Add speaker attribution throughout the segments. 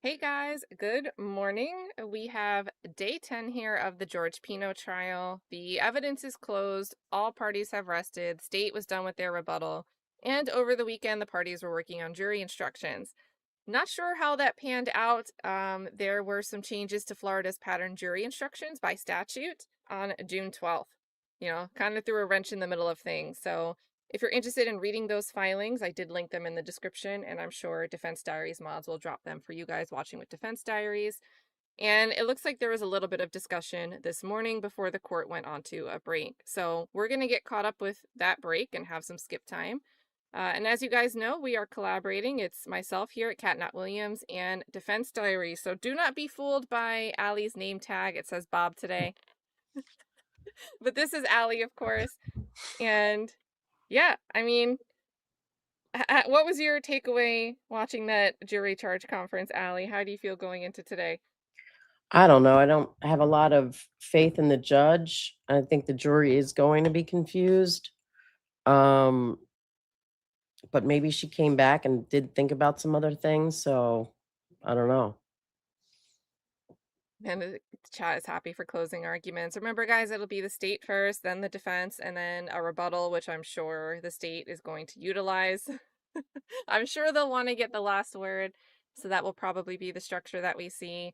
Speaker 1: Hey guys, good morning. We have day 10 here of the George Pino trial. The evidence is closed. All parties have rested. State was done with their rebuttal. And over the weekend, the parties were working on jury instructions. Not sure how that panned out. There were some changes to Florida's pattern jury instructions by statute on June 12th. Kind of threw a wrench in the middle of things. So if you're interested in reading those filings, I did link them in the description, and I'm sure Defense Diaries mods will drop them for you guys watching with Defense Diaries. And it looks like there was a little bit of discussion this morning before the court went on to a break. So we're going to get caught up with that break and have some skip time. And as you guys know, we are collaborating. It's myself here at Cat Williams and Defense Diaries. So do not be fooled by Allie's name tag. It says Bob today. But this is Allie, of course. And yeah, I mean, what was your takeaway watching that jury charge conference, Allie? How do you feel going into today?
Speaker 2: I don't know. I don't have a lot of faith in the judge. I think the jury is going to be confused. But maybe she came back and did think about some other things. So I don't know.
Speaker 1: And the chat is happy for closing arguments. Remember, guys, it'll be the state first, then the defense, and then a rebuttal, which I'm sure the state is going to utilize. I'm sure they'll want to get the last word. So that will probably be the structure that we see.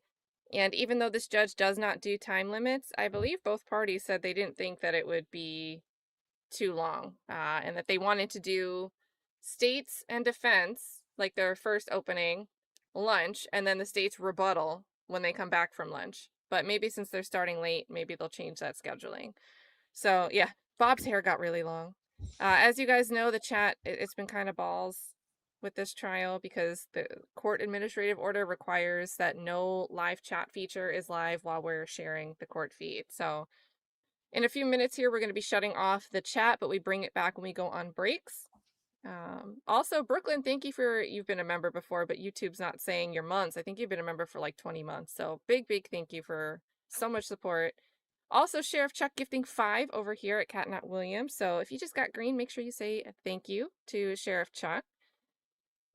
Speaker 1: And even though this judge does not do time limits, I believe both parties said they didn't think that it would be too long, and that they wanted to do states and defense, like their first opening, lunch, and then the state's rebuttal when they come back from lunch. But maybe since they're starting late, maybe they'll change that scheduling. So yeah, Bob's hair got really long. As you guys know, the chat, it's been kind of balls with this trial because the court administrative order requires that no live chat feature is live while we're sharing the court feed. So in a few minutes here, we're going to be shutting off the chat, but we bring it back when we go on breaks. Also, Brooklyn, thank you you've been a member before, but YouTube's not saying your months. I think you've been a member for like 20 months. So big thank you for so much support. Also, Sheriff Chuck gifting 5 over here at Cat Williams. So if you just got green, make sure you say thank you to Sheriff Chuck.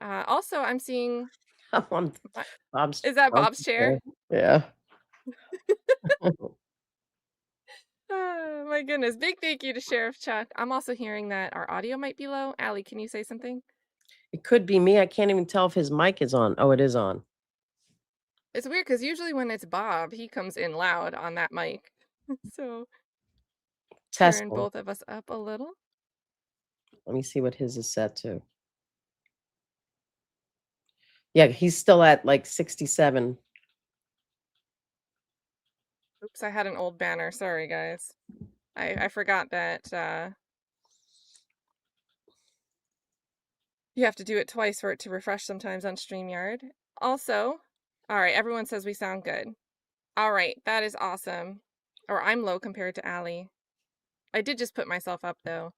Speaker 1: Also, I'm seeing...
Speaker 2: Bob's.
Speaker 1: Is that Bob's chair?
Speaker 2: Yeah.
Speaker 1: Oh, my goodness. Big thank you to Sheriff Chuck. I'm also hearing that our audio might be low. Allie, can you say something?
Speaker 2: It could be me. I can't even tell if his mic is on. Oh, it is on.
Speaker 1: It's weird because usually when it's Bob, he comes in loud on that mic. So turn both of us up a little.
Speaker 2: Let me see what his is set to. Yeah, he's still at like 67.
Speaker 1: Oops, I had an old banner. Sorry, guys. I forgot that you have to do it twice for it to refresh sometimes on StreamYard. Also, all right, everyone says we sound good. All right, that is awesome. Or I'm low compared to Allie. I did just put myself up, though.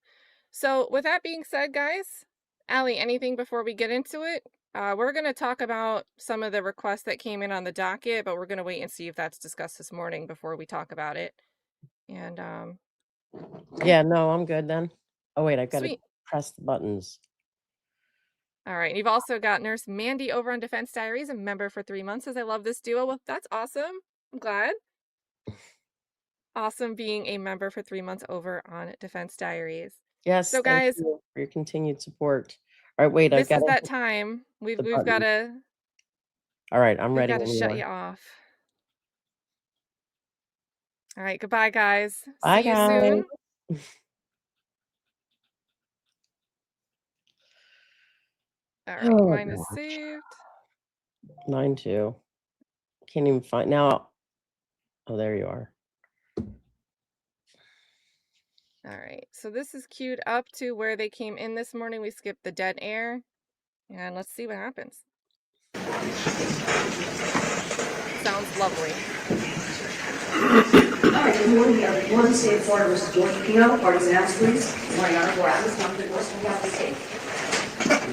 Speaker 1: So with that being said, guys, Allie, anything before we get into it? We're going to talk about some of the requests that came in on the docket, but we're going to wait and see if that's discussed this morning before we talk about it. And
Speaker 2: yeah, no, I'm good then. Oh, wait, I've got to press the buttons.
Speaker 1: All right. You've also got Nurse Mandy over on Defense Diaries, a member for 3 months, says, I love this duo. Well, that's awesome. I'm glad. Awesome being a member for 3 months over on Defense Diaries.
Speaker 2: Yes.
Speaker 1: So, guys,
Speaker 2: thank you for your continued support. All right, wait.
Speaker 1: This is that time. We've got to.
Speaker 2: All right, I'm ready.
Speaker 1: We've got to shut you off. All right. Goodbye, guys.
Speaker 2: Bye,
Speaker 1: See you soon. All right. Mine is saved.
Speaker 2: Mine too. Can't even find now. Oh, there you are.
Speaker 1: All right. So this is queued up to where they came in this morning. We skipped the dead air. And let's see what happens. Sounds lovely.
Speaker 3: All right, good morning, everyone. State of Florida versus George Pino. Parties and answers, please. Good morning, Honor. We're at this time. Good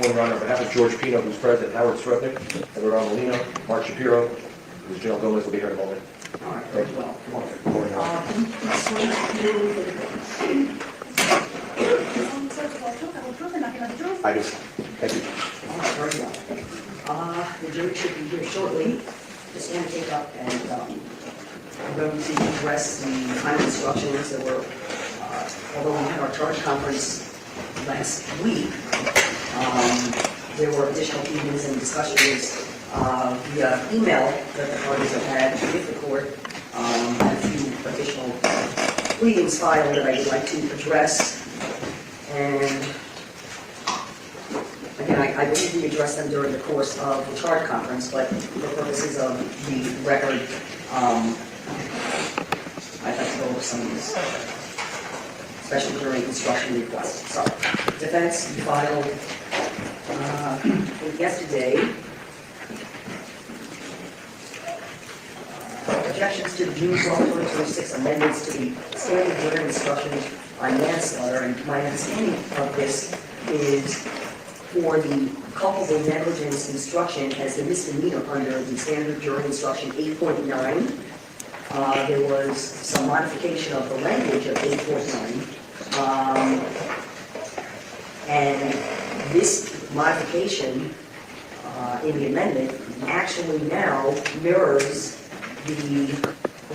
Speaker 4: morning, Honor. On behalf of George Pino, who's present, Howard Srebnick, Edward Molina, Mark Shapiro, who's General Gomez will be here in a moment.
Speaker 3: All right, very well. Come on.
Speaker 4: Good morning, Honor. I do. Thank you.
Speaker 3: All right, very well. The jury should be here shortly. Just want to take up and I'm going to address the final instructions that were, although we had our charge conference last week, there were additional meetings and discussions via email that the parties have had with the court. A few additional pleadings filed that I would like to address. And again, I believe we addressed them during the course of the charge conference, but for purposes of the record, I'd like to go over some of these, especially during instruction requests. So, defense filed yesterday objections to the June 12, 2026 amendments to the standard jury instructions on manslaughter, and my understanding of this is for the culpable negligence instruction as the misdemeanor under the standard jury instruction 8.9. There was some modification of the language of 8.9, and this modification in the amendment actually now mirrors the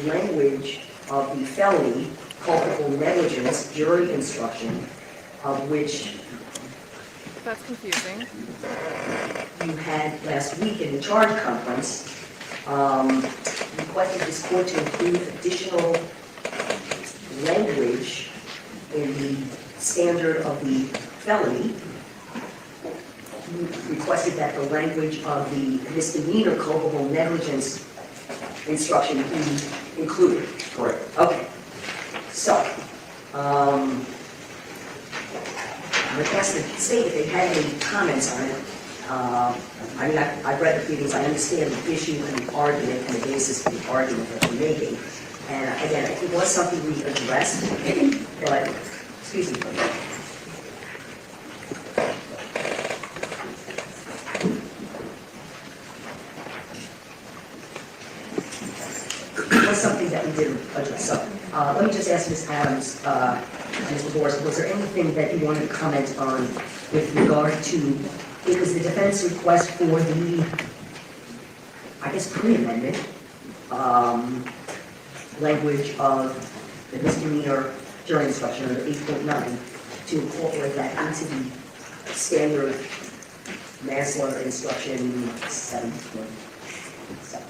Speaker 3: language of the felony culpable negligence jury instruction, of which
Speaker 1: That's confusing.
Speaker 3: you had last week in the charge conference, requested this court to include additional language in the standard of the felony. You requested that the language of the misdemeanor culpable negligence instruction be included.
Speaker 4: Correct.
Speaker 3: Okay. So, I would ask the state if they had any comments on it. I mean, I've read the pleadings, I understand the issue and the argument and the basis of the argument that you're making. And again, it was something we addressed, but, excuse me. It was something that we did address. So, let me just ask Ms. Adams, and Mr. Boris, was there anything that you wanted to comment on with regard to, because the defense request for the, I guess, pre-amendment language of the misdemeanor jury instruction under 8.9 to incorporate that into the standard manslaughter instruction 7.7.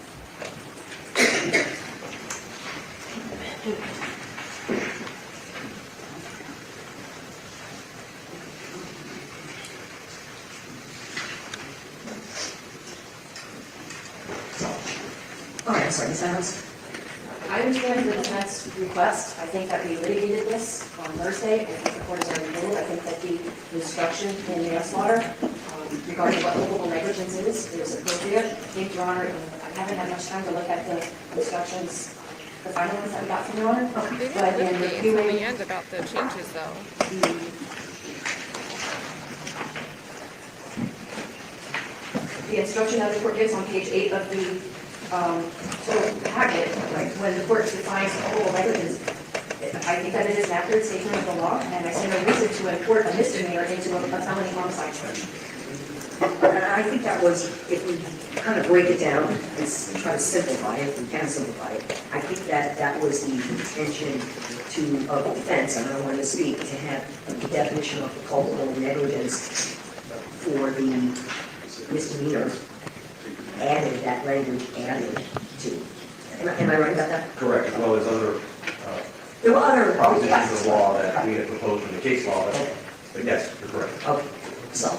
Speaker 3: All right, sorry, Ms. Adams.
Speaker 5: I understand the defense request. I think that we litigated this on Thursday. I think the court has already ruled. I think that the instruction in manslaughter regarding what culpable negligence is appropriate. I think, Your Honor, I haven't had much time to look at the instructions, the final ones that we got from Your Honor.
Speaker 1: They
Speaker 5: But
Speaker 1: didn't
Speaker 5: in
Speaker 1: litigate until
Speaker 5: reviewing
Speaker 1: the end about the changes, though.
Speaker 5: the instruction that the court gives on page 8 of the total packet, like when the court defines culpable negligence, I think that it is an accurate statement of the law, and I see no reason to import a misdemeanor into a felony homicide charge.
Speaker 3: And I think that was, if we kind of break it down and try to simplify it, if we can simplify it, I think that that was the intention of defense, and I don't want to speak, to have the definition of the culpable negligence for the misdemeanor added, that language added to. Am I right about that?
Speaker 4: Correct, as well as other
Speaker 3: There were other
Speaker 4: propositions of law that we had proposed in the case law, but yes, you're correct.
Speaker 3: Okay, so,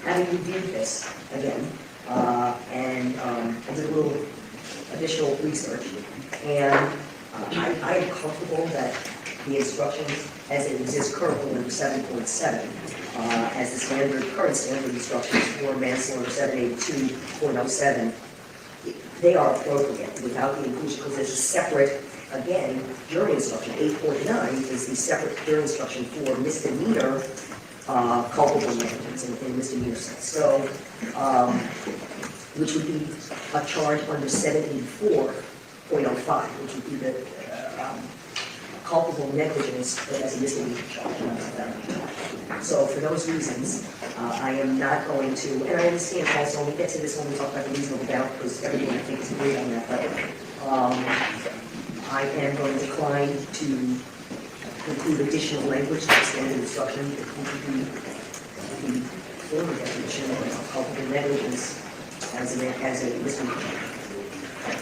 Speaker 3: having reviewed this again, and I did a little additional research, and I am comfortable that the instructions as it exists currently under 7.7, as the current standard instructions for manslaughter 782.7, they are appropriate without the inclusion, because there's a separate, again, jury instruction. 8.9 is the separate jury instruction for misdemeanor culpable negligence in misdemeanor sense. So, which would be a charge under 784.05, which would be the culpable negligence, but as a misdemeanor charge, not a felony charge. So for those reasons, I am not going to, and I understand also, we'll get to this when we talk about the reasonable doubt, because everyone I think is agreed on that, but I am going to decline to include additional language to extend the instruction, the former definition of culpable negligence as a misdemeanor.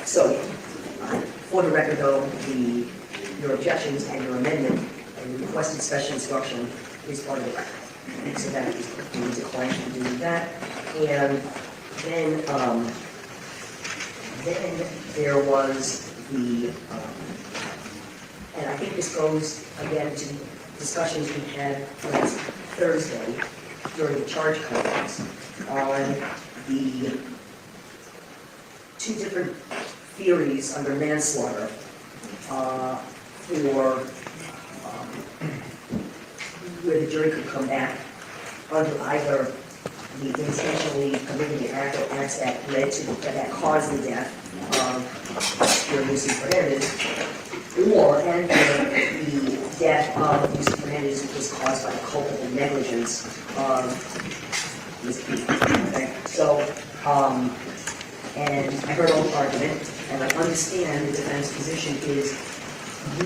Speaker 3: So, for the record though, your objections and your amendment and the requested special instruction is part of the record. So that is, we decline to do that. And then there was the, and I think this goes again to discussions we had last Thursday during the charge conference on the two different theories under manslaughter for where the jury could come back under either the intentionally committing an act or acts that led to, that caused the death of Lucy Fernandez, or and the death of Lucy Fernandez was caused by the culpable negligence of Ms. P. Okay? So, and I heard all the argument, and I understand the defense position is you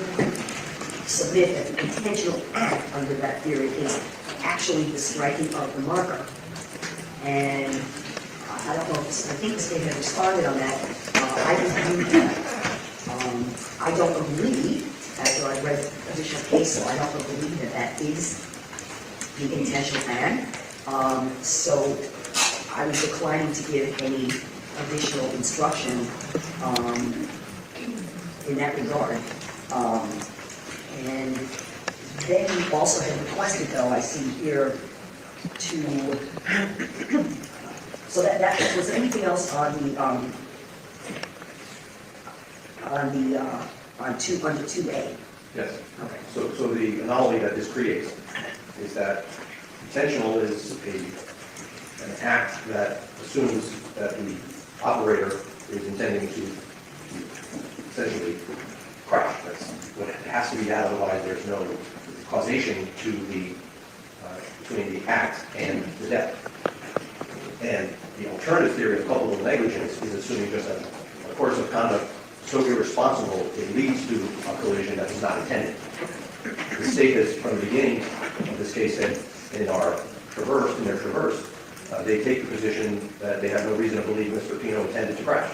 Speaker 3: submit that the intentional act under that theory is actually the striking of the marker. And I don't know, I think the state has responded on that. I didn't do that. I don't agree, after I've read additional case law, I don't believe that that is the intentional act. So I was declining to give any additional instruction in that regard. And then you also had requested, though, I see here, to, so that was there anything else on the, under 2A?
Speaker 4: Yes.
Speaker 3: Okay.
Speaker 4: So the anomaly that this creates is that intentional is an act that assumes that the operator is intending to essentially crash. That's what it has to be that, otherwise there's no causation to the between the act and the death. And the alternative theory of culpable negligence is assuming just a course of conduct so irresponsible it leads to a collision that was not intended. The state has, from the beginning of this case, said in their traverse, they take the position that they have no reason to believe Mr. Pino intended to crash.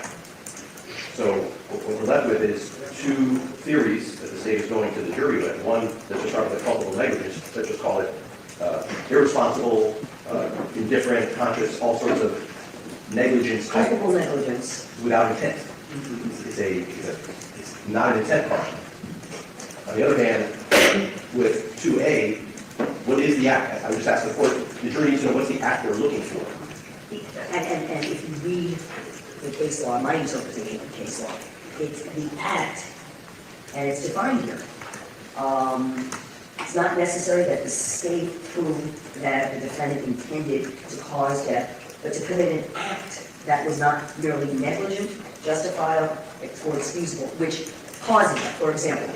Speaker 4: So what we're left with is two theories that the state is going to the jury with. One that just start with culpable negligence, let's just call it irresponsible, indifferent, conscious, all sorts of negligence.
Speaker 3: Culpable negligence.
Speaker 4: Without intent. It's not an intent crime. On the other hand, with 2A, what is the act? I would just ask the court, the jury needs to know what's the act they're looking for.
Speaker 3: And if you read the case law, my interpretation of the case law, it's the act, and it's defined here. It's not necessary that the state prove that the defendant intended to cause death, but to commit an act that was not merely negligent, justifiable, or excusable, which caused death. For example,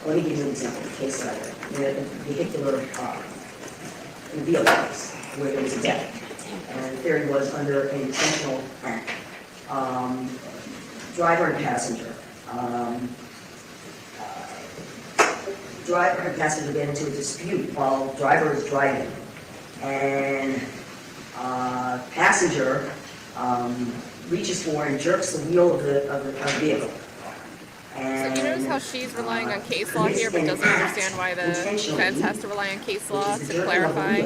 Speaker 3: let me give you an example of the case that I read. The vehicular vehicle case, where there was a death. And the theory was under an intentional act. Driver and passenger. Driver and passenger get into a dispute while driver is driving. And passenger reaches for and jerks the wheel of the vehicle. And
Speaker 1: so you notice how she's relying on case law here, but doesn't understand why the defense has to rely on case law to clarify?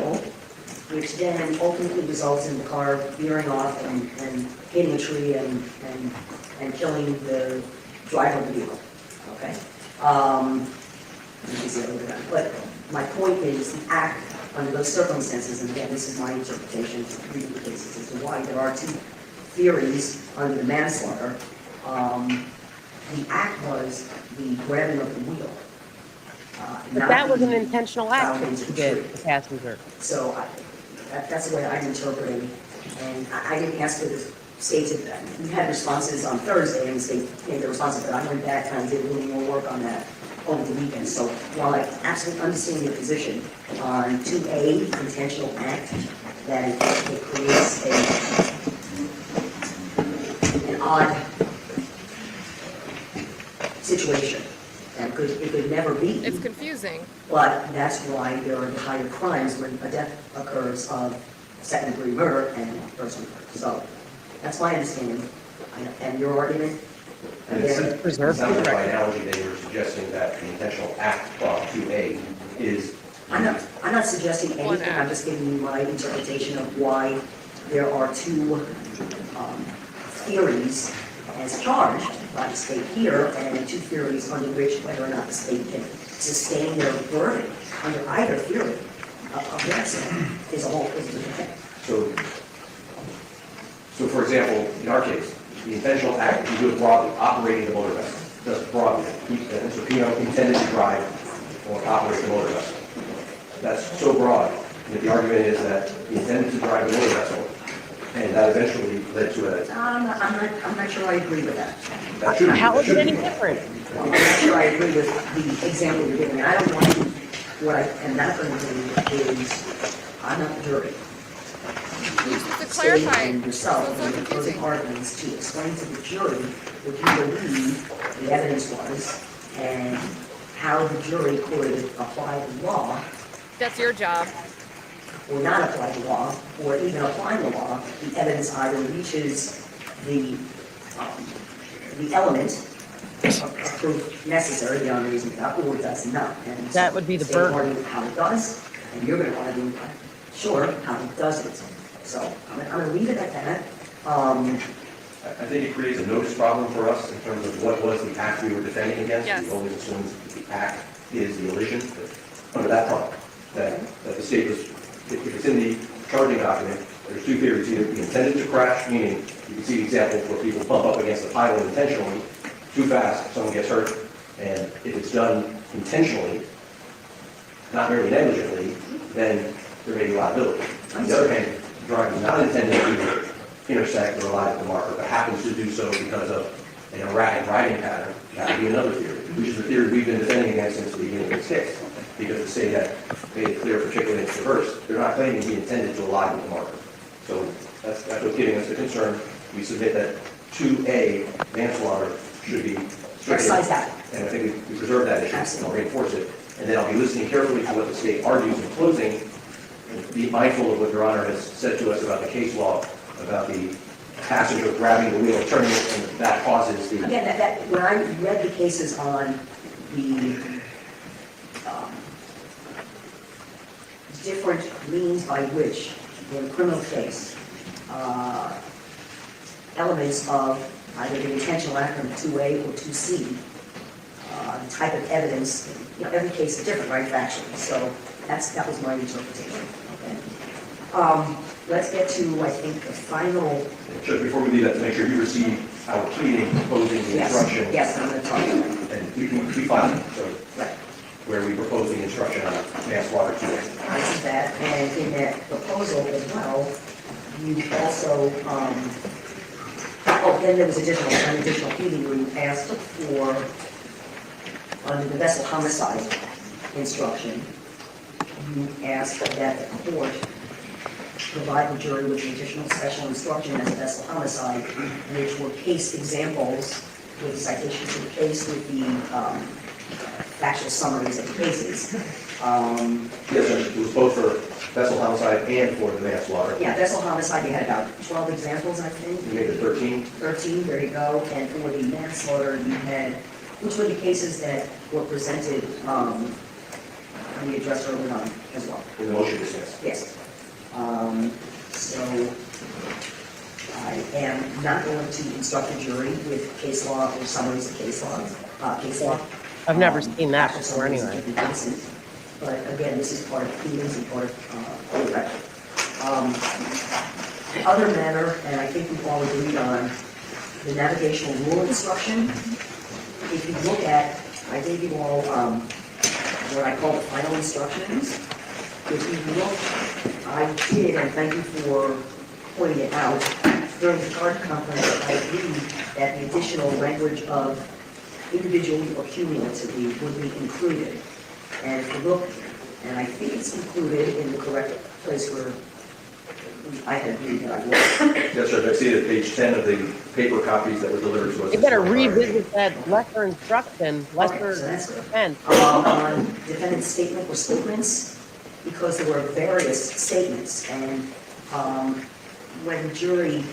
Speaker 3: Which then ultimately results in the car veering off and hitting a tree and killing the driver of the vehicle. Okay? But my point is the act under those circumstances, and again, this is my interpretation of reading the cases as to why there are two theories under the manslaughter. The act was the grabbing of the wheel.
Speaker 2: But that was an intentional act to get the passenger.
Speaker 3: So that's the way I'm interpreting. And I didn't ask for the state to, we had responses on Thursday, and the state made the responses, but I went back and I did a little more work on that. over the weekend. So while I absolutely understand your position on 2A, intentional act, that it creates an odd situation, and it could never be.
Speaker 1: It's confusing.
Speaker 3: But that's why there are the higher crimes when a death occurs of second-degree murder and first degree murder. So that's my understanding. And your argument?
Speaker 4: And it
Speaker 3: Again,
Speaker 4: sounds like by analogy they were suggesting that the intentional act clause 2A is.
Speaker 3: I'm not suggesting
Speaker 1: One
Speaker 3: anything. I'm
Speaker 1: act.
Speaker 3: just giving you my interpretation of why there are two theories as charged by the state here, and two theories under which whether or not the state can sustain their burden under either theory of medicine is a whole different thing.
Speaker 4: So for example, in our case, the intentional act, if you do it broadly, operating the motor vessel, just broadly. Mr. Pino intended to drive or operate the motor vessel. That's so broad that the argument is that he intended to drive the motor vessel, and that eventually led to a.
Speaker 3: I'm not sure I agree with that.
Speaker 4: That should be,
Speaker 2: How
Speaker 4: that
Speaker 2: is
Speaker 4: should
Speaker 2: it any
Speaker 4: be.
Speaker 2: different?
Speaker 3: I'm not sure I agree with the example you're giving. I don't want to, what I am not going to do is, I'm not the jury.
Speaker 1: You're supposed to
Speaker 3: State
Speaker 1: clarify.
Speaker 3: and yourself,
Speaker 1: So
Speaker 3: and
Speaker 1: it's
Speaker 3: the
Speaker 1: so
Speaker 3: closing
Speaker 1: confusing.
Speaker 3: arguments to explain to the jury what you believe the evidence was and how the jury could apply the law
Speaker 1: That's your job.
Speaker 3: or not apply the law, or even applying the law, the evidence either reaches the element of proof necessary beyond reasonable doubt, or it does not. And
Speaker 2: That would be the
Speaker 3: they
Speaker 2: burden.
Speaker 3: argue how it does, and you're going to argue, sure, how it doesn't. So I'm going to leave it at that.
Speaker 4: I think it creates a notice problem for us in terms of what was the act we were defending against.
Speaker 1: Yes.
Speaker 4: We always assume the act is the elision, but under that part, that the state was, if it's in the charging document, there's two theories. Either he intended to crash, meaning you can see the example where people bump up against the pylon intentionally, too fast, someone gets hurt, and if it's done intentionally, not merely negligently, then there may be liability. On the other hand, the driver is not intending to intersect or collide with the marker, but happens to do so because of an erratic driving pattern. That would be another theory, which is the theory we've been defending against since the beginning of this case, because the state had made it clear, particularly in its reverse, they're not claiming he intended to collide with the marker. So that's what's giving us the concern. We submit that 2A, manslaughter, should be stricken.
Speaker 3: Excise that.
Speaker 4: And I think we preserve that issue, and I'll reinforce it. And then I'll be listening carefully to what the state argues in closing, and be mindful of what Your Honor has said to us about the case law, about the passenger grabbing the wheel, turning it, and that causes the.
Speaker 3: Again, when I read the cases on the different means by which, in a criminal case, elements of either the intentional act from 2A or 2C, the type of evidence, every case is different, right, factually. So that was my interpretation. Okay. Let's get to, I think, the final.
Speaker 4: Just before we leave that, to make sure you receive our pleading proposing the instruction.
Speaker 3: Yes, I'm going to talk about that.
Speaker 4: And we filed it, so
Speaker 3: Right.
Speaker 4: where we propose the instruction on manslaughter 2A.
Speaker 3: I see that, and in that proposal as well, you also, then there was an additional pleading where you asked for, under the vessel homicide instruction, you asked that the court provide the jury with an additional special instruction as a vessel homicide, which were case examples with citations to the case with the factual summaries of the cases.
Speaker 4: Yes, sir. It was both for vessel homicide and for the manslaughter.
Speaker 3: Yeah, vessel homicide, you had about 12 examples, I think.
Speaker 4: We made it 13.
Speaker 3: 13, there you go. And for the manslaughter, you had, which were the cases that were presented, and we addressed earlier on as well.
Speaker 4: In the motion dismissed.
Speaker 3: Yes. So I am not going to instruct the jury with case law or summaries of case law.
Speaker 2: I've never seen that
Speaker 3: Factual
Speaker 2: before
Speaker 3: summaries of
Speaker 2: anyway.
Speaker 3: different cases. But again, this is part of pleadings and part of the record. The other matter, and I think we've all agreed on, the navigational rule instruction. If you look at, I gave you all what I call the final instructions. If you look, I did, and thank you for pointing it out, during the charge conference, I agreed that the additional language of individually or cumulatively would be included. And if you look, and I think it's included in the correct place where I had agreed that I was.
Speaker 4: Yes, sir. I see it at page 10 of the paper copies that were delivered to us.
Speaker 2: You better revisit that lesser instruction, lesser
Speaker 3: Okay, so that's good.
Speaker 2: offense.
Speaker 3: On defendant's statement or statements, because there were various statements, and when the jury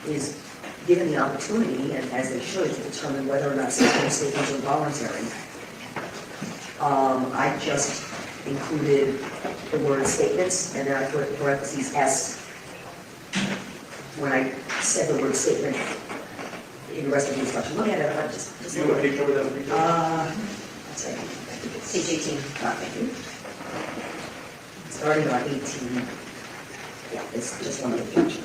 Speaker 3: is given the opportunity, and as they should, to determine whether or not certain statements are voluntary, I just included the word statements, and then I put parentheses S when I said the word statement in the rest of the instruction. Look at it, just
Speaker 4: Do you want to take over that?
Speaker 3: let's say, page 18. Thank you. Starting on 18. Yeah, it's just one of the pages.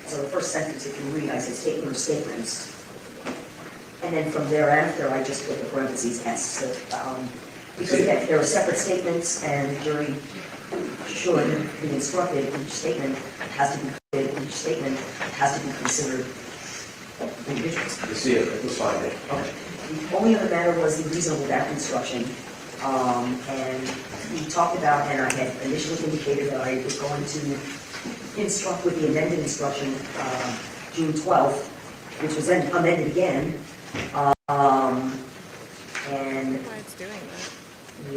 Speaker 3: So the first sentence, if you read, I said statement or statements. And then from thereafter, I just put the parentheses S. So, because again, there are separate statements, and the jury should be instructed, each statement has to be considered, each statement has to be considered individuals.
Speaker 4: You see it was fine.
Speaker 3: Okay. The only other matter was the reasonable doubt instruction. And we talked about, and I had initially indicated that I was going to instruct with the amended instruction, June 12th, which was then amended again. And
Speaker 1: Why it's doing that?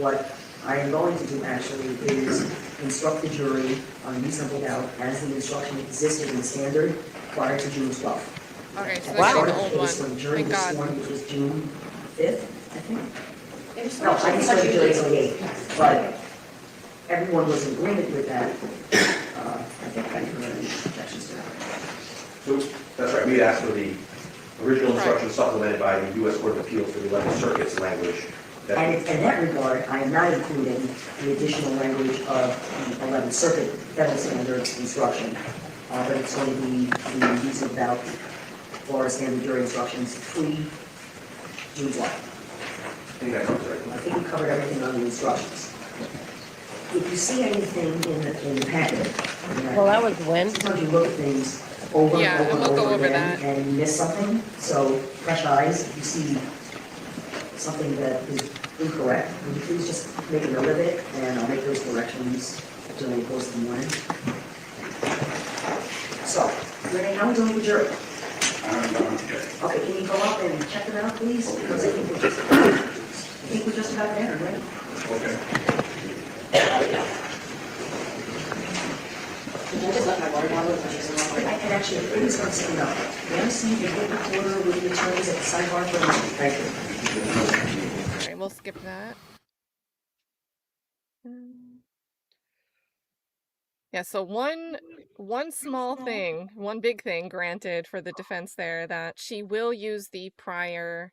Speaker 3: what I am going to do actually is instruct the jury on reasonable doubt as the instruction existed in the standard prior to June 12th.
Speaker 1: Okay, so
Speaker 3: At
Speaker 1: this is
Speaker 3: start
Speaker 1: the
Speaker 3: of
Speaker 1: old
Speaker 3: case
Speaker 1: one.
Speaker 3: when the jury
Speaker 1: Thank
Speaker 3: was
Speaker 1: God.
Speaker 3: sworn, which was June 5th, I think.
Speaker 5: It was
Speaker 3: No, I
Speaker 5: sort of
Speaker 3: didn't start the jury
Speaker 5: like-
Speaker 3: until the 8th, but everyone was in agreement with that. I think I didn't have any objections to that.
Speaker 4: So, that's right, we asked for the original
Speaker 1: Right.
Speaker 4: instruction supplemented by the U.S. Court of Appeals for the 11th Circuit's language. that-
Speaker 3: And in that regard, I am not including the additional language of the 11th Circuit Federal Standard instruction, but it's going to be the reason about Florida Standard jury instructions pre-June 12th.
Speaker 4: I think that comes right.
Speaker 3: I think we covered everything on the instructions. If you see anything in the packet,
Speaker 2: Well, that was when?
Speaker 3: sometimes you look at things over
Speaker 1: Yeah,
Speaker 3: and
Speaker 1: and
Speaker 3: over
Speaker 1: we'll
Speaker 3: and
Speaker 1: go
Speaker 3: over
Speaker 1: over
Speaker 3: again,
Speaker 1: that.
Speaker 3: and you miss something. So fresh eyes, if you see something that is incorrect, would you please just make a note of it, and I'll make those corrections during the course of the morning. So, Renee, how are we doing with jury? Okay, can you go up and check them out, please? Because I think we're just about there, right?
Speaker 4: Okay.
Speaker 5: I just left my water bottle with my shoes in
Speaker 3: I
Speaker 5: my
Speaker 3: can actually, please don't stand up. May I see the written order with the attorneys at the sidebar for a moment? Thank you.
Speaker 1: Okay, we'll skip that. Yeah, so one small thing, one big thing granted for the defense there, that she will use the prior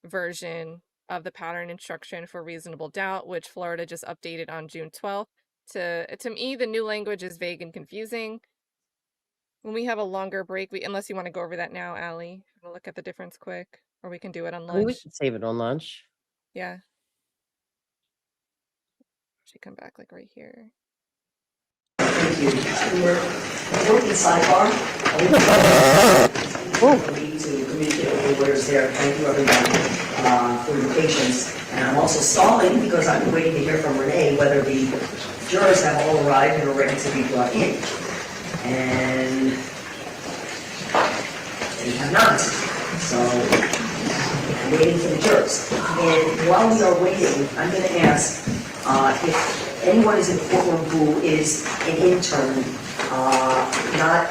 Speaker 1: version of the pattern instruction for reasonable doubt, which Florida just updated on June 12th. To me, the new language is vague and confusing. When we have a longer break, unless you want to go over that now, Allie, we'll look at the difference quick, or we can do it on
Speaker 2: I mean, we
Speaker 1: lunch.
Speaker 2: could save it on lunch.
Speaker 1: Yeah. Should come back like right here.
Speaker 3: Thank you. We're working sidebar. We need to communicate with the lawyers there. Thank you, everybody, for your patience. And I'm also stalling because I'm waiting to hear from Renee whether the jurors have all arrived and are ready to be brought in. And they have not. So I'm waiting for the jurors. And while we are waiting, I'm going to ask if anyone is in the courtroom who is an intern, not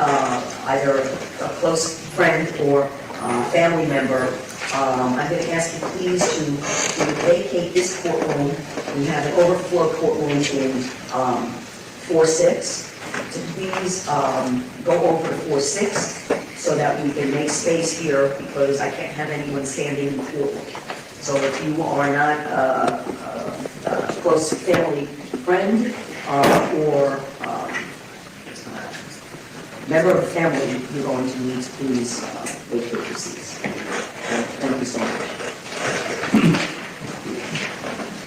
Speaker 3: either a close friend or family member, I'm going to ask you please to vacate this courtroom. We have an overflow courtroom in 4-6. So please go over to 4-6 so that we can make space here because I can't have anyone standing in the courtroom. So if you are not a close family friend or member of the family, you're going to need to please vacate your seats. Thank you so much.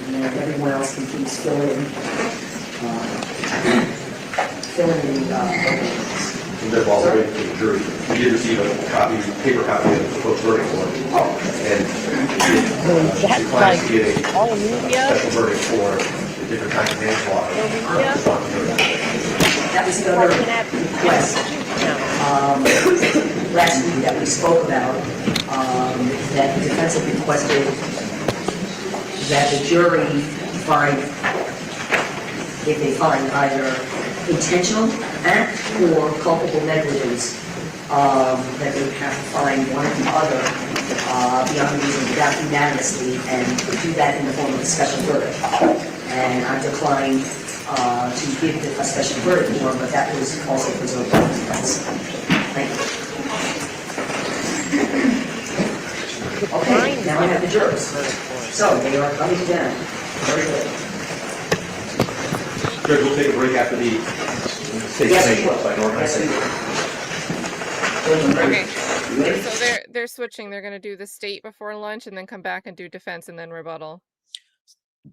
Speaker 3: And then everyone else can please fill in. fill in the openings.
Speaker 4: And they're all waiting for the jury. We did receive a copy, paper copy of the proposed verdict form. And she
Speaker 2: That's
Speaker 4: plans to
Speaker 2: like
Speaker 4: get a
Speaker 2: all media.
Speaker 4: special verdict for the different kinds of manslaughter.
Speaker 3: That was the other request last week that we spoke about, that the defense had requested that the jury find, if they find either intentional act or culpable negligence, that they would have to find one or the other beyond reasonable doubt unanimously, and do that in the form of a special verdict. And I declined to give a special verdict form, but that was also preserved by the defense. Thank you. Okay, now I have the jurors. So they are coming down. Very good.
Speaker 4: Judge, we'll take a break after the state
Speaker 3: Yes,
Speaker 4: sanction
Speaker 3: we will.
Speaker 4: by an organization.
Speaker 1: Okay.
Speaker 3: You ready?
Speaker 1: So they're switching. They're going to do the state before lunch and then come back and do defense and then rebuttal.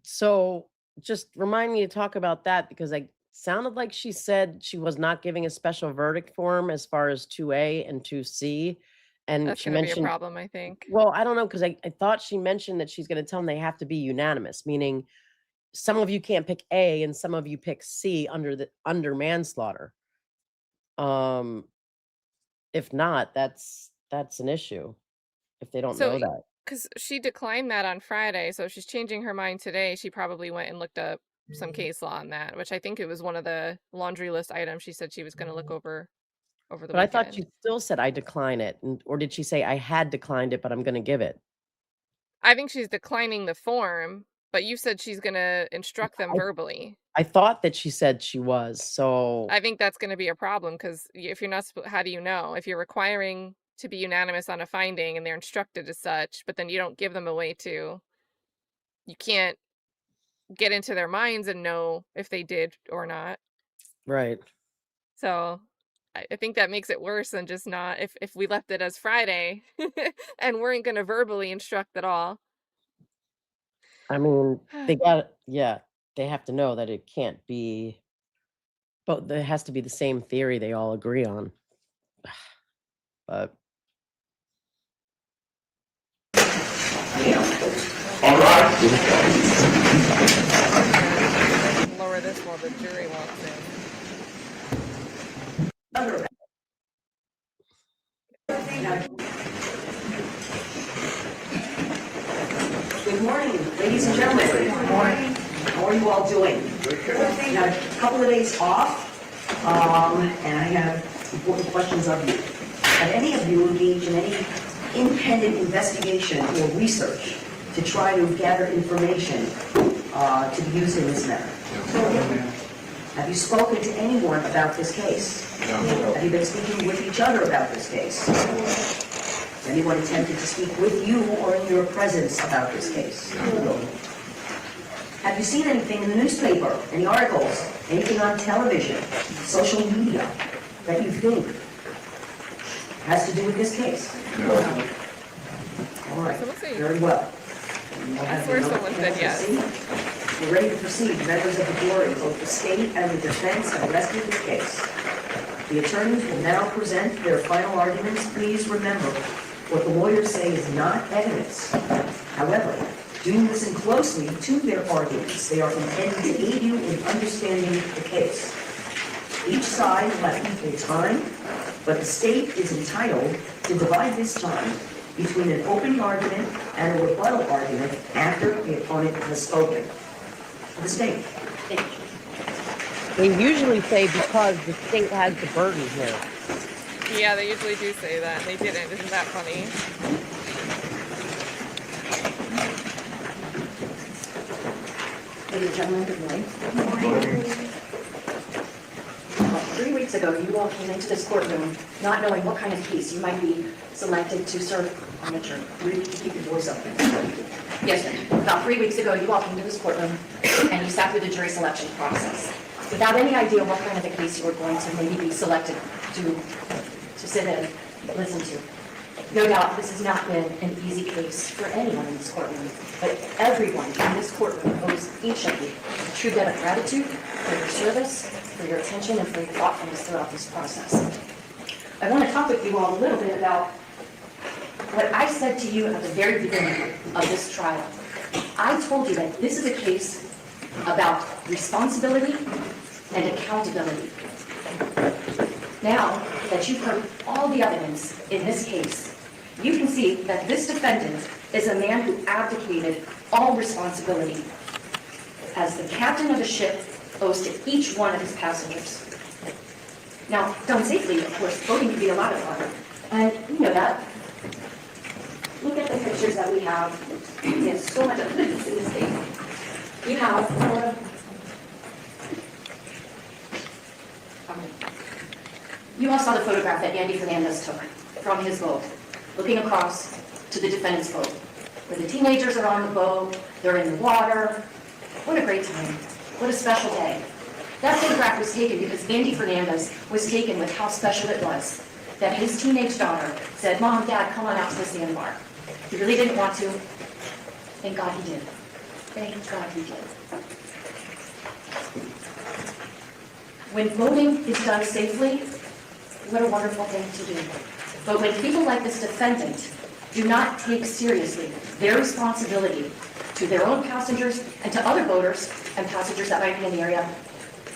Speaker 2: So just remind me to talk about that, because I sounded like she said she was not giving a special verdict form as far as 2A and 2C. And
Speaker 1: That's
Speaker 2: she
Speaker 1: going to be a
Speaker 2: mentioned,
Speaker 1: problem, I think.
Speaker 2: well, I don't know, because I thought she mentioned that she's going to tell them they have to be unanimous, meaning some of you can't pick A and some of you pick C under manslaughter. If not, that's an issue if they don't know that.
Speaker 1: Because she declined that on Friday, so if she's changing her mind today, she probably went and looked up some case law on that, which I think it was one of the laundry list items she said she was going to look over the
Speaker 2: But
Speaker 1: weekend.
Speaker 2: I thought she still said I decline it, or did she say I had declined it, but I'm going to give it?
Speaker 1: I think she's declining the form, but you said she's going to instruct them verbally.
Speaker 2: I thought that she said she was, so
Speaker 1: I think that's going to be a problem, because if you're not, how do you know? If you're requiring to be unanimous on a finding and they're instructed as such, but then you don't give them a way to, you can't get into their minds and know if they did or not.
Speaker 2: right.
Speaker 1: So I think that makes it worse than just not, if we left it as Friday and weren't going to verbally instruct at all.
Speaker 2: I mean, they have to know that it can't be, but there has to be the same theory they all agree on. But
Speaker 3: All right.
Speaker 1: Lower this while the jury walks in.
Speaker 3: Good morning, ladies and gentlemen. Good morning. How are you all doing? Now, a couple of days off, and I have important questions of you. Have any of you engaged in any independent investigation or research to try to gather information to be used in this matter? Have you spoken to anyone about this case? No. Have you been speaking with each other about this case? Has anyone attempted to speak with you or in your presence about this case? No. Have you seen anything in the newspaper, any articles, anything on television, social media, that you think has to do with this case? No. All right, very well.
Speaker 1: I swear someone said yes.
Speaker 3: We're ready to proceed. Members of the jury, both the state and the defense have rested this case. The attorneys will now present their final arguments. Please remember, what the lawyers say is not evidence. However, do listen closely to their arguments. They are intended to aid you in understanding the case. Each side will have equal time, but the state is entitled to divide this time between an opening argument and a rebuttal argument after the opponent has spoken. The state.
Speaker 2: they usually say because the state has the burden here.
Speaker 1: Yeah, they usually do say that. They didn't. Isn't that funny?
Speaker 5: Ladies and gentlemen, good morning. Good morning. 3 weeks ago, you all came into this courtroom not knowing what kind of case you might be selected to serve on a jury.
Speaker 3: Keep your voice up.
Speaker 5: Yes, sir. About 3 weeks ago, you all came to this courtroom and you sat through the jury selection process without any idea what kind of a case you were going to maybe be selected to sit and listen to. No doubt this has not been an easy case for anyone in this courtroom, but everyone in this courtroom owes each of you a true debt of gratitude for your service, for your attention, and for your thoughtfulness throughout this process. I want to talk with you all a little bit about what I said to you at the very beginning of this trial. I told you that this is a case about responsibility and accountability. Now that you've heard all the evidence in this case, you can see that this defendant is a man who abdicated all responsibility as the captain of a ship owes to each one of his passengers. Now, done safely, of course, boating can be a lot of fun, and you know that. Look at the pictures that we have. There's so much evidence in this case. You have you all saw the photograph that Andy Fernandez took from his boat, looking across to the defendant's boat, where the teenagers are on the boat, they're in the water. What a great time. What a special day. That photograph was taken because Andy Fernandez was taken with how special it was that his teenage daughter said, "Mom, Dad, come on out to the sandbar." He really didn't want to. Thank God he did. Thank God he did. When voting is done safely, what a wonderful thing to do. But when people like this defendant do not take seriously their responsibility to their own passengers and to other boaters and passengers that might be in the area,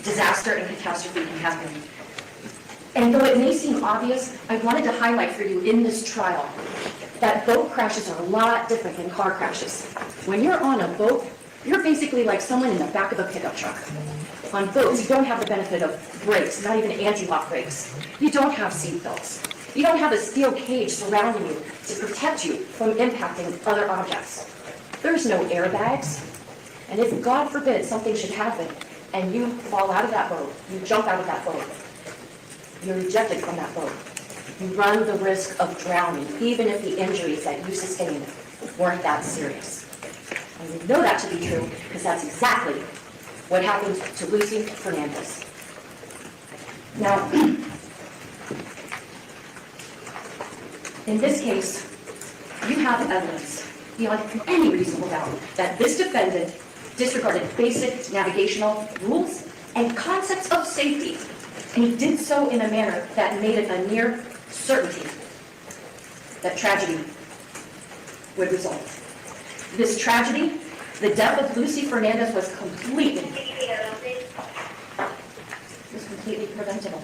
Speaker 5: disaster and catastrophe can happen. And though it may seem obvious, I wanted to highlight for you in this trial that boat crashes are a lot different than car crashes. When you're on a boat, you're basically like someone in the back of a pickup truck. On boats, you don't have the benefit of brakes, not even anti-lock brakes. You don't have seat belts. You don't have a steel cage surrounding you to protect you from impacting other objects. There's no airbags. And if, God forbid, something should happen and you fall out of that boat, you jump out of that boat, you're ejected from that boat, you run the risk of drowning, even if the injuries that you sustained weren't that serious. And we know that to be true because that's exactly what happened to Lucy Fernandez. Now, in this case, you have evidence beyond any reasonable doubt that this defendant disregarded basic navigational rules and concepts of safety, and he did so in a manner that made it a near certainty that tragedy would result. This tragedy, the death of Lucy Fernandez, was completely preventable.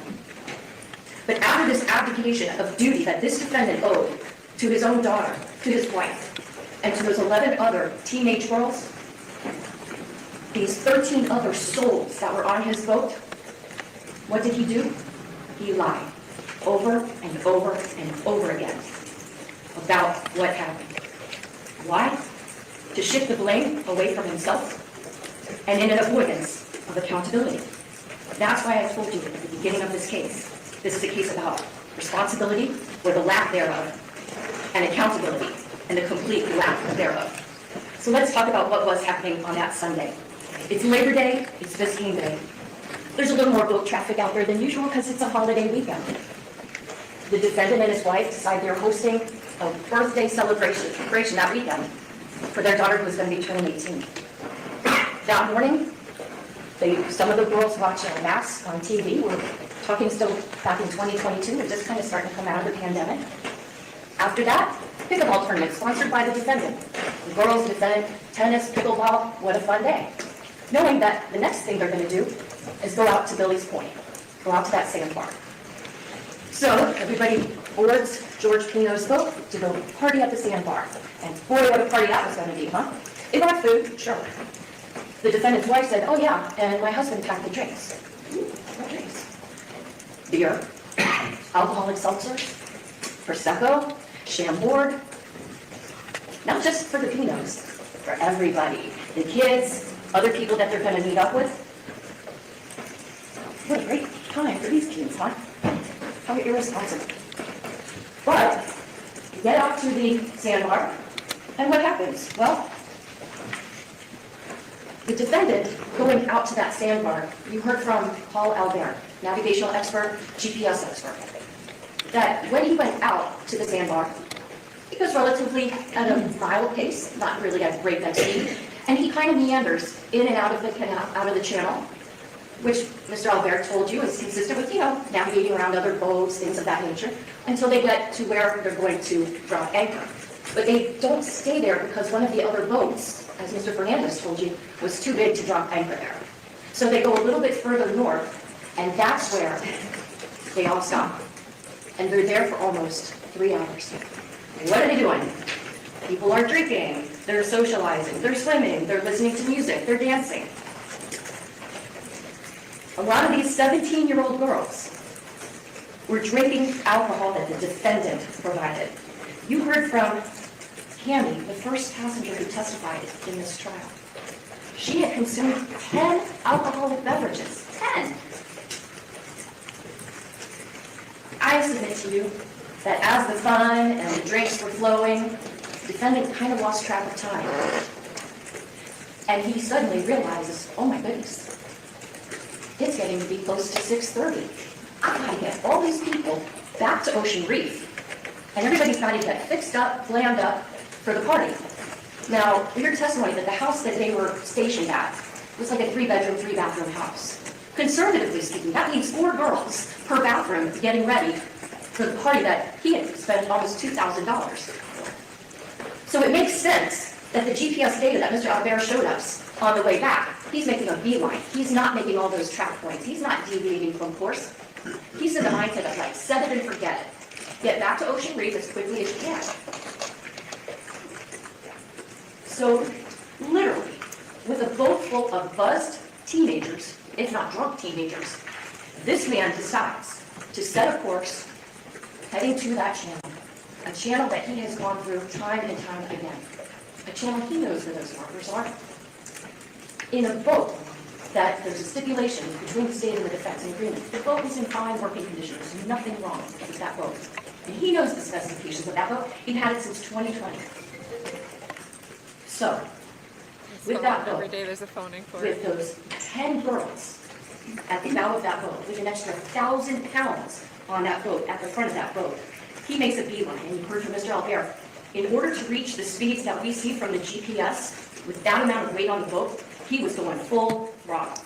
Speaker 5: But after this abdication of duty that this defendant owed to his own daughter, to his wife, and to those 11 other teenage girls, these 13 other souls that were on his boat, what did he do? He lied over and over and over again about what happened. Why? To shift the blame away from himself and in an avoidance of accountability. That's why I told you at the beginning of this case, this is a case about responsibility or the lack thereof, and accountability and the complete lack thereof. So let's talk about what was happening on that Sunday. It's Labor Day, it's Biscayne Day. There's a little more boat traffic out there than usual because it's a holiday weekend. The defendant and his wife decide they're hosting a birthday celebration that weekend for their daughter who was going to be turning 18. That morning, some of the girls watching Mass on TV. We're talking still back in 2022. We're just kind of starting to come out of the pandemic. After that, pickleball tournament sponsored by the defendant. The girls defend tennis, pickleball. What a fun day. Knowing that the next thing they're going to do is go out to Billy's Point, go out to that sandbar. So everybody boards George Pino's boat to go party at the sandbar. And boy, what a party that was going to be, huh? They brought food, sure. The defendant's wife said, "Oh yeah, and my husband packed the drinks." What drinks? Beer, alcoholic seltzers, Prosecco, Chambord. Not just for the Pinos, for everybody. The kids, other people that they're going to meet up with. What a great time for these kids, huh? How irresponsible. But, you get out to the sandbar, and what happens? Well, the defendant going out to that sandbar, you heard from Paul Albert, navigational expert, GPS expert, that when he went out to the sandbar, He goes relatively at a mild pace, not really at breakneck speed, and he kind of meanders in and out of the canal, out of the channel, which Mr. Albert told you is consistent with, navigating around other boats, things of that nature, until they get to where they're going to drop anchor. But they don't stay there because one of the other boats, as Mr. Fernandez told you, was too big to drop anchor there. So they go a little bit further north, and that's where they all stop. And they're there for almost 3 hours. And what are they doing? People are drinking, they're socializing, they're swimming, they're listening to music, they're dancing. A lot of these 17-year-old girls were drinking alcohol that the defendant provided. You heard from Candy, the first passenger who testified in this trial. She had consumed 10 alcoholic beverages. 10! I submit to you that as the fun and the drinks were flowing, the defendant kind of lost track of time. And he suddenly realizes, oh my goodness, it's getting to be close to 6:30. I gotta get all these people back to Ocean Reef. And everybody's gotta get fixed up, glammed up for the party. Now, we heard testimony that the house that they were stationed at was like a 3-bedroom, 3-bathroom house. Conservatively speaking, that means 4 girls per bathroom getting ready for the party that he had spent almost $2,000. So it makes sense that the GPS data that Mr. Albert showed us on the way back, he's making a beeline. He's not making all those track points. He's not deviating from course. He's in the mindset of like, set it and forget it. Get back to Ocean Reef as quickly as you can. So, literally, with a boat full of buzzed teenagers, if not drunk teenagers, this man decides to set a course heading to that channel, a channel that he has gone through time and time again, a channel he knows where those markers are. In a boat that there's a stipulation between the state and the defense, an agreement. The boat is in fine working condition. There's nothing wrong with that boat. And he knows the specifications of that boat. He's had it since 2020. So, with that boat,
Speaker 1: every day there's a phoning for
Speaker 5: with
Speaker 1: it.
Speaker 5: those 10 girls at the bow of that boat, with an extra 1,000 pounds on that boat, at the front of that boat, he makes a beeline. And you heard from Mr. Albert. In order to reach the speeds that we see from the GPS, with that amount of weight on the boat, he was going full throttle.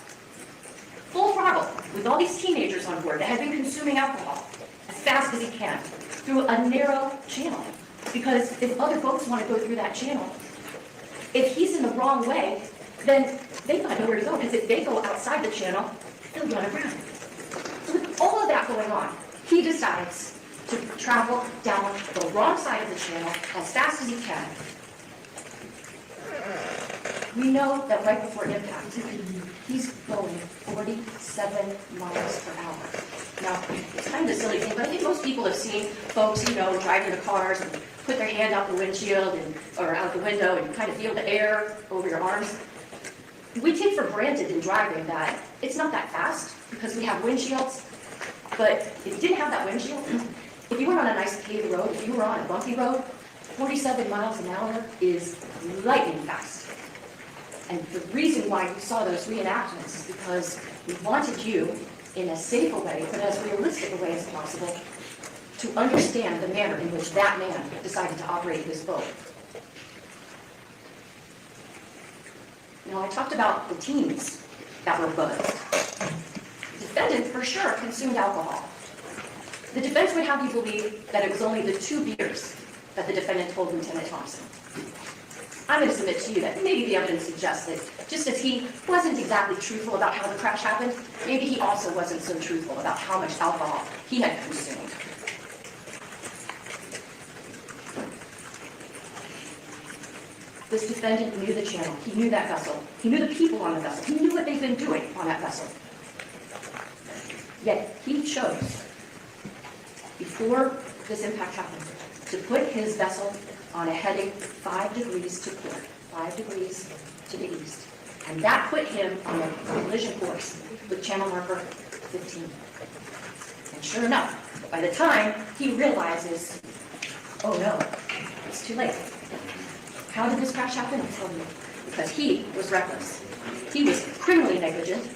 Speaker 5: Full throttle, with all these teenagers on board that had been consuming alcohol as fast as he can, through a narrow channel. Because if other boats want to go through that channel, if he's in the wrong way, then they've got nowhere to go, because if they go outside the channel, they'll run aground. So with all of that going on, he decides to travel down the wrong side of the channel as fast as he can. We know that right before impact, he's going 47 miles per hour. Now, it's kind of a silly thing, but I think most people have seen folks, driving the cars and put their hand out the windshield or out the window and kind of feel the air over your arms. We take for granted in driving that it's not that fast because we have windshields, but if you didn't have that windshield, if you were on a nice paved road, if you were on a bumpy road, 47 miles an hour is lightning fast. And the reason why we saw those reenactments is because we wanted you, in as safe a way, but as realistic a way as possible, to understand the manner in which that man decided to operate his boat. Now, I talked about the teens that were buzzed. The defendant, for sure, consumed alcohol. The defense would have you believe that it was only the 2 beers that the defendant told Lieutenant Thompson. I'm going to submit to you that maybe the evidence suggests that just as he wasn't exactly truthful about how the crash happened, maybe he also wasn't so truthful about how much alcohol he had consumed. This defendant knew the channel. He knew that vessel. He knew the people on the vessel. He knew what they've been doing on that vessel. Yet he chose, before this impact happened, to put his vessel on a heading 5 degrees to port, 5 degrees to the east. And that put him on a collision course with channel marker 15. And sure enough, by the time he realizes, oh no, it's too late. How did this crash happen? I'll tell you. Because he was reckless. He was criminally negligent.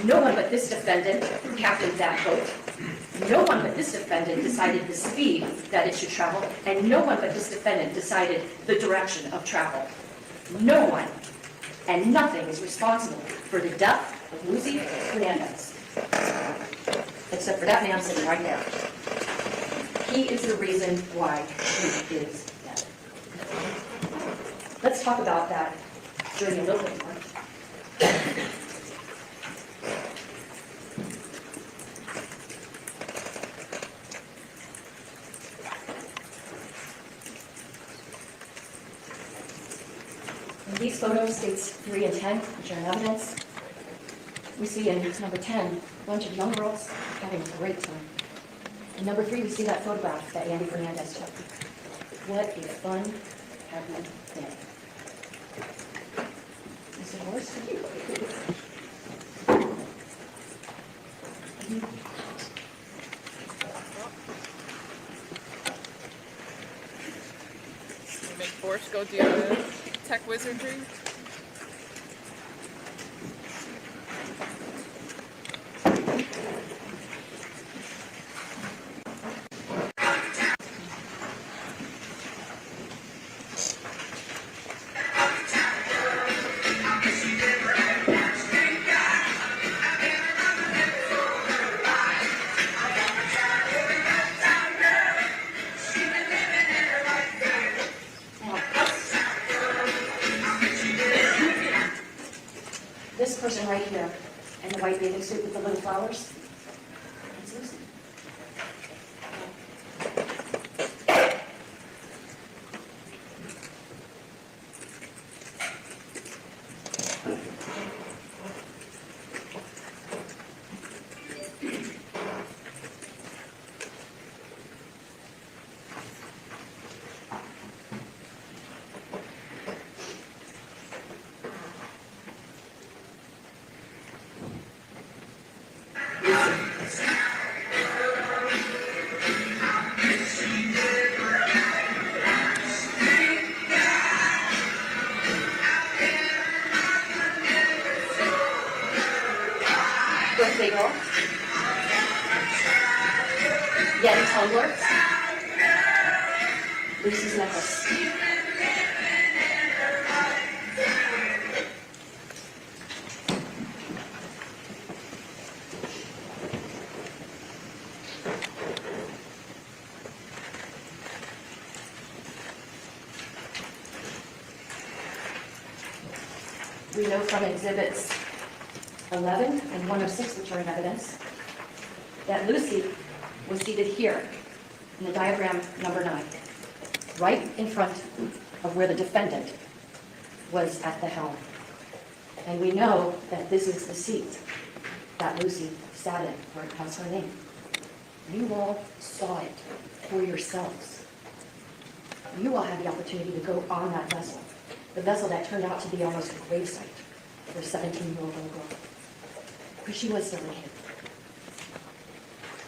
Speaker 5: No one but this defendant captained that boat. No one but this defendant decided the speed that it should travel, and no one but this defendant decided the direction of travel. No one and nothing is responsible for the death of Lucy Fernandez, except for that man sitting right there. He is the reason why she is dead. Let's talk about that during a little bit more. In these photos, dates 3 and 10, which are in evidence, we see in number 10, a bunch of young girls having a great time. In number 3, we see that photograph that Andy Fernandez took. What a fun, happy day. Is it horse?
Speaker 1: Make Forrest go do the tech wizardry.
Speaker 5: This person right here, in the white bathing suit with the little flowers, that's Lucy. Birthday girl. Yeti tumbler. Lucy's necklace. We know from exhibits 11 and 106, which are in evidence, that Lucy was seated here in the diagram number 9, right in front of where the defendant was at the helm. And we know that this is the seat that Lucy sat in, where it has her name. You all saw it for yourselves. You all had the opportunity to go on that vessel, the vessel that turned out to be almost a gravesite for a 17-year-old little girl. Because she was still a kid.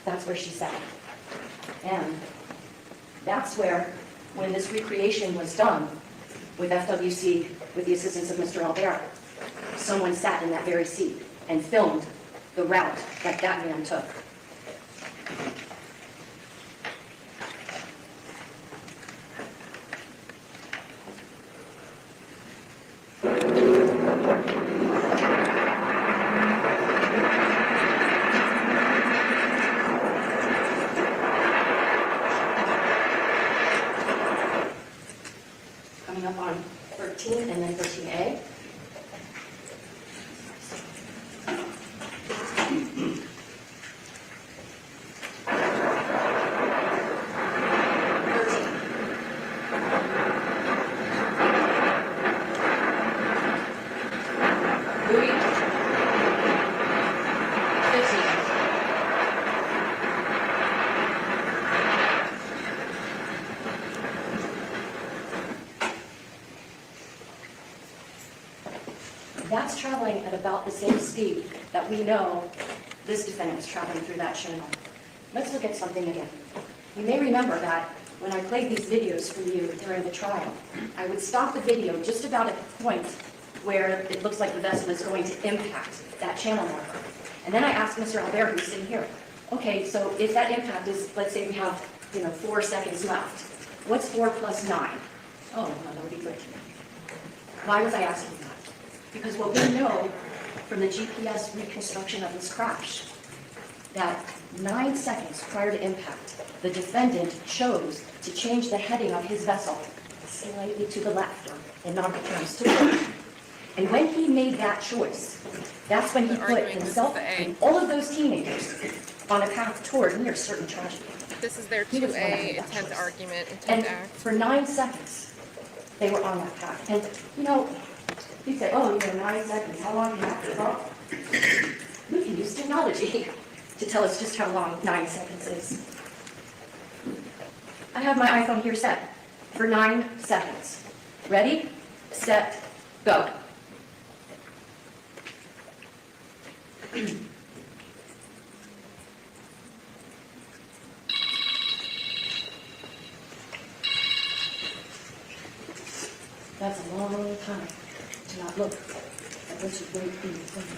Speaker 5: That's where she sat. And that's where, when this recreation was done with FWC, with the assistance of Mr. Albert, someone sat in that very seat and filmed the route that that man took. Coming up on 13 and then 13A. That's traveling at about the same speed that we know this defendant was traveling through that channel. Let's look at something again. You may remember that when I played these videos for you during the trial, I would stop the video just about at the point where it looks like the vessel is going to impact that channel marker. And then I asked Mr. Albert, who's sitting here, Okay, so if that impact is, let's say we have, 4 seconds left, what's 4 plus 9? Oh, no, that would be great. Why was I asking that? Because what we know from the GPS reconstruction of this crash, that 9 seconds prior to impact, the defendant chose to change the heading of his vessel slightly to the left, or in nautical terms, to the right. And when he made that choice, that's when he put himself and all of those teenagers on a path toward near certain tragedy.
Speaker 1: This is their
Speaker 5: He was the one that
Speaker 1: 2A
Speaker 5: made that
Speaker 1: intent
Speaker 5: choice.
Speaker 1: argument, intent
Speaker 5: And
Speaker 1: to act.
Speaker 5: for 9 seconds, they were on that path. And, you say, oh, 9 seconds, how long do you have to crawl? We can use technology to tell us just how long 9 seconds is. I have my iPhone here set for 9 seconds. Ready, set, go. That's a long time to not look at what you wait in front of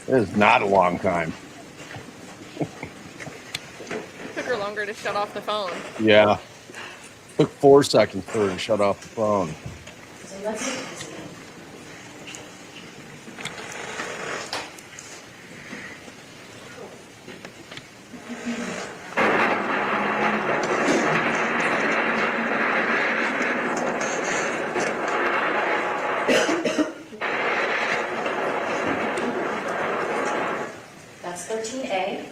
Speaker 5: you.
Speaker 6: It is not a long time.
Speaker 1: Took her longer to shut off the phone.
Speaker 6: Yeah. Took 4 seconds for her to shut off the phone.
Speaker 5: So let's look at this again. That's 13A.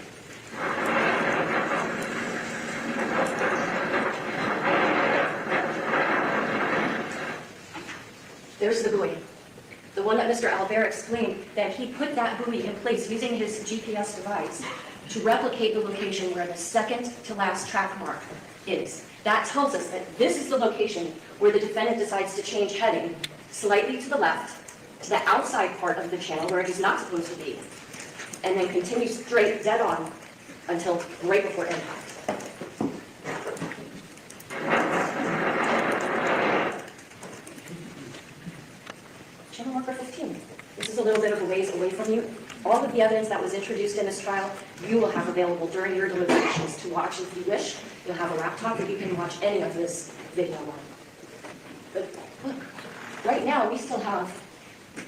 Speaker 5: There's the buoy. The one that Mr. Albert explained, that he put that buoy in place using his GPS device to replicate the location where the second to last track mark is. That tells us that this is the location where the defendant decides to change heading slightly to the left, to the outside part of the channel where it is not supposed to be, and then continue straight dead on until right before impact. Channel marker 15. This is a little bit of a ways away from you. All of the evidence that was introduced in this trial, you will have available during your deliberations to watch if you wish. You'll have a laptop that you can watch any of this video on. But look, right now we still have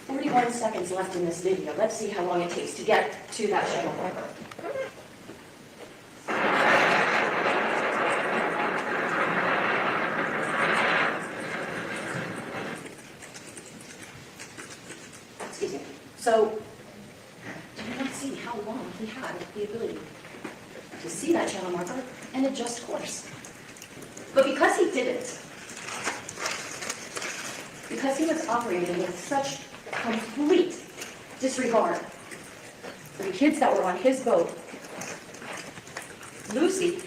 Speaker 5: 41 seconds left in this video. Let's see how long it takes to get to that channel marker. Excuse me. So, do you not see how long he had the ability to see that channel marker and adjust course? But because he didn't, because he was operating with such complete disregard for the kids that were on his boat, Lucy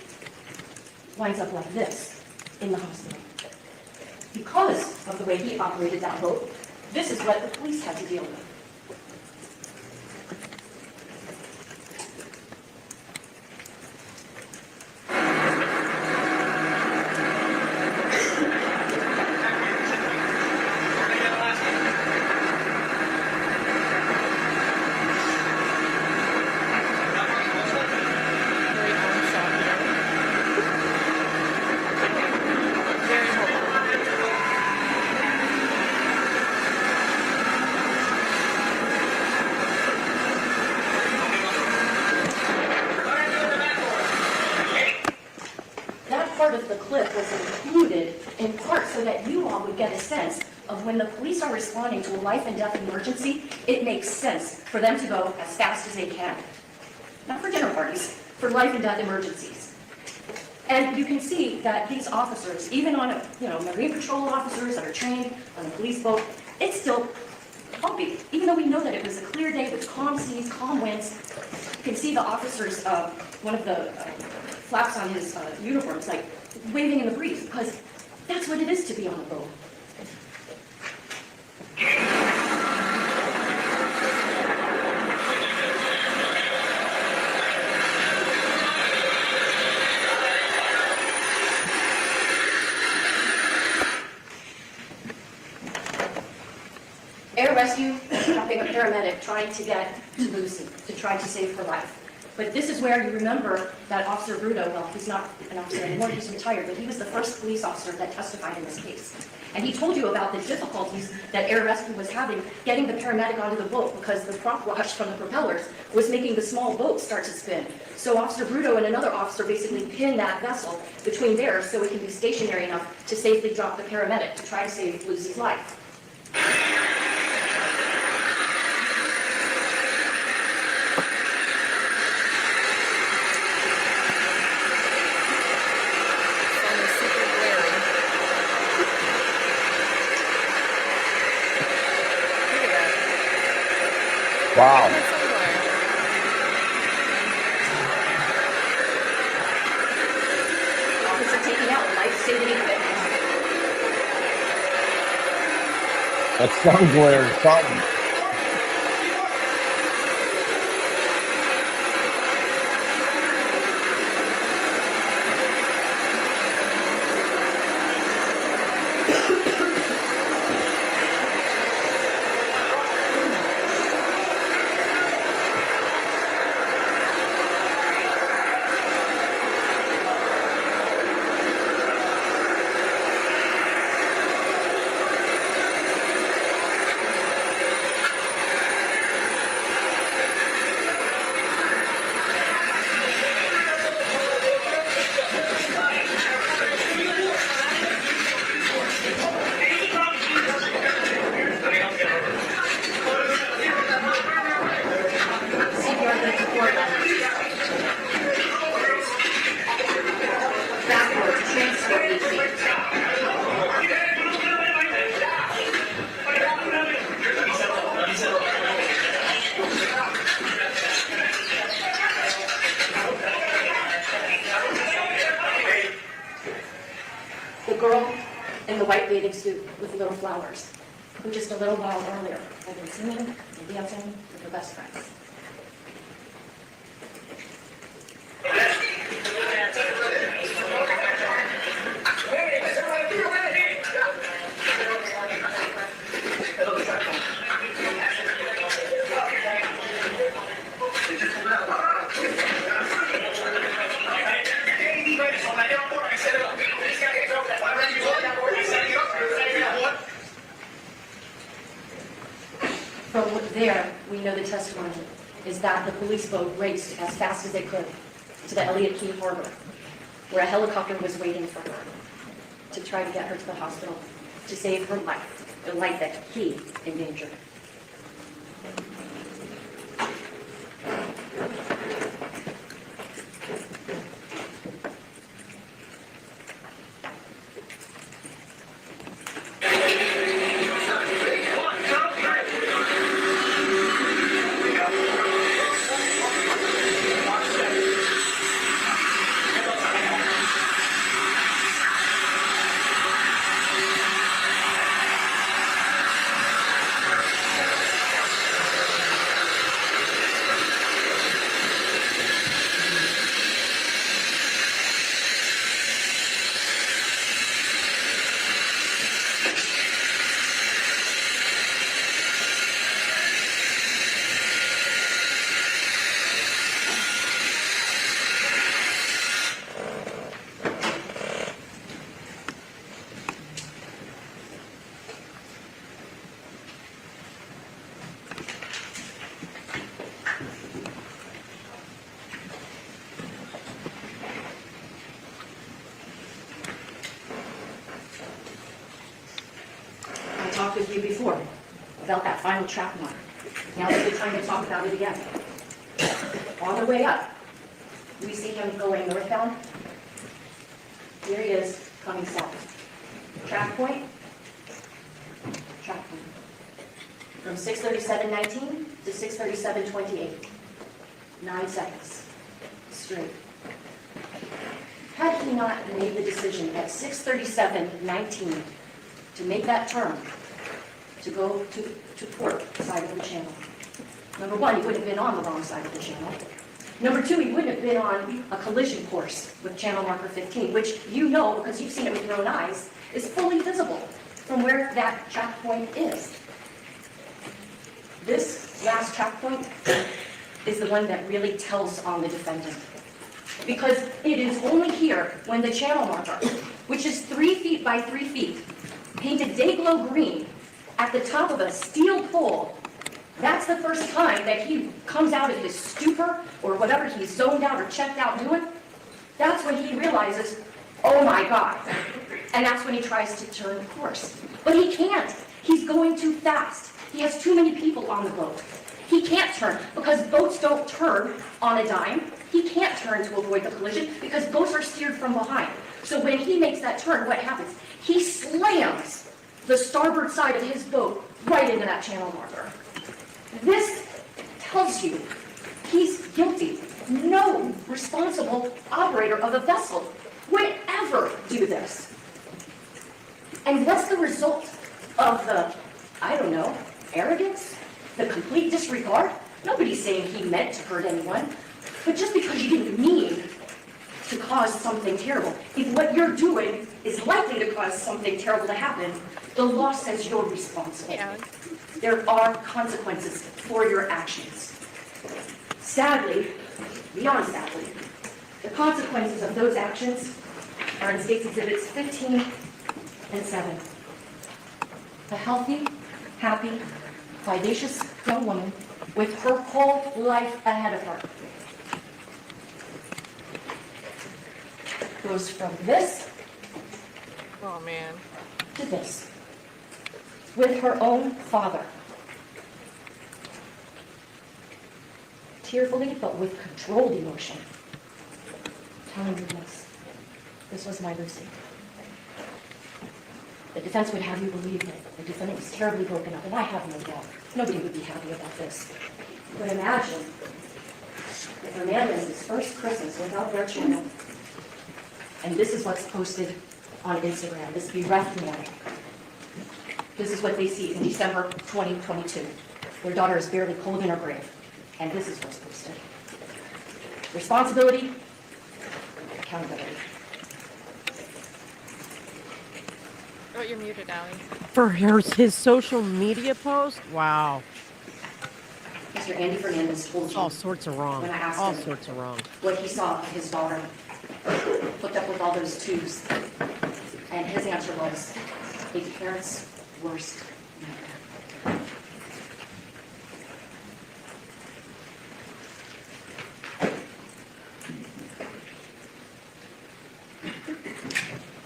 Speaker 5: winds up like this in the hospital. Because of the way he operated that boat, this is what the police had to deal with.
Speaker 1: Very long shot here. Very hopeful.
Speaker 5: That part of the clip was included in part so that you all would get a sense of when the police are responding to a life and death emergency, it makes sense for them to go as fast as they can. Not for dinner parties, for life and death emergencies. And you can see that these officers, even on Marine Patrol officers that are trained on a police boat, it's still bumpy. Even though we know that it was a clear day with calm seas, calm winds, you can see the officers, one of the flaps on his uniform is like waving in the breeze, because that's what it is to be on a boat. Air rescue got helping a paramedic trying to get to Lucy, to try to save her life. But this is where you remember that Officer Bruto, well, he's not an officer anymore, he's retired, but he was the first police officer that testified in this case. And he told you about the difficulties that air rescue was having getting the paramedic onto the boat because the prop wash from the propellers was making the small boat start to spin. So Officer Bruto and another officer basically pinned that vessel between theirs so it can be stationary enough to safely drop the paramedic to try to save Lucy's life.
Speaker 6: Wow.
Speaker 5: Officer taking out life-saving equipment.
Speaker 6: That sun glare is something.
Speaker 5: The girl in the white bathing suit with little flowers, who just a little while earlier had been singing and dancing with her best friends. From there, we know the testimony is that the police boat raced as fast as they could to the Elliott Key Harbor, where a helicopter was waiting for her to try to get her to the hospital to save her life, the life that he endangered. Talked with you before about that final track mark. Now it's good time to talk about it again. On the way up, we see him going northbound. Here he is coming south. Track point. Track point. From 6:37:19 to 6:37:28. 9 seconds. Straight. Had he not made the decision at 6:37:19 to make that turn, to go to port side of the channel. Number one, he wouldn't have been on the wrong side of the channel. Number two, he wouldn't have been on a collision course with channel marker 15, which you know, because you've seen it with your own eyes, is fully visible from where that track point is. This last track point is the one that really tells on the defendant. Because it is only here when the channel marker, which is 3 feet by 3 feet, painted day-glow green at the top of a steel pole, that's the first time that he comes out of his stupor or whatever he's zoned out or checked out doing. That's when he realizes, oh my God. And that's when he tries to turn course. But he can't. He's going too fast. He has too many people on the boat. He can't turn because boats don't turn on a dime. He can't turn to avoid the collision because boats are steered from behind. So when he makes that turn, what happens? He slams the starboard side of his boat right into that channel marker. This tells you he's guilty. No responsible operator of a vessel would ever do this. And what's the result of the, I don't know, arrogance? The complete disregard? Nobody's saying he meant to hurt anyone, but just because you didn't mean to cause something terrible, if what you're doing is likely to cause something terrible to happen, the law says you're responsible.
Speaker 1: Yeah.
Speaker 5: There are consequences for your actions. Sadly, beyond sadly, the consequences of those actions are in State's Exhibits 15 and 7. A healthy, happy, vivacious young woman with her whole life ahead of her goes from this
Speaker 1: Oh man.
Speaker 5: to this with her own father. Tearfully, but with controlled emotion, telling you this. This was my Lucy. The defense would have you believe that the defendant was terribly broken up, and I have no doubt. Nobody would be happy about this. But imagine if Fernandez's first Christmas without their children, and this is what's posted on Instagram, this bereft man. This is what they see in December 2022. Their daughter is barely cold in her grave, and this is what's posted. Responsibility, accountability.
Speaker 1: Oh, you're muted, Allie.
Speaker 2: For his social media post? Wow.
Speaker 5: Mr. Andy Fernandez told me
Speaker 2: All sorts of wrong.
Speaker 5: when I asked
Speaker 2: All
Speaker 5: him
Speaker 2: sorts of wrong.
Speaker 5: what he saw of his daughter, hooked up with all those tubes, and his answer was, a parent's worst nightmare.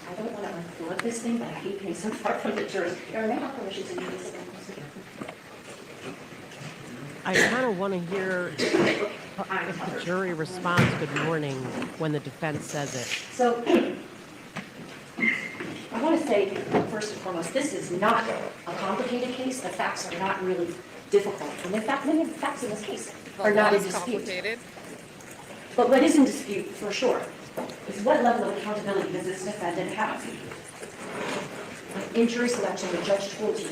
Speaker 5: I don't want to unplug this thing, but I hate being so far from the jury. Aaron, may I have permission to use this again?
Speaker 2: I kind of want to hear if the jury responds good morning when the defense says it.
Speaker 5: So, I want to say, first and foremost, this is not a complicated case. The facts are not really difficult. And in fact, many of the facts in this case are not in dispute.
Speaker 1: Complicated.
Speaker 5: But what is in dispute, for sure, is what level of accountability does this defendant have? In jury selection, the judge told you,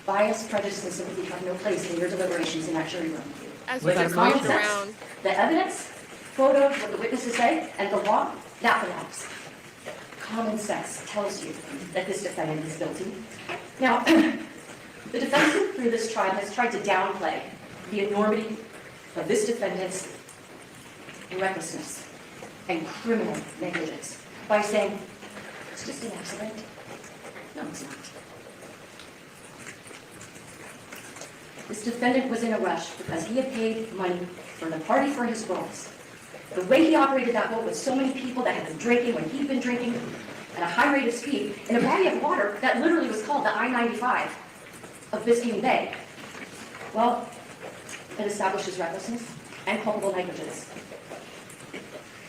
Speaker 5: bias, prejudice, and sympathy have no place in your deliberations in that jury room.
Speaker 1: As
Speaker 2: We
Speaker 1: we
Speaker 2: got
Speaker 1: just
Speaker 2: a
Speaker 1: moved
Speaker 2: motion.
Speaker 1: around.
Speaker 5: The evidence, photos, what the witnesses say, and the law, that belongs. Common sense tells you that this defendant is guilty. Now, the defense through this trial has tried to downplay the enormity of this defendant's recklessness and criminal negligence by saying, it's just an accident. No, it's not. This defendant was in a rush because he had paid money for the party for his girls. The way he operated that boat with so many people that had been drinking when he'd been drinking at a high rate of speed in a body of water that literally was called the I-95 of Biscayne Bay. Well, it establishes recklessness and culpable negligence.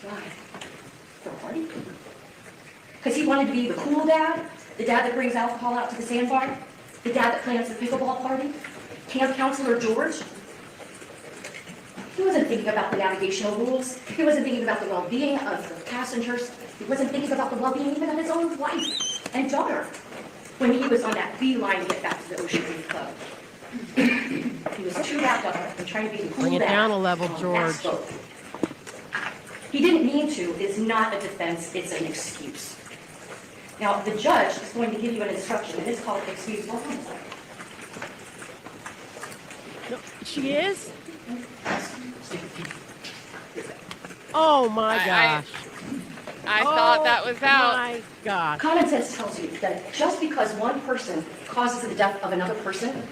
Speaker 5: Why? For a party? Because he wanted to be the cool dad, the dad that brings alcohol out to the sandbar, the dad that plans the pickleball party, camp counselor George. He wasn't thinking about the navigational rules. He wasn't thinking about the well-being of the passengers. He wasn't thinking about the well-being even of his own wife and daughter when he was on that beeline to get back to the Ocean Reef Club. He was too wrapped up in trying to be the cool
Speaker 2: Bring it
Speaker 5: dad
Speaker 2: down a level,
Speaker 5: on that
Speaker 2: George.
Speaker 5: boat. He didn't mean to is not a defense, it's an excuse. Now, the judge is going to give you an instruction, and it's called excusable homicide.
Speaker 2: She is? Oh my gosh.
Speaker 1: I thought that was out.
Speaker 2: Oh my gosh.
Speaker 5: Common sense tells you that just because one person causes the death of another person,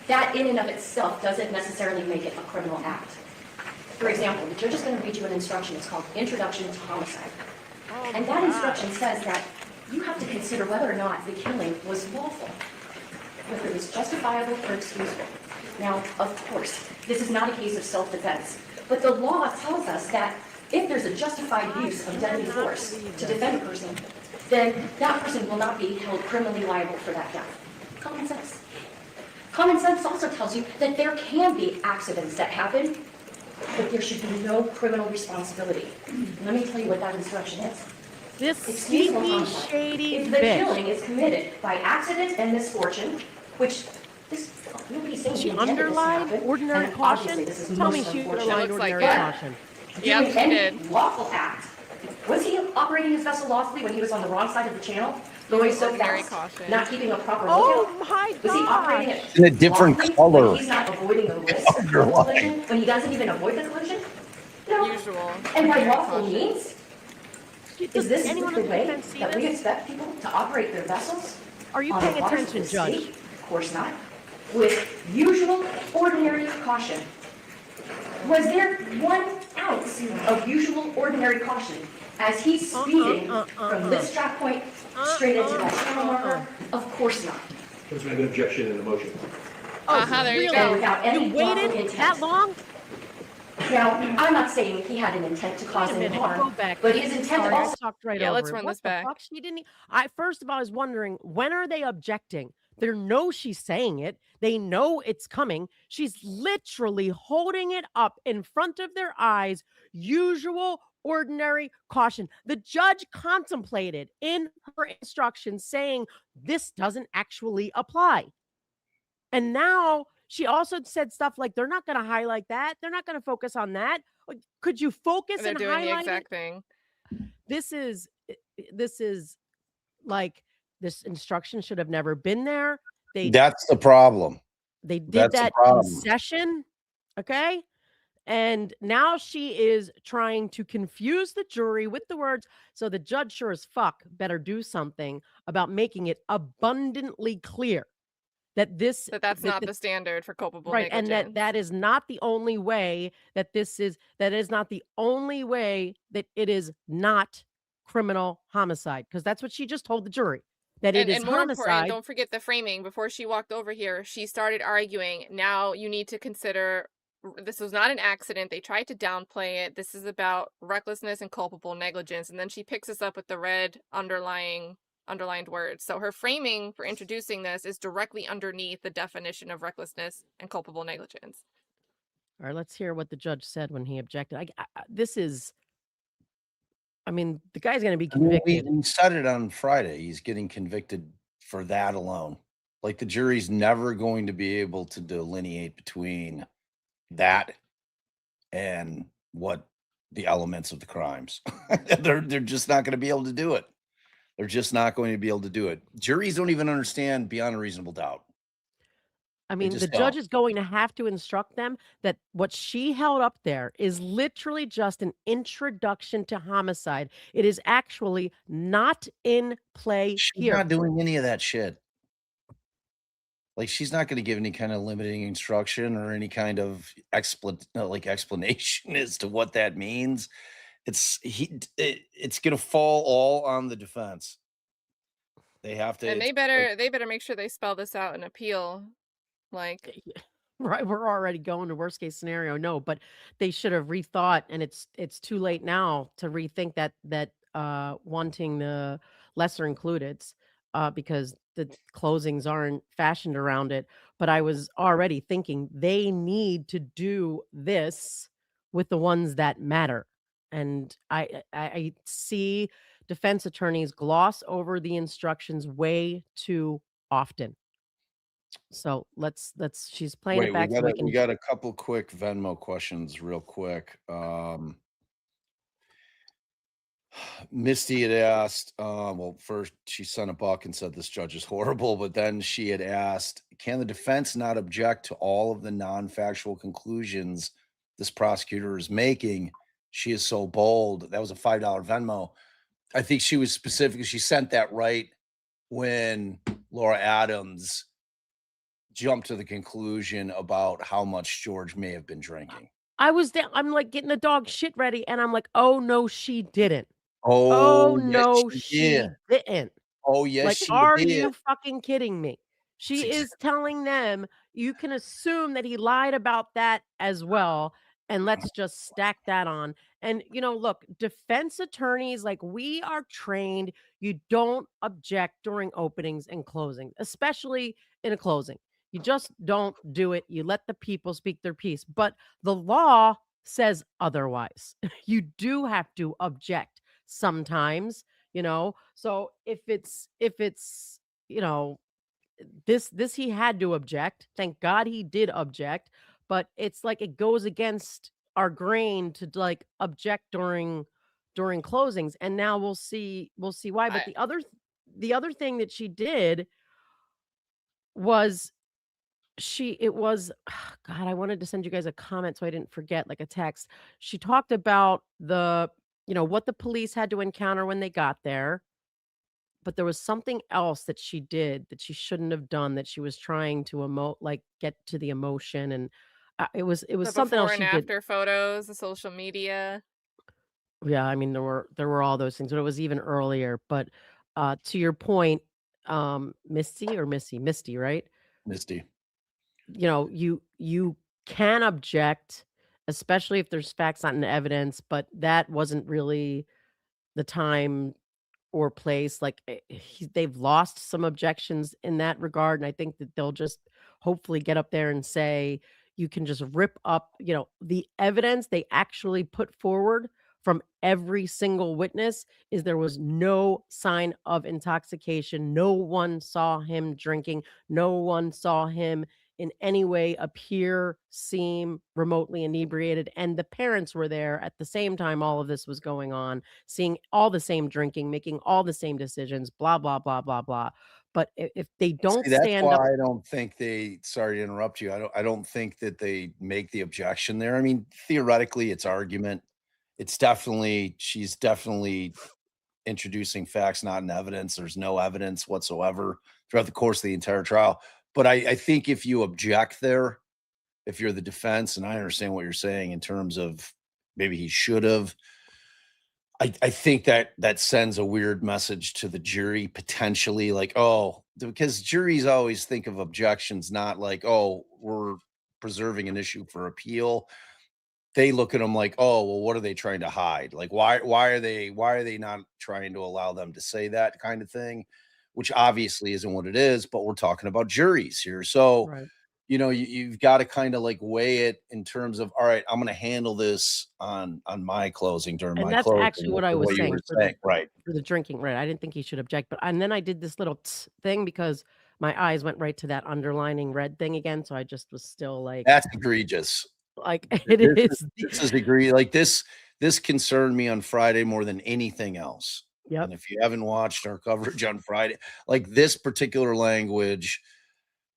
Speaker 5: that in and of itself doesn't necessarily make it a criminal act. For example, the judge is going to read you an instruction. It's called Introduction to Homicide. And that instruction says that you have to consider whether or not the killing was lawful, whether it was justifiable or excusable. Now, of course, this is not a case of self-defense, but the law tells us that if there's a justified use of deadly force to defend a person, then that person will not be held criminally liable for that death. Common sense. Common sense also tells you that there can be accidents that happen, but there should be no criminal responsibility. Let me tell you what that instruction is.
Speaker 2: This
Speaker 5: Excusable
Speaker 2: sneaky,
Speaker 5: homicide.
Speaker 2: shady
Speaker 5: If the
Speaker 2: bitch.
Speaker 5: killing is committed by accident and misfortune, which this nobody's saying
Speaker 2: She
Speaker 5: he intended this to
Speaker 2: underlined
Speaker 5: happen,
Speaker 2: ordinary
Speaker 5: and
Speaker 2: caution?
Speaker 5: obviously this is
Speaker 2: Tell me
Speaker 5: most
Speaker 2: she
Speaker 5: unfortunate.
Speaker 2: underlined
Speaker 1: Looks like
Speaker 2: ordinary
Speaker 1: it.
Speaker 2: caution.
Speaker 1: Yeah,
Speaker 5: Doing
Speaker 1: she
Speaker 5: any
Speaker 1: did.
Speaker 5: lawful act. Was he operating his vessel lawfully when he was on the wrong side of the channel, going so
Speaker 1: Ordinary
Speaker 5: fast,
Speaker 1: caution.
Speaker 5: not keeping a proper
Speaker 2: Oh
Speaker 5: lookout?
Speaker 2: my
Speaker 5: Was he operating
Speaker 2: gosh.
Speaker 5: it
Speaker 6: In a different
Speaker 5: lawfully
Speaker 6: color.
Speaker 5: when he's not avoiding the risk of a
Speaker 6: Underline.
Speaker 5: collision, when he doesn't even avoid the collision? No.
Speaker 1: Usual.
Speaker 5: And by
Speaker 1: Ordinary
Speaker 5: lawful
Speaker 1: caution.
Speaker 5: means,
Speaker 2: Does
Speaker 5: is this
Speaker 2: anyone
Speaker 5: the
Speaker 2: on the
Speaker 5: way
Speaker 2: defense see
Speaker 5: that we
Speaker 2: this?
Speaker 5: expect people to operate their vessels?
Speaker 2: Are you
Speaker 5: on
Speaker 2: paying
Speaker 5: the waters of
Speaker 2: attention,
Speaker 5: the
Speaker 2: Judge?
Speaker 5: state? Of course not. With usual, ordinary caution. Was there 1 ounce of usual, ordinary caution as he's speeding from this track point straight into that channel marker? Of course not.
Speaker 4: There's an objection in the motion.
Speaker 1: There you
Speaker 2: really?
Speaker 1: go.
Speaker 5: Without any
Speaker 2: You
Speaker 5: lawful
Speaker 2: waited
Speaker 5: intent.
Speaker 2: that long?
Speaker 5: Now, I'm not saying he had an intent to cause
Speaker 2: Wait a
Speaker 5: any
Speaker 2: minute, go
Speaker 5: harm,
Speaker 2: back.
Speaker 5: but his intent
Speaker 2: Sorry, I
Speaker 5: also.
Speaker 2: talked right
Speaker 1: Yeah,
Speaker 2: over
Speaker 1: let's
Speaker 2: it.
Speaker 1: run
Speaker 2: What
Speaker 1: this
Speaker 2: the
Speaker 1: back.
Speaker 2: fuck? She didn't. First of all, I was wondering when are they objecting? They know she's saying it. They know it's coming. She's literally holding it up in front of their eyes. Usual, ordinary caution. The judge contemplated in her instructions saying this doesn't actually apply. And now she also said stuff like they're not going to highlight that. They're not going to focus on that. Like, could you focus
Speaker 1: They're
Speaker 2: and
Speaker 1: doing the
Speaker 2: highlight it?
Speaker 1: exact thing.
Speaker 2: This is like this instruction should have never been there.
Speaker 6: That's the problem.
Speaker 2: They did
Speaker 6: That's the
Speaker 2: that in
Speaker 6: problem.
Speaker 2: session, okay? And now she is trying to confuse the jury with the words. So the judge sure as fuck better do something about making it abundantly clear that this
Speaker 1: That's not the standard for culpable
Speaker 2: right, and
Speaker 1: negligence.
Speaker 2: that is not the only way that is not the only way that it is not criminal homicide, because that's what she just told the jury, that it is
Speaker 1: And more important,
Speaker 2: homicide.
Speaker 1: don't forget the framing. Before she walked over here, she started arguing, now you need to consider this was not an accident. They tried to downplay it. This is about recklessness and culpable negligence. And then she picks us up with the red underlined words. So her framing for introducing this is directly underneath the definition of recklessness and culpable negligence.
Speaker 2: All right, let's hear what the judge said when he objected. The guy's going to be convicted.
Speaker 6: We said it on Friday. He's getting convicted for that alone. Like the jury's never going to be able to delineate between that and what the elements of the crimes. They're just not going to be able to do it. They're just not going to be able to do it. Juries don't even understand beyond a reasonable doubt.
Speaker 2: The judge is going to have to instruct them that what she held up there is literally just an introduction to homicide. It is actually not in play
Speaker 6: She's
Speaker 2: here.
Speaker 6: not doing any of that shit. Like, she's not going to give any kind of limiting instruction or any kind of explanation as to what that means. It's going to fall all on the defense. They have to.
Speaker 1: And they better make sure they spell this out in appeal. Like,
Speaker 2: right, we're already going to worst case scenario. No, but they should have rethought, and it's too late now to rethink that wanting the lesser includeds, because the closings aren't fashioned around it. But I was already thinking they need to do this with the ones that matter. And I see defense attorneys gloss over the instructions way too often. So let's she's playing
Speaker 6: Wait,
Speaker 2: it back.
Speaker 6: we got a couple quick Venmo questions real quick. Misty had asked, well, first she sent a buck and said this judge is horrible, but then she had asked, can the defense not object to all of the non-factual conclusions this prosecutor is making? She is so bold. That was a $5 Venmo. I think she was specific. She sent that right when Laura Adams jumped to the conclusion about how much George may have been drinking.
Speaker 2: I was there. I'm like getting the dog shit ready, and I'm like, oh no, she didn't. Oh
Speaker 6: Oh, yes,
Speaker 2: no,
Speaker 6: she did.
Speaker 2: she didn't.
Speaker 6: Oh, yes,
Speaker 2: Like,
Speaker 6: she
Speaker 2: are
Speaker 6: did.
Speaker 2: you fucking kidding me?
Speaker 6: That's
Speaker 2: She
Speaker 6: exact
Speaker 2: is telling them, you can assume that he lied about that as well, and let's just stack that on. And, look, defense attorneys, like, we are trained, you don't object during openings and closings, especially in a closing. You just don't do it. You let the people speak their piece. But the law says otherwise. You do have to object sometimes, so if it's you know this he had to object. Thank God he did object, but it's like it goes against our grain to like object during closings, and now we'll see why. But
Speaker 1: I
Speaker 2: the other thing that she did was it was God, I wanted to send you guys a comment so I didn't forget, like a text. She talked about what the police had to encounter when they got there. But there was something else that she did that she shouldn't have done, that she was trying to get to the emotion, and, it was
Speaker 1: the
Speaker 2: something else
Speaker 1: before and
Speaker 2: she did.
Speaker 1: after photos, the social media.
Speaker 2: Yeah, I mean, there were all those things, but it was even earlier, but, to your point, Misty or Missy? Misty, right?
Speaker 6: Misty.
Speaker 2: You can object, especially if there's facts not in evidence, but that wasn't really the time or place. Like, they've lost some objections in that regard, and I think that they'll just hopefully get up there and say, you can just rip up, the evidence they actually put forward from every single witness is there was no sign of intoxication. No one saw him drinking. No one saw him in any way appear, seem remotely inebriated. And the parents were there at the same time all of this was going on, seeing all the same drinking, making all the same decisions, blah, blah, blah, blah, blah. But if they don't
Speaker 6: See, that's
Speaker 2: stand
Speaker 6: why
Speaker 2: up,
Speaker 6: I don't think they sorry to interrupt you. I don't think that they make the objection there. I mean, theoretically, it's argument. She's definitely introducing facts not in evidence. There's no evidence whatsoever throughout the course of the entire trial. But I think if you object there, if you're the defense, and I understand what you're saying in terms of maybe he should have, I think that sends a weird message to the jury potentially, like, oh, because juries always think of objections not like, oh, we're preserving an issue for appeal. They look at them like, oh, well, what are they trying to hide? Like, why are they not trying to allow them to say that kind of thing? Which obviously isn't what it is, but we're talking about juries here. So
Speaker 2: right?
Speaker 6: you've got to kind of like weigh it in terms of, all right, I'm going to handle this on my closing during
Speaker 2: And
Speaker 6: my
Speaker 2: that's
Speaker 6: closing,
Speaker 2: actually
Speaker 6: like
Speaker 2: what I
Speaker 6: the
Speaker 2: was
Speaker 6: way you were
Speaker 2: saying for
Speaker 6: saying, right?
Speaker 2: the drinking, right? I didn't think he should object, but and then I did this little thing because my eyes went right to that underlining red thing again, so I just was still
Speaker 6: That's egregious.
Speaker 2: like
Speaker 6: Th-
Speaker 2: it
Speaker 6: This is
Speaker 2: is.
Speaker 6: this is agree like this concerned me on Friday more than anything else.
Speaker 2: Yep.
Speaker 6: And if you haven't watched our coverage on Friday, like this particular language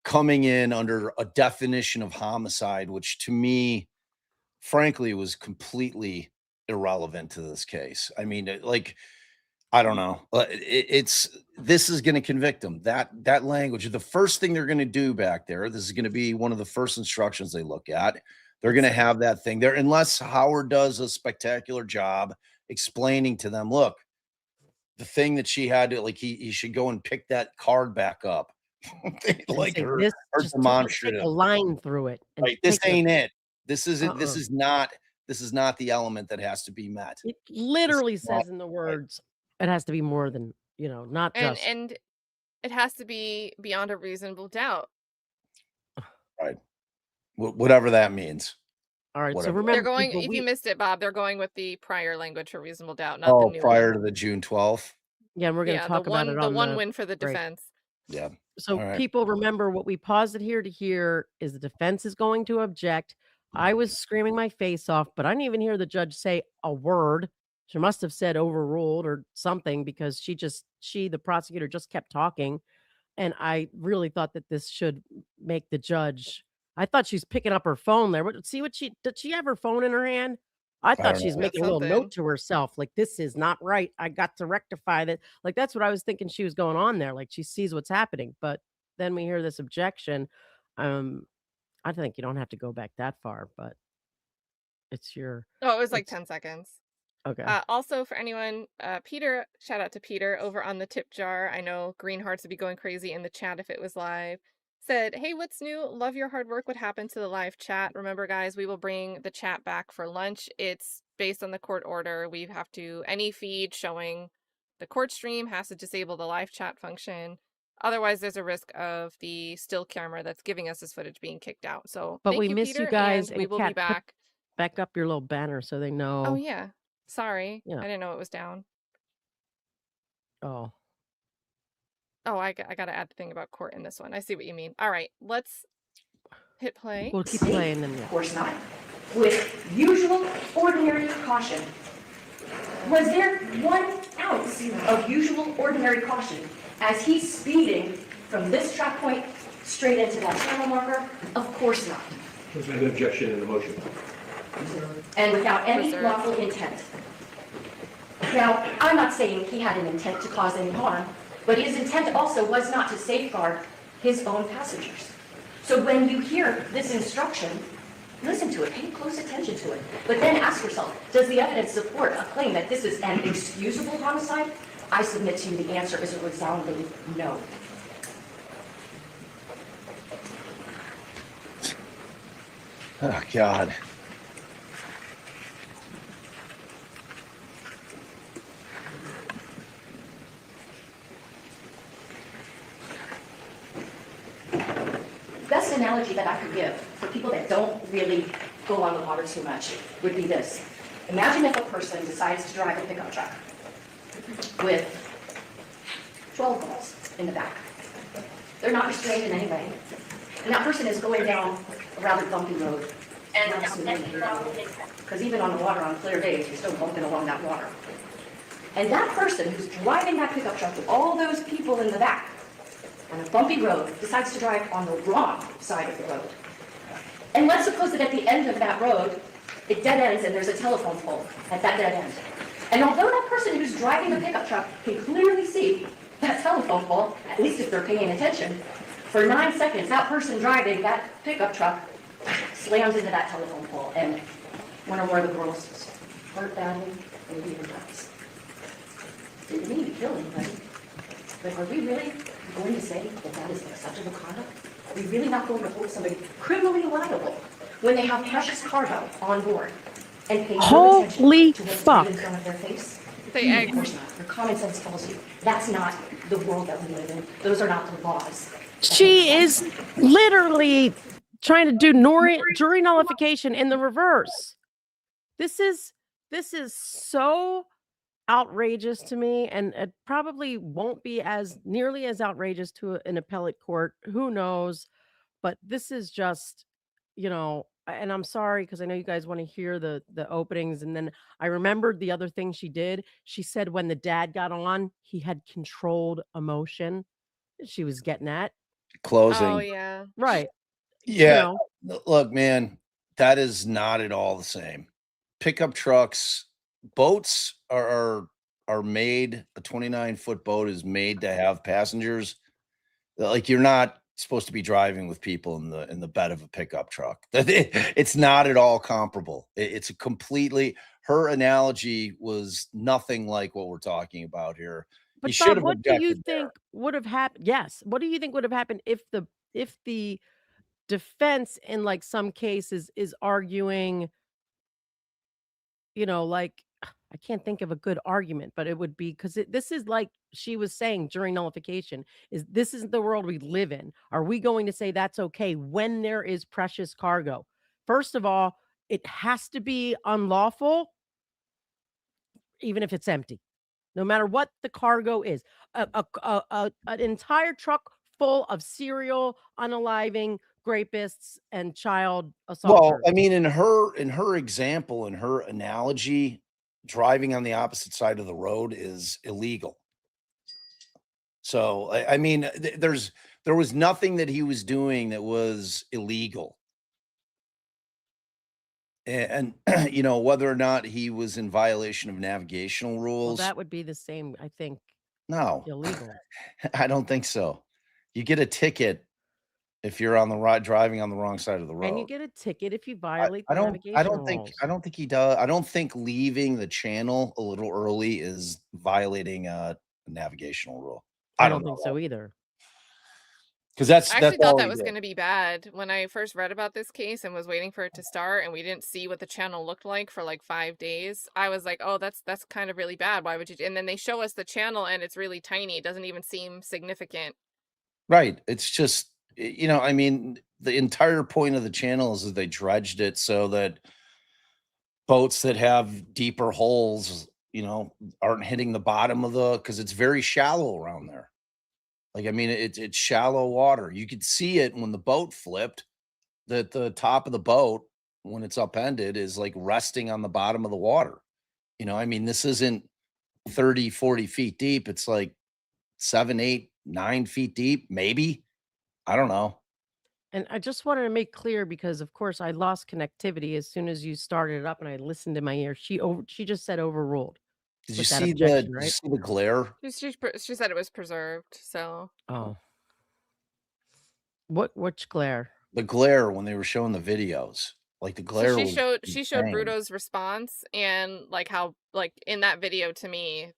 Speaker 6: coming in under a definition of homicide, which to me, frankly, was completely irrelevant to this case. I mean, like, I don't know. It's this is going to convict them. That language, the first thing they're going to do back there. This is going to be one of the first instructions they look at. They're going to have that thing there, unless Howard does a spectacular job explaining to them. Look, the thing that she had to like, he should go and pick that card back up,
Speaker 2: And
Speaker 6: like
Speaker 2: say,
Speaker 6: her
Speaker 2: "This
Speaker 6: her
Speaker 2: just take a
Speaker 6: demonstrative.
Speaker 2: line through it and
Speaker 6: Right, this
Speaker 2: take the"
Speaker 6: ain't it. This isn't.
Speaker 2: uh-uh.
Speaker 6: This is not the element that has to be met.
Speaker 2: It
Speaker 6: This is
Speaker 2: literally
Speaker 6: not
Speaker 2: says in the
Speaker 6: right.
Speaker 2: words, it has to be more than, not
Speaker 1: And
Speaker 2: just
Speaker 1: and it has to be beyond a reasonable doubt.
Speaker 6: Right. Whatever that means.
Speaker 2: alright, so
Speaker 6: Whatever that
Speaker 1: They're
Speaker 2: remember,
Speaker 6: means.
Speaker 1: going,
Speaker 2: people,
Speaker 1: if you missed it, Bob, they're going with the prior language for reasonable doubt, not the
Speaker 6: Oh,
Speaker 1: new
Speaker 6: prior
Speaker 1: one.
Speaker 6: to the June 12th?
Speaker 2: yeah, and we're gonna
Speaker 1: Yeah, the
Speaker 2: talk about it
Speaker 1: one the
Speaker 2: on
Speaker 1: one
Speaker 2: the
Speaker 1: win for the
Speaker 2: break.
Speaker 1: defense.
Speaker 6: Yeah.
Speaker 2: So
Speaker 6: Alright.
Speaker 2: people, remember what we paused it here to hear is the defense is going to object. I was screaming my face off, but I didn't even hear the judge say a word. She must have said overruled or something, because the prosecutor just kept talking. And I really thought that this should make the judge. I thought she's picking up her phone there. See what did she have her phone in her hand? I
Speaker 6: I
Speaker 2: thought
Speaker 6: don't
Speaker 2: she's
Speaker 6: know.
Speaker 1: Got
Speaker 2: making a little note
Speaker 1: something.
Speaker 2: to herself, like, this is not right. I got to rectify that. Like, that's what I was thinking she was going on there. Like, she sees what's happening. But then we hear this objection. I think you don't have to go back that far, but
Speaker 1: Oh, it was like
Speaker 2: it's
Speaker 1: 10 seconds.
Speaker 2: okay.
Speaker 1: Also, for anyone, Peter, shout out to Peter over on the tip jar. I know Green Hearts would be going crazy in the chat if it was live. Said, hey, what's new? Love your hard work. What happened to the live chat? Remember, guys, we will bring the chat back for lunch. It's based on the court order. We have to, any feed showing the court stream has to disable the live chat function. Otherwise, there's a risk of the still camera that's giving us this footage being kicked out. So
Speaker 2: But
Speaker 1: thank
Speaker 2: we
Speaker 1: you,
Speaker 2: miss you
Speaker 1: Peter,
Speaker 2: guys,
Speaker 1: and we
Speaker 2: and
Speaker 1: will be
Speaker 2: Kat, put
Speaker 1: back.
Speaker 2: back up your little banner so they
Speaker 1: Oh,
Speaker 2: know.
Speaker 1: yeah. Sorry.
Speaker 2: Yeah.
Speaker 1: I didn't know it was down.
Speaker 2: Oh,
Speaker 1: Oh, I got to add the thing about court in this one. I see what you mean. All right, let's hit play.
Speaker 2: we'll keep
Speaker 3: Safe?
Speaker 2: playing them.
Speaker 3: Of course not. With usual, ordinary caution. Was there 1 ounce of usual, ordinary caution as he's speeding from this track point straight into that channel marker? Of course not.
Speaker 4: There's an objection in the motion.
Speaker 3: And without any
Speaker 1: Reserved.
Speaker 3: lawful intent. Now, I'm not saying he had an intent to cause any harm, but his intent also was not to safeguard his own passengers. So when you hear this instruction, listen to it, pay close attention to it, but then ask yourself, does the evidence support a claim that this is an excusable homicide? I submit to you the answer is a resounding no.
Speaker 6: Oh, God.
Speaker 5: Best analogy that I could give for people that don't really go on the water too much would be this. Imagine if a person decides to drive a pickup truck with 12 balls in the back. They're not restrained in any way. And that person is going down a rather bumpy road. Because even on the water on clear days, you're still bumping along that water. And that person who's driving that pickup truck with all those people in the back on a bumpy road decides to drive on the wrong side of the road. And let's suppose that at the end of that road, it dead ends and there's a telephone pole at that dead end. And although that person who's driving the pickup truck can clearly see that telephone pole, at least if they're paying attention, for 9 seconds, that person driving that pickup truck slams into that telephone pole and one or more of the girls hurt badly, maybe even dies. Didn't mean to kill anybody. But are we really going to say that that is acceptable conduct? Are we really not going to hold somebody criminally liable when they have precious cargo on board and pay no
Speaker 2: Holy
Speaker 5: attention to what's
Speaker 2: fuck.
Speaker 5: in front of their face?
Speaker 1: Say
Speaker 5: Of
Speaker 1: eggs.
Speaker 5: course not. Your common sense tells you that's not the world that we live in. Those are not the laws.
Speaker 2: She is literally trying to do jury nullification in the reverse. This is so outrageous to me, and it probably won't be as nearly as outrageous to an appellate court. Who knows? But this is just, and I'm sorry because I know you guys want to hear the openings. And then I remembered the other thing she did. She said when the dad got on, he had controlled emotion. She was getting at.
Speaker 6: Closing.
Speaker 1: Oh, yeah.
Speaker 2: Right.
Speaker 6: Yeah. Look, man, that is not at all the same. Pickup trucks, boats are made, a 29-foot boat is made to have passengers. Like, you're not supposed to be driving with people in the bed of a pickup truck. It's not at all comparable. It's a completely, her analogy was nothing like what we're talking about here.
Speaker 2: But
Speaker 6: You should
Speaker 2: Bob,
Speaker 6: have
Speaker 2: what do you
Speaker 6: objected there.
Speaker 2: think would have happened? Yes. What do you think would have happened if the defense in like some cases is arguing, like, I can't think of a good argument, but it would be because this is like she was saying during nullification, this isn't the world we live in. Are we going to say that's okay when there is precious cargo? First of all, it has to be unlawful, even if it's empty, no matter what the cargo is. An entire truck full of serial unaliving rapists and child assaulters.
Speaker 6: Well, I mean, in her example, in her analogy, driving on the opposite side of the road is illegal. So, I mean, there was nothing that he was doing that was illegal. And you know, whether or not he was in violation of navigational
Speaker 2: Well,
Speaker 6: rules,
Speaker 2: that would be the same, I think,
Speaker 6: no,
Speaker 2: illegal.
Speaker 6: I don't think so. You get a ticket if you're on the right driving on the wrong side of the
Speaker 2: And you
Speaker 6: road.
Speaker 2: get a ticket if you violate the
Speaker 6: I
Speaker 2: navigation
Speaker 6: don't think
Speaker 2: rules.
Speaker 6: he does. I don't think leaving the channel a little early is violating a navigational rule.
Speaker 2: I
Speaker 6: I
Speaker 2: don't
Speaker 6: don't know
Speaker 2: think so either.
Speaker 6: because
Speaker 1: I actually thought
Speaker 6: all
Speaker 1: that
Speaker 6: he
Speaker 1: was
Speaker 6: did.
Speaker 1: going to be bad when I first read about this case and was waiting for it to start, and we didn't see what the channel looked like for like 5 days. I was like, oh, that's kind of really bad. Why would you? And then they show us the channel and it's really tiny. It doesn't even seem significant.
Speaker 6: Right. It's just, you know, I mean, the entire point of the channel is that they dredged it so that boats that have deeper holes, you know, aren't hitting the bottom of because it's very shallow around there. Like, I mean, it's shallow water. You could see it when the boat flipped, that the top of the boat, when it's upended, is like resting on the bottom of the water. You know, I mean, this isn't 30, 40 feet deep. It's like 7, 8, 9 feet deep, maybe. I don't know.
Speaker 2: And I just wanted to make clear because, of course, I lost connectivity as soon as you started it up, and I listened in my ear. She just said overruled with that objection,
Speaker 6: Did you
Speaker 2: right?
Speaker 6: see the glare?
Speaker 1: She said it was preserved. So
Speaker 2: Oh, which glare?
Speaker 6: The glare when they were showing the videos. Like the glare was
Speaker 1: she showed
Speaker 6: insane.
Speaker 1: Bruto's response, and like how like in that video, to me,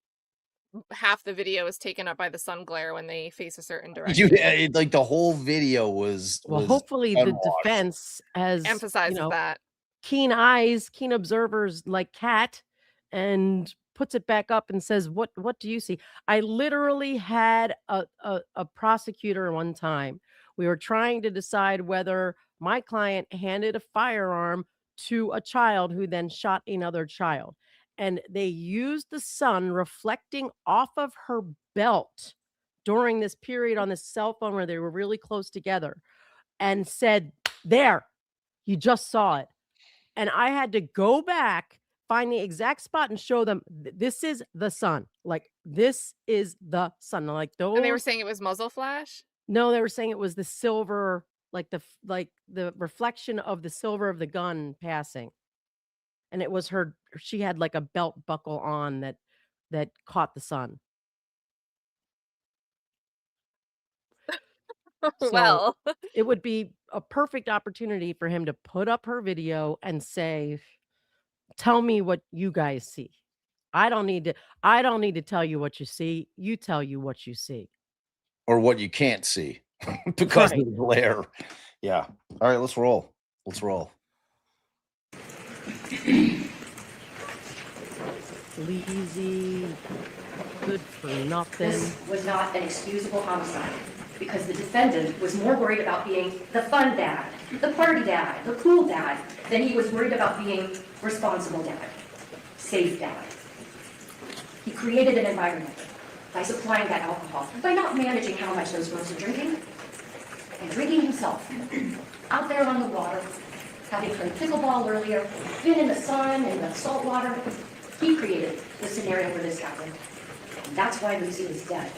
Speaker 1: half the video is taken up by the sun glare when they face a certain direction.
Speaker 6: Like the whole video was
Speaker 2: Well, hopefully the
Speaker 6: unwatched.
Speaker 2: defense has,
Speaker 1: Emphasizes that.
Speaker 2: keen eyes, keen observers like Kat, and puts it back up and says, what do you see? I literally had a prosecutor one time. We were trying to decide whether my client handed a firearm to a child who then shot another child. And they used the sun reflecting off of her belt during this period on this cell phone where they were really close together and said, there, you just saw it. And I had to go back, find the exact spot and show them this is the sun. Like, this is the sun. Like those.
Speaker 1: And they were saying it was muzzle flash?
Speaker 2: No, they were saying it was the silver, like the reflection of the silver of the gun passing. And it was she had like a belt buckle on that caught the sun. So
Speaker 1: Well,
Speaker 2: it would be a perfect opportunity for him to put up her video and say, tell me what you guys see. I don't need to tell you what you see. You tell you what you see.
Speaker 6: Or what you can't see because of the glare. Yeah. All right, let's roll. Let's roll.
Speaker 2: Sleazy, good for nothing.
Speaker 5: This was not an excusable homicide because the defendant was more worried about being the fun dad, the party dad, the cool dad, than he was worried about being responsible dad, safe dad. He created an environment by supplying that alcohol, by not managing how much those girls are drinking, and drinking himself out there on the water, having played pickleball earlier, been in the sun and the salt water. He created the scenario where this happened. And that's why Lucy is dead.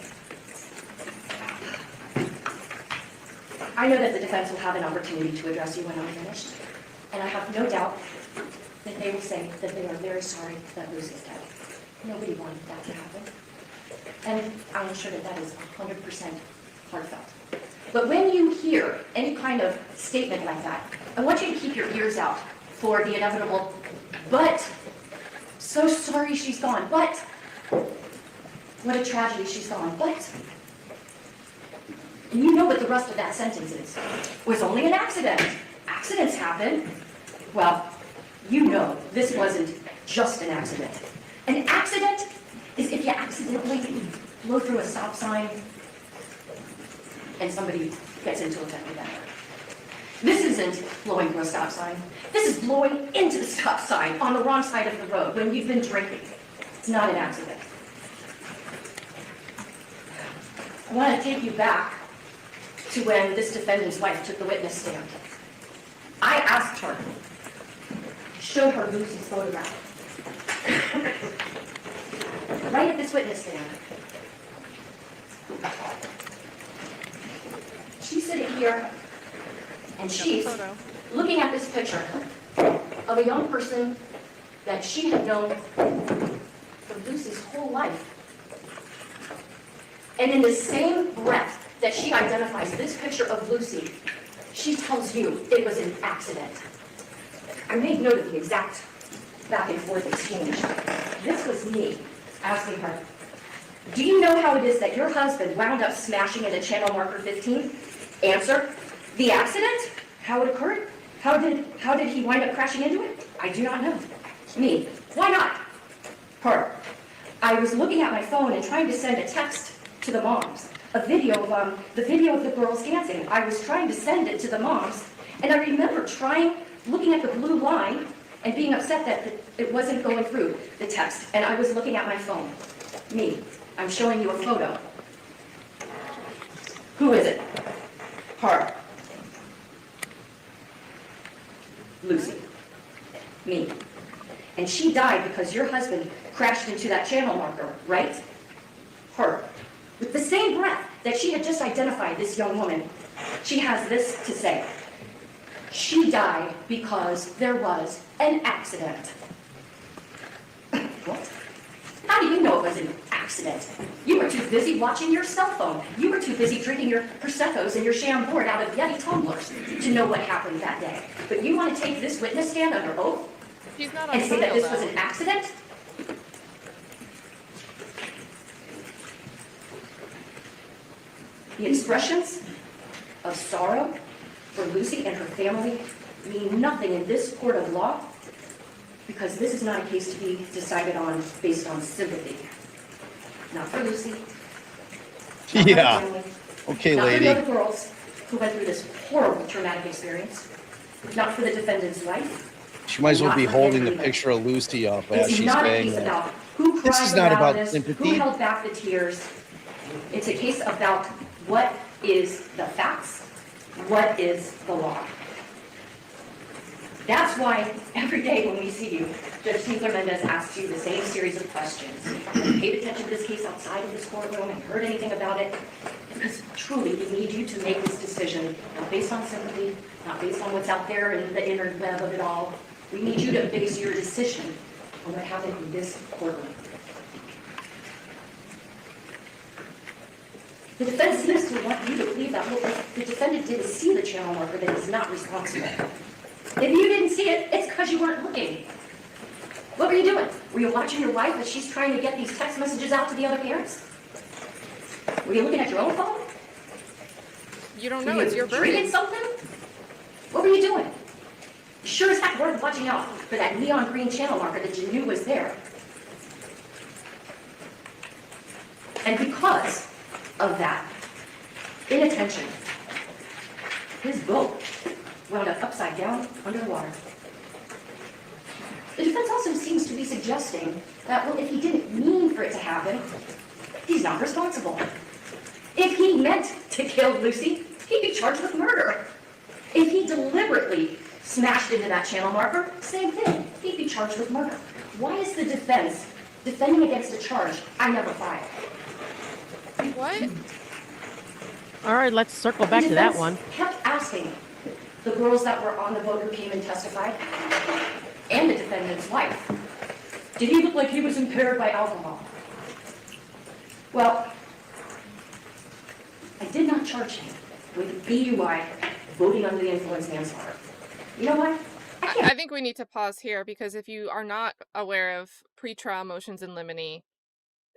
Speaker 5: I know that the defense will have an opportunity to address you when I'm finished, and I have no doubt that they will say that they are very sorry that Lucy is dead. Nobody wanted that to happen. And I am sure that that is 100% heartfelt. But when you hear any kind of statement like that, I want you to keep your ears out for the inevitable, but so sorry she's gone, but what a tragedy she's gone, but. And you know what the rest of that sentence is. It was only an accident. Accidents happen. Well, you know this wasn't just an accident. An accident is if you accidentally blow through a stop sign and somebody gets into a fender bender. This isn't blowing through a stop sign. This is blowing into the stop sign on the wrong side of the road when you've been drinking. It's not an accident. I want to take you back to when this defendant's wife took the witness stand. I asked her, showed her Lucy's photograph. right at this witness stand. She's sitting here, and she's looking at this picture of a young person that she had known for Lucy's whole life. And in the same breath that she identifies this picture of Lucy, she tells you it was an accident. I made note of the exact back and forth exchange. This was me asking her, do you know how it is that your husband wound up smashing into channel marker 15? Answer, the accident? How it occurred? How did he wind up crashing into it? I do not know. Me, why not? Her, I was looking at my phone and trying to send a text to the moms, the video of the girls dancing. I was trying to send it to the moms, and I remember looking at the blue line and being upset that it wasn't going through the text, and I was looking at my phone. Me, I'm showing you a photo. Who is it? Her. Lucy. Me. And she died because your husband crashed into that channel marker, right? Her. With the same breath that she had just identified this young woman, she has this to say. She died because there was an accident. What? How do you know it was an accident? You were too busy watching your cell phone. You were too busy drinking your Prosecco's and your Chambord out of Yeti tumblers to know what happened that day. But you want to take this witness stand under oath and say that this was an accident? The expressions of sorrow for Lucy and her family mean nothing in this court of law because this is not a case to be decided on based on sympathy. Not for Lucy. Not for her family,
Speaker 6: Okay,
Speaker 5: not
Speaker 6: lady.
Speaker 5: for the other girls who went through this horrible traumatic experience. Not for the defendant's wife.
Speaker 6: She might as well
Speaker 5: Not
Speaker 6: be
Speaker 5: for
Speaker 6: holding the
Speaker 5: everybody.
Speaker 6: picture of Lucy up as
Speaker 5: It's
Speaker 6: she's
Speaker 5: not a
Speaker 6: saying
Speaker 5: case
Speaker 6: that.
Speaker 5: about who cried
Speaker 6: This is not
Speaker 5: the
Speaker 6: about
Speaker 5: loudest,
Speaker 6: sympathy.
Speaker 5: who held back the tears. It's a case about what is the facts, what is the law. That's why every day when we see you, Judge Fernandez asks you the same series of questions. Have you paid attention to this case outside of this courtroom? Have you heard anything about it? Because truly, we need you to make this decision, not based on sympathy, not based on what's out there in the interweb of it all. We need you to base your decision on what happened in this courtroom. The defense seems to want you to believe that what the defendant did is see the channel marker, that he's not responsible. If you didn't see it, it's because you weren't looking. What were you doing? Were you watching your wife as she's trying to get these text messages out to the other parents? Were you looking at your own phone?
Speaker 1: You don't know, it's your
Speaker 5: Drinking
Speaker 1: burden.
Speaker 5: something? What were you doing? You sure as heck weren't watching out for that neon green channel marker that you knew was there. And because of that inattention, his boat wound up upside down under the water. The defense also seems to be suggesting that, well, if he didn't mean for it to happen, he's not responsible. If he meant to kill Lucy, he'd be charged with murder. If he deliberately smashed into that channel marker, same thing, he'd be charged with murder. Why is the defense defending against a charge I never filed?
Speaker 1: What?
Speaker 2: All right, let's circle back to that one.
Speaker 5: The defense kept asking the girls that were on the boat who came and testified, and the defendant's wife, did he look like he was impaired by alcohol? Well, I did not charge him with DUI, voting under the influence manslaughter. You know what?
Speaker 1: I think we need to pause here because if you are not aware of pretrial motions in limine,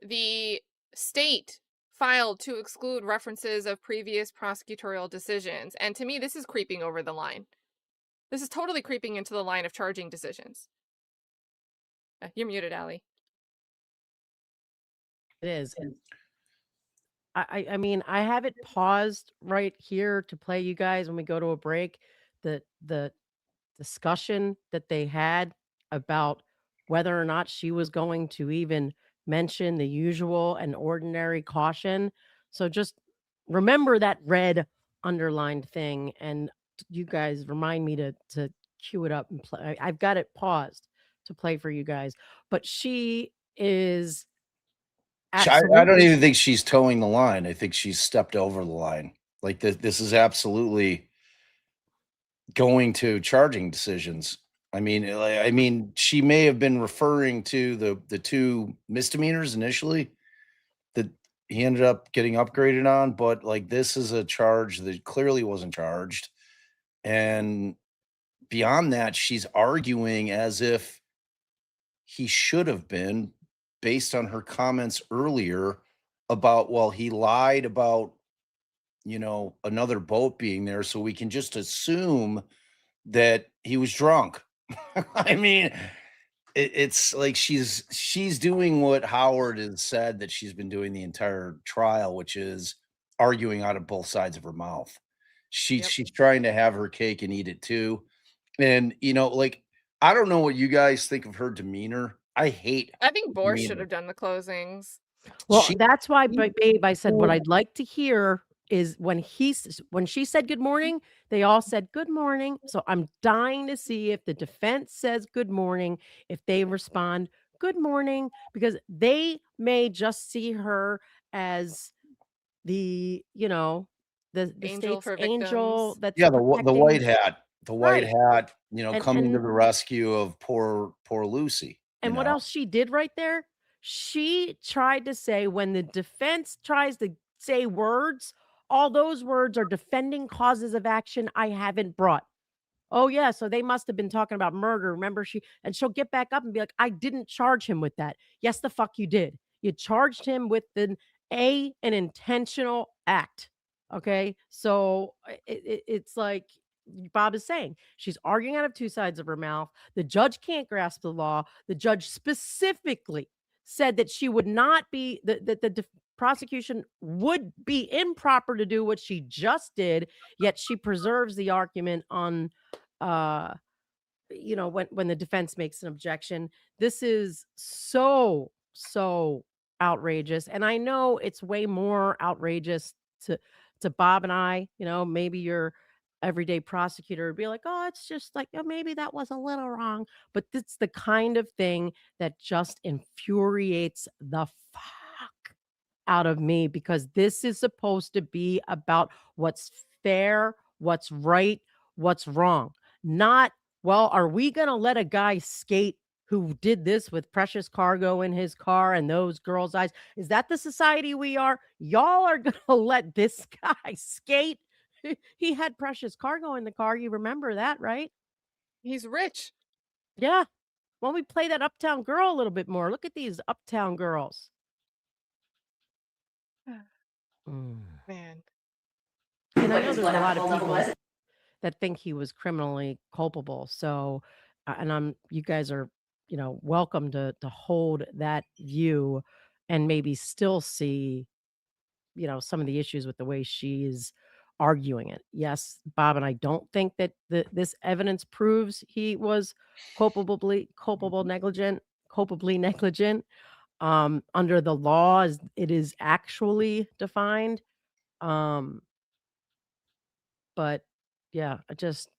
Speaker 1: the state filed to exclude references of previous prosecutorial decisions. And to me, this is creeping over the line. This is totally creeping into the line of charging decisions. You're muted, Allie.
Speaker 2: It is. I mean, I have it paused right here to play you guys when we go to a break. The discussion that they had about whether or not she was going to even mention the usual and ordinary caution. So just remember that red underlined thing, and you guys remind me to cue it up and play. I've got it paused to play for you guys. But she is
Speaker 6: I don't
Speaker 2: Absolutely.
Speaker 6: even think she's towing the line. I think she's stepped over the line. Like this is absolutely going to charging decisions. I mean, she may have been referring to the two misdemeanors initially that he ended up getting upgraded on, but like this is a charge that clearly wasn't charged. And beyond that, she's arguing as if he should have been based on her comments earlier about, well, he lied about, another boat being there, so we can just assume that he was drunk. I mean, it's like she's doing what Howard has said that she's been doing the entire trial, which is arguing out of both sides of her mouth.
Speaker 1: Yep.
Speaker 6: She's trying to have her cake and eat it too. And like I don't know what you guys think of her demeanor. I hate
Speaker 1: I think Bohr should
Speaker 6: demeanor.
Speaker 1: have done the closings.
Speaker 2: Well,
Speaker 6: She
Speaker 2: that's why,
Speaker 6: she
Speaker 2: babe, I said what
Speaker 6: told
Speaker 2: I'd like to hear is when when she said good morning, they all said good morning. So I'm dying to see if the defense says good morning, if they respond good morning, because they may just see her as the, the
Speaker 1: Angel
Speaker 2: state's
Speaker 1: for
Speaker 2: angel
Speaker 1: victims.
Speaker 2: that's
Speaker 6: yeah, the white
Speaker 2: protecting.
Speaker 6: hat,
Speaker 2: Right.
Speaker 6: coming to
Speaker 2: And
Speaker 6: the rescue of poor Lucy,
Speaker 2: And what else she did right there? She tried to say when the defense tries to say words, all those words are defending causes of action I haven't brought. Oh, yeah, so they must have been talking about murder. Remember, she'll get back up and be like, I didn't charge him with that. Yes, the fuck you did. You charged him with an intentional act. Okay. So it's like Bob is saying, she's arguing out of two sides of her mouth. The judge can't grasp the law. The judge specifically said that she would not be, that the prosecution would be improper to do what she just did, yet she preserves the argument on uh when the defense makes an objection. This is so outrageous, and I know it's way more outrageous to Bob and I. Maybe your everyday prosecutor would be like, oh, it's just like, oh, maybe that was a little wrong, but it's the kind of thing that just infuriates the fuck out of me, because this is supposed to be about what's fair, what's right, what's wrong. Not, well, are we going to let a guy skate who did this with precious cargo in his car and those girls' eyes? Is that the society we are? Y'all are going to let this guy skate? He had precious cargo in the car. You remember that, right?
Speaker 1: He's rich.
Speaker 2: Yeah. Why don't we play that Uptown Girl a little bit more? Look at these Uptown girls. Mm.
Speaker 1: Man.
Speaker 2: And I
Speaker 5: What
Speaker 2: know
Speaker 5: his
Speaker 2: there's
Speaker 5: blood
Speaker 2: a lot of
Speaker 5: alcohol level
Speaker 2: people
Speaker 5: was.
Speaker 2: that think he was criminally culpable. So, and you guys are, welcome to hold that view and maybe still see, some of the issues with the way she's arguing it. Yes, Bob, and I don't think that this evidence proves he was culpably negligent. Under the law, as it is actually defined. Um, But yeah, just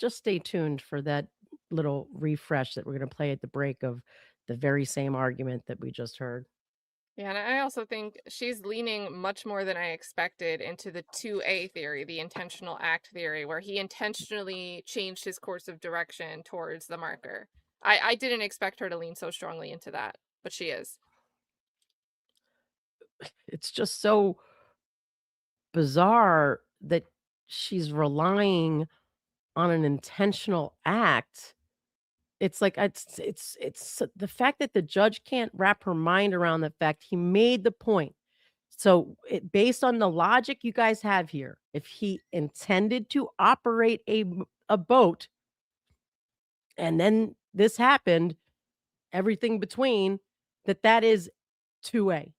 Speaker 2: stay tuned for that little refresh that we're gonna play at the break of the very same argument that we just heard.
Speaker 1: Yeah, and I also think she's leaning much more than I expected into the 2A theory, the intentional act theory, where he intentionally changed his course of direction towards the marker. I didn't expect her to lean so strongly into that, but she is.
Speaker 2: It's just so bizarre that she's relying on an intentional act. It's like it's the fact that the judge can't wrap her mind around the fact he made the point. So, based on the logic you guys have here, if he intended to operate a boat and then this happened, everything between, that is 2A.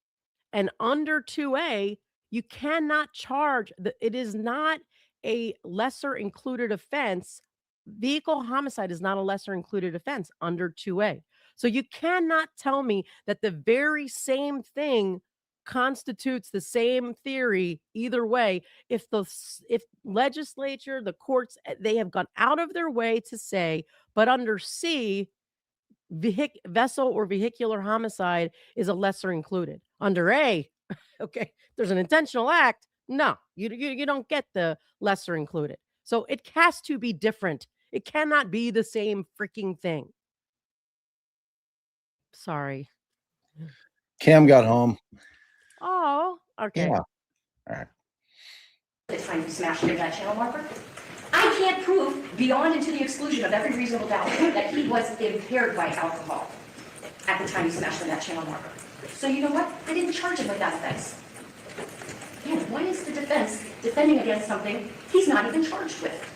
Speaker 2: And under 2A, you cannot charge it is not a lesser included offense. Vehicle homicide is not a lesser included offense under 2A. So you cannot tell me that the very same thing constitutes the same theory either way. If legislature, the courts, they have gone out of their way to say, but under C, vessel or vehicular homicide is a lesser included. Under A, okay, there's an intentional act. No, you don't get the lesser included. So it has to be different. It cannot be the same freaking thing. Sorry.
Speaker 6: Cam got home.
Speaker 2: Oh, okay.
Speaker 6: Yeah. All right.
Speaker 5: The time you smashed into that channel marker, I can't prove beyond and to the exclusion of every reasonable doubt that he was impaired by alcohol at the time he smashed in that channel marker. So you know what? I didn't charge him with that offense. And why is the defense defending against something he's not even charged with?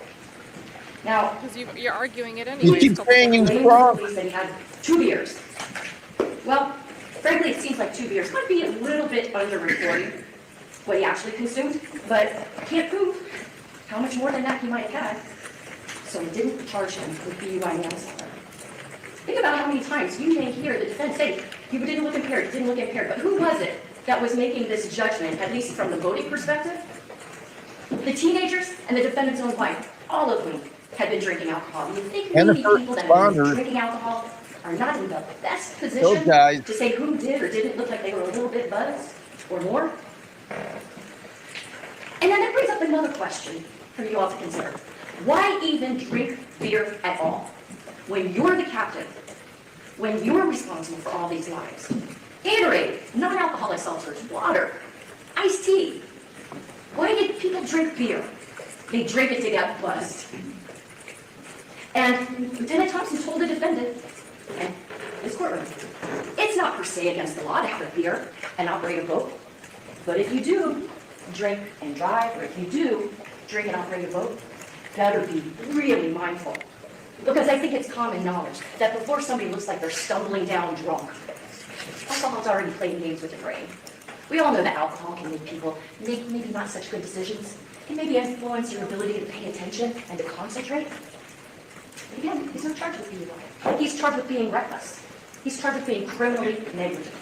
Speaker 5: Now,
Speaker 1: Because you're arguing it
Speaker 6: You
Speaker 1: anyway.
Speaker 6: keep saying he's wrong.
Speaker 5: that he had 2 beers. Well, frankly, it seems like 2 beers might be a little bit under-reported what he actually consumed, but I can't prove how much more than that he might have had. So we didn't charge him with DUI manslaughter. Think about how many times you may hear the defense say, he didn't look impaired, but who was it that was making this judgment, at least from the voting perspective? The teenagers and the defendant's own wife, all of whom had been drinking alcohol. You think
Speaker 6: And the
Speaker 5: maybe
Speaker 6: first
Speaker 5: people that have been
Speaker 6: responders.
Speaker 5: drinking alcohol are not in the best
Speaker 6: Those
Speaker 5: position
Speaker 6: guys.
Speaker 5: to say who did or didn't look like they were a little bit buzzed or more? And then that brings up another question for you all to consider. Why even drink beer at all? When you're the captain, when you're responsible for all these lives. Gatorade, non-alcoholic seltzers, water, iced tea. Why did people drink beer? They drink it to get buzzed. And Lieutenant Thompson told the defendant, and his courtroom, it's not per se against the law to have a beer and operate a boat, but if you do drink and drive, or if you do drink and operate a boat, better be really mindful. Because I think it's common knowledge that before somebody looks like they're stumbling down drunk, alcohol's already playing games with the brain. We all know that alcohol can make people make maybe not such good decisions. It can maybe influence your ability to pay attention and to concentrate. But again, he's not charged with DUI. He's charged with being reckless. He's charged with being criminally negligent.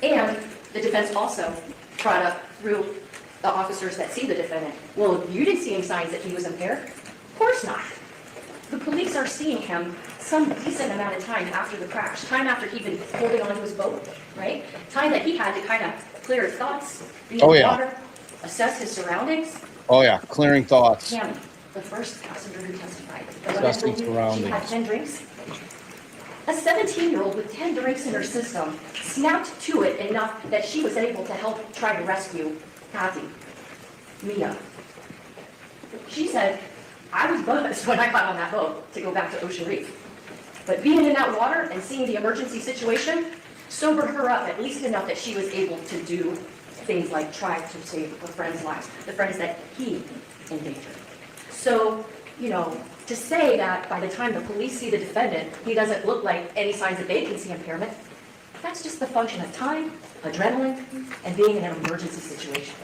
Speaker 5: And the defense also brought up through the officers that see the defendant, well, you didn't see any signs that he was impaired? Of course not. The police are seeing him some decent amount of time after the crash, time after he'd been holding onto his boat, right? Time that he had to kind of clear his thoughts, be in the water, assess his surroundings.
Speaker 6: Oh yeah, clearing thoughts.
Speaker 5: Tammy, the first passenger who testified,
Speaker 6: Assessing
Speaker 5: she had
Speaker 6: surroundings.
Speaker 5: 10 drinks. A 17-year-old with 10 drinks in her system snapped to it enough that she was able to help try to rescue Cathy, Mia. She said, I was buzzed when I got on that boat to go back to Ocean Reef. But being in that water and seeing the emergency situation sobered her up at least enough that she was able to do things like try to save her friends' lives, the friends that he endangered. So, you know, to say that by the time the police see the defendant, he doesn't look like any signs that they can see impairment, that's just the function of time, adrenaline, and being in an emergency situation.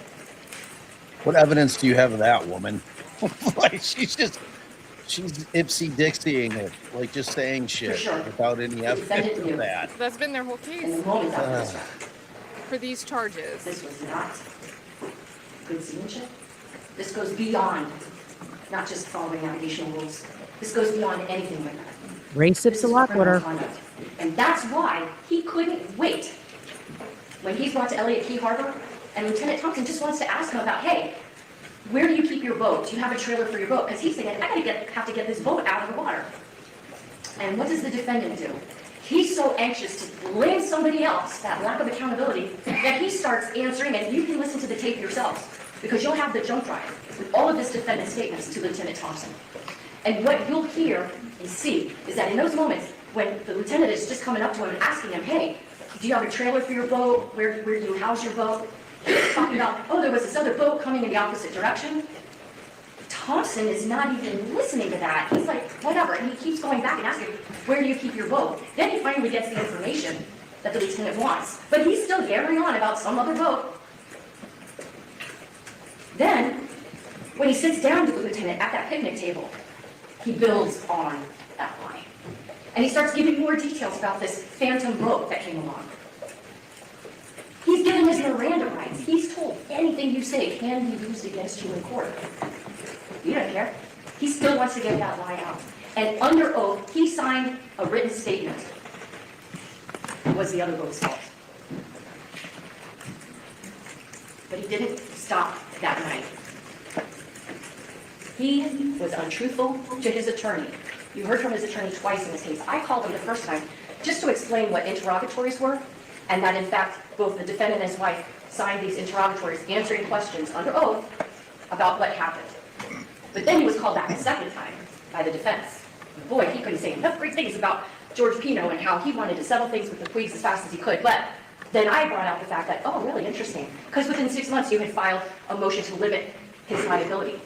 Speaker 6: What evidence do you have of that, woman? Like she's Ipsy Dixieing it, like just saying shit
Speaker 5: sure.
Speaker 6: without any evidence of that.
Speaker 1: That's been their whole
Speaker 5: In
Speaker 1: case
Speaker 5: the moment after this fact,
Speaker 1: for these charges.
Speaker 5: this was not good seamanship. This goes beyond not just following navigational rules. This goes beyond anything like that.
Speaker 2: Ray
Speaker 5: This
Speaker 2: sips
Speaker 5: is
Speaker 2: a lot
Speaker 5: criminal
Speaker 2: water.
Speaker 5: conduct. And that's why he couldn't wait. When he's brought to Elliott Key Harbor, and Lieutenant Thompson just wants to ask him about, hey, where do you keep your boat? Do you have a trailer for your boat? Because he's thinking, have to get this boat out of the water. And what does the defendant do? He's so anxious to blame somebody else, that lack of accountability, that he starts answering, and you can listen to the tape yourselves, because you'll have the jump drive with all of this defendant's statements to Lieutenant Thompson. And what you'll hear and see is that in those moments, when the lieutenant is just coming up to him and asking him, hey, do you have a trailer for your boat? Where do you house your boat? He's talking about, oh, there was this other boat coming in the opposite direction. Thompson is not even listening to that. He's like, whatever, and he keeps going back and asking, where do you keep your boat? Then he finally gets the information that the lieutenant wants. But he's still yammering on about some other boat. Then, when he sits down with the lieutenant at that picnic table, he builds on that line. And he starts giving more details about this phantom boat that came along. He's given his Miranda rights. He's told anything you say can be used against you in court. You don't care. He still wants to get that lie out. And under oath, he signed a written statement. It was the other boat's fault. But he didn't stop that night. He was untruthful to his attorney. You heard from his attorney twice in this case. I called him the first time just to explain what interrogatories were, and that in fact, both the defendant and his wife signed these interrogatories answering questions under oath about what happened. But then he was called back a second time by the defense. Boy, he couldn't say enough great things about George Pino and how he wanted to settle things with the Puigs as fast as he could. But then I brought out the fact that, oh, really interesting, because within 6 months you had filed a motion to limit his liability.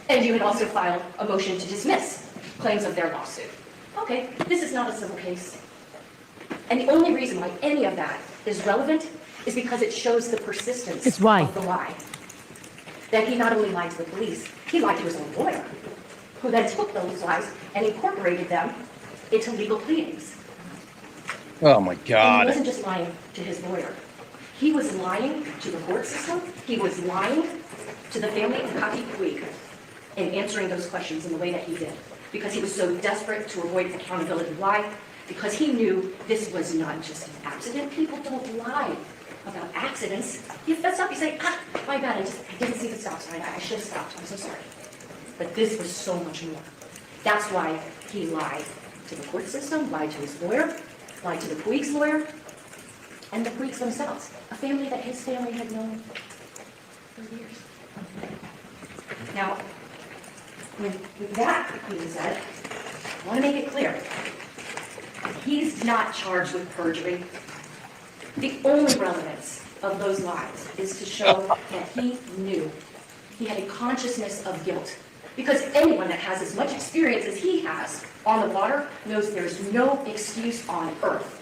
Speaker 5: And you had also filed a motion to dismiss claims of their lawsuit. Okay, this is not a civil case. And the only reason why any of that is relevant is because it shows the persistence of the lie. That he not only lied to the police, he lied to his own lawyer, who then took those lies and incorporated them into legal pleadings.
Speaker 6: Oh my
Speaker 5: And
Speaker 6: God.
Speaker 5: he wasn't just lying to his lawyer. He was lying to the court system. He was lying to the family of Katy Puig in answering those questions in the way that he did. Because he was so desperate to avoid accountability. Why? Because he knew this was not just an accident. People don't lie about accidents. You fess up, you say, my bad, I didn't see the stop sign. I should have stopped. I'm so sorry. But this was so much more. That's why he lied to the court system, lied to his lawyer, lied to the Puig's lawyer, and the Puigs themselves, a family that his family had known for years. Now, with that being said, I want to make it clear, he's not charged with perjury. The only relevance of those lies is to show that he knew. He had a consciousness of guilt. Because anyone that has as much experience as he has on the water knows there's no excuse on earth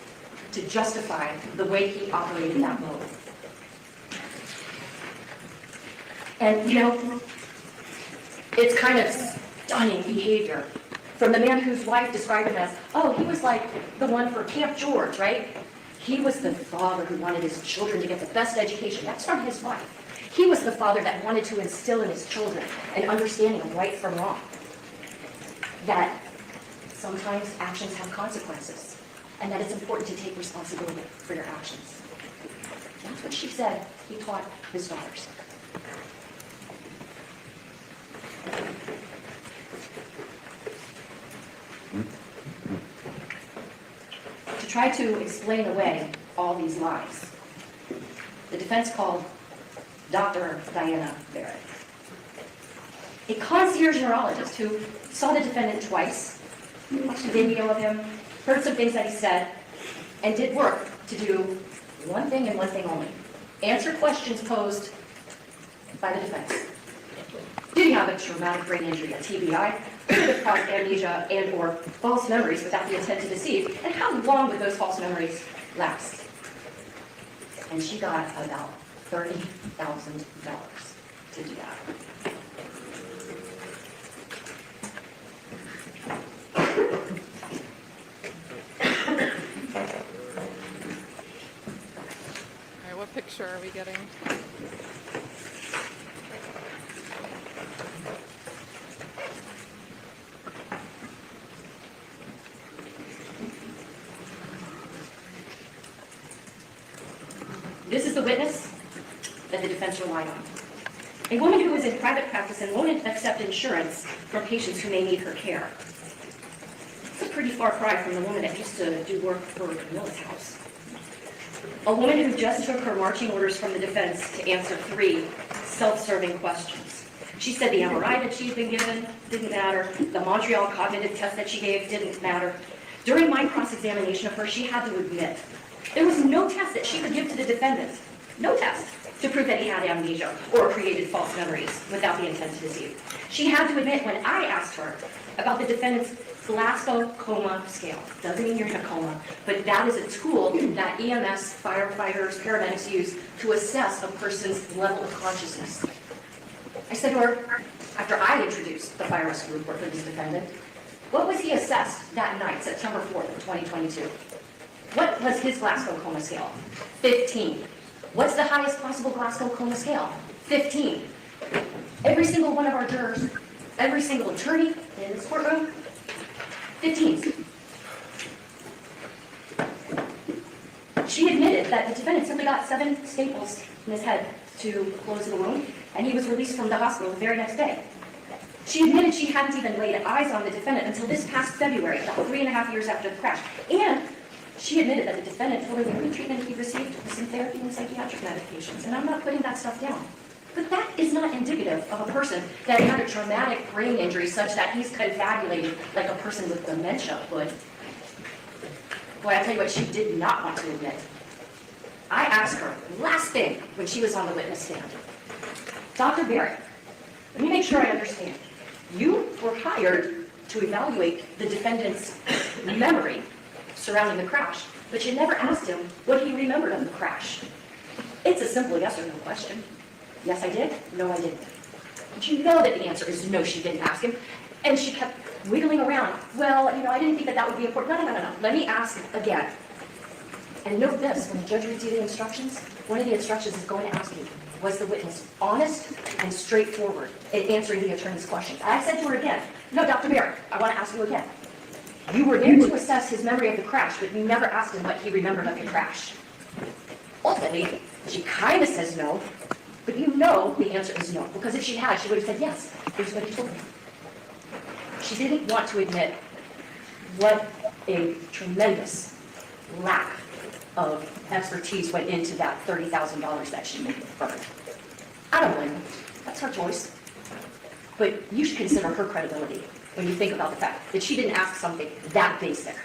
Speaker 5: to justify the way he operated that boat. And, you know, it's kind of stunning behavior from the man whose wife described him as, oh, he was like the one for Camp George, right? He was the father who wanted his children to get the best education. That's from his wife. He was the father that wanted to instill in his children an understanding of right from wrong. That sometimes actions have consequences, and that it's important to take responsibility for your actions. That's what she said he taught his daughters. To try to explain away all these lies, the defense called Dr. Diana Barrett, a concierge neurologist who saw the defendant twice, watched a video of him, heard some things that he said, and did work to do one thing and one thing only: answer questions posed by the defense. Did he have a traumatic brain injury, a TBI? Could it have caused amnesia and or false memories without the intent to deceive? And how long would those false memories last? And she got about $30,000 to do that.
Speaker 1: All right, what picture are we getting?
Speaker 5: This is the witness that the defense relied on. A woman who is in private practice and won't accept insurance from patients who may need her care. It's a pretty far cry from the woman that used to do work for Milla's house. A woman who just took her marching orders from the defense to answer 3 self-serving questions. She said the MRI that she'd been given didn't matter. The Montreal cognitive test that she gave didn't matter. During my cross-examination of her, she had to admit there was no test that she could give to the defendant, no test, to prove that he had amnesia or created false memories without the intent to deceive. She had to admit when I asked her about the defendant's Glasgow coma scale. Doesn't mean you're in a coma, but that is a tool that EMS, firefighters, paramedics use to assess a person's level of consciousness. I said to her, after I introduced the fire rescue report for this defendant, what was he assessed that night, September 4th of 2022? What was his Glasgow coma scale? 15. What's the highest possible Glasgow coma scale? 15. Every single one of our jurors every single attorney in this courtroom, 15. She admitted that the defendant simply got 7 staples in his head to close the wound, and he was released from the hospital the very next day. She admitted she hadn't even laid eyes on the defendant until this past February, about 3.5 years after the crash. And she admitted that the defendant told her the only treatment he received was some therapy and psychiatric medications. And I'm not putting that stuff down. But that is not indicative of a person that had a traumatic brain injury such that he's confabulated like a person with dementia would. Boy, I'll tell you what she did not want to admit. I asked her, last thing, when she was on the witness stand, Dr. Barrett, let me make sure I understand. You were hired to evaluate the defendant's memory surrounding the crash, but you never asked him what he remembered of the crash. It's a simple yes or no question. Yes, I did. No, I didn't. But you know that the answer is no, she didn't ask him. And she kept wiggling around. Well, I didn't think that that would be important. No. Let me ask again. And note this, when the judge reads you the instructions, one of the instructions is going to ask you, was the witness honest and straightforward in answering the attorney's questions? I said to her again, no, Dr. Barrett, I want to ask you again. You were there to assess his memory of the crash, but you never asked him what he remembered of the crash. Ultimately, she kind of says no, but you know the answer is no, because if she had, she would have said yes. Here's what he told me. She didn't want to admit what a tremendous lack of expertise went into that $30,000 that she made burned. I don't blame her. That's her choice. But you should consider her credibility when you think about the fact that she didn't ask something that basic.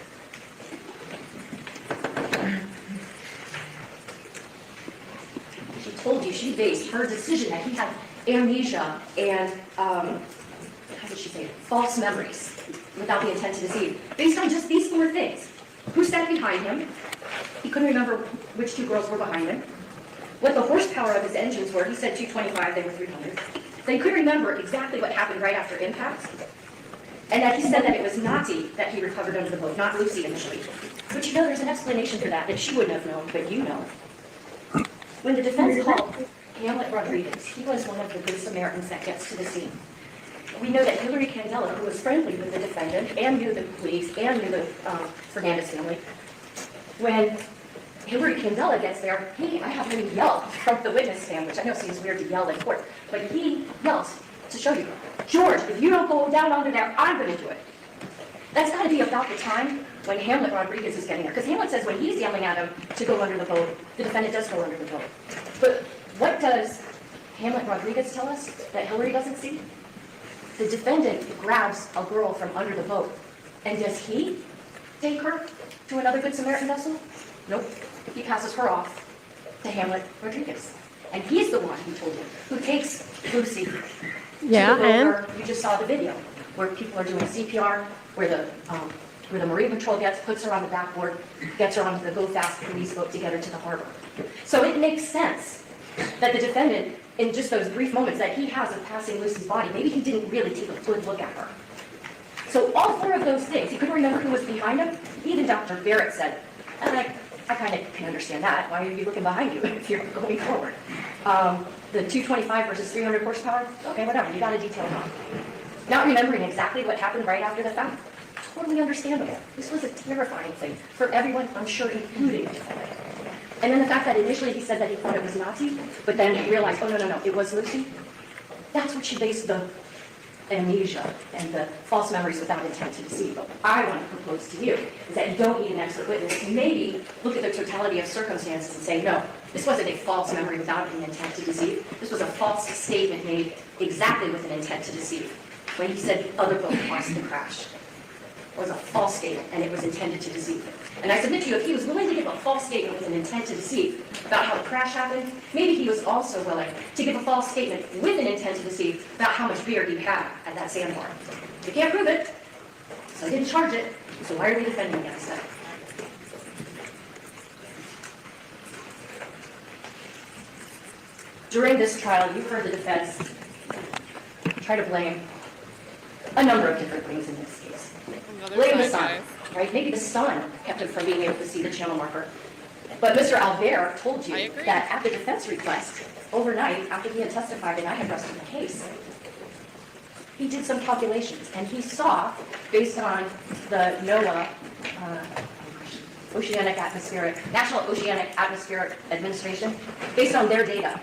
Speaker 5: She told you she based her decision that he had amnesia and, how did she say it? False memories without the intent to deceive, based on just these 4 things. Who sat behind him? He couldn't remember which 2 girls were behind him. What the horsepower of his engines were, he said 225, they were 300. They could remember exactly what happened right after impact. And that he said that it was Nati that he recovered under the boat, not Lucy initially. But there's an explanation for that that she wouldn't have known, but you know. When the defense called Hamlet Rodriguez, he was one of the good Samaritans that gets to the scene. We know that Hillary Candela, who was friendly with the defendant and knew the police and knew the Fernandez family, when Hillary Candela gets there, I have him yell from the witness stand, which I know seems weird to yell in court, but he yells to show you, George, if you don't go down under there, I'm going to do it. That's got to be about the time when Hamlet Rodriguez is getting there, because Hamlet says when he's yelling at him to go under the boat, the defendant does go under the boat. But what does Hamlet Rodriguez tell us that Hillary doesn't see? The defendant grabs a girl from under the boat, and does he take her to another Good Samaritan vessel? Nope. He passes her off to Hamlet Rodriguez. And he's the one, he told you, who takes Lucy to the boat where you just saw the video, where people are doing CPR, where the Marine Patrol puts her on the backboard, gets her onto the Go Fast police boat to get her to the harbor. So it makes sense that the defendant, in just those brief moments that he has of passing Lucy's body, maybe he didn't really take a good look at her. So all 4 of those things, he couldn't remember who was behind him. Even Dr. Barrett said, and I kind of can understand that. Why are you looking behind you if you're going forward? The 225 versus 300 horsepower, okay, whatever, you got a detailed on. Not remembering exactly what happened right after the fact, totally understandable. This was a terrifying thing for everyone, I'm sure, including the defendant. And then the fact that initially he said that he thought it was Nati, but then he realized, oh, no, it was Lucy. That's what she based the amnesia and the false memories without intent to deceive. What I want to propose to you is that you don't need an expert witness to maybe look at the totality of circumstances and say, no, this wasn't a false memory without an intent to deceive. This was a false statement made exactly with an intent to deceive. When he said other boat caused the crash. It was a false statement, and it was intended to deceive. And I submit to you, if he was willing to give a false statement with an intent to deceive about how the crash happened, maybe he was also willing to give a false statement with an intent to deceive about how much beer he had at that sandbar. We can't prove it, so I didn't charge it, so why are we defending against it? During this trial, you've heard the defense try to blame a number of different things in this case. Blame the sun, right? Maybe the sun kept him from being able to see the channel marker. But Mr. Albert told you that at the defense request, overnight, after he had testified and I had rested the case, he did some calculations, and he saw, based on the NOAA, National Oceanic Atmospheric Administration, based on their data,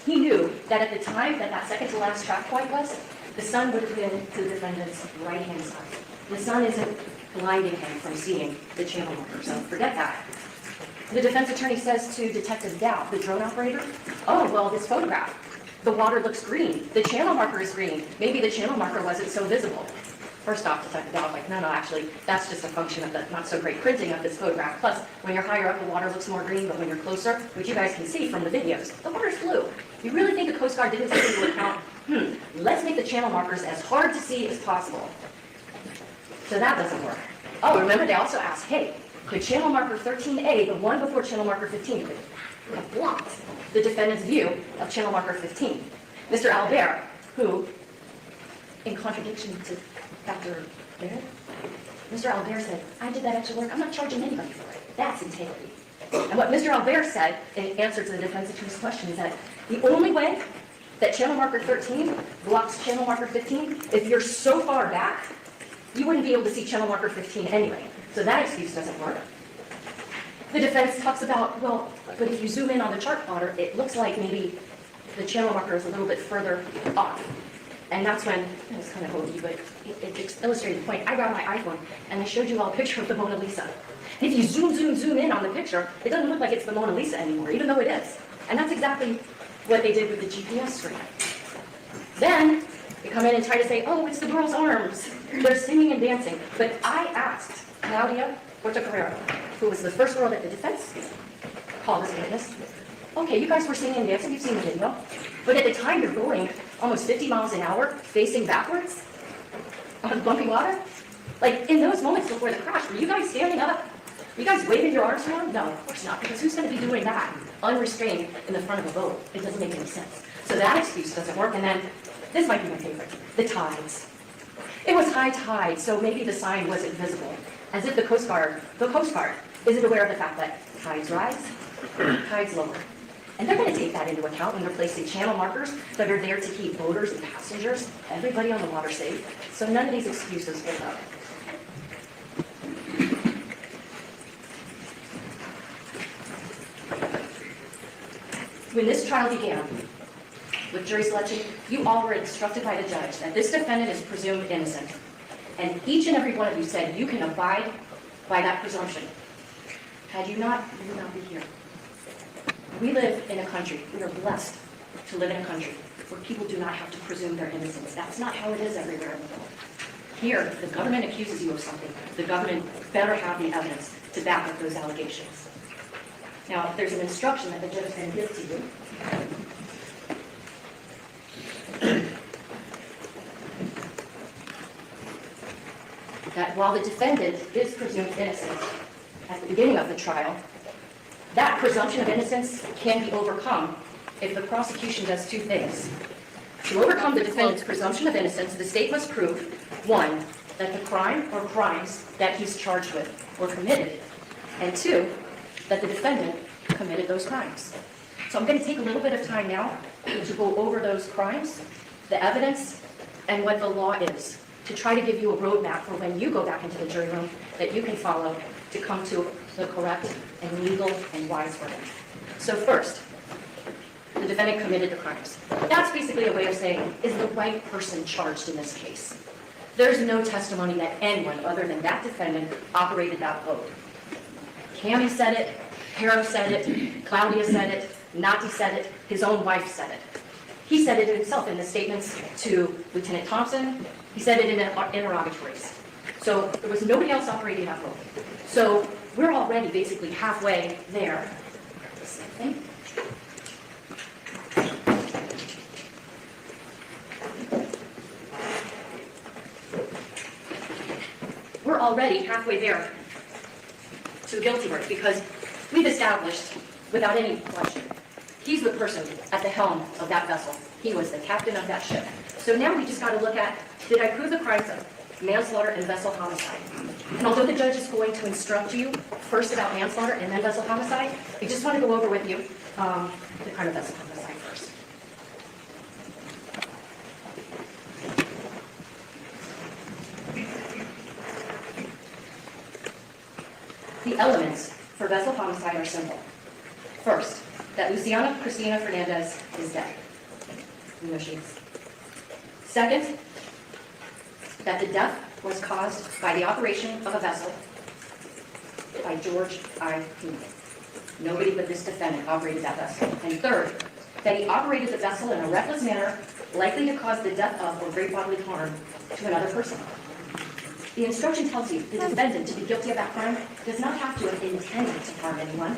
Speaker 5: he knew that at the time that that second to last track point was, the sun would have been to the defendant's right-hand side. The sun isn't blinding him from seeing the channel marker, so forget that. The defense attorney says to Detective Dow, the drone operator, oh, well, this photograph, the water looks green, the channel marker is green, maybe the channel marker wasn't so visible. First off, Detective Dow was like, no, actually, that's just a function of the not so great printing of this photograph. Plus, when you're higher up, the water looks more green, but when you're closer, which you guys can see from the videos, the water's blue. You really think the Coast Guard didn't take into account, let's make the channel markers as hard to see as possible. So that doesn't work. Oh, remember they also asked, hey, could channel marker 13A, the one before channel marker 15, have blocked the defendant's view of channel marker 15? Mr. Albert, who, in contradiction to Dr. Barrett, Mr. Albert said, I did that extra work, I'm not charging anybody for it. That's integrity. And what Mr. Albert said in answer to the defense attorney's question is that the only way that channel marker 13 blocks channel marker 15, if you're so far back, you wouldn't be able to see channel marker 15 anyway. So that excuse doesn't work. The defense talks about, well, but if you zoom in on the chart plotter, it looks like maybe the channel marker is a little bit further off. And that's when, it was kind of hokey, but it illustrated the point. I grabbed my iPhone and I showed you all a picture of the Mona Lisa. And if you zoom in on the picture, it doesn't look like it's the Mona Lisa anymore, even though it is. And that's exactly what they did with the GPS screen. Then they come in and try to say, oh, it's the girl's arms. They're singing and dancing. But I asked Claudia Portocarrero, who was the first girl that the defense called as a witness, okay, you guys were singing and dancing, you've seen the video, but at the time you're going almost 50 miles an hour, facing backwards on bumpy water. Like, in those moments before the crash, were you guys standing up? Were you guys waving your arms around? No, of course not, because who's going to be doing that unrestrained in the front of a boat? It doesn't make any sense. So that excuse doesn't work. And then, this might be my favorite, the tides. It was high tide, so maybe the sign wasn't visible. As if the Coast Guard isn't aware of the fact that tides rise, tides lower. And they're going to take that into account when they're placing channel markers that are there to keep boaters and passengers, everybody on the water safe. So none of these excuses hold up. When this trial began, with jury selection, you all were instructed by the judge that this defendant is presumed innocent. And each and every one of you said you can abide by that presumption. Had you not, you would not be here. We live in a country, we are blessed to live in a country where people do not have to presume their innocence. That's not how it is everywhere in the world. Here, the government accuses you of something. The government better have the evidence to back up those allegations. Now, there's an instruction that the judge is going to give to you. That while the defendant is presumed innocent at the beginning of the trial, that presumption of innocence can be overcome if the prosecution does two things. To overcome the defendant's presumption of innocence, the state must prove, one, that the crime or crimes that he's charged with were committed, and two, that the defendant committed those crimes. So I'm going to take a little bit of time now to go over those crimes, the evidence, and what the law is, to try to give you a roadmap for when you go back into the jury room that you can follow to come to the correct and legal and wise verdict. So first, the defendant committed the crimes. That's basically a way of saying, is the right person charged in this case? There's no testimony that anyone other than that defendant operated that boat. Cammie said it, Haro said it, Claudia said it, Nati said it, his own wife said it. He said it himself in the statements to Lieutenant Thompson. He said it in interrogatories. So there was nobody else operating that boat. So we're already basically halfway there. Same thing. We're already halfway there to the guilty verdict because we've established, without any question, he's the person at the helm of that vessel. He was the captain of that ship. So now we just got to look at, did I prove the crimes of manslaughter and vessel homicide? And although the judge is going to instruct you first about manslaughter and then vessel homicide, I just want to go over with you the crime of vessel homicide first. The elements for vessel homicide are simple. First, that Luciana Cristina Fernandez is dead. We know she is. Second, that the death was caused by the operation of a vessel by George Pino. Nobody but this defendant operated that vessel. And third, that he operated the vessel in a reckless manner likely to cause the death of or great bodily harm to another person. The instruction tells you the defendant, to be guilty of that crime, does not have to have intended to harm anyone.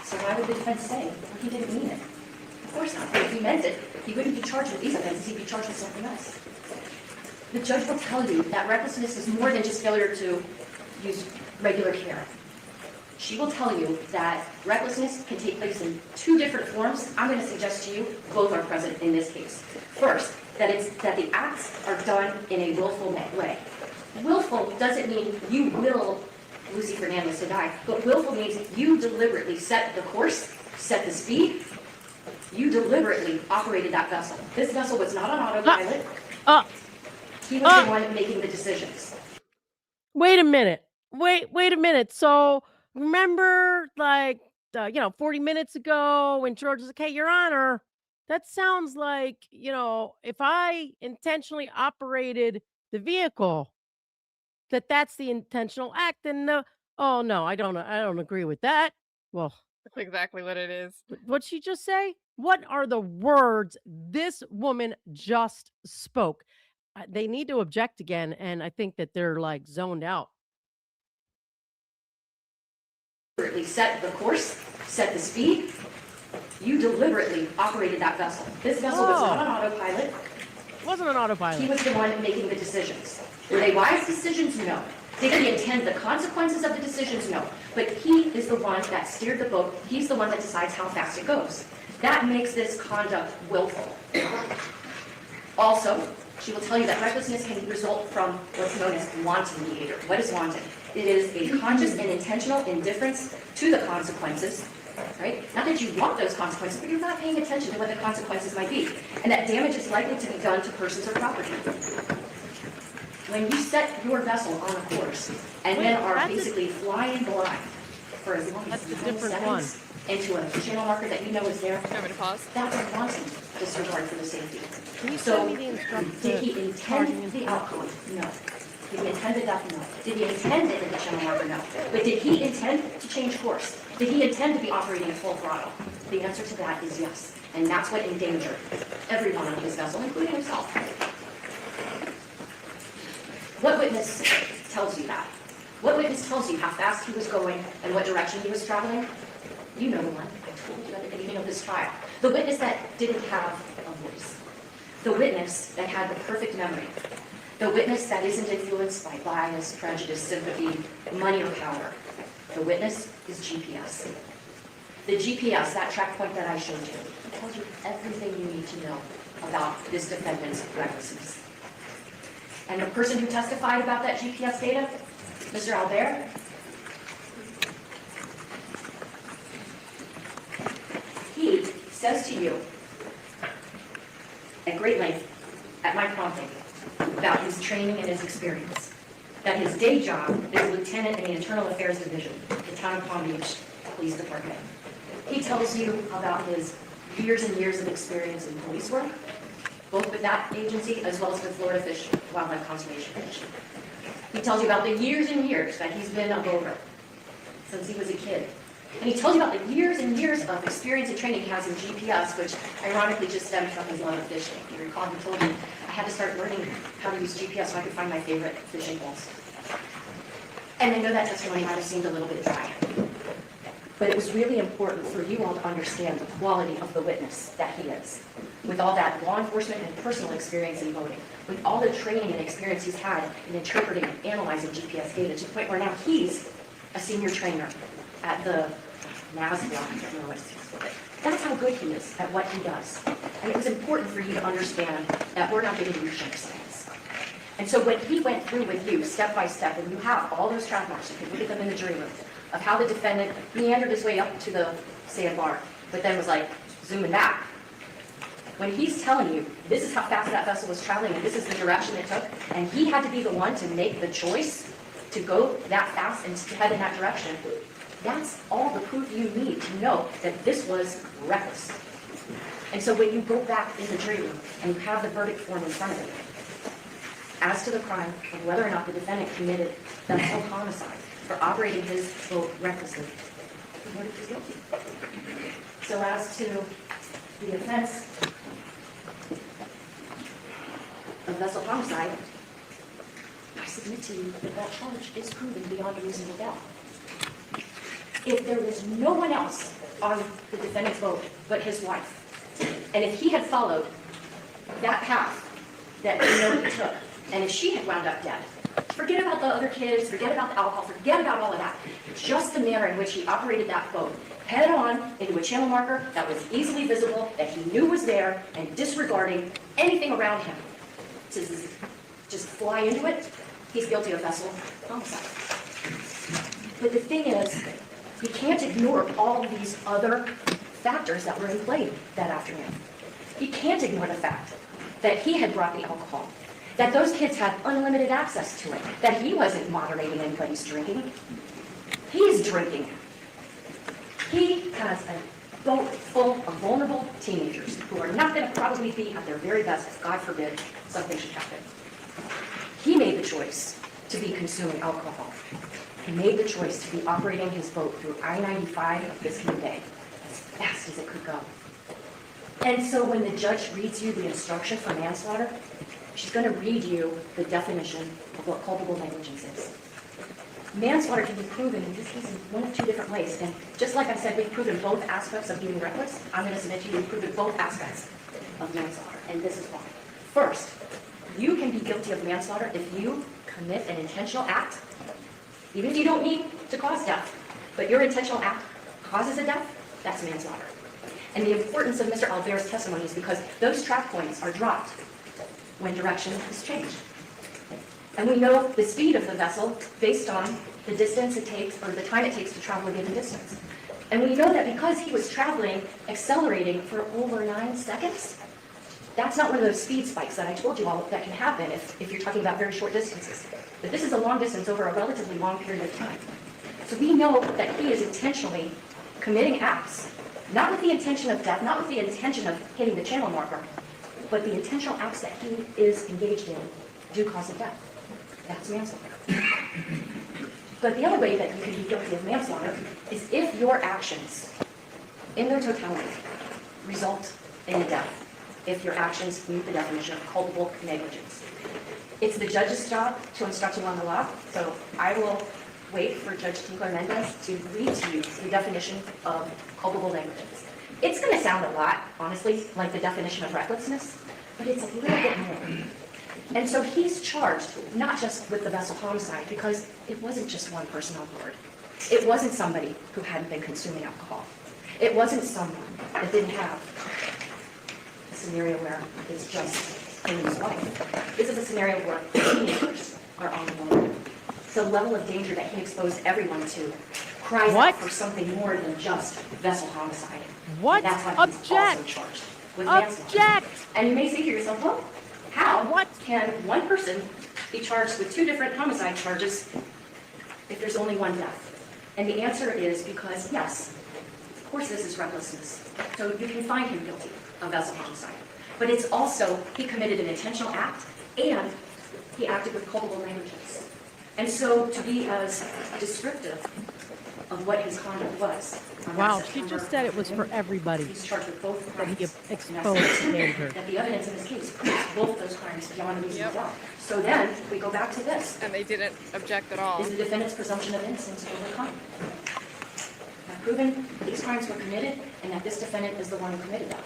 Speaker 5: So why would the defense say, well, he didn't mean it? Of course not. If he meant it, he wouldn't be charged with these offenses, he'd be charged with something else. The judge will tell you that recklessness is more than just failure to use regular care. She will tell you that recklessness can take place in two different forms. I'm going to suggest to you both are present in this case. First, that the acts are done in a willful way. Willful doesn't mean you will Lucy Fernandez to die, but willful means you deliberately set the course, set the speed. You deliberately operated that vessel. This vessel was not on autopilot. He was the one making the decisions.
Speaker 2: Wait a minute. Wait a minute. So remember, like, 40 minutes ago when George was like, hey, Your Honor, that sounds like, if I intentionally operated the vehicle, that's the intentional act. And oh no, I don't agree with that. Well,
Speaker 1: That's exactly what it is.
Speaker 2: what'd she just say? What are the words this woman just spoke? They need to object again, and I think that they're like zoned out.
Speaker 5: Deliberately set the course, set the speed. You deliberately operated that vessel. This vessel was not on autopilot.
Speaker 2: It wasn't an autopilot.
Speaker 5: He was the one making the decisions. Were they wise decisions? No. Did he intend the consequences of the decisions? No. But he is the one that steered the boat. He's the one that decides how fast it goes. That makes this conduct willful. Also, she will tell you that recklessness can result from what's known as wanton behavior. What is wanton? It is a conscious and intentional indifference to the consequences, right? Not that you want those consequences, but you're not paying attention to what the consequences might be. And that damage is likely to be done to persons or property. When you set your vessel on a course and then are basically flying blind for as long as 10 seconds into a channel marker that you know is there,
Speaker 1: Do you want me to pause?
Speaker 5: that's a wanton disregard for the safety.
Speaker 2: Can you
Speaker 5: So,
Speaker 2: send me the instructions?
Speaker 5: did he intend the outcome? No. Did he intend the death? No. Did he intend it in the channel marker? No. But did he intend to change course? Did he intend to be operating at full throttle? The answer to that is yes. And that's what endangered everyone on his vessel, including himself. What witness tells you that? What witness tells you how fast he was going and what direction he was traveling? You know the one. I told you at the beginning of this trial. The witness that didn't have a voice. The witness that had the perfect memory. The witness that isn't influenced by bias, prejudice, sympathy, money, or power. The witness is GPS. The GPS, that track point that I showed you, tells you everything you need to know about this defendant's recklessness. And the person who testified about that GPS data, Mr. Albert, he says to you at great length, at my prompting, about his training and his experience, that his day job is lieutenant in the Internal Affairs Division, the town of Palm Beach Police Department. He tells you about his years and years of experience in police work, both with that agency as well as with Florida Fish Wildlife Conservation Commission. He tells you about the years and years that he's been a boater since he was a kid. And he tells you about the years and years of experience and training he has in GPS, which ironically just stemmed from his love of fishing. You recall he told me I had to start learning how to use GPS so I could find my favorite fishing holes. And I know that testimony might have seemed a little bit dry. But it was really important for you all to understand the quality of the witness that he is. With all that law enforcement and personal experience in boating, with all the training and experience he's had in interpreting and analyzing GPS data to the point where now he's a senior trainer at the Navigational, I don't know what it stands for, but that's how good he is at what he does. And it was important for you to understand that we're not giving you ship science. And so when he went through with you, step by step, and you have all those track marks, you can look at them in the jury room, of how the defendant meandered his way up to the sandbar, but then was like zooming back. When he's telling you, this is how fast that vessel was traveling, and this is the direction it took, and he had to be the one to make the choice to go that fast and to head in that direction, that's all the proof you need to know that this was reckless. And so when you go back in the jury room and you have the verdict form in front of you, as to the crime of whether or not the defendant committed vessel homicide for operating his boat recklessly, the verdict is guilty. So as to the offense of vessel homicide, I submit to you that that charge is proven beyond a reasonable doubt. If there was no one else on the defendant's boat but his wife, and if he had followed that path that we know he took, and if she had wound up dead, forget about the other kids, forget about the alcohol, forget about all of that. Just the manner in which he operated that boat, head on into a channel marker that was easily visible, that he knew was there, and disregarding anything around him to just fly into it, he's guilty of vessel homicide. But the thing is, you can't ignore all of these other factors that were in play that afternoon. You can't ignore the fact that he had brought the alcohol, that those kids had unlimited access to it, that he wasn't moderating anybody's drinking. He's drinking. He has a boat full of vulnerable teenagers who are not going to probably be at their very best if, God forbid, something should happen. He made the choice to be consuming alcohol. He made the choice to be operating his boat through I-95 of Biscayne Bay as fast as it could go. And so when the judge reads you the instruction for manslaughter, she's going to read you the definition of what culpable negligence is. Manslaughter can be proven in this case in one of two different ways. And just like I said, we've proven both aspects of being reckless. I'm going to submit to you we've proven both aspects of manslaughter. And this is why. First, you can be guilty of manslaughter if you commit an intentional act, even if you don't need to cause death, but your intentional act causes a death, that's manslaughter. And the importance of Mr. Albert's testimony is because those track points are dropped when direction is changed. And we know the speed of the vessel based on the distance it takes, or the time it takes to travel a given distance. And we know that because he was traveling, accelerating for over 9 seconds, that's not one of those speed spikes that I told you all that can happen if you're talking about very short distances. But this is a long distance over a relatively long period of time. So we know that he is intentionally committing acts, not with the intention of death, not with the intention of hitting the channel marker, but the intentional acts that he is engaged in do cause a death. That's manslaughter. But the other way that you can be guilty of manslaughter is if your actions, in their totality, result in a death, if your actions meet the definition of culpable negligence. It's the judge's job to instruct you on the law, so I will wait for Judge Fernandez to read to you the definition of culpable negligence. It's going to sound a lot, honestly, like the definition of recklessness, but it's a little bit more. And so he's charged not just with the vessel homicide, because it wasn't just one person on board. It wasn't somebody who hadn't been consuming alcohol. It wasn't someone that didn't have a scenario where it's just him and his wife. This is a scenario where teenagers are on the board. The level of danger that he exposed everyone to cries out for something more than just vessel homicide.
Speaker 7: What?
Speaker 5: And that's why he's also charged with manslaughter. And you may say to yourself, well, how can one person be charged with 2 different homicide charges if there's only one death? And the answer is because, yes, of course this is recklessness. So you can find him guilty of vessel homicide. But it's also, he committed an intentional act, and he acted with culpable negligence. And so to be as descriptive of what his conduct was.
Speaker 7: Wow, she just said it was for everybody.
Speaker 5: He's charged with both
Speaker 7: That
Speaker 5: crimes.
Speaker 7: he exposed danger.
Speaker 5: That the evidence in this case proves both those crimes beyond a reasonable doubt. So then we go back to this.
Speaker 1: And they didn't object at all.
Speaker 5: Is the defendant's presumption of innocence overcome? I've proven these crimes were committed and that this defendant is the one who committed them.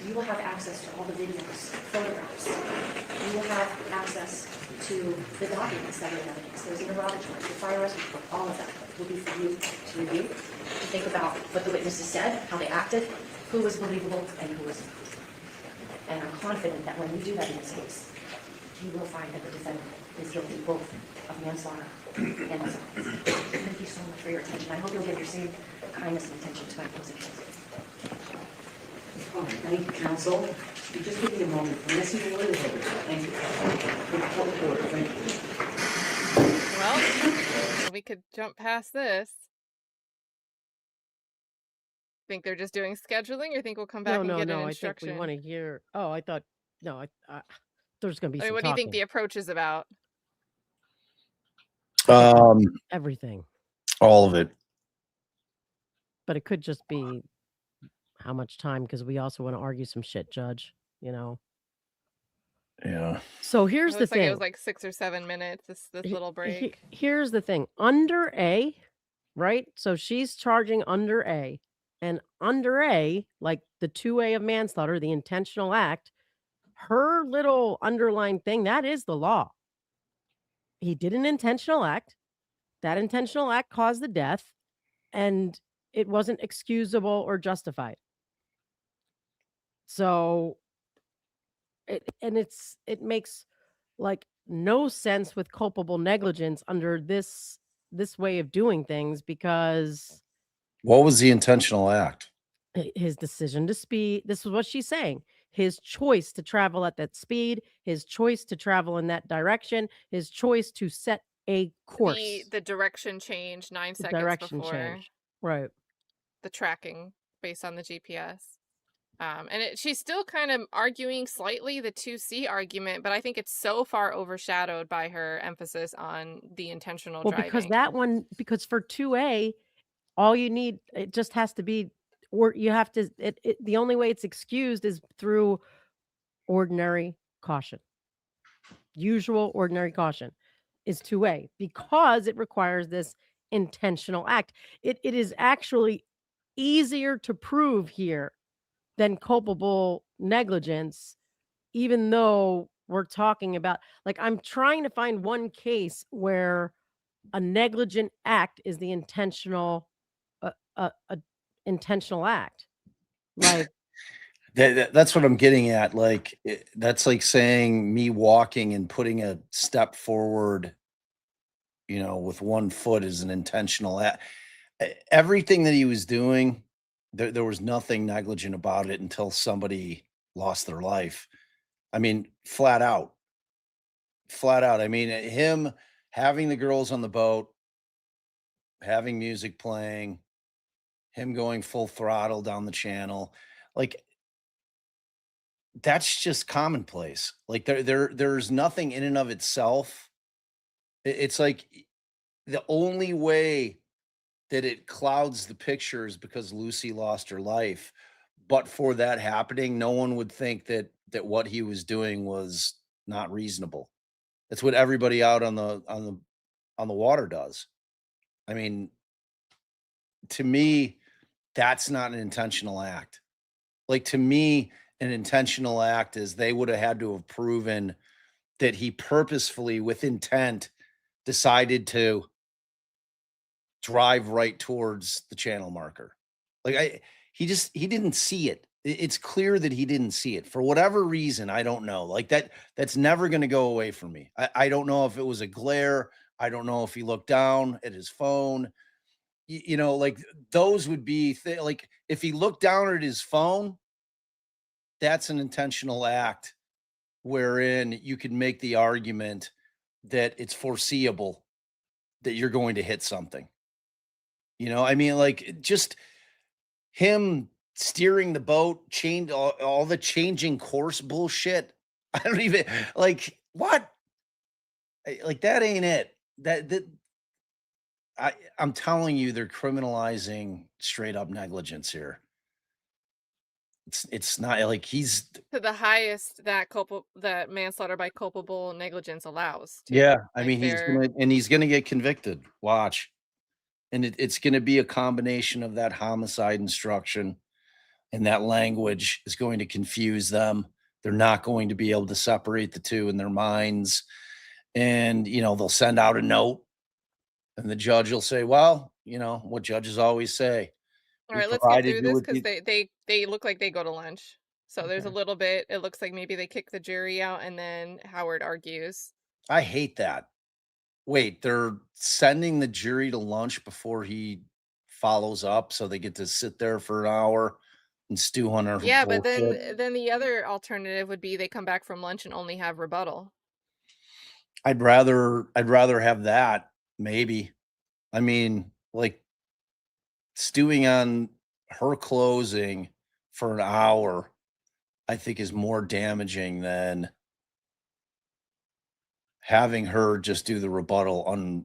Speaker 5: You will have access to all the videos, photographs. You will have access to the documents that are in evidence. There's an interrogatory, the fire arrest report, all of that will be for you to review, to think about what the witnesses said, how they acted, who was believable and who was not. And I'm confident that when you do that in this case, you will find that the defendant is guilty both of manslaughter and assault. Thank you so much for your attention. I hope you'll give your same kindness and attention to my opposing counsel.
Speaker 3: Thank you, counsel. Just give me a moment. Listen to what is over. Thank you. Thank you.
Speaker 1: Well, we could jump past this. Think they're just doing scheduling, or think we'll come back and get an
Speaker 7: I think we
Speaker 1: instruction?
Speaker 7: want to hear. Oh, I thought no. There's going to be
Speaker 1: I mean,
Speaker 7: some
Speaker 1: what do you think
Speaker 7: talking.
Speaker 1: the approach is about?
Speaker 7: Everything,
Speaker 6: All of it.
Speaker 7: but it could just be how much time, because we also want to argue some shit, Judge. You know.
Speaker 6: Yeah.
Speaker 7: So
Speaker 1: It
Speaker 7: here's the
Speaker 1: looks like it
Speaker 7: thing.
Speaker 1: was like 6 or 7 minutes. This little break.
Speaker 7: Here's the thing. Under A, right? So she's charging under A, and under A, like the 2A of manslaughter, the intentional act, her little underlying thing, that is the law. He did an intentional act. That intentional act caused the death, and it wasn't excusable or justified. So it makes like no sense with culpable negligence under this way of doing things, because
Speaker 6: What was the intentional act?
Speaker 7: his decision to speed, this is what she's saying, his choice to travel at that speed, his choice to travel in that direction, his choice to set a course.
Speaker 1: The direction change 9
Speaker 7: The
Speaker 1: seconds
Speaker 7: direction
Speaker 1: before
Speaker 7: change. Right.
Speaker 1: the tracking based on the GPS. And she's still kind of arguing slightly the 2C argument, but I think it's so far overshadowed by her emphasis on the intentional
Speaker 7: Well,
Speaker 1: driving.
Speaker 7: because for 2A, all you need, it just has to be, or you have to, the only way it's excused is through ordinary caution. Usual ordinary caution is 2A, because it requires this intentional act. It is actually easier to prove here than culpable negligence, even though we're talking about, like, I'm trying to find one case where a negligent act is the intentional intentional act. Like,
Speaker 6: That's what I'm getting at. Like, that's like saying me walking and putting a step forward, with one foot is an intentional act. Everything that he was doing, there was nothing negligent about it until somebody lost their life. I mean, flat out. Flat out. I mean, him having the girls on the boat, having music playing, him going full throttle down the channel, like, that's just commonplace. Like, there's nothing in and of itself. It's like the only way that it clouds the picture is because Lucy lost her life. But for that happening, no one would think that what he was doing was not reasonable. That's what everybody out on the water does. I mean, to me, that's not an intentional act. Like, to me, an intentional act is they would have had to have proven that he purposefully, with intent, decided to drive right towards the channel marker. Like, he didn't see it. It's clear that he didn't see it for whatever reason. I don't know. Like, that's never going to go away from me. I don't know if it was a glare. I don't know if he looked down at his phone. Like, those would be like, if he looked down at his phone, that's an intentional act wherein you could make the argument that it's foreseeable that you're going to hit something. I mean, like, just him steering the boat, chained all the changing course bullshit. I don't even like what? Like, that ain't it. I'm telling you, they're criminalizing straight up negligence here. It's not like he's
Speaker 1: To the highest that manslaughter by culpable negligence allows, too.
Speaker 6: yeah. I
Speaker 1: Like,
Speaker 6: mean, he's gonna get convicted. Watch. And it's going to be a combination of that homicide instruction, and that language is going to confuse them. They're not going to be able to separate the two in their minds. And, they'll send out a note, and the judge will say, well, what judges always say.
Speaker 1: All
Speaker 6: We
Speaker 1: right, let's get
Speaker 6: provided
Speaker 1: through
Speaker 6: you
Speaker 1: this,
Speaker 6: with
Speaker 1: because
Speaker 6: the
Speaker 1: they look like they go to lunch. So there's a
Speaker 7: Okay.
Speaker 1: little bit, it looks like maybe they kick the jury out, and then Howard argues.
Speaker 6: I hate that. Wait, they're sending the jury to lunch before he follows up, so they get to sit there for an hour and stew on our
Speaker 1: Yeah, but
Speaker 6: bullshit.
Speaker 1: then the other alternative would be they come back from lunch and only have rebuttal.
Speaker 6: I'd rather have that maybe. I mean, like stewing on her closing for an hour, I think is more damaging than having her just do the rebuttal on,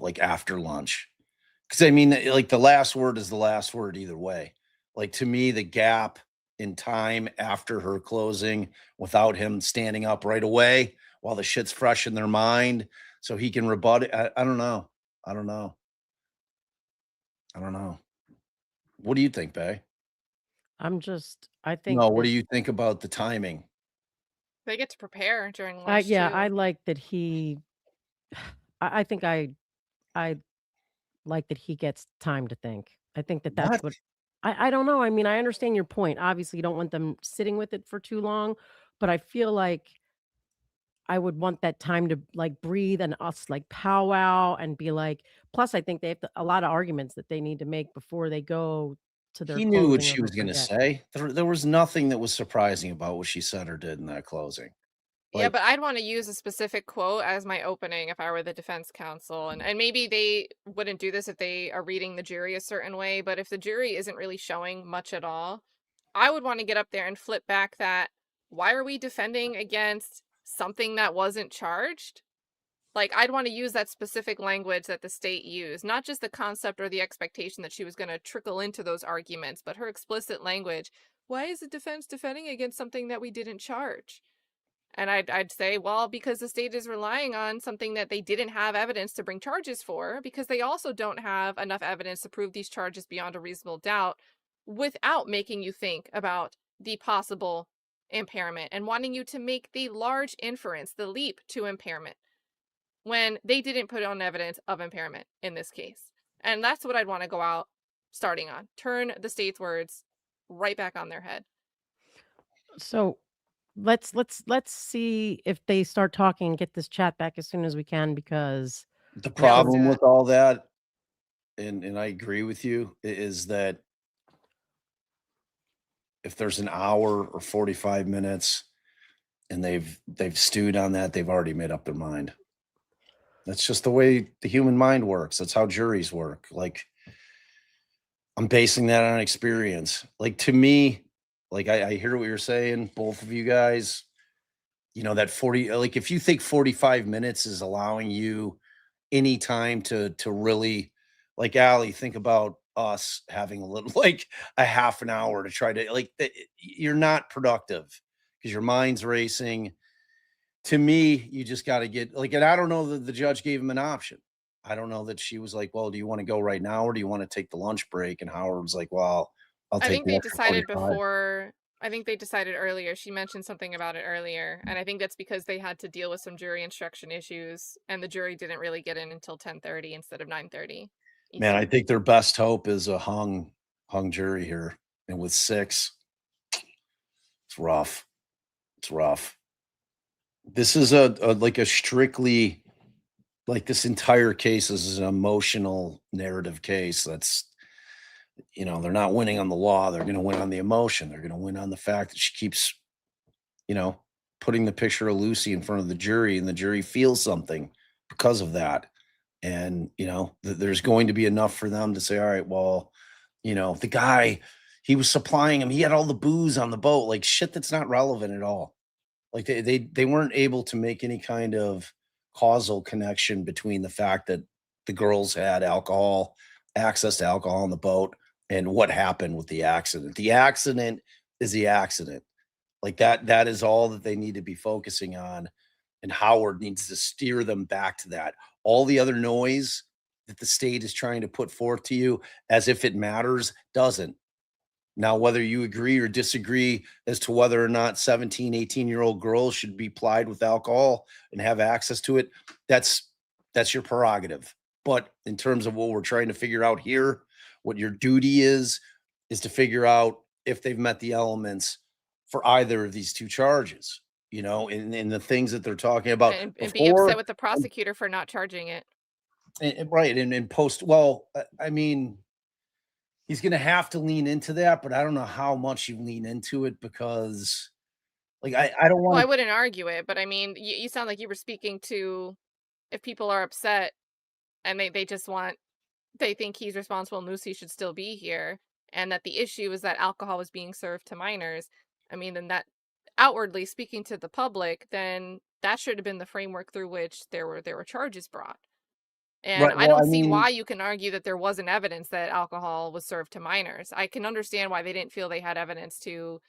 Speaker 6: like after lunch. Because I mean, like the last word is the last word either way. Like to me, the gap in time after her closing without him standing up right away while the shit's fresh in their mind so he can rebut it. I don't know. I don't know. I don't know. What do you think, Bay?
Speaker 7: I think
Speaker 6: No, what
Speaker 7: that
Speaker 6: do you think about the timing?
Speaker 1: They get to prepare during
Speaker 7: I
Speaker 1: lunch
Speaker 7: yeah, I
Speaker 1: too.
Speaker 7: like that he I think I like that he gets time to think. I think that that's
Speaker 6: What?
Speaker 7: what I don't know. I mean, I understand your point. Obviously, you don't want them sitting with it for too long, but I feel like I would want that time to like breathe and us like powwow and be like, plus I think they have a lot of arguments that they need to make before they go to their
Speaker 6: He knew what
Speaker 7: closing
Speaker 6: she
Speaker 7: of her
Speaker 6: was gonna
Speaker 7: forget.
Speaker 6: say. There was nothing that was surprising about what she said or did in that closing.
Speaker 1: Yeah,
Speaker 6: Like,
Speaker 1: but I'd want to use a specific quote as my opening if I were the defense counsel. And maybe they wouldn't do this if they are reading the jury a certain way, but if the jury isn't really showing much at all, I would want to get up there and flip back that why are we defending against something that wasn't charged? Like, I'd want to use that specific language that the state used, not just the concept or the expectation that she was going to trickle into those arguments, but her explicit language. Why is the defense defending against something that we didn't charge? And I'd say, well, because the state is relying on something that they didn't have evidence to bring charges for, because they also don't have enough evidence to prove these charges beyond a reasonable doubt without making you think about the possible impairment and wanting you to make the large inference, the leap to impairment, when they didn't put on evidence of impairment in this case. And that's what I'd want to go out starting on. Turn the state's words right back on their head.
Speaker 7: So let's see if they start talking and get this chat back as soon as we can because
Speaker 6: the
Speaker 7: I'm
Speaker 1: Yeah, let's
Speaker 7: sure
Speaker 1: do
Speaker 6: problem
Speaker 1: that.
Speaker 6: with all that, and I agree with you, is that if there's an hour or 45 minutes and they've stewed on that, they've already made up their mind. That's just the way the human mind works. That's how juries work. Like I'm basing that on experience. Like to me, like I hear what you're saying, both of you guys. That 40, like if you think 45 minutes is allowing you any time to really, like Allie, think about us having a little like a half an hour to try to you're not productive because your mind's racing. To me, you just got to get like, and I don't know that the judge gave him an option. I don't know that she was like, well, do you want to go right now or do you want to take the lunch break? And Howard's like, well, I'll
Speaker 1: I
Speaker 6: take
Speaker 1: think
Speaker 6: the
Speaker 1: they
Speaker 6: extra
Speaker 1: decided
Speaker 6: 45.
Speaker 1: before. I think they decided earlier. She mentioned something about it earlier, and I think that's because they had to deal with some jury instruction issues, and the jury didn't really get in until 10:30 instead of 9:30
Speaker 6: Man, I
Speaker 1: Eastern.
Speaker 6: think their best hope is a hung jury here. And with six, it's rough. It's rough. This is a like a strictly like this entire case is an emotional narrative case. They're not winning on the law. They're going to win on the emotion. They're going to win on the fact that she keeps, you know, putting the picture of Lucy in front of the jury and the jury feels something because of that. And, there's going to be enough for them to say, all right, well, the guy, he was supplying him. He had all the booze on the boat, like shit that's not relevant at all. Like they weren't able to make any kind of causal connection between the fact that the girls had access to alcohol on the boat and what happened with the accident. The accident is the accident. Like that is all that they need to be focusing on. And Howard needs to steer them back to that. All the other noise that the state is trying to put forth to you as if it matters doesn't. Now, whether you agree or disagree as to whether or not 17, 18-year-old girls should be plied with alcohol and have access to it, that's your prerogative. But in terms of what we're trying to figure out here, what your duty is to figure out if they've met the elements for either of these two charges, and the things that they're talking about
Speaker 1: And be upset
Speaker 6: before
Speaker 1: with the prosecutor for not charging it.
Speaker 6: right and post. Well, I mean, he's gonna have to lean into that, but I don't know how much you lean into it because, like, I don't
Speaker 1: Well,
Speaker 6: want
Speaker 1: I
Speaker 6: to.
Speaker 1: wouldn't argue it, but I mean, you sound like you were speaking to if people are upset and they think he's responsible and Lucy should still be here, and that the issue is that alcohol was being served to minors. I mean, then that outwardly speaking to the public, then that should have been the framework through which there were charges brought. And
Speaker 6: Right.
Speaker 1: I
Speaker 6: Well,
Speaker 1: don't
Speaker 6: I
Speaker 1: see
Speaker 6: mean,
Speaker 1: why you can argue that there wasn't evidence that alcohol was served to minors. I can understand why they didn't feel they had evidence to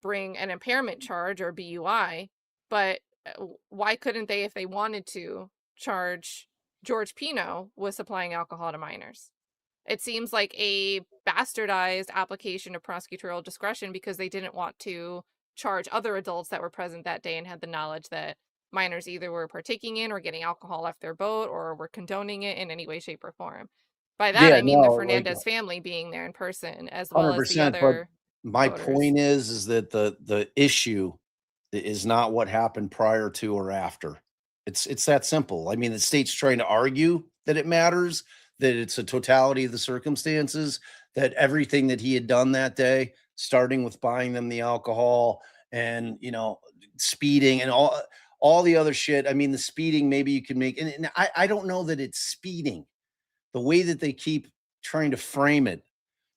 Speaker 1: bring an impairment charge or BUI, but why couldn't they, if they wanted to, charge George Pino with supplying alcohol to minors? It seems like a bastardized application of prosecutorial discretion because they didn't want to charge other adults that were present that day and had the knowledge that minors either were partaking in or getting alcohol off their boat or were condoning it in any way, shape, or form. By that,
Speaker 6: yeah,
Speaker 1: I mean the
Speaker 6: no, like
Speaker 1: Fernandez family being there in person, as well as the
Speaker 6: 100%. But
Speaker 1: other
Speaker 6: my
Speaker 1: voters.
Speaker 6: point is that the issue is not what happened prior to or after. It's that simple. I mean, the state's trying to argue that it matters, that it's a totality of the circumstances, that everything that he had done that day, starting with buying them the alcohol and, speeding and all the other shit. I mean, the speeding, maybe you could make, and I don't know that it's speeding. The way that they keep trying to frame it,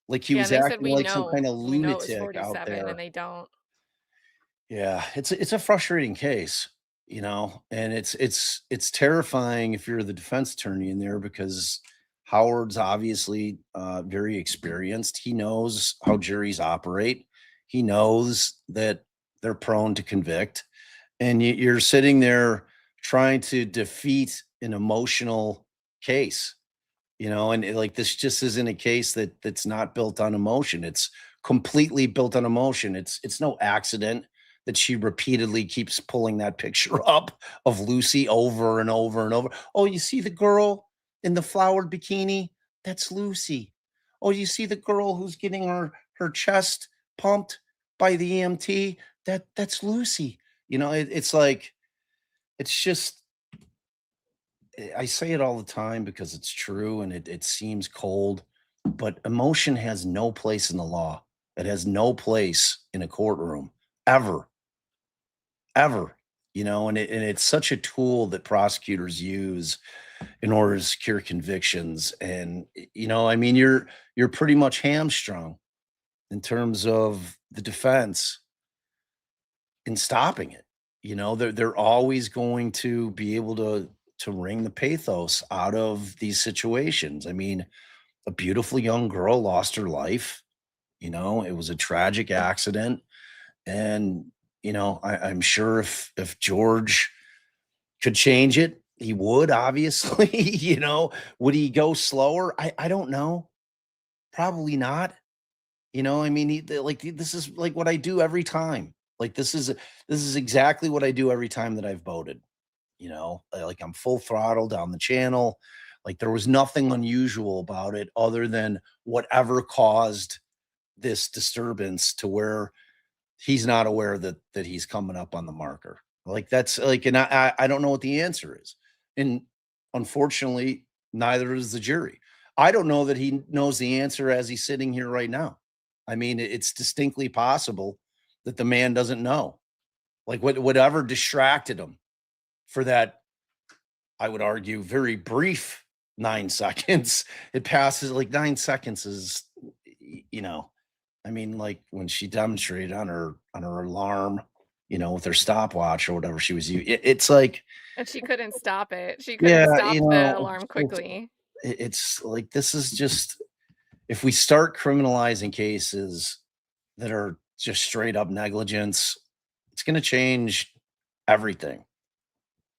Speaker 6: like he
Speaker 1: Yeah,
Speaker 6: was
Speaker 1: and they said
Speaker 6: acting like some kind of
Speaker 1: we know it was
Speaker 6: lunatic out
Speaker 1: 47, and
Speaker 6: there.
Speaker 1: they don't.
Speaker 6: Yeah, it's a frustrating case, and it's terrifying if you're the defense attorney in there because Howard's obviously very experienced. He knows how juries operate. He knows that they're prone to convict, and you're sitting there trying to defeat an emotional case, and like this just isn't a case that's not built on emotion. It's completely built on emotion. It's no accident that she repeatedly keeps pulling that picture up of Lucy over and over and over. Oh, you see the girl in the flowered bikini? That's Lucy. Oh, you see the girl who's getting her chest pumped by the EMT? That's Lucy. It's like it's just I say it all the time because it's true and it seems cold, but emotion has no place in the law. It has no place in a courtroom ever, ever. And it's such a tool that prosecutors use in order to secure convictions. And I mean, you're pretty much hamstrung in terms of the defense in stopping it. They're always going to be able to wring the pathos out of these situations. I mean, a beautiful young girl lost her life. It was a tragic accident. And, I'm sure if George could change it, he would, obviously. Would he go slower? I don't know. Probably not. I mean, this is like what I do every time. Like this is exactly what I do every time that I've voted. Like I'm full throttle down the channel. Like there was nothing unusual about it other than whatever caused this disturbance to where he's not aware that he's coming up on the marker. Like that's like, and I don't know what the answer is. And unfortunately, neither does the jury. I don't know that he knows the answer as he's sitting here right now. I mean, it's distinctly possible that the man doesn't know. Like whatever distracted him for that, I would argue, very brief 9 seconds. It passes like 9 seconds is, you know, I mean, like when she demonstrated on her alarm, with her stopwatch or whatever she was using. It's like,
Speaker 1: And she couldn't stop it. She couldn't
Speaker 6: yeah,
Speaker 1: stop the alarm quickly.
Speaker 6: it's like this is just if we start criminalizing cases that are just straight up negligence, it's going to change everything.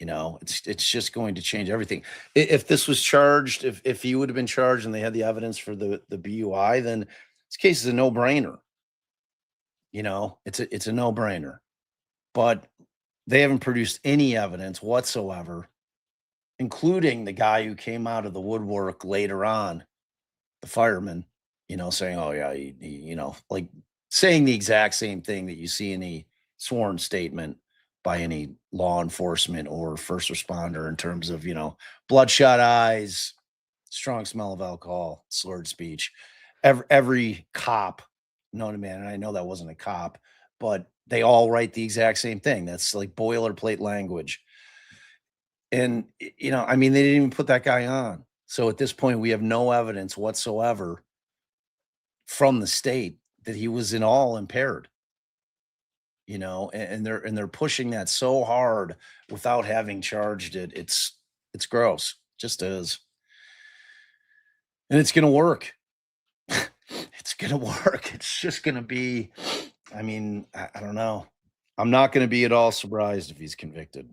Speaker 6: It's just going to change everything. If this was charged, if he would have been charged and they had the evidence for the BUI, then this case is a no-brainer. It's a no-brainer. But they haven't produced any evidence whatsoever, including the guy who came out of the woodwork later on, the fireman, saying, "Oh yeah, like saying the exact same thing that you see in a sworn statement by any law enforcement or first responder in terms of, bloodshot eyes, strong smell of alcohol, slurred speech. Every cop known to man, and I know that wasn't a cop, but they all write the exact same thing. That's like boilerplate language. And, you know, I mean, they didn't even put that guy on. So at this point, we have no evidence whatsoever from the state that he was in all impaired. You know, and they're pushing that so hard without having charged it. It's gross. Just is. And it's gonna work. It's gonna work. It's just gonna be, I mean, I don't know. I'm not gonna be at all surprised if he's convicted.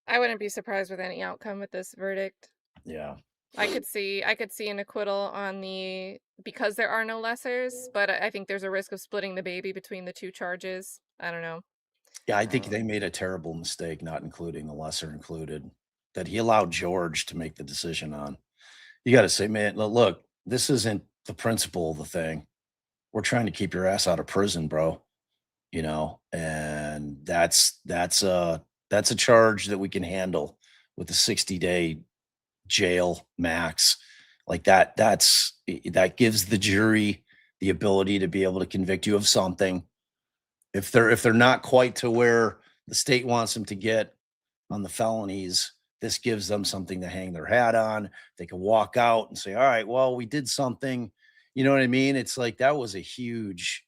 Speaker 1: I wouldn't be surprised with any outcome with this verdict.
Speaker 6: Yeah.
Speaker 1: I could see an acquittal on the because there are no lessers, but I think there's a risk of splitting the baby between the two charges. I don't know.
Speaker 6: Yeah, I think they made a terrible mistake not including the lesser included that he allowed George to make the decision on. You got to say, man, look, this isn't the principle of the thing. We're trying to keep your ass out of prison, bro. You know, and that's a charge that we can handle with a 60-day jail max. Like that gives the jury the ability to be able to convict you of something. If they're not quite to where the state wants them to get on the felonies, this gives them something to hang their hat on. They can walk out and say, all right, well, we did something. You know what I mean? It's like that was a huge,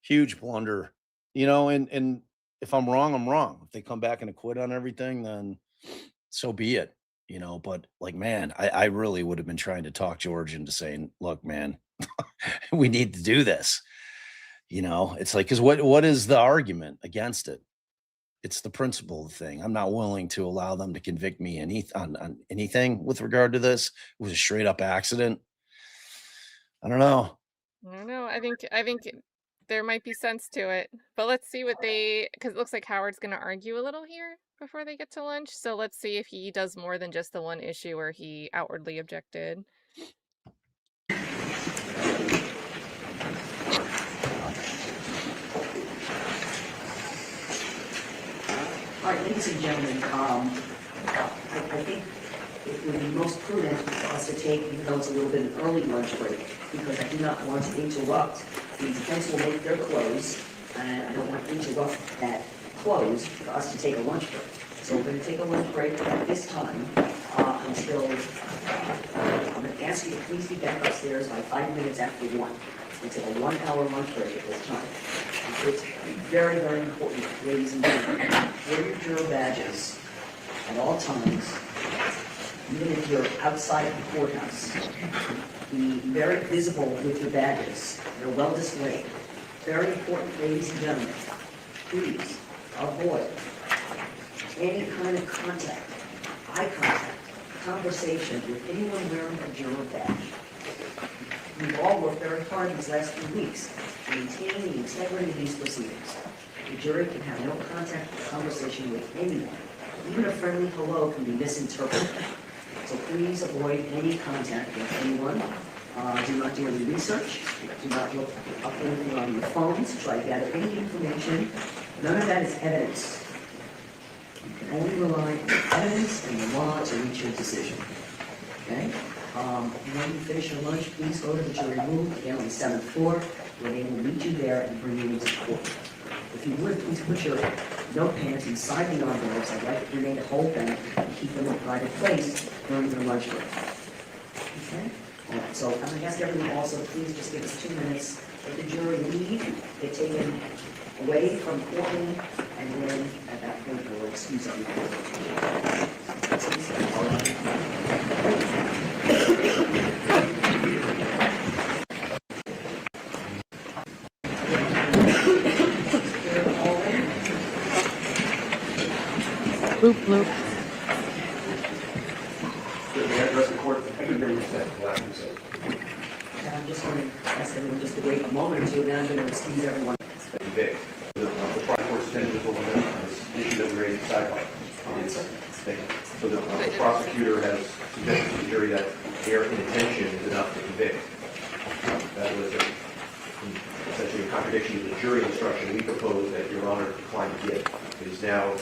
Speaker 6: huge blunder, you know, and if I'm wrong, I'm wrong. If they come back and acquit on everything, then so be it, you know. But like, man, I really would have been trying to talk George into saying, look, man, we need to do this. You know, it's like, because what is the argument against it? It's the principle of the thing. I'm not willing to allow them to convict me on anything with regard to this. It was a straight up accident. I don't know.
Speaker 1: I don't know. I think there might be sense to it. But let's see what because it looks like Howard's going to argue a little here before they get to lunch. So let's see if he does more than just the one issue where he outwardly objected.
Speaker 3: All right, ladies and gentlemen, I think it would be most prudent for us to take, even though it's a little bit of an early lunch break, because I do not want to interrupt. The defense will make their close, and I don't want to interrupt that close for us to take a lunch break. So we're going to take a lunch break at this time until, I'm going to ask you to please be back upstairs by 5 minutes after 1. We'll take a 1 hour lunch break at this time. It's very, very important, ladies and gentlemen, wear your juror badges at all times, even if you're outside of the courthouse. Be very visible with your badges. They're well displayed. Very important, ladies and gentlemen, please avoid any kind of contact, eye contact, conversation with anyone wearing a juror badge. We've all worked very hard these last few weeks to maintain the integrity of these proceedings. The jury can have no contact or conversation with anyone. Even a friendly hello can be misinterpreted. So please avoid any contact with anyone. Do not do any research. Do not look up anything on your phones to try to gather any information. None of that is evidence. You can only rely on evidence and the law to reach your decision. Okay? When you finish your lunch, please go to the jury room, again on the 7th floor, where they will meet you there and bring you into court. If you would, please put your notepads inside the envelopes. I'd like your name to hold them and keep them in a private place during your lunch break. Okay? All right, so I'm going to ask everyone also, please just give us 2 minutes. Let the jury leave, get taken away from the courtroom, and then at that point we'll excuse everyone.
Speaker 7: Bloop, bloop.
Speaker 3: And I'm just going to ask everyone just to wait a moment or two, then I'm going to excuse everyone.
Speaker 4: Convict. The trial court's attention is over on this issue that we raised sideline. So the prosecutor has suggested to the jury that their intention is enough to convict. That was essentially a contradiction to the jury instruction we proposed that Your Honor declined to give. It is now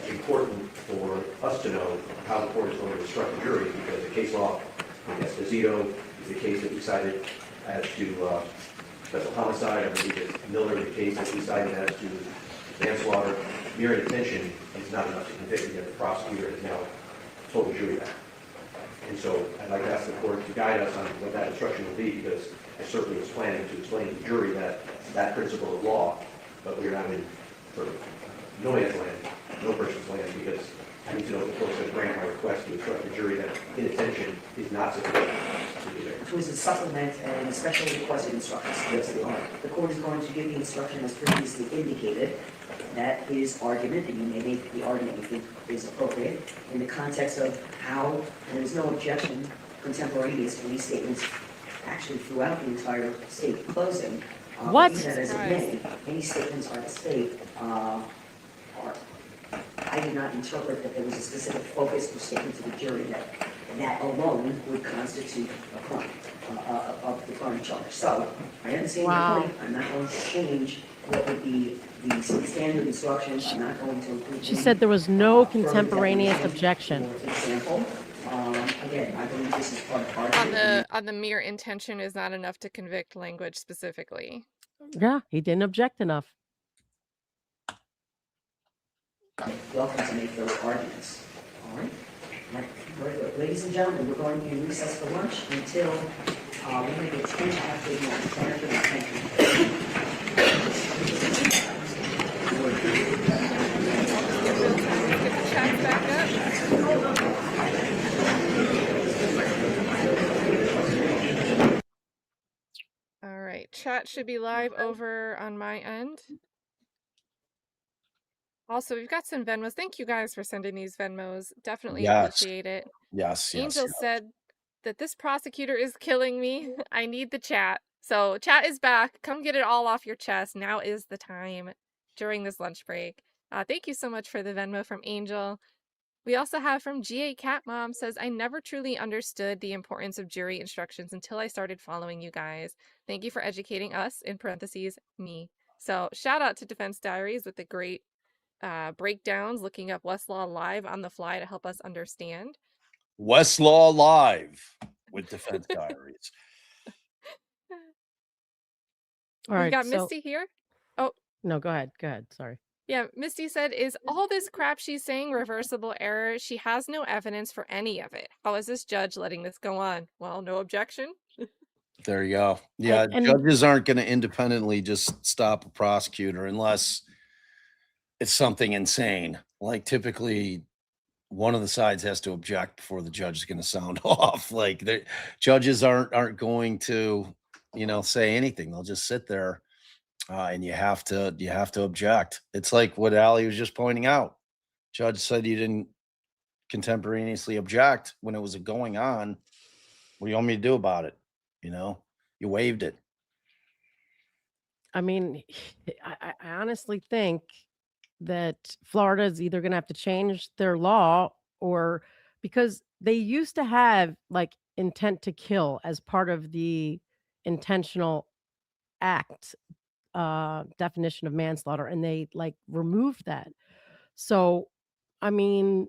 Speaker 4: important for us to know how the court is going to instruct the jury, because the case law in Esposito is the case that we cited as to special homicide. I believe it's Miller, the case that we cited as to manslaughter. Mere intention is not enough to convict, yet the prosecutor has now total jury back. And so I'd like to ask the court to guide us on what that instruction will be, because I certainly was planning to explain to the jury that principle of law, but we're not in sort of no man's land, no person's land, because I need to know if the court's going to grant my request to instruct the jury that inattention is not sufficient to be there.
Speaker 3: Which was a supplement and specially requested instructions. Yes, they are. The court is going to give the instruction as previously indicated. That is argument, and you may make the argument you think is appropriate in the context of how there is no objection contemporaneous to these statements actually throughout the entire state closing.
Speaker 7: What?
Speaker 3: Even as it may, any statements by the state are. I did not interpret that there was a specific focus or statement to the jury that alone would constitute a crime of the crime charge. So I understand your point. I'm not going to change what would be the standard instructions. I'm not going to include.
Speaker 7: She said there was no contemporaneous objection.
Speaker 3: For example, again, I believe this is part of argument.
Speaker 1: On the mere intention is not enough to convict language specifically.
Speaker 7: Yeah, he didn't object enough.
Speaker 3: Welcome to make those arguments. All right? Very good. Ladies and gentlemen, we're going to be in recess for lunch until we're going to get 10 after 1. 10 after 1. Thank you.
Speaker 1: Get the chats back up. All right, chat should be live over on my end. Also, we've got some Venmos. Thank you guys for sending these Venmos. Definitely appreciate it.
Speaker 6: Yes.
Speaker 1: Angel said that this prosecutor is killing me. I need the chat. So chat is back. Come get it all off your chest. Now is the time during this lunch break. Thank you so much for the Venmo from Angel. We also have from GA Cat Mom says, I never truly understood the importance of jury instructions until I started following you guys. Thank you for educating us, in parentheses, me. So shout out to Defense Diaries with the great breakdowns, looking up Westlaw Live on the fly to help us understand.
Speaker 6: Westlaw Live with Defense Diaries.
Speaker 7: All right.
Speaker 1: We got
Speaker 7: so,
Speaker 1: Misty here. Oh,
Speaker 7: no, go ahead. Go ahead. Sorry.
Speaker 1: yeah. Misty said, is all this crap she's saying reversible error? She has no evidence for any of it. How is this judge letting this go on? Well, no objection.
Speaker 6: There you go. Yeah,
Speaker 7: And-
Speaker 6: judges aren't going to independently just stop a prosecutor unless it's something insane. Like typically one of the sides has to object before the judge is going to sound off. Like the judges aren't going to, say anything. They'll just sit there and you have to object. It's like what Allie was just pointing out. Judge said you didn't contemporaneously object when it was going on. What do you want me to do about it? You waived it.
Speaker 7: I mean, I honestly think that Florida is either going to have to change their law or because they used to have like intent to kill as part of the intentional act definition of manslaughter, and they like removed that. So, I mean,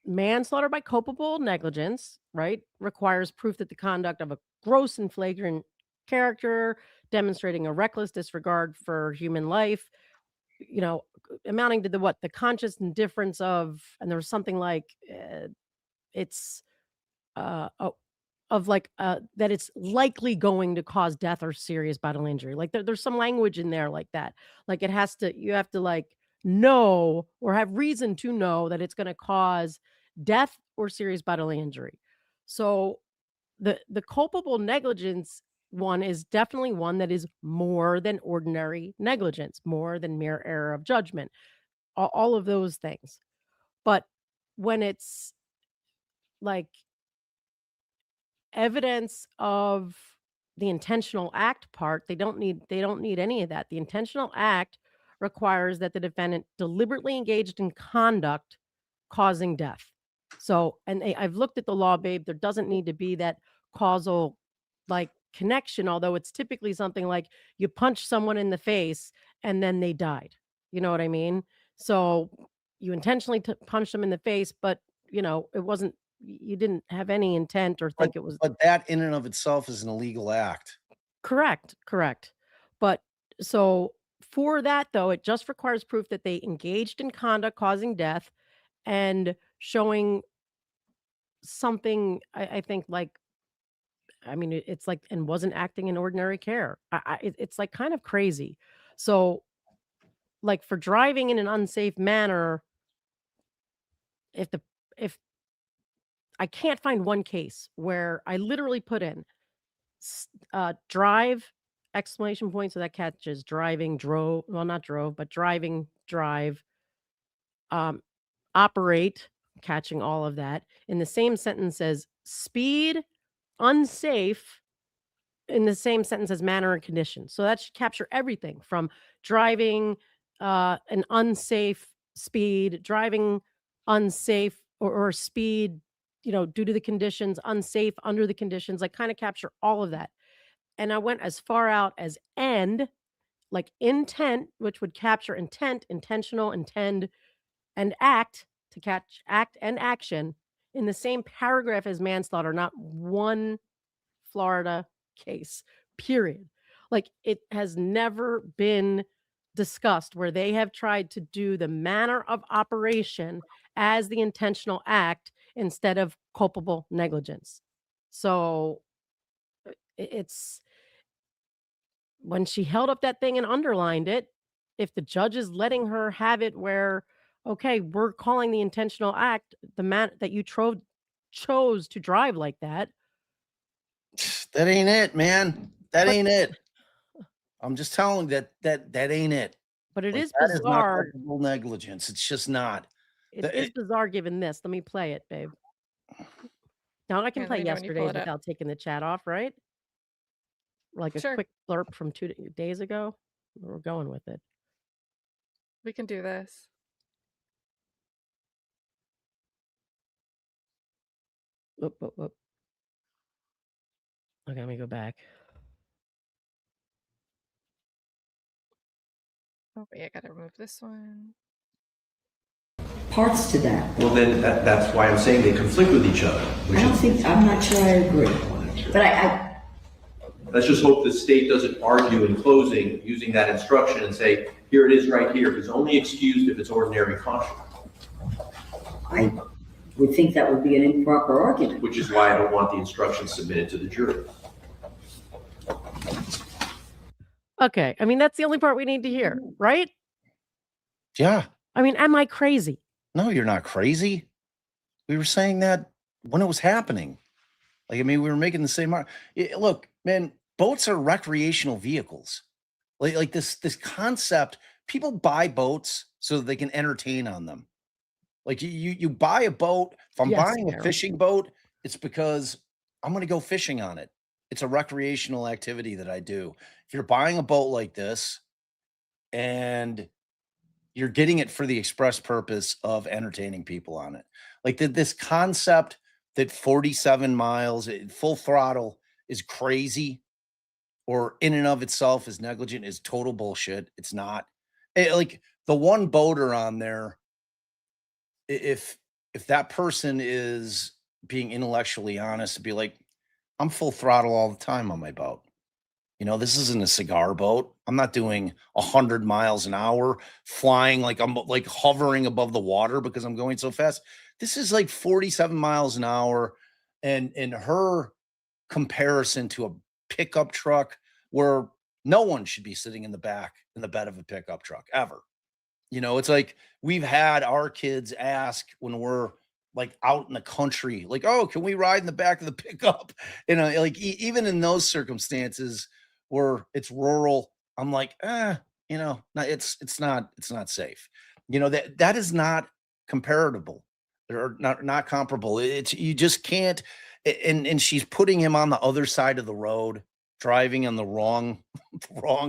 Speaker 7: manslaughter by culpable negligence, right, requires proof that the conduct of a gross and flagrant character demonstrating a reckless disregard for human life, amounting to the conscious indifference of, and there was something like it's that it's likely going to cause death or serious bodily injury. Like there's some language in there like that. Like you have to like know or have reason to know that it's going to cause death or serious bodily injury. So the culpable negligence one is definitely one that is more than ordinary negligence, more than mere error of judgment, all of those things. But when it's like evidence of the intentional act part, they don't need any of that. The intentional act requires that the defendant deliberately engaged in conduct causing death. So, and I've looked at the law, babe. There doesn't need to be that causal like connection, although it's typically something like you punch someone in the face and then they died. You know what I mean? So you intentionally punched them in the face, but it wasn't, you didn't have any intent or think it was.
Speaker 6: But that in and of itself is an illegal act.
Speaker 7: Correct. But so for that though, it just requires proof that they engaged in conduct causing death and showing something I think like, I mean, it's like, and wasn't acting in ordinary care. It's like kind of crazy. So, like for driving in an unsafe manner, if the if I can't find one case where I literally put in drive exclamation point, so that catches driving, drove, well, not drove, but driving, drive, um, operate, catching all of that in the same sentence as speed, unsafe, in the same sentence as manner and condition. So that should capture everything from driving an unsafe speed, driving unsafe or speed, due to the conditions, unsafe under the conditions, like kind of capture all of that. And I went as far out as end, like intent, which would capture intent, intentional, intend, and act to catch act and action in the same paragraph as manslaughter, not one Florida case, period. Like it has never been discussed where they have tried to do the manner of operation as the intentional act instead of culpable negligence. So it's when she held up that thing and underlined it, if the judge is letting her have it where, okay, we're calling the intentional act the man that you chose to drive like that.
Speaker 6: That ain't it, man. That ain't it. I'm just telling you that ain't it.
Speaker 7: But it
Speaker 6: Like,
Speaker 7: is
Speaker 6: that is not
Speaker 7: bizarre.
Speaker 6: culpable negligence. It's just not.
Speaker 7: It is bizarre given this. Let me play it, babe. Now I can
Speaker 1: Yeah,
Speaker 7: play
Speaker 1: let me know when you pull
Speaker 7: yesterday's
Speaker 1: it up.
Speaker 7: without taking the chat off, right? Like a
Speaker 1: Sure.
Speaker 7: quick blurb from 2 days ago. We're going with it.
Speaker 1: We can do this.
Speaker 7: Whoop, whoop, whoop. Okay, let me go back.
Speaker 1: Oh, wait, I gotta remove this one.
Speaker 3: Parts to that.
Speaker 4: Well, then, that's why I'm saying they conflict with each other.
Speaker 3: I'm not sure I agree. But
Speaker 4: Let's just hope the state doesn't argue in closing using that instruction and say, here it is right here. It's only excused if it's ordinary caution.
Speaker 3: I would think that would be an improper argument.
Speaker 4: Which is why I don't want the instruction submitted to the jury.
Speaker 7: Okay, I mean, that's the only part we need to hear, right?
Speaker 6: Yeah.
Speaker 7: I mean, am I crazy?
Speaker 6: No, you're not crazy. We were saying that when it was happening. Like, I mean, we were making the same look, man, boats are recreational vehicles. Like this concept, people buy boats so that they can entertain on them. Like you buy a boat. If I'm
Speaker 7: Yes,
Speaker 6: buying a
Speaker 7: Aaron.
Speaker 6: fishing boat, it's because I'm going to go fishing on it. It's a recreational activity that I do. If you're buying a boat like this and you're getting it for the express purpose of entertaining people on it, like this concept that 47 miles full throttle is crazy or in and of itself is negligent is total bullshit. It's not. Like the one boater on there, if that person is being intellectually honest, to be like, I'm full throttle all the time on my boat. This isn't a cigar boat. I'm not doing 100 miles an hour flying like I'm like hovering above the water because I'm going so fast. This is like 47 miles an hour. And in her comparison to a pickup truck where no one should be sitting in the bed of a pickup truck ever. It's like we've had our kids ask when we're like out in the country, like, oh, can we ride in the back of the pickup? Like even in those circumstances where it's rural, I'm like, no, it's not safe. That is not comparable or not comparable. It's you just can't. And she's putting him on the other side of the road, driving on the wrong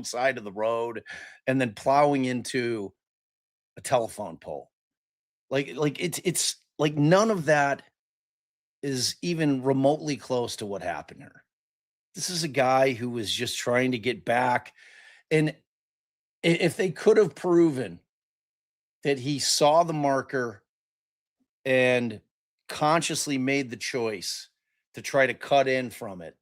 Speaker 6: side of the road, and then plowing into a telephone pole. Like it's like none of that is even remotely close to what happened here. This is a guy who was just trying to get back. And if they could have proven that he saw the marker and consciously made the choice to try to cut in from it,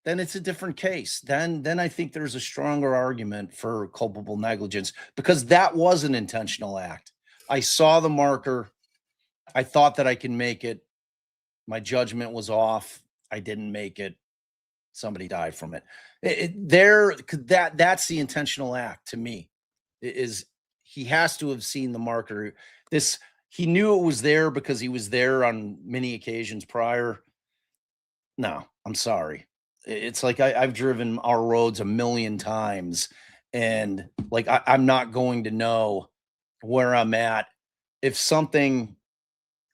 Speaker 6: then it's a different case. Then I think there's a stronger argument for culpable negligence because that was an intentional act. I saw the marker. I thought that I can make it. My judgment was off. I didn't make it. Somebody died from it. That's the intentional act to me. Is he has to have seen the marker. This he knew it was there because he was there on many occasions prior. No, I'm sorry. It's like I've driven our roads a million times, and like I'm not going to know where I'm at if something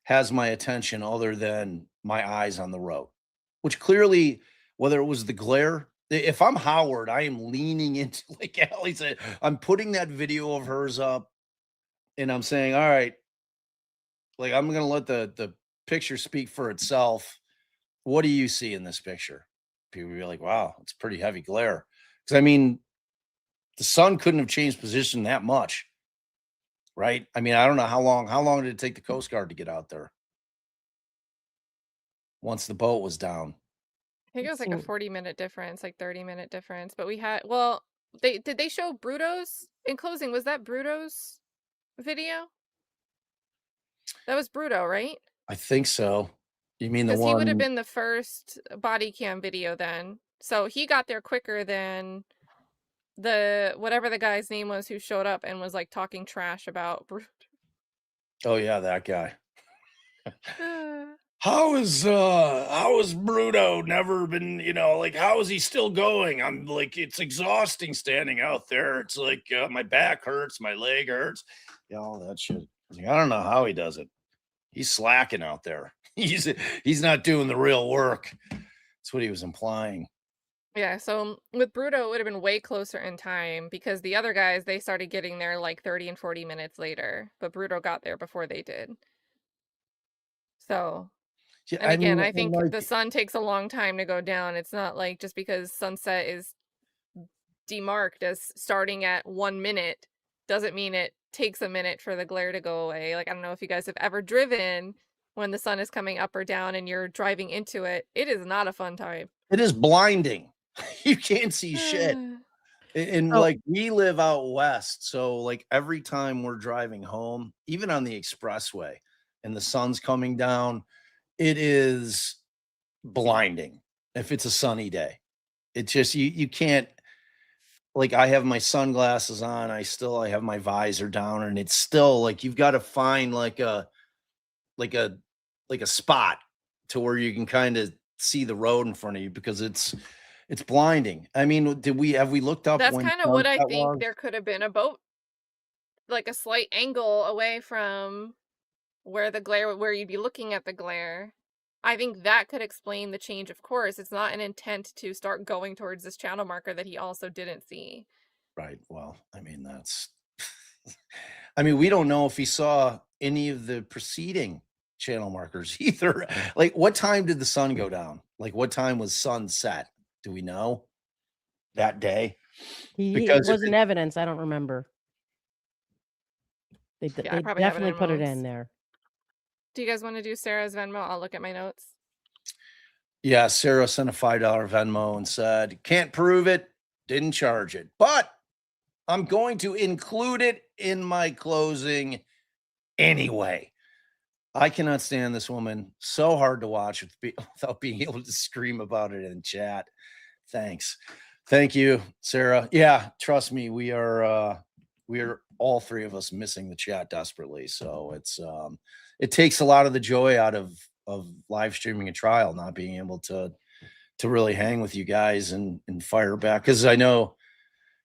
Speaker 6: has my attention other than my eyes on the road, which clearly, whether it was the glare, if I'm Howard, I am leaning into, like Allie said, I'm putting that video of hers up and I'm saying, all right, like I'm going to let the picture speak for itself. What do you see in this picture? People will be like, wow, it's pretty heavy glare. Because I mean, the sun couldn't have changed position that much, right? I mean, I don't know how long did it take the Coast Guard to get out there once the boat was down?
Speaker 1: I think it
Speaker 7: It
Speaker 1: was like a
Speaker 7: seemed
Speaker 1: 40-minute difference, like 30-minute difference. But we had, well, did they show Bruto's in closing? Was that Bruto's video? That was Bruto, right?
Speaker 6: I think so. You mean the
Speaker 1: Because he would have
Speaker 6: one?
Speaker 1: been the first body cam video then. So he got there quicker than the whatever the guy's name was who showed up and was like talking trash about Bruto.
Speaker 6: Oh yeah, that guy. How is Bruto never been, like how is he still going? I'm like, it's exhausting standing out there. It's like my back hurts, my leg hurts, all that shit. Like, I don't know how he does it. He's slacking out there. He's not doing the real work. That's what he was implying.
Speaker 1: Yeah, so with Bruto, it would have been way closer in time because the other guys, they started getting there like 30 and 40 minutes later, but Bruto got there before they did. So,
Speaker 6: Yeah,
Speaker 1: and
Speaker 6: I
Speaker 1: again,
Speaker 6: mean,
Speaker 1: I
Speaker 6: and
Speaker 1: think the
Speaker 6: like,
Speaker 1: sun takes a long time to go down. It's not like just because sunset is demarked as starting at 1 minute doesn't mean it takes a minute for the glare to go away. Like, I don't know if you guys have ever driven when the sun is coming up or down and you're driving into it. It is not a fun time.
Speaker 6: it is blinding. You can't see shit. And
Speaker 7: so
Speaker 6: like we live out west, so like every time we're driving home, even on the expressway, and the sun's coming down, it is blinding if it's a sunny day. It's just you can't, like I have my sunglasses on, I have my visor down, and it's still like you've got to find like a like a spot to where you can kind of see the road in front of you because it's blinding. I mean, have we looked up
Speaker 1: That's
Speaker 6: when
Speaker 1: kind of what I
Speaker 6: sunset
Speaker 1: think.
Speaker 6: was?
Speaker 1: There could have been a boat, like a slight angle away from where the glare, where you'd be looking at the glare. I think that could explain the change of course. It's not an intent to start going towards this channel marker that he also didn't see.
Speaker 6: Right. Well, I mean, that's I mean, we don't know if he saw any of the preceding channel markers either. Like, what time did the sun go down? Like, what time was sunset? Do we know that day?
Speaker 7: it
Speaker 6: Because if
Speaker 7: wasn't
Speaker 6: it,
Speaker 7: evidence. I don't remember.
Speaker 1: Yeah, I
Speaker 7: They
Speaker 1: probably have it
Speaker 7: definitely
Speaker 1: in
Speaker 7: put it
Speaker 1: notes.
Speaker 7: in there.
Speaker 1: Do you guys want to do Sarah's Venmo? I'll look at my notes.
Speaker 6: yeah, Sarah sent a $5 Venmo and said, can't prove it, didn't charge it, but I'm going to include it in my closing anyway. I cannot stand this woman. So hard to watch without being able to scream about it in chat. Thanks. Thank you, Sarah. Yeah, trust me, we are all three of us missing the chat desperately. So it takes a lot of the joy out of live streaming a trial, not being able to really hang with you guys and fire back. Because I know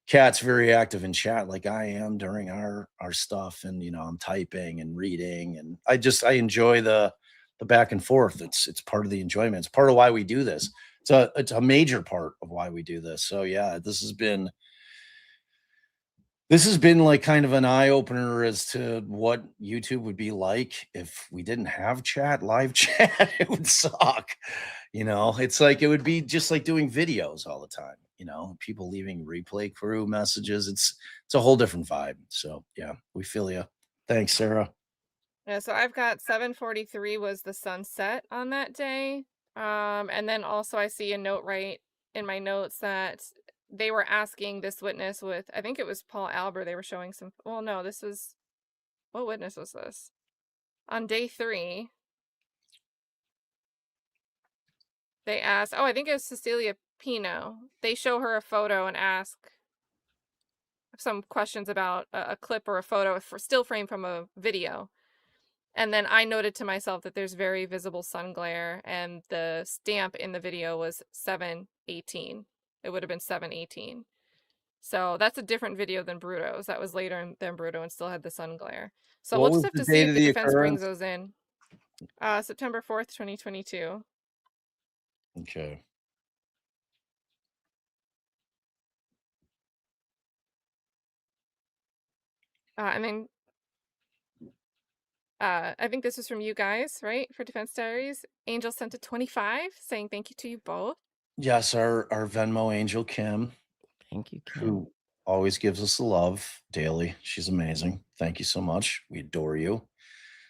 Speaker 6: Kat's very active in chat like I am during our stuff, and I'm typing and reading, and I enjoy the back and forth. It's part of the enjoyment. It's part of why we do this. It's a major part of why we do this. So yeah, this has been like kind of an eye opener as to what YouTube would be like if we didn't have live chat. It would suck. It's like it would be just like doing videos all the time, people leaving replay crew messages. It's a whole different vibe. So yeah, we feel you. Thanks, Sarah.
Speaker 1: Yeah, so I've got 7:43 was the sunset on that day. And then also I see a note right in my notes that they were asking this witness with, I think it was Paul Albert, they were showing some, well, no, this was, what witness was this? On day 3, They ask, oh, I think it was Cecilia Pino. They show her a photo and ask some questions about a clip or a photo, still frame from a video. And then I noted to myself that there's very visible sun glare, and the stamp in the video was 7/18. It would have been 7/18. So that's a different video than Bruto's. That was later than Bruto and still had the sun glare. So
Speaker 6: What
Speaker 1: we'll
Speaker 6: was
Speaker 1: just have
Speaker 6: the
Speaker 1: to see
Speaker 6: date
Speaker 1: if
Speaker 6: of
Speaker 1: the
Speaker 6: the
Speaker 1: defense brings
Speaker 6: occurrence?
Speaker 1: those in. September 4th, 2022.
Speaker 6: Okay.
Speaker 1: And then I think this was from you guys, right? For Defense Diaries. Angel sent a 25 saying thank you to you both.
Speaker 6: Yes, our Venmo angel Kim,
Speaker 7: Thank you, Kim.
Speaker 6: who always gives us the love daily. She's amazing. Thank you so much. We adore you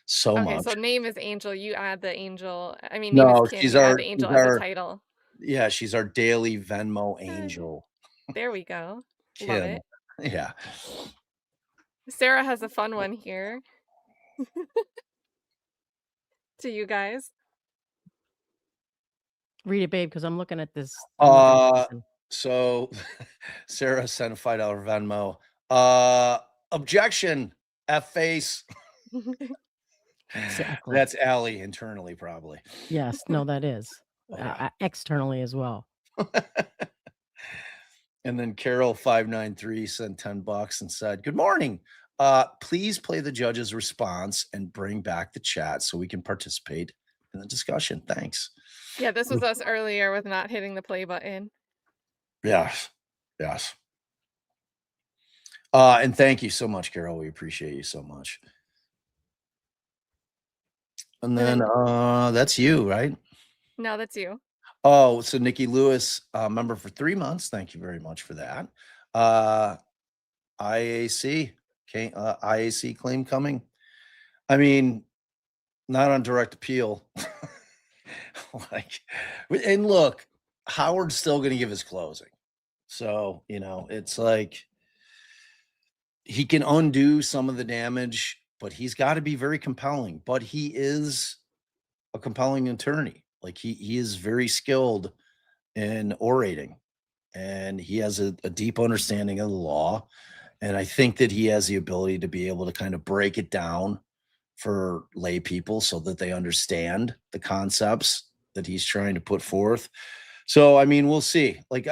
Speaker 6: so
Speaker 1: Okay,
Speaker 6: much.
Speaker 1: so name is Angel. You add the angel. I mean, name is
Speaker 6: No,
Speaker 1: Kim. You add the angel as a title.
Speaker 6: yeah, she's our daily Venmo
Speaker 1: Okay.
Speaker 6: angel,
Speaker 1: There we go. Love
Speaker 6: Kim.
Speaker 1: it.
Speaker 6: Yeah.
Speaker 1: Sarah has a fun one here. To you guys.
Speaker 7: Read it, babe, because I'm looking at this.
Speaker 6: So Sarah sent a $5 Venmo. Objection, F face.
Speaker 7: Exactly.
Speaker 6: That's Allie internally, probably.
Speaker 7: Yes, no, that is.
Speaker 6: Yeah.
Speaker 7: Externally as well.
Speaker 6: And then Carol 593 sent $10 and said, "Good morning. Please play the judge's response and bring back the chat so we can participate in the discussion. Thanks."
Speaker 1: Yeah, this was us earlier with not hitting the play button.
Speaker 6: Yes. Yes. And thank you so much, Carol. We appreciate you so much. And then that's you, right?
Speaker 1: No, that's you.
Speaker 6: Oh, so Nikki Lewis, member for 3 months. Thank you very much for that. IAC claim coming. I mean, not on direct appeal. And look, Howard's still going to give his closing. So, it's like he can undo some of the damage, but he's got to be very compelling. But he is a compelling attorney. Like he is very skilled in orating, and he has a deep understanding of the law. And I think that he has the ability to be able to kind of break it down for lay people so that they understand the concepts that he's trying to put forth. So, I mean, we'll see. Like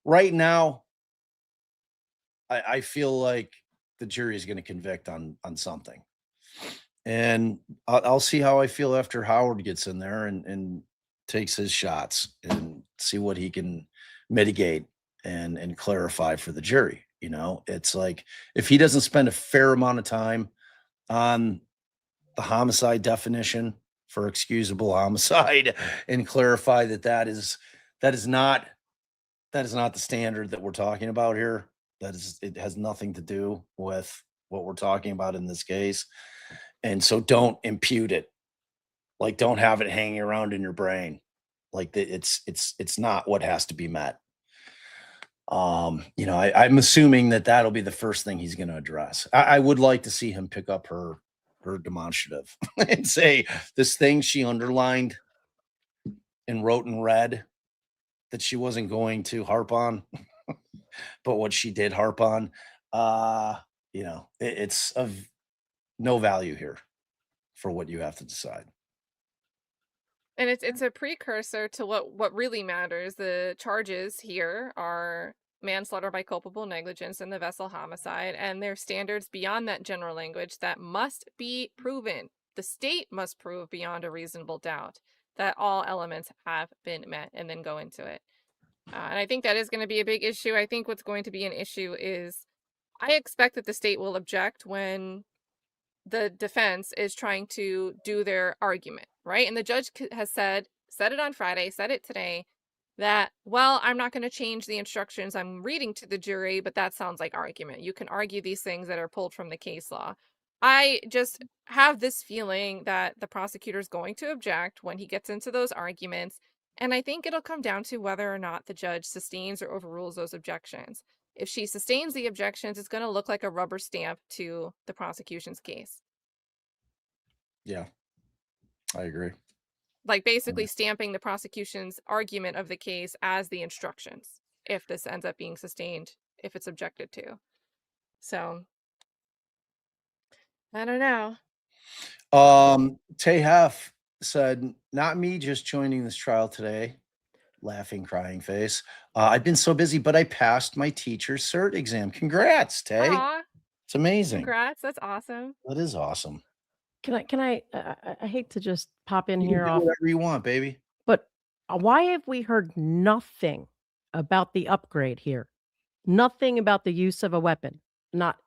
Speaker 6: right now, I feel like the jury is going to convict on something. And I'll see how I feel after Howard gets in there and takes his shots and see what he can mitigate and clarify for the jury. It's like if he doesn't spend a fair amount of time on the homicide definition for excusable homicide and clarify that is not the standard that we're talking about here. It has nothing to do with what we're talking about in this case. And so don't impute it. Like, don't have it hanging around in your brain. Like it's not what has to be met. I'm assuming that'll be the first thing he's going to address. I would like to see him pick up her demonstrative and say this thing she underlined and wrote in red that she wasn't going to harp on, but what she did harp on, it's of no value here for what you have to decide.
Speaker 1: And it's a precursor to what really matters. The charges here are manslaughter by culpable negligence and the vessel homicide, and there's standards beyond that general language that must be proven. The state must prove beyond a reasonable doubt that all elements have been met and then go into it. And I think that is going to be a big issue. I think what's going to be an issue is I expect that the state will object when the defense is trying to do their argument, right? And the judge has said it on Friday, said it today, that, well, I'm not going to change the instructions I'm reading to the jury, but that sounds like argument. You can argue these things that are pulled from the case law. I just have this feeling that the prosecutor is going to object when he gets into those arguments. And I think it'll come down to whether or not the judge sustains or overrules those objections. If she sustains the objections, it's going to look like a rubber stamp to the prosecution's case.
Speaker 6: Yeah, I agree.
Speaker 1: Like basically stamping the prosecution's argument of the case as the instructions, if this ends up being sustained, if it's objected to. So, I don't know.
Speaker 6: Tay Hef said, not me just joining this trial today. Laughing, crying face. I've been so busy, but I passed my teacher's cert exam. Congrats, Tay.
Speaker 1: Aw,
Speaker 6: It's amazing.
Speaker 1: congrats. That's awesome.
Speaker 6: That is awesome.
Speaker 7: I hate to just pop in
Speaker 6: You can
Speaker 7: here
Speaker 6: do
Speaker 7: off,
Speaker 6: whatever you want, baby.
Speaker 7: but why have we heard nothing about the upgrade here? Nothing about the use of a weapon. Not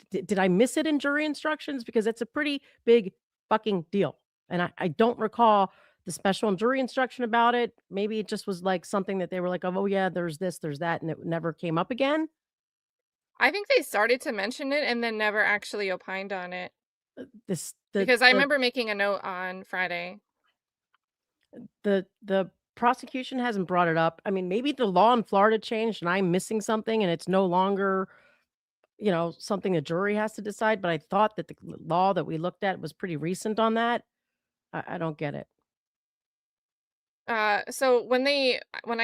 Speaker 7: did I miss it in jury instructions? Because it's a pretty big fucking deal. And I don't recall the special jury instruction about it. Maybe it just was like something that they were like, oh yeah, there's this, there's that, and it never came up again.
Speaker 1: I think they started to mention it and then never actually opined on it. Because I
Speaker 7: The
Speaker 1: remember making a note on Friday.
Speaker 7: the prosecution hasn't brought it up. I mean, maybe the law in Florida changed and I'm missing something and it's no longer, something a jury has to decide. But I thought that the law that we looked at was pretty recent on that. I don't get it.
Speaker 1: So when I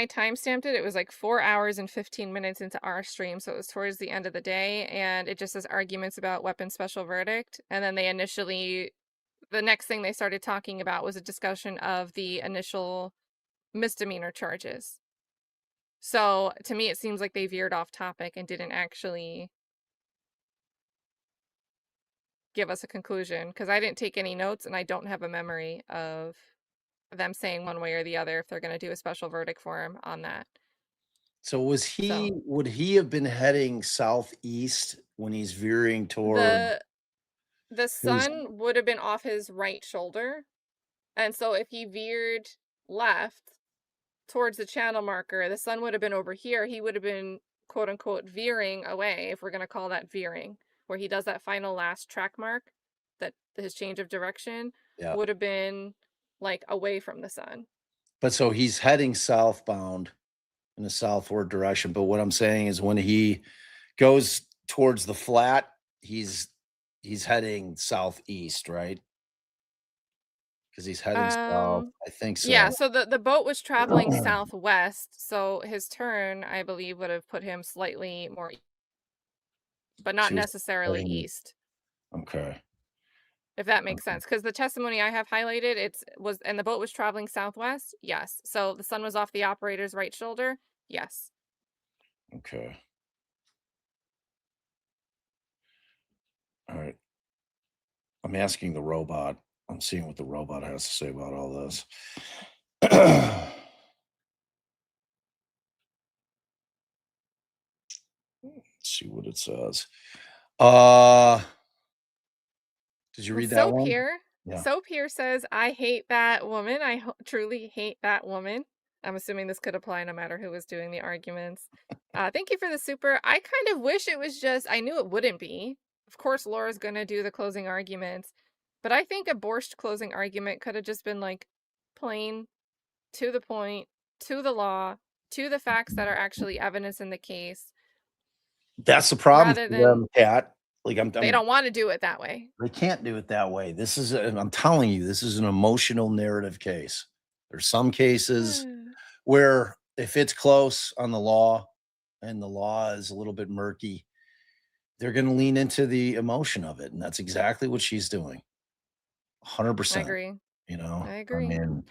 Speaker 1: timestamped it, it was like 4 hours and 15 minutes into our stream. So it was towards the end of the day, and it just says arguments about weapon special verdict. And then the next thing they started talking about was a discussion of the initial misdemeanor charges. So to me, it seems like they veered off topic and didn't actually give us a conclusion, because I didn't take any notes and I don't have a memory of them saying one way or the other if they're going to do a special verdict for him on that.
Speaker 6: So would he have been heading southeast when he's veering toward
Speaker 1: The sun would have been off his right shoulder. And so if he veered left towards the channel marker, the sun would have been over here. He would have been, quote unquote, veering away, if we're going to call that veering, where he does that final last track mark, that his change of direction would have been like away from the sun.
Speaker 6: But so he's heading southbound in a southward direction. But what I'm saying is when he goes towards the flat, he's heading southeast, right? Because he's heading south. I think so.
Speaker 1: Yeah, so the boat was traveling southwest, so his turn, I believe, would have put him slightly more, but not necessarily east.
Speaker 6: Okay.
Speaker 1: If that makes sense, because the testimony I have highlighted, and the boat was traveling southwest. Yes. So the sun was off the operator's right shoulder. Yes.
Speaker 6: Okay. All right. I'm asking the robot. I'm seeing what the robot has to say about all this. Let's see what it says. Did you read that one?
Speaker 1: Soap here says, I hate that woman. I truly hate that woman. I'm assuming this could apply no matter who was doing the arguments. Thank you for the super. I kind of wish it was just, I knew it wouldn't be. Of course, Laura's going to do the closing arguments. But I think a borscht closing argument could have just been like plain, to the point, to the law, to the facts that are actually evidence in the case.
Speaker 6: That's the problem for them, Kat. Like
Speaker 1: they don't want to do it that way.
Speaker 6: They can't do it that way. I'm telling you, this is an emotional narrative case. There's some cases where if it's close on the law and the law is a little bit murky, they're going to lean into the emotion of it. And that's exactly what she's doing. 100%.
Speaker 1: I agree. I agree.
Speaker 6: I mean,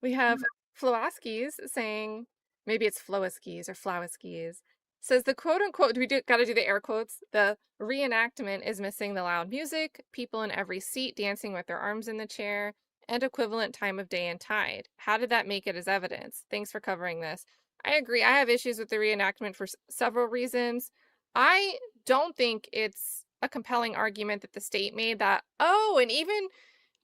Speaker 1: we have Flowaskis saying, maybe it's Flowaskis or Flowaskis, says the quote unquote, got to do the air quotes, the reenactment is missing the loud music, people in every seat dancing with their arms in the chair, and equivalent time of day and tide. How did that make it as evidence? Thanks for covering this. I agree. I have issues with the reenactment for several reasons. I don't think it's a compelling argument that the state made that, and even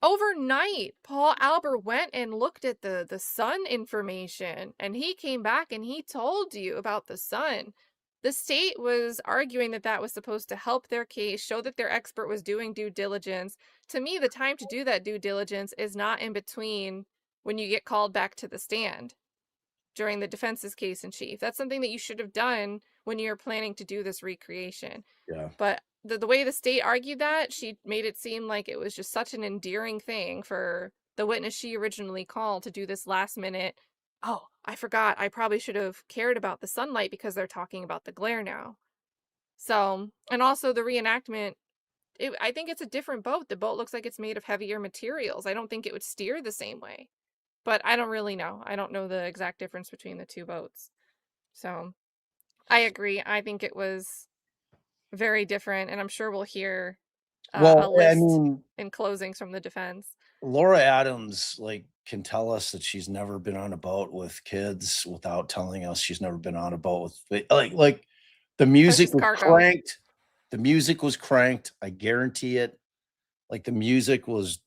Speaker 1: overnight, Paul Albert went and looked at the sun information, and he came back and he told you about the sun. The state was arguing that that was supposed to help their case, show that their expert was doing due diligence. To me, the time to do that due diligence is not in between when you get called back to the stand during the defense's case in chief. That's something that you should have done when you're planning to do this recreation.
Speaker 6: Yeah.
Speaker 1: But the way the state argued that, she made it seem like it was just such an endearing thing for the witness she originally called to do this last minute, oh, I forgot, I probably should have cared about the sunlight because they're talking about the glare now. So, and also the reenactment, I think it's a different boat. The boat looks like it's made of heavier materials. I don't think it would steer the same way. But I don't really know. I don't know the exact difference between the two boats. So I agree. I think it was very different, and I'm sure we'll hear a
Speaker 6: Well, I
Speaker 1: list
Speaker 6: mean,
Speaker 1: in closings from the defense.
Speaker 6: Laura Adams, like, can tell us that she's never been on a boat with kids without telling us she's never been on a boat with, like the music
Speaker 1: just
Speaker 6: was
Speaker 1: cargo.
Speaker 6: cranked. The music was cranked. I guarantee it. Like, the music was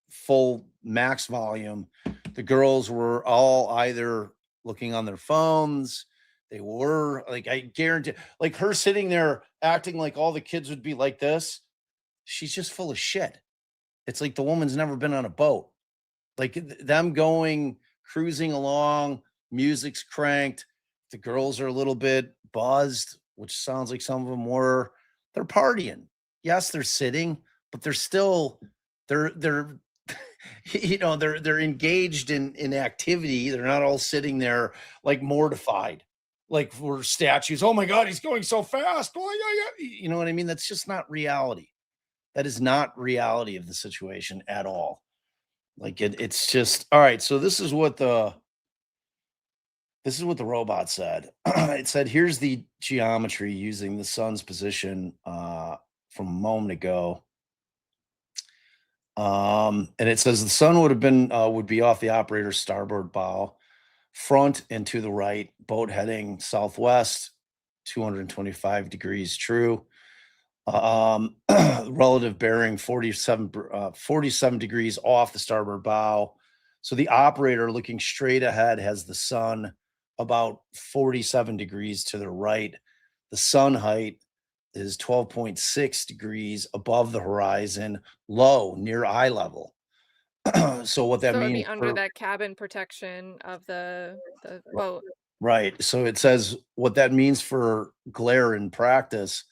Speaker 6: full max volume. The girls were all either looking on their phones. They were like, I guarantee, like her sitting there acting like all the kids would be like this. She's just full of shit. It's like the woman's never been on a boat. Like them going cruising along, music's cranked, the girls are a little bit buzzed, which sounds like some of them were. They're partying. Yes, they're sitting, but they're still they're they're engaged in activity. They're not all sitting there like mortified, like we're statues. Oh my God, he's going so fast. Oh, yeah, yeah. You know what I mean? That's just not reality. That is not reality of the situation at all. Like it's just all right. So this is what the robot said. It said, here's the geometry using the sun's position from a moment ago. And it says the sun would be off the operator's starboard bow, front and to the right, boat heading southwest, 225 degrees true. Relative bearing 47 degrees off the starboard bow. So the operator looking straight ahead has the sun about 47 degrees to the right. The sun height is 12.6 degrees above the horizon, low, near eye level. So what that
Speaker 1: So it would
Speaker 6: means
Speaker 1: be under that cabin protection of the boat.
Speaker 6: right. So it says what that means for glare in practice.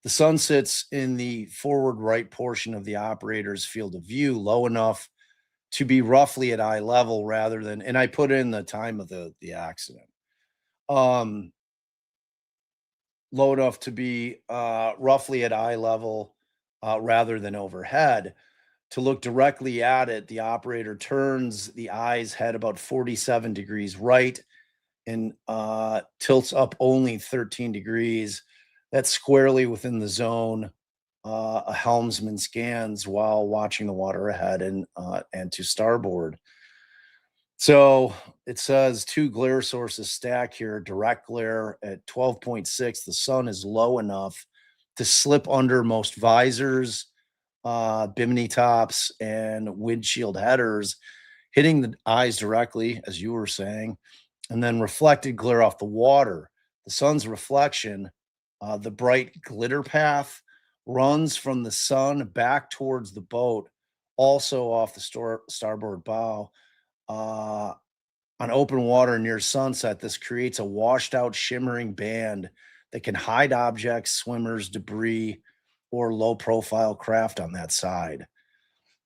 Speaker 6: The sun sits in the forward right portion of the operator's field of view, low enough to be roughly at eye level rather than, and I put in the time of the accident. Low enough to be roughly at eye level rather than overhead. To look directly at it, the operator turns the eye's head about 47 degrees right and tilts up only 13 degrees. That's squarely within the zone a helmsman scans while watching the water ahead and to starboard. So it says two glare sources stack here. Direct glare at 12.6. The sun is low enough to slip under most visors, bimini tops, and windshield headers, hitting the eyes directly, as you were saying, and then reflected glare off the water. The sun's reflection, the bright glitter path, runs from the sun back towards the boat, also off the starboard bow. On open water near sunset, this creates a washed out, shimmering band that can hide objects, swimmers, debris, or low profile craft on that side.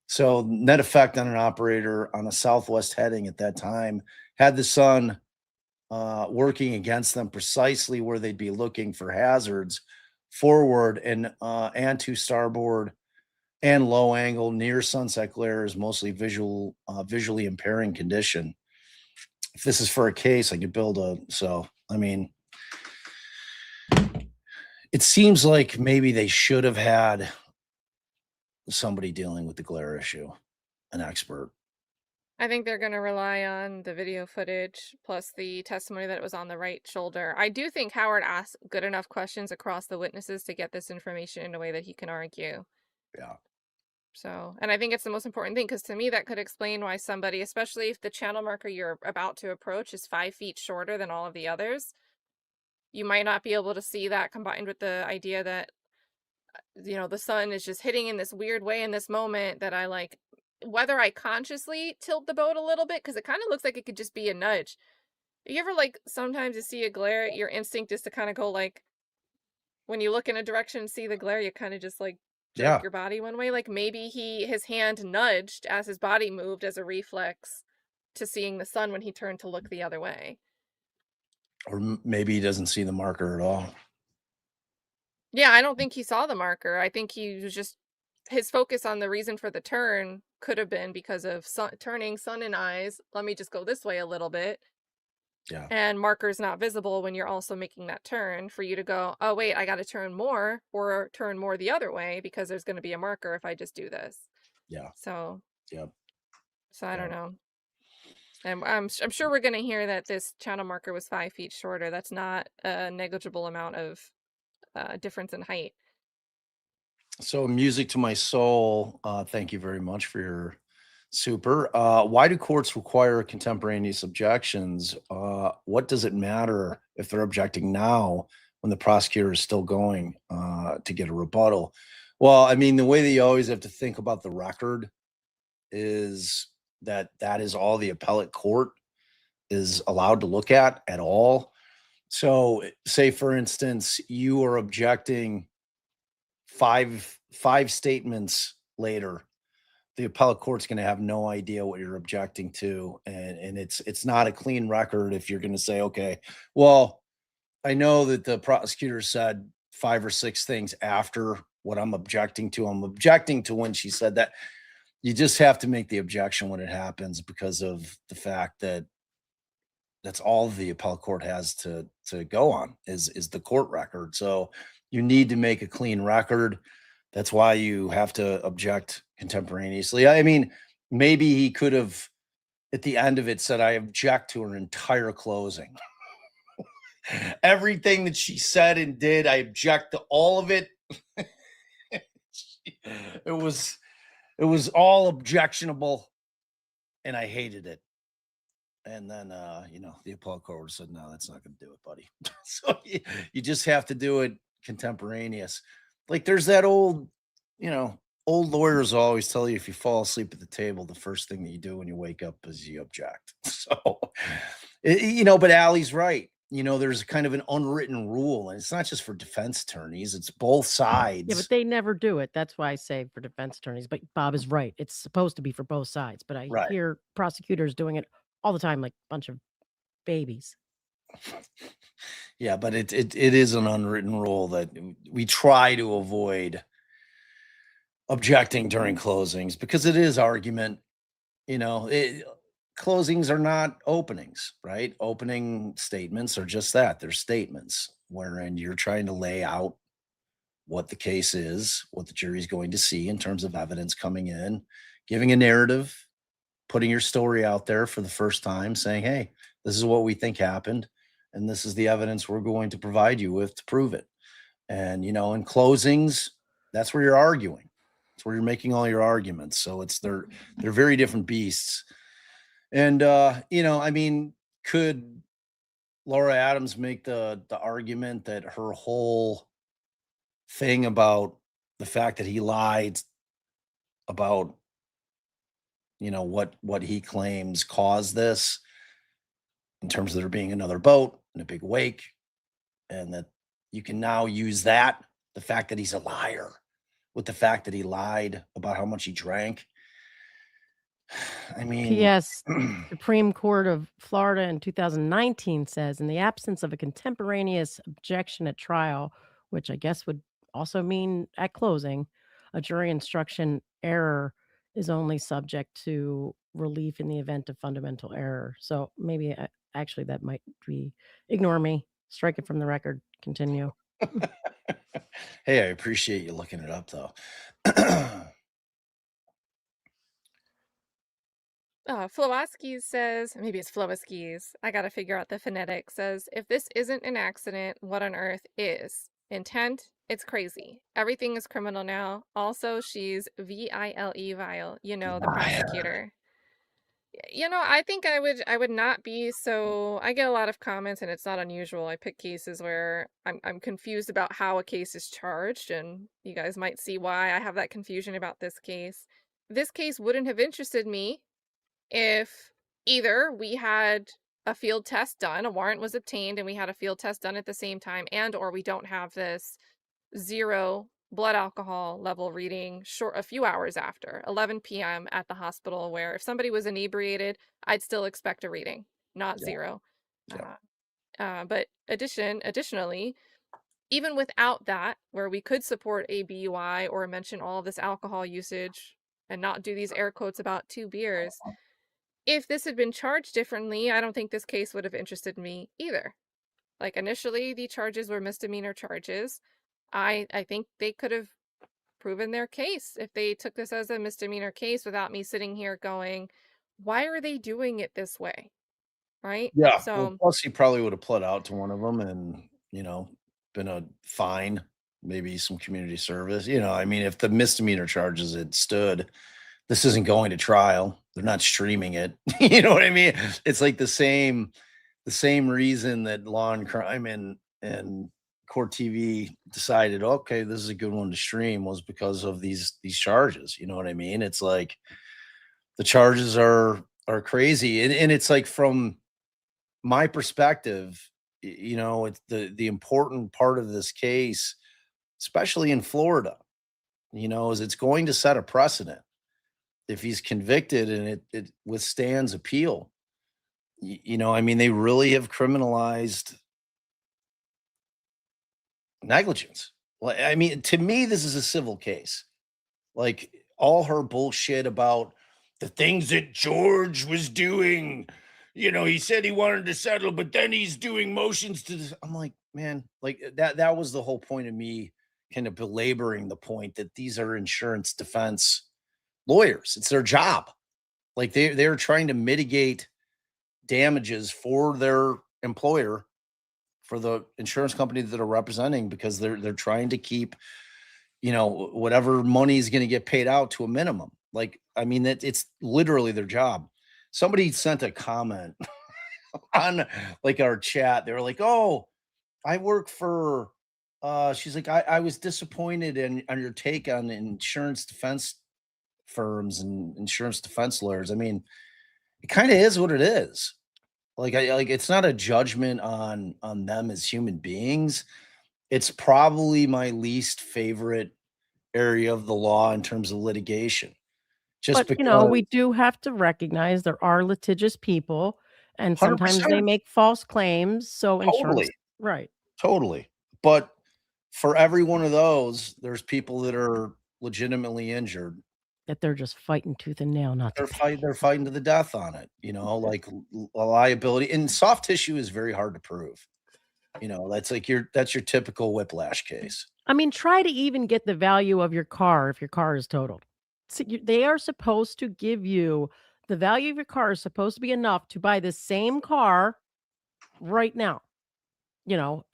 Speaker 6: So, net effect on an operator on a southwest heading at that time, had the sun working against them precisely where they'd be looking for hazards forward and to starboard and low angle near sunset glare is mostly visually impairing condition. If this is for a case, I could build I mean, it seems like maybe they should have had somebody dealing with the glare issue, an expert.
Speaker 1: I think they're going to rely on the video footage plus the testimony that it was on the right shoulder. I do think Howard asked good enough questions across the witnesses to get this information in a way that he can argue.
Speaker 6: Yeah.
Speaker 1: So, and I think it's the most important thing because to me that could explain why somebody, especially if the channel marker you're about to approach is 5 feet shorter than all of the others, you might not be able to see that combined with the idea that, the sun is just hitting in this weird way in this moment that I like, whether I consciously tilt the boat a little bit, because it kind of looks like it could just be a nudge. You ever sometimes you see a glare, your instinct is to kind of go like when you look in a direction and see the glare, you kind of just like jerk
Speaker 6: Yeah.
Speaker 1: your body one way. Like maybe his hand nudged as his body moved as a reflex to seeing the sun when he turned to look the other way.
Speaker 6: Or maybe he doesn't see the marker at all.
Speaker 1: Yeah, I don't think he saw the marker. I think he was just his focus on the reason for the turn could have been because of turning sun and eyes. Let me just go this way a little bit.
Speaker 6: Yeah.
Speaker 1: And marker's not visible when you're also making that turn for you to go, oh, wait, I got to turn more or turn more the other way because there's going to be a marker if I just do this.
Speaker 6: Yeah.
Speaker 1: So,
Speaker 6: Yep.
Speaker 1: so I don't
Speaker 6: Yeah.
Speaker 1: know. And I'm sure we're going to hear that this channel marker was 5 feet shorter. That's not a negligible amount of difference in height.
Speaker 6: So music to my soul. Thank you very much for your super. Why do courts require contemporaneous objections? What does it matter if they're objecting now when the prosecutor is still going to get a rebuttal? Well, I mean, the way that you always have to think about the record is that is all the appellate court is allowed to look at all. So say, for instance, you are objecting five statements later, the appellate court's going to have no idea what you're objecting to, and it's not a clean record if you're going to say, okay, well, I know that the prosecutor said 5 or 6 things after what I'm objecting to. I'm objecting to when she said that. You just have to make the objection when it happens because of the fact that that's all the appellate court has to go on is the court record. So you need to make a clean record. That's why you have to object contemporaneously. I mean, maybe he could have at the end of it said, I object to her entire closing. Everything that she said and did, I object to all of it. It was all objectionable and I hated it. And then, the appellate court said, no, that's not going to do it, buddy. So you just have to do it contemporaneous. Like there's that old lawyers always tell you if you fall asleep at the table, the first thing that you do when you wake up is you object. So, but Allie's right. There's kind of an unwritten rule, and it's not just for defense attorneys, it's both sides.
Speaker 7: Yeah, but they never do it. That's why I say for defense attorneys. But Bob is right. It's supposed to be for both sides. But I
Speaker 6: Right.
Speaker 7: hear prosecutors doing it all the time, like a bunch of babies.
Speaker 6: Yeah, but it is an unwritten rule that we try to avoid objecting during closings because it is argument. Closings are not openings, right? Opening statements are just that. They're statements wherein you're trying to lay out what the case is, what the jury's going to see in terms of evidence coming in, giving a narrative, putting your story out there for the first time, saying, hey, this is what we think happened, and this is the evidence we're going to provide you with to prove it. And, in closings, that's where you're arguing. It's where you're making all your arguments. So they're very different beasts. And, could Laura Adams make the argument that her whole thing about the fact that he lied about, what he claims caused this in terms of there being another boat and a big wake, and that you can now use the fact that he's a liar with the fact that he lied about how much he drank. I mean,
Speaker 7: P.S. Supreme Court of Florida in 2019 says, in the absence of a contemporaneous objection at trial, which I guess would also mean at closing, a jury instruction error is only subject to relief in the event of fundamental error. So maybe actually that might be, ignore me, strike it from the record, continue.
Speaker 6: Hey, I appreciate you looking it up though.
Speaker 1: Flowaskis says, maybe it's Flowaskis, I gotta figure out the phonetic, says, if this isn't an accident, what on earth is? Intent? It's crazy. Everything is criminal now. Also, she's V-I-L-E vile, the prosecutor. I think I would not be so. I get a lot of comments, and it's not unusual. I pick cases where I'm confused about how a case is charged, and you guys might see why I have that confusion about this case. This case wouldn't have interested me if either we had a field test done, a warrant was obtained, and we had a field test done at the same time, and or we don't have this 0 blood alcohol level reading a few hours after 11 p.m. at the hospital, where if somebody was inebriated, I'd still expect a reading, not
Speaker 6: Yeah.
Speaker 1: 0.
Speaker 6: Yeah.
Speaker 1: But additionally, even without that, where we could support a BUI or mention all of this alcohol usage and not do these air quotes about 2 beers, if this had been charged differently, I don't think this case would have interested me either. Like, initially, the charges were misdemeanor charges. I think they could have proven their case if they took this as a misdemeanor case without me sitting here going, why are they doing it this way? Right?
Speaker 6: Yeah. Well,
Speaker 1: So,
Speaker 6: plus he probably would have pled out to one of them and, been a fine, maybe some community service. I mean, if the misdemeanor charges had stood, this isn't going to trial. They're not streaming it. You know what I mean? It's like the same reason that Law and Crime and Court TV decided, okay, this is a good one to stream, was because of these charges. You know what I mean? It's like the charges are crazy. And it's like, from my perspective, it's the important part of this case, especially in Florida, is it's going to set a precedent. If he's convicted and it withstands appeal, I mean, they really have criminalized negligence. Well, I mean, to me, this is a civil case. Like, all her bullshit about the things that George was doing. He said he wanted to settle, but then he's doing motions to this. I'm like, man, like that was the whole point of me kind of belaboring the point that these are insurance defense lawyers. It's their job. Like, they're trying to mitigate damages for their employer, for the insurance company that are representing, because they're trying to keep, whatever money is going to get paid out to a minimum. Like, I mean, it's literally their job. Somebody sent a comment on like our chat. They were like, "Oh, I work for," she's like, I was disappointed on your take on insurance defense firms and insurance defense lawyers. I mean, it kind of is what it is. Like, it's not a judgment on them as human beings. It's probably my least favorite area of the law in terms of litigation. Just
Speaker 7: But,
Speaker 6: because
Speaker 7: we do have to recognize there are litigious people, and sometimes they
Speaker 6: 100%,
Speaker 7: make false claims, so insurance.
Speaker 6: totally,
Speaker 7: Right.
Speaker 6: totally. But for every one of those, there's people that are legitimately injured.
Speaker 7: That they're just fighting tooth and nail not to pay.
Speaker 6: They're fighting to the death on it, like liability. And soft tissue is very hard to prove. That's like that's your typical whiplash case.
Speaker 7: I mean, try to even get the value of your car if your car is totaled. They are supposed to give you the value of your car is supposed to be enough to buy the same car right now,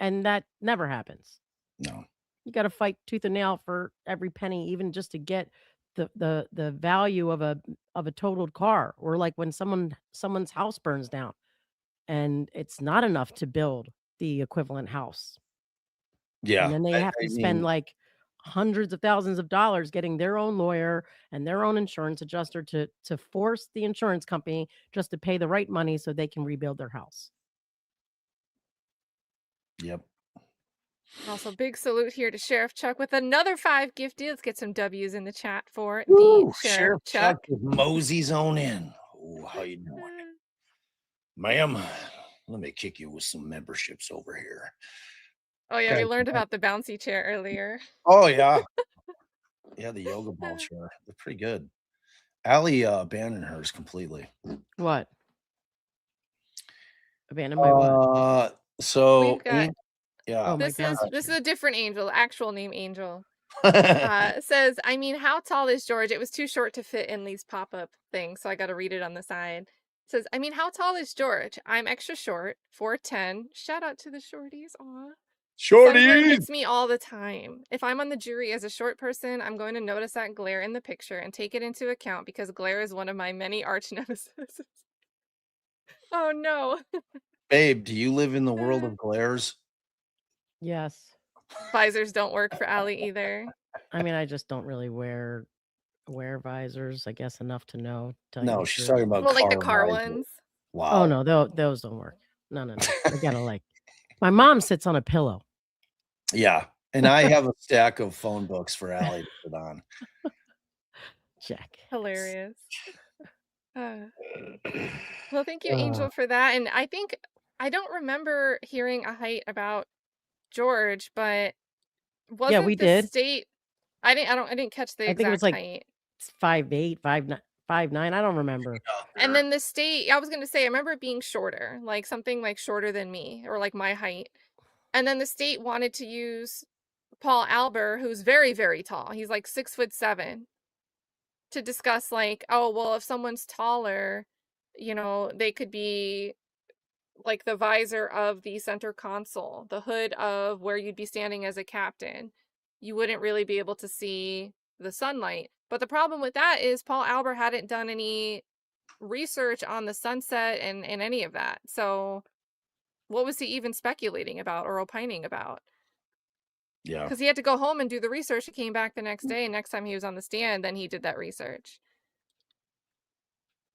Speaker 7: and that never happens.
Speaker 6: No.
Speaker 7: You got to fight tooth and nail for every penny, even just to get the value of a totaled car, or like when someone's house burns down and it's not enough to build the equivalent house.
Speaker 6: Yeah.
Speaker 7: And then they have
Speaker 6: I
Speaker 7: to spend
Speaker 6: mean,
Speaker 7: like hundreds of thousands of dollars getting their own lawyer and their own insurance adjuster to force the insurance company just to pay the right money so they can rebuild their house.
Speaker 6: yep.
Speaker 1: also, big salute here to Sheriff Chuck with another 5 gifted. Let's get some W's in the chat for
Speaker 6: Woo,
Speaker 1: the Sheriff
Speaker 6: Sheriff
Speaker 1: Chuck.
Speaker 6: with Mosey's on in. Oh, how you doing? Ma'am, let me kick you with some memberships over here.
Speaker 1: Oh, yeah, we
Speaker 6: Okay.
Speaker 1: learned about the bouncy chair earlier.
Speaker 6: Oh, yeah. Yeah, the yoga ball chair. They're pretty good. Allie abandoned hers completely.
Speaker 7: What? Abandoned by what?
Speaker 6: So
Speaker 1: We've got
Speaker 6: yeah.
Speaker 7: Oh, my
Speaker 1: this
Speaker 7: God.
Speaker 1: is a different Angel, actual name Angel. Says, I mean, how tall is George? It was too short to fit in these pop-up things, so I got to read it on the side. Says, I mean, how tall is George? I'm extra short, 4'10". Shout out to the shorties. Aw. Sun glare hits me all the time. If I'm on the jury as a short person, I'm going to notice that glare in the picture and take it into account because glare is one of my many arch nemesis. Oh no.
Speaker 6: Babe, do you live in the world of glares?
Speaker 7: Yes.
Speaker 1: Visors don't work for Allie either.
Speaker 7: I mean, I just don't really wear visors, I guess, enough to know. Tell you
Speaker 6: No,
Speaker 7: the
Speaker 6: she's
Speaker 7: truth.
Speaker 6: talking about
Speaker 1: Well, like the car
Speaker 6: visors.
Speaker 1: ones.
Speaker 6: Wow.
Speaker 7: Oh no, those don't work. No. I gotta like. My mom sits on a pillow.
Speaker 6: Yeah. And I have a stack of phone books for Allie to put on.
Speaker 7: Jack.
Speaker 1: Hilarious. Well, thank you,
Speaker 2: Uh,
Speaker 1: Angel, for that. And I think I don't remember hearing a height about George, but
Speaker 7: Yeah, we
Speaker 1: wasn't the
Speaker 7: did.
Speaker 1: state? I didn't catch the
Speaker 7: I think it was
Speaker 1: exact
Speaker 7: like
Speaker 1: height.
Speaker 7: 5'8", 5'9". I don't remember.
Speaker 1: And then the state, I was gonna say, I remember it being shorter, like something like shorter than me, or like my height. And then the state wanted to use Paul Albert, who's very, very tall. He's like 6'7", to discuss like, oh, well, if someone's taller, they could be like the visor of the center console, the hood of where you'd be standing as a captain. You wouldn't really be able to see the sunlight. But the problem with that is Paul Albert hadn't done any research on the sunset and any of that. So what was he even speculating about or opining about?
Speaker 6: Yeah.
Speaker 1: Because he had to go home and do the research. He came back the next day, and next time he was on the stand, then he did that research.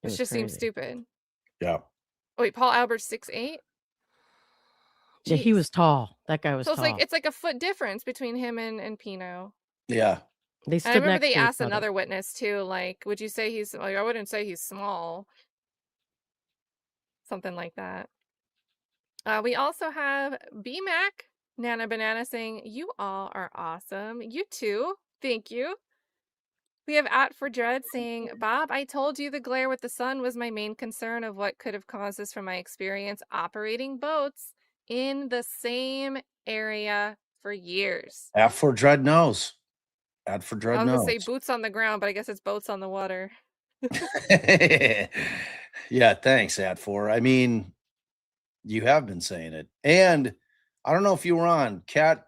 Speaker 7: It
Speaker 1: Which
Speaker 7: was
Speaker 1: just seems
Speaker 7: crazy.
Speaker 1: stupid.
Speaker 6: Yeah.
Speaker 1: Oh, wait, Paul Albert's 6'8"?
Speaker 7: Yeah, he
Speaker 1: Jeez.
Speaker 7: was tall. That guy was
Speaker 1: So
Speaker 7: tall.
Speaker 1: it's like a foot difference between him and Pino.
Speaker 6: Yeah.
Speaker 7: They
Speaker 1: And I
Speaker 7: stood
Speaker 1: remember
Speaker 7: next
Speaker 1: they
Speaker 7: to each
Speaker 1: asked
Speaker 7: other.
Speaker 1: another witness too, like, would you say he's like, I wouldn't say he's small. Something like that. We also have BMAC, Nana Banana saying, you all are awesome. You too. Thank you. We have At for Dread saying, Bob, I told you the glare with the sun was my main concern of what could have caused this from my experience operating boats in the same area for years.
Speaker 6: At for Dread knows. At for
Speaker 1: I
Speaker 6: Dread
Speaker 1: was going to
Speaker 6: knows.
Speaker 1: say boots on the ground, but I guess it's boats on the water.
Speaker 6: Yeah, thanks, At for. I mean, you have been saying it. And I don't know if you were on. Kat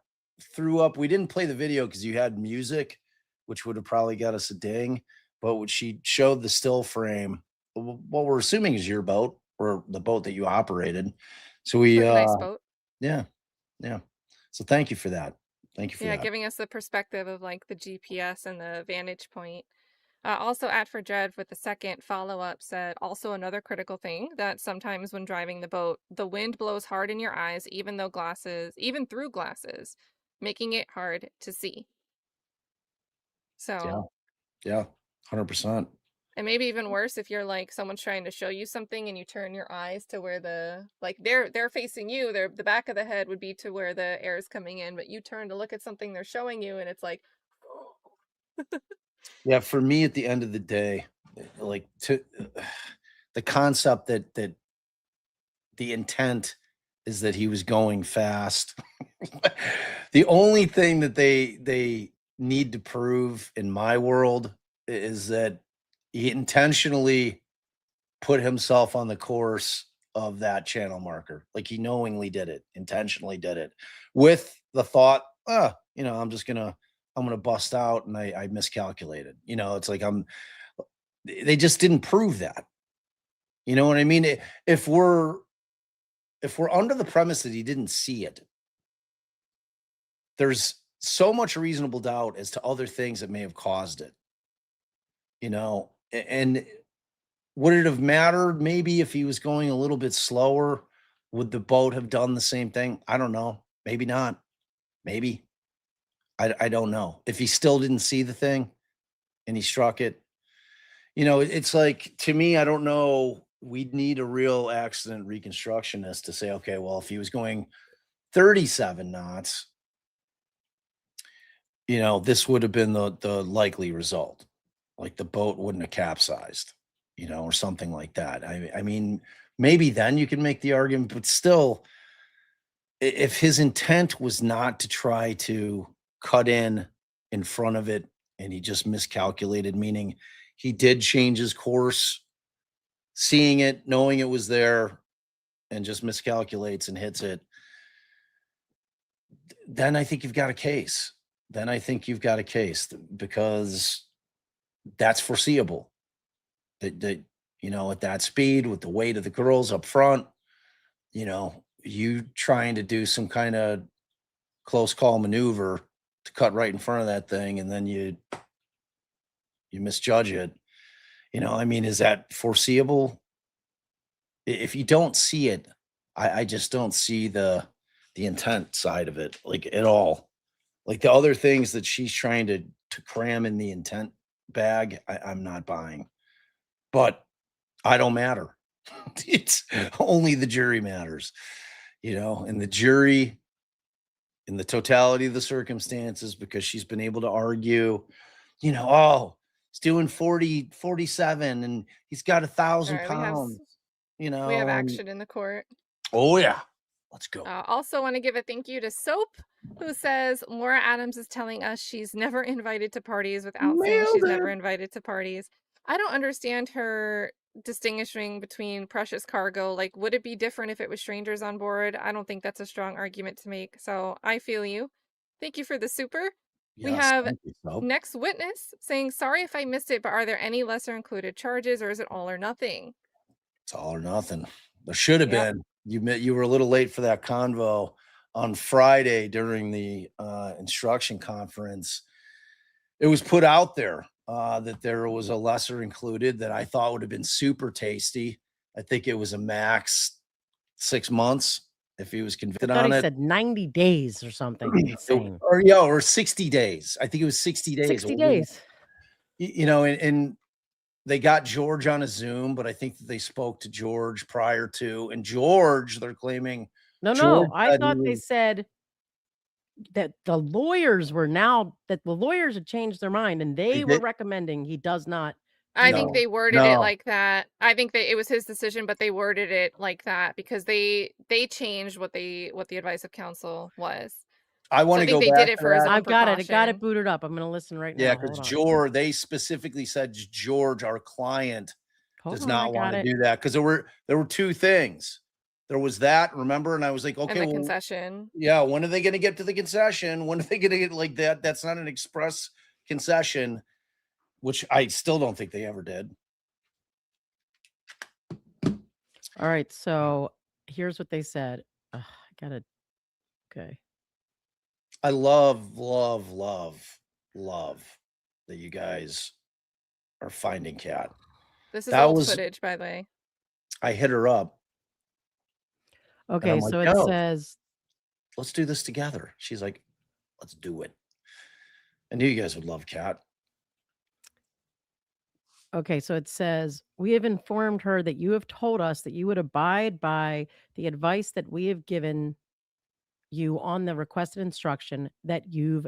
Speaker 6: threw up. We didn't play the video because you had music, which would have probably got us a ding. But when she showed the still frame, what we're assuming is your boat or the boat that you operated. So we,
Speaker 1: Really nice boat.
Speaker 6: yeah. So thank you for that. Thank you for
Speaker 1: Yeah,
Speaker 6: that.
Speaker 1: giving us the perspective of like the GPS and the vantage point. Also, At for Dread with the second follow-up said, also another critical thing that sometimes when driving the boat, the wind blows hard in your eyes, even through glasses, making it hard to see. So,
Speaker 6: Yeah, 100%.
Speaker 1: and maybe even worse if you're like someone's trying to show you something and you turn your eyes to where they're facing you, the back of the head would be to where the air is coming in, but you turn to look at something they're showing you and it's like,
Speaker 6: Yeah, for me at the end of the day, like the concept that the intent is that he was going fast. The only thing that they need to prove in my world is that he intentionally put himself on the course of that channel marker. Like he knowingly did it, intentionally did it with the thought, I'm gonna bust out and I miscalculated. It's like they just didn't prove that. You know what I mean? If we're under the premise that he didn't see it, there's so much reasonable doubt as to other things that may have caused it. And would it have mattered maybe if he was going a little bit slower? Would the boat have done the same thing? I don't know. Maybe not. Maybe. I don't know. If he still didn't see the thing and he struck it, it's like, to me, I don't know. We'd need a real accident reconstructionist to say, okay, well, if he was going 37 knots, this would have been the likely result. Like the boat wouldn't have capsized, or something like that. I mean, maybe then you can make the argument, but still, if his intent was not to try to cut in front of it and he just miscalculated, meaning he did change his course, seeing it, knowing it was there, and just miscalculates and hits it, then I think you've got a case. Because that's foreseeable. That at that speed with the weight of the girls up front, you trying to do some kind of close call maneuver to cut right in front of that thing, and then you misjudge it. I mean, is that foreseeable? If you don't see it, I just don't see the intent side of it, like, at all. Like the other things that she's trying to cram in the intent bag, I'm not buying. But I don't matter. It's only the jury matters, and the jury in the totality of the circumstances, because she's been able to argue, oh, he's doing 47 and he's got
Speaker 1: All
Speaker 6: 1,000
Speaker 1: right,
Speaker 6: pounds,
Speaker 1: we have
Speaker 6: and
Speaker 1: action in the court.
Speaker 6: oh yeah, let's go.
Speaker 1: Also want to give a thank you to Soap, who says Laura Adams is telling us she's never invited to parties without saying she's never invited to parties. I don't understand her distinguishing between precious cargo. Like, would it be different if it was strangers on board? I don't think that's a strong argument to make. So I feel you. Thank you for the super. We
Speaker 6: Yes,
Speaker 1: have
Speaker 6: thank you, Soap.
Speaker 1: next witness saying, sorry if I missed it, but are there any lesser included charges or is it all or nothing?
Speaker 6: It's all or nothing. There should have
Speaker 1: Yep.
Speaker 6: been. You were a little late for that convo on Friday during the instruction conference. It was put out there that there was a lesser included that I thought would have been super tasty. I think it was a max 6 months if he was
Speaker 7: I
Speaker 6: convicted
Speaker 7: thought
Speaker 6: on
Speaker 7: he
Speaker 6: it.
Speaker 7: said 90 days or something insane.
Speaker 6: Or 60 days. I think it was 60 days.
Speaker 7: 60 days.
Speaker 6: And they got George on a Zoom, but I think that they spoke to George prior to, and George, they're claiming.
Speaker 7: No,
Speaker 6: George
Speaker 7: I
Speaker 6: said
Speaker 7: thought
Speaker 6: he
Speaker 7: they
Speaker 6: was-
Speaker 7: said that the lawyers had changed their mind and they were
Speaker 6: did?
Speaker 7: recommending he does not.
Speaker 1: I
Speaker 6: No,
Speaker 1: think they worded it
Speaker 6: no.
Speaker 1: like that. I think that it was his decision, but they worded it like that because they changed what the advice of counsel was.
Speaker 6: I
Speaker 1: So
Speaker 6: want
Speaker 1: I
Speaker 6: to
Speaker 1: think
Speaker 6: go
Speaker 1: they
Speaker 6: back
Speaker 1: did it
Speaker 6: to
Speaker 1: for his
Speaker 6: that.
Speaker 1: own
Speaker 7: I've got it. I got it
Speaker 1: precaution.
Speaker 7: booted up. I'm going to listen right
Speaker 6: Yeah,
Speaker 7: now.
Speaker 6: because
Speaker 7: Hold on.
Speaker 6: George, they specifically said George, our client,
Speaker 7: Hold
Speaker 6: does
Speaker 7: on, I
Speaker 6: not want
Speaker 7: got
Speaker 6: to
Speaker 7: it.
Speaker 6: do that because there were two things. There was that, remember, and I was like,
Speaker 1: And
Speaker 6: okay,
Speaker 1: the
Speaker 6: well,
Speaker 1: concession.
Speaker 6: yeah, when are they going to get to the concession? When are they going to get like that? That's not an express concession, which I still don't think they ever did.
Speaker 7: All right. So here's what they said. I got it. Okay.
Speaker 6: I love, love, love, love that you guys are finding Cat.
Speaker 1: This is
Speaker 6: That
Speaker 1: old
Speaker 6: was,
Speaker 1: footage, by the way.
Speaker 6: I hit her up.
Speaker 7: Okay.
Speaker 6: I'm
Speaker 7: So
Speaker 6: like,
Speaker 7: it
Speaker 6: "Yo,
Speaker 7: says,
Speaker 6: let's do this together." She's like, let's do it. I knew you guys would love Cat.
Speaker 7: okay. So it says, we have informed her that you have told us that you would abide by the advice that we have given you on the requested instruction, that you've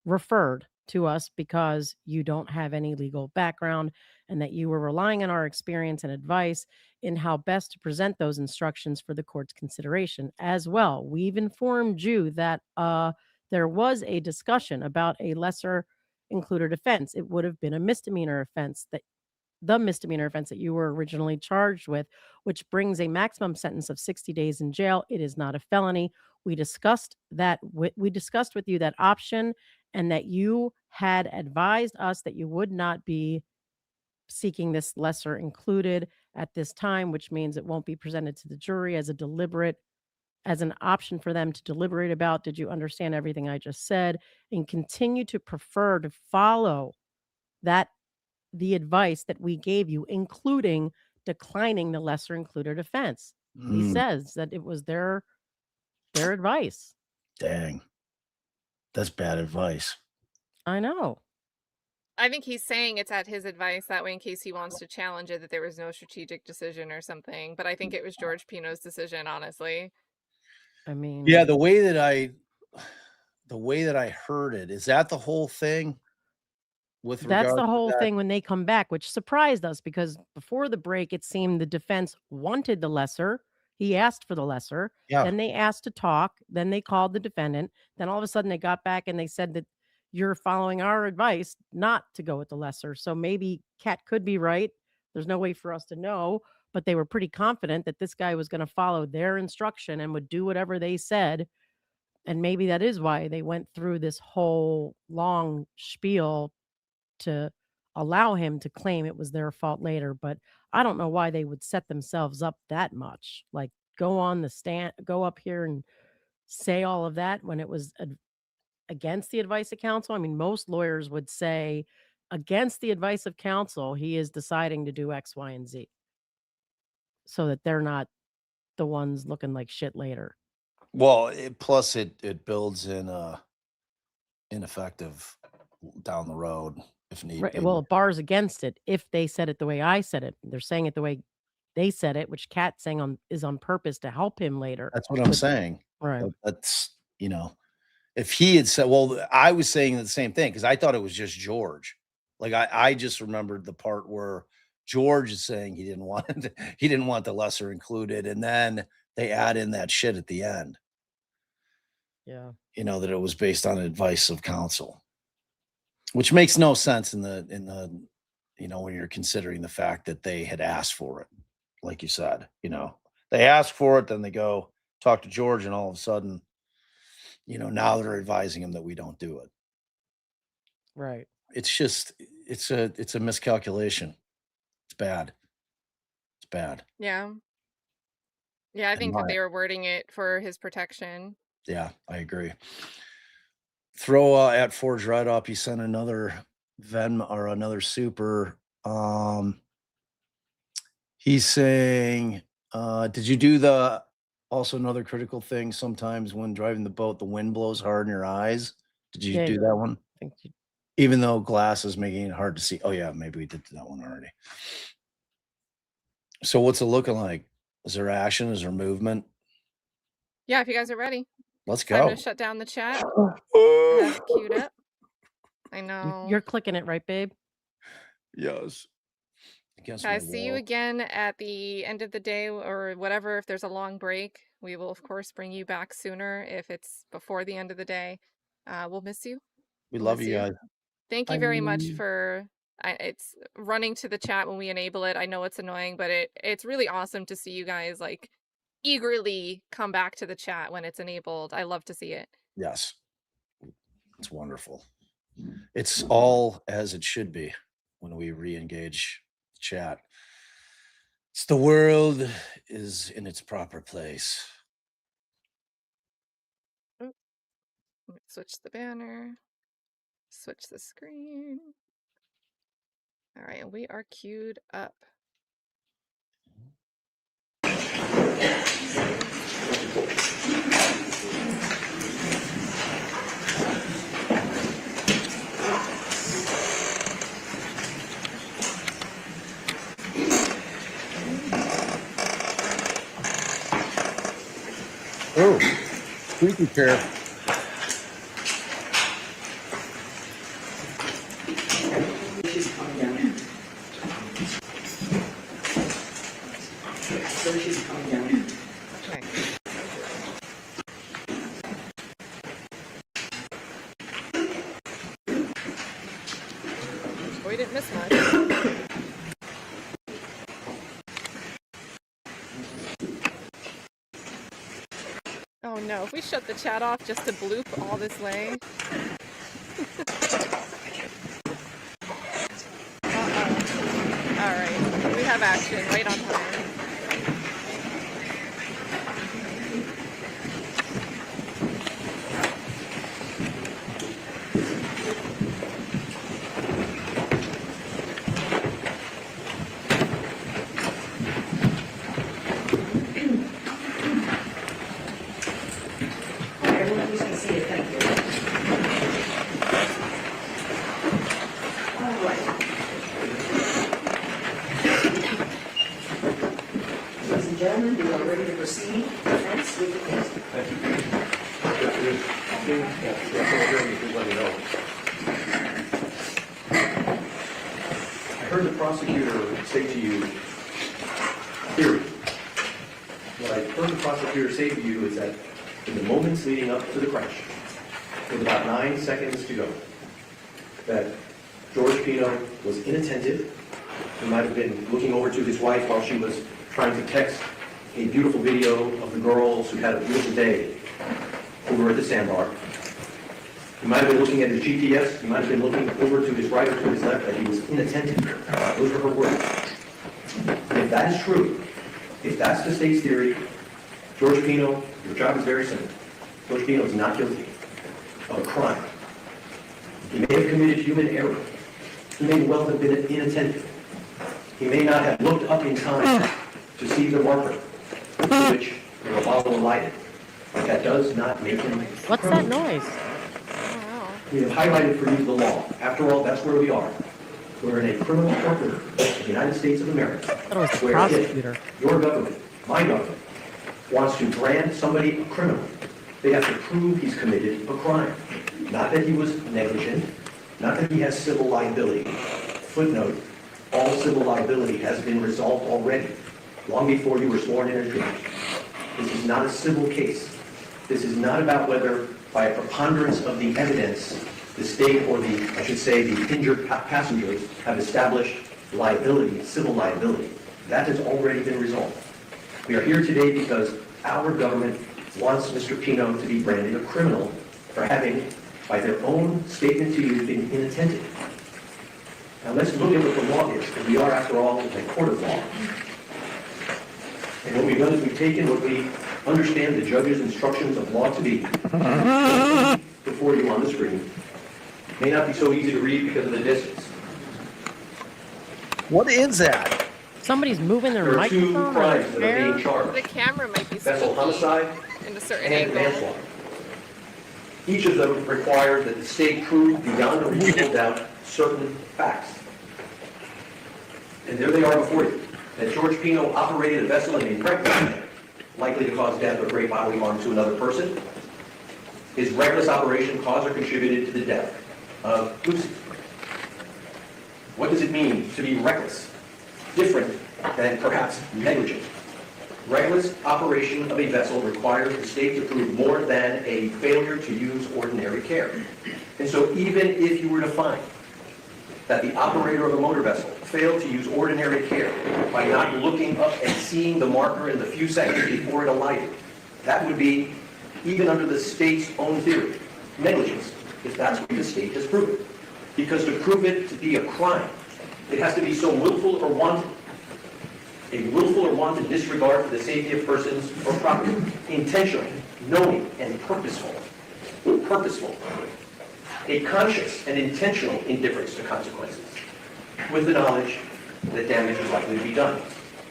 Speaker 7: referred to us because you don't have any legal background, and that you were relying on our experience and advice in how best to present those instructions for the court's consideration. As well, we've informed you that there was a discussion about a lesser included offense. It would have been a misdemeanor offense, that the misdemeanor offense that you were originally charged with, which brings a maximum sentence of 60 days in jail. It is not a felony. We discussed with you that option, and that you had advised us that you would not be seeking this lesser included at this time, which means it won't be presented to the jury as an option for them to deliberate about. Did you understand everything I just said? And continue to prefer to follow the advice that we gave you, including declining the lesser included offense. He says that it was their advice.
Speaker 6: Dang. That's bad advice.
Speaker 7: I know.
Speaker 1: I think he's saying it's at his advice that way in case he wants to challenge it, that there was no strategic decision or something. But I think it was George Pino's decision, honestly.
Speaker 7: I mean,
Speaker 6: Yeah, the way that I heard it, is that the whole thing? With
Speaker 7: that's
Speaker 6: regards
Speaker 7: the
Speaker 6: to
Speaker 7: whole
Speaker 6: that?
Speaker 7: thing when they come back, which surprised us because before the break, it seemed the defense wanted the lesser. He asked for the lesser.
Speaker 6: Yeah.
Speaker 7: Then they asked to talk. Then they called the defendant. Then all of a sudden they got back and they said that you're following our advice not to go with the lesser. So maybe Kat could be right. There's no way for us to know, but they were pretty confident that this guy was going to follow their instruction and would do whatever they said. And maybe that is why they went through this whole long spiel to allow him to claim it was their fault later. But I don't know why they would set themselves up that much. Like, go on the stand, go up here and say all of that when it was against the advice of counsel. I mean, most lawyers would say against the advice of counsel, he is deciding to do X, Y, and Z so that they're not the ones looking like shit later.
Speaker 6: Well, plus it builds in ineffective down the road if need
Speaker 7: Right.
Speaker 6: be.
Speaker 7: Well, it bars against it if they said it the way I said it. They're saying it the way they said it, which Kat's saying is on purpose to help him later.
Speaker 6: That's what I'm
Speaker 7: But-
Speaker 6: saying.
Speaker 7: Right.
Speaker 6: That's, you know, if he had said, well, I was saying the same thing because I thought it was just George. Like I just remembered the part where George is saying he didn't want it, he didn't want the lesser included, and then they add in that shit at the end.
Speaker 7: Yeah.
Speaker 6: You know, that it was based on advice of counsel, which makes no sense in the you know, when you're considering the fact that they had asked for it, like you said. You know, they asked for it, then they go talk to George, and all of a sudden, you know, now they're advising him that we don't do it.
Speaker 7: Right.
Speaker 6: It's just it's a miscalculation. It's bad. It's bad.
Speaker 1: Yeah. Yeah, I
Speaker 6: And
Speaker 1: think that
Speaker 6: why?
Speaker 1: they were wording it for his protection.
Speaker 6: Yeah, I agree. Throw at Forge right up. He sent another Venmo or another super. He's saying, did you do the also another critical thing sometimes when driving the boat, the wind blows hard in your eyes? Did you
Speaker 7: Yeah,
Speaker 6: do that one?
Speaker 7: I think you-
Speaker 6: Even though glass is making it hard to see. Oh yeah, maybe we did that one already. So what's it looking like? Is there action? Is there movement?
Speaker 1: Yeah, if you guys are ready.
Speaker 6: Let's
Speaker 1: Time
Speaker 6: go.
Speaker 1: to shut down the chat. I have it queued up. I know.
Speaker 7: you're clicking it, right, babe?
Speaker 6: Yes. Against
Speaker 1: Guys,
Speaker 6: my
Speaker 1: see you
Speaker 6: wall.
Speaker 1: again at the end of the day or whatever. If there's a long break, we will, of course, bring you back sooner if it's before the end of the day. We'll miss you.
Speaker 6: We
Speaker 1: We'll
Speaker 6: love
Speaker 1: miss
Speaker 6: you guys.
Speaker 1: Thank you very much
Speaker 6: Bye.
Speaker 1: for it's running to the chat when we enable it. I know it's annoying, but it's really awesome to see you guys like eagerly come back to the chat when it's enabled. I love to see it.
Speaker 6: Yes. It's wonderful. It's all as it should be when we re-engage chat. It's the world is in its proper place.
Speaker 1: Let me switch the banner. Switch the screen. All right, and we are queued up.
Speaker 6: Oh, squeaky chair.
Speaker 3: She's coming down. So she's coming down.
Speaker 1: Okay. We didn't miss much. Oh no, if we shut the chat off just to bloop all this way. Uh-oh. All right, we have action right on time.
Speaker 3: Everyone who's gonna see it, thank you. All right. Ladies and gentlemen, we are ready to proceed. Defense with the case.
Speaker 4: Thank you. I heard the prosecutor say to you, period. What I heard the prosecutor say to you is that in the moments leading up to the crash, with about 9 seconds to go, that George Pino was inattentive. He might have been looking over to his wife while she was trying to text a beautiful video of the girls who had a beautiful day over at the sandbar. He might have been looking at his GPS. He might have been looking over to his right or to his left, that he was inattentive. Those are her words. If that is true, if that's the state's theory, George Pino, your job is very simple. George Pino is not guilty of a crime. He may have committed human error. He may well have been inattentive. He may not have looked up in time to see the marker to which the Robalo alighted. But that does not make him.
Speaker 7: What's that noise?
Speaker 1: I don't know.
Speaker 4: We have highlighted for you the law. After all, that's where we are. We're in a criminal court order of the United States of America,
Speaker 7: That was the
Speaker 4: where
Speaker 7: prosecutor.
Speaker 4: if your government, my government, wants to brand somebody a criminal, they have to prove he's committed a crime. Not that he was negligent, not that he has civil liability. Footnote, all civil liability has been resolved already, long before you were sworn in as judge. This is not a civil case. This is not about whether, by a preponderance of the evidence, the state or I should say, the injured passengers have established liability, civil liability. That has already been resolved. We are here today because our government wants Mr. Pino to be branded a criminal for having, by their own statement to you, been inattentive. Now let's look at what the law is, because we are, after all, a court of law. And what we've done is we've taken what we understand the judge's instructions of law to be before you on the screen. May not be so easy to read because of the distance.
Speaker 6: What is that?
Speaker 7: Somebody's moving their
Speaker 4: There are two
Speaker 7: microphone or
Speaker 4: crimes that are
Speaker 7: their
Speaker 4: being
Speaker 7: chair.
Speaker 4: charged.
Speaker 1: The camera might be
Speaker 4: Vessel
Speaker 1: spooky
Speaker 4: homicide
Speaker 1: in a certain
Speaker 4: and
Speaker 1: angle.
Speaker 4: manslaughter. Each of them requires that the state prove beyond a reasonable doubt certain facts. And there they are before you. That George Pino operated a vessel in a reckless manner, likely to cause death or great bodily harm to another person. His reckless operation caused or contributed to the death of Lucy. What does it mean to be reckless? Different than perhaps negligent. Reckless operation of a vessel requires the state to prove more than a failure to use ordinary care. And so even if you were to find that the operator of a motor vessel failed to use ordinary care by not looking up and seeing the marker in the few seconds before it alighted, that would be, even under the state's own theory, negligence, if that's what the state has proven. Because to prove it to be a crime, it has to be so willful or wanton. A willful or wanton disregard for the safety of persons or property. Intentional, knowing, and purposeful. Purposeful. A conscious and intentional indifference to consequences, with the knowledge that damage is likely to be done.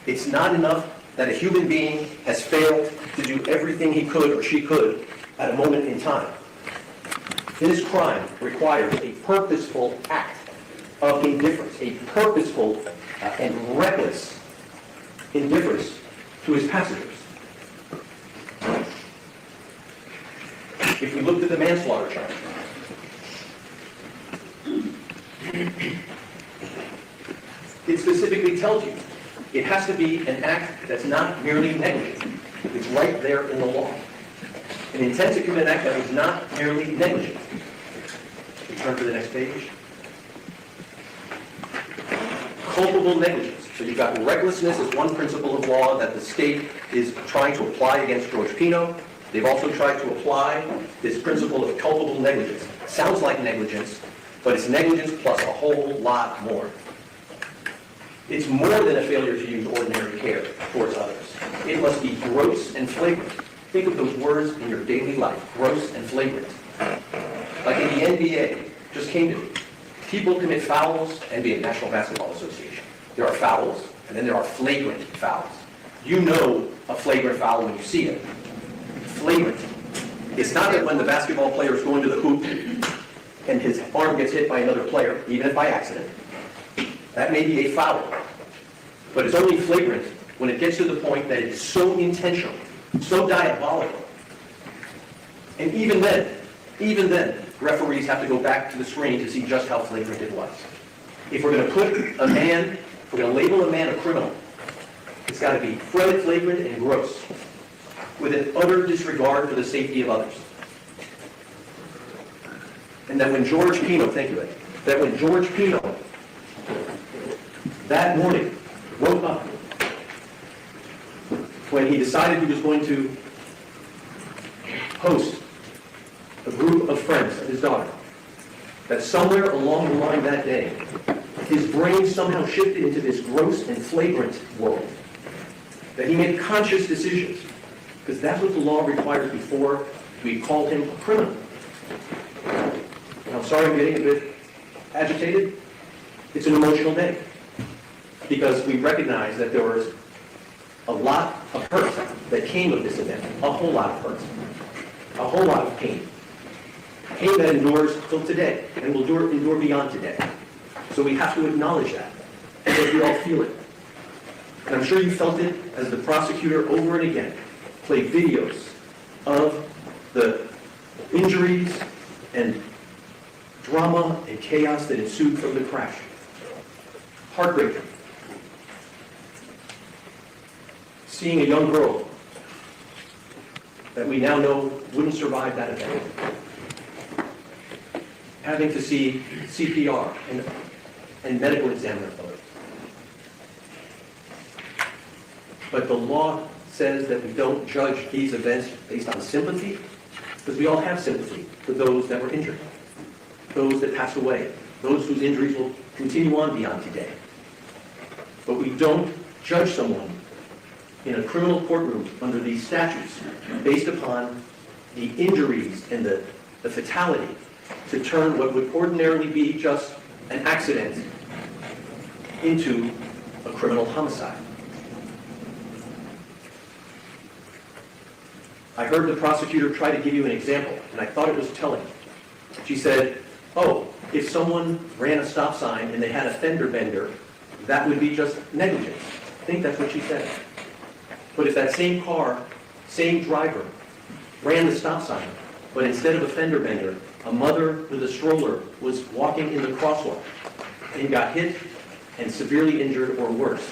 Speaker 4: It's not enough that a human being has failed to do everything he could or she could at a moment in time. This crime requires a purposeful act of indifference, a purposeful and reckless indifference to his passengers. If we looked at the manslaughter charge, it specifically tells you it has to be an act that's not merely negligent. It's right there in the law. An intent to commit an act that is not merely negligent. We turn to the next page. Culpable negligence. So you've got recklessness as one principle of law that the state is trying to apply against George Pino. They've also tried to apply this principle of culpable negligence. Sounds like negligence, but it's negligence plus a whole lot more. It's more than a failure to use ordinary care towards others. It must be gross and flagrant. Think of those words in your daily life, gross and flagrant. Like in the NBA, just came to me. People commit fouls, NBA, National Basketball Association. There are fouls, and then there are flagrant fouls. You know a flagrant foul when you see it. Flagrant. It's not that when the basketball player is going to the hoop and his arm gets hit by another player, even if by accident. That may be a foul. But it's only flagrant when it gets to the point that it's so intentional, so diabolical. And even then, referees have to go back to the screen to see just how flagrant it was. If we're going to put a man, if we're going to label a man a criminal, it's got to be flagrant and gross, with an utter disregard for the safety of others. And that when George Pino, think of it, that when George Pino that morning woke up, when he decided he was going to host a group of friends of his daughter, that somewhere along the line that day, his brain somehow shifted into this gross and flagrant world. That he made conscious decisions, because that's what the law required before we called him a criminal. And I'm sorry I'm getting a bit agitated. It's an emotional day, because we recognize that there was a lot of hurt that came of this event, a whole lot of hurt, a whole lot of pain. pain that endures till today and will endure beyond today. So we have to acknowledge that, because we all feel it. And I'm sure you felt it as the prosecutor over and again played videos of the injuries and drama and chaos that ensued from the crash. Heartbreaking. Seeing a young girl that we now know wouldn't survive that event. Having to see CPR and medical examiner photos. But the law says that we don't judge these events based on sympathy, because we all have sympathy for those that were injured, those that passed away, those whose injuries will continue on beyond today. But we don't judge someone in a criminal courtroom under these statutes based upon the injuries and the fatality to turn what would ordinarily be just an accident into a criminal homicide. I heard the prosecutor try to give you an example, and I thought it was telling. She said, oh, if someone ran a stop sign and they had a fender bender, that would be just negligence. I think that's what she said. But if that same car, same driver, ran the stop sign, but instead of a fender bender, a mother with a stroller was walking in the crosswalk and got hit and severely injured or worse,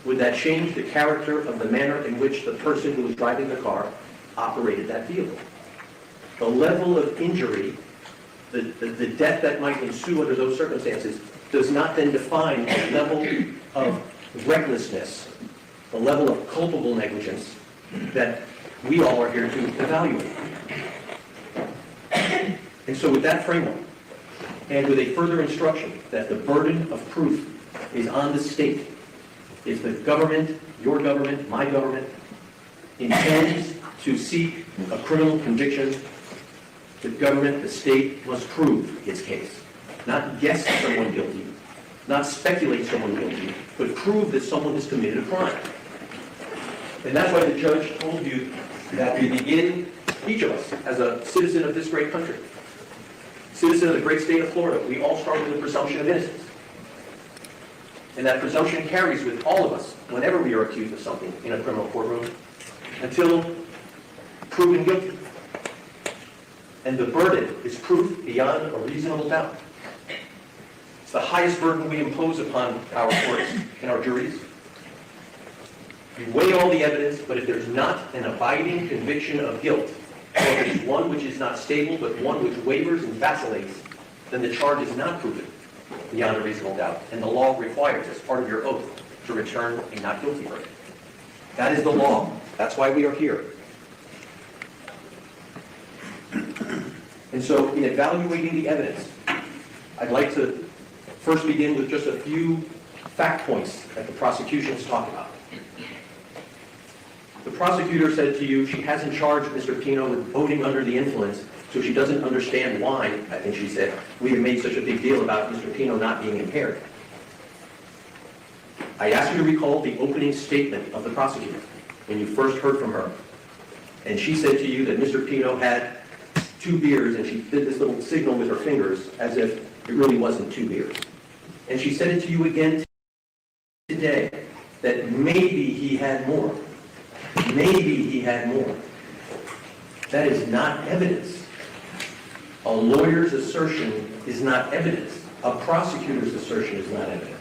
Speaker 4: would that change the character of the manner in which the person who was driving the car operated that vehicle? The level of injury, the death that might ensue under those circumstances, does not then define the level of recklessness, the level of culpable negligence that we all are here to evaluate. And so with that framework, and with a further instruction that the burden of proof is on the state, if the government, your government, my government, intends to seek a criminal conviction, the government, the state, must prove its case. Not guess someone guilty, not speculate someone guilty, but prove that someone has committed a crime. And that's why the judge told you that we begin, each of us, as a citizen of this great country, citizen of the great state of Florida, we all start with the presumption of innocence. And that presumption carries with all of us whenever we are accused of something in a criminal courtroom until proven guilty. And the burden is proof beyond a reasonable doubt. It's the highest burden we impose upon our courts and our juries. You weigh all the evidence, but if there's not an abiding conviction of guilt, or if it's one which is not stable, but one which wavers and vacillates, then the charge is not proven beyond a reasonable doubt. And the law requires, as part of your oath, to return a not guilty verdict. That is the law. That's why we are here. And so, in evaluating the evidence, I'd like to first begin with just a few fact points that the prosecution has talked about. The prosecutor said to you she hasn't charged Mr. Pino with voting under the influence, so she doesn't understand why, I think she said, we have made such a big deal about Mr. Pino not being impaired. I asked you to recall the opening statement of the prosecutor when you first heard from her. And she said to you that Mr. Pino had 2 beers, and she did this little signal with her fingers as if it really wasn't 2 beers. And she said it to you again today, that maybe he had more. Maybe he had more. That is not evidence. A lawyer's assertion is not evidence. A prosecutor's assertion is not evidence.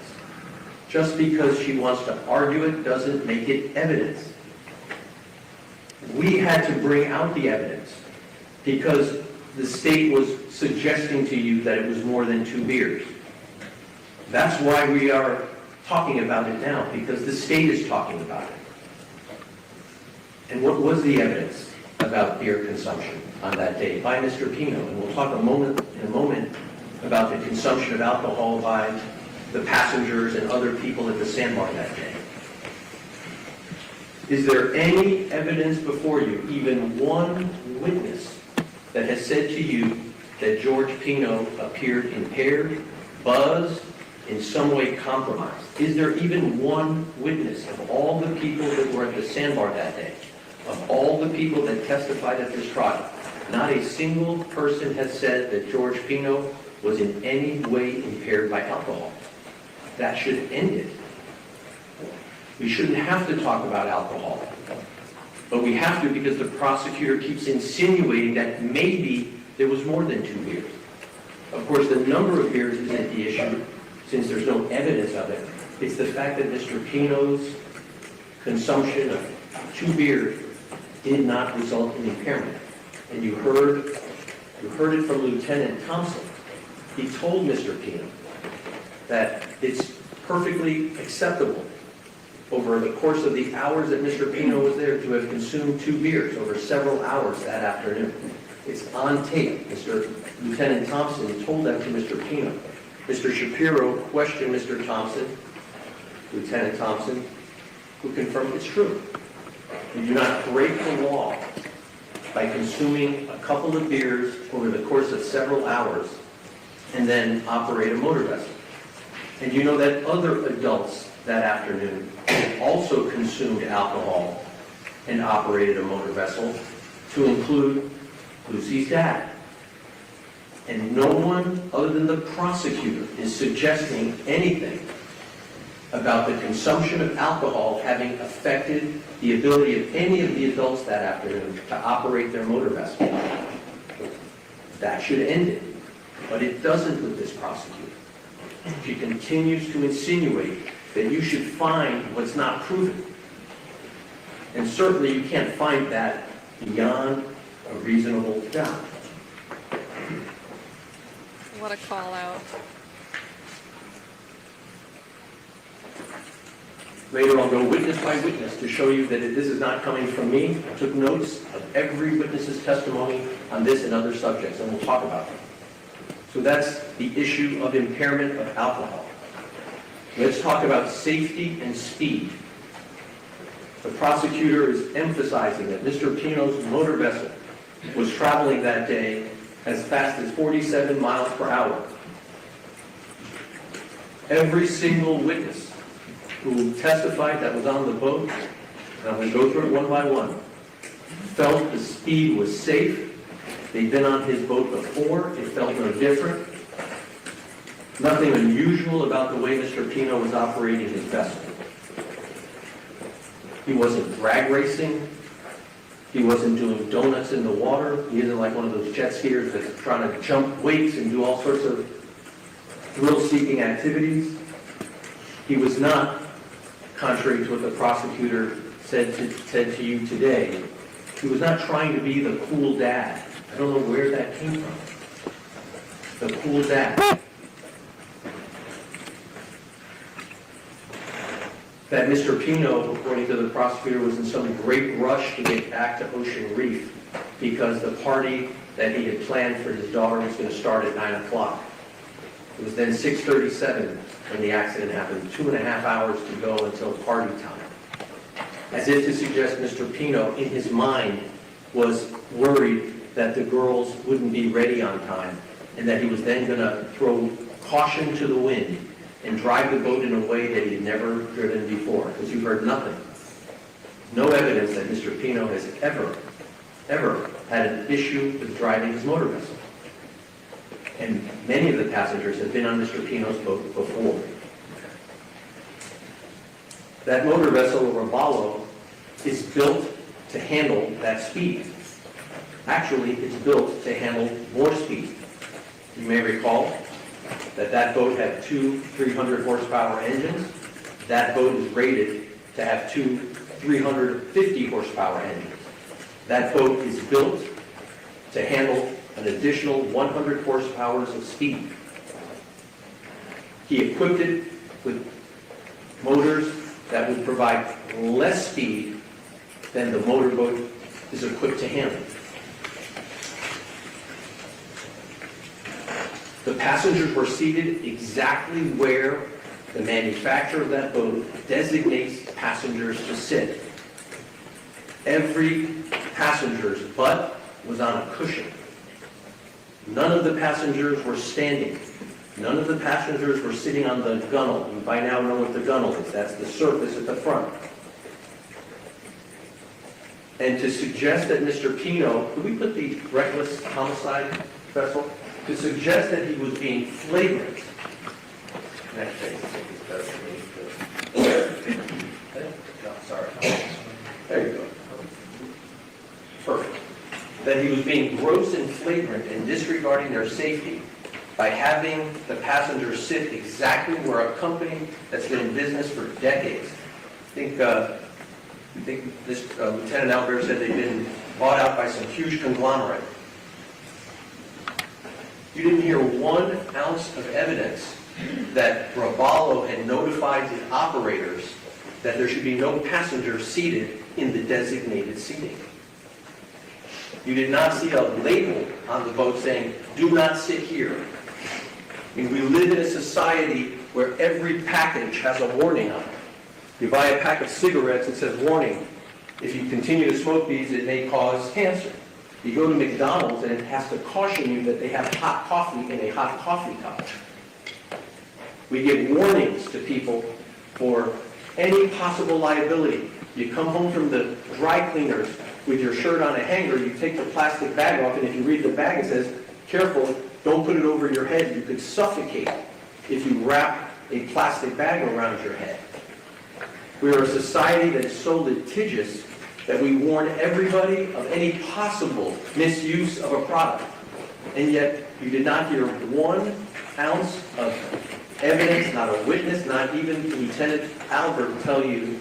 Speaker 4: Just because she wants to argue it doesn't make it evidence. We had to bring out the evidence because the state was suggesting to you that it was more than 2 beers. That's why we are talking about it now, because the state is talking about it. And what was the evidence about beer consumption on that day by Mr. Pino? And we'll talk in a moment about the consumption of alcohol by the passengers and other people at the sandbar that day. Is there any evidence before you, even one witness, that has said to you that George Pino appeared impaired, buzzed, in some way compromised? Is there even one witness of all the people that were at the sandbar that day, of all the people that testified at this trial, Not a single person has said that George Pino was in any way impaired by alcohol. That should end it. We shouldn't have to talk about alcohol. But we have to because the prosecutor keeps insinuating that maybe there was more than 2 beers. Of course, the number of beers isn't the issue, since there's no evidence of it. It's the fact that Mr. Pino's consumption of 2 beers did not result in impairment. And you heard it from Lieutenant Thompson. He told Mr. Pino that it's perfectly acceptable over the course of the hours that Mr. Pino was there to have consumed 2 beers over several hours that afternoon. It's on tape. Lieutenant Thompson told that to Mr. Pino. Mr. Shapiro questioned Mr. Thompson, Lieutenant Thompson, who confirmed it's true. You do not break the law by consuming a couple of beers over the course of several hours and then operate a motor vessel. And you know that other adults that afternoon also consumed alcohol and operated a motor vessel, to include Lucy's dad. And no one other than the prosecutor is suggesting anything about the consumption of alcohol having affected the ability of any of the adults that afternoon to operate their motor vessel. That should end it. But it doesn't with this prosecutor. She continues to insinuate that you should find what's not proven. And certainly you can't find that beyond a reasonable doubt.
Speaker 1: What a call out.
Speaker 4: Later I'll go witness by witness to show you that this is not coming from me. I took notes of every witness's testimony on this and other subjects, and we'll talk about them. So that's the issue of impairment of alcohol. Let's talk about safety and speed. The prosecutor is emphasizing that Mr. Pino's motor vessel was traveling that day as fast as 47 miles per hour. Every single witness who testified that was on the boat, and I'm going to go through it one by one, felt the speed was safe. They'd been on his boat before. It felt no different. Nothing unusual about the way Mr. Pino was operating his vessel. He wasn't drag racing. He wasn't doing donuts in the water. He isn't like one of those jet skiers that's trying to jump weights and do all sorts of thrill-seeking activities. He was not, contrary to what the prosecutor said to you today, he was not trying to be the cool dad. I don't know where that came from. The cool dad. That Mr. Pino, according to the prosecutor, was in some great rush to get back to Ocean Reef because the party that he had planned for his daughter was going to start at 9 o'clock. It was then 6:37 when the accident happened, 2.5 hours to go until party time. As if to suggest Mr. Pino, in his mind, was worried that the girls wouldn't be ready on time and that he was then going to throw caution to the wind and drive the boat in a way that he had never driven before, because you've heard nothing. No evidence that Mr. Pino has ever had an issue with driving his motor vessel. And many of the passengers have been on Mr. Pino's boat before. That motor vessel, Robalo, is built to handle that speed. Actually, it's built to handle more speed. You may recall that boat had 2 300 horsepower engines. That boat is rated to have 2 350 horsepower engines. That boat is built to handle an additional 100 horsepower of speed. He equipped it with motors that would provide less speed than the motorboat is equipped to handle. The passengers were seated exactly where the manufacturer of that boat designates passengers to sit. Every passenger's butt was on a cushion. None of the passengers were standing. None of the passengers were sitting on the gunnel. You by now know what the gunnel is. That's the surface at the front. And to suggest that Mr. Pino, could we put the reckless homicide vessel? To suggest that he was being flagrant. Next page, I think it's better for me. No, sorry. There you go. Perfect. That he was being gross and flagrant and disregarding their safety by having the passengers sit exactly where a company that's been in business for decades. I think this Lieutenant Albert said they've been bought out by some huge conglomerate. You didn't hear 1 ounce of evidence that Robalo had notified the operators that there should be no passengers seated in the designated seating. You did not see a label on the boat saying, "Do not sit here." I mean, we live in a society where every package has a warning on it. You buy a pack of cigarettes, it says, "Warning, if you continue to smoke these, it may cause cancer." You go to McDonald's and it has to caution you that they have hot coffee in a hot coffee cup. We give warnings to people for any possible liability. You come home from the dry cleaners with your shirt on a hanger, you take the plastic bag off, and if you read the bag, it says, "Careful, don't put it over your head. You could suffocate if you wrap a plastic bag around your head." We are a society that is so litigious that we warn everybody of any possible misuse of a product. And yet, you did not hear 1 ounce of evidence, not a witness, not even Lieutenant Albert tell you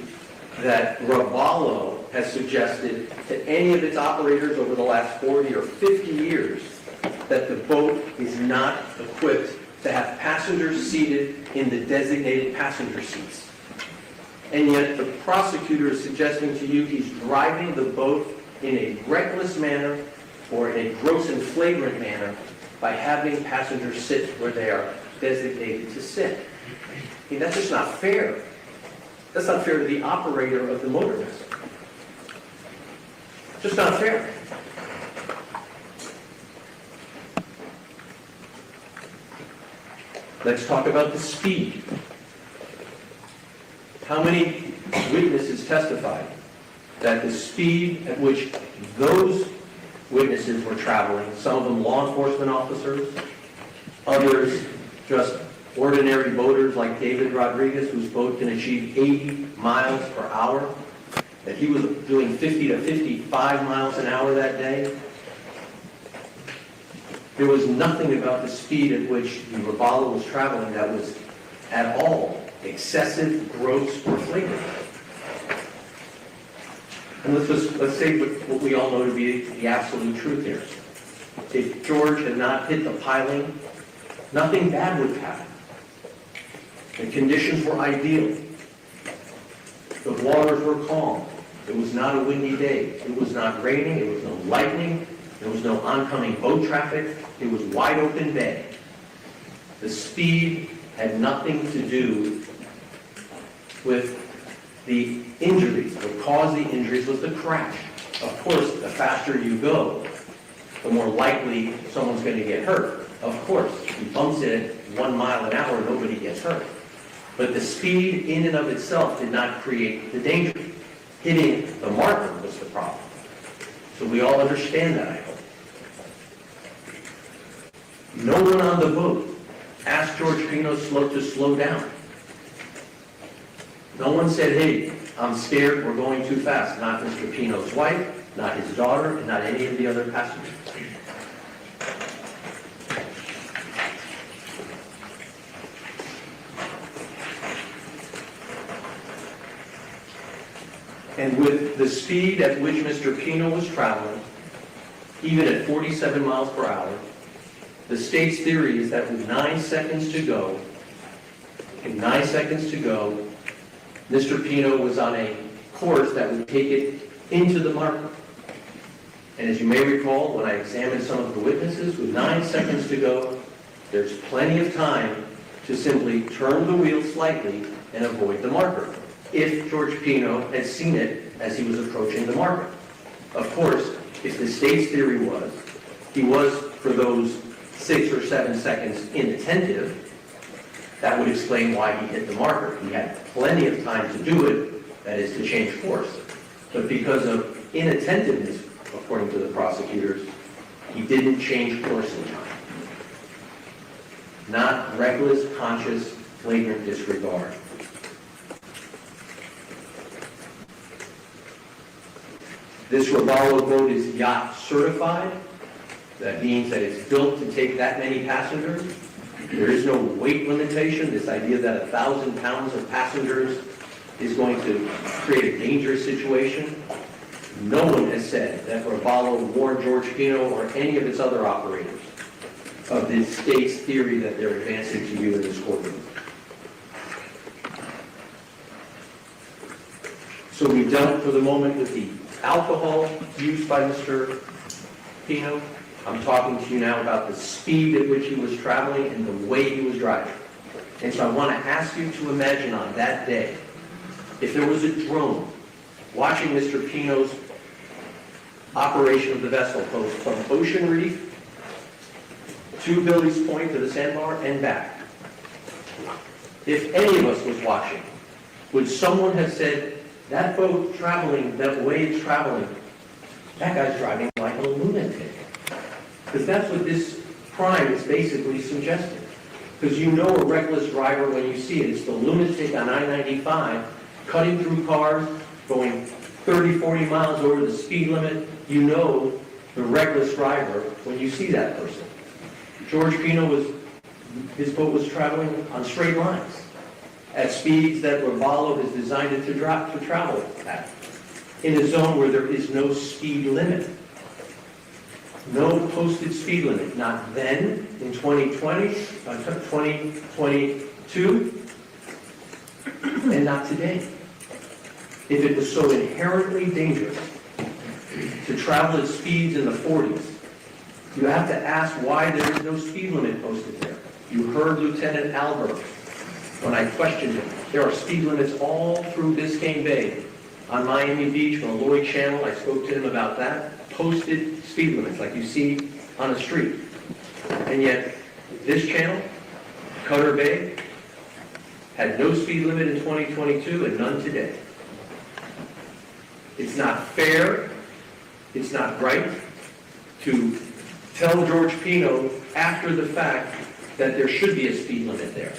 Speaker 4: that Robalo has suggested to any of its operators over the last 40 or 50 years that the boat is not equipped to have passengers seated in the designated passenger seats. And yet the prosecutor is suggesting to you he's driving the boat in a reckless manner or in a gross and flagrant manner by having passengers sit where they are designated to sit. I mean, that's just not fair. That's not fair to the operator of the motor vessel. Just not fair. Let's talk about the speed. How many witnesses testified that the speed at which those witnesses were traveling, some of them law enforcement officers, others just ordinary boaters like David Rodriguez, whose boat can achieve 80 miles per hour, that he was doing 50 to 55 miles an hour that day? There was nothing about the speed at which the Robalo was traveling that was at all excessive, gross, or flagrant. And let's say what we all know to be the absolute truth here. If George had not hit the piling, nothing bad would have happened. The conditions were ideal. The waters were calm. It was not a windy day. It was not raining. It was no lightning. There was no oncoming boat traffic. It was wide open bay. The speed had nothing to do with the injuries. What caused the injuries was the crash. Of course, the faster you go, the more likely someone's going to get hurt. Of course, if he bumps it at 1 mile an hour, nobody gets hurt. But the speed in and of itself did not create the danger. Hitting the marker was the problem. So we all understand that, I hope. No one on the boat asked George Pino to slow down. No one said, "Hey, I'm scared, we're going too fast." Not Mr. Pino's wife, not his daughter, and not any of the other passengers. And with the speed at which Mr. Pino was traveling, even at 47 miles per hour, the state's theory is that with 9 seconds to go, Mr. Pino was on a course that would take it into the marker. And as you may recall, when I examined some of the witnesses, with 9 seconds to go, there's plenty of time to simply turn the wheel slightly and avoid the marker, if George Pino had seen it as he was approaching the marker. Of course, if the state's theory was, he was, for those 6 or 7 seconds, inattentive, that would explain why he hit the marker. He had plenty of time to do it, that is, to change course. But because of inattentiveness, according to the prosecutors, he didn't change course in time. Not reckless, conscious, flagrant disregard. This Robalo boat is yacht certified. That means that it's built to take that many passengers. There is no weight limitation. This idea that 1,000 pounds of passengers is going to create a dangerous situation. No one has said that Robalo warned George Pino or any of its other operators of the state's theory that they're advancing to you in this courtroom. So we dealt for the moment with the alcohol used by Mr. Pino. I'm talking to you now about the speed at which he was traveling and the way he was driving. And so I want to ask you to imagine on that day, if there was a drone watching Mr. Pino's operation of the vessel post from Ocean Reef to Billy's Point to the sandbar and back. If any of us was watching, would someone have said, that boat traveling, that way it's traveling, that guy's driving like a lunatic? Because that's what this crime is basically suggesting. Because you know a reckless driver when you see it. It's the lunatic on I-95 cutting through cars, going 30, 40 miles over the speed limit. You know the reckless driver when you see that person. George Pino his boat was traveling on straight lines at speeds that Robalo is designed it to travel at, in a zone where there is no speed limit. No posted speed limit, not then, in 2020, 2022, and not today. If it was so inherently dangerous to travel at speeds in the 40s, you have to ask why there is no speed limit posted there. You heard Lieutenant Albert when I questioned him. There are speed limits all through Biscayne Bay. On Miami Beach, on the Lloyd Channel, I spoke to him about that. Posted speed limits like you see on a street. And yet, this channel, Cutter Bay, had no speed limit in 2022 and none today. It's not fair, it's not right to tell George Pino after the fact that there should be a speed limit there.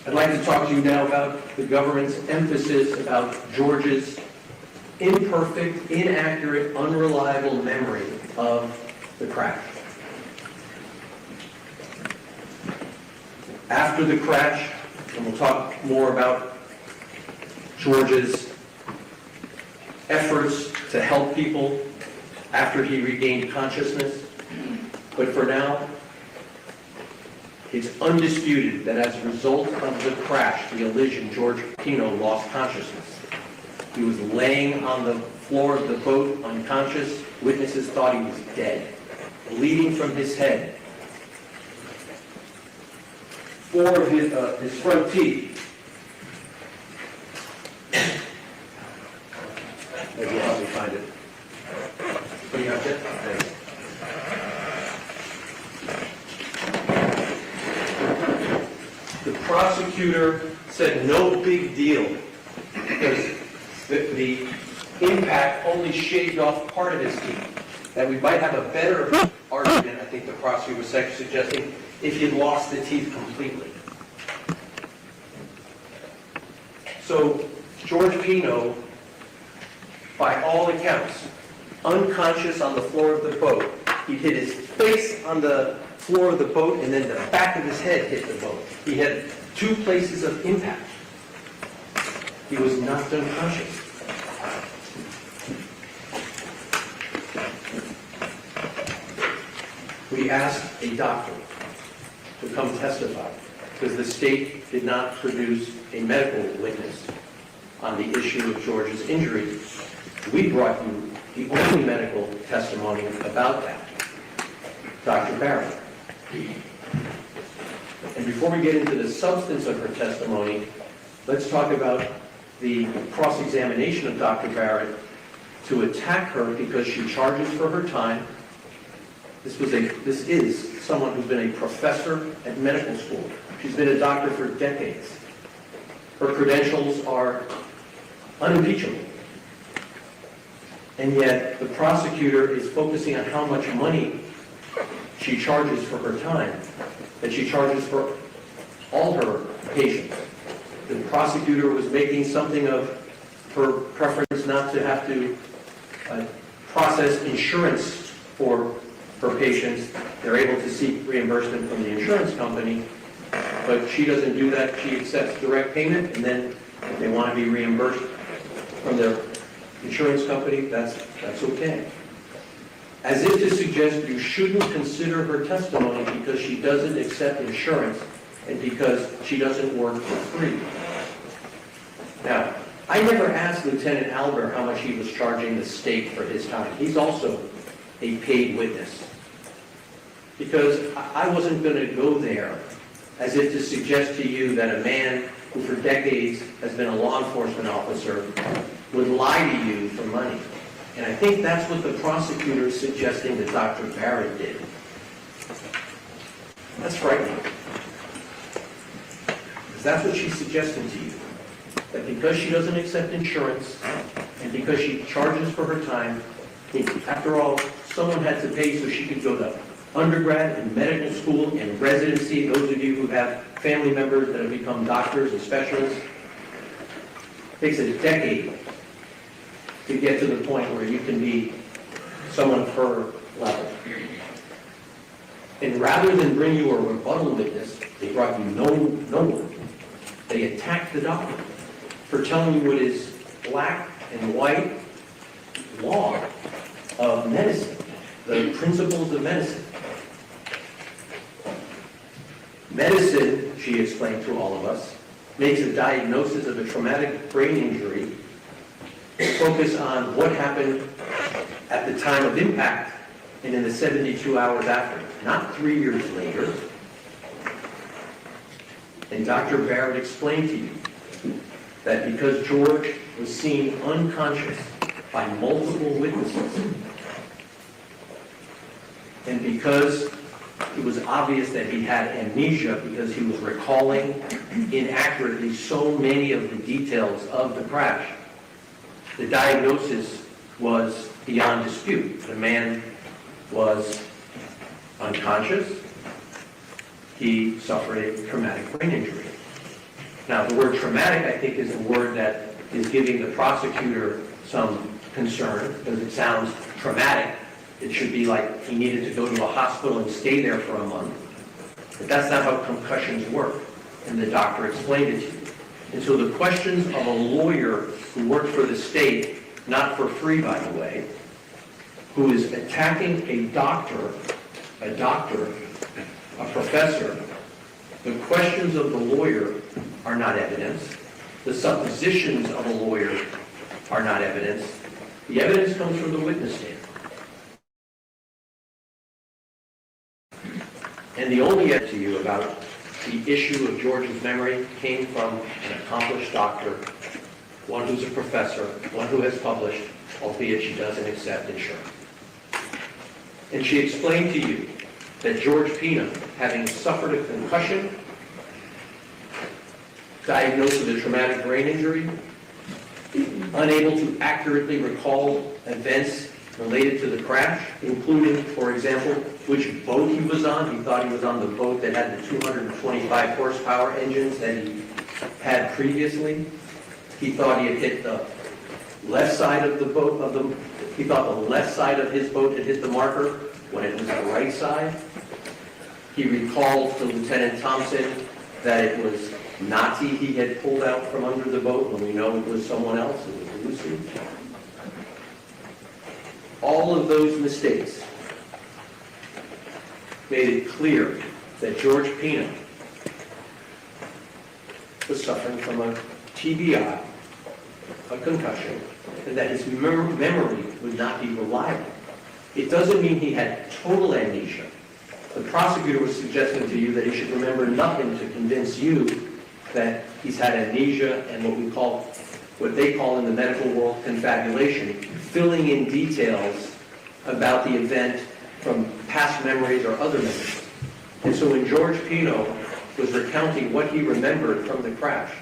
Speaker 4: I'd like to talk to you now about the government's emphasis about George's imperfect, inaccurate, unreliable memory of the crash. After the crash, and we'll talk more about George's efforts to help people after he regained consciousness, but for now, it's undisputed that as a result of the crash, the collision, George Pino lost consciousness. He was laying on the floor of the boat, unconscious. Witnesses thought he was dead, bleeding from his head. 4 of his front teeth. Maybe you'll help me find it. What do you got, Jeff? Thanks. The prosecutor said no big deal because the impact only shaved off part of his teeth. That we might have a better argument, I think the prosecutor was suggesting, if you'd lost the teeth completely. So George Pino, by all accounts, unconscious on the floor of the boat. He hit his face on the floor of the boat and then the back of his head hit the boat. He had 2 places of impact. He was knocked unconscious. We asked a doctor to come testify because the state did not produce a medical witness on the issue of George's injury. We brought you the only medical testimony about that, Dr. Barrett. And before we get into the substance of her testimony, let's talk about the cross-examination of Dr. Barrett to attack her because she charges for her time This is someone who's been a professor at medical school. She's been a doctor for decades. Her credentials are unimpeachable. And yet the prosecutor is focusing on how much money she charges for her time, that she charges for all her patients. The prosecutor was making something of her preference not to have to process insurance for her patients. They're able to seek reimbursement from the insurance company, but she doesn't do that. She accepts direct payment, and then if they want to be reimbursed from their insurance company, that's okay. As if to suggest you shouldn't consider her testimony because she doesn't accept insurance and because she doesn't work for free. Now, I never asked Lieutenant Albert how much he was charging the state for his time. He's also a paid witness. Because I wasn't going to go there as if to suggest to you that a man who for decades has been a law enforcement officer would lie to you for money. And I think that's what the prosecutor is suggesting that Dr. Barrett did. That's frightening. Because that's what she's suggesting to you. That because she doesn't accept insurance, and because she charges for her time, after all, someone had to pay so she could go to undergrad and medical school and residency. Those of you who have family members that have become doctors and specialists, it takes a decade to get to the point where you can be someone of her level. And rather than bring you a rebuttal witness, they brought you no one. They attacked the doctor for telling you what is black and white law of medicine, the principles of medicine. Medicine, she explained to all of us, makes a diagnosis of a traumatic brain injury focus on what happened at the time of impact and in the 72 hours after, not 3 years later. And Dr. Barrett explained to you that because George was seen unconscious by multiple witnesses, and because it was obvious that he had amnesia because he was recalling inaccurately so many of the details of the crash, the diagnosis was beyond dispute. The man was unconscious. He suffered a traumatic brain injury. Now, the word traumatic, I think, is a word that is giving the prosecutor some concern because it sounds traumatic. It should be like he needed to go to a hospital and stay there for a month. But that's not how concussions work, and the doctor explained it to you. And so the questions of a lawyer who worked for the state, not for free, by the way, who is attacking a doctor, a professor, the questions of the lawyer are not evidence. The suppositions of a lawyer are not evidence. The evidence comes from the witness stand. And the only evidence to you about the issue of George's memory came from an accomplished doctor, one who's a professor, one who has published, albeit she doesn't accept insurance. And she explained to you that George Pino, having suffered a concussion, diagnosed with a traumatic brain injury, unable to accurately recall events related to the crash, including, for example, which boat he was on. He thought he was on the boat that had the 225 horsepower engines that he had previously. He thought he had hit the left side of the boat, he thought the left side of his boat had hit the marker when it was the right side. He recalled to Lieutenant Thompson that it was Nazi he had pulled out from under the boat when we know it was someone else, it was Lucy. All of those mistakes made it clear that George Pino was suffering from a TBI, a concussion, and that his memory would not be reliable. It doesn't mean he had total amnesia. The prosecutor was suggesting to you that he should remember nothing to convince you that he's had amnesia and what they call in the medical world confabulation, filling in details about the event from past memories or other memories. And so when George Pino was recounting what he remembered from the crash,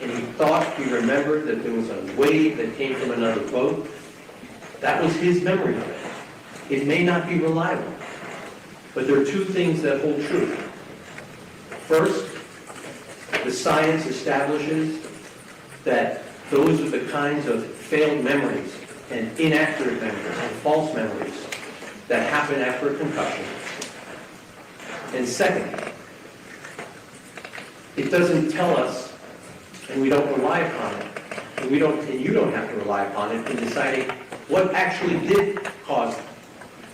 Speaker 4: and he thought he remembered that there was a wave that came from another boat, that was his memory of it. It may not be reliable, but there are two things that hold true. First, the science establishes that those are the kinds of failed memories and inaccurate memories and false memories that happen after a concussion. And second, it doesn't tell us, and we don't rely upon it, and you don't have to rely upon it in deciding what actually did cause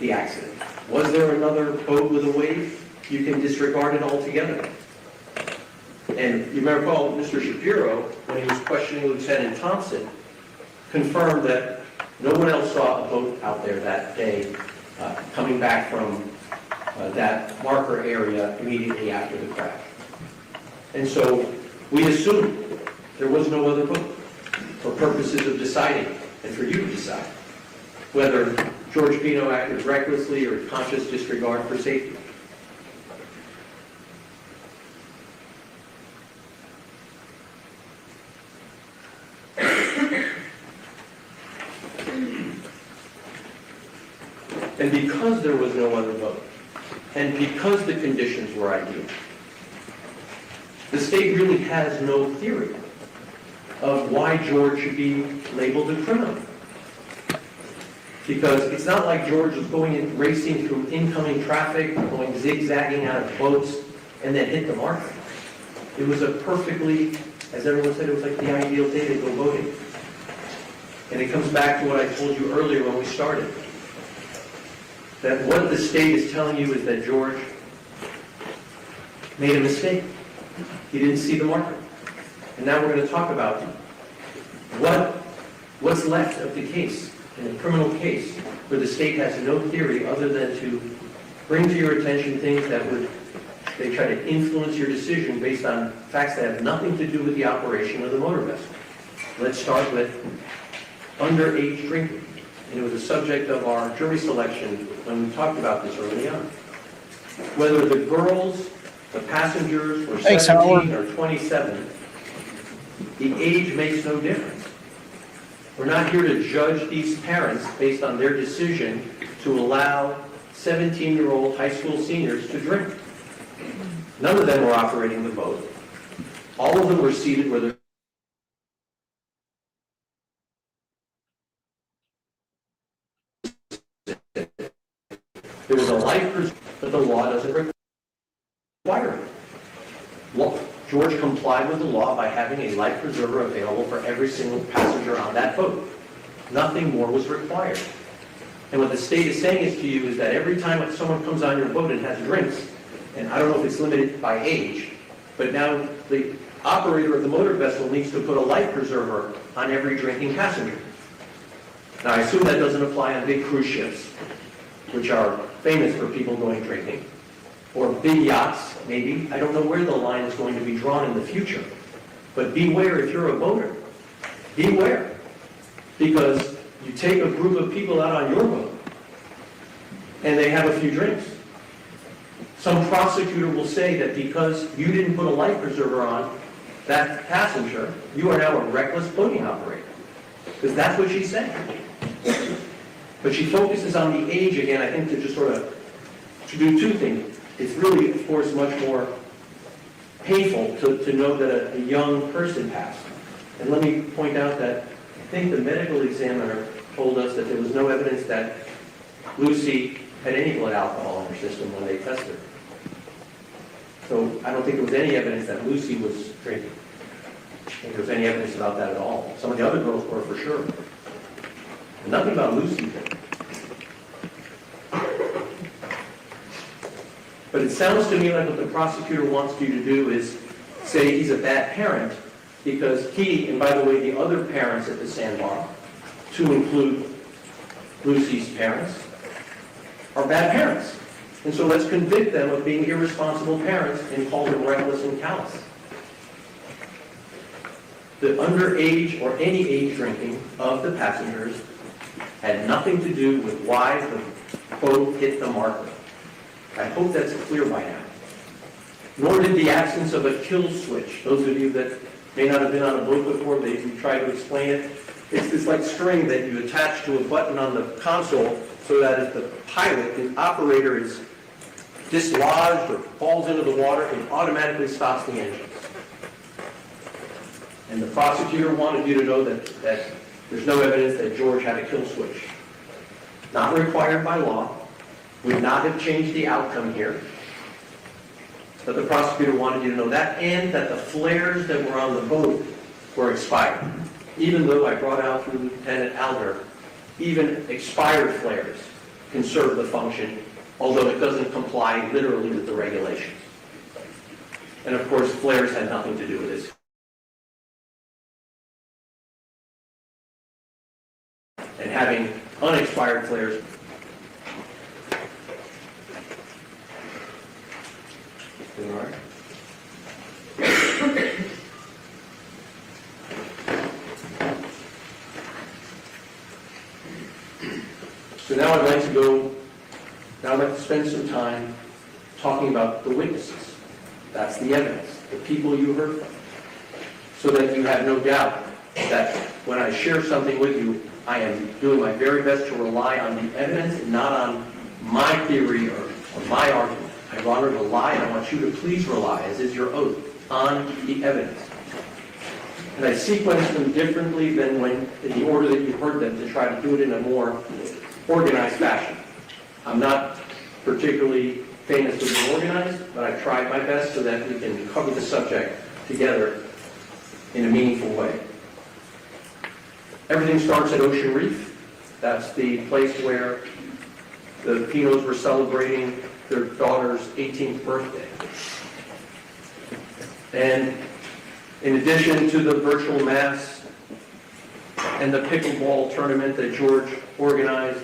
Speaker 4: the accident. Was there another boat with a wave? You can disregard it altogether. And you may recall Mr. Shapiro, when he was questioning Lieutenant Thompson, confirmed that no one else saw a boat out there that day coming back from that marker area immediately after the crash. And so we assumed there was no other boat for purposes of deciding, and for you to decide, whether George Pino acted recklessly or conscious disregard for safety. And because there was no other boat, and because the conditions were ideal, the state really has no theory of why George should be labeled a criminal. Because it's not like George was going and racing through incoming traffic, going zigzagging out of boats, and then hit the marker. It was a perfectly, as everyone said, it was like the ideal day to go boating. And it comes back to what I told you earlier when we started. That what the state is telling you is that George made a mistake. He didn't see the marker. And now we're going to talk about what's left of the case, in a criminal case, where the state has no theory other than to bring to your attention things that they try to influence your decision based on facts that have nothing to do with the operation of the motor vessel. Let's start with underage drinking. And it was a subject of our jury selection when we talked about this early on. Whether the girls, the passengers, were 17 or 27, the age makes no difference. We're not here to judge these parents based on their decision to allow 17-year-old high school seniors to drink. None of them were operating the boat. All of them were seated where they're there was a life preserver, but the law doesn't require it. Well, George complied with the law by having a life preserver available for every single passenger on that boat. Nothing more was required. And what the state is saying is to you is that every time someone comes on your boat and has drinks, and I don't know if it's limited by age, but now the operator of the motor vessel needs to put a life preserver on every drinking passenger. Now, I assume that doesn't apply on big cruise ships, which are famous for people going drinking, or big yachts, maybe. I don't know where the line is going to be drawn in the future. But beware if you're a boater. Beware. Because you take a group of people out on your boat, and they have a few drinks. Some prosecutor will say that because you didn't put a life preserver on that passenger, you are now a reckless boating operator. Because that's what she's saying. But she focuses on the age again, I think, to just sort of to do two things. It's really, of course, much more painful to know that a young person passed. And let me point out that I think the medical examiner told us that there was no evidence that Lucy had any blood alcohol in her system when they tested her. So I don't think there was any evidence that Lucy was drinking. I don't think there was any evidence about that at all. Some of the other girls were for sure. And nothing about Lucy. But it sounds to me like what the prosecutor wants you to do is say he's a bad parent because he, and by the way, the other parents at the sandbar, to include Lucy's parents, are bad parents. And so let's convict them of being irresponsible parents and call them reckless and callous. The underage or any age drinking of the passengers had nothing to do with why the boat hit the marker. I hope that's clear by now. Nor did the absence of a kill switch. Those of you that may not have been on a boat before, we try to explain it. It's this like string that you attach to a button on the console so that if the pilot, the operator, is dislodged or falls into the water, it automatically stops the engines. And the prosecutor wanted you to know that there's no evidence that George had a kill switch. Not required by law, would not have changed the outcome here. But the prosecutor wanted you to know that, and that the flares that were on the boat were expired. Even though I brought out through Lieutenant Alder, even expired flares can serve the function, although it doesn't comply literally with the regulations. And of course, flares had nothing to do with this. And having unexpired flares. All right. So now I'd like to spend some time talking about the witnesses. That's the evidence, the people you heard from. So that you have no doubt that when I share something with you, I am doing my very best to rely on the evidence and not on my theory or my argument. I want to rely, and I want you to please rely, as is your oath, on the evidence. And I sequence them differently than when, in the order that you heard them, to try to do it in a more organized fashion. I'm not particularly famous for being organized, but I've tried my best so that we can cover the subject together in a meaningful way. Everything starts at Ocean Reef. That's the place where the Pinos were celebrating their daughter's 18th birthday. And in addition to the virtual mass and the pickleball tournament that George organized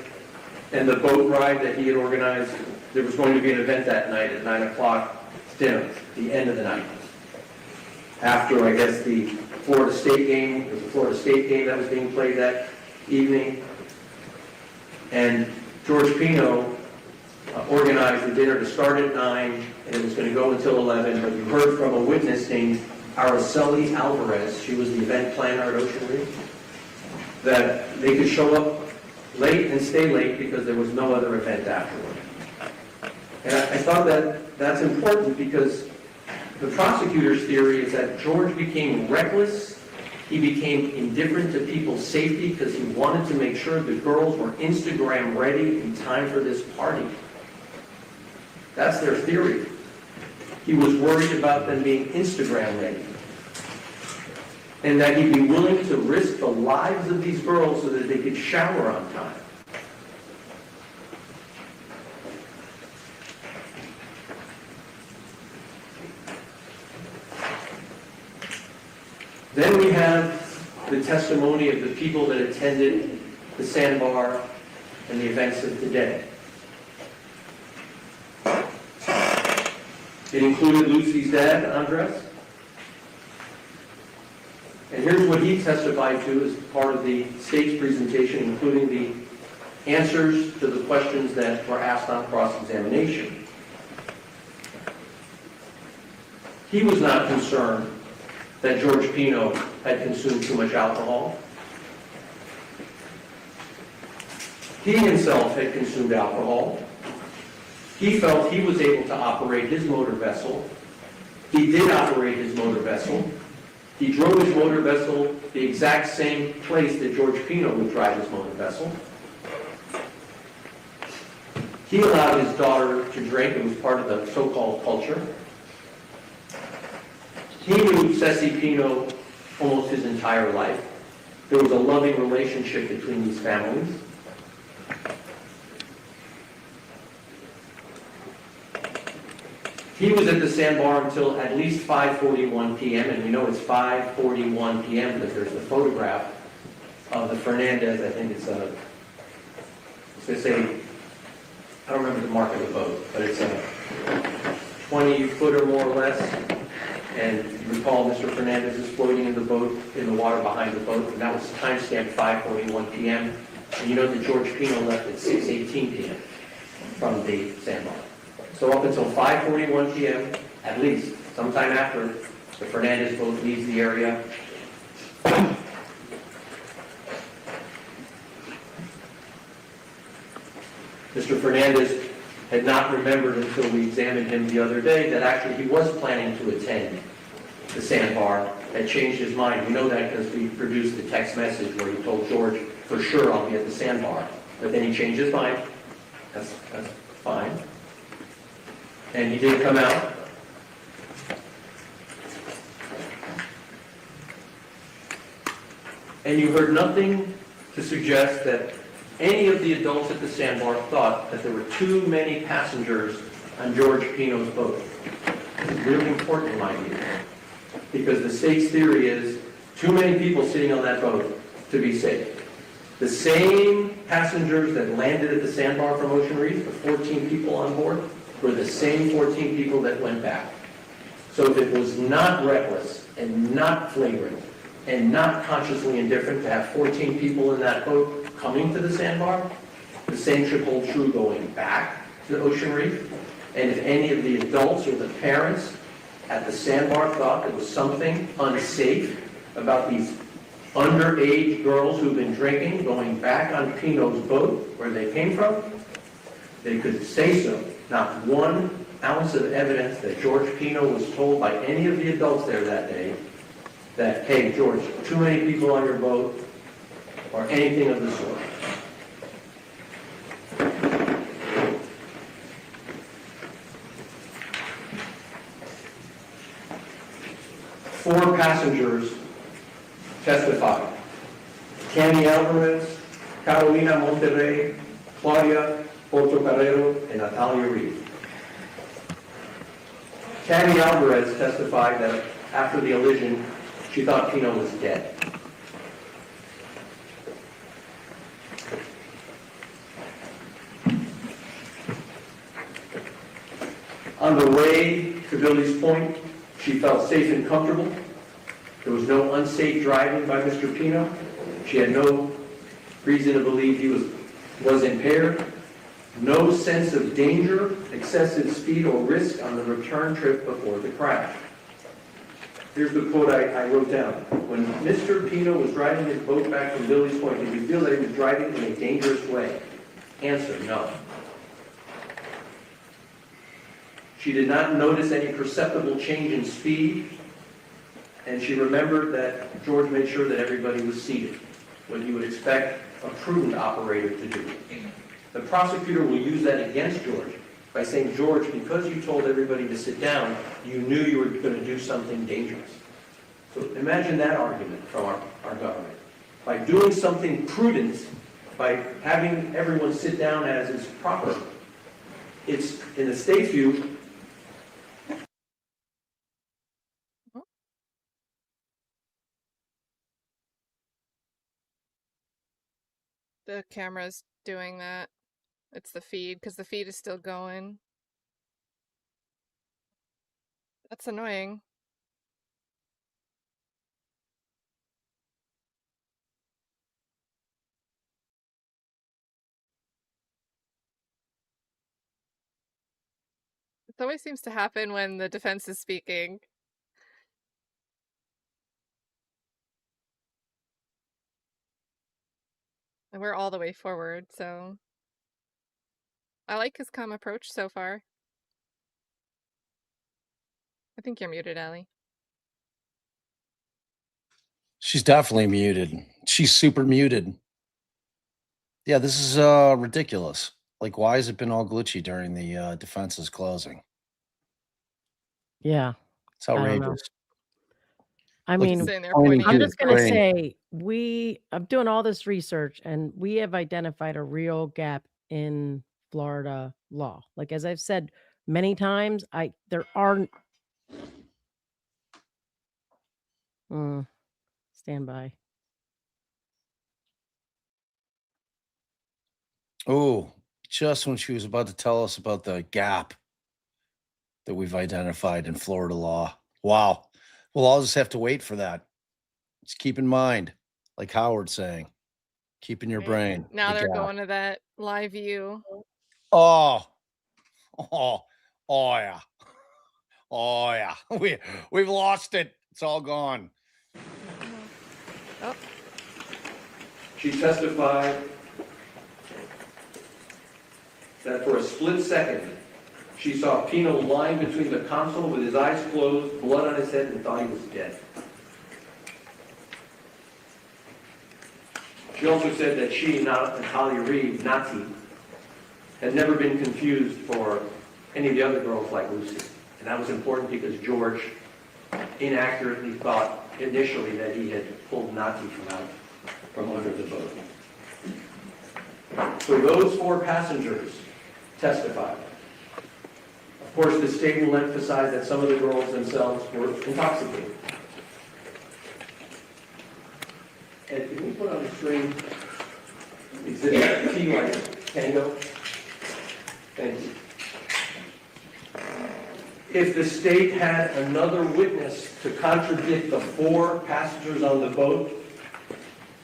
Speaker 4: and the boat ride that he had organized, there was going to be an event that night at 9 o'clock dinner, the end of the night. After, I guess, the Florida State game, there was a Florida State game that was being played that evening. And George Pino organized the dinner to start at 9, and it was going to go until 11, but you heard from a witness named Araceli Alvarez, she was the event planner at Ocean Reef, that they could show up late and stay late because there was no other event afterward. And I thought that that's important because the prosecutor's theory is that George became reckless, he became indifferent to people's safety because he wanted to make sure the girls were Instagram ready in time for this party. That's their theory. He was worried about them being Instagram ready. And that he'd be willing to risk the lives of these girls so that they could shower on time. Then we have the testimony of the people that attended the sandbar and the events of the day. It included Lucy's dad, Andres. And here's what he testified to as part of the state's presentation, including the answers to the questions that were asked on cross-examination. He was not concerned that George Pino had consumed too much alcohol. He himself had consumed alcohol. He felt he was able to operate his motor vessel. He did operate his motor vessel. He drove his motor vessel the exact same place that George Pino would drive his motor vessel. He allowed his daughter to drink. It was part of the so-called culture. He knew Ceci Pino almost his entire life. There was a loving relationship between these families. He was at the sandbar until at least 5:41 p.m., and you know it's 5:41 p.m. because there's the photograph of the Fernandez, I think it's going to say, I don't remember the mark of the boat, but it's a 20-footer more or less. And you recall Mr. Fernandez is floating in the boat, in the water behind the boat, and that was timestamped 5:41 p.m. And you know that George Pino left at 6:18 p.m. from the sandbar. So up until 5:41 p.m., at least, sometime after the Fernandez boat leaves the area, Mr. Fernandez had not remembered until we examined him the other day that actually he was planning to attend the sandbar, had changed his mind. We know that because we produced the text message where he told George, for sure I'll be at the sandbar. But then he changed his mind. That's fine. And he did come out. And you heard nothing to suggest that any of the adults at the sandbar thought that there were too many passengers on George Pino's boat. This is really important in my view, because the state's theory is too many people sitting on that boat to be safe. The same passengers that landed at the sandbar from Ocean Reef, the 14 people on board, were the same 14 people that went back. So if it was not reckless and not flagrant and not consciously indifferent to have 14 people in that boat coming to the sandbar, the same should hold true going back to Ocean Reef. And if any of the adults or the parents at the sandbar thought there was something unsafe about these underage girls who've been drinking going back on Pino's boat where they came from, they could say so. Not 1 ounce of evidence that George Pino was told by any of the adults there that day that, hey, George, too many people on your boat, or anything of the sort. Four passengers testified. Tammy Alvarez, Carolina Monterrey, Claudia Portocarrero, and Natalia Reed. Tammy Alvarez testified that after the collision, she thought Pino was dead. On the way to Billy's Point, she felt safe and comfortable. There was no unsafe driving by Mr. Pino. She had no reason to believe he was impaired. No sense of danger, excessive speed, or risk on the return trip before the crash. Here's the quote I wrote down. When Mr. Pino was driving his boat back from Billy's Point, did you feel that he was driving in a dangerous way? Answer, no. She did not notice any perceptible change in speed, and she remembered that George made sure that everybody was seated, what you would expect a prudent operator to do. The prosecutor will use that against George by saying, George, because you told everybody to sit down, you knew you were going to do something dangerous. So imagine that argument from our government. By doing something prudent, by having everyone sit down as is proper, it's, in the state's view,
Speaker 1: The camera's doing that. It's the feed, because the feed is still going. That's annoying. It always seems to happen when the defense is speaking. And we're all the way forward, so I like his calm approach so far. I think you're muted, Allie.
Speaker 6: She's definitely muted. She's super muted. Yeah, this is ridiculous. Like, why has it been all glitchy during the defense's closing?
Speaker 7: Yeah.
Speaker 6: It's
Speaker 7: I don't know.
Speaker 6: outrageous.
Speaker 7: I
Speaker 6: Like,
Speaker 7: mean,
Speaker 6: the
Speaker 1: Sitting there
Speaker 6: pointing
Speaker 1: pointing
Speaker 6: to
Speaker 7: I'm
Speaker 1: at
Speaker 6: the
Speaker 1: his
Speaker 7: just going to
Speaker 6: screen.
Speaker 7: say I'm doing all this research and we have identified a real gap in Florida law. Like, as I've said many times, there aren't. Stand by.
Speaker 6: Oh, just when she was about to tell us about the gap that we've identified in Florida law. Wow. Well, I'll just have to wait for that. Just keep in mind, like Howard's saying, keep in your brain.
Speaker 1: Now
Speaker 6: the
Speaker 1: they're
Speaker 6: gap.
Speaker 1: going to that live view.
Speaker 6: Oh, oh, oh yeah. Oh yeah. We've lost it. It's all gone.
Speaker 1: Oh,
Speaker 4: She testified that for a split second, she saw Pino lying between the console with his eyes closed, blood on his head, and thought he was dead. She also said that she and Holly Reed, Nati, had never been confused for any of the other girls like Lucy. And that was important because George inaccurately thought initially that he had pulled Nati from under the boat. So those 4 passengers testified. Of course, the state will emphasize that some of the girls themselves were intoxicated. And can we put on the screen exhibit T like Tango? Thank you. If the state had another witness to contradict the 4 passengers on the boat,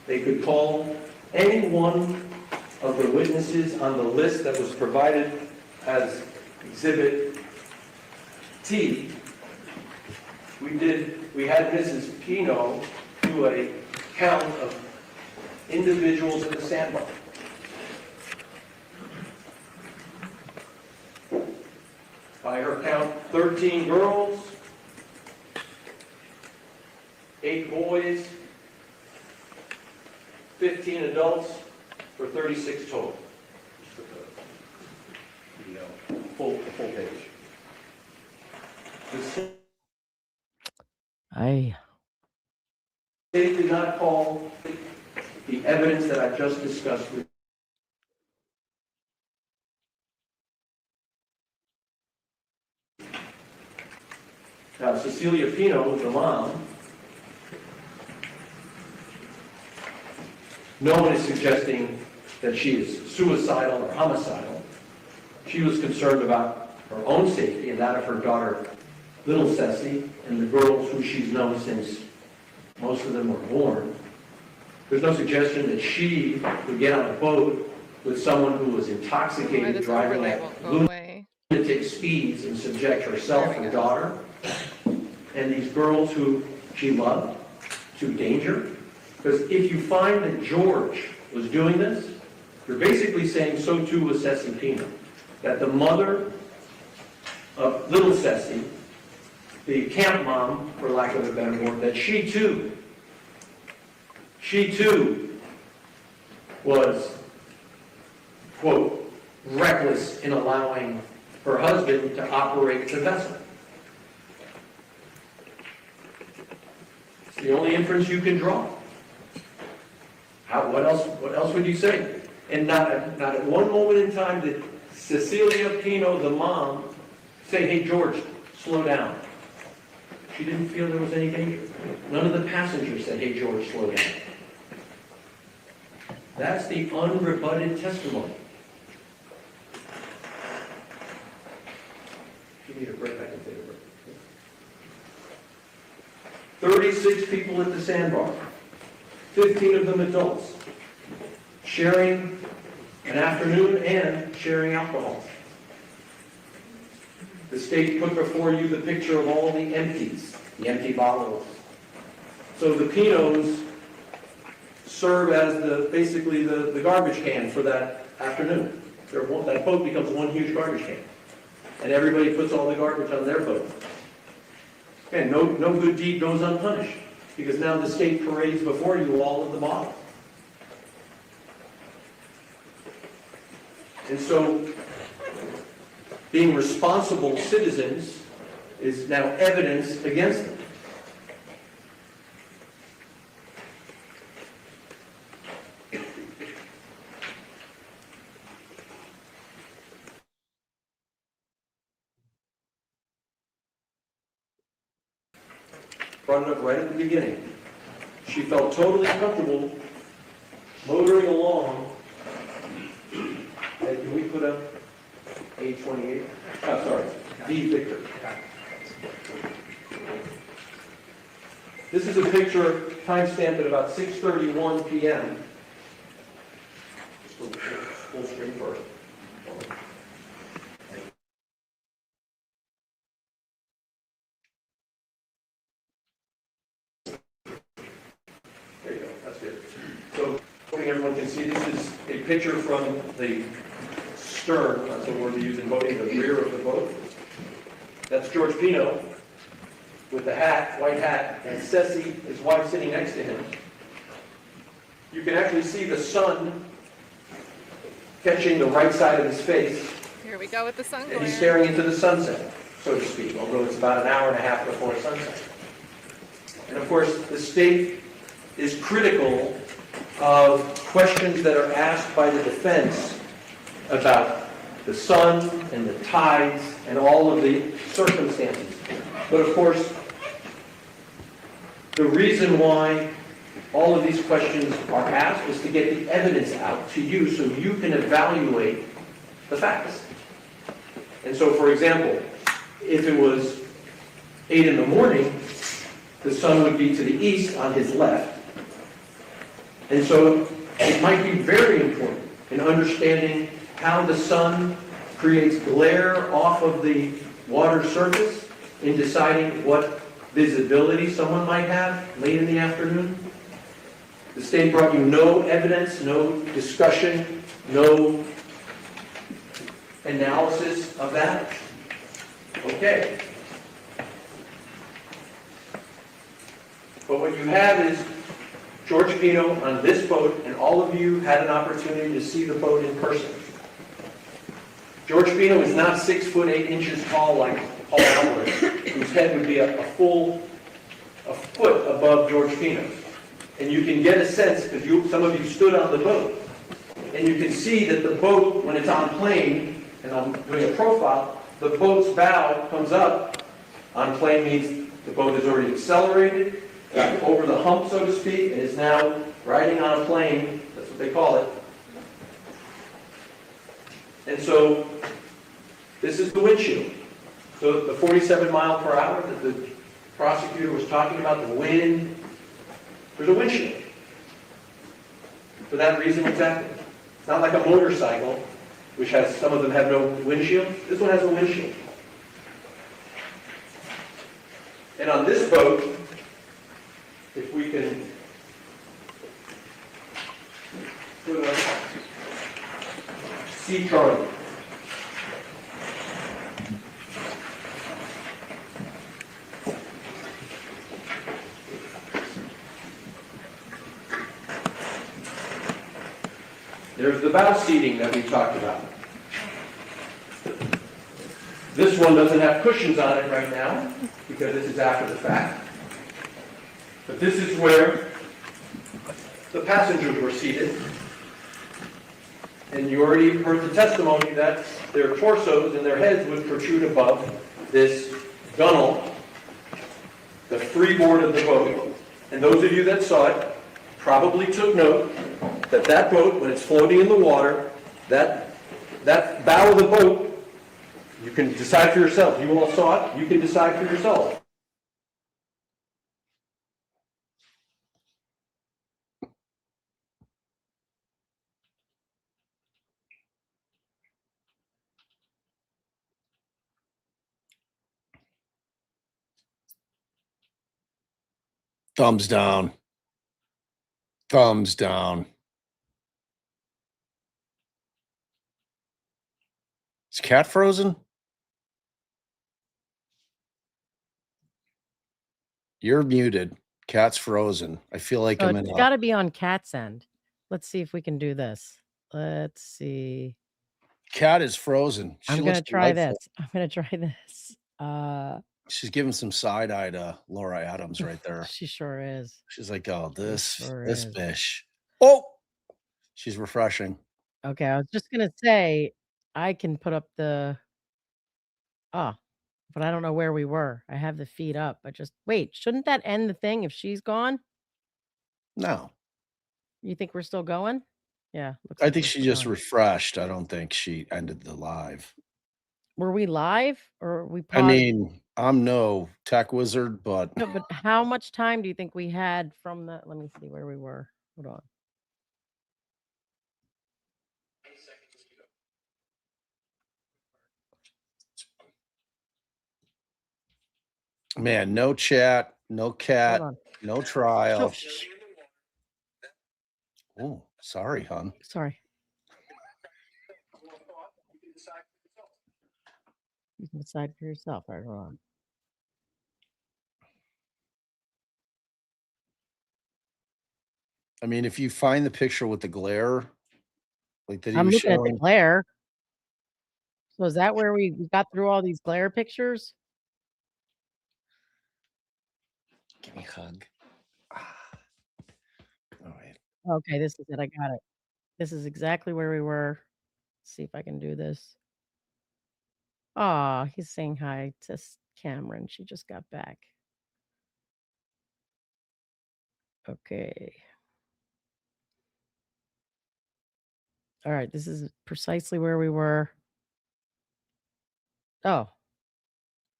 Speaker 4: they could call any one of the witnesses on the list that was provided as exhibit T. We had Mrs. Pino do a count of individuals in the sandbar. By her count, 13 girls, 8 boys, 15 adults, for 36 total. The full page. The state did not call the evidence that I just discussed with Now, Cecilia Pino, the mom, no one is suggesting that she is suicidal or homicidal. She was concerned about her own safety and that of her daughter, little Ceci, and the girls who she's known since most of them were born. There's no suggestion that she would get on a boat with someone who was intoxicated, driving at lunatic speeds, and subject herself and daughter and these girls who she loved to danger. Because if you find that George was doing this, you're basically saying so too was Ceci Pino. That the mother of little Ceci, the camp mom, for lack of a better word, that she too was, quote, reckless in allowing her husband to operate the vessel. It's the only inference you can draw. What else would you say? And not at one moment in time did Cecilia Pino, the mom, say, hey, George, slow down. She didn't feel there was any danger. None of the passengers said, hey, George, slow down. That's the unrebutted testimony. If you need a break, I can take a break. 36 people at the sandbar, 15 of them adults, sharing an afternoon and sharing alcohol. The state put before you the picture of all the empties, the empty bottles. So the Pinos serve as basically the garbage can for that afternoon. That boat becomes one huge garbage can. And everybody puts all the garbage on their boat. And no good deed goes unpunished, because now the state parades before you all of the bottles. And so, being responsible citizens is now evidence against them. Brought it up right at the beginning. She felt totally comfortable motoring along. Hey, can we put up A28? Oh, sorry, V Victor. This is a picture timestamped at about 6:31 p.m. Full screen first. everyone can see, this is a picture from the stern, that's the word we use in boating, the rear of the boat. That's George Pino with the hat, white hat, and Ceci, his wife, sitting next to him. You can actually see the sun catching the right side of his face,
Speaker 1: Here we go with the sun
Speaker 4: and he's
Speaker 1: glare.
Speaker 4: staring into the sunset, so to speak, although it's about an hour and a half before sunset. And of course, the state is critical of questions that are asked by the defense about the sun and the tides and all of the circumstances. But of course, the reason why all of these questions are asked is to get the evidence out to you so you can evaluate the facts. And so, for example, if it was 8 in the morning, the sun would be to the east on his left. And so it might be very important in understanding how the sun creates glare off of the water surface in deciding what visibility someone might have late in the afternoon. The state brought you no evidence, no discussion, no analysis of that. Okay. But what you have is George Pino on this boat, and all of you had an opportunity to see the boat in person. George Pino is not 6 foot 8 inches tall like Paul Alvarez, whose head would be a foot above George Pino's. And you can get a sense, because some of you stood on the boat, and you can see that the boat, when it's on plane, and I'm doing a profile, the boat's bow comes up. On plane means the boat is already accelerated, got over the hump, so to speak, and is now riding on a plane. That's what they call it. And so this is the windshield. So the 47 mile per hour that the prosecutor was talking about, the wind, there's a windshield. For that reason exactly. It's not like a motorcycle, which has, some of them have no windshield. This one has a windshield. And on this boat, if we can put a sea Charlie. There's the bow seating that we talked about. This one doesn't have cushions on it right now, because this is after the fact. But this is where the passengers were seated. And you already heard the testimony that their torsos and their heads would protrude above this gunnel, the freeboard of the boat. And those of you that saw it probably took note that that boat, when it's floating in the water, that bow of the boat, you can decide for yourself. You all saw it. You can decide for yourself.
Speaker 6: Thumbs down. Thumbs down. Is Cat frozen? You're muted. Cat's frozen. I feel like I'm in
Speaker 7: It's
Speaker 6: a...
Speaker 7: got to be on Cat's end. Let's see if we can do this. Let's see.
Speaker 6: Cat is frozen. She
Speaker 7: I'm going to
Speaker 6: looks
Speaker 7: try
Speaker 6: delightful.
Speaker 7: this. I'm going to try this.
Speaker 6: She's giving some side eye to Laura Adams right there.
Speaker 7: She sure is.
Speaker 6: She's like, oh, this
Speaker 7: sure
Speaker 6: this
Speaker 7: is.
Speaker 6: bish. Oh, she's refreshing.
Speaker 7: Okay, I was just going to say, I can put up the... Oh, but I don't know where we were. I have the feed up. But just wait, shouldn't that end the thing if she's gone?
Speaker 6: No,
Speaker 7: You think we're still going? Yeah. Looks
Speaker 6: I
Speaker 7: like
Speaker 6: think
Speaker 7: we're
Speaker 6: she
Speaker 7: still
Speaker 6: just
Speaker 7: going.
Speaker 6: refreshed. I don't think she ended the live.
Speaker 7: Were we live or we
Speaker 6: I
Speaker 7: paused?
Speaker 6: mean, I'm no tech wizard, but
Speaker 7: No, but how much time do you think we had from the... Let me see where we were. Hold on.
Speaker 6: man, no chat, no cat,
Speaker 7: on.
Speaker 6: no trial.
Speaker 7: Shh.
Speaker 6: Oh, Sorry, hon.
Speaker 7: Sorry. You can decide for yourself. All right, hold on.
Speaker 6: I mean, if you find the picture with the glare, like that he
Speaker 7: I'm
Speaker 6: was
Speaker 7: looking at the
Speaker 6: showing.
Speaker 7: glare. So is that where we got through all these glare pictures?
Speaker 6: Give me a hug. All right.
Speaker 7: Okay, this is it. I got it. This is exactly where we were. Let's see if I can do this. Oh, he's saying hi to Cameron. She just got back. Okay. All right, this is precisely where we were. Oh,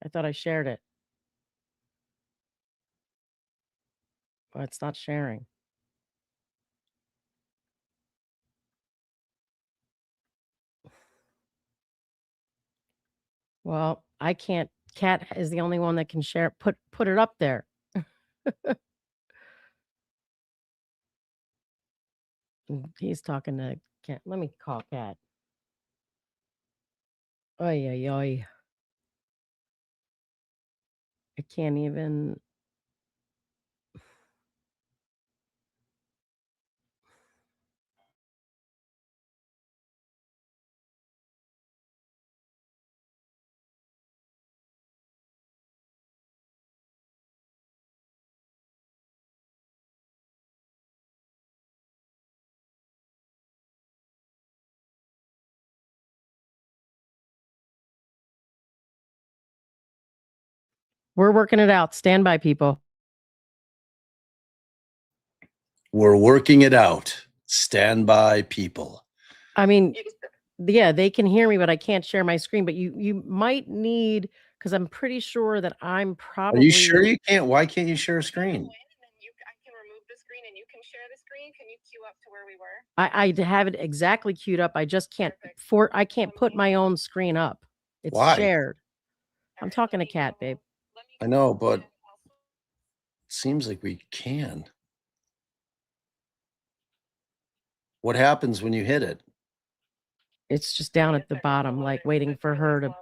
Speaker 7: I thought I shared it. Well, it's not sharing. Well, I can't. Kat is the only one that can share. Put it up there. He's talking to Kat. Let me call Kat. Oy, oy, oy. I can't even. We're working it out. Stand by, people.
Speaker 6: We're working it out. Stand by, people.
Speaker 7: I mean, yeah, they can hear me, but I can't share my screen. But you might need, because I'm pretty sure that I'm
Speaker 6: Are
Speaker 7: probably.
Speaker 6: you sure you can't? Why can't you share a screen?
Speaker 1: I can remove the screen and you can share the screen. Can you queue up to where we were?
Speaker 7: I have it exactly queued up. I just can't I can't put my own screen up. It's
Speaker 6: Why?
Speaker 7: shared. I'm talking to Kat, babe.
Speaker 6: I know, but it seems like we can. What happens when you hit it?
Speaker 7: It's just down at the bottom, like waiting for her to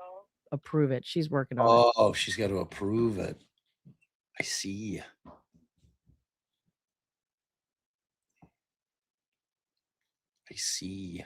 Speaker 7: approve it. She's working on it.
Speaker 6: Oh, she's got to approve it. I see. I see.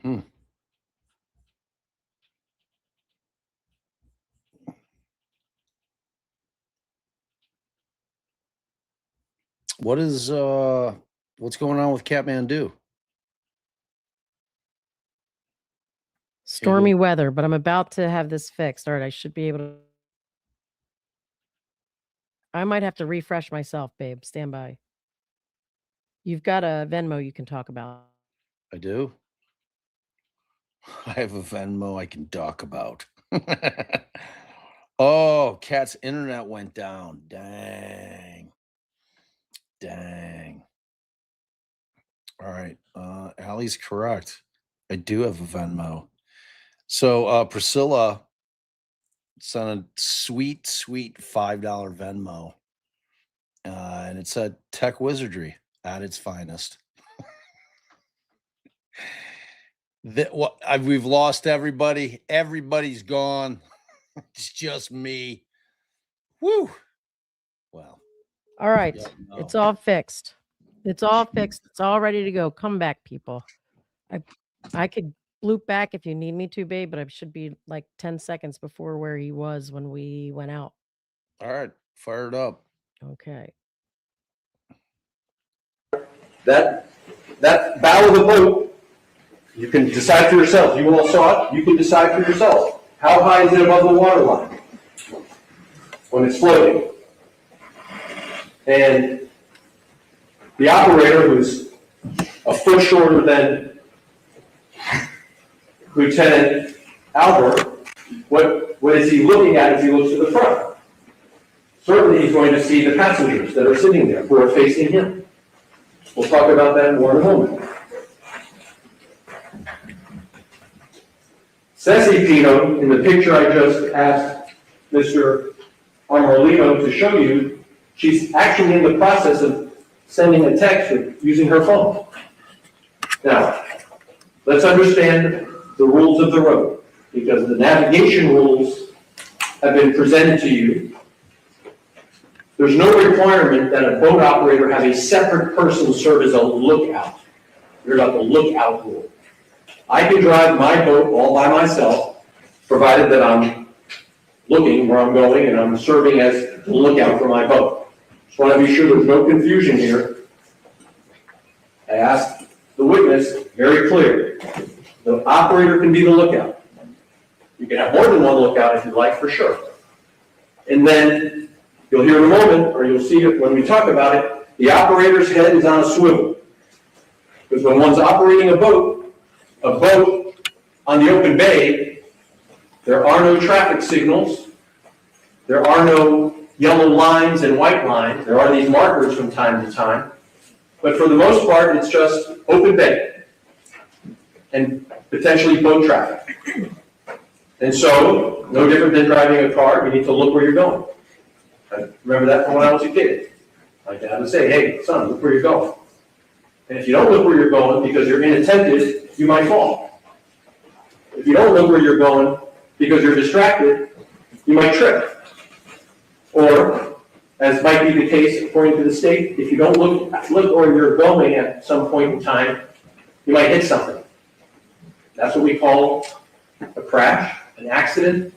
Speaker 6: Hmm. What's going on with Kathmandu?
Speaker 7: Stormy weather, but I'm about to have this fixed. All right, I should be able to. I might have to refresh myself, babe. Stand by. You've got a Venmo you can talk about.
Speaker 6: I do. I have a Venmo I can talk about. Oh, Kat's internet went down. Dang. All right. Allie's correct. I do have a Venmo. So Priscilla sent a sweet $5 Venmo. And it said Tech Wizardry at its finest. We've lost everybody. Everybody's gone. It's just me. Woo. Well.
Speaker 7: All right.
Speaker 6: Yeah, no.
Speaker 7: It's all fixed. It's all fixed. It's all ready to go. Come back, people. I could loop back if you need me to, babe, but I should be like 10 seconds before where he was when we went out.
Speaker 6: All right. Fire it up.
Speaker 7: Okay.
Speaker 4: That bow of the boat, you can decide for yourself. You all saw it. You can decide for yourself. How high is it above the water line when it's floating? And the operator, who's a foot shorter than Lieutenant Albert, what is he looking at as he looks to the front? Certainly he's going to see the passengers that are sitting there who are facing him. We'll talk about that more in a moment. Ceci Pino, in the picture I just asked Mr. Armolino to show you, she's actually in the process of sending a text using her phone. Now, let's understand the rules of the road, because the navigation rules have been presented to you. There's no requirement that a boat operator have a separate person serve as a lookout. You're about the lookout rule. I can drive my boat all by myself, provided that I'm looking where I'm going and I'm serving as the lookout for my boat. Just want to be sure there's no confusion here. I asked the witness very clear. The operator can be the lookout. You can have more than one lookout if you like, for sure. And then you'll hear in a moment, or you'll see it when we talk about it, the operator's head is on a swivel. Because when one's operating a boat on the open bay, there are no traffic signals. There are no yellow lines and white lines. There are these markers from time to time. But for the most part, it's just open bay and potentially boat traffic. And so, no different than driving a car, you need to look where you're going. I remember that from when I was a kid. My dad would say, hey, son, look where you're going. And if you don't look where you're going because you're inattentive, you might fall. If you don't look where you're going because you're distracted, you might trip. Or, as might be the case according to the state, if you don't look where you're going at some point in time, you might hit something. That's what we call a crash, an accident.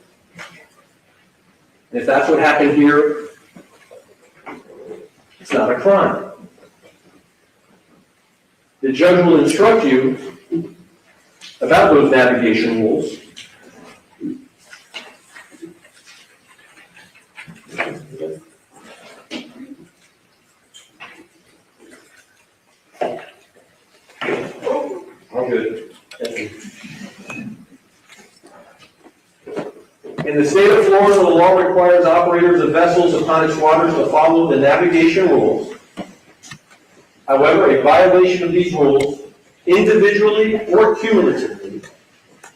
Speaker 4: And if that's what happened here, it's not a crime. The judge will instruct you about those navigation rules. All good. Thank you. In the state of Florida, the law requires operators of vessels upon its waters to follow the navigation rules. However, a violation of these rules, individually or cumulatively,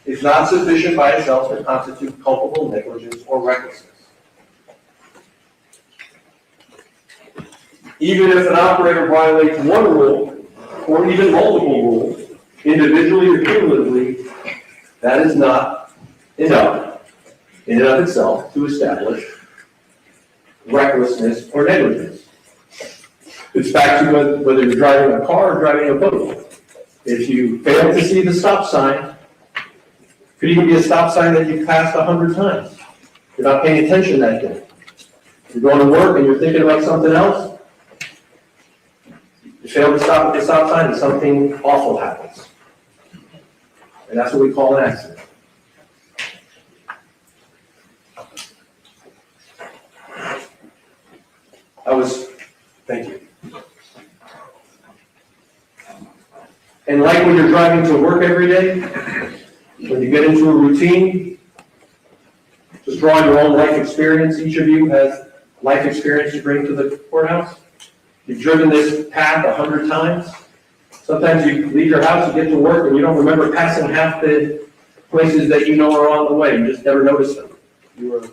Speaker 4: is not sufficient by itself to constitute culpable negligence or recklessness. Even if an operator violates one rule, or even multiple rules, individually or cumulatively, that is not enough in and of itself to establish recklessness or negligence. It's back to whether you're driving a car or driving a boat. If you fail to see the stop sign, it could even be a stop sign that you've passed 100 times. You're not paying attention that day. You're going to work and you're thinking about something else. You fail to stop at the stop sign and something awful happens. And that's what we call an accident. Thank you. And like when you're driving to work every day, when you get into a routine, just drawing your own life experience, each of you has life experience to bring to the courthouse. You've driven this path 100 times. Sometimes you leave your house, you get to work, and you don't remember passing half the places that you know are on the way. You just never notice them. You were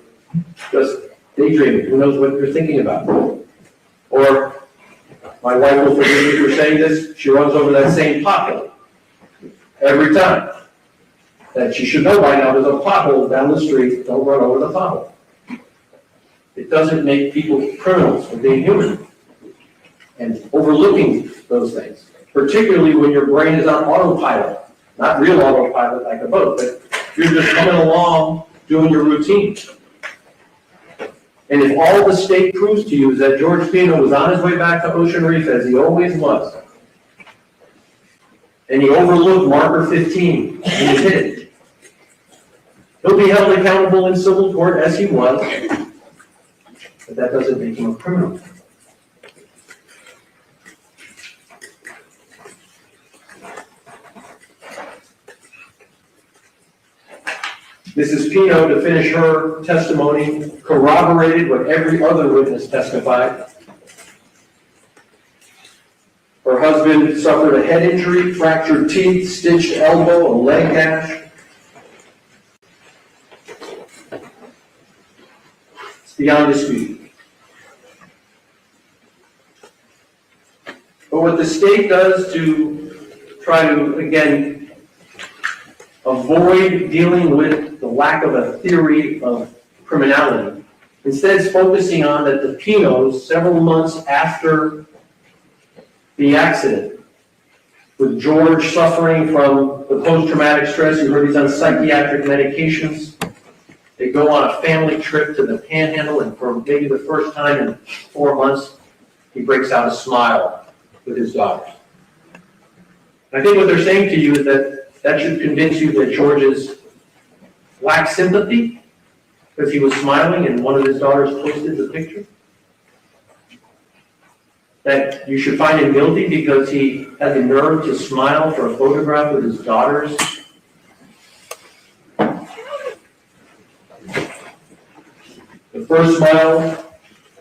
Speaker 4: just daydreaming. Who knows what you're thinking about? Or, my wife will forgive me for saying this, she runs over that same pothole every time. That she should know by now, there's a pothole down the street, don't run over the pothole. It doesn't make people criminals for being human and overlooking those things, particularly when your brain is on autopilot, not real autopilot like a boat, but you're just coming along doing your routine. And if all the state proves to you is that George Pino was on his way back to Ocean Reef, as he always was, and he overlooked marker 15 and he hit it, he'll be held accountable in civil court as he was, but that doesn't make him a criminal. Mrs. Pino, to finish her testimony, corroborated what every other witness testified. Her husband suffered a head injury, fractured teeth, stitched elbow, a leg gash. It's beyond dispute. But what the state does to try to, again, avoid dealing with the lack of a theory of criminality, instead it's focusing on that the Pinos, several months after the accident, with George suffering from the post-traumatic stress, you heard he's on psychiatric medications. They go on a family trip to the Panhandle, and for maybe the first time in 4 months, he breaks out a smile with his daughters. I think what they're saying to you is that should convince you that George's lacked sympathy because he was smiling and one of his daughters posted the picture. That you should find him guilty because he had the nerve to smile for a photograph with his daughters. The first smile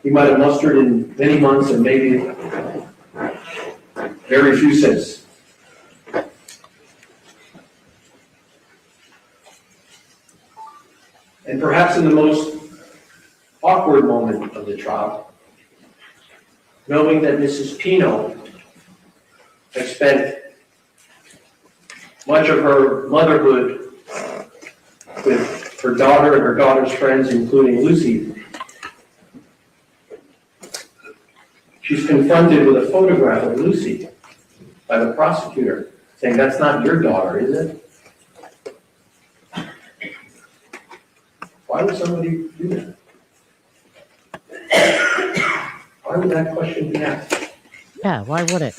Speaker 4: he might have mustered in many months and maybe very few since. And perhaps in the most awkward moment of the trial, knowing that Mrs. Pino had spent much of her motherhood with her daughter and her daughter's friends, including Lucy, she's confronted with a photograph of Lucy by the prosecutor, saying, "That's not your daughter, is it?" Why would somebody do that? Why would that question be asked?
Speaker 7: Yeah, why would it?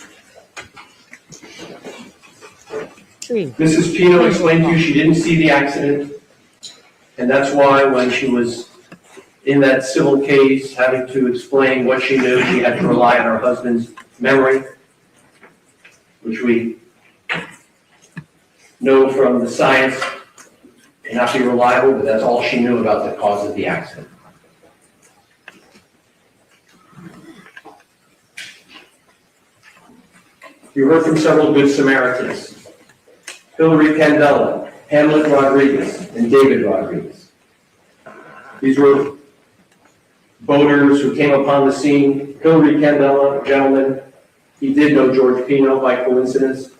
Speaker 4: Mrs. Pino explained to you she didn't see the accident, and that's why when she was in that civil case having to explain what she knew, she had to rely on her husband's memory, which we know from the science may not be reliable, but that's all she knew about the cause of the accident. You heard from several good Samaritans: Hillary Candela, Hamlet Rodriguez, and David Rodriguez. These were boaters who came upon the scene. Hillary Candela, a gentleman, he did know George Pino by coincidence.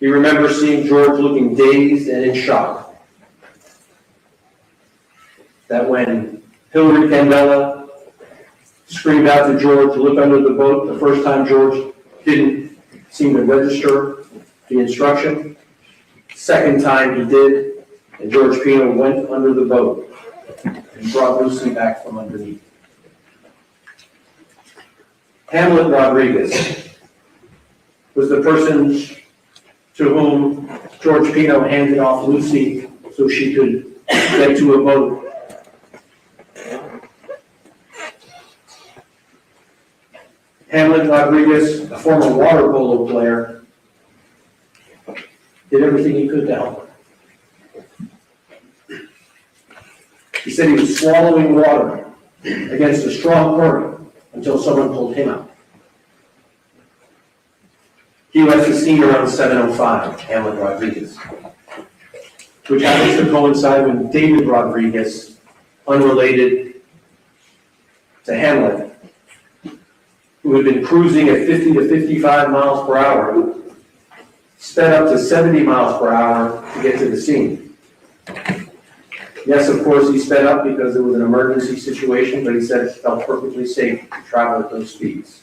Speaker 4: He remembers seeing George looking dazed and in shock. That when Hillary Candela screamed out to George to look under the boat, the first time George didn't seem to register the instruction. Second time he did, and George Pino went under the boat and brought Lucy back from underneath. Hamlet Rodriguez was the person to whom George Pino handed off Lucy so she could get to a boat. Hamlet Rodriguez, a former water polo player, did everything he could to help her. He said he was swallowing water against a strong current until someone pulled him out. He left the scene around 7:05, Hamlet Rodriguez, which happens to coincide with David Rodriguez, unrelated to Hamlet, who had been cruising at 50 to 55 miles per hour, sped up to 70 miles per hour to get to the scene. Yes, of course, he sped up because it was an emergency situation, but he said it felt perfectly safe to travel at those speeds.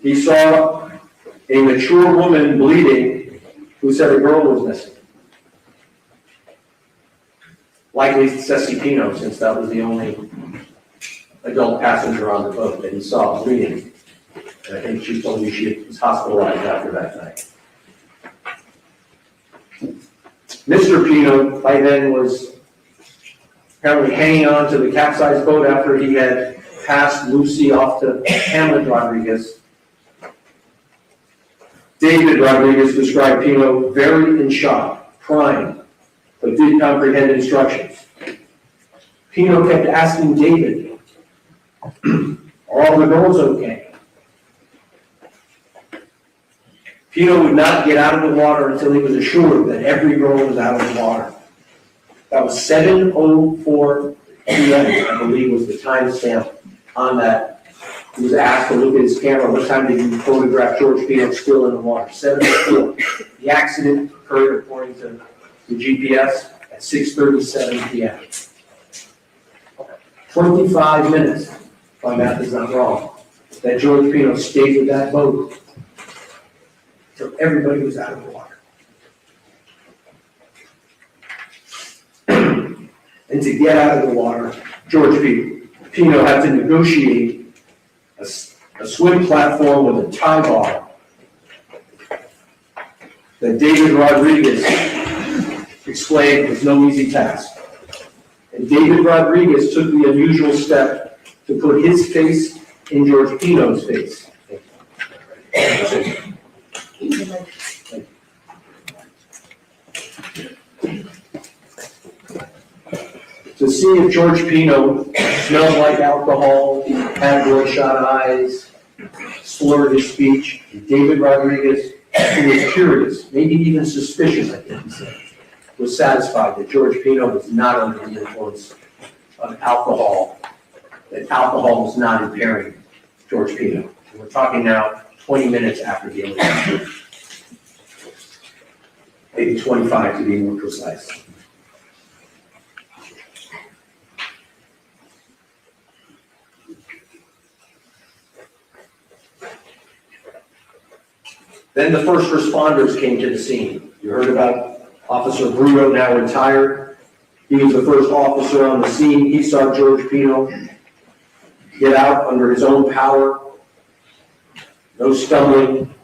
Speaker 4: He saw a mature woman bleeding who said a girl was missing. Likely Ceci Pino, since that was the only adult passenger on the boat that he saw bleeding. And I think she told me she was hospitalized after that night. Mr. Pino, by then, was apparently hanging on to the capsized boat after he had passed Lucy off to Hamlet Rodriguez. David Rodriguez described Pino very in shock, crying, but did comprehend instructions. Pino kept asking David, "Are all the girls okay?" Pino would not get out of the water until he was assured that every girl was out of the water. That was 7:04 p.m., I believe was the timestamp on that. He was asked to look at his camera, what time did you photograph George Pino still in the water? 7:04. The accident occurred, according to the GPS, at 6:37 p.m. 25 minutes, if my math is not wrong, that George Pino stayed with that boat until everybody was out of the water. And to get out of the water, George Pino had to negotiate a swim platform with a tie bar that David Rodriguez explained was no easy task. And David Rodriguez took the unusual step to put his face in George Pino's face. To see if George Pino smelled like alcohol, had bloodshot eyes, slurred his speech, David Rodriguez, who was curious, maybe even suspicious, I think he said, was satisfied that George Pino was not under the influence of alcohol, that alcohol was not impairing George Pino. And we're talking now 20 minutes after the incident, maybe 25 to be more precise. Then the first responders came to the scene. You heard about Officer Bruto, now retired. He was the first officer on the scene. He saw George Pino get out under his own power. No stumbling.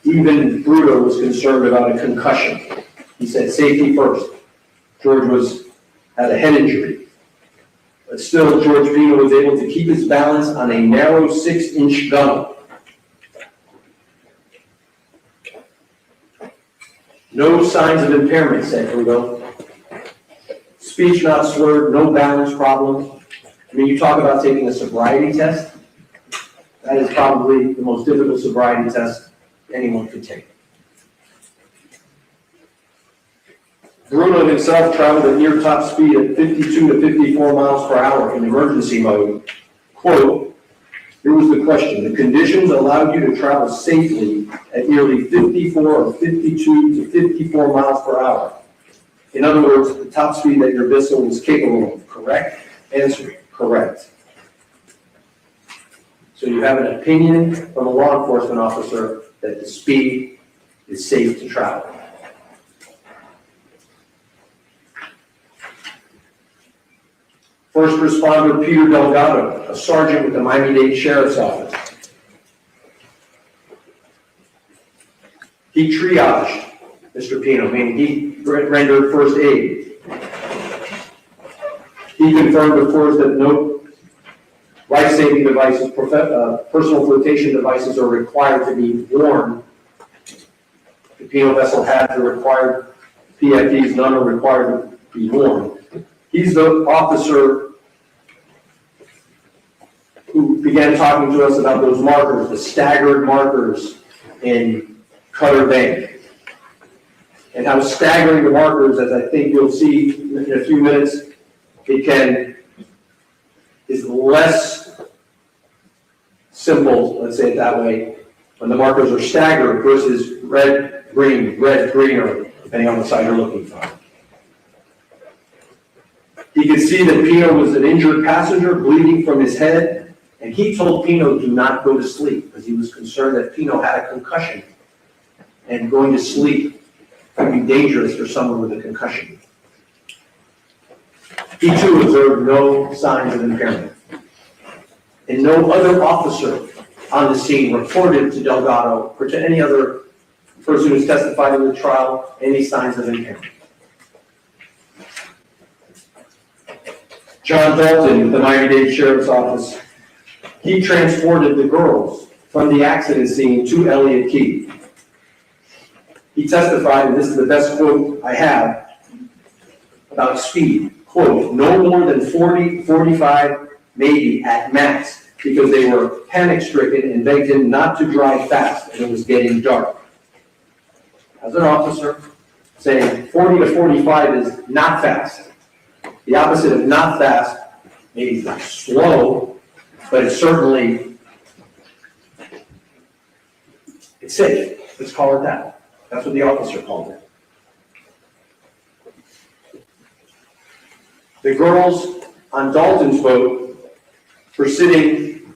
Speaker 4: Even Bruto was concerned about a concussion. He said safety first. George had a head injury. But still, George Pino was able to keep his balance on a narrow 6-inch gunwale. No signs of impairment, said Bruto. Speech not slurred, no balance problems. I mean, you talk about taking a sobriety test. That is probably the most difficult sobriety test anyone could take. Bruno himself traveled at near top speed at 52 to 54 miles per hour in emergency mode. Quote, here was the question: the conditions allowed you to travel safely at nearly 54 or 52 to 54 miles per hour. In other words, the top speed that your vessel was capable of, correct? Answer, correct. So you have an opinion from a law enforcement officer that the speed is safe to travel. First responder Peter Delgado, a sergeant with the Miami-Dade Sheriff's Office. He triaged Mr. Pino, meaning he rendered first aid. He confirmed, of course, that no life-saving devices, personal flotation devices are required to be worn. The Pino vessel had the required PFDs, none are required to be worn. He's the officer who began talking to us about those markers, the staggered markers in Cutter Bank. And how staggering the markers, as I think you'll see in a few minutes, is less simple, let's say it that way, when the markers are staggered versus red, green, or depending on the side you're looking for. He could see that Pino was an injured passenger, bleeding from his head, and he told Pino to not go to sleep because he was concerned that Pino had a concussion, and going to sleep could be dangerous for someone with a concussion. He too observed no signs of impairment. And no other officer on the scene reported to Delgado or to any other person who's testified in the trial any signs of impairment. John Dalton with the Miami-Dade Sheriff's Office, he transported the girls from the accident scene to Elliott Key. He testified, and this is the best quote I have, about speed. Quote, no more than 40, 45, maybe at max, because they were panic-stricken and begged him not to drive fast, and it was getting dark. As an officer, saying 40 to 45 is not fast. The opposite of not fast, maybe not slow, but it's certainly, it's safe. Let's call it that. That's what the officer called it. The girls on Dalton's boat were sitting,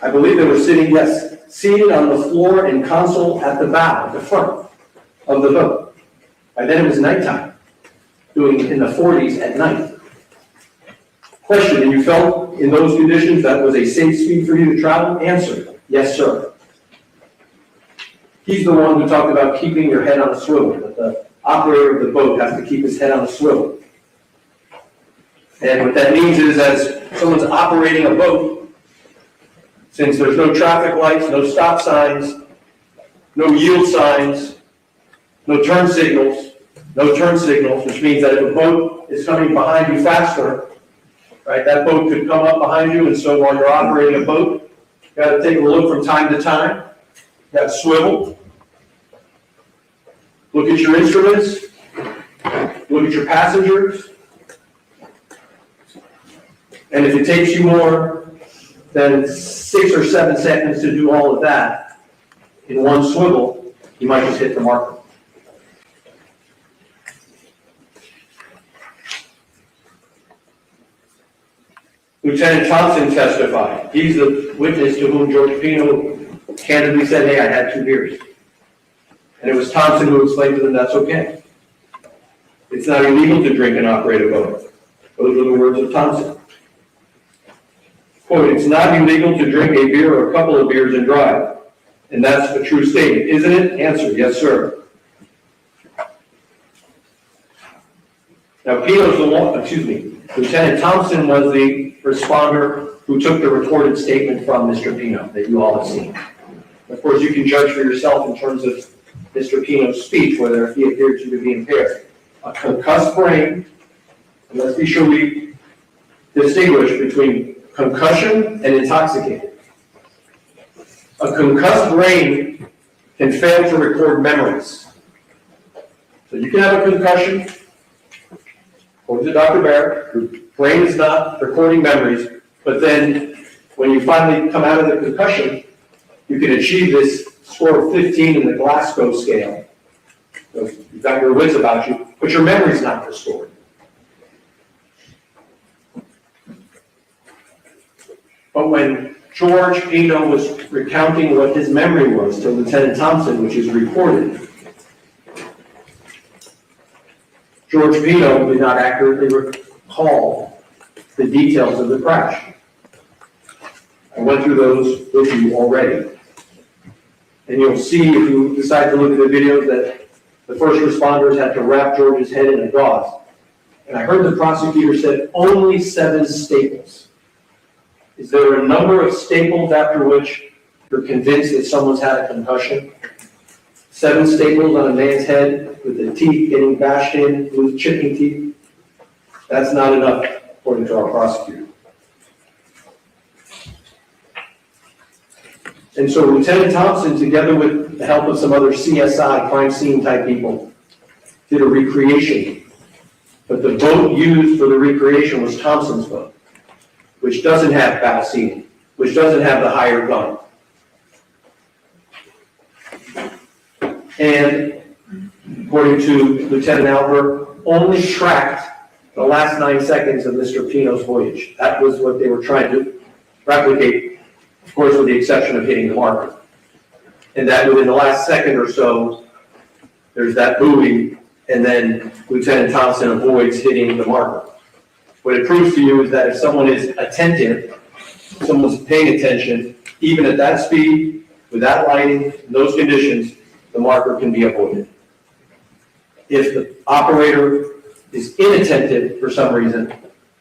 Speaker 4: I believe they were sitting, yes, seated on the floor and console at the bow, the front of the boat. By then it was nighttime, doing in the 40s at night. Question, and you felt in those conditions that was a safe speed for you to travel? Answer, yes, sir. He's the one who talked about keeping your head on a swivel, that the operator of the boat has to keep his head on a swivel. And what that means is as someone's operating a boat, since there's no traffic lights, no stop signs, no yield signs, no turn signals, which means that if a boat is coming behind you faster, right, that boat could come up behind you, and so while you're operating a boat, you got to take a look from time to time. You got to swivel, look at your instruments, look at your passengers, and if it takes you more than 6 or 7 seconds to do all of that in one swivel, you might just hit the marker. Lieutenant Thompson testified. He's the witness to whom George Pino candidly said, hey, I had 2 beers. And it was Thompson who explained to them that's okay. It's not illegal to drink and operate a boat. Those are the words of Thompson. Quote, it's not illegal to drink a beer or a couple of beers and drive. And that's a true statement, isn't it? Answer, yes, sir. Now, Lieutenant Thompson was the responder who took the recorded statement from Mr. Pino that you all have seen. Of course, you can judge for yourself in terms of Mr. Pino's speech, whether he appeared to be impaired. A concussed brain, and let's be sure we distinguish between concussion and intoxicated. A concussed brain can fail to record memories. So you can have a concussion, according to Dr. Barrett, your brain is not recording memories, but then when you finally come out of the concussion, you can achieve this score of 15 in the Glasgow scale. So you've got your wits about you, but your memory's not restored. But when George Pino was recounting what his memory was to Lieutenant Thompson, which is recorded, George Pino did not accurately recall the details of the crash. I went through those with you already. And you'll see, if you decide to look at the videos, that the first responders had to wrap George's head in a gauze. And I heard the prosecutor said only 7 staples. Is there a number of staples after which you're convinced that someone's had a concussion? 7 staples on a man's head with the teeth getting bashed in with chipping teeth? That's not enough, according to our prosecutor. And so Lieutenant Thompson, together with the help of some other CSI, crime scene type people, did a recreation. But the boat used for the recreation was Thompson's boat, which doesn't have bow seating, which doesn't have the higher gun. And according to Lieutenant Albert, only tracked the last 9 seconds of Mr. Pino's voyage. That was what they were trying to replicate, of course, with the exception of hitting the marker. And that within the last second or so, there's that buoy, and then Lieutenant Thompson avoids hitting the marker. What it proves to you is that if someone is attentive, someone's paying attention, even at that speed, with that lighting, in those conditions, the marker can be avoided. If the operator is inattentive for some reason,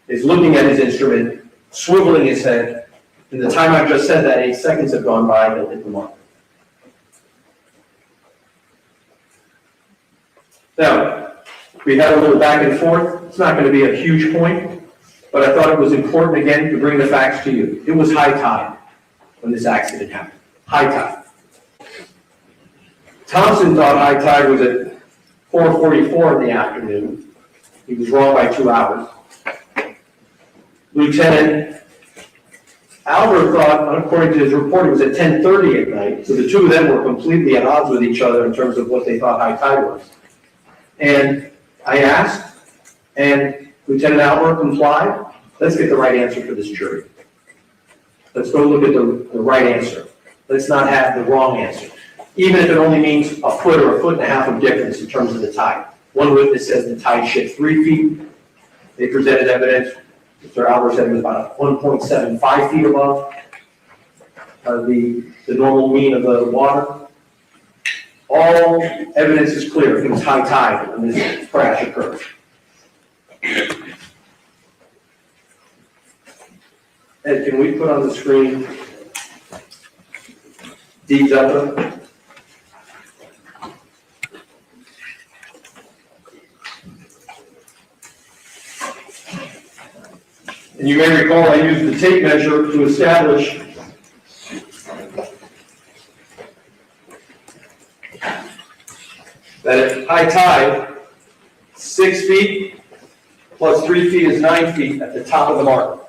Speaker 4: is looking at his instrument, swiveling his head, in the time I've just said that, 8 seconds have gone by, they'll hit the marker. Now, we had a little back and forth. It's not going to be a huge point, but I thought it was important again to bring the facts to you. It was high tide when this accident happened. High tide. Thompson thought high tide was at 4:44 in the afternoon. He was wrong by 2 hours. Lieutenant Albert thought, according to his report, it was at 10:30 at night. So the two of them were completely at odds with each other in terms of what they thought high tide was. And I asked, and Lieutenant Albert complied. Let's get the right answer for this jury. Let's go look at the right answer. Let's not have the wrong answer, even if it only means a foot or a foot and a half of difference in terms of the tide. One witness says the tide shifted 3 feet. They presented evidence. Mr. Albert said it was about 1.75 feet above the normal mean of the water. All evidence is clear. It was high tide when this crash occurred. Ed, can we put on the screen D Delta? And you may recall I used the tape measure to establish that at high tide, 6 feet plus 3 feet is 9 feet at the top of the marker.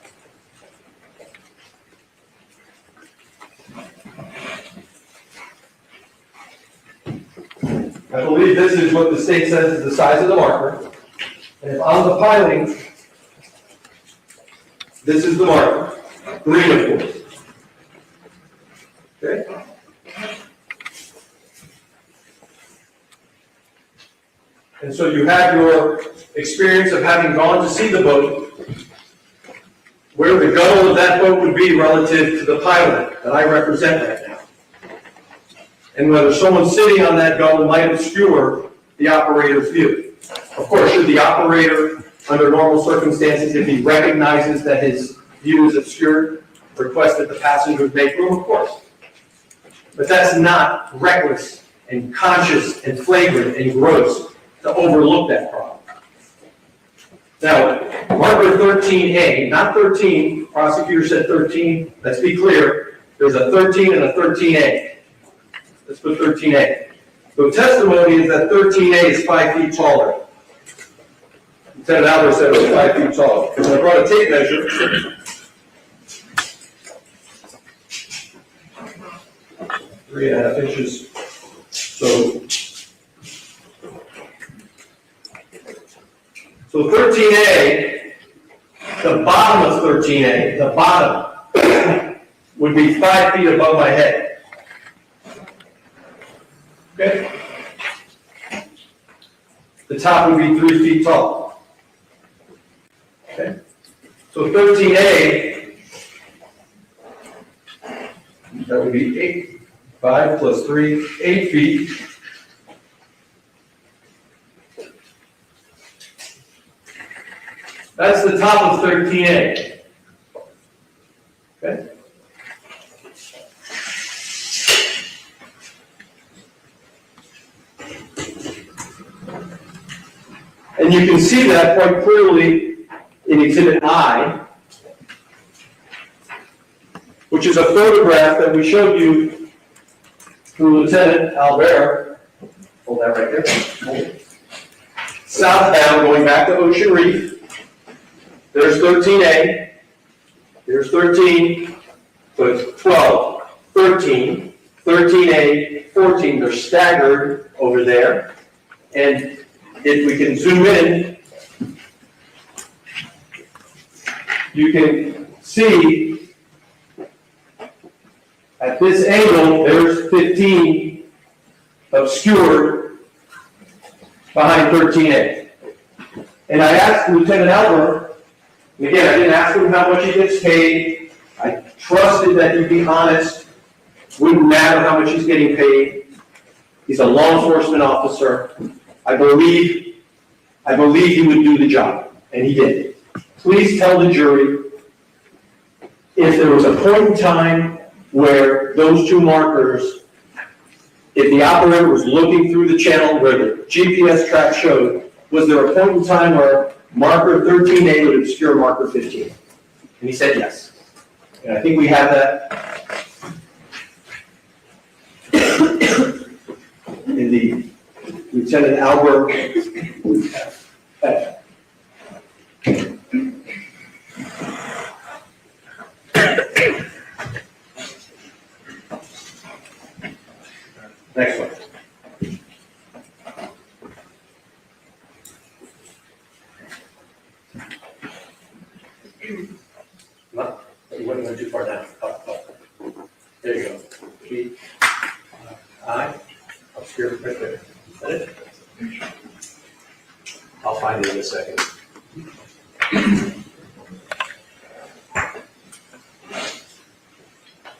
Speaker 4: I believe this is what the state says is the size of the marker. And if on the piling, this is the marker, green of course. Okay? And so you have your experience of having gone to see the boat, where the gunnel of that boat would be relative to the pilot that I represent right now. And whether someone sitting on that gunnel might obscure the operator's view. Of course, should the operator, under normal circumstances, if he recognizes that his view is obscured, request that the passengers make room? Of course. But that's not reckless and conscious and flagrant and gross to overlook that problem. Now, marker 13A, not 13, prosecutor said 13, let's be clear, there's a 13 and a 13A. Let's put 13A. The testimony is that 13A is 5 feet taller. Lieutenant Albert said it was 5 feet tall. So I brought a tape measure. Three and a half inches. So 13A, the bottom of 13A, the bottom would be 5 feet above my head. Okay? The top would be 3 feet tall. Okay? So 13A, that would be 8. 5 plus 3, 8 feet. That's the top of 13A. Okay? And you can see that quite clearly in Exhibit I, which is a photograph that we showed you through Lieutenant Albert. Hold that right there. Hold it. Southbound, going back to Ocean Reef. There's 13A. There's 13. So it's 12, 13, 13A, 14. They're staggered over there. And if we can zoom in, you can see at this angle, there's 15 obscured behind 13A. And I asked Lieutenant Albert, and again, I didn't ask him how much he gets paid. I trusted that he'd be honest. Wouldn't matter how much he's getting paid. He's a law enforcement officer. I believe he would do the job, and he did. Please tell the jury if there was a point in time where those two markers, if the operator was looking through the channel where the GPS track showed, was there a point in time where marker 13A would obscure marker 15? And he said yes. And I think we have that in the Lieutenant Albert. Next one. No, you wouldn't go too far down. Up, up. There you go. Keep. Eye. Obscure right there. Is that it? I'll find it in a second.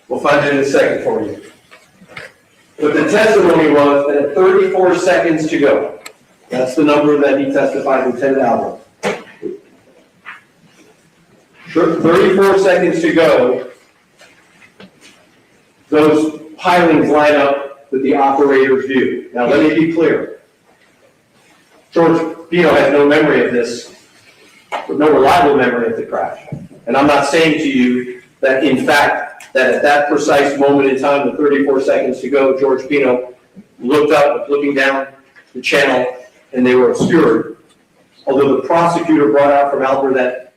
Speaker 4: We'll find it in a second for you. But the testimony was that at 34 seconds to go, that's the number that he testified, Lieutenant Albert. 34 seconds to go, those pilings line up with the operator's view. Now let me be clear. George Pino has no memory of this, no reliable memory of the crash. And I'm not saying to you that in fact, that at that precise moment in time, the 34 seconds to go, George Pino looked up, looking down the channel, and they were obscured. Although the prosecutor brought out from Albert that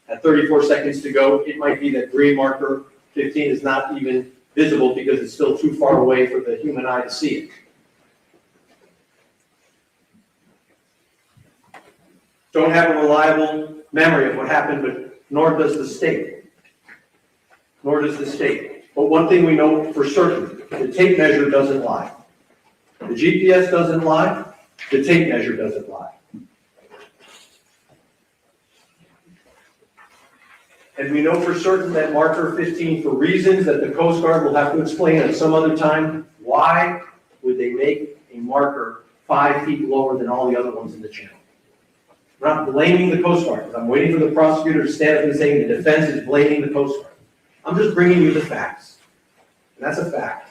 Speaker 4: at 34 seconds to go, it might be that green marker 15 is not even visible because it's still too far away for the human eye to see it. Don't have a reliable memory of what happened, but nor does the state. Nor does the state. But one thing we know for certain, the tape measure doesn't lie. The GPS doesn't lie, the tape measure doesn't lie. And we know for certain that marker 15, for reasons that the Coast Guard will have to explain at some other time, why would they make a marker 5 feet lower than all the other ones in the channel? I'm not blaming the Coast Guard, because I'm waiting for the prosecutor to stand up and say the defense is blaming the Coast Guard. I'm just bringing you the facts. And that's a fact.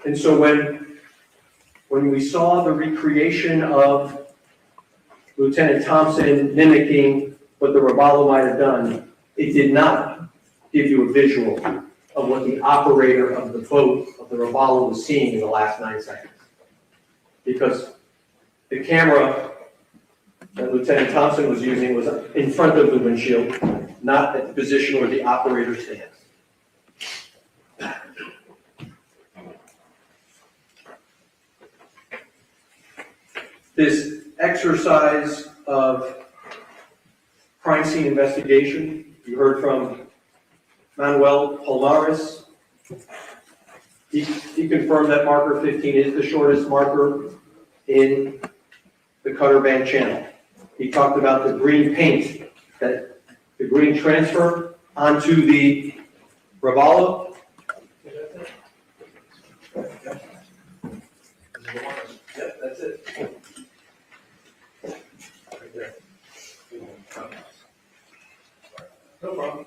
Speaker 4: And so when we saw the recreation of Lieutenant Thompson mimicking what the Robalo might have done, it did not give you a visual of what the operator of the boat of the Robalo was seeing in the last 9 seconds. Because the camera that Lieutenant Thompson was using was in front of the windshield, not at the position where the operator stands. This exercise of crime scene investigation, you heard from Manuel Palmares. He confirmed that marker 15 is the shortest marker in the Cutter Band channel. He talked about the green paint, that the green transfer onto the Robalo. Yep, that's it. Right there. No problem.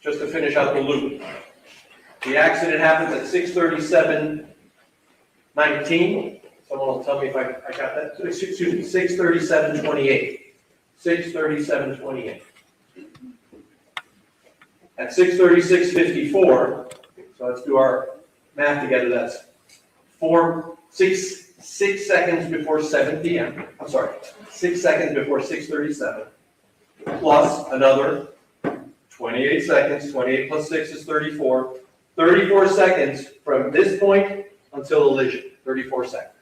Speaker 4: Just to finish out the loop. The accident happens at 6:37 19. Someone will tell me if I got that. Excuse me, 6:37:28. 6:37:28. At 6:36:54, so let's do our math together. That's 6 seconds before 7 p.m. I'm sorry, 6 seconds before 6:37, plus another 28 seconds. 28 plus 6 is 34. 34 seconds from this point until elision. 34 seconds.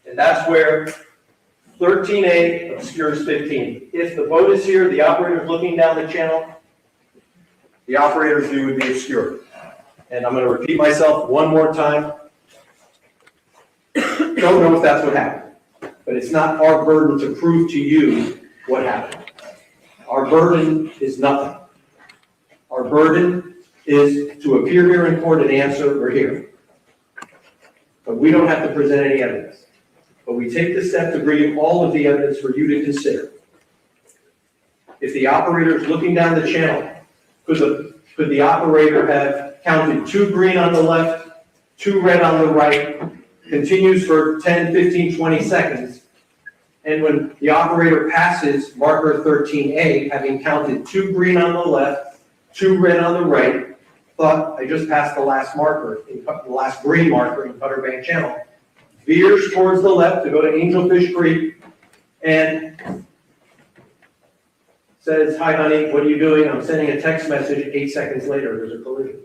Speaker 4: And that's where 13A obscures 15. If the boat is here, the operator is looking down the channel, the operator's view would be obscured. And I'm going to repeat myself one more time. Don't know if that's what happened, but it's not our burden to prove to you what happened. Our burden is nothing. Our burden is to appear here in court and answer or hear. But we don't have to present any evidence. But we take the step to bring you all of the evidence for you to consider. If the operator is looking down the channel, could the operator have counted 2 green on the left, 2 red on the right, continues for 10, 15, 20 seconds, and when the operator passes marker 13A, having counted 2 green on the left, 2 red on the right, thought I just passed the last marker, the last green marker in Cutter Bank Channel, veers towards the left to go to Angelfish Creek, and says, "Hi honey, what are you doing?" I'm sending a text message. 8 seconds later, there's a collision.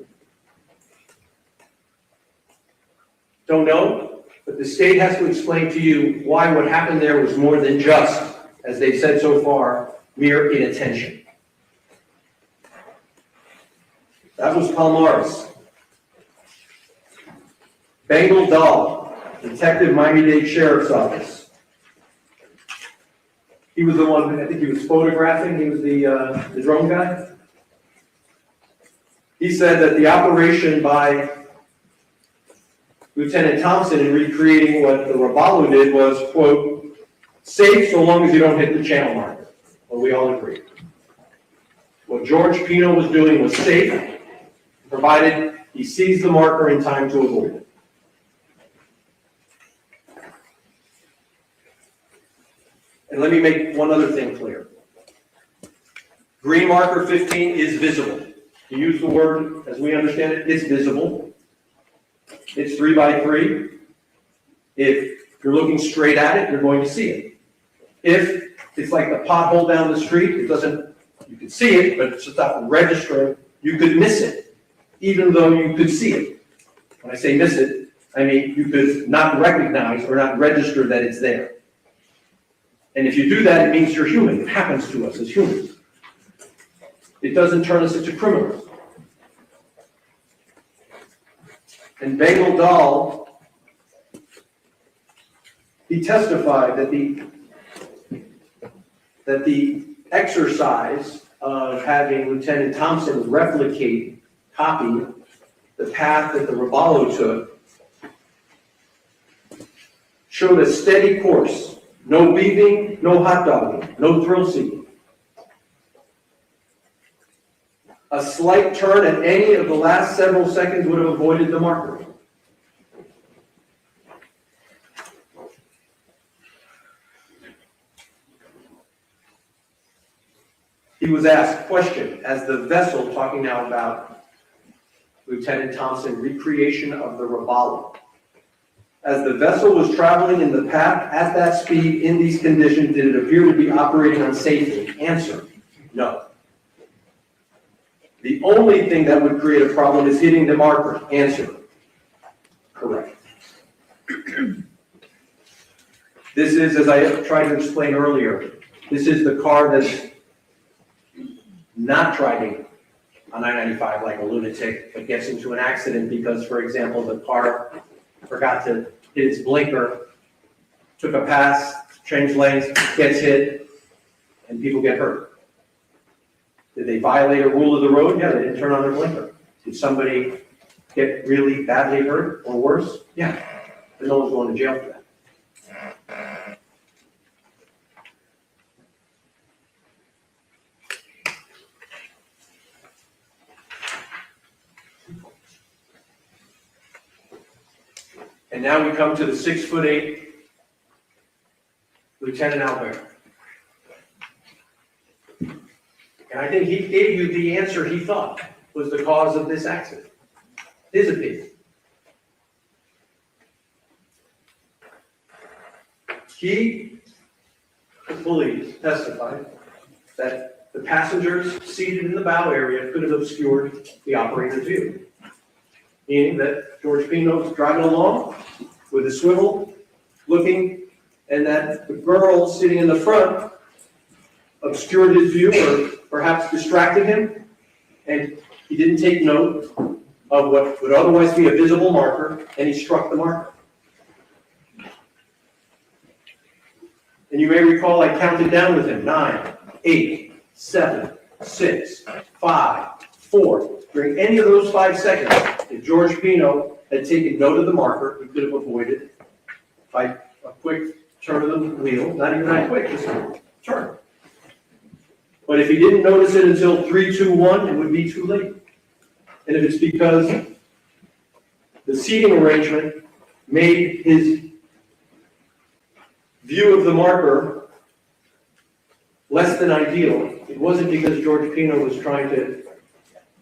Speaker 4: Don't know, but the state has to explain to you why what happened there was more than just, as they've said so far, mere inattention. That was Palmares. Bengal Dahl, Detective Miami-Dade Sheriff's Office. He was the one, I think he was photographing, he was the drone guy. He said that the operation by Lieutenant Thompson in recreating what the Robalo did was, quote, safe so long as you don't hit the channel marker. Well, we all agree. What George Pino was doing was safe, provided he sees the marker in time to avoid it. And let me make one other thing clear. Green marker 15 is visible. To use the word as we understand it, it's visible. It's 3 by 3. If you're looking straight at it, you're going to see it. If it's like the pothole down the street, it doesn't, you can see it, but it's just not registering, you could miss it, even though you could see it. When I say miss it, I mean you could not recognize or not register that it's there. And if you do that, it means you're human. It happens to us as humans. It doesn't turn us into criminals. And Bengal Dahl, he testified that the exercise of having Lieutenant Thompson copy the path that the Robalo took, showed a steady course. No beeping, no hot dogging, no thrill seeking. A slight turn at any of the last several seconds would have avoided the marker. He was asked, question, as the vessel, talking now about Lieutenant Thompson, recreation of the Robalo. As the vessel was traveling in the path at that speed in these conditions, did it appear to be operating unsafely? Answer, no. The only thing that would create a problem is hitting the marker. Answer, correct. This is, as I tried to explain earlier, this is the car that's not driving on I-95 like a lunatic, but gets into an accident because, for example, the car forgot to hit its blinker, took a pass, changed lanes, gets hit, and people get hurt. Did they violate a rule of the road? Yeah, they didn't turn on their blinker. Did somebody get really badly hurt or worse? Yeah, but no one's going to jail for that. And Now we come to the 6'8" Lieutenant Albert. And I think he gave you the answer he thought was the cause of this accident. His opinion. He, the police, testified that the passengers seated in the bow area could have obscured the operator's view. Meaning that George Pino was driving along with a swivel, looking, and that the girl sitting in the front obscured his view or perhaps distracted him, and he didn't take note of what would otherwise be a visible marker, and he struck the marker. And you may recall I counted down with him, 9, 8, 7, 6, 5, 4. During any of those 5 seconds, if George Pino had taken note of the marker, he could have avoided by a quick turn of the wheel, not even that quick, just turn. But if he didn't notice it until 3, 2, 1, it would be too late. And if it's because the seating arrangement made his view of the marker less than ideal, it wasn't because George Pino was trying to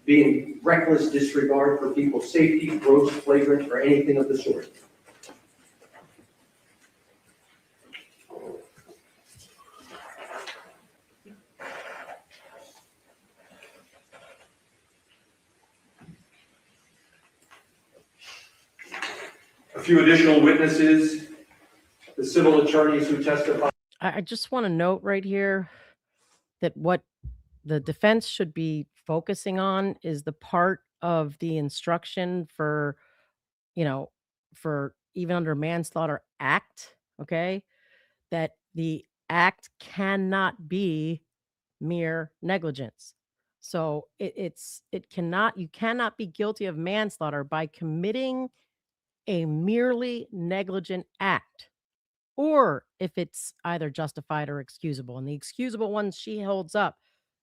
Speaker 4: be in reckless disregard for people's safety, gross, flagrant, or anything of the sort. A few additional witnesses, the civil attorneys who testified.
Speaker 7: I just want to note right here that what the defense should be focusing on is the part of the instruction for, for even under manslaughter act, okay, that the act cannot be mere negligence. So you cannot be guilty of manslaughter by committing a merely negligent act, or if it's either justified or excusable. And the excusable ones she holds up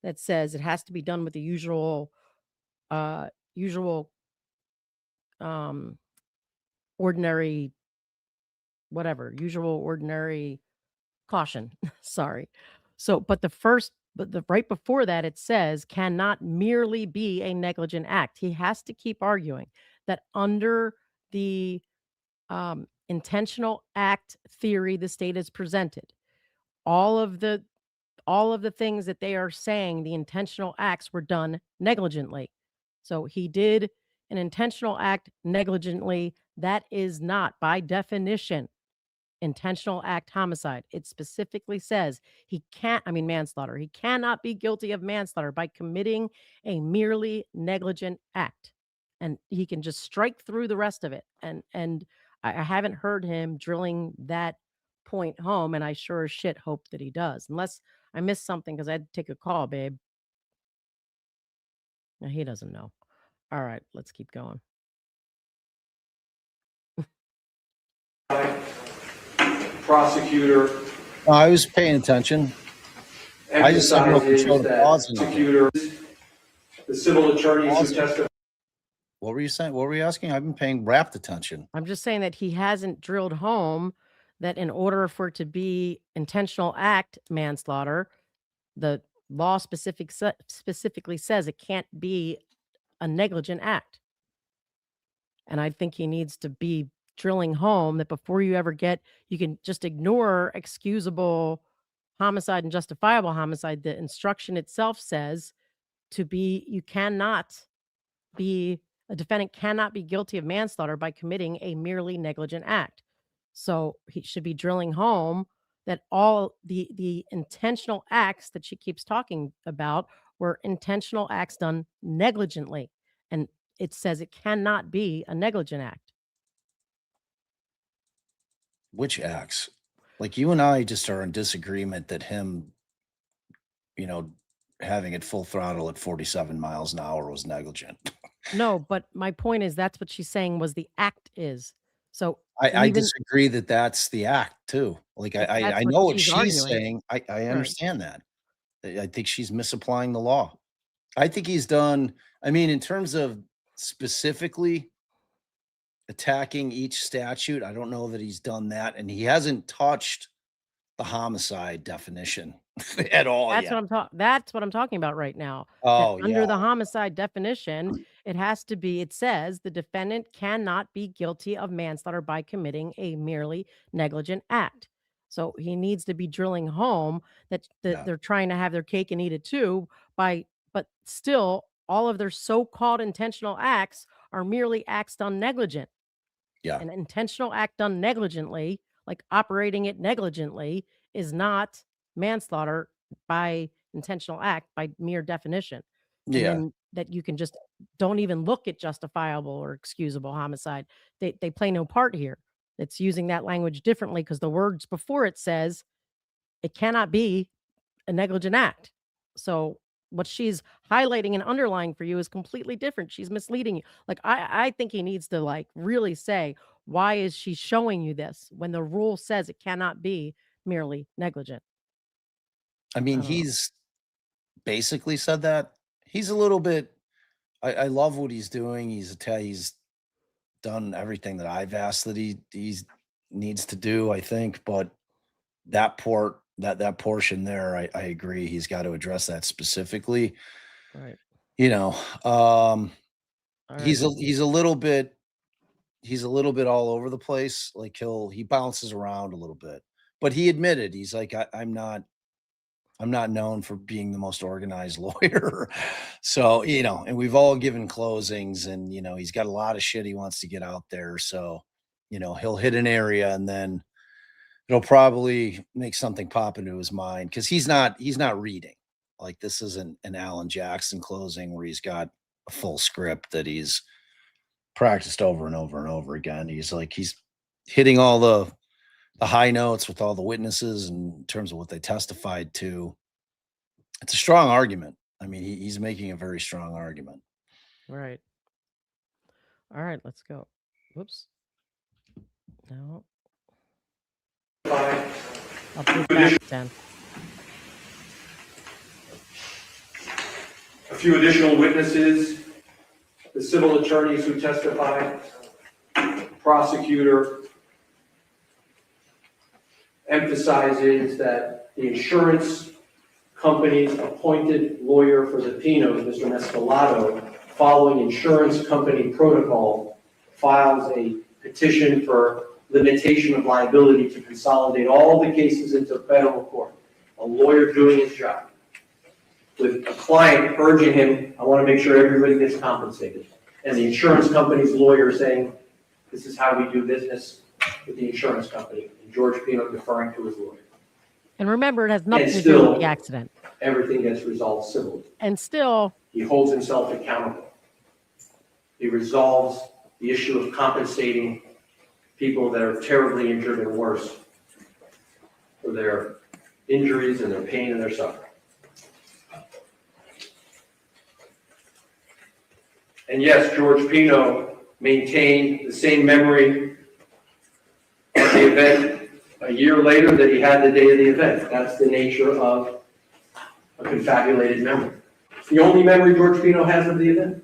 Speaker 7: that says it has to be done with the usual ordinary ordinary caution. Sorry. So, but the right before that, it says cannot merely be a negligent act. He has to keep arguing that under the intentional act theory the state has presented, all of the things that they are saying the intentional acts were done negligently. So he did an intentional act negligently. That is not, by definition, intentional act homicide. It specifically says manslaughter. He cannot be guilty of manslaughter by committing a merely negligent act. And he can just strike through the rest of it. And I haven't heard him drilling that point home, and I sure as shit hope that he does. Unless I missed something because I had to take a call, babe. No, he doesn't know. All right, let's keep going.
Speaker 4: Prosecutor.
Speaker 6: I was paying attention. I just don't know if we showed a pause in it.
Speaker 4: Prosecutor, the civil attorneys who testified.
Speaker 6: What were you saying? What were you asking? I've been paying rapt attention.
Speaker 7: I'm just saying that he hasn't drilled home that in order for it to be intentional act manslaughter, the law specifically says it can't be a negligent act. And I think he needs to be drilling home that before you can just ignore excusable homicide and justifiable homicide. The instruction itself says a defendant cannot be guilty of manslaughter by committing a merely negligent act. So he should be drilling home that all the intentional acts that she keeps talking about were intentional acts done negligently. And it says it cannot be a negligent act.
Speaker 6: Which acts? Like you and I just are in disagreement that him, having it full throttle at 47 miles an hour was negligent.
Speaker 7: No, but my point is that's what she's saying was the act is. So
Speaker 6: I disagree that that's the act too. Like I know what she's saying. I understand that. I think she's misapplying the law. I think he's done, in terms of specifically attacking each statute. I don't know that he's done that, and he hasn't touched the homicide definition at all
Speaker 7: That's
Speaker 6: yet.
Speaker 7: that's what I'm talking about right now. That
Speaker 6: Oh,
Speaker 7: under
Speaker 6: yeah.
Speaker 7: the homicide definition, it says the defendant cannot be guilty of manslaughter by committing a merely negligent act. So he needs to be drilling home that
Speaker 6: Yeah.
Speaker 7: they're trying to have their cake and eat it too but still all of their so-called intentional acts are merely acts done negligent.
Speaker 6: Yeah.
Speaker 7: An intentional act done negligently, like operating it negligently, is not manslaughter by intentional act by mere definition. And
Speaker 6: Yeah.
Speaker 7: then that you can just don't even look at justifiable or excusable homicide. They play no part here. It's using that language differently because the words before it says it cannot be a negligent act. So what she's highlighting and underlying for you is completely different. She's misleading you. Like I think he needs to like really say, why is she showing you this when the rule says it cannot be merely negligent?
Speaker 6: I
Speaker 7: I
Speaker 6: mean,
Speaker 7: don't know.
Speaker 6: he's basically said that. He's a little bit I love what he's doing. He's done everything that I've asked that he's needs to do, I think, but that portion there, I agree. He's got to address that specifically.
Speaker 7: Right.
Speaker 6: You know,
Speaker 7: All right.
Speaker 6: he's a little bit all over the place. Like he bounces around a little bit. But he admitted, he's like, I'm not known for being the most organized lawyer. So, and we've all given closings, and he's got a lot of shit he wants to get out there. So, he'll hit an area and then it'll probably make something pop into his mind because he's not reading. Like, this isn't an Alan Jackson closing where he's got a full script that he's practiced over and over and over again. He's hitting all the high notes with all the witnesses in terms of what they testified to. It's a strong argument. I mean, he's making a very strong argument.
Speaker 7: Right. All right, let's go. Whoops. No. I'll do that 10.
Speaker 4: A few additional witnesses, the civil attorneys who testified, prosecutor emphasizes that the insurance company's appointed lawyer for the PINO'S, Mr. Manslaughter, following insurance company protocol, files a petition for limitation of liability to consolidate all the cases into federal court. A lawyer doing his job, with a client urging him, I want to make sure everybody gets compensated. And the insurance company's lawyer saying, this is how we do business with the insurance company. And George Pino deferring to his lawyer.
Speaker 7: And remember, it has nothing
Speaker 4: And
Speaker 7: to do with
Speaker 4: still-
Speaker 7: the accident.
Speaker 4: Everything gets resolved civilly.
Speaker 7: And still,
Speaker 4: He holds himself accountable. He resolves the issue of compensating people that are terribly injured and worse for their injuries and their pain and their suffering. And yes, George Pino maintained the same memory of the event a year later that he had the day of the event. That's the nature of a confabulated memory. It's the only memory George Pino has of the event.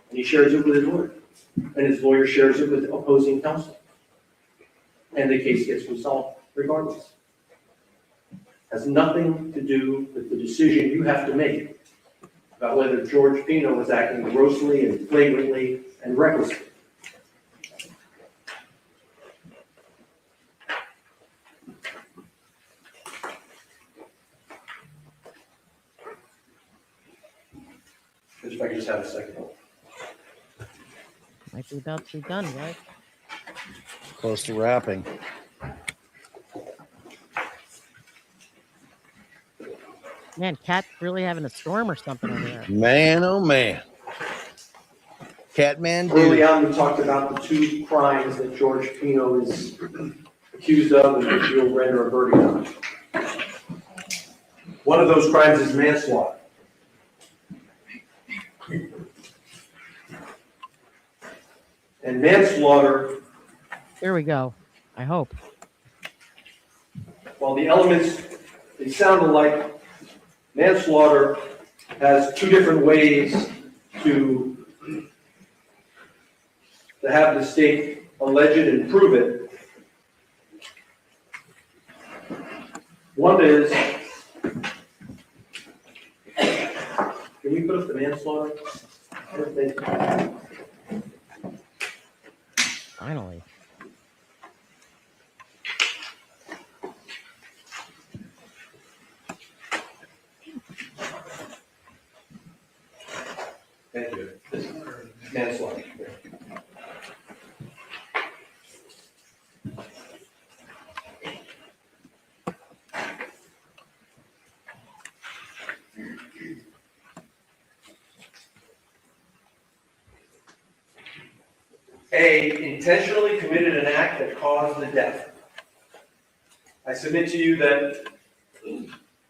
Speaker 4: And he shares it with his lawyer. And his lawyer shares it with opposing counsel. And the case gets resolved regardless. Has nothing to do with the decision you have to make about whether George Pino was acting grossly and flagrantly and recklessly. If I could just have a second.
Speaker 7: might be about to be done, right?
Speaker 6: Close to wrapping.
Speaker 7: Man, Cat's really having a storm or something over there.
Speaker 6: Man, oh man. Catman
Speaker 4: Early
Speaker 6: dude.
Speaker 4: on, we talked about the two crimes that George Pino is accused of and which you'll render a verdict on. One of those crimes is manslaughter. And manslaughter,
Speaker 7: Here we go. I hope.
Speaker 4: while the elements, they sound alike, manslaughter has two different ways to to have the state allege it and prove it. One is, can we put up the manslaughter?
Speaker 7: Finally.
Speaker 4: Thank you. Manslaughter. A, intentionally committed an act that caused the death. I submit to you that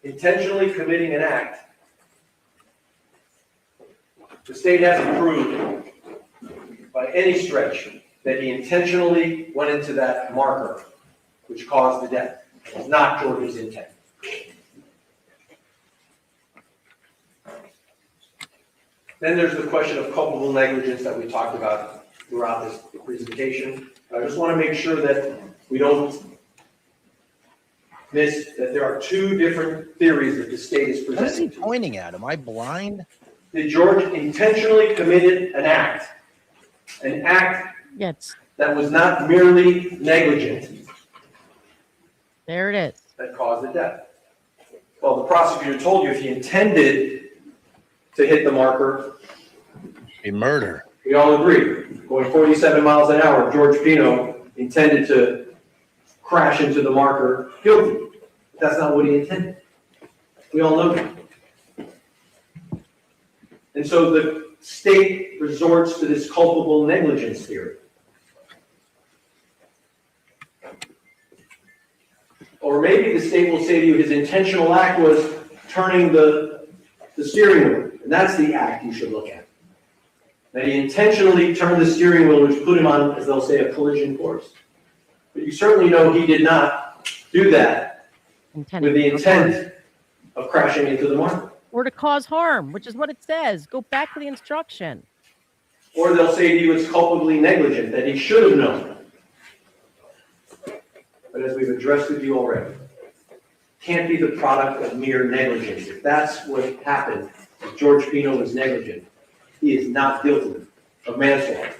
Speaker 4: intentionally committing an act, the state hasn't proved by any stretch that he intentionally went into that marker which caused the death. It's not George's intent. Then there's the question of culpable negligence that we talked about throughout this presentation. I just want to make sure that we don't miss that there are two different theories that the state is
Speaker 6: What is he
Speaker 4: presenting.
Speaker 6: pointing at? Am I blind?
Speaker 4: That George intentionally committed an act
Speaker 7: Yes,
Speaker 4: that was not merely negligent
Speaker 7: there it is.
Speaker 4: that caused the death. Well, the prosecutor told you if he intended to hit the marker,
Speaker 6: A murder.
Speaker 4: we all agree. Going 47 miles an hour, George Pino intended to crash into the marker, guilty. But that's not what he intended. We all know that. And so the state resorts to this culpable negligence theory. Or maybe the state will say to you his intentional act was turning the steering wheel. And that's the act you should look at. That he intentionally turned the steering wheel, which put him on, as they'll say, a collision course. But you certainly know he did not do that with the intent of crashing into the marker.
Speaker 7: Or to cause harm, which is what it says. Go back to the instruction.
Speaker 4: Or they'll say he was culpably negligent, that he should have known. But as we've addressed with you already, can't be the product of mere negligence. If that's what happened, if George Pino was negligent, he is not guilty of manslaughter.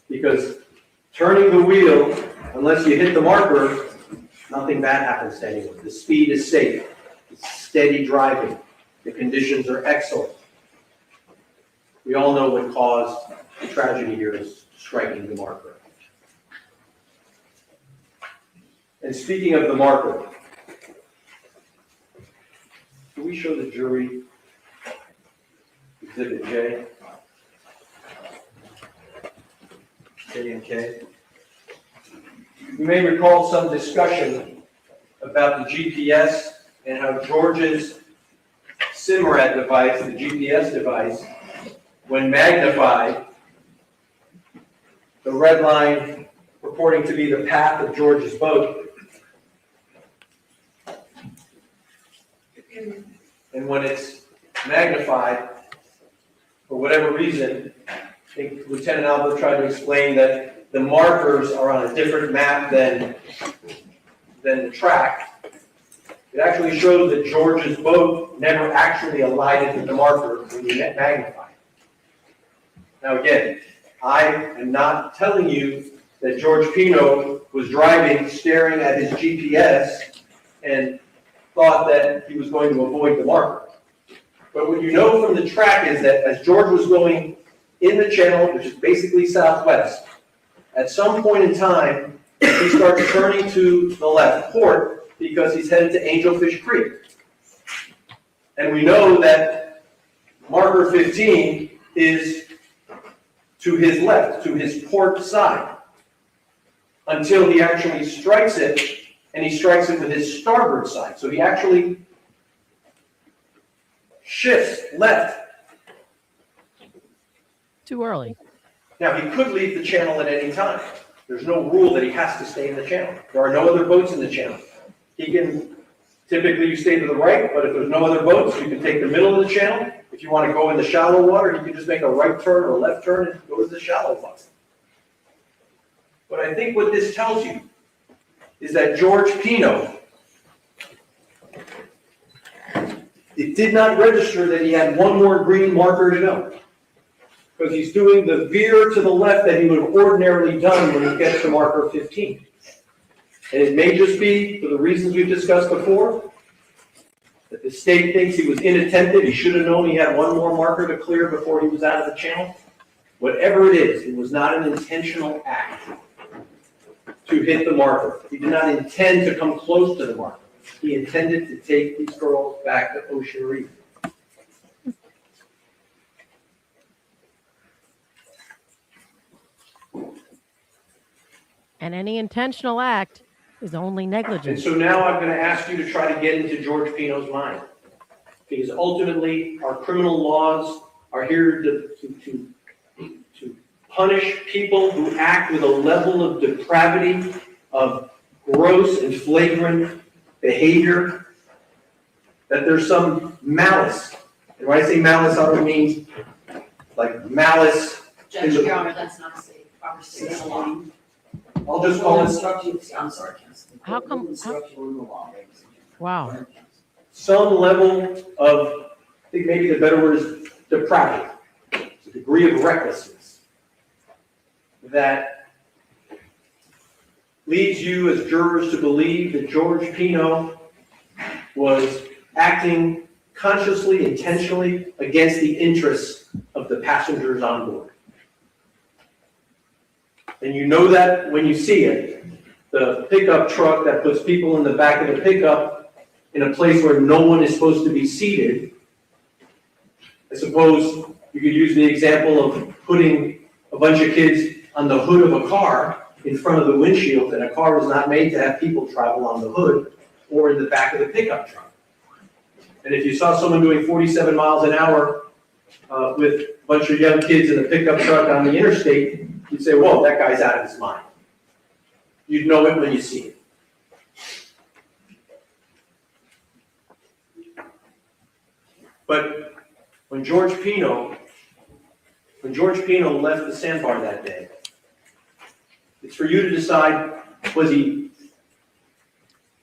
Speaker 4: Because turning the wheel, unless you hit the marker, nothing bad happens to anyone. The speed is safe. It's steady driving. The conditions are excellent. We all know what caused the tragedy here is striking the marker. And speaking of the marker, can we show the jury Exhibit J? J and K. You may recall some discussion about the GPS and how George's SIMRAD device, the GPS device, when magnified, the red line purporting to be the path of George's boat, and when it's magnified, for whatever reason, I think Lieutenant Alba tried to explain that the markers are on a different map than the track. It actually shows that George's boat never actually alighted with the marker when you magnify. Now again, I am not telling you that George Pino was driving, staring at his GPS, and thought that he was going to avoid the marker. But what you know from the track is that as George was going in the channel, which is basically southwest, at some point in time, he starts turning to the left port because he's headed to Angelfish Creek. And we know that marker 15 is to his left, to his port side, until he actually strikes it, and he strikes it with his starboard side. So he actually shifts left.
Speaker 7: Too early.
Speaker 4: Now, he could leave the channel at any time. There's no rule that he has to stay in the channel. There are no other boats in the channel. He can, typically you stay to the right, but if there's no other boats, you can take the middle of the channel. If you want to go in the shallow water, you can just make a right turn or left turn and go to the shallow water. But I think what this tells you is that George Pino, it did not register that he had one more green marker to go. Because he's doing the veer to the left that he would have ordinarily done when he gets to marker 15. And it may just be, for the reasons we've discussed before, that the state thinks he was inattentive, he should have known he had one more marker to clear before he was out of the channel. Whatever it is, it was not an intentional act to hit the marker. He did not intend to come close to the marker. He intended to take these girls back to Ocean Reef.
Speaker 7: And any intentional act is only
Speaker 4: And
Speaker 7: negligence.
Speaker 4: so now I'm going to ask you to try to get into George Pino's mind. Because ultimately, our criminal laws are here to punish people who act with a level of depravity, of gross and flagrant behavior, that there's some malice. And when I say malice, I don't mean like malice.
Speaker 5: Judge, Your Honor, that's not a proper statement of the law.
Speaker 4: I'll just call it
Speaker 3: I'm sorry, Counsel.
Speaker 7: How come-
Speaker 3: Instructional in the law, ladies and gentlemen.
Speaker 7: Wow.
Speaker 4: some level of, I think maybe the better word is depravity, a degree of recklessness that leads you as jurors to believe that George Pino was acting consciously, intentionally against the interests of the passengers on board. And you know that when you see it, the pickup truck that puts people in the back of the pickup in a place where no one is supposed to be seated. I suppose you could use the example of putting a bunch of kids on the hood of a car in front of the windshield, and a car was not made to have people travel on the hood or in the back of the pickup truck. And if you saw someone doing 47 miles an hour with a bunch of young kids in a pickup truck on the interstate, you'd say, whoa, that guy's out of his mind. You'd know it when you see it. But when George Pino left the sandbar that day, it's for you to decide, was he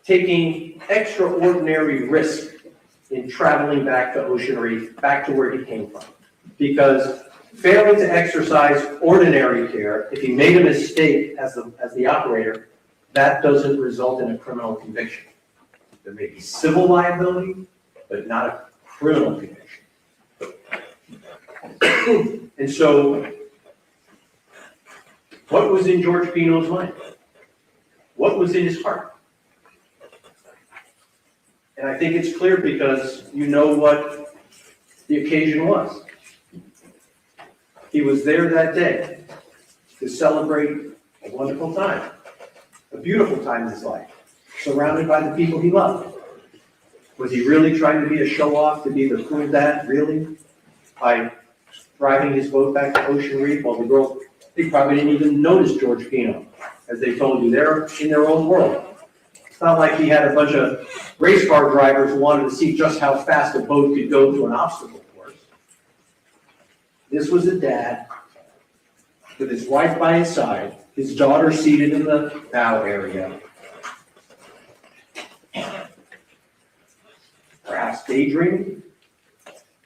Speaker 4: taking extraordinary risk in traveling back to Ocean Reef, back to where he came from? Because failing to exercise ordinary care, if he made a mistake as the operator, that doesn't result in a criminal conviction. There may be civil liability, but not a criminal conviction. And so, what was in George Pino's mind? What was in his heart? And I think it's clear because you know what the occasion was. He was there that day to celebrate a wonderful time, a beautiful time in his life, surrounded by the people he loved. Was he really trying to be a show-off, to be the cool dad, really? By driving his boat back to Ocean Reef while the girls, they probably didn't even notice George Pino. As they told you, they're in their own world. It's not like he had a bunch of race car drivers who wanted to see just how fast a boat could go through an obstacle course. This was a dad with his wife by his side, his daughter seated in the bow area. Perhaps daydreaming,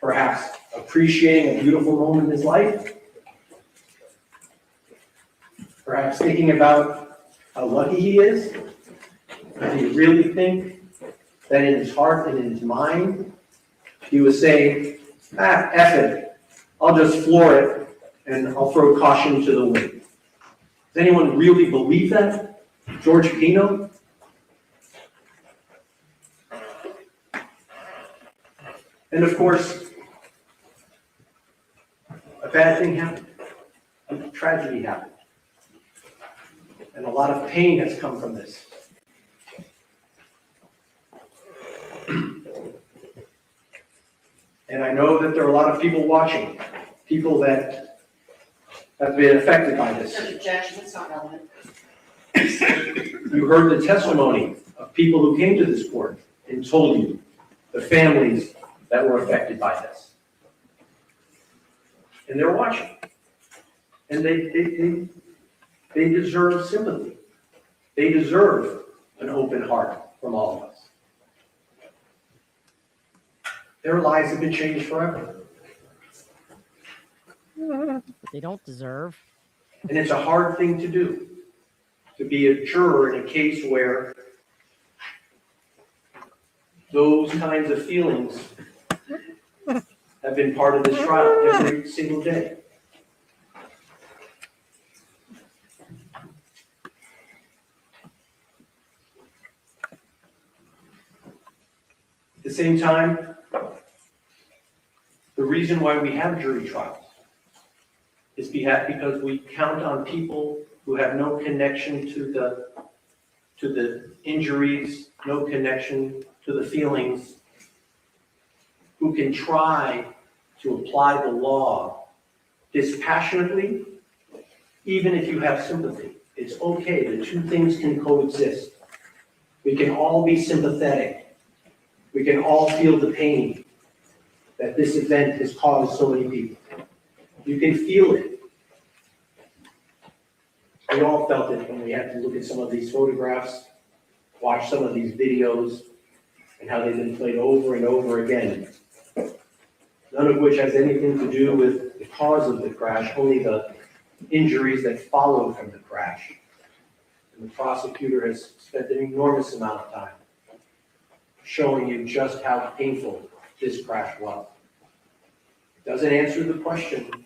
Speaker 4: perhaps appreciating a beautiful moment in his life, perhaps thinking about how lucky he is. Does he really think that in his heart and in his mind, he was saying, F it, I'll just floor it and I'll throw caution to the wind? Does anyone really believe that? George Pino? And of course, a bad thing happened. A tragedy happened. And a lot of pain has come from this. And I know that there are a lot of people watching, people that have been affected by this.
Speaker 5: Objection, it's not relevant.
Speaker 4: You heard the testimony of people who came to this court and told you the families that were affected by this. and they're watching. And they deserve sympathy. They deserve an open heart from all of us. Their lives have been changed forever.
Speaker 7: They don't deserve.
Speaker 4: And it's a hard thing to do, to be a juror in a case where those kinds of feelings have been part of this trial every single day. At the same time, the reason why we have jury trials is because we count on people who have no connection to the injuries, no connection to the feelings, who can try to apply the law dispassionately, even if you have sympathy. It's okay, the two things can coexist. We can all be sympathetic. We can all feel the pain that this event has caused so many people. You can feel it. We all felt it when we had to look at some of these photographs, watch some of these videos, and how they've been played over and over again. None of which has anything to do with the cause of the crash, only the injuries that followed from the crash. And the prosecutor has spent an enormous amount of time showing you just how painful this crash was. It doesn't answer the question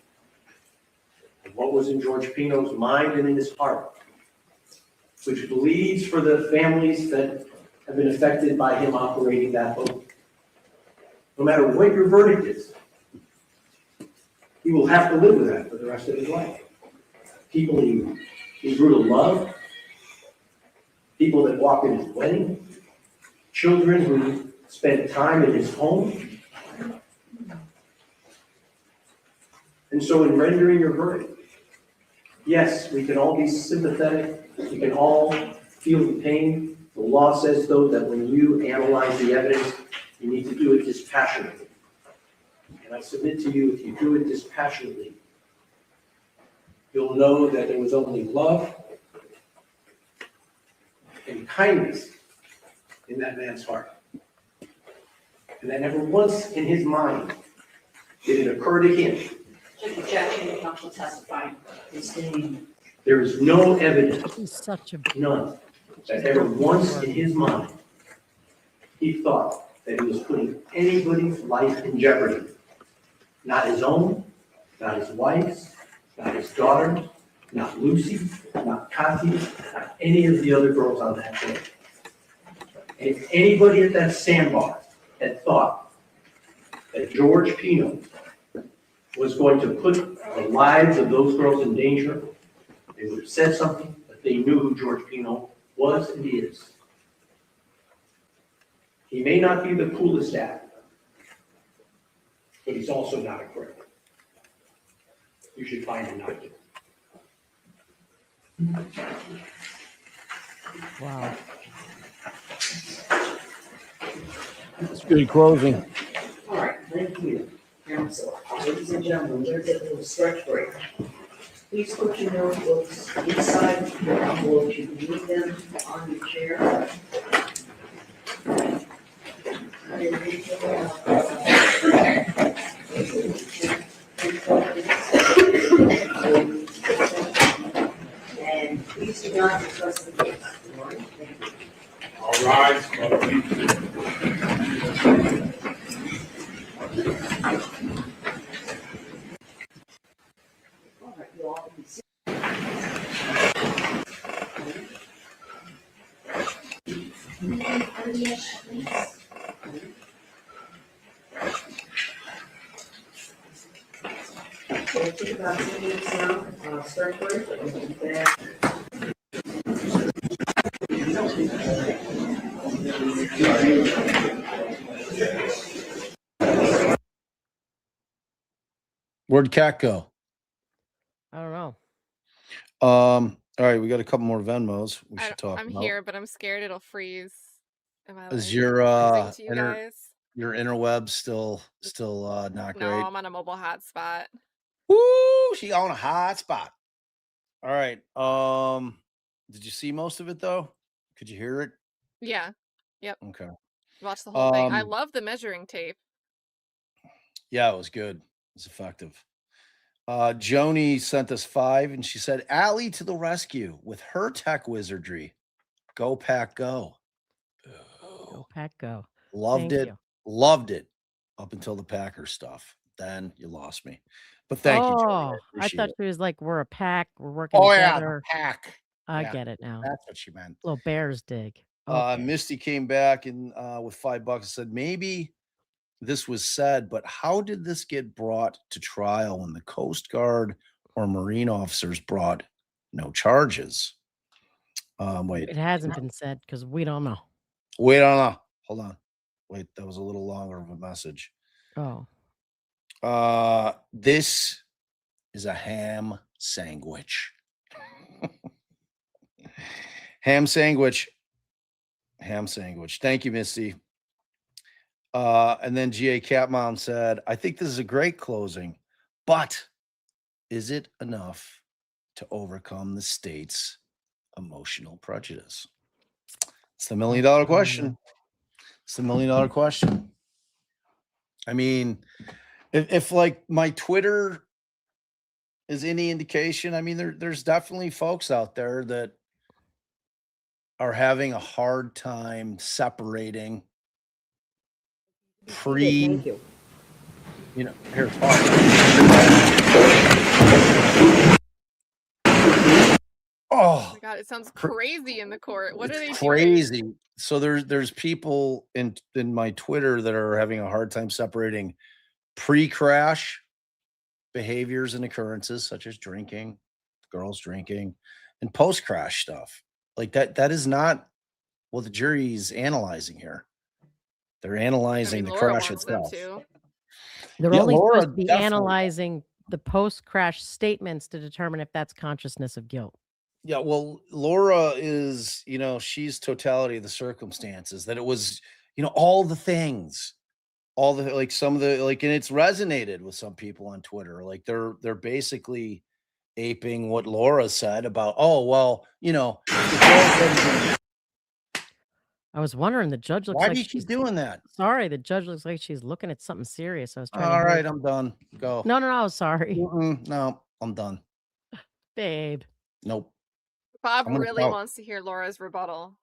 Speaker 4: of what was in George Pino's mind and in his heart, which bleeds for the families that have been affected by him operating that boat. No matter what your verdict is, he will have to live with that for the rest of his life. People he grew to love, people that walked in his wedding, children who spent time in his home. And so in rendering your verdict, yes, we can all be sympathetic, we can all feel the pain. The law says, though, that when you analyze the evidence, you need to do it dispassionately. And I submit to you, if you do it dispassionately, you'll know that there was only love and kindness in that man's heart. And that never once in his mind did it occur to him.
Speaker 5: Objection to counsel testifying.
Speaker 4: There is no evidence,
Speaker 7: He's such a
Speaker 4: none, that ever once in his mind he thought that he was putting anybody's life in jeopardy. Not his own, not his wife's, not his daughter, not Lucy, not Cathy, not any of the other girls on that boat. And if anybody at that sandbar had thought that George Pino was going to put the lives of those girls in danger, they would have said something, but they knew who George Pino was and is. He may not be the coolest act, but he's also not a criminal. You should find him not guilty.
Speaker 7: wow.
Speaker 6: It's good closing.
Speaker 3: All right, thank you, counsel. Ladies and gentlemen, we're taking a little stretch break. Please put your notebooks inside your envelopes. You can leave them on your chair. And please do not discuss the case. All right, thank you.
Speaker 8: All rise.
Speaker 3: All right, you all can sit. We'll take about 2 minutes now, start break, and we'll be back.
Speaker 6: Where'd Cat go?
Speaker 7: I don't know.
Speaker 6: All right, we got a couple more Venmos we should talk
Speaker 1: I'm
Speaker 6: about.
Speaker 1: here, but I'm scared it'll freeze. Am I
Speaker 6: Is
Speaker 1: like
Speaker 6: your
Speaker 1: freezing to you guys?
Speaker 6: your interweb still not
Speaker 1: No,
Speaker 6: great?
Speaker 1: I'm on a mobile hotspot.
Speaker 6: Woo, she on a hot spot. All right. Did you see most of it though? Could you hear it?
Speaker 1: Yeah. Yep.
Speaker 6: Okay.
Speaker 1: Watch the whole thing. I
Speaker 6: Um,
Speaker 1: love the measuring tape.
Speaker 6: yeah, it was good. It was effective. Joni sent us 5 and she said, Allie to the rescue with her tech wizardry. Go Pack Go.
Speaker 7: Go Pack Go.
Speaker 6: Loved
Speaker 7: Thank
Speaker 6: it.
Speaker 7: you.
Speaker 6: Loved it up until the Packers stuff. Then you lost me. But thank you, Joni. I
Speaker 7: Oh, I
Speaker 6: appreciate
Speaker 7: thought
Speaker 6: it.
Speaker 7: she was like, we're a pack. We're working
Speaker 6: Oh, yeah, the
Speaker 7: together.
Speaker 6: Pack.
Speaker 7: I
Speaker 6: Yeah,
Speaker 7: get it now.
Speaker 6: that's what she meant.
Speaker 7: Little Bears dig. Okay.
Speaker 6: Misty came back and with $5 and said, maybe this was said, but how did this get brought to trial when the Coast Guard or Marine officers brought no charges? Wait,
Speaker 7: It hasn't been said because we don't know.
Speaker 6: wait, on. Hold on. Wait, that was a little longer of a message.
Speaker 7: Oh,
Speaker 6: This is a ham sandwich. Ham sandwich. Ham sandwich. Thank you, Misty. And then GA Catmom said, I think this is a great closing, but is it enough to overcome the state's emotional prejudice? It's the $1 million question. It's the $1 million question. I mean, if like my Twitter is any indication, I mean, there's definitely folks out there that are having a hard time separating
Speaker 3: Thank you.
Speaker 6: you know, here,
Speaker 1: Oh my
Speaker 6: oh,
Speaker 1: God, it sounds crazy in the court. What are they
Speaker 6: it's
Speaker 1: doing?
Speaker 6: crazy. So there's people in my Twitter that are having a hard time separating pre-crash behaviors and occurrences such as drinking, girls drinking, and post-crash stuff. Like that is not what the jury's analyzing here. They're
Speaker 1: I
Speaker 6: analyzing
Speaker 1: mean,
Speaker 6: the
Speaker 1: Laura
Speaker 6: crash
Speaker 1: wants them
Speaker 6: itself.
Speaker 1: to.
Speaker 7: they're
Speaker 6: Yeah,
Speaker 7: only
Speaker 6: Laura
Speaker 7: supposed to be
Speaker 6: definitely-
Speaker 7: analyzing the post-crash statements to determine if that's consciousness of guilt.
Speaker 6: Yeah, well, Laura is, she's totality of the circumstances, that it was, all the things, all the like some of the like, and it's resonated with some people on Twitter. Like they're basically aping what Laura said about, oh, well,
Speaker 7: I was wondering, the judge looks
Speaker 6: why
Speaker 7: like
Speaker 6: do you
Speaker 7: she's
Speaker 6: keep doing that?
Speaker 7: sorry. The judge looks like she's looking at something serious. I was trying to
Speaker 6: All
Speaker 7: hear.
Speaker 6: right, I'm done. Go.
Speaker 7: No, sorry,
Speaker 6: No, I'm done.
Speaker 7: babe.
Speaker 6: Nope.
Speaker 1: Bob
Speaker 6: I'm gonna
Speaker 1: really
Speaker 6: go.
Speaker 1: wants to hear Laura's rebuttal.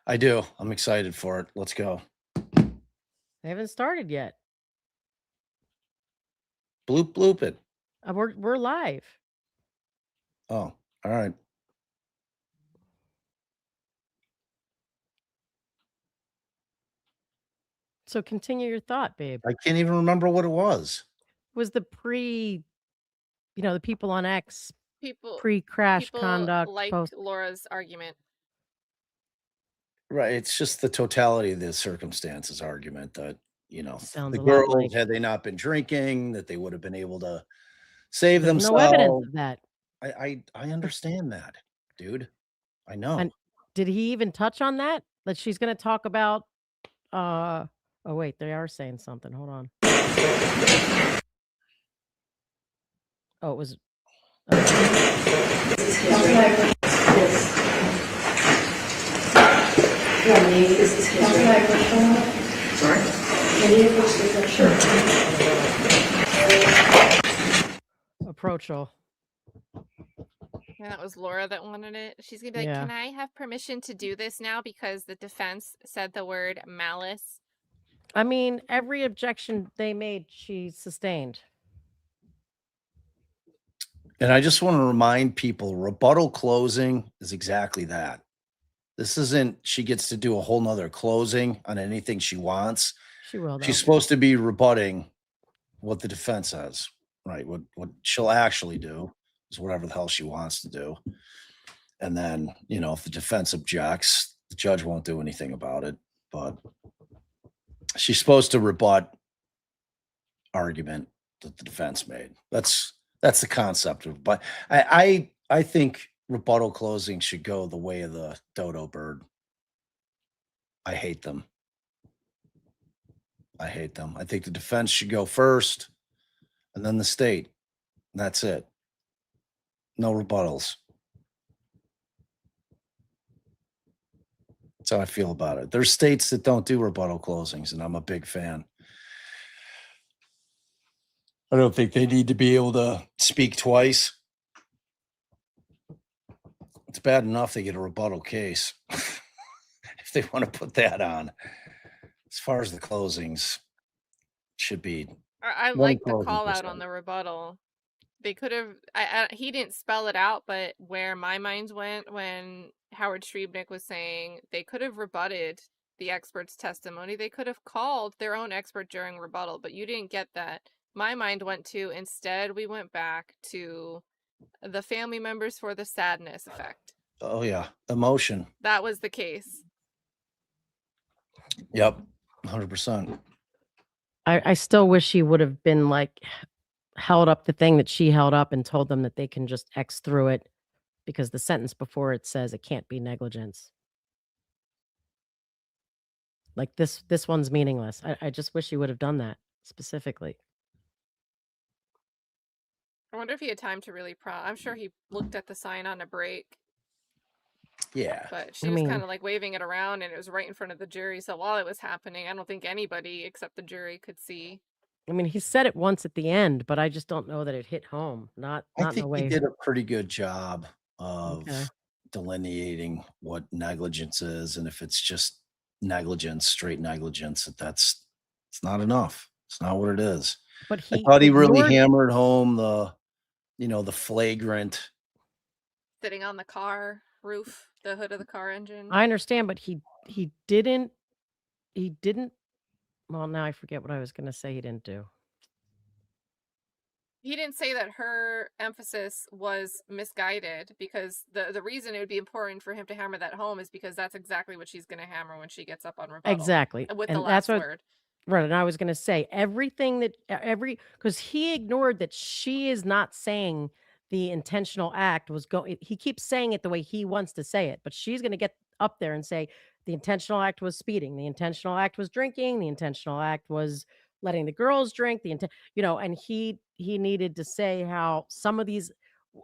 Speaker 6: I do. I'm excited for it. Let's go.
Speaker 7: They haven't started yet.
Speaker 6: Bloop it.
Speaker 7: We're live.
Speaker 6: Oh, all right.
Speaker 7: So continue your thought, babe.
Speaker 6: I can't even remember what it was.
Speaker 7: Was the the people on X
Speaker 1: People
Speaker 7: pre-crash conduct
Speaker 1: like
Speaker 7: post?
Speaker 1: Laura's argument.
Speaker 6: Right. It's just the totality of the circumstances argument that,
Speaker 7: Sounds
Speaker 6: the
Speaker 7: a lot
Speaker 6: girls,
Speaker 7: like-
Speaker 6: had they not been drinking, that they would have been able to save
Speaker 7: There's
Speaker 6: themselves.
Speaker 7: no evidence of that.
Speaker 6: I understand that, dude. I know.
Speaker 7: And did he even touch on that? That she's going to talk about? Oh wait, they are saying something. Hold on. Oh, it was.
Speaker 3: Sorry?
Speaker 7: Approachal.
Speaker 1: Yeah, that was Laura that wanted it. She's gonna be like,
Speaker 7: Yeah.
Speaker 1: can I have permission to do this now because the defense said the word malice?
Speaker 7: I mean, every objection they made, she sustained.
Speaker 6: And I just want to remind people, rebuttal closing is exactly that. This isn't, she gets to do a whole nother closing on anything she wants.
Speaker 7: She will, though.
Speaker 6: She's supposed to be rebutting what the defense says, right? What she'll actually do is whatever the hell she wants to do. And then, if the defense objects, the judge won't do anything about it. But she's supposed to rebut argument that the defense made. That's the concept of, but I think rebuttal closing should go the way of the dodo bird. I hate them. I think the defense should go first and then the state. That's it. No rebuttals. That's how I feel about it. There's states that don't do rebuttal closings, and I'm a big fan. I don't think they need to be able to speak twice. It's bad enough they get a rebuttal case if they want to put that on. As far as the closings, should be
Speaker 1: I
Speaker 6: one
Speaker 1: like the
Speaker 6: closing
Speaker 1: call
Speaker 6: per
Speaker 1: out on
Speaker 6: side.
Speaker 1: the rebuttal. They could have. He didn't spell it out, but where my mind went when Howard Schriebnick was saying they could have rebutted the expert's testimony. They could have called their own expert during rebuttal, but you didn't get that. My mind went to instead. We went back to the family members for the sadness effect.
Speaker 6: Oh yeah, emotion.
Speaker 1: That was the case.
Speaker 6: Yep, 100%.
Speaker 7: I still wish he would have been like held up the thing that she held up and told them that they can just X through it because the sentence before it says it can't be negligence. Like this one's meaningless. I just wish he would have done that specifically.
Speaker 1: I wonder if he had time to really I'm sure he looked at the sign on a break.
Speaker 6: Yeah.
Speaker 1: But she
Speaker 7: I
Speaker 1: was
Speaker 7: mean-
Speaker 1: kind of like waving it around and it was right in front of the jury. So while it was happening, I don't think anybody except the jury could see.
Speaker 7: I mean, he said it once at the end, but I just don't know that it hit home. Not
Speaker 6: I
Speaker 7: in a
Speaker 6: think
Speaker 7: way.
Speaker 6: he did a pretty good job of
Speaker 7: Okay.
Speaker 6: delineating what negligence is, and if it's just negligence, straight negligence, it's not enough. It's not what it is.
Speaker 7: But
Speaker 6: I
Speaker 7: he
Speaker 6: thought he really
Speaker 7: ignored-
Speaker 6: hammered home the flagrant.
Speaker 1: Sitting on the car roof, the hood of the car engine.
Speaker 7: I understand, but he didn't. Well, now I forget what I was going to say. He didn't do.
Speaker 1: He didn't say that her emphasis was misguided because the reason it would be important for him to hammer that home is because that's exactly what she's going to hammer when she gets up on rebuttal.
Speaker 7: Exactly.
Speaker 1: With
Speaker 7: And
Speaker 1: the
Speaker 7: that's
Speaker 1: last
Speaker 7: what-
Speaker 1: word.
Speaker 7: Right, and I was going to say everything that because he ignored that she is not saying the intentional act was going. He keeps saying it the way he wants to say it, but she's going to get up there and say the intentional act was speeding, the intentional act was drinking, the intentional act was letting the girls drink, and he needed to say how some of these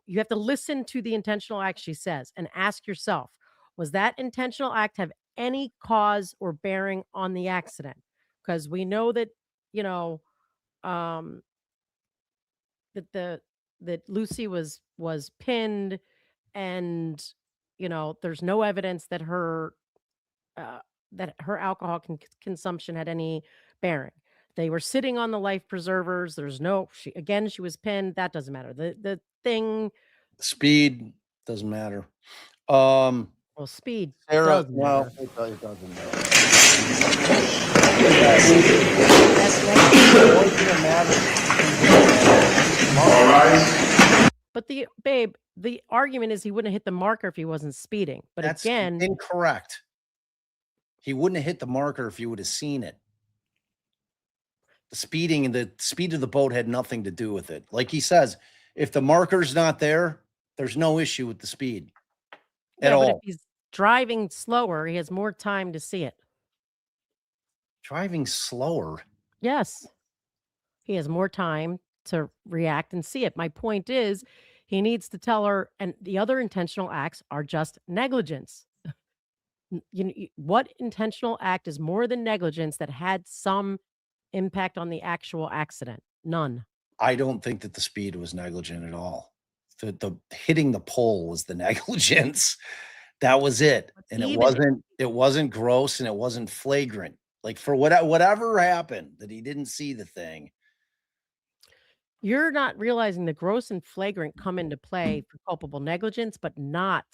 Speaker 7: you have to listen to the intentional act she says and ask yourself, was that intentional act have any cause or bearing on the accident? Because we know that that Lucy was pinned, and there's no evidence that her alcohol consumption had any bearing. They were sitting on the life preservers. There's no she was pinned. That doesn't matter. The thing.
Speaker 6: Speed doesn't matter.
Speaker 7: Well, speed
Speaker 6: Sarah,
Speaker 7: does
Speaker 6: well,
Speaker 7: matter.
Speaker 6: it doesn't matter. The only thing that matters.
Speaker 7: But the argument is he wouldn't have hit the marker if he wasn't speeding. But
Speaker 6: That's
Speaker 7: again,
Speaker 6: incorrect. He wouldn't have hit the marker if you would have seen it. The speeding and the speed of the boat had nothing to do with it. Like he says, if the marker's not there, there's no issue with the speed at
Speaker 7: but if
Speaker 6: all.
Speaker 7: he's driving slower, he has more time to see it.
Speaker 6: Driving slower.
Speaker 7: Yes. He has more time to react and see it. My point is, he needs to tell her, and the other intentional acts are just negligence. What intentional act is more than negligence that had some impact on the actual accident? None.
Speaker 6: I don't think that the speed was negligent at all. The hitting the pole was the negligence. That was it. And it wasn't gross and it wasn't flagrant. Like for whatever happened that he didn't see the thing.
Speaker 7: You're not realizing the gross and flagrant come into play for culpable negligence, but not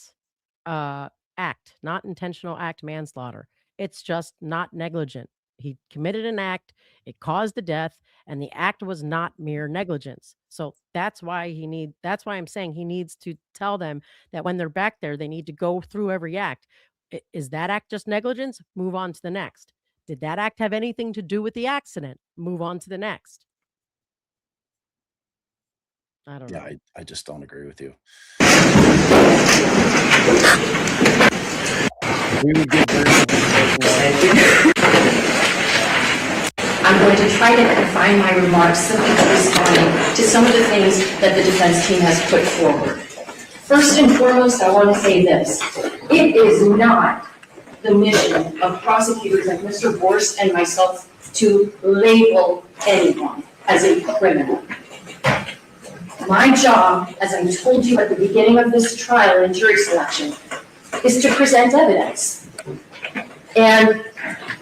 Speaker 7: not intentional act manslaughter. It's just not negligent. He committed an act, it caused the death, and the act was not mere negligence. So that's why I'm saying he needs to tell them that when they're back there, they need to go through every act. Is that act just negligence? Move on to the next. Did that act have anything to do with the accident? Move on to the next. I don't know.
Speaker 6: Yeah, I just don't agree with you. We would get very
Speaker 5: I'm going to try to confine my remarks simply to responding to some of the things that the defense team has put forward. First and foremost, I want to say this. It is not the mission of prosecutors like Mr. Borst and myself to label anyone as a criminal. My job, as I told you at the beginning of this trial and jury selection, is to present evidence. And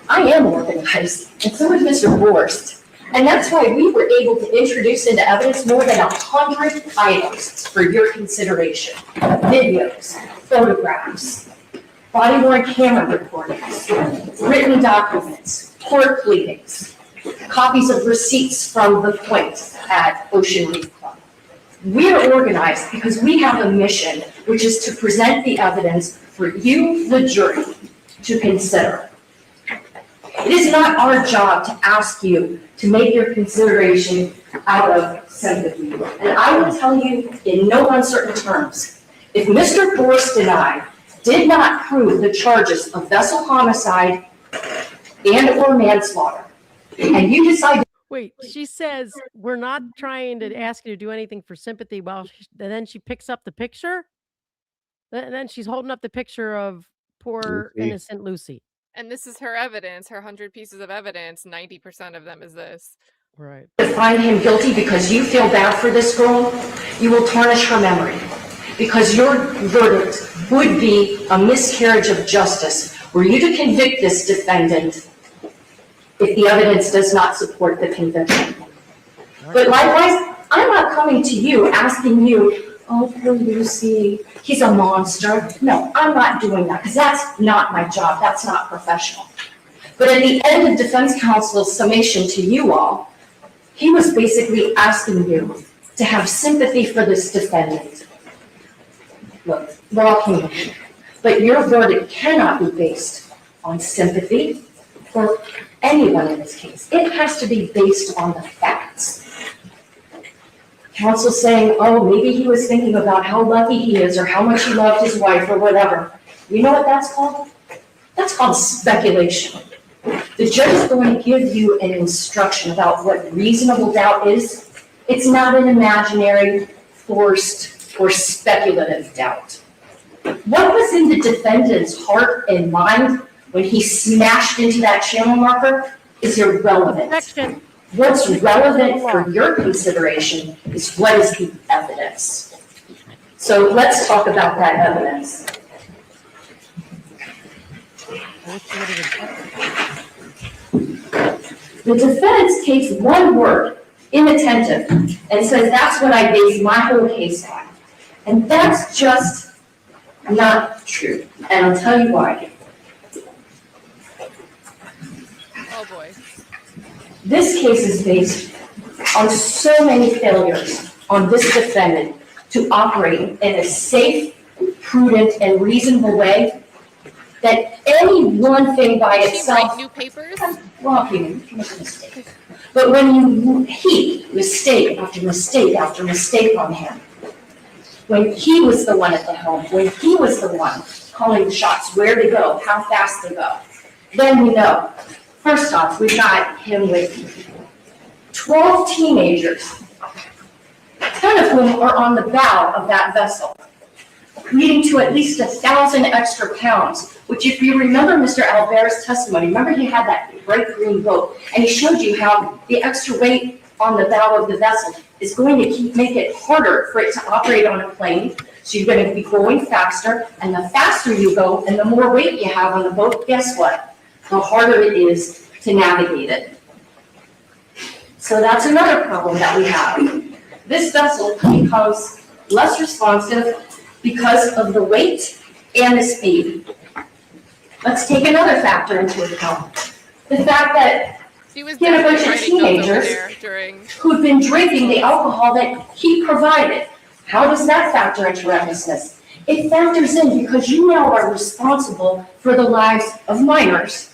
Speaker 5: I am organized, and so is Mr. Borst. And that's why we were able to introduce into evidence more than 100 items for your consideration. Videos, photographs, body-worn camera recordings, written documents, court pleadings, copies of receipts from the point at Ocean Reef Club. We're organized because we have a mission, which is to present the evidence for you, the jury, to consider. It is not our job to ask you to make your consideration out of sympathy. And I will tell you in no uncertain terms, if Mr. Borst and I did not prove the charges of vessel homicide and/or manslaughter, and you decide.
Speaker 7: Wait, she says we're not trying to ask you to do anything for sympathy. Well, and then she picks up the picture, and then she's holding up the picture of poor
Speaker 6: Lucy.
Speaker 7: innocent Lucy.
Speaker 1: And this is her evidence, her 100 pieces of evidence. 90% of them is this.
Speaker 7: Right.
Speaker 5: To find him guilty because you feel bad for this girl, you will tarnish her memory. Because your verdict would be a miscarriage of justice were you to convict this defendant if the evidence does not support the conviction. But likewise, I'm not coming to you asking you, oh, poor Lucy, he's a monster. No, I'm not doing that because that's not my job. That's not professional. But at the end of defense counsel's summation to you all, he was basically asking you to have sympathy for this defendant. Look, we're all human, but your verdict cannot be based on sympathy for anyone in this case. It has to be based on the facts. Counsel saying, oh, maybe he was thinking about how lucky he is or how much he loved his wife or whatever. You know what that's called? That's called speculation. The judge is going to give you an instruction about what reasonable doubt is. It's not an imaginary, forced, or speculative doubt. What was in the defendant's heart and mind when he smashed into that channel marker is irrelevant.
Speaker 7: Objection.
Speaker 5: What's relevant for your consideration is what is the evidence. So let's talk about that evidence. The defense takes one word, inattentive, and says that's what I base my whole case on. And that's just not true. And I'll tell you why.
Speaker 1: Oh boy.
Speaker 5: This case is based on so many failures on this defendant to operate in a safe, prudent, and reasonable way that any one thing by
Speaker 1: Did she
Speaker 5: itself.
Speaker 1: write new papers?
Speaker 5: Well, you make a mistake. But when you heap mistake after mistake after mistake on him, when he was the one at the helm, when he was the one calling the shots, where to go, how fast to go, then we know. First off, we got him with 12 teenagers, 10 of whom are on the bow of that vessel, leading to at least 1,000 extra pounds, which if you remember Mr. Albert's testimony, remember he had that bright green boat, and he showed you how the extra weight on the bow of the vessel is going to make it harder for it to operate on a plane, so you're going to be going faster, and the faster you go and the more weight you have on the boat, guess what? The harder it is to navigate it. So that's another problem that we have. This vessel becomes less responsive because of the weight and the speed. Let's take another factor into account. The fact that
Speaker 1: She was
Speaker 5: he had a bunch
Speaker 1: definitely
Speaker 5: of
Speaker 1: writing notes over
Speaker 5: teenagers
Speaker 1: there during.
Speaker 5: who've been drinking the alcohol that he provided. How does that factor into recklessness? It factors in because you now are responsible for the lives of minors,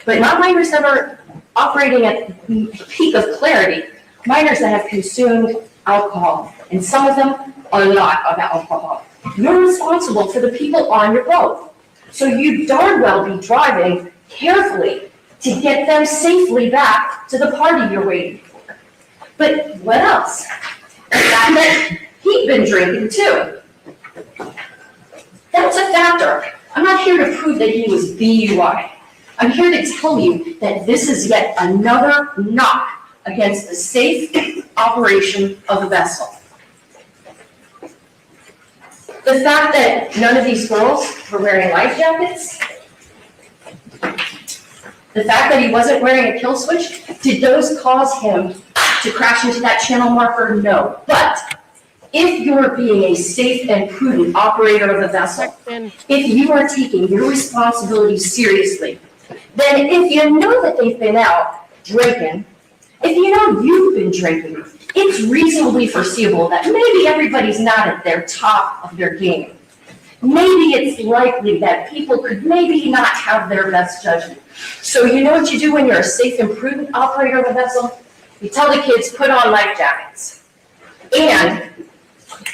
Speaker 5: but not minors that are operating at the peak of clarity, minors that have consumed alcohol, and some of them are not of alcohol. You're responsible for the people on your boat. So you darn well be driving carefully to get them safely back to the party you're waiting for. But what else? The fact that he'd been drinking too. That's a factor. I'm not here to prove that he was DUI. I'm here to tell you that this is yet another knock against the safe operation of a vessel. The fact that none of these girls were wearing life jackets, the fact that he wasn't wearing a kill switch, did those cause him to crash into that channel marker? No. But if you're being a safe and prudent operator of a vessel, if you are taking your responsibilities seriously, then if you know that they've been out drinking, if you know you've been drinking, it's reasonably foreseeable that maybe everybody's not at their top of their game. Maybe it's likely that people could maybe not have their best judgment. So you know what you do when you're a safe and prudent operator of a vessel? You tell the kids, put on life jackets. And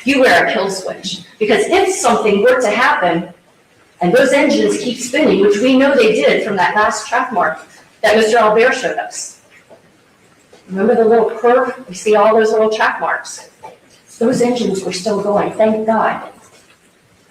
Speaker 5: you wear a kill switch. Because if something were to happen, and those engines keep spinning, which we know they did from that last track mark that Mr. Albert showed us. Remember the little curve? You see all those little track marks. Those engines were still going, thank God.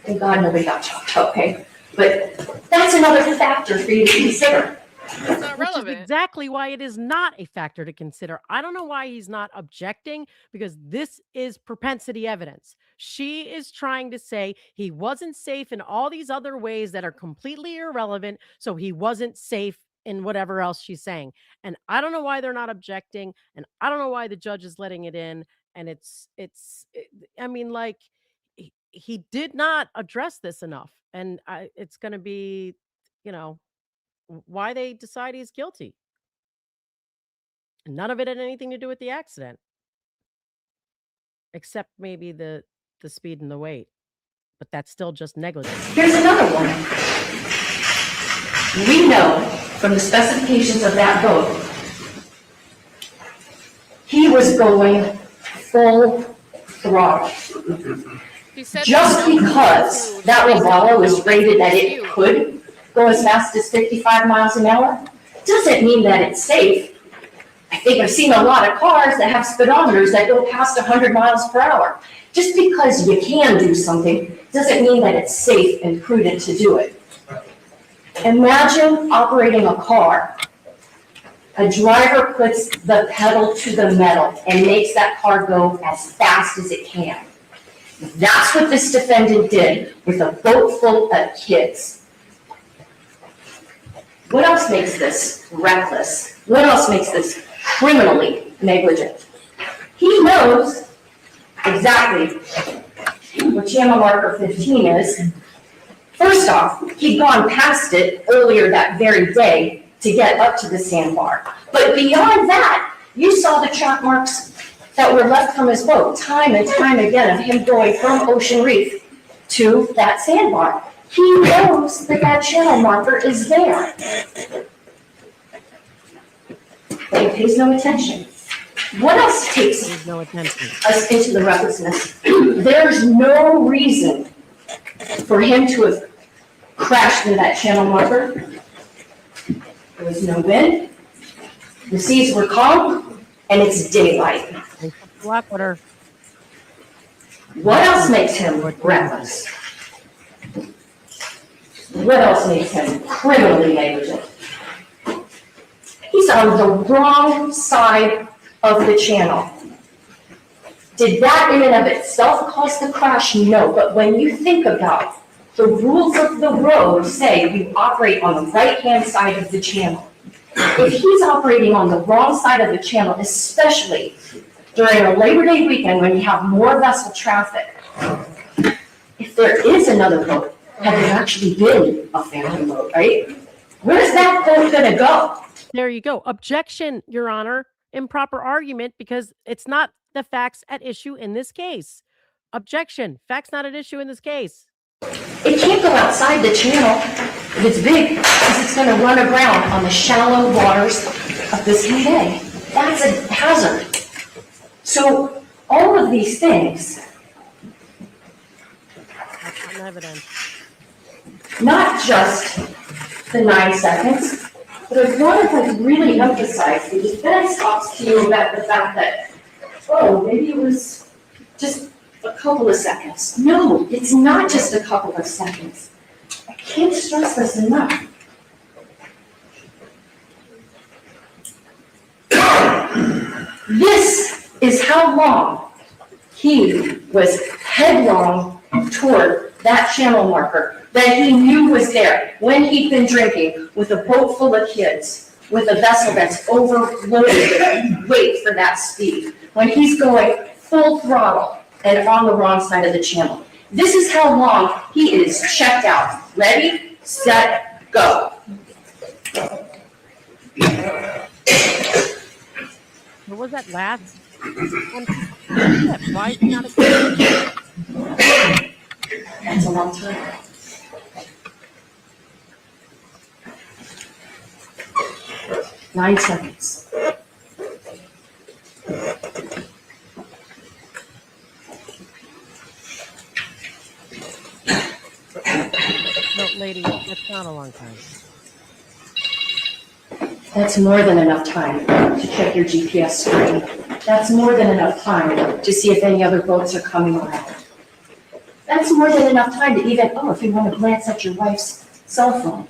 Speaker 5: Thank God nobody got chopped, okay? But that's another factor for you to consider.
Speaker 1: It's not
Speaker 7: Which is
Speaker 1: relevant.
Speaker 7: exactly why it is not a factor to consider. I don't know why he's not objecting, because this is propensity evidence. She is trying to say he wasn't safe in all these other ways that are completely irrelevant, so he wasn't safe in whatever else she's saying. And I don't know why they're not objecting, and I don't know why the judge is letting it in. And I mean, like, he did not address this enough, and it's going to be, you know, why they decide he's guilty. None of it had anything to do with the accident, except maybe the speed and the weight, but that's still just negligence.
Speaker 5: Here's another one. We know from the specifications of that boat, he was going full throttle. Just because that Robalo is rated that it could go as fast as 55 miles an hour, doesn't mean that it's safe. I think I've seen a lot of cars that have speedometers that go past 100 miles per hour. Just because you can do something doesn't mean that it's safe and prudent to do it. Imagine operating a car. A driver puts the pedal to the metal and makes that car go as fast as it can. That's what this defendant did with a boat full of kids. What else makes this reckless? What else makes this criminally negligent? He knows exactly what channel marker 15 is. First off, he'd gone past it earlier that very day to get up to the sandbar. But beyond that, you saw the track marks that were left from his boat time and time again of him going from Ocean Reef to that sandbar. He knows that that channel marker is there. But he pays no attention. What else takes us into the recklessness? There's no reason for him to have crashed into that channel marker. There was no wind, the seas were calm, and it's daylight.
Speaker 7: Blackwater.
Speaker 5: What else makes him reckless? What else makes him criminally negligent? He's on the wrong side of the channel. Did that in and of itself cause the crash? No, but when you think about the rules of the road say you operate on the right-hand side of the channel. If he's operating on the wrong side of the channel, especially during a Labor Day weekend when you have more vessel traffic, if there is another boat, had there actually been a family boat, right? Where's that boat gonna go?
Speaker 7: There you go. Objection, Your Honor. Improper argument, because it's not the facts at issue in this case. Objection. Facts not at issue in this case.
Speaker 5: It can't go outside the channel if it's big, because it's going to run aground on the shallow waters of Biscayne Bay. That's a hazard. So all of these things,
Speaker 7: That's not evidence.
Speaker 5: not just the 9 seconds, But I want to really emphasize, the defense talks to you about the fact that, oh, maybe it was just a couple of seconds. No, it's not just a couple of seconds. I can't stress this enough. This is how long he was headlong toward that channel marker that he knew was there when he'd been drinking with a boat full of kids, with a vessel that's overloaded with weight for that speed, when he's going full throttle and on the wrong side of the channel. This is how long he is checked out. Ready, set, go.
Speaker 7: What was that last one? Why is he not a
Speaker 5: That's a long time. Nine seconds.
Speaker 7: No, lady, that's not a long time.
Speaker 5: That's more than enough time to check your GPS screen. That's more than enough time to see if any other boats are coming around. That's more than enough time to even, if you want to glance at your wife's cell phone.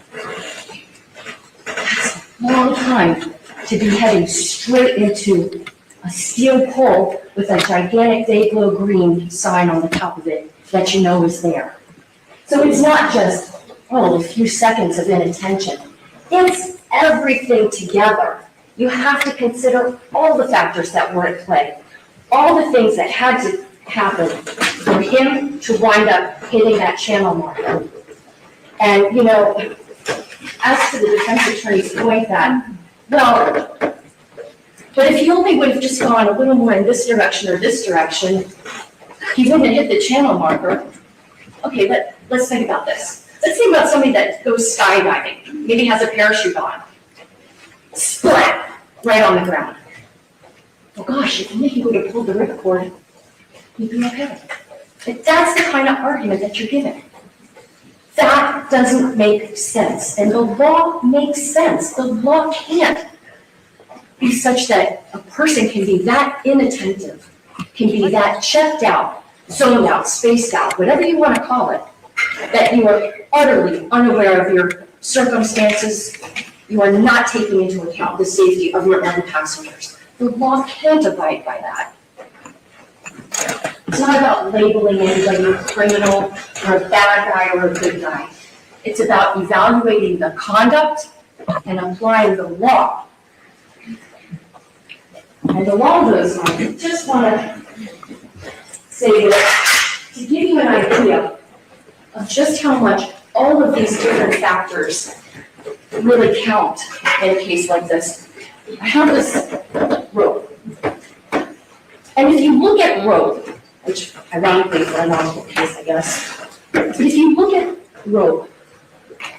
Speaker 5: That's a long time to be heading straight into a steel pole with a gigantic Dayglow green sign on the top of it that you know is there. So it's not just, a few seconds of inattention. It's everything together. You have to consider all the factors that were at play, all the things that had to happen for him to wind up hitting that channel marker. And, as to the defense attorney's point that, but if he only would have just gone a little more in this direction or this direction, he wouldn't have hit the channel marker. Okay, let's think about this. Let's think about somebody that goes skydiving, maybe has a parachute on. Splat, right on the ground. Oh gosh, if only he would have pulled the ripcord, he'd be okay. But that's the kind of argument that you're giving. That doesn't make sense, and the law makes sense. The law can't be such that a person can be that inattentive, can be that checked out, zoned out, spaced out, whatever you want to call it, that you are utterly unaware of your circumstances. You are not taking into account the safety of your own passengers. The law can't abide by that. It's not about labeling anybody a criminal or a bad guy or a good guy. It's about evaluating the conduct and applying the law. And along those lines, I just want to say that to give you an idea of just how much all of these different factors really count in a case like this, I have this rope. And if you look at rope, which ironically for a novel case, I guess, but if you look at rope,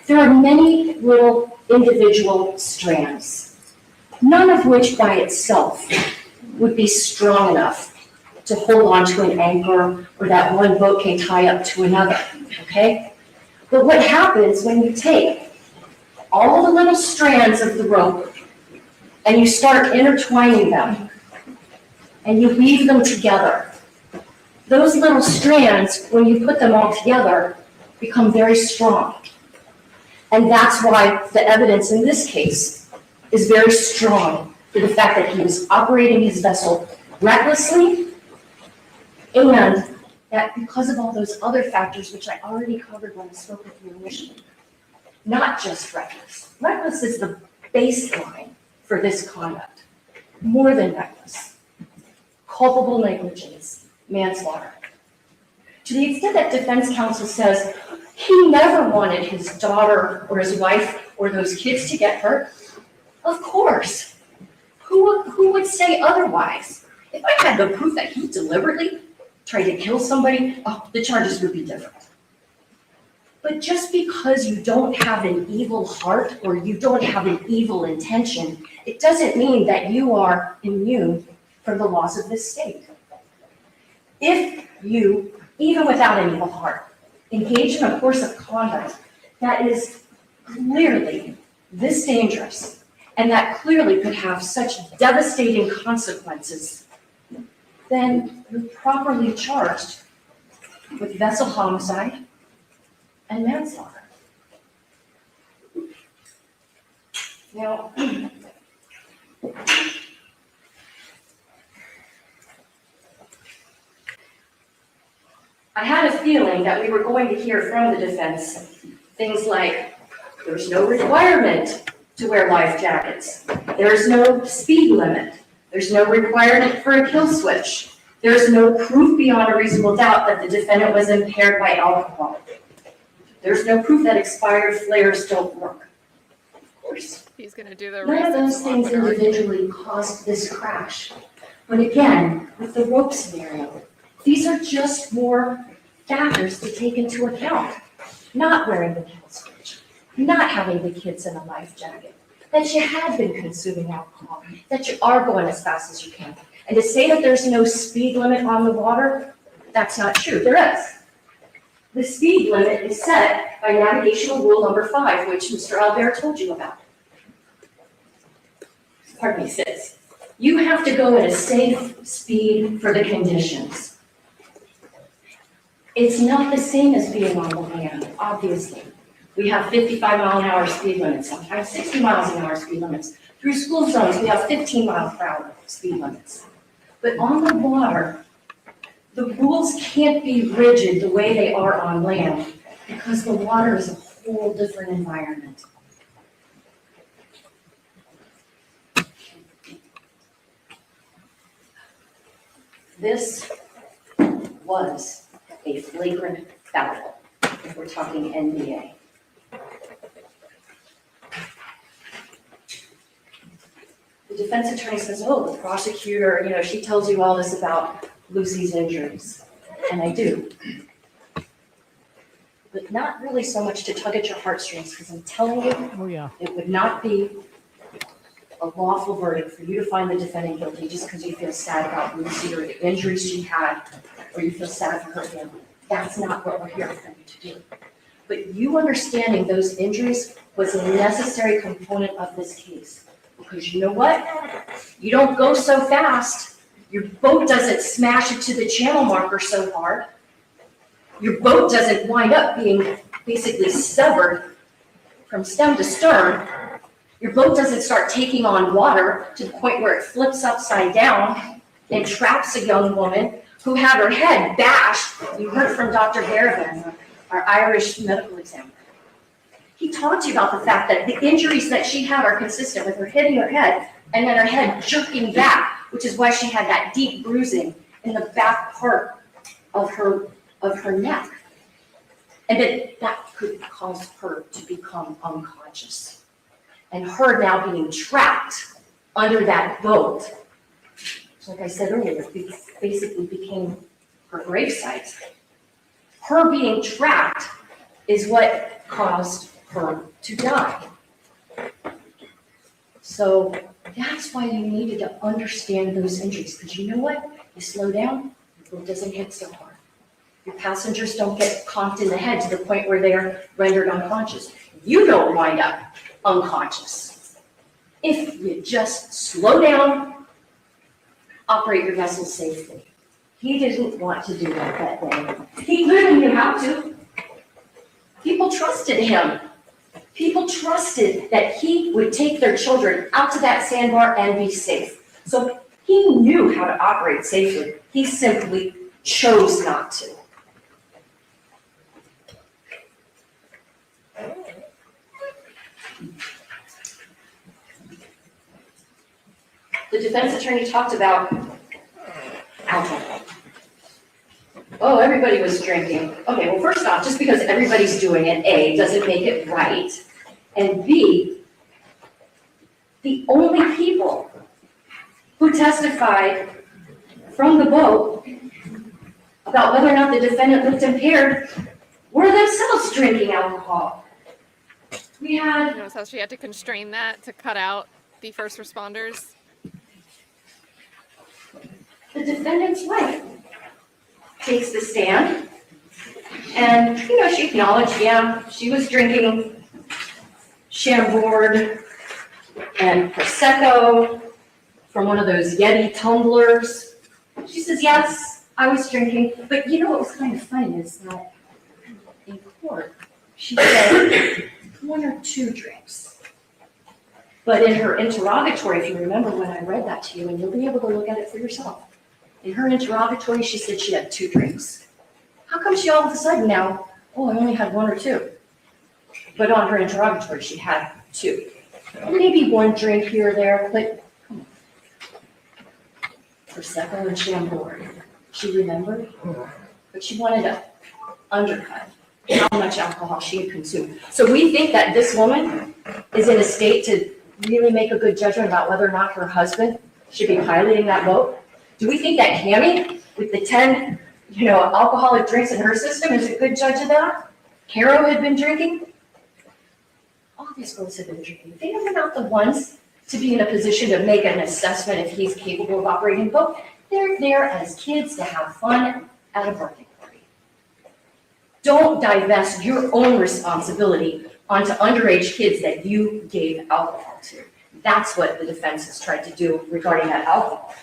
Speaker 5: there are many little individual strands, none of which by itself would be strong enough to hold on to an anchor or that one boat can tie up to another, okay? But what happens when you take all the little strands of the rope and you start intertwining them and you weave them together, those little strands, when you put them all together, become very strong. And that's why the evidence in this case is very strong for the fact that he was operating his vessel recklessly, and that because of all those other factors, which I already covered when I spoke with you initially, not just reckless. Reckless is the baseline for this conduct. More than reckless. Culpable negligence, manslaughter. To the extent that defense counsel says he never wanted his daughter or his wife or those kids to get hurt, of course. Who would say otherwise? If I had the proof that he deliberately tried to kill somebody, the charges would be different. But just because you don't have an evil heart or you don't have an evil intention, it doesn't mean that you are immune from the laws of this state. If you, even without an evil heart, engage in a course of conduct that is clearly this dangerous and that clearly could have such devastating consequences, then you're properly charged with vessel homicide and manslaughter. Now, I had a feeling that we were going to hear from the defense things like, there's no requirement to wear life jackets. There's no speed limit. There's no requirement for a kill switch. There's no proof beyond a reasonable doubt that the defendant was impaired by alcohol. There's no proof that expired flares don't work. Of course,
Speaker 1: He's going to do the
Speaker 5: none of those
Speaker 1: reasons
Speaker 5: things
Speaker 1: argument.
Speaker 5: individually caused this crash. But again, with the rope scenario, these are just more factors to take into account. Not wearing the kill switch, not having the kids in a life jacket, that you had been consuming alcohol, that you are going as fast as you can. And to say that there's no speed limit on the water, that's not true. There is. The speed limit is set by Navigational Rule number 5, which Mr. Albert told you about. Pardon me, 6. You have to go at a safe speed for the conditions. It's not the same as being on the land, obviously. We have 55-mile-an-hour speed limits, sometimes 60 miles an hour speed limits. Through school zones, we have 15-mile-per-hour speed limits. But on the water, the rules can't be rigid the way they are on land because the water is a whole different environment. This was a flagrant foul, if we're talking NBA. The defense attorney says, oh, the prosecutor, she tells you all this about Lucy's injuries. And I do. But not really so much to tug at your heartstrings, because I'm telling you,
Speaker 7: Oh, yeah.
Speaker 5: it would not be a lawful verdict for you to find the defendant guilty just because you feel sad about Lucy or the injuries she had, or you feel sad for her family. That's not what we're here for you to do. But you understanding those injuries was a necessary component of this case. Because you know what? You don't go so fast. Your boat doesn't smash into the channel marker so hard. Your boat doesn't wind up being basically severed from stem to stern. Your boat doesn't start taking on water to the point where it flips upside down and traps a young woman who had her head bashed. You heard from Dr. Garrigan, our Irish medical examiner. He talked to you about the fact that the injuries that she had are consistent with her hitting her head and then her head jerking back, which is why she had that deep bruising in the back part of her neck. And that could cause her to become unconscious. And her now being trapped under that boat, like I said earlier, basically became her gravesite. Her being trapped is what caused her to die. So that's why you needed to understand those injuries, because you know what? You slow down, your boat doesn't hit so hard. Your passengers don't get conked in the head to the point where they are rendered unconscious. You don't wind up unconscious. If you just slow down, operate your vessel safely. He didn't want to do that day. He clearly knew how to. People trusted him. People trusted that he would take their children out to that sandbar and be safe. So he knew how to operate safely. He simply chose not to. The defense attorney talked about alcohol. Oh, everybody was drinking. Okay, well, first off, just because everybody's doing it, A, doesn't make it right. And B, the only people who testified from the boat about whether or not the defendant looked impaired were themselves drinking alcohol. We had...
Speaker 1: Notice how she had to constrain that to cut out the first responders?
Speaker 5: The defendant's wife takes the stand, and, she acknowledged, yeah, she was drinking Chambord and Prosecco from one of those Yeti tumblers. She says, yes, I was drinking. But you know what was kind of funny is that in court, she said 1 or 2 drinks. But in her interrogatory, if you remember when I read that to you, and you'll be able to look at it for yourself, in her interrogatory, she said she had 2 drinks. How come she all of a sudden now, oh, I only had 1 or 2? But on her interrogatory, she had 2. Maybe 1 drink here or there, but come on. Prosecco and Chambord. She remembered, but she wanted to undercut how much alcohol she had consumed. So we think that this woman is in a state to really make a good judgment about whether or not her husband should be piloting that boat. Do we think that Cammie, with the 10, alcoholic drinks in her system, is a good judge of that? Caro had been drinking. All these girls have been drinking. They are not the ones to be in a position to make an assessment if he's capable of operating a boat. They're there as kids to have fun at a birthday party. Don't divest your own responsibility onto underage kids that you gave alcohol to. That's what the defense has tried to do regarding that alcohol.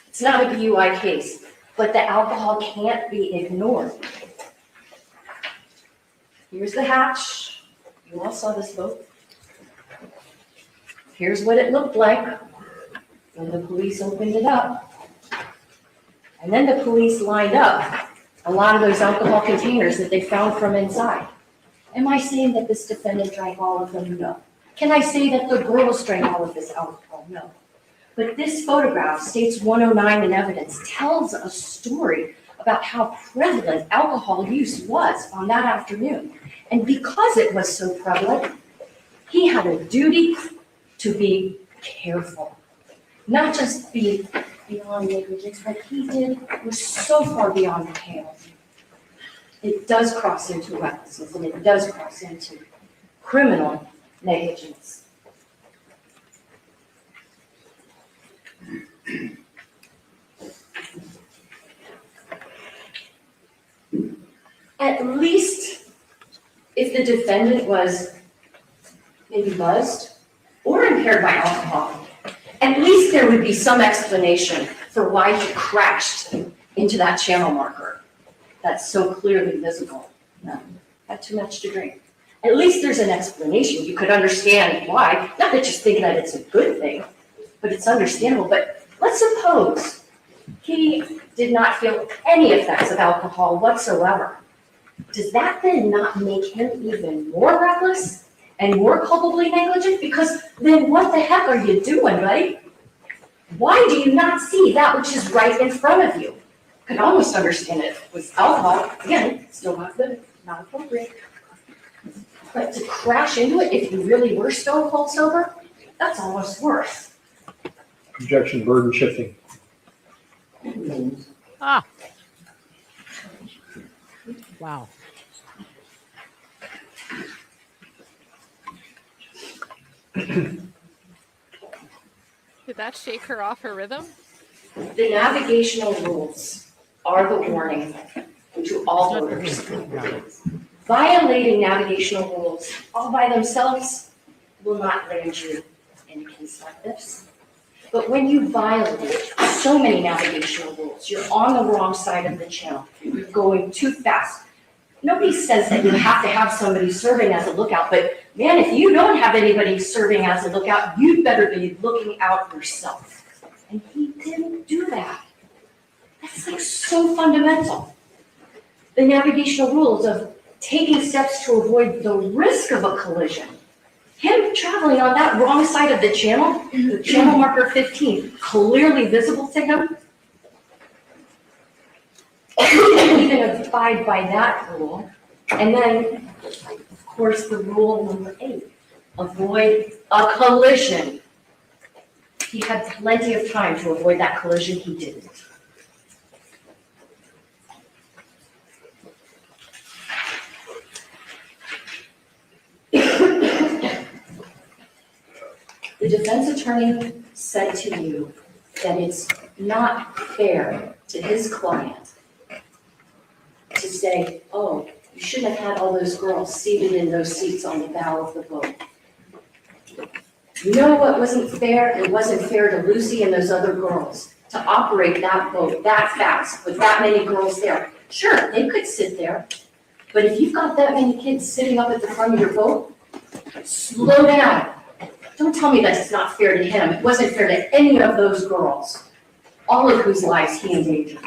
Speaker 5: It's not a DUI case, but the alcohol can't be ignored. Here's the hatch. You all saw this boat. Here's what it looked like when the police opened it up. And then the police lined up a lot of those alcohol containers that they found from inside. Am I saying that this defendant drank all of them? No. Can I say that the girls drank all of this alcohol? No. But this photograph, States 109 in evidence, tells a story about how prevalent alcohol use was on that afternoon. And because it was so prevalent, he had a duty to be careful. Not just be beyond negligence, but he was so far beyond the pale. It does cross into recklessness, and it does cross into criminal negligence. At least if the defendant was maybe buzzed or impaired by alcohol, at least there would be some explanation for why he crashed into that channel marker that's so clearly visible. No, had too much to drink. At least there's an explanation. You could understand why. Not that you're thinking that it's a good thing, but it's understandable. But let's suppose he did not feel any effects of alcohol whatsoever. Does that then not make him even more reckless and more culpably negligent? Because then what the heck are you doing, buddy? Why do you not see that which is right in front of you? I can almost understand it with alcohol. Again, still not good, not appropriate. But to crash into it if you really were stone cold sober, that's almost worse.
Speaker 8: Objection, burden shifting.
Speaker 7: Ah. Wow.
Speaker 1: Did that shake her off her rhythm?
Speaker 5: The navigational rules are the warning to all voters. Violating navigational rules all by themselves will not land you in a case like this. But when you violate so many navigational rules, you're on the wrong side of the channel, you're going too fast. Nobody says that you have to have somebody serving as a lookout, but man, if you don't have anybody serving as a lookout, you'd better be looking out yourself. And he didn't do that. That's like so fundamental. The navigational rules of taking steps to avoid the risk of a collision. Him traveling on that wrong side of the channel marker 15, clearly visible to him. He didn't even abide by that rule. And then, of course, the rule number 8, avoid a collision. He had plenty of time to avoid that collision, he didn't. The defense attorney said to you that it's not fair to his client to say, oh, you shouldn't have had all those girls seated in those seats on the bow of the boat. You know what wasn't fair? It wasn't fair to Lucy and those other girls to operate that boat that fast with that many girls there. Sure, they could sit there, but if you've got that many kids sitting up at the front of your boat, slow down. Don't tell me that it's not fair to him. It wasn't fair to any of those girls, all of whose lives he endangered.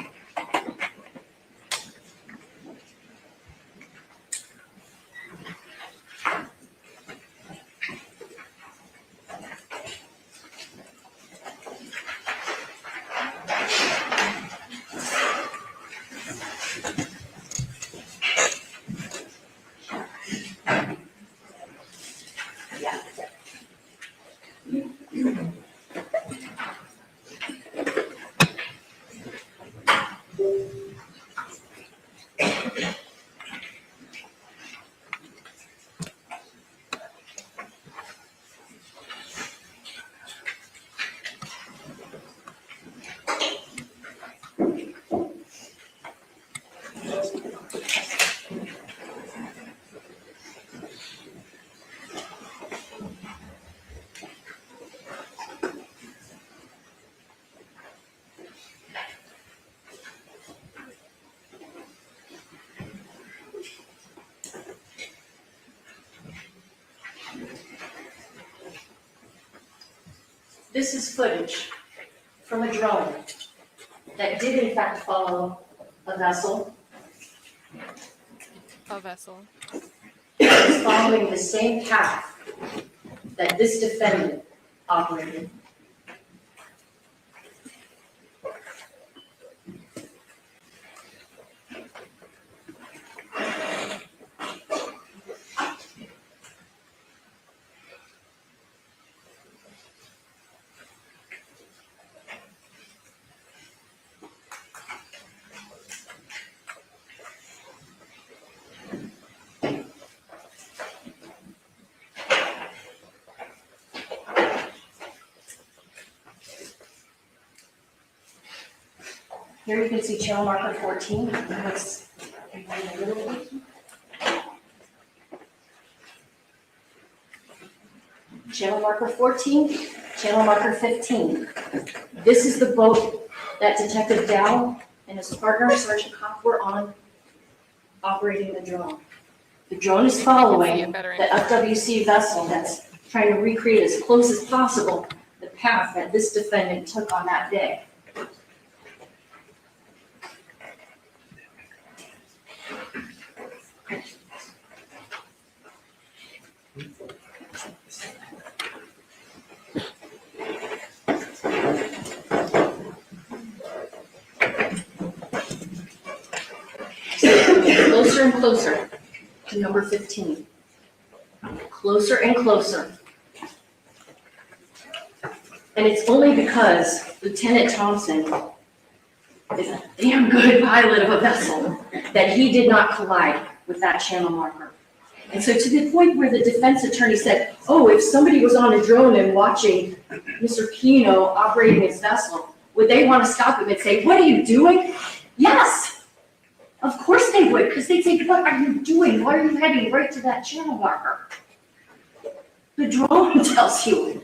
Speaker 5: This is footage from a drone that did in fact follow a vessel.
Speaker 1: A vessel.
Speaker 5: It was following the same path that this defendant operated. Here you can see channel marker 14. Let's rewind a little bit. Channel marker 14, channel marker 15. This is the boat that Detective Dow and his partner, Sergeant Kopp, were on operating the drone. The drone is following the FWC vessel that's trying to recreate as close as possible the path that this defendant took on that day. Closer and closer to number 15. Closer and closer. And it's only because Lieutenant Thompson is a damn good pilot of a vessel that he did not collide with that channel marker. And so to the point where the defense attorney said, oh, if somebody was on a drone and watching Mr. Pino operating his vessel, would they want to stop him and say, what are you doing? Yes. Of course they would, because they'd say, what are you doing? Why are you heading right to that channel marker? The drone tells you.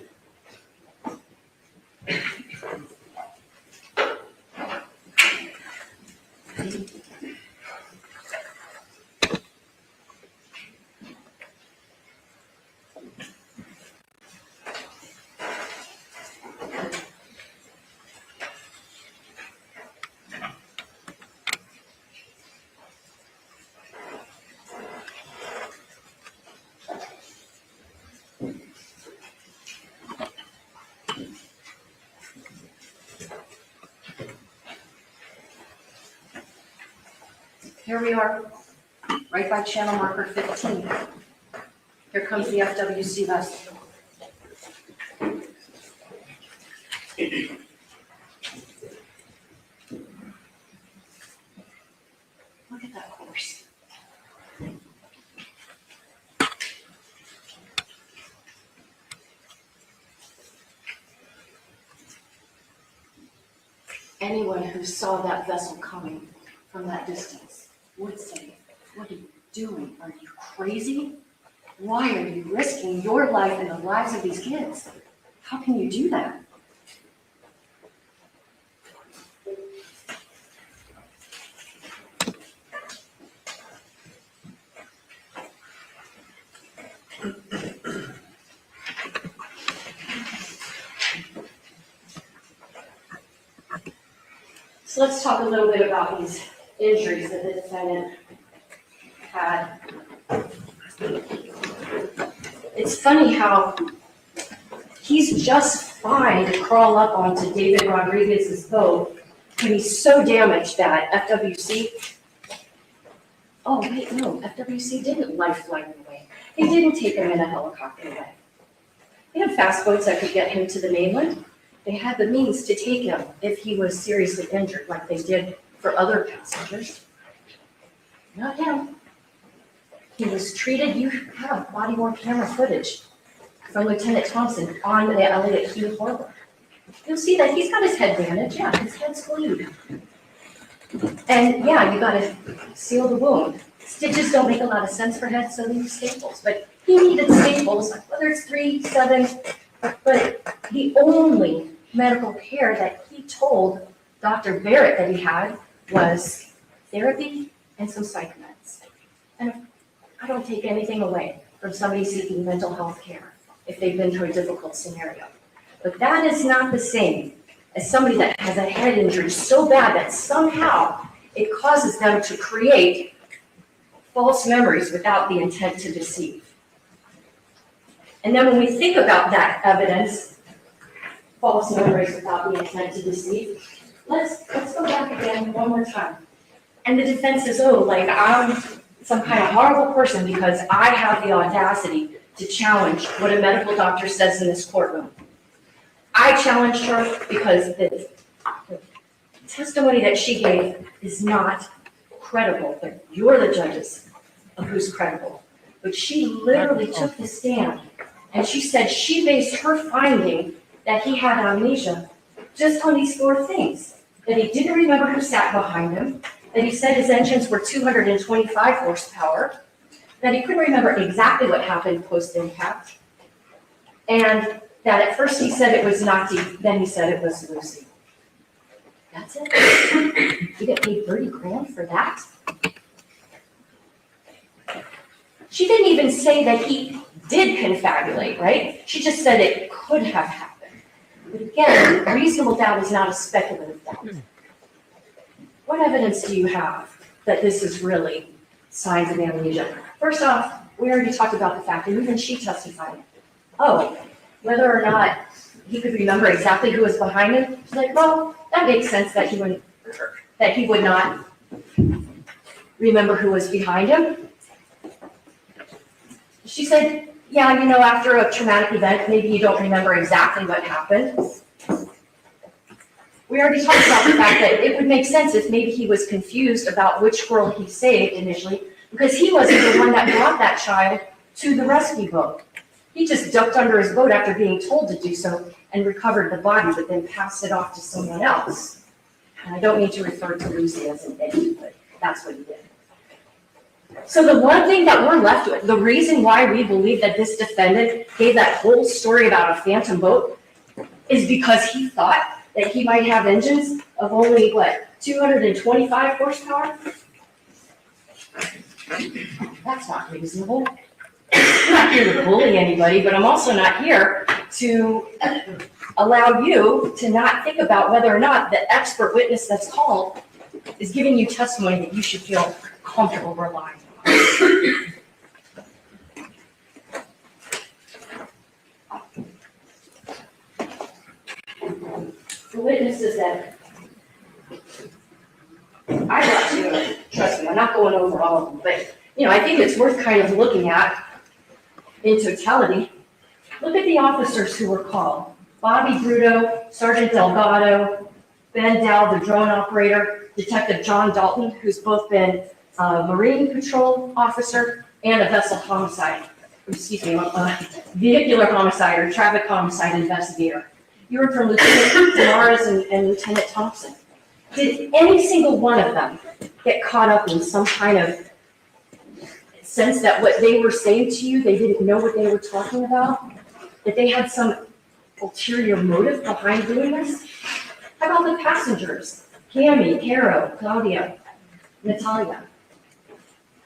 Speaker 5: Here we are, right by channel marker 15. Here comes the FWC vessel. Look at that course. anyone who saw that vessel coming from that distance would say, what are you doing? Are you crazy? Why are you risking your life and the lives of these kids? How can you do that? So let's talk a little bit about these injuries that the defendant had. It's funny how he's just fine to crawl up onto David Rodriguez's boat when he's so damaged that FWC, oh wait, no, FWC didn't lifeline him away. They didn't take him in a helicopter away. They had fast boats that could get him to the mainland. They had the means to take him if he was seriously injured, like they did for other passengers. Not him. He was treated, you have body-worn camera footage from Lieutenant Thompson on the Elliott Key Harbor. You'll see that he's got his head bandaged, yeah, his head's glued. And yeah, you gotta seal the wound. Stitches don't make a lot of sense for heads, so leave staples. But he needed staples, whether it's 3, 7, but the only medical care that he told Dr. Barrett that he had was therapy and some psych meds. And I don't take anything away from somebody seeking mental health care if they've been through a difficult scenario. But that is not the same as somebody that has a head injury so bad that somehow it causes them to create false memories without the intent to deceive. And then when we think about that evidence, false memories without the intent to deceive, let's go back again one more time. And the defense says, oh, like I'm some kind of horrible person because I have the audacity to challenge what a medical doctor says in this courtroom. I challenged her because the testimony that she gave is not credible, but you're the judges of who's credible. But she literally took the stand and she said she based her finding that he had amnesia just on these 4 things. That he didn't remember who sat behind him, that he said his engines were 225 horsepower, that he couldn't remember exactly what happened post-impact, and that at first he said it was Nazi, then he said it was Lucy. That's it? You get paid 30 grand for that? She didn't even say that he did confabulate, right? She just said it could have happened. But again, reasonable doubt is not a speculative doubt. What evidence do you have that this is really signs of amnesia? First off, we already talked about the fact, and even she testified, oh, whether or not he could remember exactly who was behind him, she's like, well, that makes sense that he would not remember who was behind him. She said, yeah, you know, after a traumatic event, maybe you don't remember exactly what happened. We already talked about the fact that it would make sense if maybe he was confused about which girl he saved initially, because he wasn't the one that brought that child to the rescue boat. He just ducked under his boat after being told to do so and recovered the body, but then passed it off to someone else. And I don't need to refer to Lucy as an A, but that's what he did. So the one thing that we're left with, the reason why we believe that this defendant gave that whole story about a phantom boat is because he thought that he might have engines of only, 225 horsepower? That's not reasonable. I'm not here to bully anybody, but I'm also not here to allow you to not think about whether or not the expert witness that's called is giving you testimony that you should feel comfortable relying on. The witnesses that I brought to, trust me, I'm not going over all of them, but I think it's worth kind of looking at in totality. Look at the officers who were called. Bobby Bruto, Sergeant Delgado, Ben Dow, the drone operator, Detective John Dalton, who's both been a Marine Patrol officer and a vehicular homicide or traffic homicide investigator. You heard from Lieutenant Damaris and Lieutenant Thompson. Did any single one of them get caught up in some kind of sense that what they were saying to you, they didn't know what they were talking about? That they had some ulterior motive behind doing this? How about the passengers? Cami, Caro, Claudia, Natalia.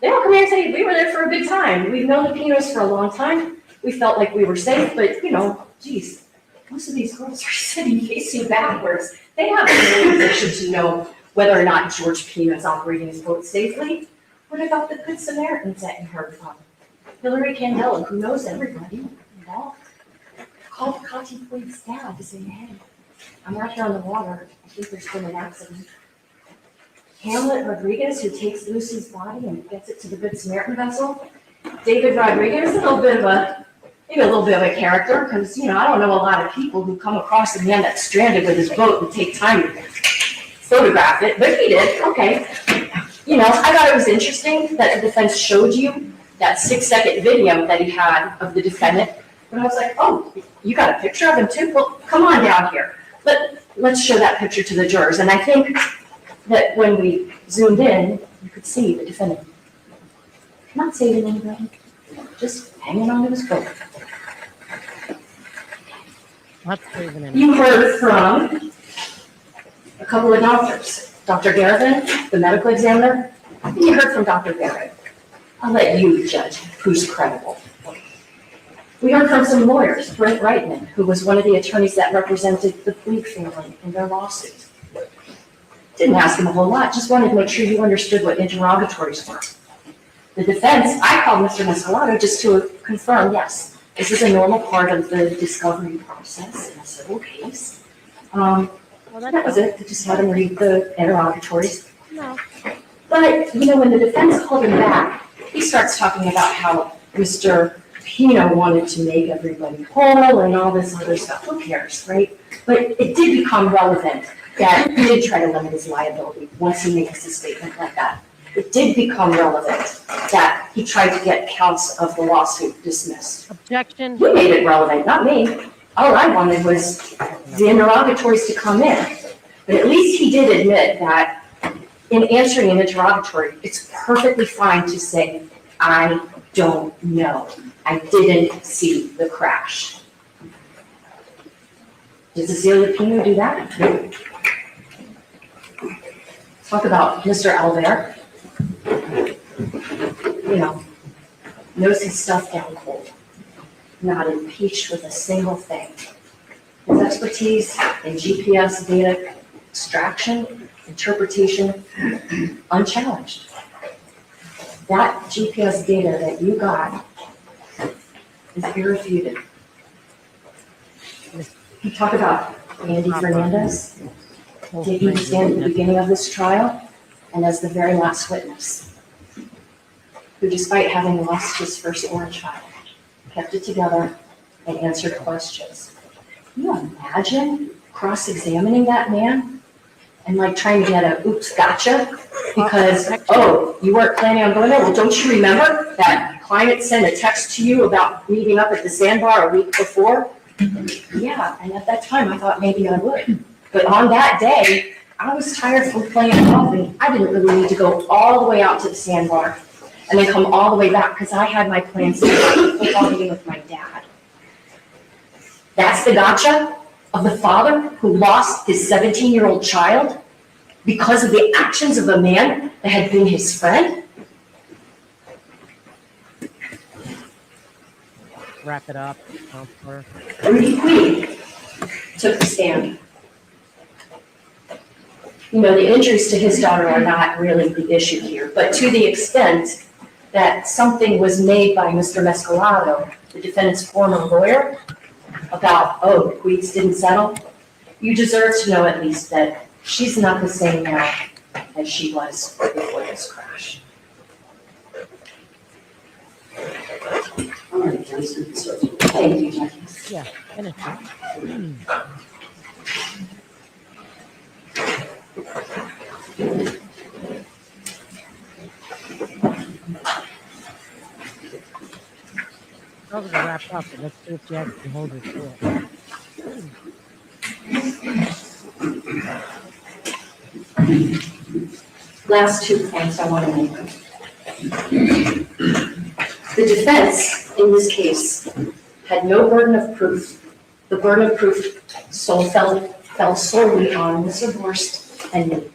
Speaker 5: They don't come here and say, we were there for a good time. We've known the Pinos for a long time. We felt like we were safe, but geez, most of these girls are sitting facing backwards. They have no position to know whether or not George Pino is operating his boat safely. What about the Good Samaritans that you heard from? Hillary Candela, who knows everybody involved, called Katy Puig's dad to say, hey, I'm out here on the water. I think there's been an accident. Hamlet Rodriguez, who takes Lucy's body and gets it to the Good Samaritan vessel. David Rodriguez, maybe a little bit of a character, because, I don't know a lot of people who come across a man that's stranded with his boat and take time to photograph it, but he did, okay. I thought it was interesting that the defense showed you that 6-second video that he had of the defendant, and I was like, oh, you got a picture of him too? Well, come on down here. Let's show that picture to the jurors, and I think that when we zoomed in, you could see the defendant not saving anybody, just hanging onto his boat.
Speaker 7: Not saving any.
Speaker 5: You heard from a couple of doctors. Dr. Garvin, the medical examiner, and you heard from Dr. Garrett. I'll let you judge who's credible. We heard from some lawyers, Brent Reitman, who was one of the attorneys that represented the Puig family in their lawsuit. Didn't ask him a whole lot, just wanted to make sure you understood what interrogatories were. The defense, I called Mr. Manslaughter just to confirm, yes, this is a normal part of the discovery process in a civil case. That was it. I just had him read the interrogatories.
Speaker 7: No.
Speaker 5: But, when the defense called him back, he starts talking about how Mr. Pino wanted to make everybody whole and all this other stuff. Who cares, right? But it did become relevant that he did try to limit his liability once he makes a statement like that. It did become relevant that he tried to get counts of the lawsuit dismissed.
Speaker 7: Objection.
Speaker 5: You made it relevant, not me. All I wanted was the interrogatories to come in. But at least he did admit that in answering an interrogatory, it's perfectly fine to say, I don't know. I didn't see the crash. Did Cecilia Pino do that? No. Talk about Mr. Albert. Knows his stuff down cold. Not impeached with a single thing. His expertise in GPS data extraction, interpretation, unchallenged. That GPS data that you got is irrefuted. You talk about Andy Fernandez. Did he stand at the beginning of this trial and as the very last witness, who, despite having lost his firstborn child, kept it together and answered questions. Can you imagine cross-examining that man and trying to get a oops, gotcha? Because, oh, you weren't planning on going there? Well, don't you remember that client sent a text to you about meeting up at the sandbar a week before? Yeah, and at that time I thought maybe I would. But on that day, I was tired from playing golf and I didn't really need to go all the way out to the sandbar and then come all the way back because I had my plans to go football game with my dad. That's the gotcha of the father who lost his 17-year-old child because of the actions of a man that had been his friend?
Speaker 7: Wrap it up, counselor.
Speaker 5: Rudy Puig took the stand. The injuries to his daughter are not really the issue here, but to the extent that something was made by Mr. Mescalado, the defendant's former lawyer, about, oh, the Puigs didn't settle, you deserve to know at least that she's not the same now as she was before this crash.
Speaker 3: All right, Councilman.
Speaker 5: Thank you, Judge.
Speaker 7: Yeah, finish it. I was gonna wrap up, but let's see if you actually hold it to it.
Speaker 5: last 2 points I want to make. The defense in this case had no burden of proof. The burden of proof fell solely on Mr. Borst and me.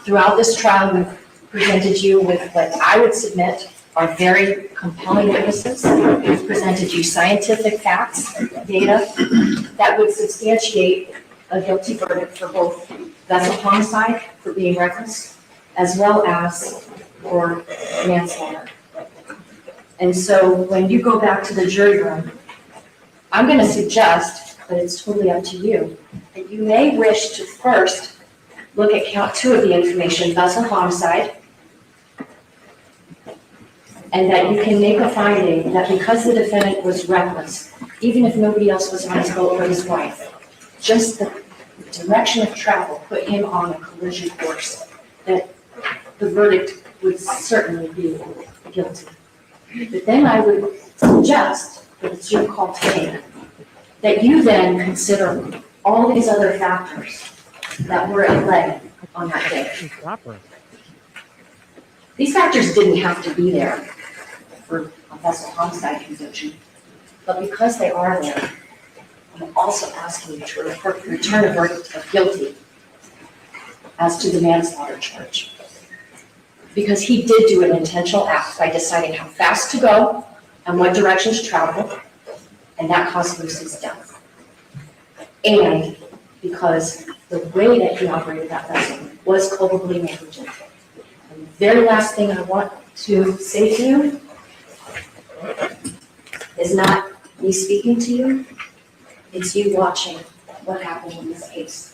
Speaker 5: Throughout this trial, we've presented you with what I would submit are very compelling witnesses. We've presented you scientific facts, data that would substantiate a guilty verdict for both vessel homicide for being reckless, as well as for manslaughter. And so when you go back to the jury room, I'm going to suggest, but it's totally up to you, that you may wish to first look at count 2 of the information, vessel homicide, and that you can make a finding that because the defendant was reckless, even if nobody else was on his boat but his wife, just the direction of travel put him on a collision course, that the verdict would certainly be guilty. But then I would suggest, that it's your call to make, that you then consider all these other factors that were at play on that day. These factors didn't have to be there for a vessel homicide conviction, but because they are there, I'm also asking you to return a verdict of guilty as to the manslaughter charge. Because he did do an intentional act by deciding how fast to go and what direction to travel, and that caused Lucy's death. And because the way that he operated that vessel was culpably negligent. And the very last thing I want to say to you is not me speaking to you, it's you watching what happened in this case.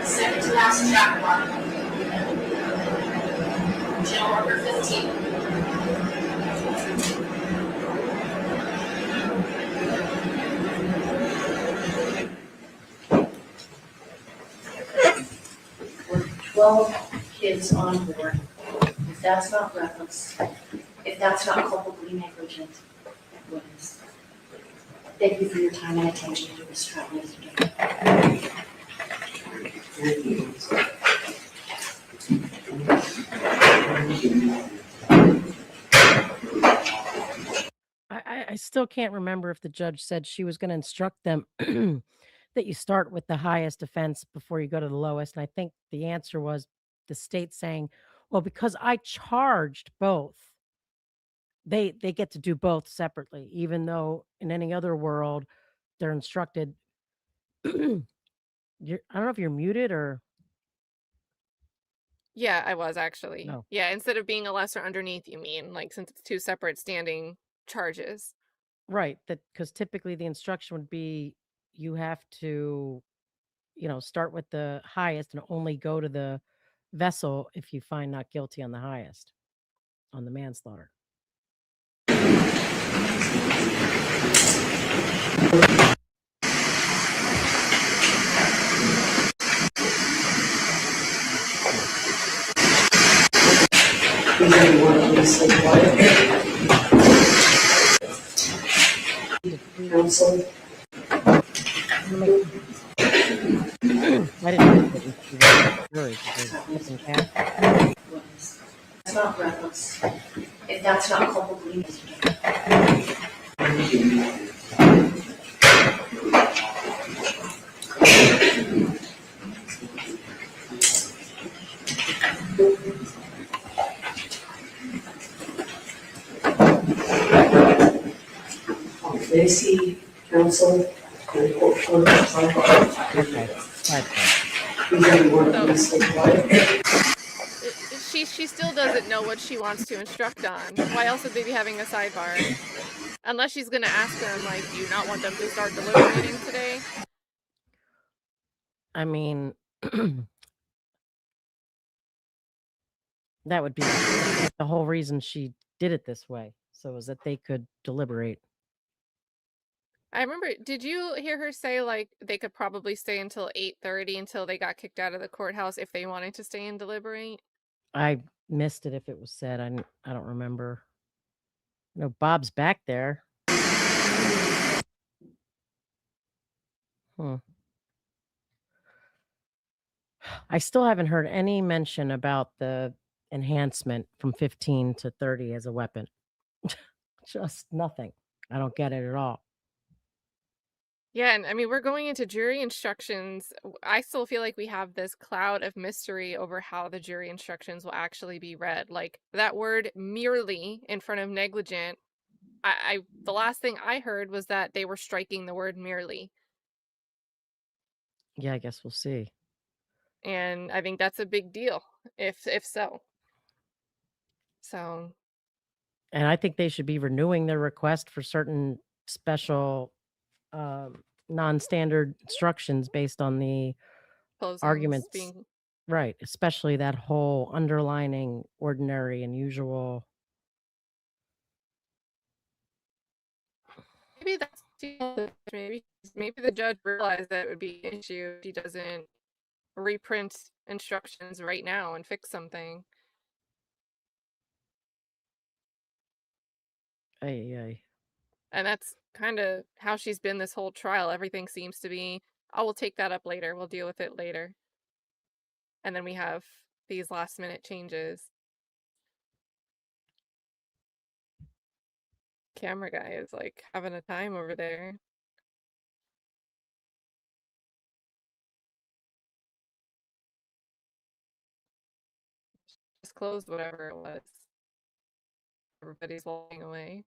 Speaker 5: Second to last track one. Channel number 15. With 12 kids on board, if that's not reckless, if that's not culpably negligent, what is? Thank you for your time and attention to this trial, ladies and gentlemen.
Speaker 7: I still can't remember if the judge said she was going to instruct them that you start with the highest offense before you go to the lowest. And I think the answer was the state saying, well, because I charged both, they get to do both separately, even though in any other world they're instructed. I don't know if you're muted or
Speaker 1: Yeah, I was actually.
Speaker 7: no.
Speaker 1: Yeah, instead of being a lesser underneath, you mean, like, since it's 2 separate standing charges.
Speaker 7: Right. That because typically the instruction would be you have to, start with the highest and only go to the vessel if you find not guilty on the highest, on the manslaughter.
Speaker 3: Is anyone please stay quiet? Counsel,
Speaker 7: I didn't know that jury.
Speaker 5: That's not reckless. If that's not culpably negligent.
Speaker 3: may see counsel and court clerk.
Speaker 7: Okay.
Speaker 3: Please, everyone, please stay quiet.
Speaker 1: She still doesn't know what she wants to instruct on. Why else would they be having a sidebar? Unless she's gonna ask them, like, do you not want them to start deliberating today?
Speaker 7: I mean, that would be the whole reason she did it this way. So was that they could deliberate.
Speaker 1: I remember, did you hear her say, like, they could probably stay until 8:30 until they got kicked out of the courthouse if they wanted to stay and deliberate?
Speaker 7: I missed it if it was said. I don't remember. No, Bob's back there. I still haven't heard any mention about the enhancement from 15 to 30 as a weapon. Just nothing. I don't get it at all.
Speaker 1: Yeah, and I mean, we're going into jury instructions. I still feel like we have this cloud of mystery over how the jury instructions will actually be read. Like that word merely in front of negligent. The last thing I heard was that they were striking the word merely.
Speaker 7: Yeah, I guess we'll see.
Speaker 1: And I think that's a big deal if so. So,
Speaker 7: and I think they should be renewing their request for certain special non-standard instructions based on the arguments
Speaker 1: being
Speaker 7: right, especially that whole underlining ordinary and usual.
Speaker 1: Maybe that's maybe the judge realized that it would be an issue if he doesn't reprint instructions right now and fix something.
Speaker 7: Aye.
Speaker 1: And that's kind of how she's been this whole trial. Everything seems to be, oh, we'll take that up later. We'll deal with it later. And then we have these last minute changes. Camera guy is like having a time over there. Just closed whatever it was. Everybody's walking away.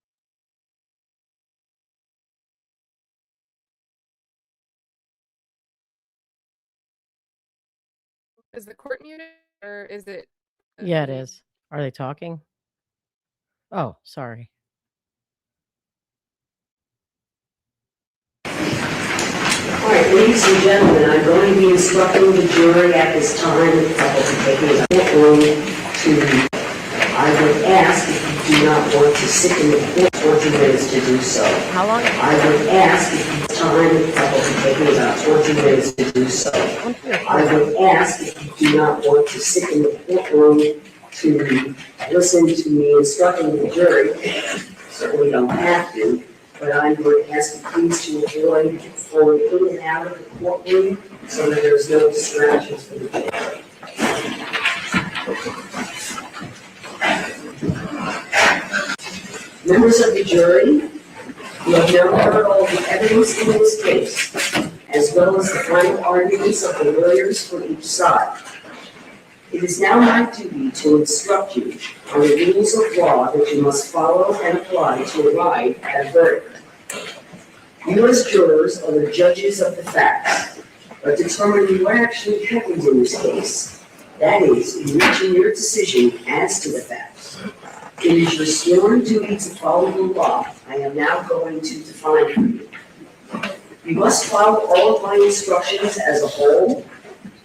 Speaker 1: Is the court muted or is it?
Speaker 7: Yeah, it is. Are they talking? Oh, sorry.
Speaker 3: All right, ladies and gentlemen, I'm going to be instructing the jury at this time I would ask if you do not want to sit in the court 20 minutes to do so.
Speaker 7: How long?
Speaker 3: I would ask if the time is probably taking about 20 minutes to do so. I would ask if you do not want to sit in the courtroom to listen to me instructing the jury. Certainly don't have to, but I would ask you please to avoid going in and out of the courtroom so that there's no distractions for the jury. Members of the jury, you have now heard all the evidence in this case, as well as the final arguments of the lawyers for each side. It is now my duty to instruct you on the rules of law that you must follow and apply to arrive at a verdict. You as jurors are the judges of the facts, but determining what actually happened in this case. That is, in reaching your decision as to the facts. It is your sworn duty to follow the law I am now going to define for you. You must follow all of my instructions as a whole.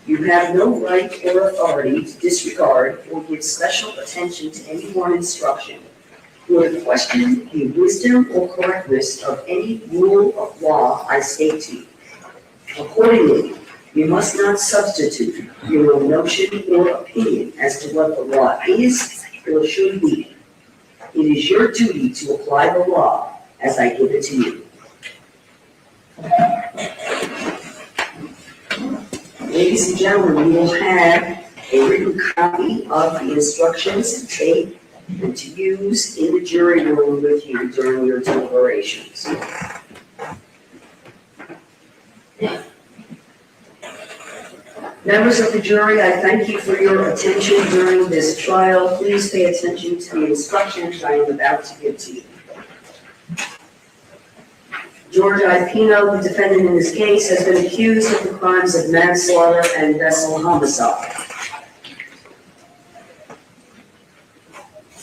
Speaker 3: You have no right or authority to disregard or give special attention to any one instruction, or to question the wisdom or correctness of any rule of law I state to you. Accordingly, you must not substitute your own notion or opinion as to what the law is or should be. It is your duty to apply the law as I give it to you. Ladies and gentlemen, you will have a written copy of the instructions to take and to use in the jury room with you during your deliberations. Members of the jury, I thank you for your attention during this trial. Please pay attention to the instructions I am about to give to you. George I. Pino, the defendant in this case, has been accused of the crimes of manslaughter and vessel homicide.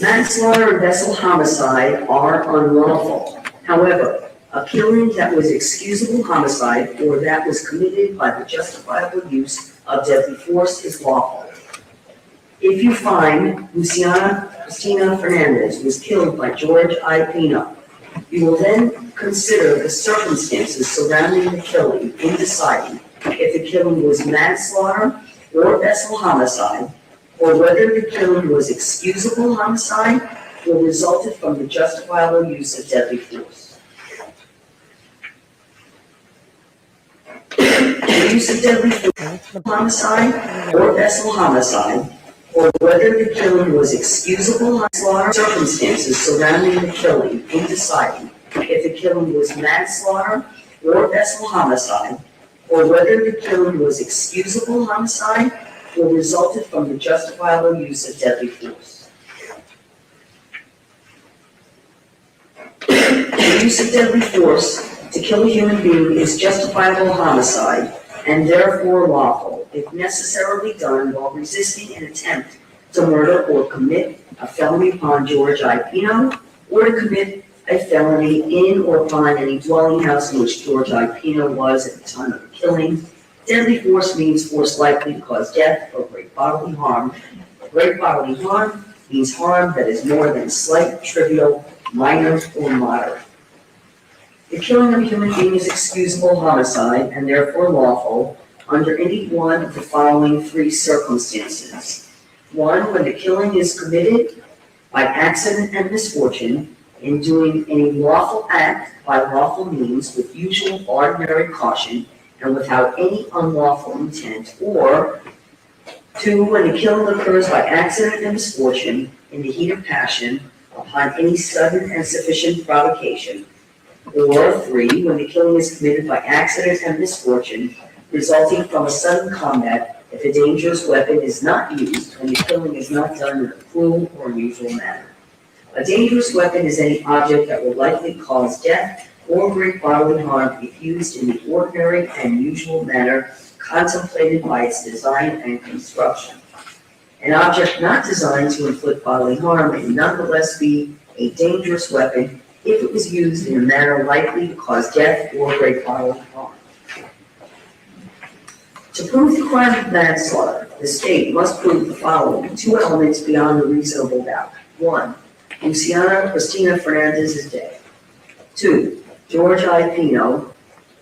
Speaker 3: Manslaughter and vessel homicide are unlawful. However, a killing that was excusable homicide or that was committed by the justifiable use of deadly force is lawful. If you find Luciana Cristina Fernandez was killed by George I. Pino, you will then consider the circumstances surrounding the killing in deciding if the killing was manslaughter or vessel homicide, or whether the killing was excusable homicide or resulted from the justifiable use of deadly force. The use of deadly force, homicide or vessel homicide, or whether the killing was excusable manslaughter, circumstances surrounding the killing in deciding if the killing was manslaughter or vessel homicide, or whether the killing was excusable homicide or resulted from the justifiable use of deadly force. The use of deadly force to kill a human being is justifiable homicide and therefore lawful if necessarily done while resisting an attempt to murder or commit a felony upon George I. Pino, or to commit a felony in or upon any dwelling house in which George I. Pino was at the time of the killing. Deadly force means force likely to cause death or great bodily harm. Great bodily harm means harm that is more than slight, trivial, minor, or moderate. The killing of a human being is excusable homicide and therefore lawful under any one of the following three circumstances. One, when the killing is committed by accident and misfortune in doing any lawful act by lawful means with usual ordinary caution and without any unlawful intent, or two, when the killing occurs by accident and misfortune in the heat of passion upon any sudden and sufficient provocation, or three, when the killing is committed by accident and misfortune resulting from a sudden combat if a dangerous weapon is not used and the killing is not done in a cruel or unusual manner. A dangerous weapon is any object that will likely cause death or great bodily harm if used in the ordinary and usual manner contemplated by its design and construction. An object not designed to inflict bodily harm may nonetheless be a dangerous weapon if it was used in a manner likely to cause death or great bodily harm. To prove the crime of manslaughter, the state must prove the following two elements beyond a reasonable doubt. One, Luciana Cristina Fernandez is dead. Two, George I. Pino,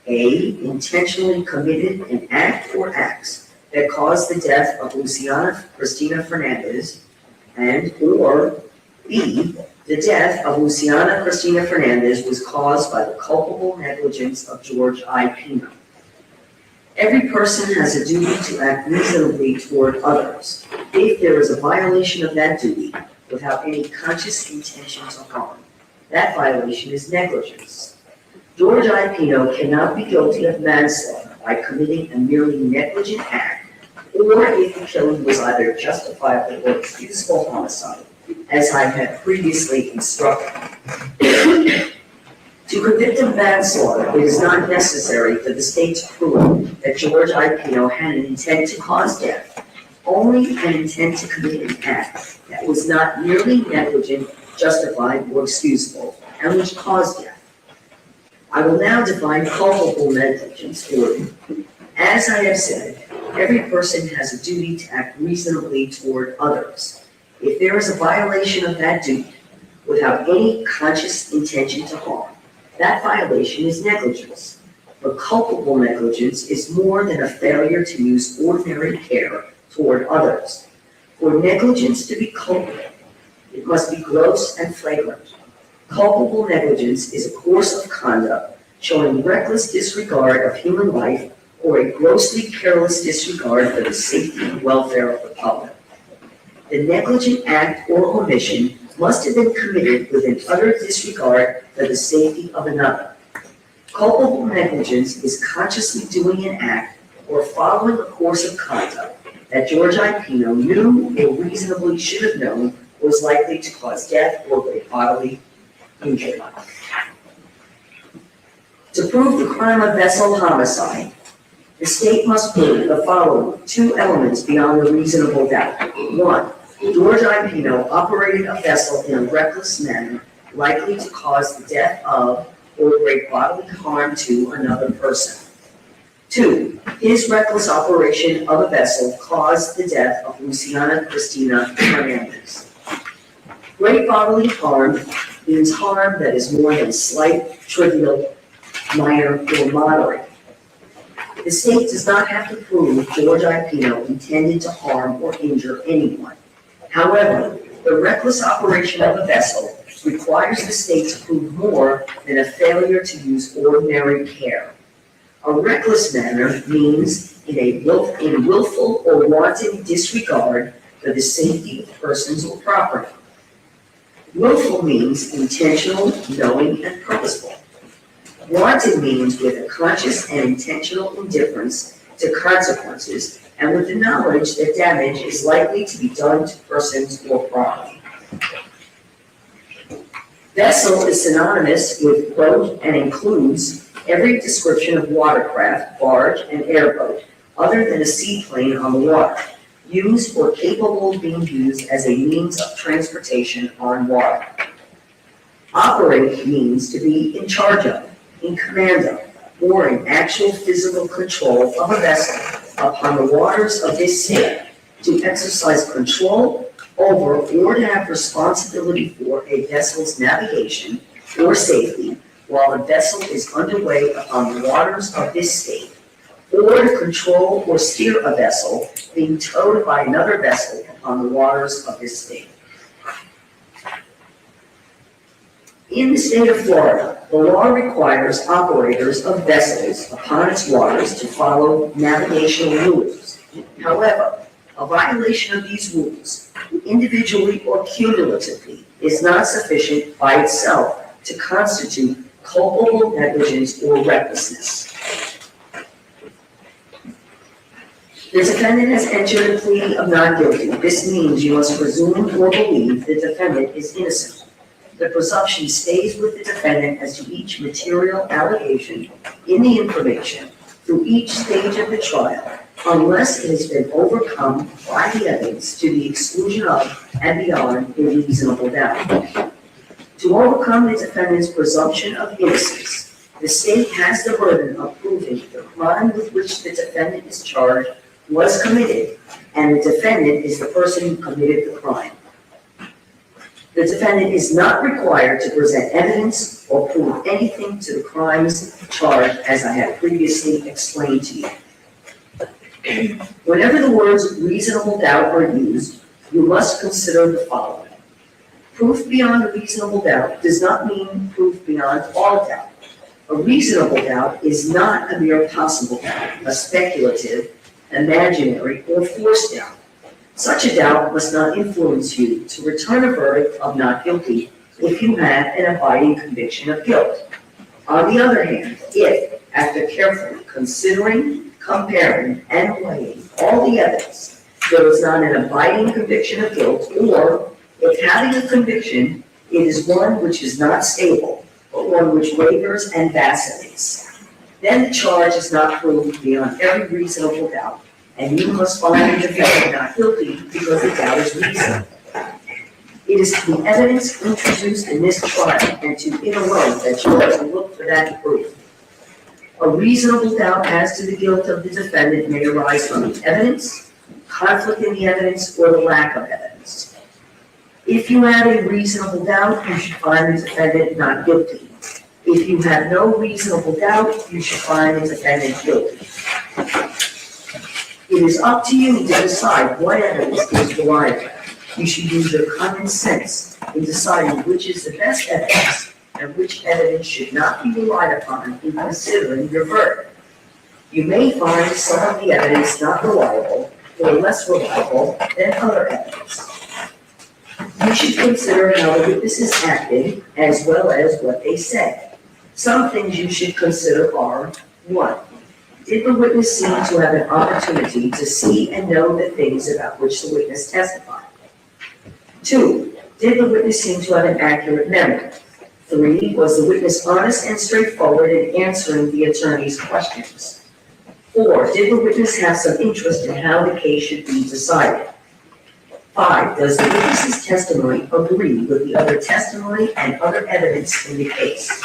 Speaker 3: A, intentionally committed an act or acts that caused the death of Luciana Cristina Fernandez, and or B, the death of Luciana Cristina Fernandez was caused by the culpable negligence of George I. Pino. Every person has a duty to act reasonably toward others if there is a violation of that duty without any conscious intention to harm. That violation is negligence. George I. Pino cannot be guilty of manslaughter by committing a merely negligent act, or if the killing was either justifiable or excusable homicide, as I had previously instructed. To convict of manslaughter, it is not necessary for the state to prove that George I. Pino had an intent to cause death, only an intent to commit an act that was not merely negligent, justified, or excusable, and which caused death. I will now define culpable negligence for you. As I have said, every person has a duty to act reasonably toward others. If there is a violation of that duty without any conscious intention to harm, that violation is negligence. But culpable negligence is more than a failure to use ordinary care toward others. For negligence to be culpable, it must be gross and flagrant. Culpable negligence is a course of conduct showing reckless disregard of human life or a grossly careless disregard for the safety and welfare of the public. The negligent act or omission must have been committed with an utter disregard for the safety of another. Culpable negligence is consciously doing an act or following a course of conduct that George I. Pino knew or reasonably should have known was likely to cause death or great bodily injury. To prove the crime of vessel homicide, the state must prove the following two elements beyond a reasonable doubt. One, George Pino operated a vessel in a reckless manner likely to cause the death of or great bodily harm to another person. Two, his reckless operation of a vessel caused the death of Lucy Fernandez. Great bodily harm means harm that is more than slight, trivial, minor, or moderate. The state does not have to prove George Pino intended to harm or injure anyone. However, the reckless operation of a vessel requires the state to prove more than a failure to use ordinary care. A reckless manner means in willful or wanton disregard for the safety of persons or property. Willful means intentional, knowing, and purposeful. Wanton means with a conscious and intentional indifference to consequences and with the knowledge that damage is likely to be done to persons or property. Vessel is synonymous with boat and includes every description of watercraft, barge, and airboat, other than a seaplane on the water, used or capable of being used as a means of transportation on water. Operate means to be in charge of, in command of, or in actual physical control of a vessel upon the waters of this state, to exercise control over or to have responsibility for a vessel's navigation or safety while a vessel is underway upon the waters of this state, or to control or steer a vessel being towed by another vessel upon the waters of this state. In the state of Florida, the law requires operators of vessels upon its waters to follow navigational rules. However, a violation of these rules, individually or cumulatively, is not sufficient by itself to constitute culpable negligence or recklessness. The defendant has entered a plea of not guilty. This means you must presume or believe the defendant is innocent. The presumption stays with the defendant as to each material allegation in the information through each stage of the trial, unless it has been overcome by the evidence to the exclusion of and beyond a reasonable doubt. To overcome the defendant's presumption of innocence, the state has the burden of proving the crime with which the defendant is charged was committed, and the defendant is the person who committed the crime. The defendant is not required to present evidence or prove anything to the crimes charged, as I have previously explained to you. Whenever the words reasonable doubt are used, you must consider the following. Proof beyond a reasonable doubt does not mean proof beyond all doubt. A reasonable doubt is not a mere possible doubt, a speculative, imaginary, or forced doubt. Such a doubt must not influence you to return a verdict of not guilty if you have an abiding conviction of guilt. On the other hand, if, after carefully considering, comparing, and weighing all the evidence, there is not an abiding conviction of guilt, or if having a conviction, it is one which is not stable, but one which wavers and vacillates, then the charge is not proved beyond every reasonable doubt, and you must find the defendant not guilty because the doubt is reasonable. It is to the evidence introduced in this trial and to it alone that you are to look for that proof. A reasonable doubt as to the guilt of the defendant may arise from the evidence, conflict in the evidence, or the lack of evidence. If you have a reasonable doubt, you should find the defendant not guilty. If you have no reasonable doubt, you should find the defendant guilty. It is up to you to decide what evidence is reliable. You should use your common sense in deciding which is the best evidence and which evidence should not be relied upon in considering your verdict. You may find some of the evidence not reliable or less reliable than other evidence. You should consider how the witnesses acted as well as what they said. Some things you should consider are: 1. Did the witness seem to have an opportunity to see and know the things about which the witness testified? 2. Did the witness seem to have an accurate memory? 3, was the witness honest and straightforward in answering the attorney's questions? 4, did the witness have some interest in how the case should be decided? 5, does the witness's testimony agree with the other testimony and other evidence in the case?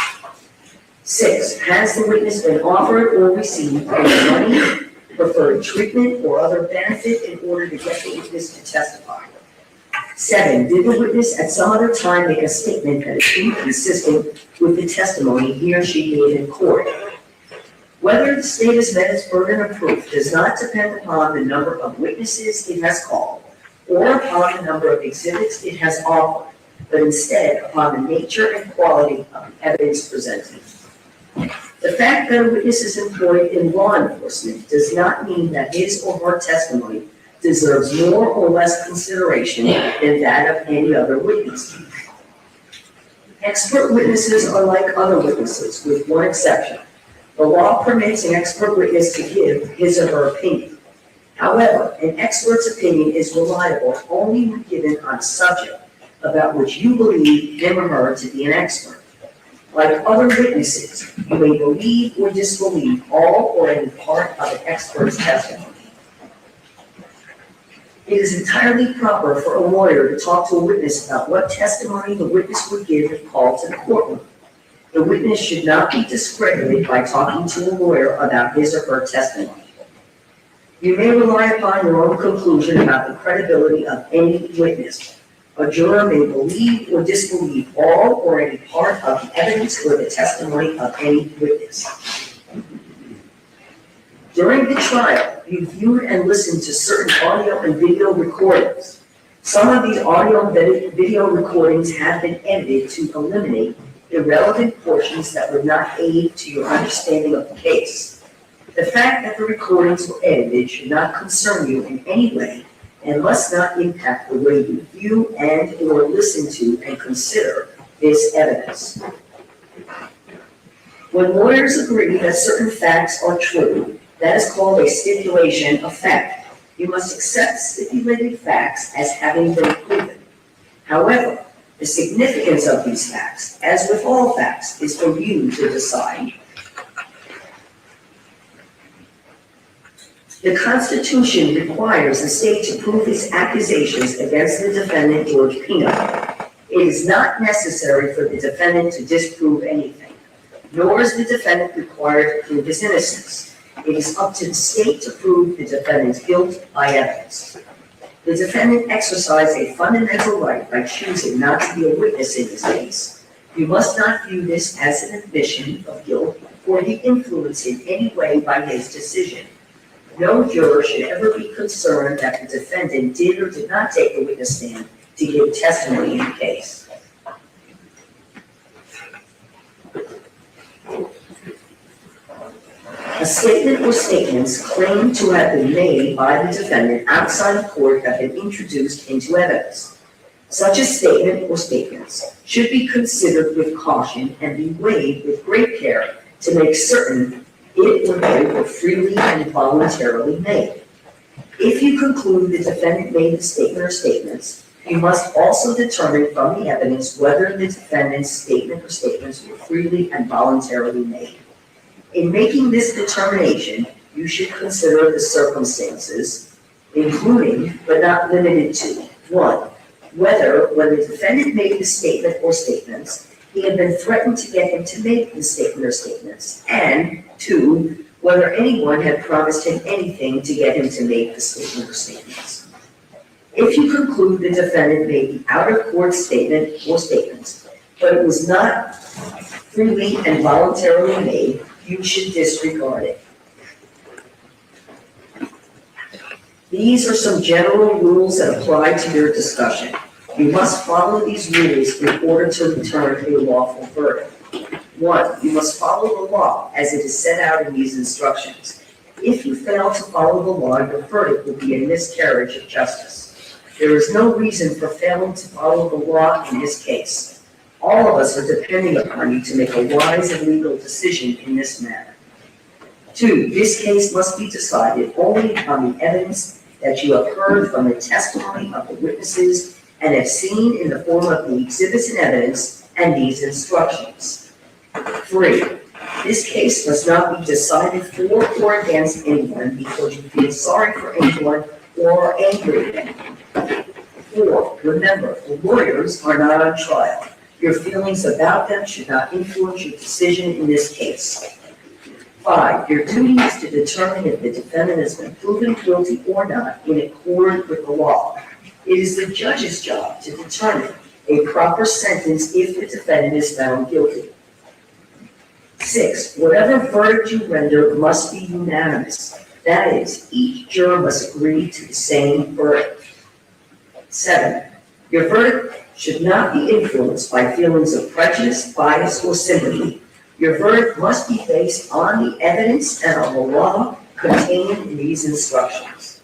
Speaker 3: 6, has the witness been offered or received any money, preferred treatment, or other benefit in order to get the witness to testify? 7, did the witness at some other time make a statement that is inconsistent with the testimony he or she gave in court? Whether the state has met its burden of proof does not depend upon the number of witnesses it has called or upon the number of exhibits it has offered, but instead upon the nature and quality of the evidence presented. The fact that a witness is employed in law enforcement does not mean that his or her testimony deserves more or less consideration than that of any other witness. Expert witnesses are like other witnesses, with one exception. The law permits an expert witness to give his or her opinion. However, an expert's opinion is reliable only when given on a subject about which you believe him or her to be an expert. Like other witnesses, you may believe or disbelieve all or any part of an expert's testimony. It is entirely proper for a lawyer to talk to a witness about what testimony the witness would give if called to the courtroom. The witness should not be discredited by talking to a lawyer about his or her testimony. You may rely upon your own conclusion about the credibility of any witness. A juror may believe or disbelieve all or any part of the evidence or the testimony of any witness. During the trial, you viewed and listened to certain audio and video recordings. Some of these audio and video recordings have been edited to eliminate irrelevant portions that would not aid to your understanding of the case. The fact that the recordings were edited should not concern you in any way and must not impact the way you view and or listen to and consider this evidence. When lawyers agree that certain facts are true, that is called a stipulation of fact. You must accept stipulated facts as having been proven. However, the significance of these facts, as with all facts, is for you to decide. The Constitution requires the state to prove its accusations against the defendant, George Pino. It is not necessary for the defendant to disprove anything, nor is the defendant required to prove his innocence. It is up to the state to prove the defendant's guilt by evidence. The defendant exercised a fundamental right by choosing not to be a witness in this case. You must not view this as an admission of guilt or be influenced in any way by his decision. No juror should ever be concerned that the defendant did or did not take the witness stand to give testimony in the case. A statement or statements claimed to have been made by the defendant outside of court have been introduced into evidence. Such a statement or statements should be considered with caution and be weighed with great care to make certain it or they were freely and voluntarily made. If you conclude the defendant made the statement or statements, you must also determine from the evidence whether the defendant's statement or statements were freely and voluntarily made. In making this determination, you should consider the circumstances, including but not limited to: 1, whether when the defendant made the statement or statements, he had been threatened to get him to make the statement or statements, and 2, whether anyone had promised him anything to get him to make the statement or statements. If you conclude the defendant made the out-of-court statement or statements, but it was not freely and voluntarily made, you should disregard it. These are some general rules that apply to your discussion. You must follow these rules in order to return a lawful verdict. 1, you must follow the law as it is set out in these instructions. If you fail to follow the law, your verdict will be a miscarriage of justice. There is no reason for failing to follow the law in this case. All of us are depending upon you to make a wise and legal decision in this matter. 2, this case must be decided only upon the evidence that you have heard from the testimony of the witnesses and have seen in the form of the exhibits and evidence and these instructions. 3, this case must not be decided for or against anyone because you feel sorry for anyone or are angry at anyone. 4, remember, the lawyers are not on trial. Your feelings about them should not influence your decision in this case. 5, your duty is to determine if the defendant has been proven guilty or not in accord with the law. It is the judge's job to determine a proper sentence if the defendant is found guilty. 6, whatever verdict you render must be unanimous. That is, each juror must agree to the same verdict. 7, your verdict should not be influenced by feelings of prejudice, bias, or sympathy. Your verdict must be based on the evidence and on the law contained in these instructions.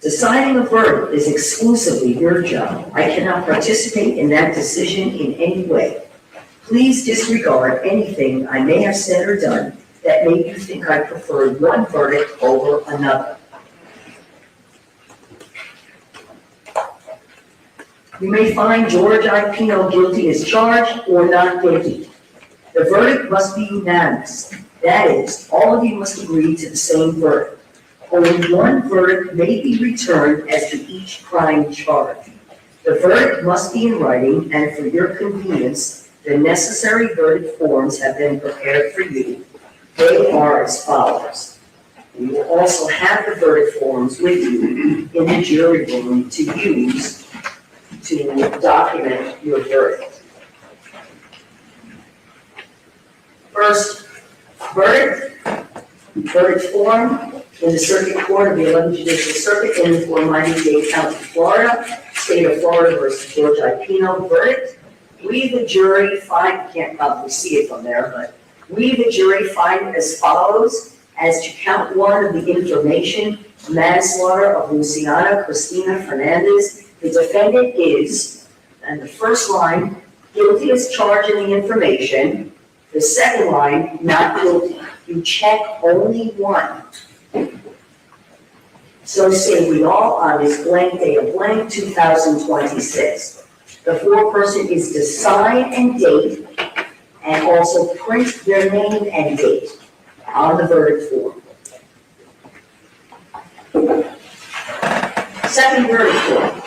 Speaker 3: Deciding a verdict is exclusively your job. I cannot participate in that decision in any way. Please disregard anything I may have said or done that made you think I preferred one verdict over another. You may find George Pino guilty as charged or not guilty. The verdict must be unanimous. That is, all of you must agree to the same verdict. Only one verdict may be returned as to each crime charged. The verdict must be in writing, and for your convenience, the necessary verdict forms have been prepared for you. They are as follows. You will also have the verdict forms with you in the jury room to use to document your verdict. First, verdict form in the Circuit Court of the 11th Judicial Circuit in for Miami-Dade County, Florida, State of Florida versus George Pino verdict. We, the jury, find, you can't probably see it from there, but we, the jury, find as follows as to count 1 of the information, manslaughter of Lucy Fernandez. The defendant is, and the first line, guilty as charged in the information. The second line, not guilty. You check only one. So say we all on this blank day of blank 2026. The foreperson is to sign and date and also print their name and date on the verdict form. Second verdict form.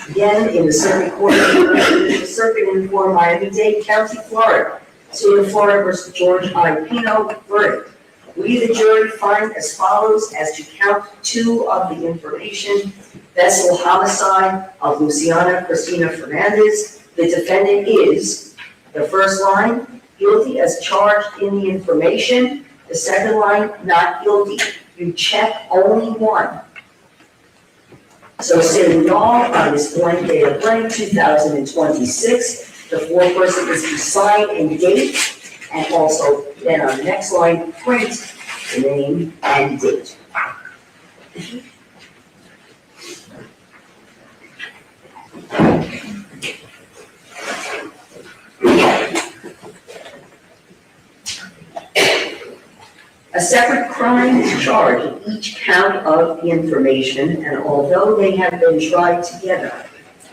Speaker 3: Again, in the Circuit Court of the Circuit in for Miami-Dade County, Florida, State of Florida versus George Pino verdict. We, the jury, find as follows as to count 2 of the information, vessel homicide of Luciana Cristina Fernandez. The defendant is, the first line, guilty as charged in the information. The second line, not guilty. You check only one. So say we all on this blank day of blank 2026, the foreperson is to sign and date, and also then on the next line, print the name and date. A separate crime is charged in each count of the information, and although they have been tried together,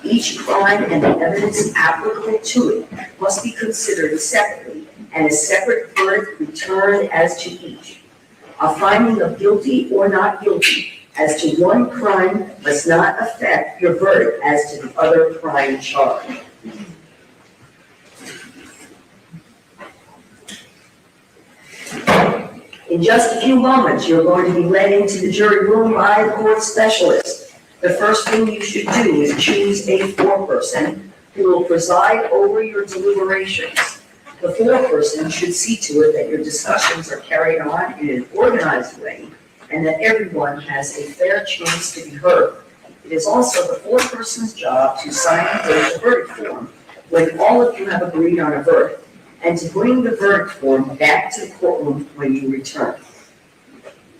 Speaker 3: each crime and the evidence applicable to it must be considered separately, and a separate verdict returned as to each. A finding of guilty or not guilty as to one crime must not affect your verdict as to the other crime charged. In just a few moments, you're going to be led into the jury room by the court specialist. The first thing you should do is choose a foreperson who will preside over your deliberations. The foreperson should see to it that your discussions are carried on in an organized way and that everyone has a fair chance to be heard. It is also the foreperson's job to sign and date the verdict form when all of you have agreed on a verdict, and to bring the verdict form back to the courtroom when you return.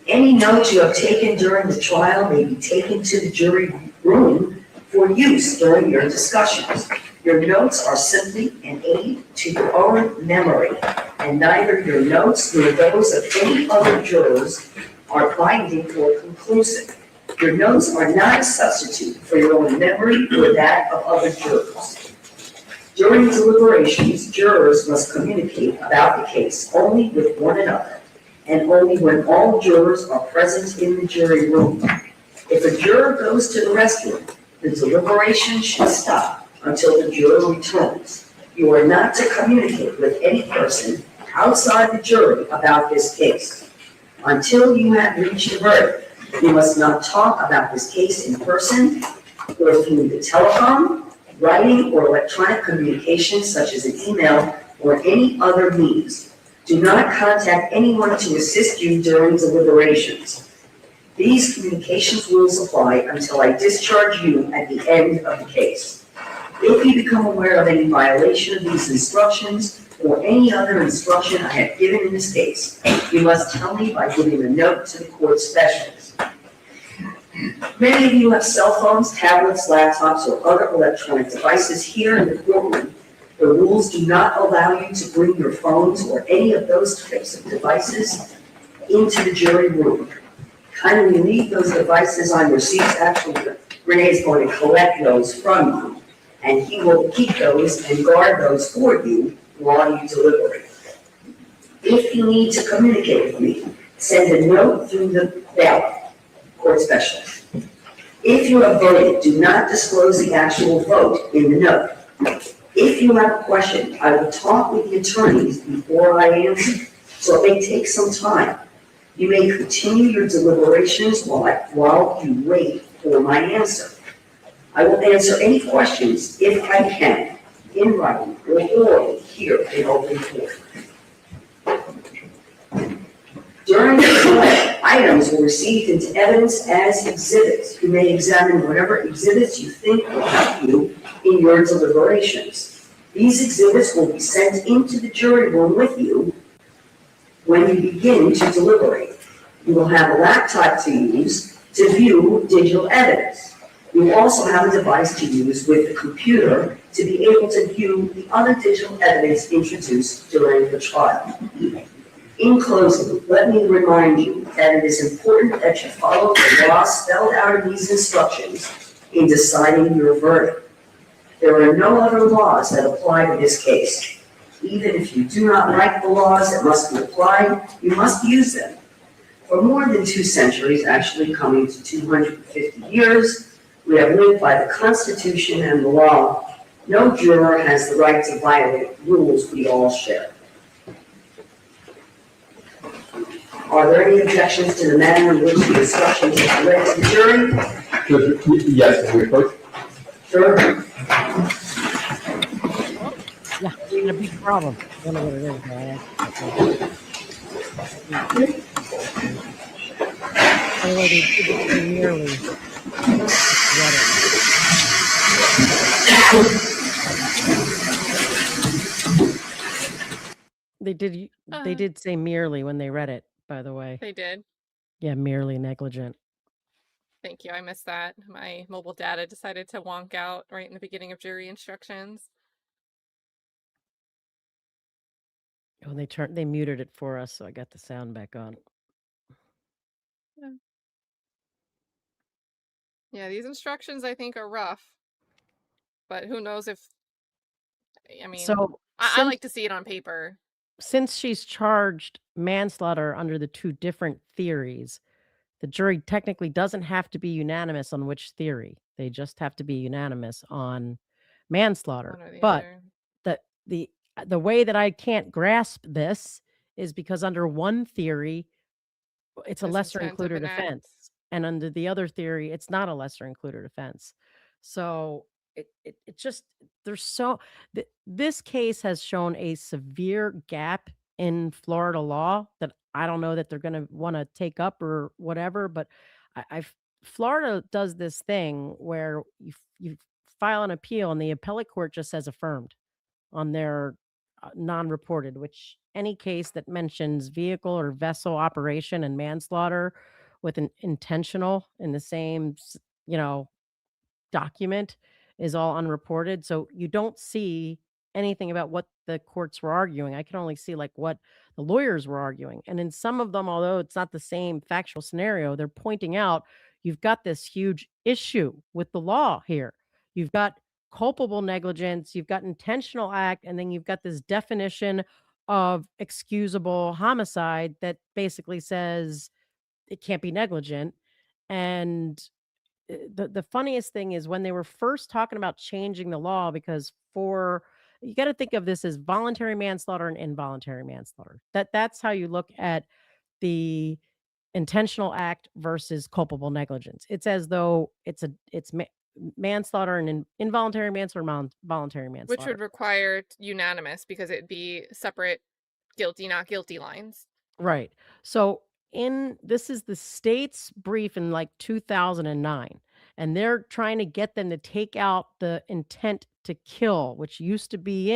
Speaker 3: Any notes you have taken during the trial may be taken to the jury room for use during your discussions. Your notes are simply an aid to your own memory, and neither your notes nor those of any other jurors are binding or conclusive. Your notes are not a substitute for your own memory or that of other jurors. During deliberations, jurors must communicate about the case only with one another and only when all jurors are present in the jury room. If a juror goes to the restroom, the deliberation should stop until the juror returns. You are not to communicate with any person outside the jury about this case. Until you have reached a verdict, you must not talk about this case in person or through the telephone, writing, or electronic communication such as an email or any other means. Do not contact anyone to assist you during deliberations. These communications rules apply until I discharge you at the end of the case. If you become aware of any violation of these instructions or any other instruction I have given in this case, you must tell me by giving a note to the court specialist. Many of you have cell phones, tablets, laptops, or other electronic devices here in the courtroom. The rules do not allow you to bring your phones or any of those types of devices into the jury room. Kindly leave those devices on your seats. Actually, Renee is going to collect those from you, and he will keep those and guard those for you while you deliberate. If you need to communicate with me, send a note through the ballot, court specialist. If you have voted, do not disclose the actual vote in the note. If you have a question, I will talk with the attorneys before I answer, so it may take some time. You may continue your deliberations while you wait for my answer. I will answer any questions, if I can, in writing or orally here in open court. During the trial, items were received into evidence as exhibits. You may examine whatever exhibits you think will help you in your deliberations. These exhibits will be sent into the jury room with you when you begin to deliberate. You will have a laptop to use to view digital evidence. You will also have a device to use with the computer to be able to view the other digital evidence introduced during the trial. In closing, let me remind you that it is important that you follow the law spelled out in these instructions in deciding your verdict. There are no other laws that apply to this case. Even if you do not like the laws that must be applied, you must use them. For more than 2 centuries, actually coming to 250 years, we have lived by the Constitution and the law. No juror has the right to violate rules we all share. Are there any objections to the manner in which the instructions are read to the jury?
Speaker 8: Yes, we approach.
Speaker 3: Sure.
Speaker 7: Yeah, it's a big problem. I don't know what it is, but anyway, they did it nearly. They did say merely when they read it, by the way.
Speaker 1: They did.
Speaker 7: Yeah, merely negligent.
Speaker 1: Thank you. I missed that. My mobile data decided to wonk out right in the beginning of jury instructions.
Speaker 7: Oh, they muted it for us, so I got the sound back on.
Speaker 1: Yeah, these instructions I think are rough. But who knows if, I mean,
Speaker 7: So
Speaker 1: I like to see it on paper.
Speaker 7: Since she's charged manslaughter under the 2 different theories, the jury technically doesn't have to be unanimous on which theory. They just have to be unanimous on manslaughter.
Speaker 1: One or the
Speaker 7: But
Speaker 1: other.
Speaker 7: the way that I can't grasp this is because under one theory, it's a
Speaker 1: There's
Speaker 7: lesser
Speaker 1: intent of
Speaker 7: included
Speaker 1: an act.
Speaker 7: offense, and under the other theory, it's not a lesser included offense. So it just there's so this case has shown a severe gap in Florida law that I don't know that they're going to want to take up or whatever. But Florida does this thing where you file an appeal and the appellate court just says affirmed on their non-reported, which any case that mentions vehicle or vessel operation and manslaughter with an intentional in the same, document is all unreported. So you don't see anything about what the courts were arguing. I can only see like what the lawyers were arguing. And in some of them, although it's not the same factual scenario, they're pointing out you've got this huge issue with the law here. You've got culpable negligence, you've got intentional act, and then you've got this definition of excusable homicide that basically says it can't be negligent. And the funniest thing is when they were first talking about changing the law, because you got to think of this as voluntary manslaughter and involuntary manslaughter. That's how you look at the intentional act versus culpable negligence. It's as though it's manslaughter and involuntary manslaughter, voluntary
Speaker 1: Which
Speaker 7: manslaughter.
Speaker 1: would require unanimous because it'd be separate guilty, not guilty lines.
Speaker 7: Right. So this is the state's brief in like 2009, and they're trying to get them to take out the intent to kill, which used to be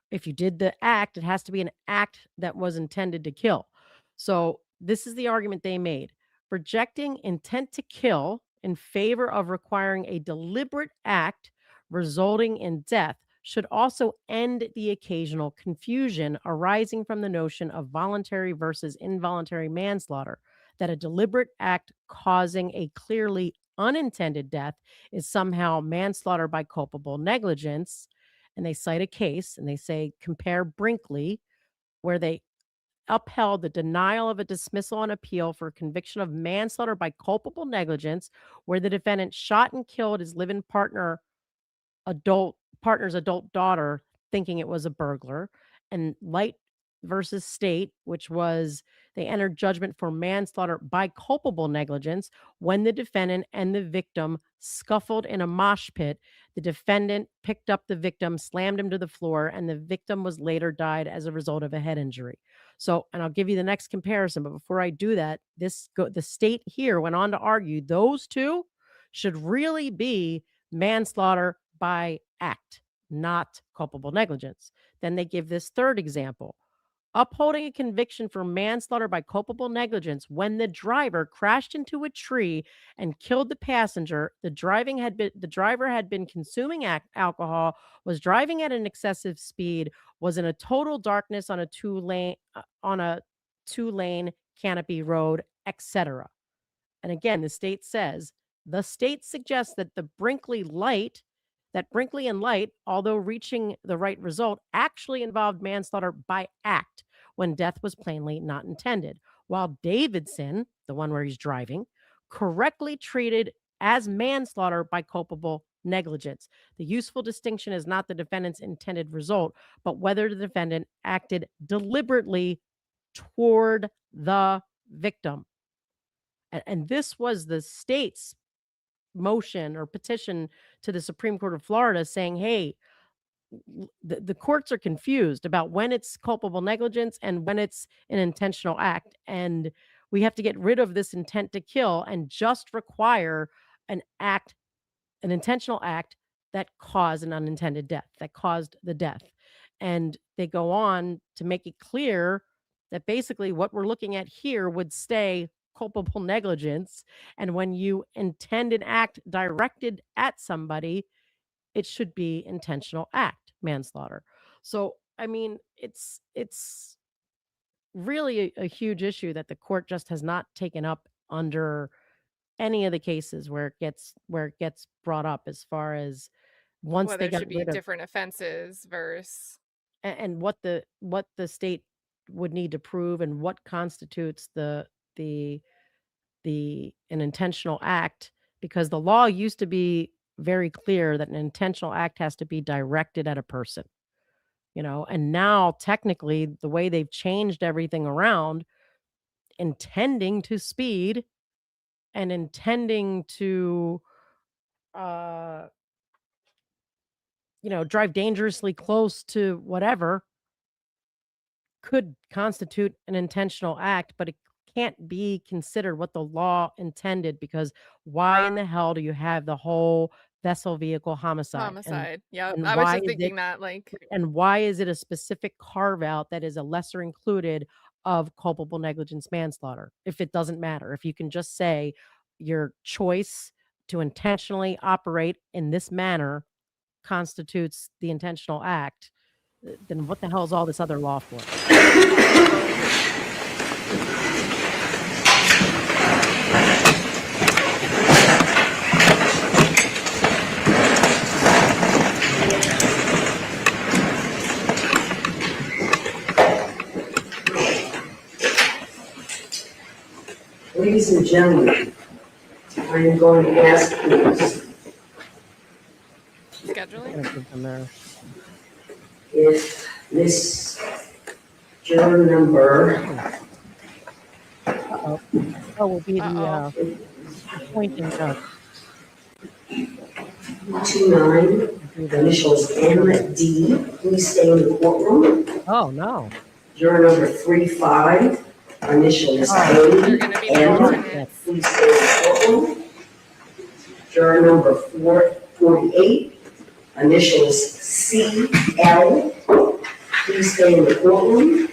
Speaker 7: if you did the act, it has to be an act that was intended to kill. So this is the argument they made. Rejecting intent to kill in favor of requiring a deliberate act resulting in death should also end the occasional confusion arising from the notion of voluntary versus involuntary manslaughter, that a deliberate act causing a clearly unintended death is somehow manslaughter by culpable negligence. And they cite a case and they say, compare Brinkley, where they upheld the denial of a dismissal on appeal for conviction of manslaughter by culpable negligence, where the defendant shot and killed his live-in partner's adult daughter, thinking it was a burglar. And Light versus State, which was they entered judgment for manslaughter by culpable negligence when the defendant and the victim scuffled in a mosh pit. The defendant picked up the victim, slammed him to the floor, and the victim was later died as a result of a head injury. So, and I'll give you the next comparison, but before I do that, the state here went on to argue those two should really be manslaughter by act, not culpable negligence. Then they give this third example. Upholding a conviction for manslaughter by culpable negligence when the driver crashed into a tree and killed the passenger. The driver had been consuming alcohol, was driving at an excessive speed, was in a total darkness on a two-lane canopy road, etc. And again, the state suggests that Brinkley and Light, although reaching the right result, actually involved manslaughter by act when death was plainly not intended, while Davidson, the one where he's driving, correctly treated as manslaughter by culpable negligence. The useful distinction is not the defendant's intended result, but whether the defendant acted deliberately toward the victim. And this was the state's motion or petition to the Supreme Court of Florida saying, hey, the courts are confused about when it's culpable negligence and when it's an intentional act. And we have to get rid of this intent to kill and just require an intentional act that caused an unintended death, that caused the death. And they go on to make it clear that basically what we're looking at here would stay culpable negligence. And when you intend an act directed at somebody, it should be intentional act, manslaughter. So, I mean, it's really a huge issue that the court just has not taken up under any of the cases where it gets brought up, as far as once
Speaker 1: Whether
Speaker 7: they
Speaker 1: it
Speaker 7: got
Speaker 1: should be
Speaker 7: rid of
Speaker 1: different offenses versus
Speaker 7: and what the state would need to prove and what constitutes an intentional act, because the law used to be very clear that an intentional act has to be directed at a person, and now technically the way they've changed everything around, intending to speed and intending to drive dangerously close to whatever could constitute an intentional act, but it can't be considered what the law intended, because why in the hell do you have the whole vessel vehicle homicide?
Speaker 1: Yeah,
Speaker 7: And
Speaker 1: I was
Speaker 7: why
Speaker 1: just
Speaker 7: is
Speaker 1: thinking
Speaker 7: it
Speaker 1: that, like,
Speaker 7: and why is it a specific carve out that is a lesser included of culpable negligence manslaughter? If it doesn't matter, if you can just say your choice to intentionally operate in this manner constitutes the intentional act, then what the hell is all this other law for?
Speaker 3: Ladies and gentlemen, I am going to ask please
Speaker 1: Scheduling?
Speaker 7: Gotta give them their-
Speaker 3: if Miss juror number
Speaker 7: Uh-oh. Oh, will be the
Speaker 1: Uh-oh.
Speaker 7: appointing judge.
Speaker 3: 29,
Speaker 7: Do the-
Speaker 3: initials MD, please stay in the courtroom.
Speaker 7: Oh, no.
Speaker 3: Juror number 35, initials
Speaker 7: Oh,
Speaker 1: They're gonna be the
Speaker 3: AM,
Speaker 1: alternates.
Speaker 3: please stay in the courtroom. Juror number 448, initials CL, please stay in the courtroom.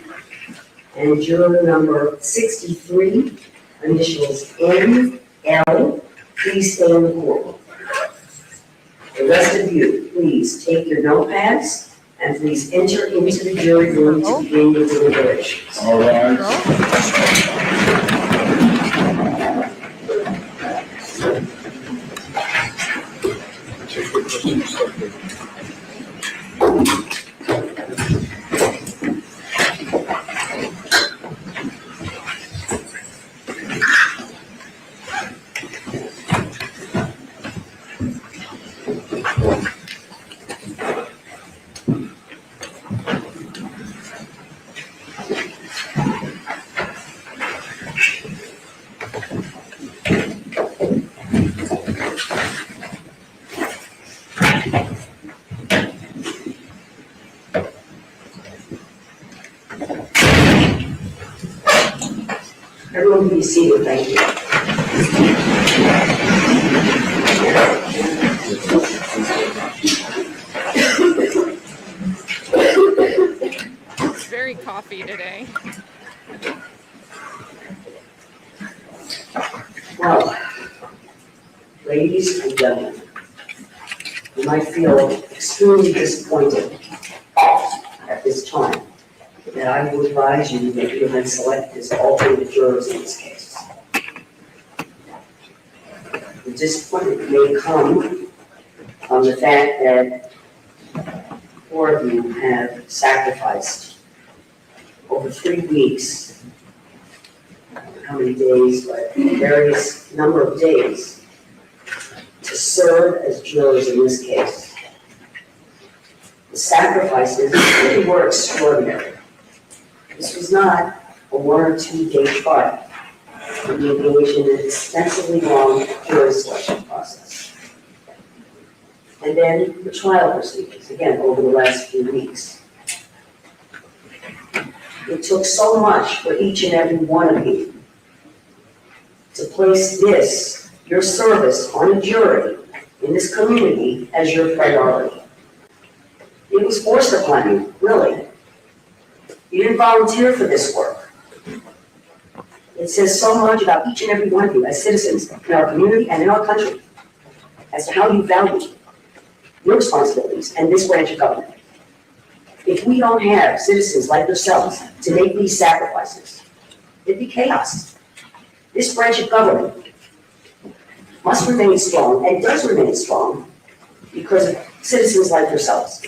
Speaker 3: And juror number 63, initials NL, please stay in the courtroom. The rest of you, please take your notepads and please enter into the jury room to begin your deliberations.
Speaker 8: All right.
Speaker 3: Everyone be seated, thank you.
Speaker 1: It's very coffee today.
Speaker 3: Well, ladies and gentlemen, you might feel extremely disappointed at this time that I would advise you that you have selected as alternate jurors in this case. The disappointment may come from the fact that 4 of you have sacrificed over 3 weeks, how many days, but various number of days, to serve as jurors in this case. The sacrifices really were extraordinary. This was not a 1 or 2 day trial. We engaged in an extensively long jury selection process. And then the trial proceedings, again, over the last few weeks. It took so much for each and every one of you to place this, your service on a jury in this community, as your priority. It was forced upon you, really. You didn't volunteer for this work. It says so much about each and every one of you as citizens in our community and in our country as to how you value your responsibilities and this branch of government. If we don't have citizens like yourselves to make these sacrifices, it'd be chaos. This branch of government must remain strong and does remain strong because of citizens like yourselves.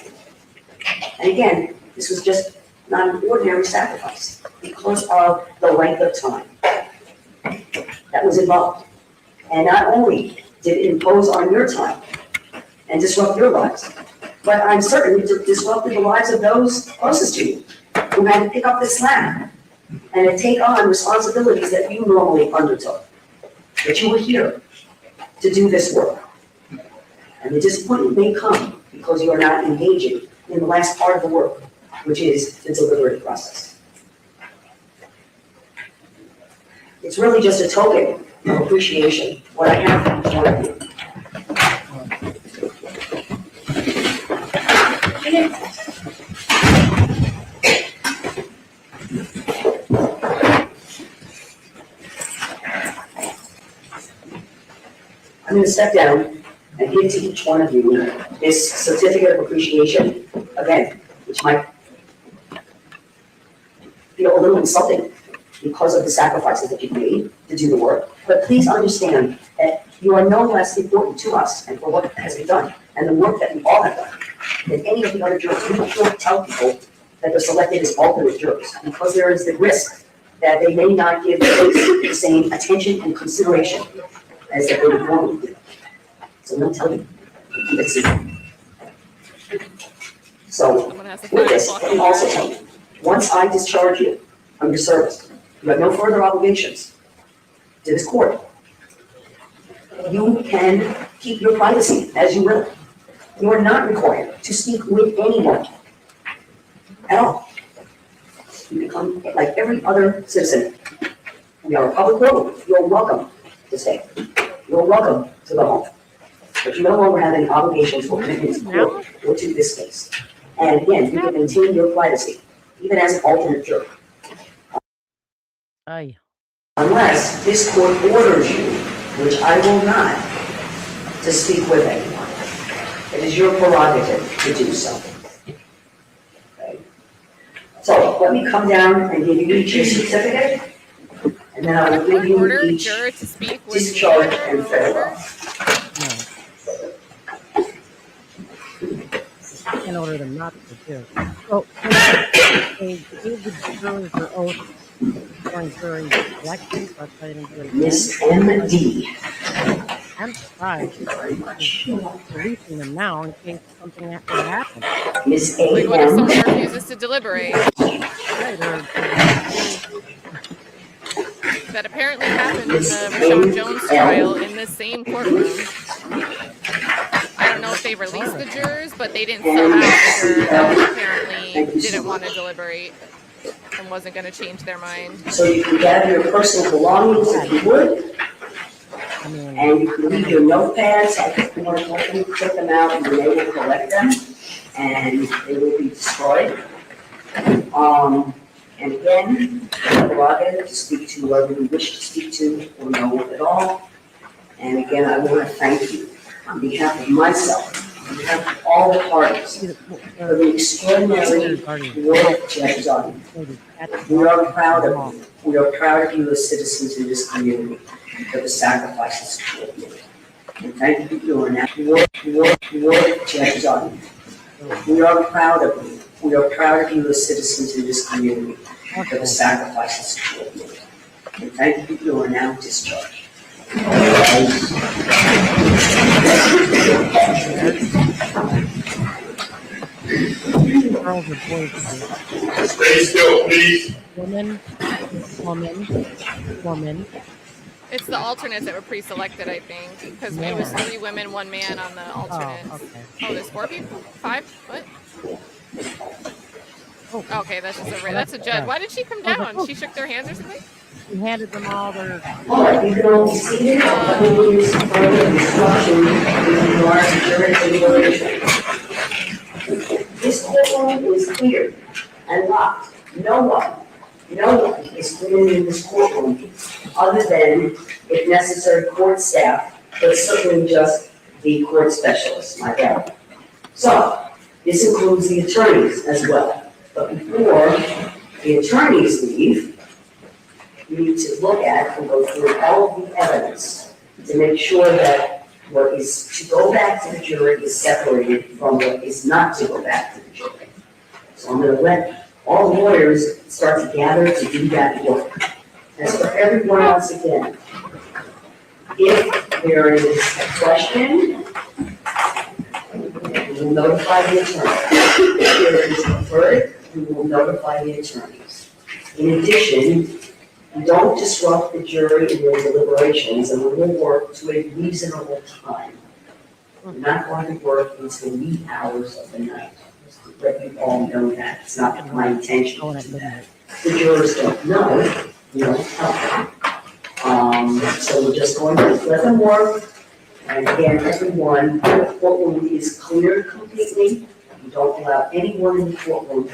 Speaker 3: And again, this was just not an ordinary sacrifice because of the length of time that was involved. And not only did it impose on your time and disrupt your lives, but I'm certain it disrupted the lives of those closest to you who had to pick up the slack and to take on responsibilities that you normally undertook. But you were here to do this work. And the disappointment may come because you are not engaging in the last part of the work, which is the deliberative process. It's really just a token of appreciation, what I have from each one of you. I'm going to step down and give to each one of you this certificate of appreciation, again, which might feel a little insulting because of the sacrifices that you've made to do the work. But please understand that you are no less important to us and for what has been done and the work that we all have done than any of the other jurors. We don't tell people that they're selected as alternate jurors because there is the risk that they may not give the case the same attention and consideration as they would normally do. So let me tell you, keep it secret. So
Speaker 1: Someone has to
Speaker 3: with
Speaker 1: find
Speaker 3: this,
Speaker 1: clock
Speaker 3: let me also tell you, once I discharge you from your service, you have no further obligations to this court. You can keep your privacy as you will. You are not required to speak with anyone at all. You become like every other citizen. We are a public courtroom. You're welcome to stay. You're welcome to go home. But you no longer have any obligations or commitments to court or to this case. And again, you can maintain your privacy, even as an alternate juror.
Speaker 7: Aye.
Speaker 3: Unless this court orders you, which I will not, to speak with anyone. It is your prerogative to do so. Okay. So let me come down and give you each a certificate, and then I will give you
Speaker 1: order a
Speaker 3: each
Speaker 1: juror to speak with
Speaker 3: discharge and farewell.
Speaker 7: In order them not to do. So they gave the jurors their oath during jury selection, but they didn't do it.
Speaker 3: Miss M.D.
Speaker 7: I'm surprised. Releasing them now in case something would happen.
Speaker 3: Miss
Speaker 1: Like what if
Speaker 3: A.M.
Speaker 1: someone refuses to deliberate?
Speaker 7: Right, or
Speaker 1: That apparently happened in the Rashawn Jones trial in the same courtroom. I don't know if they released the jurors, but they didn't sub out the juror that apparently didn't want to deliberate and wasn't going to change their mind.
Speaker 3: So you can gather your personal belongings if you would, and you can leave your notepads. If you want to take them out, and they will collect them, and they will be destroyed. And again, prerogative to speak to whoever you wish to speak to or no one at all. And again, I want to thank you on behalf of myself, on behalf of all the parties, for the extraordinary work that you have done. We are proud of you. We are proud of you as citizens in this community for the sacrifices you have made. And thank you for doing that work that you have done. We are proud of you. We are proud of you as citizens in this community for the sacrifices you have made. And thank you for doing now discharge.
Speaker 7: girls or boys.
Speaker 8: Stay still, please.
Speaker 7: Woman.
Speaker 1: It's the alternates that were pre-selected, I think, because it was 3 women, 1 man on the alternates.
Speaker 7: Oh, okay.
Speaker 1: Oh, there's 4 people? 5? What?
Speaker 7: Oh.
Speaker 1: Okay, that's just that's a judge. Why did she come down? She shook their hands or something?
Speaker 7: He handed them all their.
Speaker 3: All right, you can all be seated. Let me give you some further instruction with regard to jury deliberation. This courtroom is clear and locked. No one is cleared in this courtroom other than, if necessary, court staff, but certainly just the court specialists, my bad. So, this includes the attorneys as well. But before the attorneys leave, we need to look at and go through all of the evidence to make sure that what is to go back to the jury is separated from what is not to go back to the jury. So I'm going to let all lawyers start to gather to do that work. As for everyone else again, if there is a question, we will notify the attorney. If there is a verdict, we will notify the attorneys. In addition, we don't disrupt the jury in their deliberations, and we will work to a reasonable time. We're not going to work until wee hours of the night. Just to let you all know that. It's not my intention to do that. The jurors don't know, we don't tell them. So we're just going to let them work. And again, everyone, the courtroom is cleared completely. We don't allow anyone in the courtroom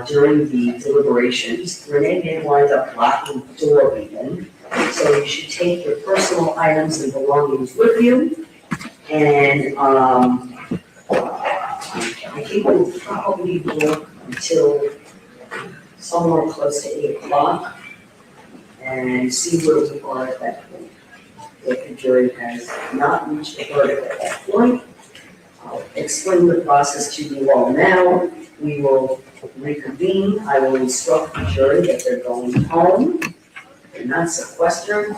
Speaker 3: during the deliberations. Renee may wind up locking the door even. So you should take your personal items and belongings with you. And I think we'll probably work until somewhere close to 8 o'clock and see where we are at that point. If the jury has not reached a verdict at that point, I'll explain the process to you all now. We will reconvene. I will instruct the jury that they're going home, they're not sequestered,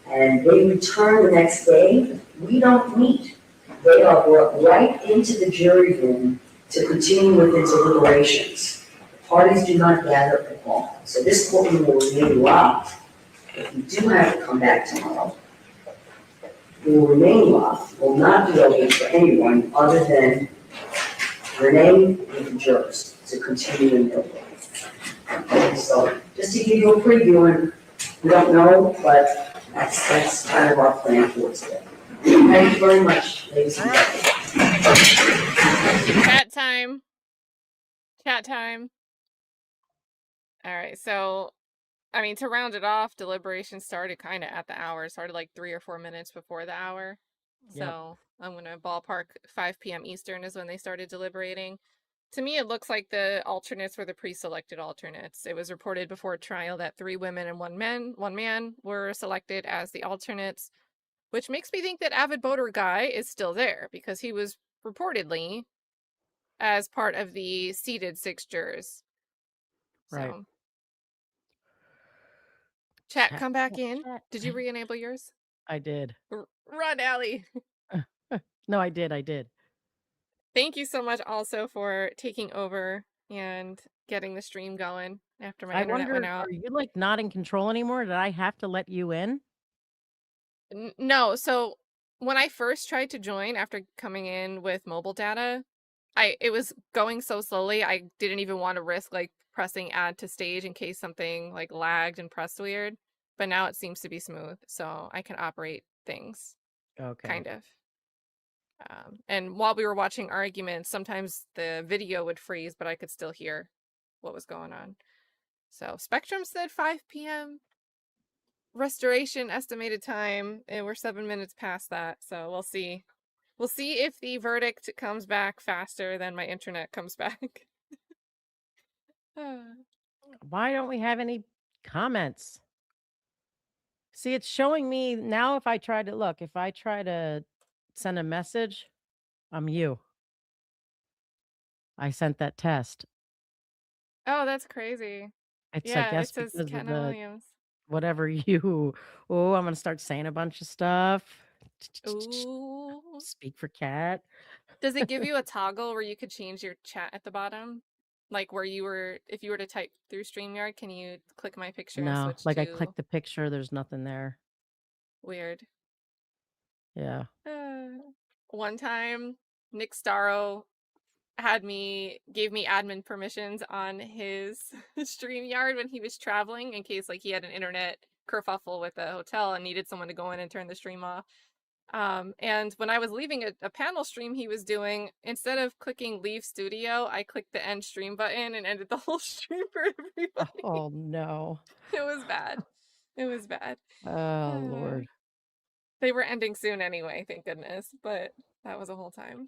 Speaker 3: and they return the next day. We don't meet. They are brought right into the jury room to continue with its deliberations. The parties do not gather at all. So this courtroom will remain locked. If you do have to come back tomorrow, we will remain locked, will not be open for anyone other than Renee and the jurors to continue in their work. Okay, so just to give you a preview, and we don't know, but that's kind of our plan for today. Thank you very much, ladies and gentlemen.
Speaker 1: Chat time. Chat time. All right, so I mean, to round it off, deliberations started kind of at the hour. Started like 3 or 4 minutes before the hour.
Speaker 7: Yep.
Speaker 1: So I'm gonna ballpark 5 p.m. Eastern is when they started deliberating. To me, it looks like the alternates were the pre-selected alternates. It was reported before trial that 3 women and 1 man were selected as the alternates, which makes me think that avid voter guy is still there because he was reportedly as part of the seated 6 jurors.
Speaker 7: Right.
Speaker 1: So, chat, come back in.
Speaker 7: Chat.
Speaker 1: Did you re-enable yours?
Speaker 7: I did.
Speaker 1: Run, Allie.
Speaker 7: No, I did.
Speaker 1: Thank you so much also for taking over and getting the stream going after my
Speaker 7: I
Speaker 1: internet
Speaker 7: wonder,
Speaker 1: went out.
Speaker 7: are you like not in control anymore? Did I have to let you in?
Speaker 1: No, so when I first tried to join after coming in with mobile data, it was going so slowly, I didn't even want to risk like pressing add to stage in case something like lagged and pressed weird. But now it seems to be smooth, so I can operate things.
Speaker 7: Okay.
Speaker 1: Kind of. And while we were watching arguments, sometimes the video would freeze, but I could still hear what was going on. So Spectrum said 5 p.m. restoration estimated time, and we're 7 minutes past that. So we'll see. We'll see if the verdict comes back faster than my internet comes back.
Speaker 7: Why don't we have any comments? See, it's showing me now if I try to send a message, I'm you. I sent that test.
Speaker 1: Oh, that's crazy.
Speaker 7: It's, I
Speaker 1: Yeah,
Speaker 7: guess,
Speaker 1: it says
Speaker 7: because of
Speaker 1: Ken
Speaker 7: the
Speaker 1: Williams.
Speaker 7: whatever you. Oh, I'm gonna start saying a bunch of stuff.
Speaker 1: Ooh.
Speaker 7: Speak for Cat.
Speaker 1: Does it give you a toggle where you could change your chat at the bottom? Like where you were, if you were to type through StreamYard, can you click my picture and
Speaker 7: No,
Speaker 1: switch
Speaker 7: like I
Speaker 1: to
Speaker 7: clicked the picture, there's nothing there.
Speaker 1: weird?
Speaker 7: Yeah.
Speaker 1: One time, Nick Starro gave me admin permissions on his StreamYard when he was traveling in case like he had an internet kerfuffle with a hotel and needed someone to go in and turn the stream off. And when I was leaving a panel stream he was doing, instead of clicking leave studio, I clicked the end stream button and ended the whole stream for everybody.
Speaker 7: Oh no.
Speaker 1: It was bad. It was bad.
Speaker 7: Oh Lord.
Speaker 1: They were ending soon anyway, thank goodness, but that was a whole time.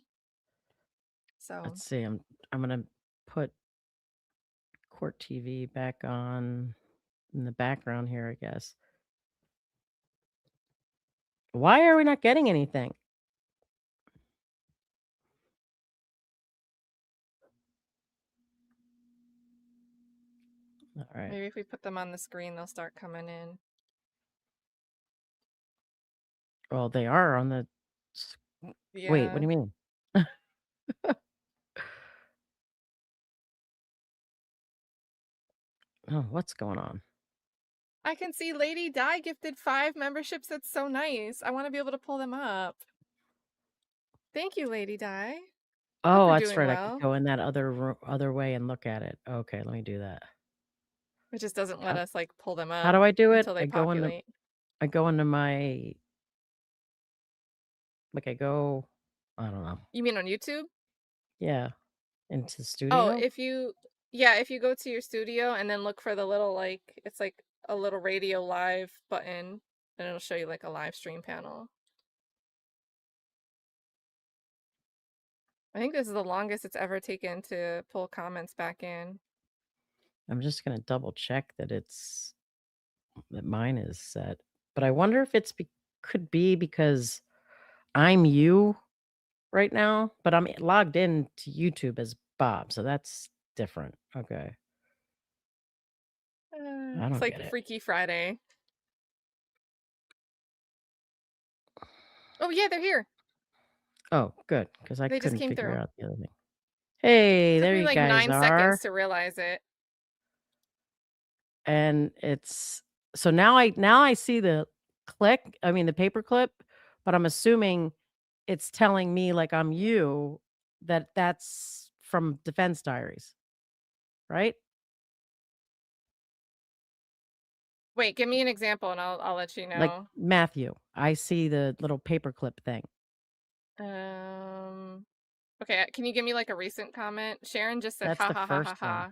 Speaker 1: So
Speaker 7: Let's see. I'm gonna put Court TV back on in the background here, I guess. Why are we not getting anything? All right.
Speaker 1: maybe if we put them on the screen, they'll start coming in.
Speaker 7: Well, they are on the.
Speaker 1: Yeah.
Speaker 7: Wait, what do you mean? Oh, what's going on?
Speaker 1: I can see Lady Di gifted 5 memberships. That's so nice. I want to be able to pull them up. Thank you, Lady Di.
Speaker 7: Oh,
Speaker 1: you're
Speaker 7: that's
Speaker 1: doing
Speaker 7: right. I
Speaker 1: well.
Speaker 7: could go in that other way and look at it. Okay, let me do that.
Speaker 1: It just doesn't let us like pull them up.
Speaker 7: How do I do it?
Speaker 1: Until they populate.
Speaker 7: I go into my. Like I go. I don't know.
Speaker 1: You mean on YouTube?
Speaker 7: Yeah, into studio.
Speaker 1: Oh, if you go to your studio and then look for the little like it's like a little radio live button, and it'll show you like a live stream panel. I think this is the longest it's ever taken to pull comments back in.
Speaker 7: I'm just gonna double check that mine is set. But I wonder if it's could be because I'm you right now, but I'm logged in to YouTube as Bob, so that's different. Okay. I
Speaker 1: It's
Speaker 7: don't
Speaker 1: like
Speaker 7: get it.
Speaker 1: Freaky Friday. Oh yeah, they're here.
Speaker 7: Oh, good, because I
Speaker 1: They just
Speaker 7: couldn't
Speaker 1: came
Speaker 7: figure
Speaker 1: through.
Speaker 7: out the other thing. Hey,
Speaker 1: Took
Speaker 7: there
Speaker 1: me
Speaker 7: you
Speaker 1: like
Speaker 7: guys
Speaker 1: 9
Speaker 7: are.
Speaker 1: seconds to realize it.
Speaker 7: And it's so now I see the the paperclip, but I'm assuming it's telling me like I'm you that's from defense diaries, right?
Speaker 1: Wait, give me an example and I'll let you
Speaker 7: Like
Speaker 1: know.
Speaker 7: Matthew, I see the little paperclip thing.
Speaker 1: Okay, can you give me like a recent comment? Sharon just said
Speaker 7: That's
Speaker 1: ha
Speaker 7: the
Speaker 1: ha ha ha
Speaker 7: first one.
Speaker 1: ha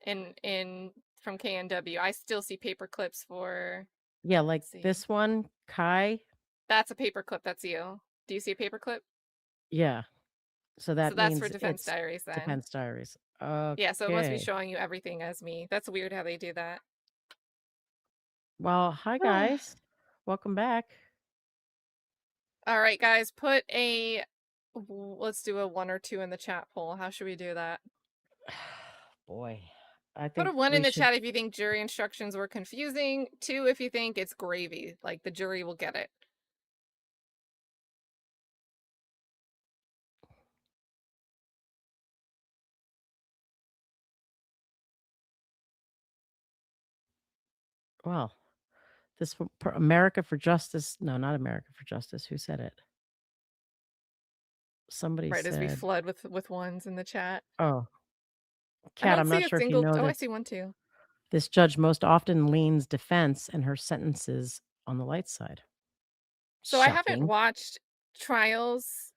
Speaker 1: in from KNW. I still see paper clips for
Speaker 7: Yeah, like
Speaker 1: let's see.
Speaker 7: this one, Kai.
Speaker 1: That's a paper clip, that's you. Do you see a paper clip?
Speaker 7: Yeah. So that
Speaker 1: So that's for
Speaker 7: means
Speaker 1: defense
Speaker 7: it's
Speaker 1: diaries then.
Speaker 7: defense diaries.
Speaker 1: Yeah, so it must be
Speaker 7: Okay.
Speaker 1: showing you everything as me. That's weird how they do that.
Speaker 7: Well, hi guys. Welcome back.
Speaker 1: All right, guys, let's do a 1 or 2 in the chat poll. How should we do that?
Speaker 7: Boy, I
Speaker 1: Put
Speaker 7: think
Speaker 1: a 1 in
Speaker 7: we
Speaker 1: the
Speaker 7: should.
Speaker 1: chat if you think jury instructions were confusing. 2 if you think it's gravy, like the jury will get it.
Speaker 7: Well, this America for Justice. No, not America for Justice. Who said it? Somebody
Speaker 1: Right as we
Speaker 7: said.
Speaker 1: flood with 1s in the chat.
Speaker 7: Oh,
Speaker 1: I
Speaker 7: Kat,
Speaker 1: don't
Speaker 7: I'm
Speaker 1: see
Speaker 7: not
Speaker 1: a
Speaker 7: sure if you
Speaker 1: single.
Speaker 7: know
Speaker 1: Oh, I
Speaker 7: that
Speaker 1: see 1 too.
Speaker 7: this judge most often leans defense and her sentences on the light side.
Speaker 1: So I haven't
Speaker 7: Shocking.
Speaker 1: watched trials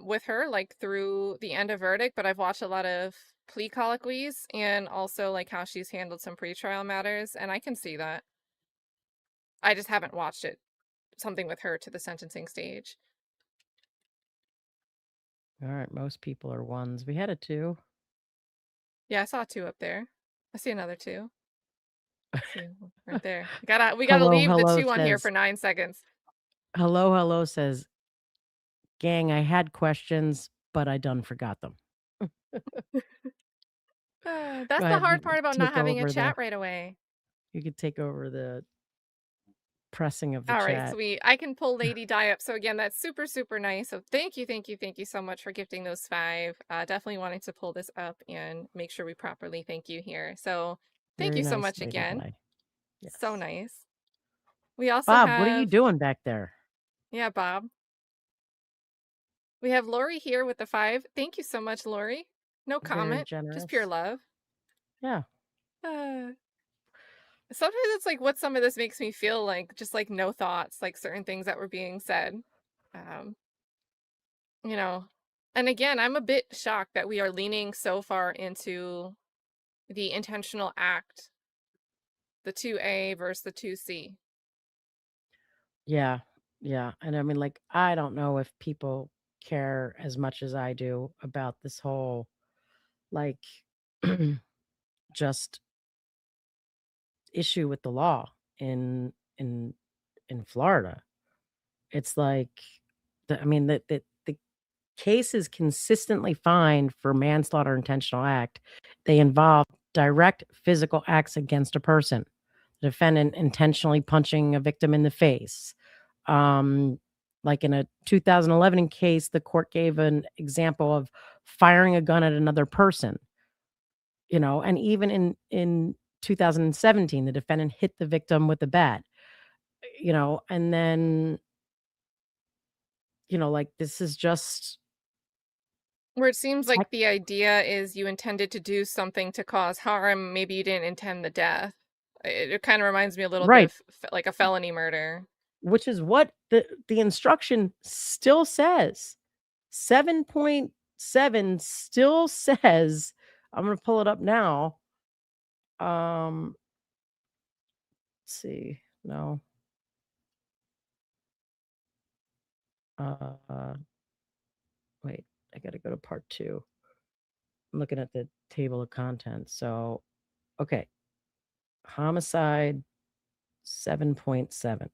Speaker 1: with her like through the end of verdict, but I've watched a lot of plea colloquies and also like how she's handled some pretrial matters, and I can see that. I just haven't watched something with her to the sentencing stage.
Speaker 7: All right, most people are 1s. We had a 2.
Speaker 1: Yeah, I saw 2 up there. I see another 2. See right there. We gotta
Speaker 7: Hello,
Speaker 1: leave the
Speaker 7: hello
Speaker 1: 2 on here
Speaker 7: says.
Speaker 1: for 9 seconds.
Speaker 7: Hello says. Gang, I had questions, but I done forgot them.
Speaker 1: That's
Speaker 7: Go
Speaker 1: the
Speaker 7: ahead,
Speaker 1: hard
Speaker 7: you
Speaker 1: part about not
Speaker 7: take
Speaker 1: having a
Speaker 7: over
Speaker 1: chat right away.
Speaker 7: You could take over the pressing of the
Speaker 1: All right,
Speaker 7: chat.
Speaker 1: sweet. I can pull Lady Di up. So again, that's super, super nice. So thank you so much for gifting those 5. Definitely wanting to pull this up and make sure we properly thank you here. So thank
Speaker 7: Very
Speaker 1: you so
Speaker 7: nice,
Speaker 1: much
Speaker 7: Lady
Speaker 1: again.
Speaker 7: Di. Yes.
Speaker 1: So nice. We also
Speaker 7: Bob,
Speaker 1: have,
Speaker 7: what are you doing back there?
Speaker 1: Yeah, Bob. We have Lori here with the 5. Thank you so much, Lori. No
Speaker 7: Very
Speaker 1: comment,
Speaker 7: generous.
Speaker 1: just pure love.
Speaker 7: Yeah.
Speaker 1: Sometimes it's like what some of this makes me feel like, just like no thoughts, like certain things that were being said. You know, and again, I'm a bit shocked that we are leaning so far into the intentional act, the 2A versus the 2C.
Speaker 7: Yeah. Yeah. And I mean, like, I don't know if people care as much as I do about this whole, like, just issue with the law in Florida. It's like, the case is consistently fined for manslaughter intentional act. They involve direct physical acts against a person. The defendant intentionally punching a victim in the face. Like in a 2011 case, the court gave an example of firing a gun at another person. And even in 2017, the defendant hit the victim with a bat. And then, like this is just
Speaker 1: Where it seems like the idea is you intended to do something to cause harm. Maybe you didn't intend the death. It kind of reminds me a little bit of like a felony murder.
Speaker 7: Which is what the instruction still says. 7.7 still says, I'm going to pull it up now. Let's see. No. Wait, I got to go to part 2. I'm looking at the table of contents. So, okay. Homicide 7.7.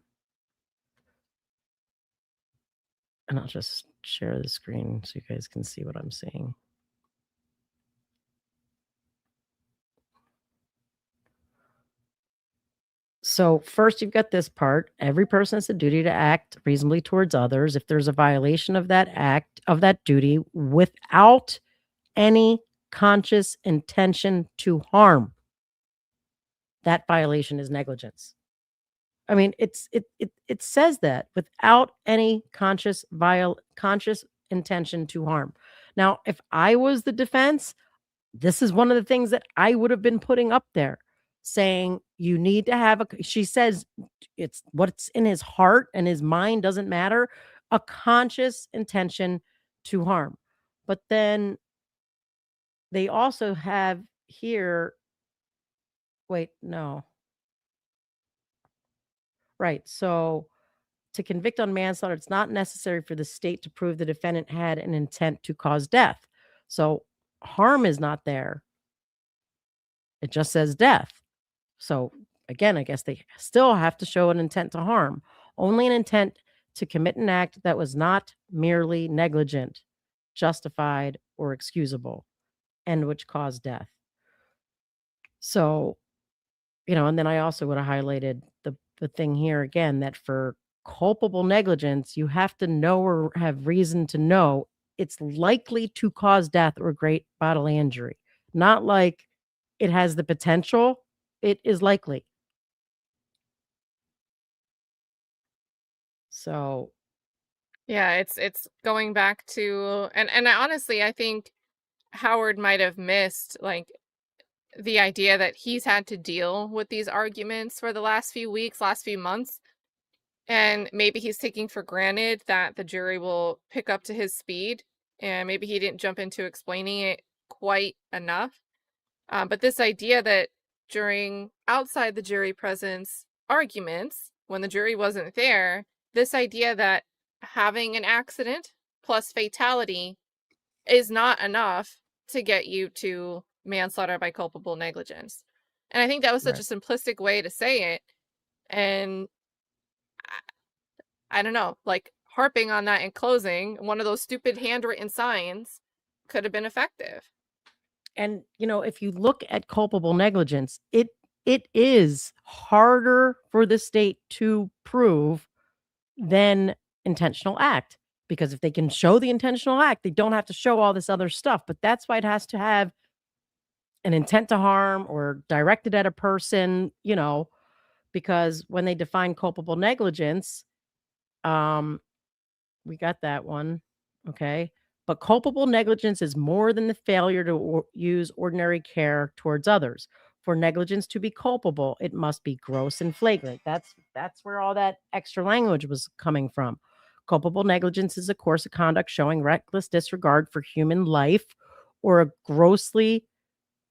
Speaker 7: And I'll just share the screen so you guys can see what I'm seeing. So first you've got this part. Every person has a duty to act reasonably towards others. If there's a violation of that act, of that duty, without any conscious intention to harm, that violation is negligence. I mean, it says that without any conscious intention to harm. Now, if I was the defense, this is one of the things that I would have been putting up there, saying you need to have she says it's what's in his heart and his mind doesn't matter, a conscious intention to harm. But then they also have here, wait, no. Right. So to convict on manslaughter, it's not necessary for the state to prove the defendant had an intent to cause death. So harm is not there. It just says death. So again, I guess they still have to show an intent to harm, only an intent to commit an act that was not merely negligent, justified, or excusable, and which caused death. So, and then I also would have highlighted the thing here again that for culpable negligence, you have to know or have reason to know it's likely to cause death or great bodily injury. Not like it has the potential, it is likely. So,
Speaker 1: Yeah, it's going back to, and honestly, I think Howard might have missed like the idea that he's had to deal with these arguments for the last few weeks, last few months. And maybe he's taking for granted that the jury will pick up to his speed. And maybe he didn't jump into explaining it quite enough. But this idea that during outside the jury presence arguments, when the jury wasn't there, this idea that having an accident plus fatality is not enough to get you to manslaughter by culpable negligence. And I think that was such a simplistic way to say it. And I don't know, like harping on that in closing, one of those stupid handwritten signs could have been effective.
Speaker 7: and if you look at culpable negligence, it is harder for the state to prove than intentional act, because if they can show the intentional act, they don't have to show all this other stuff. But that's why it has to have an intent to harm or directed at a person, because when they define culpable negligence, we got that one. Okay. But culpable negligence is more than the failure to use ordinary care towards others. For negligence to be culpable, it must be gross and flagrant. That's where all that extra language was coming from. Culpable negligence is a course of conduct showing reckless disregard for human life or a grossly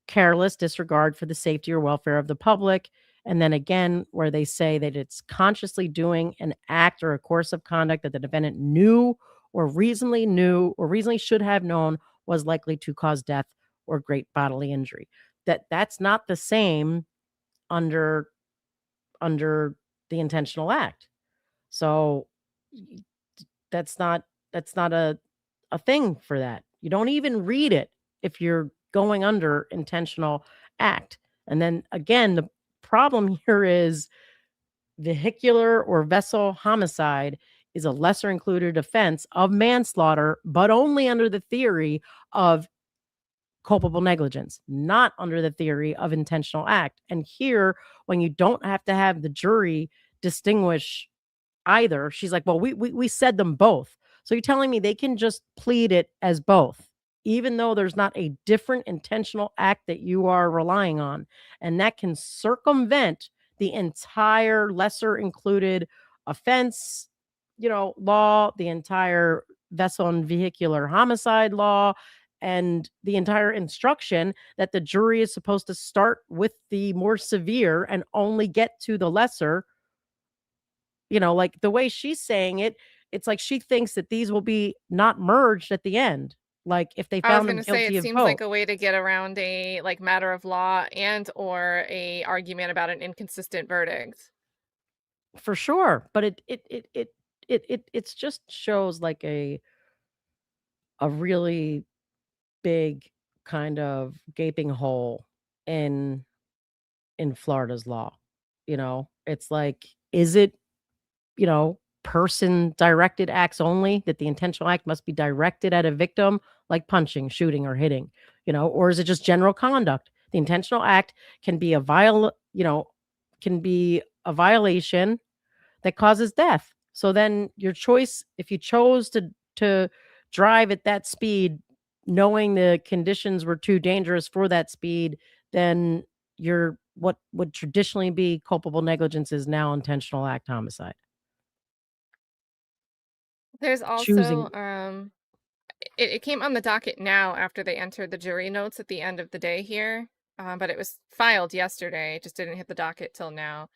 Speaker 7: careless disregard for the safety or welfare of the public. And then again, where they say that it's consciously doing an act or a course of conduct that the defendant knew or reasonably should have known was likely to cause death or great bodily injury. That's not the same under the intentional act. So that's not a thing for that. You don't even read it if you're going under intentional act. And then again, the problem here is vehicular or vessel homicide is a lesser included offense of manslaughter, but only under the theory of culpable negligence, not under the theory of intentional act. And here, when you don't have to have the jury distinguish either, she's like, well, we said them both. So you're telling me they can just plead it as both, even though there's not a different intentional act that you are relying on. And that can circumvent the entire lesser included offense, law, the entire vessel and vehicular homicide law, and the entire instruction that the jury is supposed to start with the more severe and only get to the lesser. Like the way she's saying it, it's like she thinks that these will be not merged at the end. Like if they
Speaker 1: I was
Speaker 7: found
Speaker 1: going
Speaker 7: them
Speaker 1: to say,
Speaker 7: guilty
Speaker 1: it
Speaker 7: of
Speaker 1: seems
Speaker 7: both.
Speaker 1: like a way to get around a like matter of law and or a argument about an inconsistent verdict.
Speaker 7: For sure. But it's just shows like a really big kind of gaping hole in Florida's law, It's like, is it, person directed acts only, that the intentional act must be directed at a victim, like punching, shooting, or hitting, or is it just general conduct? The intentional act can be can be a violation that causes death. So then your choice, if you chose to drive at that speed, knowing the conditions were too dangerous for that speed, then your what would traditionally be culpable negligence is now intentional act homicide.
Speaker 1: There's also
Speaker 7: Choosing
Speaker 1: it came on the docket now after they entered the jury notes at the end of the day here, but it was filed yesterday. It just didn't hit the docket till now.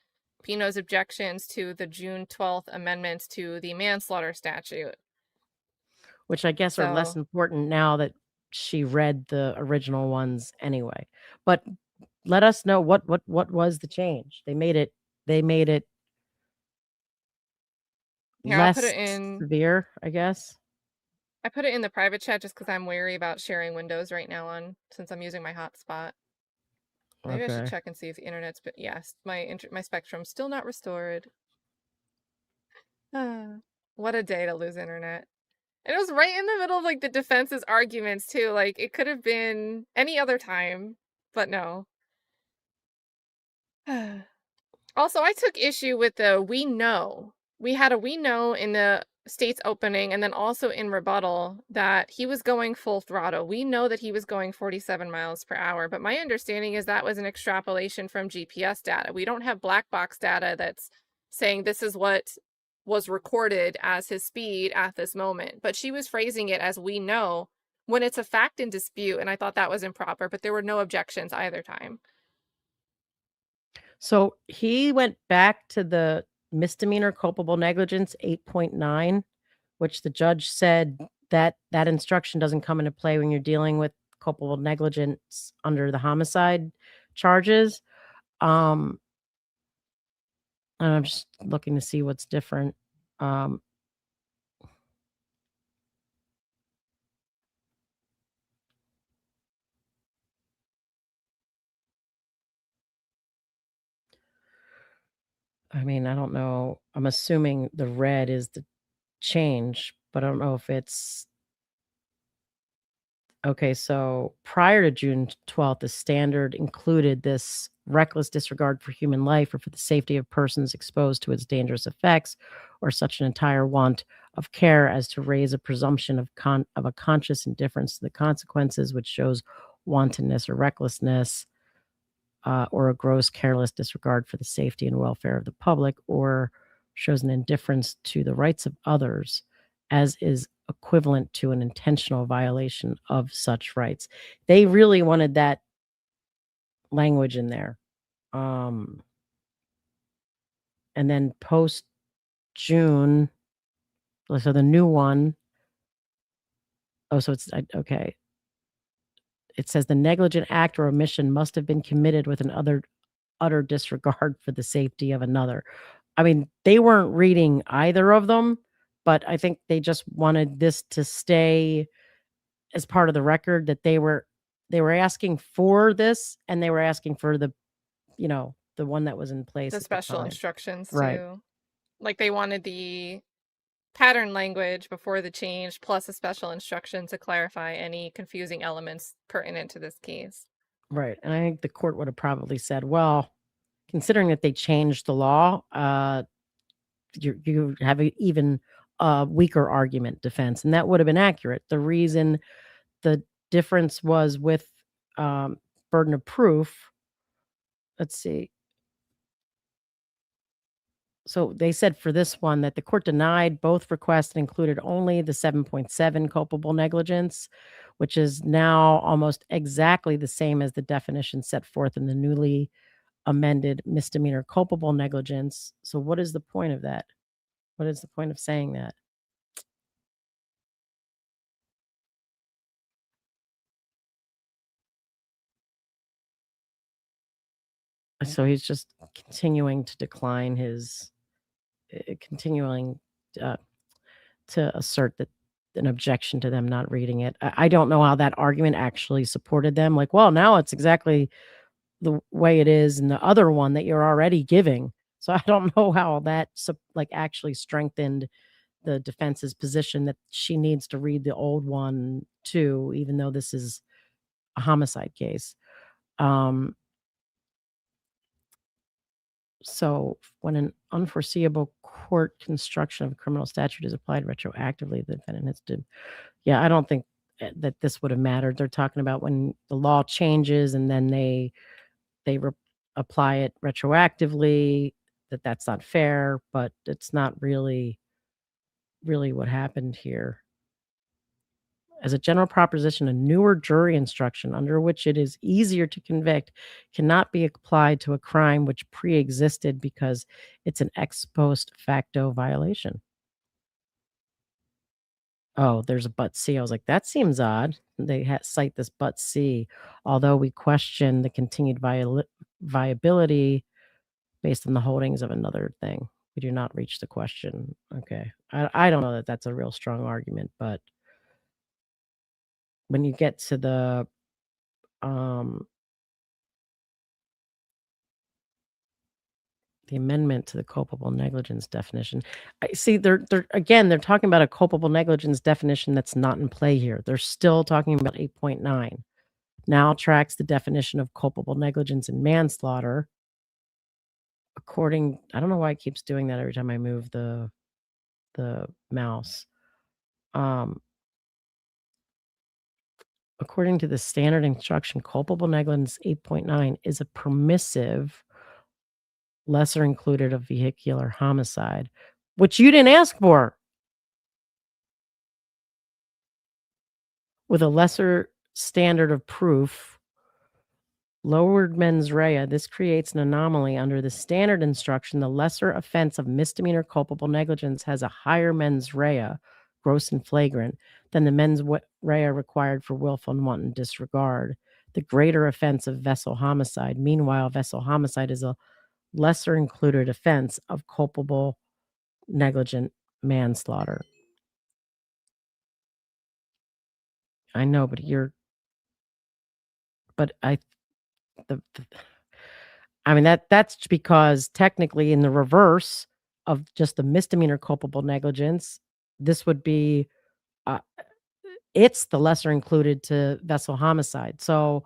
Speaker 1: Pino's objections to the June 12th amendments to the manslaughter statute.
Speaker 7: which I guess are less
Speaker 1: So
Speaker 7: important now that she read the original ones anyway. But let us know what was the change. They made it
Speaker 1: here, I'll put
Speaker 7: less
Speaker 1: it in.
Speaker 7: severe, I guess.
Speaker 1: I put it in the private chat just because I'm wary about sharing windows right now since I'm using my hotspot. Maybe I should
Speaker 7: Okay.
Speaker 1: check and see if the internet's. But yes, my spectrum's still not restored. What a day to lose internet. And it was right in the middle of like the defense's arguments too. Like it could have been any other time, but no. Also, I took issue with the we know. We had a we know in the state's opening and then also in rebuttal that he was going full throttle. We know that he was going 47 miles per hour, but my understanding is that was an extrapolation from GPS data. We don't have black box data that's saying this is what was recorded as his speed at this moment. But she was phrasing it as we know when it's a fact in dispute, and I thought that was improper, but there were no objections either time.
Speaker 7: So he went back to the misdemeanor culpable negligence 8.9, which the judge said that that instruction doesn't come into play when you're dealing with culpable negligence under the homicide charges. And I'm just looking to see what's different. I mean, I don't know. I'm assuming the red is the change, but I don't know if it's okay. So prior to June 12th, the standard included this reckless disregard for human life or for the safety of persons exposed to its dangerous effects, or such an entire want of care as to raise a presumption of a conscious indifference to the consequences, which shows wantonness or recklessness. Or a gross careless disregard for the safety and welfare of the public, or shows an indifference to the rights of others, as is equivalent to an intentional violation of such rights. They really wanted that language in there. And then post June, so the new one, so it's okay. It says the negligent act or omission must have been committed with an utter disregard for the safety of another. I mean, they weren't reading either of them, but I think they just wanted this to stay as part of the record that they were asking for this, and they were asking for the one that was in place
Speaker 1: The
Speaker 7: at the
Speaker 1: special
Speaker 7: time.
Speaker 1: instructions
Speaker 7: Right.
Speaker 1: too. Like they wanted the pattern language before the change plus a special instruction to clarify any confusing elements pertinent to this case.
Speaker 7: Right. And I think the court would have probably said, well, considering that they changed the law, you have an even weaker argument defense, and that would have been accurate. The reason the difference was with burden of proof. Let's see. So they said for this one that the court denied both requests and included only the 7.7 culpable negligence, which is now almost exactly the same as the definition set forth in the newly amended misdemeanor culpable negligence. So what is the point of that? What is the point of saying that? So he's just continuing to decline his, continuing to assert that an objection to them not reading it. I don't know how that argument actually supported them. Like, well, now it's exactly the way it is in the other one that you're already giving. So So I don't know how that like actually strengthened the defense's position that she needs to read the old one too, even though this is a homicide case. So when an unforeseeable court construction of a criminal statute is applied retroactively, the defendant has to. Yeah, I don't think that this would have mattered. They're talking about when the law changes and then they apply it retroactively. That's not fair, but it's not really what happened here. As a general proposition, a newer jury instruction under which it is easier to convict cannot be applied to a crime which pre-existed because it's an ex post facto violation. Oh, there's a but C. I was like, that seems odd. They cite this but C, although we question the continued viability based on the holdings of another thing. We do not reach the question. Okay. I don't know that that's a real strong argument, but when you get to the amendment to the culpable negligence definition, I see they're talking about a culpable negligence definition that's not in play here. They're still talking about 8.9. Now tracks the definition of culpable negligence in manslaughter. I don't know why it keeps doing that every time I move the mouse. According to the standard instruction, culpable negligence 8.9 is a permissive lesser included of vehicular homicide, which you didn't ask for. With a lesser standard of proof, lowered mens rea, this creates an anomaly. Under the standard instruction, the lesser offense of misdemeanor culpable negligence has a higher mens rea, gross and flagrant, than the mens rea required for willful and wanton disregard. The greater offense of vessel homicide. Meanwhile, vessel homicide is a lesser included offense of culpable negligent manslaughter. I know, but that's because technically in the reverse of just the misdemeanor culpable negligence, this would be it's the lesser included to vessel homicide. So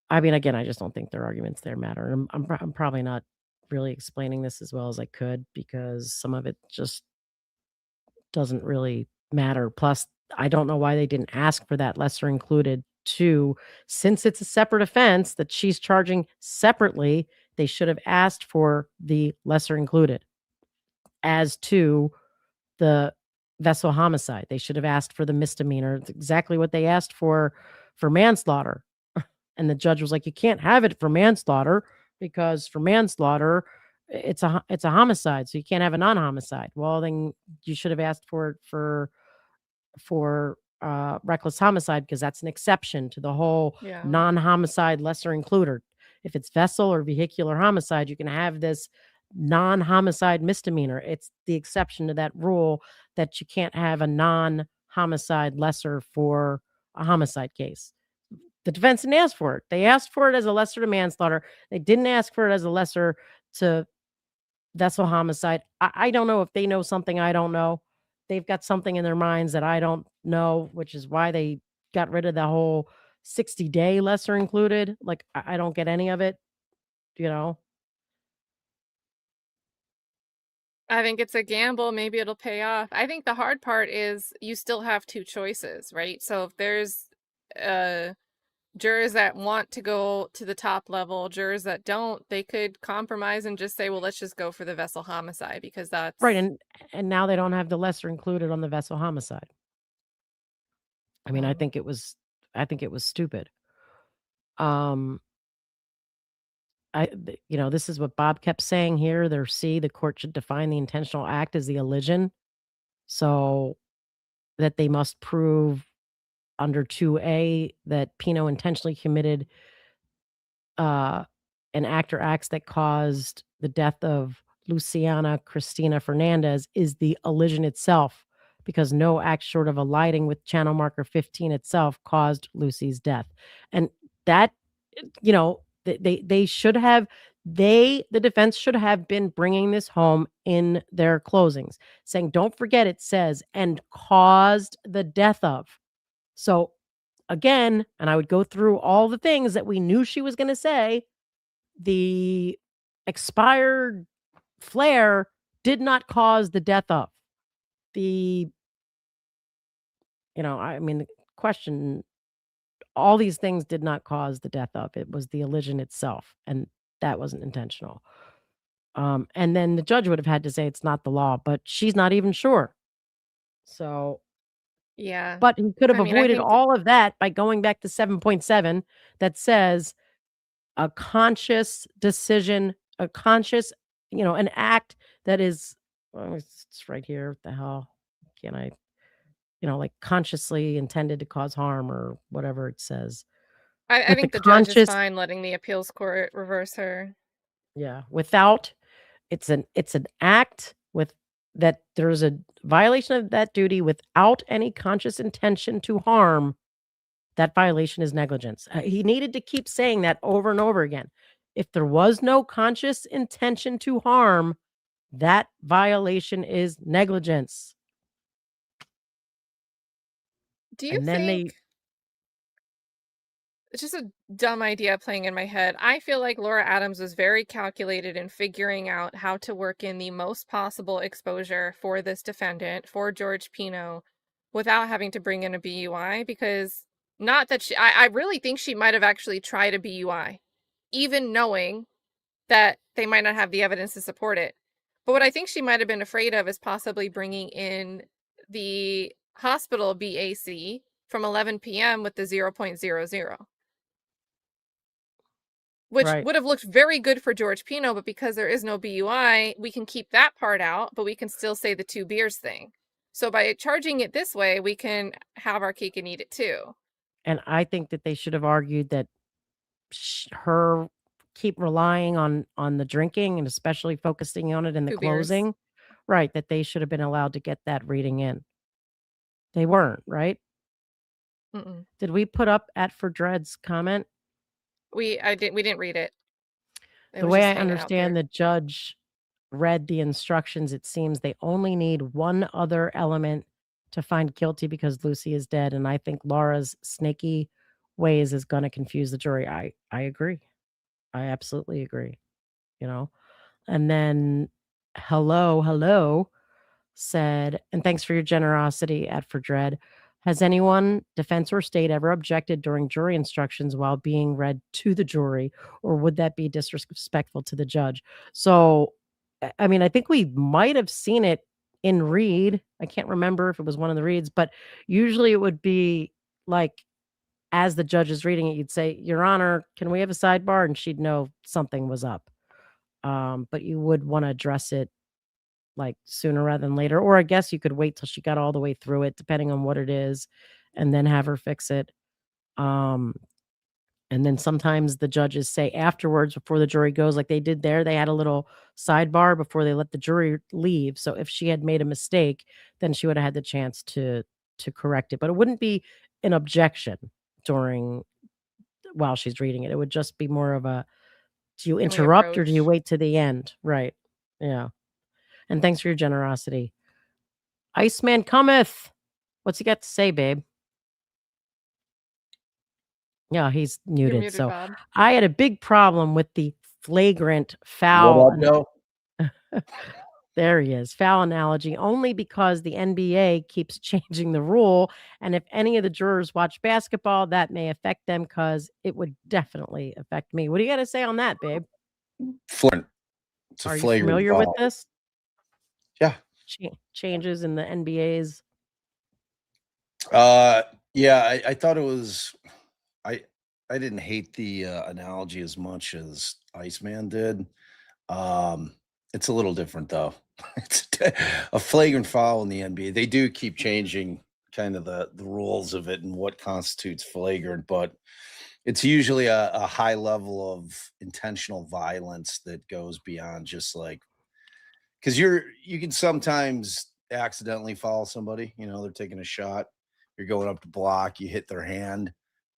Speaker 7: again, I just don't think their arguments there matter. I'm probably not really explaining this as well as I could because some of it just doesn't really matter. Plus, I don't know why they didn't ask for that lesser included too. Since it's a separate offense that she's charging separately, they should have asked for the lesser included as to the vessel homicide. They should have asked for the misdemeanor. It's exactly what they asked for manslaughter. And the judge was like, you can't have it for manslaughter because for manslaughter, it's a homicide. So you can't have a non-homicide. Well, then you should have asked for reckless homicide because that's an exception to the whole non-homicide lesser included. If it's vessel or vehicular homicide, you can have this non-homicide misdemeanor. It's the exception to that rule that you can't have a non-homicide lesser for a homicide case. The defense didn't ask for it. They asked for it as a lesser to manslaughter. They didn't ask for it as a lesser to vessel homicide. I don't know if they know something I don't know. They've got something in their minds that I don't know, which is why they got rid of the whole 60-day lesser included. Like, I don't get any of it,
Speaker 1: I think it's a gamble. Maybe it'll pay off. I think the hard part is you still have two choices, right? So if there's jurors that want to go to the top level, jurors that don't, they could compromise and just say, well, let's just go for the vessel homicide because that's
Speaker 7: right. And now they don't have the lesser included on the vessel homicide. I think it was stupid. This is what Bob kept saying here. The court should define the intentional act as the elision, so that they must prove under 2A that Pino intentionally committed an act or acts that caused the death of Luciana Cristina Fernandez is the elision itself, because no act short of alighting with channel marker 15 itself caused Lucy's death. And that, they should have The defense should have been bringing this home in their closings, saying, don't forget it says, and caused the death of. So again, and I would go through all the things that we knew she was going to say. The expired flare did not cause the death of. The, I mean, the question, all these things did not cause the death of. It was the elision itself, and that wasn't intentional. And then the judge would have had to say it's not the law, but she's not even sure. So,
Speaker 1: Yeah.
Speaker 7: but he could have
Speaker 1: I mean, I
Speaker 7: avoided
Speaker 1: think
Speaker 7: all of that by going back to 7.7 that says a conscious decision, a conscious, an act that is, well, it's right here. What the hell can I, like consciously intended to cause harm or whatever it says.
Speaker 1: I
Speaker 7: With the
Speaker 1: think the judge is
Speaker 7: conscious,
Speaker 1: fine letting the appeals court reverse her.
Speaker 7: yeah, without, it's an act with that there's a violation of that duty without any conscious intention to harm. That violation is negligence. He needed to keep saying that over and over again. If there was no conscious intention to harm, that violation is negligence.
Speaker 1: Do you
Speaker 7: And then
Speaker 1: think
Speaker 7: they,
Speaker 1: it's just a dumb idea playing in my head? I feel like Laura Adams was very calculated in figuring out how to work in the most possible exposure for this defendant, for George Pino, without having to bring in a BUI, because not that I really think she might have actually tried a BUI, even knowing that they might not have the evidence to support it. But what I think she might have been afraid of is possibly bringing in the hospital BAC from 11 p.m. with the 0.00, which
Speaker 7: right.
Speaker 1: would have looked very good for George Pino, but because there is no BUI, we can keep that part out, but we can still say the 2 beers thing. So by charging it this way, we can have our cake and eat it too.
Speaker 7: And I think that they should have argued that her keep relying on the drinking and especially focusing on it in the
Speaker 1: 2 beers.
Speaker 7: closing, right, that they should have been allowed to get that reading in. They weren't, right?
Speaker 1: Mm-mm.
Speaker 7: Did we put up at for Dread's comment?
Speaker 1: We didn't read it. It
Speaker 7: The
Speaker 1: was
Speaker 7: way
Speaker 1: just
Speaker 7: I
Speaker 1: hanging out there.
Speaker 7: understand the judge read the instructions, it seems they only need one other element to find guilty because Lucy is dead. And I think Laura's snaky ways is going to confuse the jury. I agree. I absolutely agree. And then hello said, and thanks for your generosity at for dread. Has anyone, defense or state, ever objected during jury instructions while being read to the jury, or would that be disrespectful to the judge? So, I mean, I think we might have seen it in read. I can't remember if it was one of the reads, but usually it would be like as the judge is reading it, you'd say, Your Honor, can we have a sidebar? And she'd know something was up. But you would want to address it like sooner rather than later. Or I guess you could wait till she got all the way through it, depending on what it is, and then have her fix it. And then sometimes the judges say afterwards, before the jury goes, like they did there, they had a little sidebar before they let the jury leave. So if she had made a mistake, then she would have had the chance to correct it. But it wouldn't be an objection during while she's reading it. It would just be more of a, do you
Speaker 1: Can we
Speaker 7: interrupt or do you
Speaker 1: approach?
Speaker 7: wait to the end? Right. Yeah. And thanks for your generosity. Iceman cometh. What's he got to say, babe? Yeah, he's
Speaker 1: You're
Speaker 7: muted.
Speaker 1: muted,
Speaker 7: So
Speaker 1: Bob.
Speaker 7: I had a big problem with the flagrant
Speaker 6: What
Speaker 7: foul.
Speaker 6: up, though?
Speaker 7: There he is. Foul analogy only because the NBA keeps changing the rule. And if any of the jurors watch basketball, that may affect them because it would definitely affect me. What do you got to say on that, babe?
Speaker 6: Flagrant. It's a
Speaker 7: Are you
Speaker 6: flagrant
Speaker 7: familiar with
Speaker 6: foul.
Speaker 7: this?
Speaker 6: Yeah.
Speaker 7: Changes in the NBA's.
Speaker 6: Yeah, I thought it was. I didn't hate the analogy as much as Iceman did. It's a little different though. It's a flagrant foul in the NBA. They do keep changing kind of the rules of it and what constitutes flagrant, but it's usually a high level of intentional violence that goes beyond just like, because you can sometimes accidentally foul somebody. They're taking a shot, you're going up to block, you hit their hand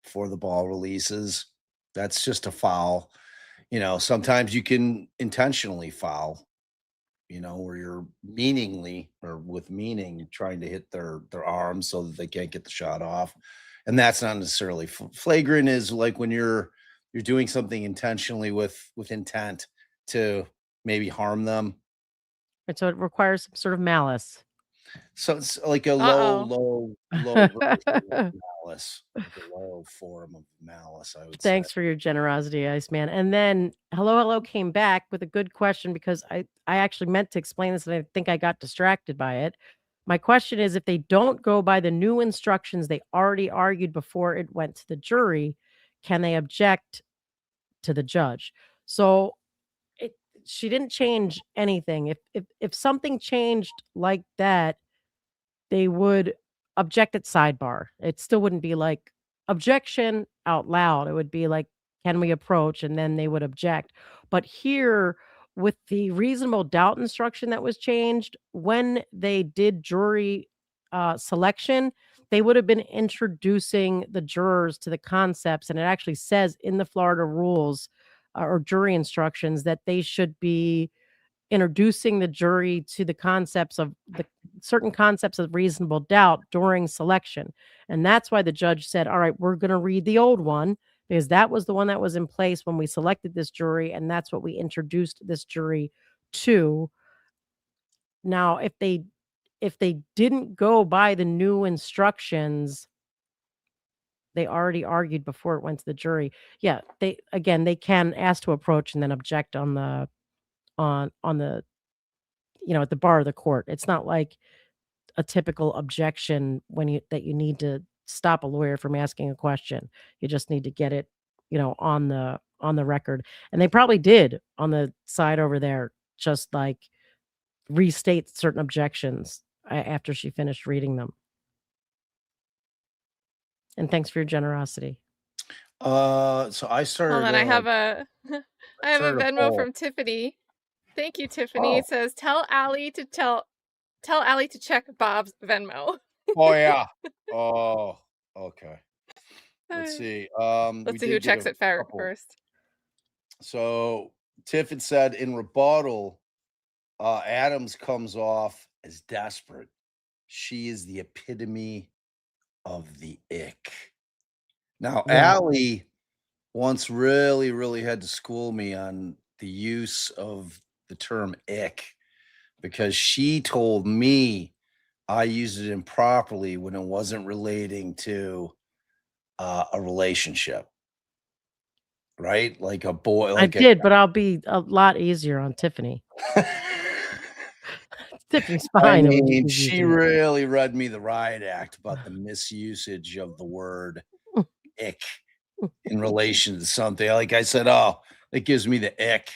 Speaker 6: before the ball releases. That's just a foul. You know, sometimes you can intentionally foul, you know, where you're meaningly or with meaning trying to hit their arms so that they can't get the shot off. And that's not necessarily flagrant is like when you're doing something intentionally with intent to maybe harm them.
Speaker 7: And so it requires some sort of malice.
Speaker 6: So it's like a
Speaker 1: Uh-oh.
Speaker 6: low version of malice, like a low form of malice, I would say.
Speaker 7: Thanks for your generosity, Iceman. And then Hello came back with a good question because I actually meant to explain this and I think I got distracted by it. My question is if they don't go by the new instructions they already argued before it went to the jury, can they object to the judge? So it she didn't change anything. If something changed like that, they would object at sidebar. It still wouldn't be like objection out loud. It would be like, can we approach? And then they would object. But here, with the reasonable doubt instruction that was changed, when they did jury selection, they would have been introducing the jurors to the concepts. And it actually says in the Florida rules or jury instructions that they should be introducing the jury to the concepts of the certain concepts of reasonable doubt during selection. And that's why the judge said, all right, we're going to read the old one because that was the one that was in place when we selected this jury. And that's what we introduced this jury to. Now, if they didn't go by the new instructions, they already argued before it went to the jury. Yeah, they can ask to approach and then object on the on the at the bar of the court. It's not like a typical objection when you need to stop a lawyer from asking a question. You just need to get it, on the record. And they probably did on the side over there, just like restate certain objections after she finished reading them. And thanks for your generosity.
Speaker 6: So I started.
Speaker 1: Hold on, I have a I have a
Speaker 6: started a
Speaker 1: Venmo
Speaker 6: poll.
Speaker 1: from Tiffany. Thank you, Tiffany.
Speaker 6: Oh.
Speaker 1: It says tell Allie to check Bob's Venmo.
Speaker 6: Oh yeah. Oh, okay. Let's see.
Speaker 1: Let's see who checks it first.
Speaker 6: So Tiffin said in rebuttal, Adams comes off as desperate. She is the epitome of the ick. Now,
Speaker 7: Yeah.
Speaker 6: Allie once really, really had to school me on the use of the term ick because she told me I used it improperly when it wasn't relating to a relationship. Right? Like a boy.
Speaker 7: I did, but I'll be a lot easier on Tiffany. Tiffany's fine.
Speaker 6: I mean, she really read me the riot act about the misusage of the word ick in relation to something. Like I said, oh, it gives me the ick.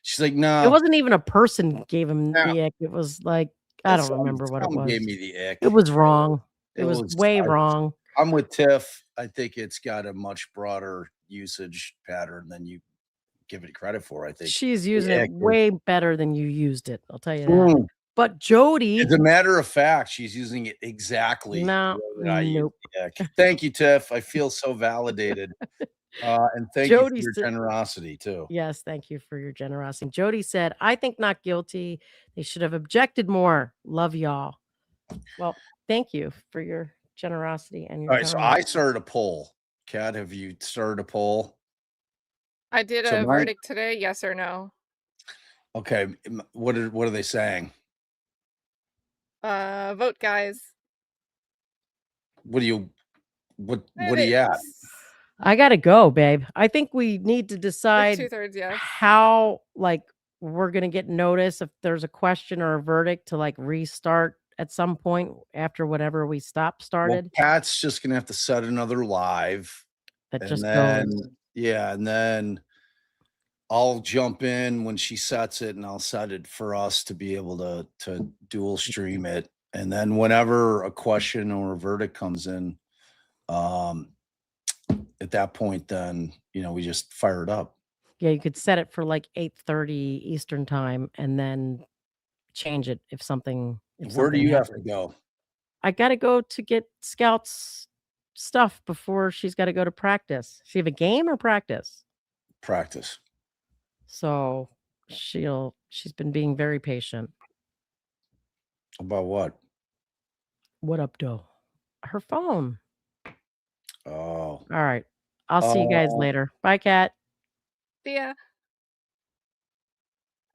Speaker 6: She's like, no.
Speaker 7: It wasn't even a person gave him the ick. It was like, I don't remember what it was.
Speaker 6: Gave me the ick.
Speaker 7: It was wrong. It was way wrong.
Speaker 6: I'm with Tiff. I think it's got a much broader usage pattern than you give it credit for. I think
Speaker 7: she's using it way better than you used it. I'll tell you that. But Jody,
Speaker 6: as a matter of fact, she's using it exactly.
Speaker 7: No, nope.
Speaker 6: Thank you, Tiff. I feel so validated. And thank you for your generosity too.
Speaker 7: Yes, thank you for your generosity. Jody said, I think not guilty. They should have objected more. Love y'all. Well, thank you for your generosity and your
Speaker 6: all right. So I started a poll. Kat, have you started a poll?
Speaker 1: I did a verdict today, yes or no.
Speaker 6: Okay. What are they saying?
Speaker 1: Vote, guys.
Speaker 6: What do you at?
Speaker 7: I gotta go, babe. I think we need to decide
Speaker 1: 2/3, yes.
Speaker 7: how we're gonna get notice if there's a question or a verdict to restart at some point after whatever we started.
Speaker 6: Well, Kat's just gonna have to set another live.
Speaker 7: That
Speaker 6: and
Speaker 7: just
Speaker 6: then
Speaker 7: goes.
Speaker 6: Yeah, and then I'll jump in when she sets it and I'll set it for us to be able to dual stream it. And then whenever a question or a verdict comes in, at that point, then, we just fire it up.
Speaker 7: Yeah, you could set it for 8:30 Eastern time and then change it if something.
Speaker 6: Where do you have to go?
Speaker 7: I got to go to get Scout's stuff before she's got to go to practice. She have a game or practice?
Speaker 6: Practice.
Speaker 7: So she's been being very patient.
Speaker 6: About what?
Speaker 7: What up, Doe? Her phone.
Speaker 6: Oh.
Speaker 7: All right. I'll see you guys later. Bye, Kat.
Speaker 1: See ya.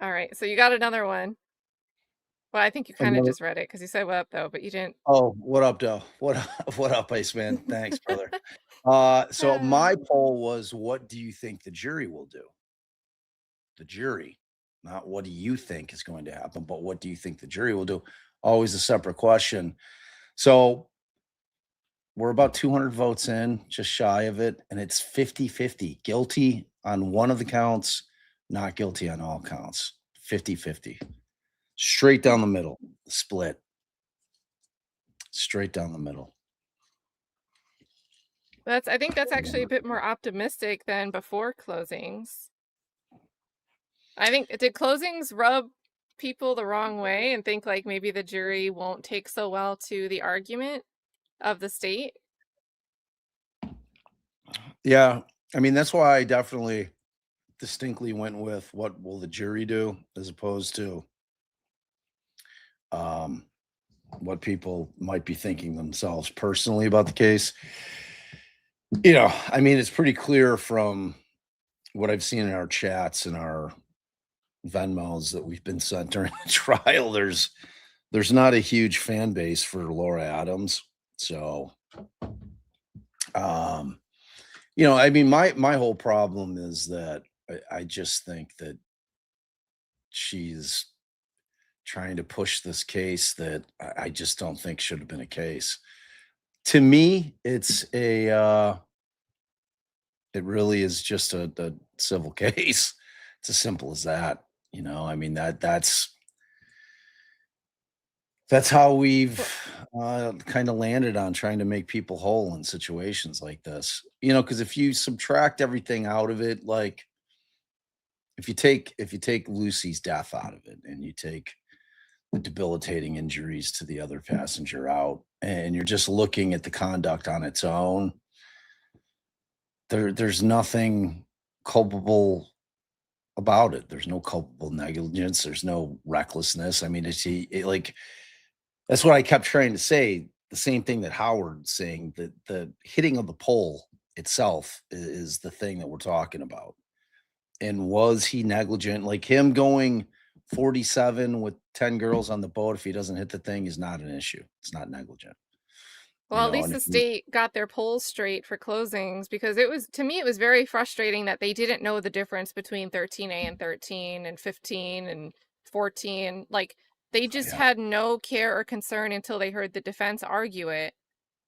Speaker 1: All right, so you got another one. Well, I think you kind of
Speaker 6: Another-
Speaker 1: just read it because you said what up though, but you didn't.
Speaker 6: Oh, what up, Doe? What up, Iceman? Thanks, brother. So my poll was, what do you think the jury will do? The jury, not what do you think is going to happen, but what do you think the jury will do? Always a separate question. So we're about 200 votes in, just shy of it, and it's 50-50. Guilty on one of the counts, not guilty on all counts. 50-50. Straight down the middle, split. Straight down the middle.
Speaker 1: I think that's actually a bit more optimistic than before closings. I think, did closings rub people the wrong way and think like maybe the jury won't take so well to the argument of the state?
Speaker 6: Yeah, I mean, that's why I definitely distinctly went with what will the jury do as opposed to what people might be thinking themselves personally about the case. You know, I mean, it's pretty clear from what I've seen in our chats and our Venmos that we've been sent during the trial. There's not a huge fan base for Laura Adams. So, you know, I mean, my whole problem is that I just think that she's trying to push this case that I just don't think should have been a case. To me, it's it really is just a civil case. It's as simple as that. You know, I mean, that's how we've kind of landed on trying to make people whole in situations like this. You know, because if you subtract everything out of it, like if you take Lucy's death out of it and you take the debilitating injuries to the other passenger out, and you're just looking at the conduct on its own, there's nothing culpable about it. There's no culpable negligence. There's no recklessness. I mean, like, that's what I kept trying to say. The same thing that Howard's saying, that the hitting of the pole itself is the thing that we're talking about. And was he negligent? Like, him going 47 with 10 girls on the boat, if he doesn't hit the thing, is not an issue. It's not negligent.
Speaker 1: Well,
Speaker 6: You
Speaker 1: at
Speaker 6: know,
Speaker 1: least
Speaker 6: and
Speaker 1: the
Speaker 6: if you-
Speaker 1: state got their polls straight for closings, because it was, to me, it was very frustrating that they didn't know the difference between 13A and 13 and 15 and 14. Like, they just
Speaker 6: Yeah.
Speaker 1: had no care or concern until they heard the defense argue it,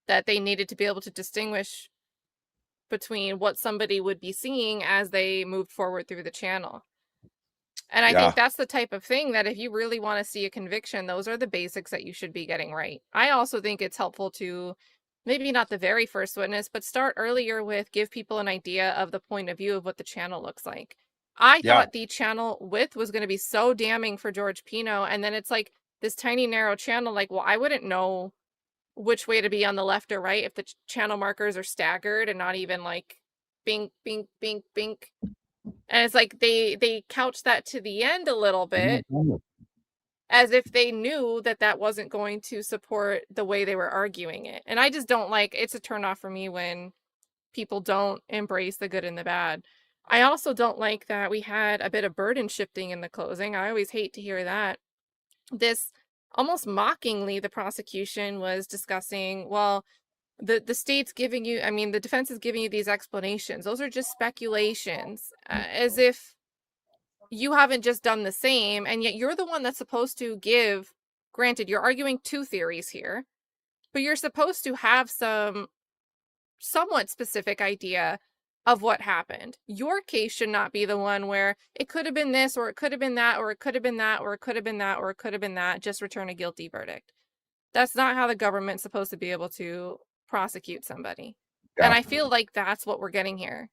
Speaker 1: that they needed to be able to distinguish between what somebody would be seeing as they moved forward through the channel. And I
Speaker 6: Yeah.
Speaker 1: think that's the type of thing that if you really want to see a conviction, those are the basics that you should be getting right. I also think it's helpful to maybe not the very first witness, but start earlier with give people an idea of the point of view of what the channel looks like. I
Speaker 6: Yeah.
Speaker 1: thought the channel width was going to be so damning for George Pino, and then it's like this tiny narrow channel. Like, well, I wouldn't know which way to be on the left or right if the channel markers are staggered and not even like bink, bink, bink, bink. And it's like they couch that to the end a little bit as if they knew that that wasn't going to support the way they were arguing it. And I just don't like, it's a turnoff for me when people don't embrace the good and the bad. I also don't like that we had a bit of burden shifting in the closing. I always hate to hear that. This almost mockingly, the prosecution was discussing, well, the state's giving you, I mean, the defense is giving you these explanations. Those are just speculations, as if you haven't just done the same, and yet you're the one that's supposed to give, granted, you're arguing two theories here, but you're supposed to have some somewhat specific idea of what happened. Your case should not be the one where it could have been this, or it could have been that, or it could have been that, or it could have been that, or it could have been that, just return a guilty verdict. That's not how the government's supposed to be able to prosecute somebody.
Speaker 6: Yeah.
Speaker 1: And I feel like that's what we're getting here.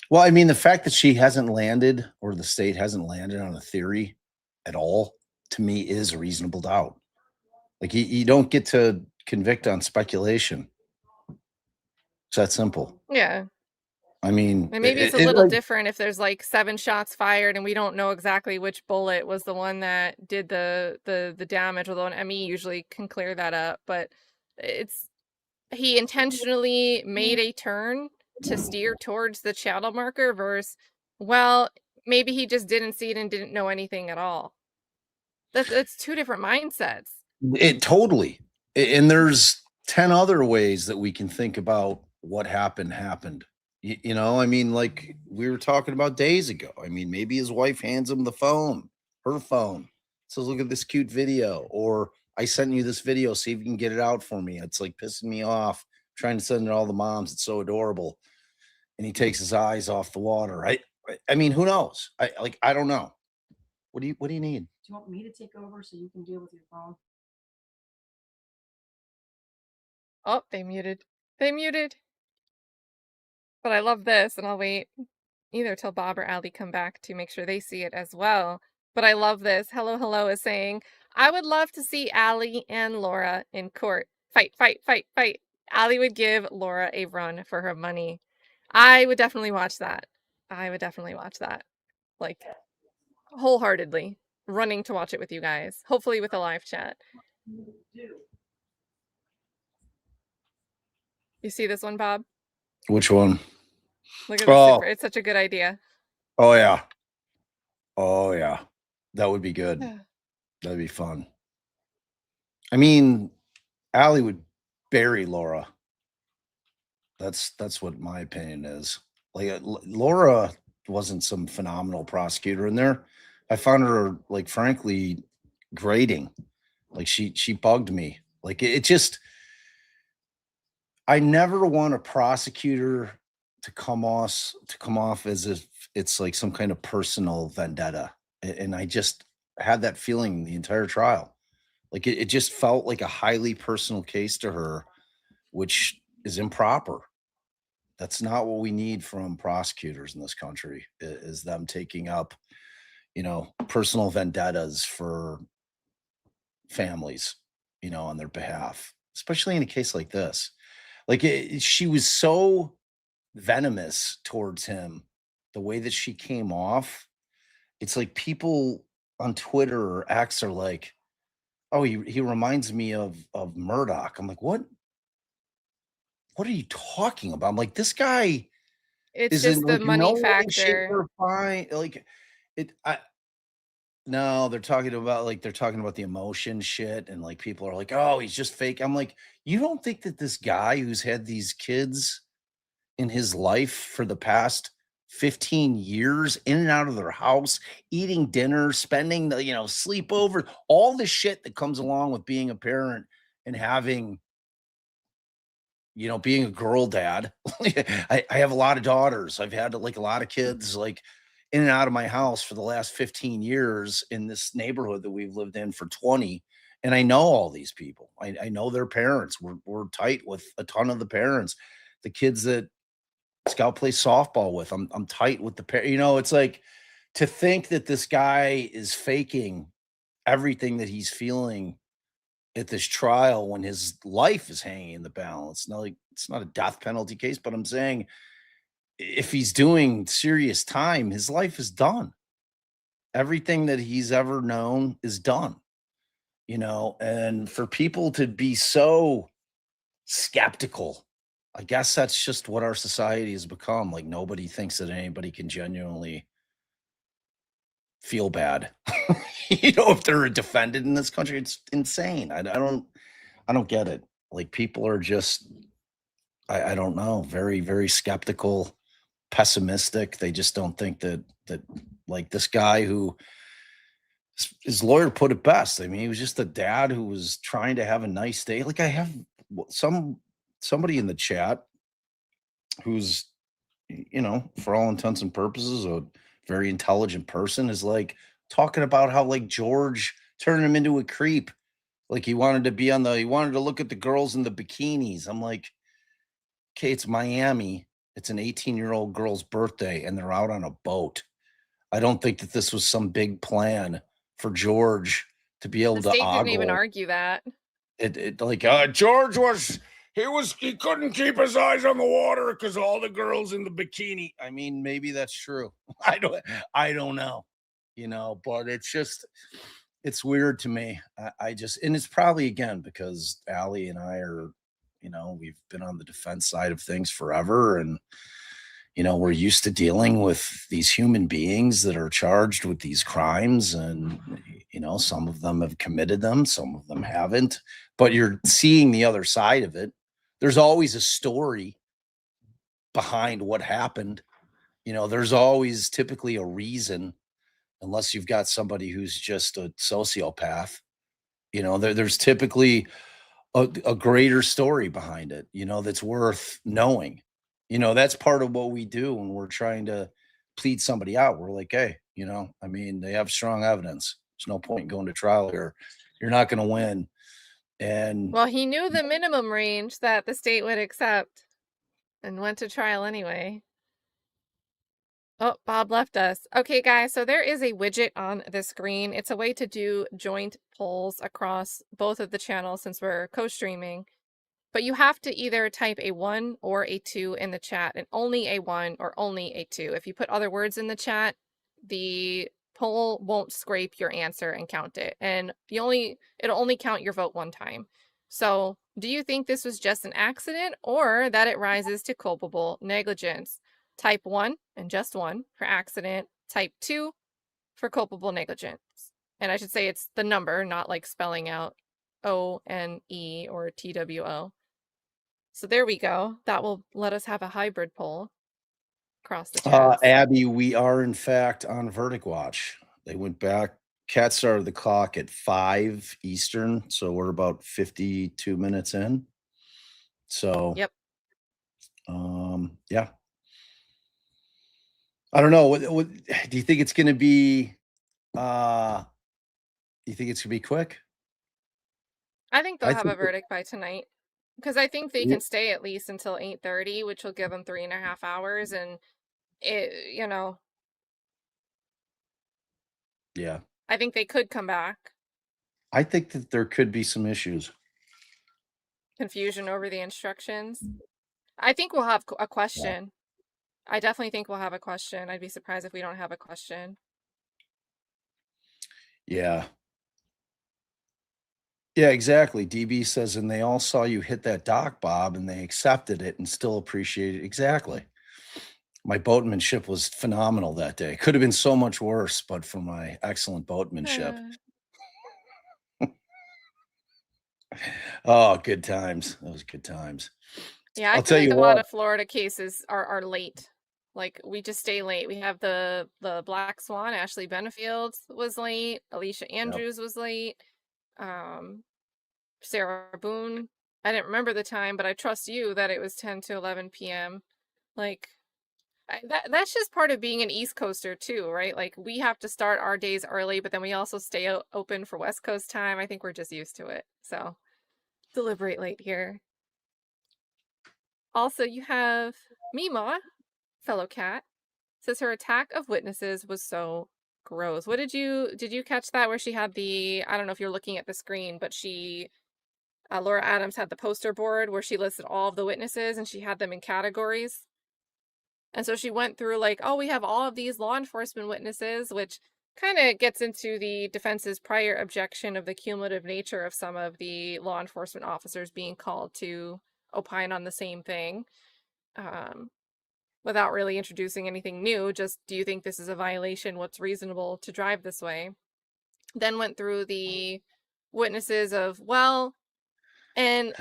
Speaker 6: Well, I mean, the fact that she hasn't landed, or the state hasn't landed on a theory at all, to me is a reasonable doubt. Like, you don't get to convict on speculation. It's that simple.
Speaker 1: Yeah.
Speaker 6: I mean,
Speaker 1: And maybe it's a little different if there's like 7 shots fired and we don't know exactly which bullet was the one that did the damage, although an ME usually can clear that up. But he intentionally made a turn to steer towards the channel marker versus, well, maybe he just didn't see it and didn't know anything at all. That's 2 different mindsets.
Speaker 6: It totally. And there's 10 other ways that we can think about what happened. You know, I mean, like we were talking about days ago. I mean, maybe his wife hands him the phone, her phone, says, look at this cute video, or I sent you this video, see if you can get it out for me. It's like pissing me off, trying to send it to all the moms. It's so adorable. And he takes his eyes off the water. I mean, who knows? I don't know. What do you need?
Speaker 5: Do you want me to take over so you can deal with your phone?
Speaker 1: Oh, they muted. They muted. But I love this, and I'll wait either till Bob or Allie come back to make sure they see it as well. But I love this. Hello, hello is saying, I would love to see Allie and Laura in court. Fight, fight, fight, fight. Allie would give Laura a run for her money. I would definitely watch that. I would definitely watch that. Like, wholeheartedly. Running to watch it with you guys. Hopefully with a live chat. You see this one, Bob?
Speaker 6: Which one?
Speaker 1: Look at the super. It's such a good idea.
Speaker 6: Oh, yeah. Oh, yeah. That would be good. That'd be fun. I mean, Allie would bury Laura. That's what my opinion is. Like, Laura wasn't some phenomenal prosecutor in there. I found her, like, frankly, grating. Like, she bugged me. Like, it just, I never want a prosecutor to come off as if it's like some kind of personal vendetta. And I just had that feeling the entire trial. Like it just felt like a highly personal case to her, which is improper. That's not what we need from prosecutors in this country, is them taking up, personal vendettas for families, on their behalf, especially in a case like this. Like she was so venomous towards him, the way that she came off. It's like people on Twitter or X are like, oh, he reminds me of Murdoch. I'm like, what are you talking about? I'm like, this guy
Speaker 1: It's
Speaker 6: is
Speaker 1: just
Speaker 6: in
Speaker 1: the
Speaker 6: like
Speaker 1: money
Speaker 6: no way, shape,
Speaker 1: factor.
Speaker 6: or fine. Like no, they're talking about the emotion shit, and like people are like, oh, he's just fake. I'm like, you don't think that this guy who's had these kids in his life for the past 15 years, in and out of their house, eating dinner, spending the, sleepover, all the shit that comes along with being a parent and having, being a girl dad. I have a lot of daughters. I've had like a lot of kids like in and out of my house for the last 15 years in this neighborhood that we've lived in for 20. And I know all these people. I know their parents. We're tight with a ton of the parents. The kids that Scout plays softball with. I'm tight with the parent. It's like to think that this guy is faking everything that he's feeling at this trial when his life is hanging in the balance. Now, like it's not a death penalty case, but I'm saying if he's doing serious time, his life is done. Everything that he's ever known is done. And for people to be so skeptical, I guess that's just what our society has become. Like nobody thinks that anybody can genuinely feel bad. If they're a defendant in this country, it's insane. I don't get it. Like people are just, I don't know, very, very skeptical, pessimistic. They just don't think that like this guy who his lawyer put it best. I mean, he was just a dad who was trying to have a nice day. Like I have somebody in the chat who's, for all intents and purposes, a very intelligent person is like talking about how like George turned him into a creep. Like he wanted to look at the girls in the bikinis. I'm like, okay, it's Miami. It's an 18-year-old girl's birthday and they're out on a boat. I don't think that this was some big plan for George to be able
Speaker 1: The
Speaker 6: to
Speaker 1: state didn't even
Speaker 6: ogle.
Speaker 1: argue that.
Speaker 6: George was he couldn't keep his eyes on the water because all the girls in the bikini. I mean, maybe that's true. I don't know, but it's weird to me. I just, and it's probably again because Allie and I are, we've been on the defense side of things forever, and we're used to dealing with these human beings that are charged with these crimes, and some of them have committed them, some of them haven't, but you're seeing the other side of it. There's always a story behind what happened. There's always typically a reason, unless you've got somebody who's just a sociopath. There's typically a greater story behind it, that's worth knowing. That's part of what we do when we're trying to plead somebody out. We're like, hey, they have strong evidence. There's no point in going to trial here. You're not going to win. And
Speaker 1: Well, he knew the minimum range that the state would accept and went to trial anyway. Oh, Bob left us. Okay, guys, so there is a widget on the screen. It's a way to do joint polls across both of the channels since we're co-streaming. But you have to either type a 1 or a 2 in the chat, and only a 1 or only a 2. If you put other words in the chat, the poll won't scrape your answer and count it. And it'll only count your vote one time. So do you think this was just an accident or that it rises to culpable negligence? Type 1 and just 1 for accident. Type 2 for culpable negligence. And I should say it's the number, not like spelling out O-N-E or T-W-O. So there we go. That will let us have a hybrid poll across the chat.
Speaker 6: Abby, we are in fact on verdict watch. They went back. Cat started the clock at 5 Eastern, so we're about 52 minutes in. So
Speaker 1: Yep.
Speaker 6: Yeah. I don't know. What do you think it's going to be? You think it's going to be quick?
Speaker 1: I think they'll
Speaker 6: I
Speaker 1: have
Speaker 6: think
Speaker 1: a verdict by tonight. Because I think they
Speaker 6: Yeah.
Speaker 1: can stay at least until 8:30, which will give them 3.5 hours. And
Speaker 6: Yeah.
Speaker 1: I think they could come back.
Speaker 6: I think that there could be some issues.
Speaker 1: Confusion over the instructions. I think we'll have a question. I definitely think we'll have a question. I'd be surprised if we don't have a question.
Speaker 6: Yeah. Yeah, exactly. DB says, and they all saw you hit that dock, Bob, and they accepted it and still appreciate it. Exactly. My boatmanship was phenomenal that day. Could have been so much worse, but for my excellent boatmanship. Oh, good times. Those good times.
Speaker 1: Yeah, I
Speaker 6: I'll
Speaker 1: feel
Speaker 6: tell
Speaker 1: like
Speaker 6: you
Speaker 1: a lot
Speaker 6: what.
Speaker 1: of Florida cases are late. Like we just stay late. We have the Black Swan. Ashley Benefield was late. Alicia Andrews was late. Sarah Boone. I didn't remember the time, but I trust you that it was 10 to 11 p.m. Like that's just part of being an East Coaster too, right? Like we have to start our days early, but then we also stay open for West Coast time. I think we're just used to it. So deliberate late here. Also, you have Mima, fellow cat, says her attack of witnesses was so gross. What did you catch that where she had I don't know if you're looking at the screen, but Laura Adams had the poster board where she listed all of the witnesses and she had them in categories. And so she went through like, oh, we have all of these law enforcement witnesses, which kind of gets into the defense's prior objection of the cumulative nature of some of the law enforcement officers being called to opine on the same thing. Without really introducing anything new, just do you think this is a violation? What's reasonable to drive this way? Then went through the witnesses of, well, and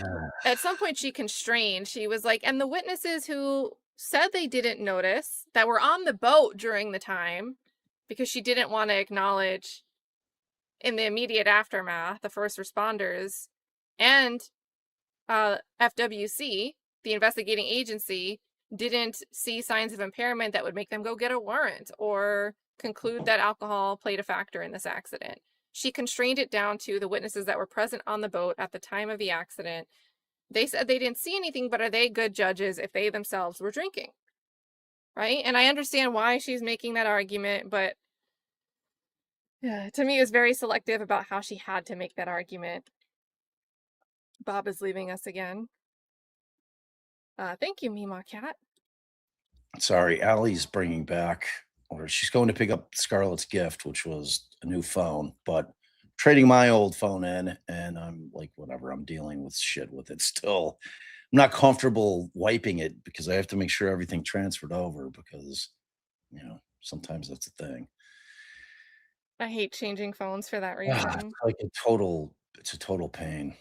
Speaker 1: at some point she constrained. She was like, and the witnesses who said they didn't notice that were on the boat during the time, because she didn't want to acknowledge in the immediate aftermath the first responders and FWC, the investigating agency, didn't see signs of impairment that would make them go get a warrant or conclude that alcohol played a factor in this accident. She constrained it down to the witnesses that were present on the boat at the time of the accident. They said they didn't see anything, but are they good judges if they themselves were drinking? Right? And I understand why she's making that argument, but to me, it was very selective about how she had to make that argument. Bob is leaving us again. Thank you, Mima Cat.
Speaker 6: Sorry, Allie's bringing back, or she's going to pick up Scarlett's gift, which was a new phone, but trading my old phone in, and I'm like, whatever, I'm dealing with shit with it still. I'm not comfortable wiping it because I have to make sure everything transferred over because, sometimes that's a thing.
Speaker 1: I hate changing phones for that
Speaker 6: It's
Speaker 1: reason.
Speaker 6: like it's a total pain.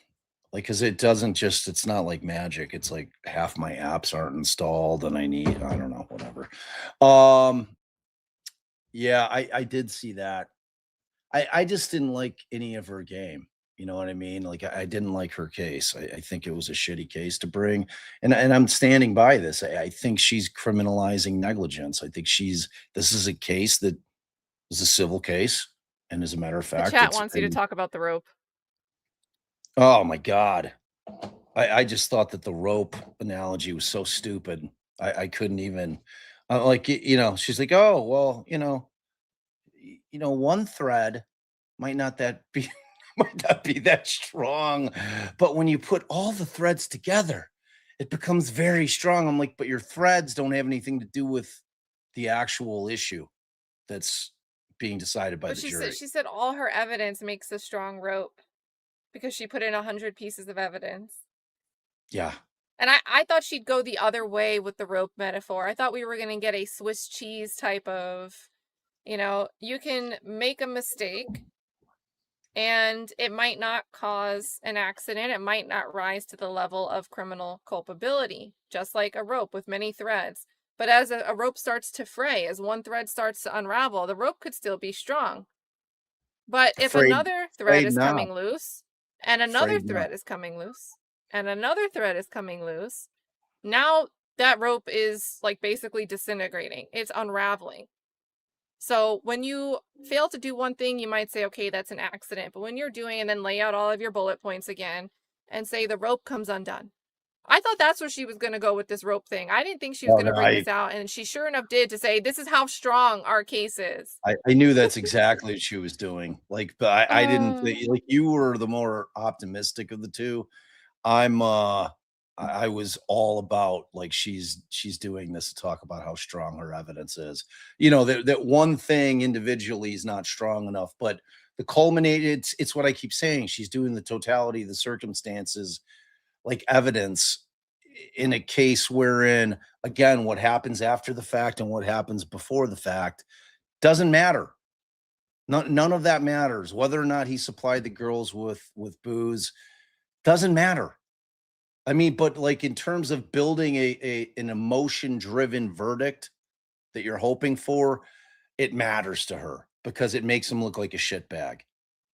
Speaker 6: Like, cause it's not like magic. It's like half my apps aren't installed and I don't know, whatever. Um, yeah, I did see that. I just didn't like any of her game. You know what I mean? Like I didn't like her case. I think it was a shitty case to bring. And I'm standing by this. I think she's criminalizing negligence. I think this is a case that is a civil case. And as a matter of
Speaker 1: The
Speaker 6: fact,
Speaker 1: chat
Speaker 6: it's
Speaker 1: wants you to talk about the rope.
Speaker 6: oh my God. I just thought that the rope analogy was so stupid. I couldn't even she's like, oh, well, one thread might not that be might not be that strong, but when you put all the threads together, it becomes very strong. I'm like, but your threads don't have anything to do with the actual issue that's being decided by
Speaker 1: But
Speaker 6: the
Speaker 1: she
Speaker 6: jury.
Speaker 1: said all her evidence makes a strong rope because she put in 100 pieces of evidence.
Speaker 6: Yeah.
Speaker 1: And I thought she'd go the other way with the rope metaphor. I thought we were going to get a Swiss cheese type of, you can make a mistake and it might not cause an accident. It might not rise to the level of criminal culpability, just like a rope with many threads. But as a rope starts to fray, as one thread starts to unravel, the rope could still be strong. But if another thread is coming loose, and another thread is coming loose, and another thread is coming loose, now that rope is like basically disintegrating. It's unraveling. So when you fail to do one thing, you might say, okay, that's an accident. But when you're doing and then lay out all of your bullet points again and say the rope comes undone. I thought that's where she was going to go with this rope thing. I didn't think she was going to bring this out. And she sure enough did, to say, this is how strong our case is.
Speaker 6: I knew that's exactly what she was doing. Like, but I didn't think, like, you were the more optimistic of the two. I was all about, like, she's doing this to talk about how strong her evidence is. That one thing individually is not strong enough, but the culminated, it's what I keep saying. She's doing the totality of the circumstances, like evidence in a case wherein, again, what happens after the fact and what happens before the fact doesn't matter. None of that matters. Whether or not he supplied the girls with booze doesn't matter. I mean, but like in terms of building an emotion driven verdict that you're hoping for, it matters to her because it makes him look like a shitbag.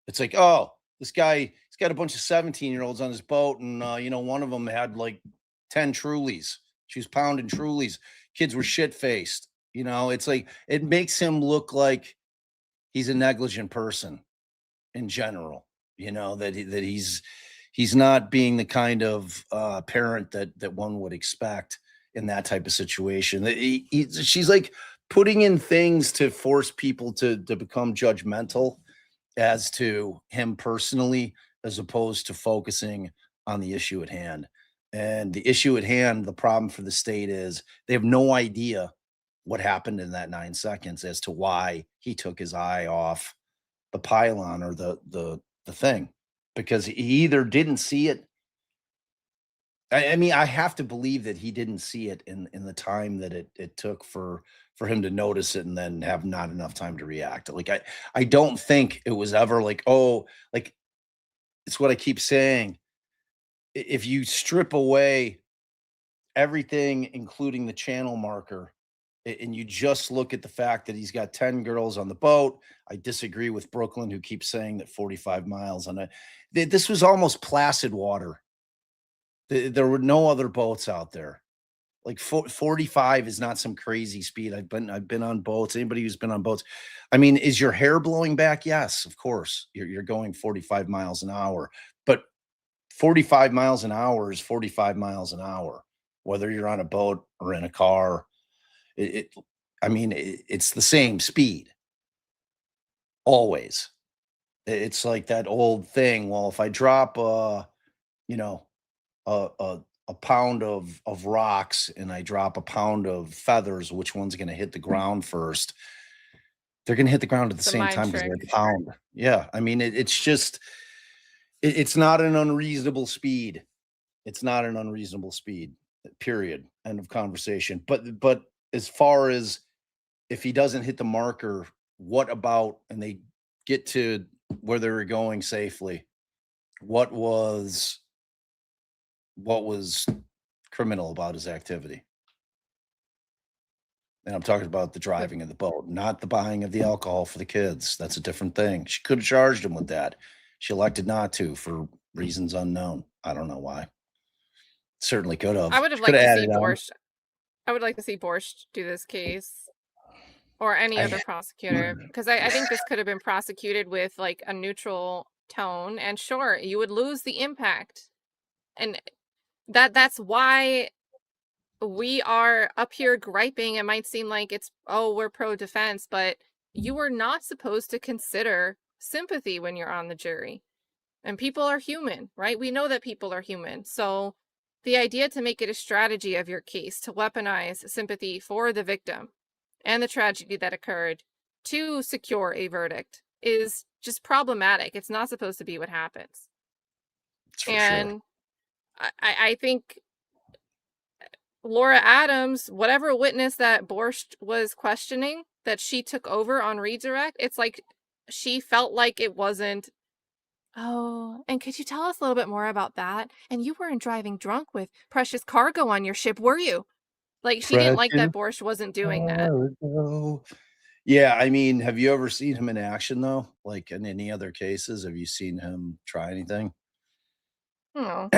Speaker 6: It's like, oh, this guy, he's got a bunch of 17-year-olds on his boat, and one of them had like 10 Trulies. She was pounding Trulies. Kids were shit faced. It's like it makes him look like he's a negligent person in general. That he's not being the kind of parent that one would expect in that type of situation. She's like putting in things to force people to become judgmental as to him personally, as opposed to focusing on the issue at hand. And the issue at hand, the problem for the state is they have no idea what happened in that 9 seconds as to why he took his eye off the pylon or the thing, because he either didn't see it. I mean, I have to believe that he didn't see it in the time that it took for him to notice it and then have not enough time to react. Like I don't think it was ever like, oh, like it's what I keep saying. If you strip away everything, including the channel marker, and you just look at the fact that he's got 10 girls on the boat. I disagree with Brooklyn, who keeps saying that 45 miles on it. This was almost placid water. There were no other boats out there. Like 45 is not some crazy speed. I've been on boats. Anybody who's been on boats, I mean, is your hair blowing back? Yes, of course. You're going 45 miles an hour, but 45 miles an hour is 45 miles an hour, whether you're on a boat or in a car. It's the same speed. Always. It's like that old thing. Well, if I drop a a pound of rocks and I drop a pound of feathers, which one's going to hit the ground first? They're going to hit the ground at the
Speaker 1: It's a
Speaker 6: same
Speaker 1: mind
Speaker 6: time because they're
Speaker 1: trick.
Speaker 6: a pound. Yeah. I mean, it's just, it's not an unreasonable speed. It's not an unreasonable speed, period. End of conversation. But as far as if he doesn't hit the marker, what about, and they get to where they were going safely, what was criminal about his activity? And I'm talking about the driving of the boat, not the buying of the alcohol for the kids. That's a different thing. She could have charged him with that. She elected not to for reasons unknown. I don't know why. Certainly could have.
Speaker 1: I would have
Speaker 6: She could
Speaker 1: liked
Speaker 6: have
Speaker 1: to see
Speaker 6: added on.
Speaker 1: Borscht. I would like to see Borscht do this case, or any other
Speaker 6: I,
Speaker 1: prosecutor, because I think this could have been prosecuted with like a neutral tone, and sure, you would lose the impact. And that's why we are up here griping. It might seem like it's, oh, we're pro defense, but you are not supposed to consider sympathy when you're on the jury. And people are human, right? We know that people are human. So the idea to make it a strategy of your case to weaponize sympathy for the victim and the tragedy that occurred to secure a verdict is just problematic. It's not supposed to be what happens.
Speaker 6: for
Speaker 1: And
Speaker 6: sure.
Speaker 1: I think Laura Adams, whatever witness that Borscht was questioning, that she took over on redirect, it's like she felt like it wasn't, oh, and could you tell us a little bit more about that? And you weren't driving drunk with precious cargo on your ship, were you? Like, she didn't like that Borscht wasn't doing that.
Speaker 6: Cargo. Yeah, I mean, have you ever seen him in action though? Like in any other cases, have you seen him try anything?
Speaker 1: Oh,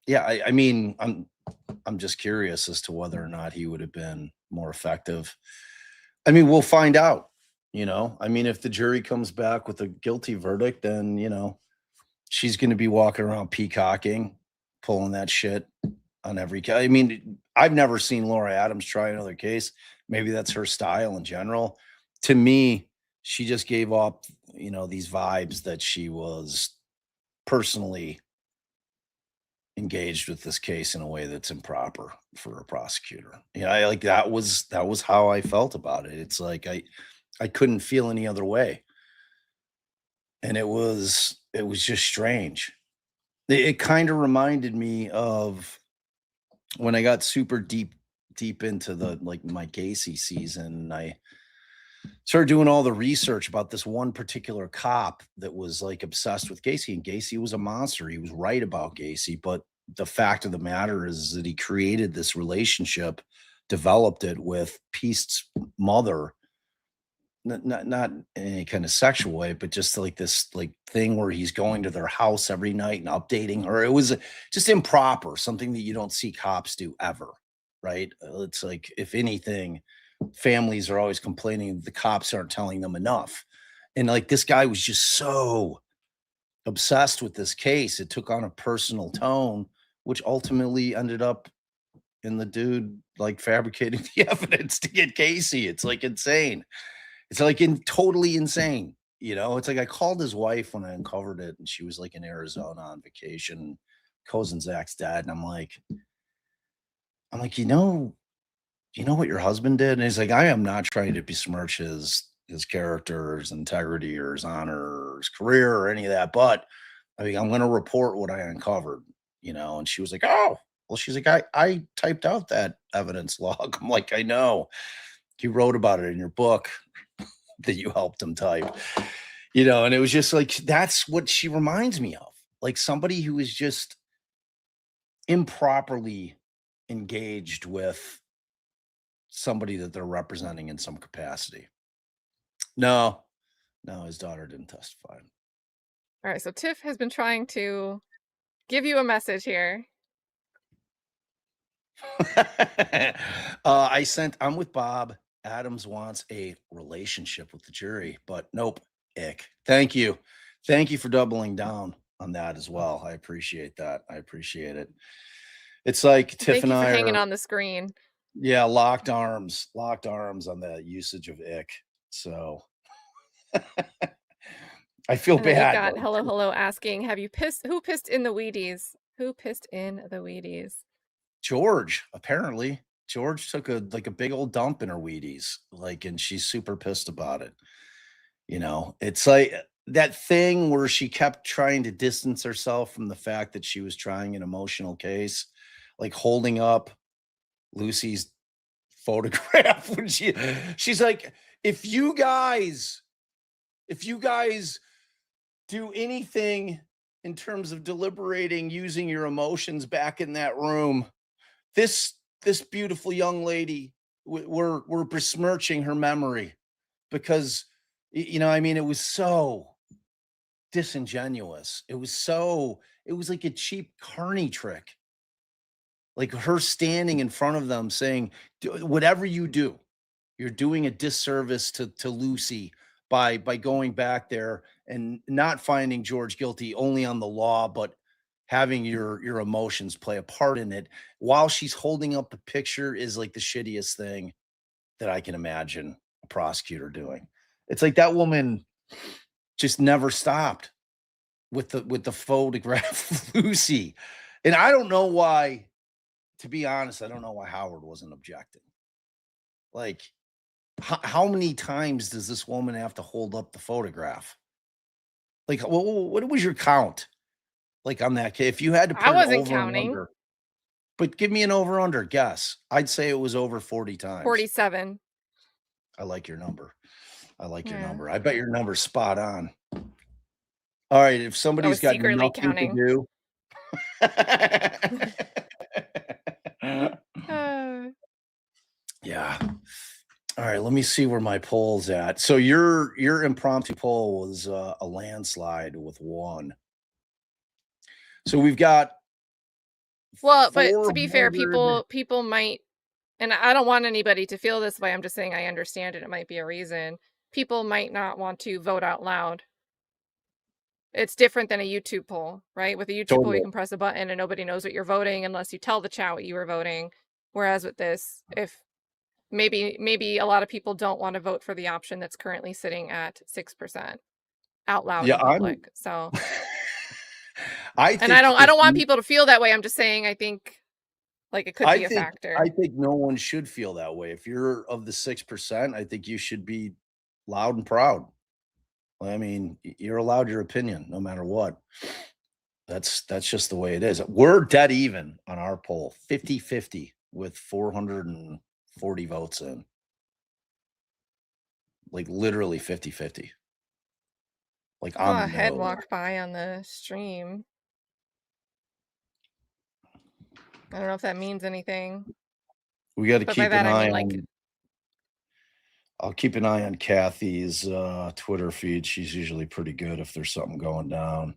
Speaker 6: Yeah, I mean, I'm just curious as to whether or not he would have been more effective. I mean, we'll find out, you know. I mean, if the jury comes back with a guilty verdict, then, you know, she's going to be walking around peacocking, pulling that shit on every case. I mean, I've never seen Laura Adams try another case. Maybe that's her style in general. To me, she just gave up, you know, these vibes that she was personally engaged with this case in a way that's improper for a prosecutor. Yeah, I like that was how I felt about it. It's like I couldn't feel any other way. And it was just strange. It kind of reminded me of when I got super deep into the like my Gacy season. I started doing all the research about this one particular cop that was like obsessed with Gacy, and Gacy was a monster. He was right about Gacy, but the fact of the matter is that he created this relationship, developed it with Peace's mother, not in any kind of sexual way, but just like this like thing where he's going to their house every night and updating her. It was just improper, something that you don't see cops do ever, right? It's like if anything, families are always complaining the cops aren't telling them enough. And like this guy was just so obsessed with this case, it took on a personal tone, which ultimately ended up in the dude like fabricating the evidence to get Casey. It's like insane. It's like totally insane. You know, it's like I called his wife when I uncovered it, and she was like in Arizona on vacation. Cousin Zach's dad, and I'm like, you know what your husband did? And he's like, I am not trying to besmirch his character, or his integrity, or his honor, or his career, or any of that. But I mean, I'm going to report what I uncovered, you know. And she was like, oh, well, she's like, I typed out that evidence log. I'm like, I know. You wrote about it in your book that you helped him type, you know. And it was just like, that's what she reminds me of. Like somebody who is just improperly engaged with somebody that they're representing in some capacity. No, his daughter didn't testify.
Speaker 1: all right. So Tiff has been trying to give you a message here.
Speaker 6: I'm with Bob. Adams wants a relationship with the jury, but nope. Ick. Thank you. Thank you for doubling down on that as well. I appreciate that. I appreciate it. It's like Tiff
Speaker 1: Thank
Speaker 6: and
Speaker 1: you for
Speaker 6: I
Speaker 1: hanging
Speaker 6: are,
Speaker 1: on the screen.
Speaker 6: yeah, locked arms on the usage of ick. So I feel
Speaker 1: And then you've
Speaker 6: bad.
Speaker 1: got hello asking, have you pissed? Who pissed in the Wheaties? Who pissed in the Wheaties?
Speaker 6: George, apparently. George took a big old dump in her Wheaties, and she's super pissed about it. It's like that thing where she kept trying to distance herself from the fact that she was trying an emotional case, like holding up Lucy's photograph when she's like, if you guys do anything in terms of deliberating using your emotions back in that room, this beautiful young lady, we're besmirching her memory, because it was so disingenuous. It was like a cheap carny trick, like her standing in front of them saying, whatever you do, you're doing a disservice to Lucy by going back there and not finding George guilty only on the law, but having your emotions play a part in it while she's holding up the picture is like the shittiest thing that I can imagine a prosecutor doing. It's like that woman just never stopped with the photograph of Lucy. And I don't know why, to be honest, I don't know why Howard wasn't objecting. Like, how many times does this woman have to hold up the photograph? Like, what was your count? Like on that case, if you had to
Speaker 1: I
Speaker 6: put an
Speaker 1: wasn't
Speaker 6: over and
Speaker 1: counting.
Speaker 6: under, but give me an over under guess. I'd say it was over 40 times.
Speaker 1: 47.
Speaker 6: I like your number. I like your
Speaker 1: Yeah.
Speaker 6: number. I bet your number's spot on. All right, if somebody's got
Speaker 1: secretly
Speaker 6: nothing
Speaker 1: counting.
Speaker 6: to do. Yeah. All right, let me see where my poll's at. So your impromptu poll was a landslide with 1. So we've got
Speaker 1: Well, but to be fair,
Speaker 6: 400
Speaker 1: people might, and I don't want anybody to feel this way. I'm just saying I understand it. It might be a reason. People might not want to vote out loud. It's different than a YouTube poll, right? With a YouTube poll,
Speaker 6: Totally.
Speaker 1: you can press a button and nobody knows what you're voting unless you tell the chat what you were voting. Whereas with this, if maybe a lot of people don't want to vote for the option that's currently sitting at 6% out loud in public. So I don't want people to feel that way. I'm just saying I think like it could be a factor.
Speaker 6: I think no one should feel that way. If you're of the 6%, I think you should be loud and proud. I mean, you're allowed your opinion no matter what. That's just the way it is. We're dead even on our poll, 50-50 with 440 votes in. Like literally 50-50. Like on the
Speaker 1: head
Speaker 6: nose.
Speaker 1: walked by on the stream. I don't know if that means anything.
Speaker 6: We got to keep an eye
Speaker 1: on.
Speaker 6: I'll keep an eye on Cathy's Twitter feed. She's usually pretty good if there's something going down.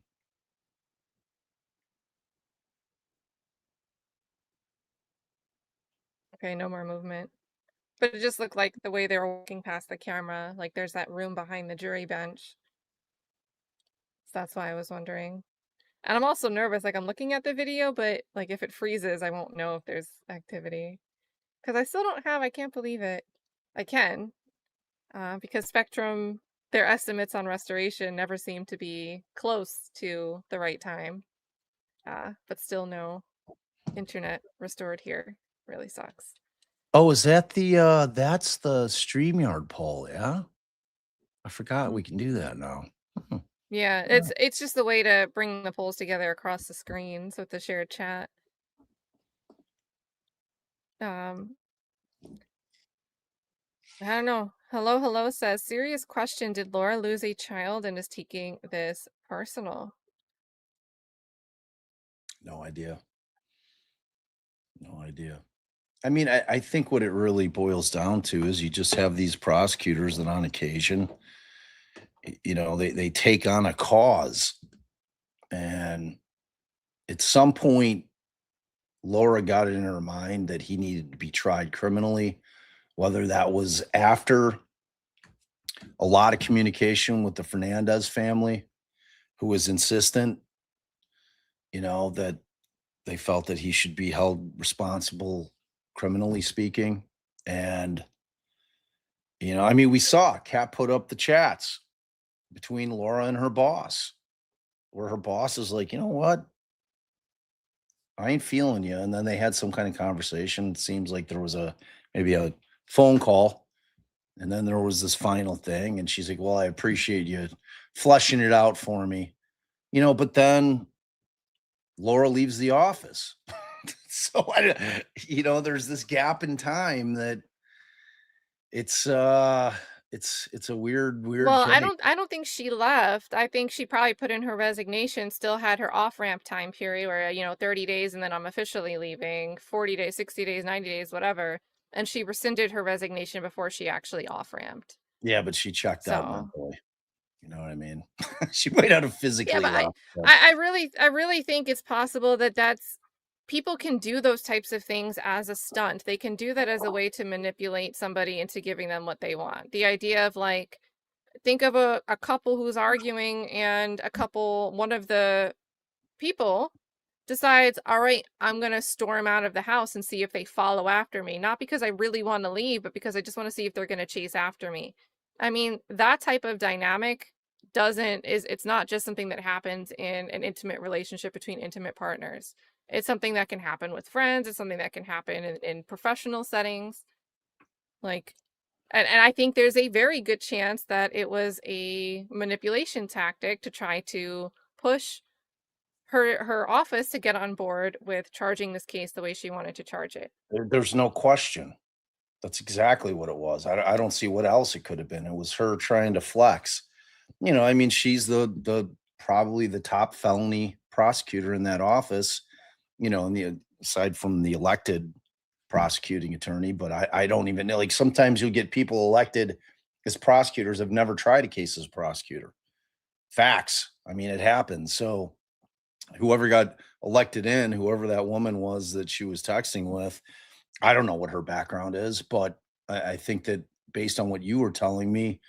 Speaker 1: Okay, no more movement. But it just looked like the way they were walking past the camera, like there's that room behind the jury bench. So that's why I was wondering. And I'm also nervous, like I'm looking at the video, but like if it freezes, I won't know if there's activity. Because I still don't have, I can't believe it. I can. Because Spectrum, their estimates on restoration never seem to be close to the right time. But still no internet restored here. Really sucks.
Speaker 6: Oh, is that that's the StreamYard poll, yeah? I forgot we can do that now.
Speaker 1: Yeah, it's just the way to bring the polls together across the screens with the shared chat. I don't know. Hello says, serious question. Did Laura lose a child and is taking this personal?
Speaker 6: No idea. No idea. I mean, I think what it really boils down to is you just have these prosecutors that on occasion, they take on a cause. And at some point, Laura got it in her mind that he needed to be tried criminally, whether that was after a lot of communication with the Fernandez family, who was insistent, that they felt that he should be held responsible, criminally speaking. And, we saw Kat put up the chats between Laura and her boss, where her boss is like, you know what? I ain't feeling you. And then they had some kind of conversation. It seems like there was maybe a phone call. And then there was this final thing. And she's like, well, I appreciate you fleshing it out for me. But then Laura leaves the office. So there's this gap in time that it's a weird
Speaker 1: Well,
Speaker 6: case.
Speaker 1: I don't think she left. I think she probably put in her resignation, still had her off-ramp time period where, 30 days and then I'm officially leaving, 40 days, 60 days, 90 days, whatever. And she rescinded her resignation before she actually off-ramped.
Speaker 6: Yeah, but she checked out
Speaker 1: So,
Speaker 6: mentally. You know what I mean? She might not have
Speaker 1: yeah,
Speaker 6: physically
Speaker 1: but
Speaker 6: left.
Speaker 1: I really think it's possible that people can do those types of things as a stunt. They can do that as a way to manipulate somebody into giving them what they want. The idea of like, think of a couple who's arguing and one of the people decides, all right, I'm going to storm out of the house and see if they follow after me. Not because I really want to leave, but because I just want to see if they're going to chase after me. I mean, that type of dynamic it's not just something that happens in an intimate relationship between intimate partners. It's something that can happen with friends. It's something that can happen in professional settings. Like, and I think there's a very good chance that it was a manipulation tactic to try to push her office to get on board with charging this case the way she wanted to charge it.
Speaker 6: There's no question. That's exactly what it was. I don't see what else it could have been. It was her trying to flex. I mean, she's the probably the top felony prosecutor in that office, aside from the elected prosecuting attorney, but I don't even know. Like sometimes you'll get people elected as prosecutors have never tried a case as a prosecutor. Facts. I mean, it happens. So whoever got elected in, whoever that woman was that she was texting with, I don't know what her background is, but I think that based on what you were telling me,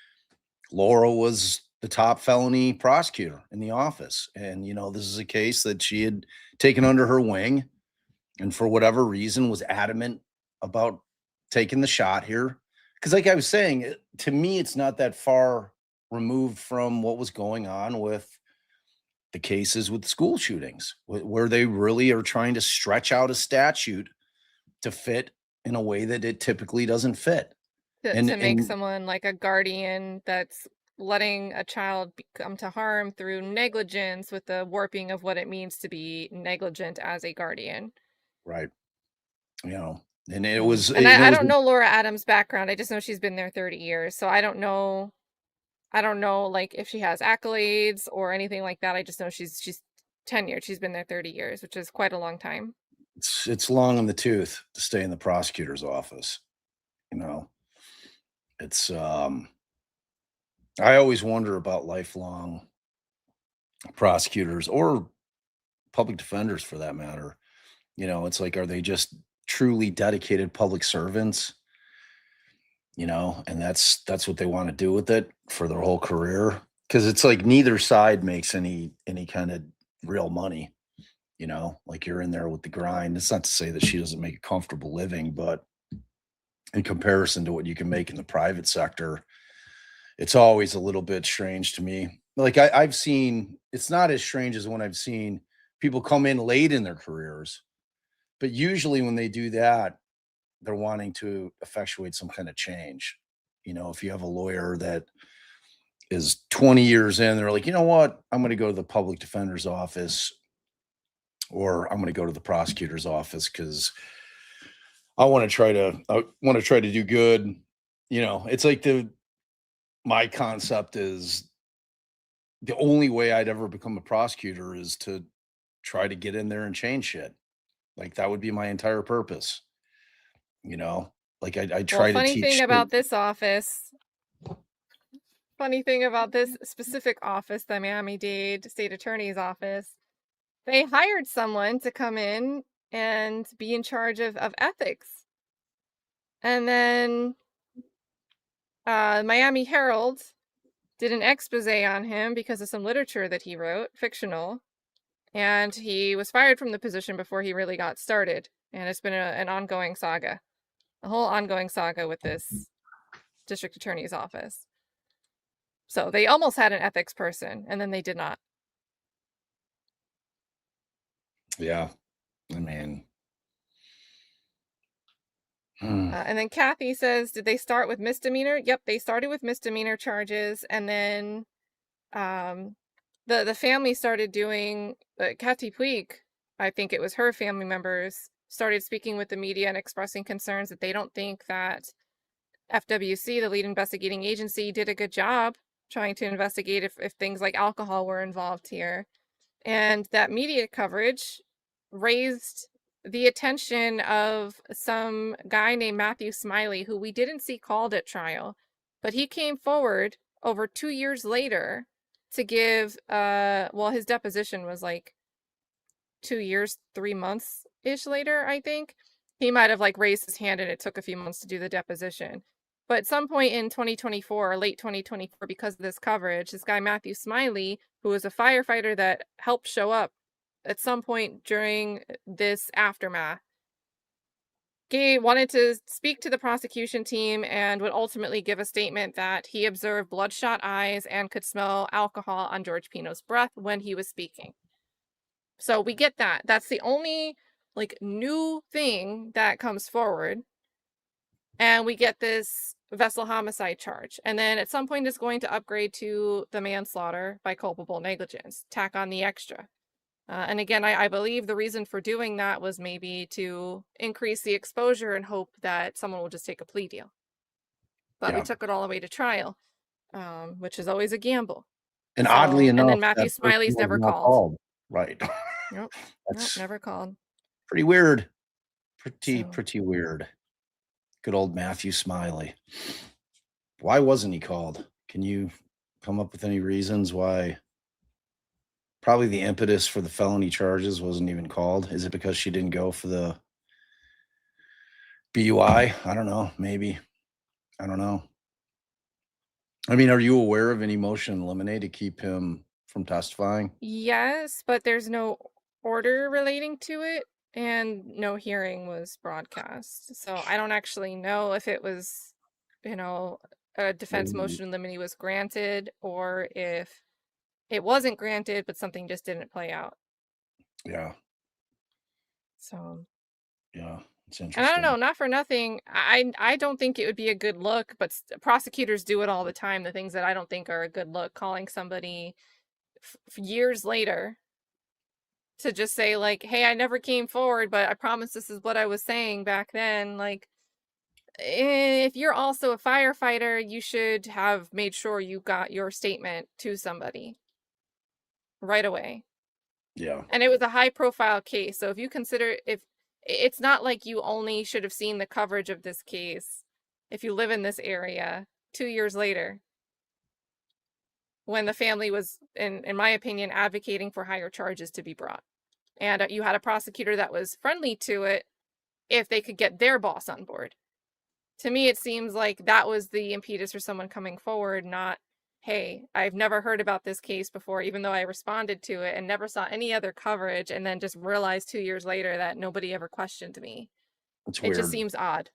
Speaker 6: Laura was the top felony prosecutor in the office. And, this is a case that she had taken under her wing and for whatever reason was adamant about taking the shot here. Because like I was saying, to me, it's not that far removed from what was going on with the cases with school shootings, where they really are trying to stretch out a statute to fit in a way that it typically doesn't fit.
Speaker 1: To make someone like a guardian that's letting a child come to harm through negligence with the warping of what it means to be negligent as a guardian.
Speaker 6: Right. And it was.
Speaker 1: And I don't know Laura Adams' background. I just know she's been there 30 years. So I don't know like if she has accolades or anything like that. I just know she's tenured. She's been there 30 years, which is quite a long time.
Speaker 6: It's long in the tooth to stay in the prosecutor's office. It's I always wonder about lifelong prosecutors or public defenders for that matter. It's like, are they just truly dedicated public servants? And that's what they want to do with it for their whole career. Because it's like neither side makes any kind of real money. Like you're in there with the grind. It's not to say that she doesn't make a comfortable living, but in comparison to what you can make in the private sector, it's always a little bit strange to me. Like I've seen, it's not as strange as when I've seen people come in late in their careers, but usually when they do that, they're wanting to effectuate some kind of change. If you have a lawyer that is 20 years in, they're like, you know what, I'm going to go to the public defender's office or I'm going to go to the prosecutor's office because I want to try to do good. It's like my concept is the only way I'd ever become a prosecutor is to try to get in there and change shit. Like that would be my entire purpose. Like I try to teach.
Speaker 1: Funny thing about this office, funny thing about this specific office, the Miami-Dade State Attorney's Office, they hired someone to come in and be in charge of ethics. And then Miami Herald did an expose on him because of some literature that he wrote, fictional. And he was fired from the position before he really got started. And it's been an ongoing saga, a whole ongoing saga with this district attorney's office. So they almost had an ethics person, and then they did not.
Speaker 6: Yeah. I mean,
Speaker 1: And then Cathy says, did they start with misdemeanor? Yep, they started with misdemeanor charges, and then the family started doing Katy Puig, I think it was her family members, started speaking with the media and expressing concerns that they don't think that FWC, the lead investigating agency, did a good job trying to investigate if things like alcohol were involved here. And that media coverage raised the attention of some guy named Matthew Smiley, who we didn't see called at trial, but he came forward over 2 years later to give, well, his deposition was like 2 years, 3 months ish later, I think. He might have like raised his hand and it took a few months to do the deposition. But at some point in 2024 or late 2024, because of this coverage, this guy Matthew Smiley, who was a firefighter that helped show up at some point during this aftermath, wanted to speak to the prosecution team and would ultimately give a statement that he observed bloodshot eyes and could smell alcohol on George Pino's breath when he was speaking. So we get that. That's the only like new thing that comes forward. And we get this vessel homicide charge. And then at some point it's going to upgrade to the manslaughter by culpable negligence, tack on the extra. And again, I believe the reason for doing that was maybe to increase the exposure and hope that someone will just take a plea deal. But we
Speaker 6: yeah.
Speaker 1: took it all the way to trial, which is always a gamble.
Speaker 6: And oddly
Speaker 1: and
Speaker 6: enough,
Speaker 1: then Matthew
Speaker 6: that person
Speaker 1: Smiley's
Speaker 6: was
Speaker 1: never
Speaker 6: not
Speaker 1: called.
Speaker 6: Right.
Speaker 1: Nope, nope,
Speaker 6: That's
Speaker 1: never called.
Speaker 6: pretty weird.
Speaker 1: So-
Speaker 6: Pretty weird. Good old Matthew Smiley. Why wasn't he called? Can you come up with any reasons why? Probably the impetus for the felony charges wasn't even called. Is it because she didn't go for the BUI? I don't know. Maybe. I don't know. I mean, are you aware of any motion in limine to keep him from testifying?
Speaker 1: Yes, but there's no order relating to it, and no hearing was broadcast. So I don't actually know if it was, a defense motion in limine was granted, or if it wasn't granted, but something just didn't play out.
Speaker 6: Yeah.
Speaker 1: So
Speaker 6: Yeah. It's
Speaker 1: and I
Speaker 6: interesting.
Speaker 1: don't know, not for nothing. I don't think it would be a good look, but prosecutors do it all the time. The things that I don't think are a good look, calling somebody years later to just say like, hey, I never came forward, but I promise this is what I was saying back then. Like, if you're also a firefighter, you should have made sure you got your statement to somebody right away.
Speaker 6: Yeah.
Speaker 1: And it was a high profile case. So if you consider, if it's not like you only should have seen the coverage of this case if you live in this area 2 years later, when the family was, in my opinion, advocating for higher charges to be brought. And you had a prosecutor that was friendly to it if they could get their boss on board. To me, it seems like that was the impetus for someone coming forward, not, hey, I've never heard about this case before, even though I responded to it and never saw any other coverage, and then just realized 2 years later that nobody ever questioned me.
Speaker 6: It's
Speaker 1: It
Speaker 6: weird.
Speaker 1: just seems odd.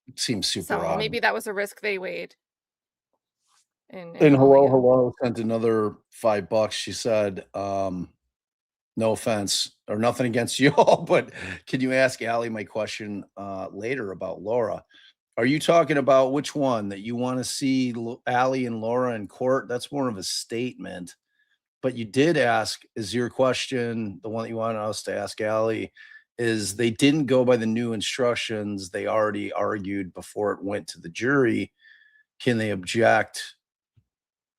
Speaker 6: It seems super
Speaker 1: So
Speaker 6: odd.
Speaker 1: maybe that was a risk they weighed.
Speaker 6: And
Speaker 1: calling him.
Speaker 6: hello sent another $5. She said, no offense or nothing against you all, but can you ask Allie my question later about Laura? Are you talking about which one that you want to see Allie and Laura in court? That's more of a statement. But you did ask, is your question the one that you wanted us to ask Allie? Is they didn't go by the new instructions they already argued before it went to the jury. Can they object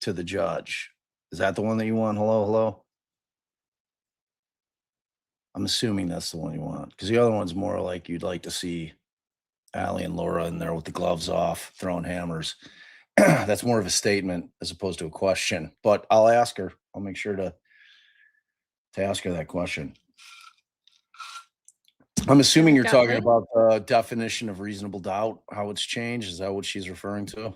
Speaker 6: to the judge? Is that the one that you want? Hello? I'm assuming that's the one you want, because the other one's more like you'd like to see Allie and Laura in there with the gloves off, throwing hammers. That's more of a statement as opposed to a question. But I'll ask her. I'll make sure to ask her that question. I'm assuming you're talking
Speaker 1: Lynn?
Speaker 6: about the definition of reasonable doubt, how it's changed. Is that what she's referring to?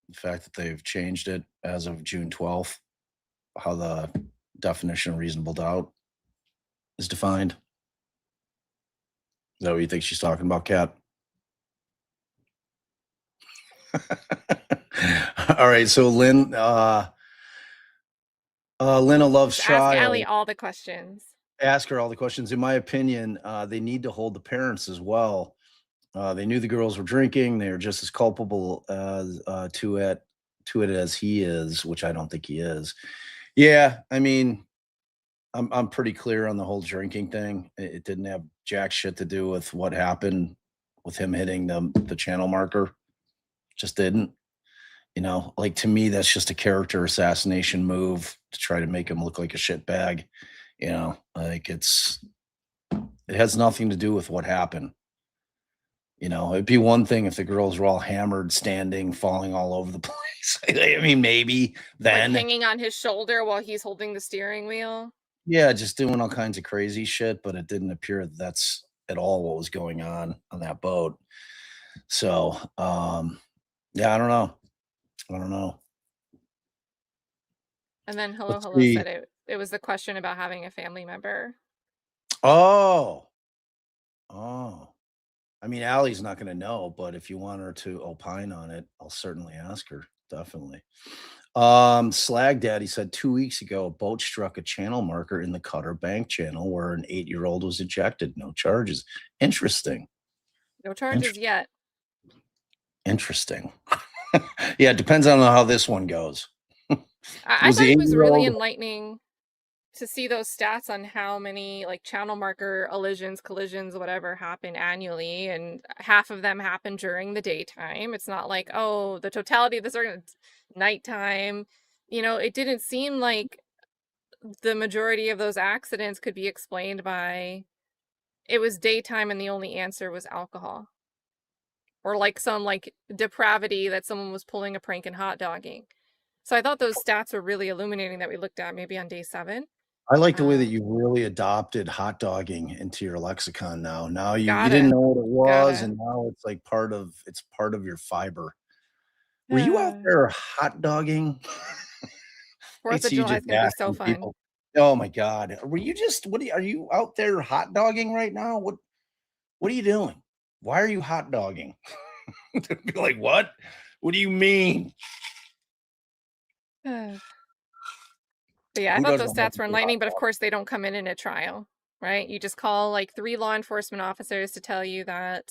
Speaker 6: The fact that they've changed it as of June 12th, how the definition of reasonable doubt is defined. Is that what you think she's talking about, Kat? All right, so Lynn, Lynn, a love
Speaker 1: Just
Speaker 6: shot.
Speaker 1: ask Allie all the questions.
Speaker 6: ask her all the questions. In my opinion, they need to hold the parents as well. They knew the girls were drinking. They are just as culpable as to it as he is, which I don't think he is. Yeah, I mean, I'm pretty clear on the whole drinking thing. It didn't have jack shit to do with what happened with him hitting the channel marker. Just didn't. Like to me, that's just a character assassination move to try to make him look like a shit bag. Like it has nothing to do with what happened. It'd be one thing if the girls were all hammered, standing, falling all over the place. I mean, maybe
Speaker 1: Like
Speaker 6: then,
Speaker 1: hanging on his shoulder while he's holding the steering wheel.
Speaker 6: yeah, just doing all kinds of crazy shit, but it didn't appear that that's at all what was going on that boat. So, yeah, I don't know. I don't know.
Speaker 1: And then Hello
Speaker 6: Let's
Speaker 1: Hello
Speaker 6: see.
Speaker 1: said it was the question about having a family member.
Speaker 6: Oh, oh. I mean, Allie's not going to know, but if you want her to opine on it, I'll certainly ask her. Definitely. Slag Daddy said 2 weeks ago, a boat struck a channel marker in the Cutter Bank channel where an 8-year-old was ejected. No charges. Interesting.
Speaker 1: No charges yet.
Speaker 6: Interesting. Yeah, it depends on how this one goes.
Speaker 1: I
Speaker 6: Was
Speaker 1: thought
Speaker 6: the
Speaker 1: it was really
Speaker 6: 8-year-old
Speaker 1: enlightening to see those stats on how many like channel marker collisions, whatever happen annually, and half of them happen during the daytime. It's not like, oh, the totality of this are nighttime. It didn't seem like the majority of those accidents could be explained by it was daytime and the only answer was alcohol. Or like some like depravity that someone was pulling a prank and hot dogging. So I thought those stats were really illuminating that we looked at maybe on day 7.
Speaker 6: I like the way that you really adopted hot dogging into your lexicon now. Now you didn't
Speaker 1: Gotta,
Speaker 6: know what it was,
Speaker 1: gotta.
Speaker 6: and now it's like part of your fiber. Were you out there hot dogging? I
Speaker 1: 4th of
Speaker 6: see you
Speaker 1: July
Speaker 6: just
Speaker 1: is gonna be so
Speaker 6: asking
Speaker 1: fun.
Speaker 6: people. Oh my God. Are you out there hot dogging right now? What are you doing? Why are you hot dogging? They'd be like, what? What do you mean?
Speaker 1: But yeah, I
Speaker 6: Who
Speaker 1: thought those
Speaker 6: doesn't love
Speaker 1: stats
Speaker 6: to
Speaker 1: were
Speaker 6: do hot
Speaker 1: enlightening, but of
Speaker 6: dog?
Speaker 1: course they don't come in a trial, right? You just call like 3 law enforcement officers to tell you that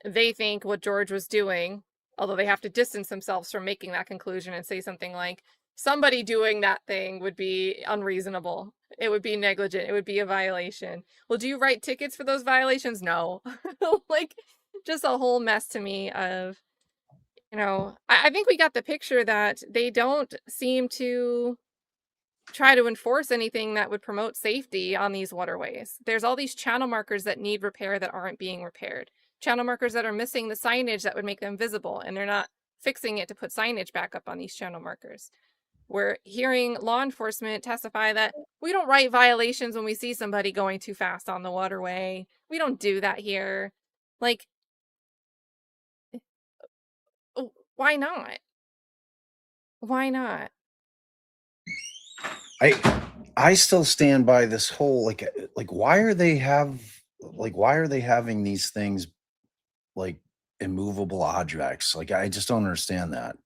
Speaker 1: they think what George was doing, although they have to distance themselves from making that conclusion and say something like, somebody doing that thing would be unreasonable. It would be negligent. It would be a violation. Well, do you write tickets for those violations? No. Like, just a whole mess to me of, I think we got the picture that they don't seem to try to enforce anything that would promote safety on these waterways. There's all these channel markers that need repair that aren't being repaired. Channel markers that are missing the signage that would make them visible, and they're not fixing it to put signage back up on these channel markers. We're hearing law enforcement testify that we don't write violations when we see somebody going too fast on the waterway. We don't do that here. Like, why not? Why not?
Speaker 6: I still stand by this whole like why are they having these things like immovable objects? Like I just don't understand that.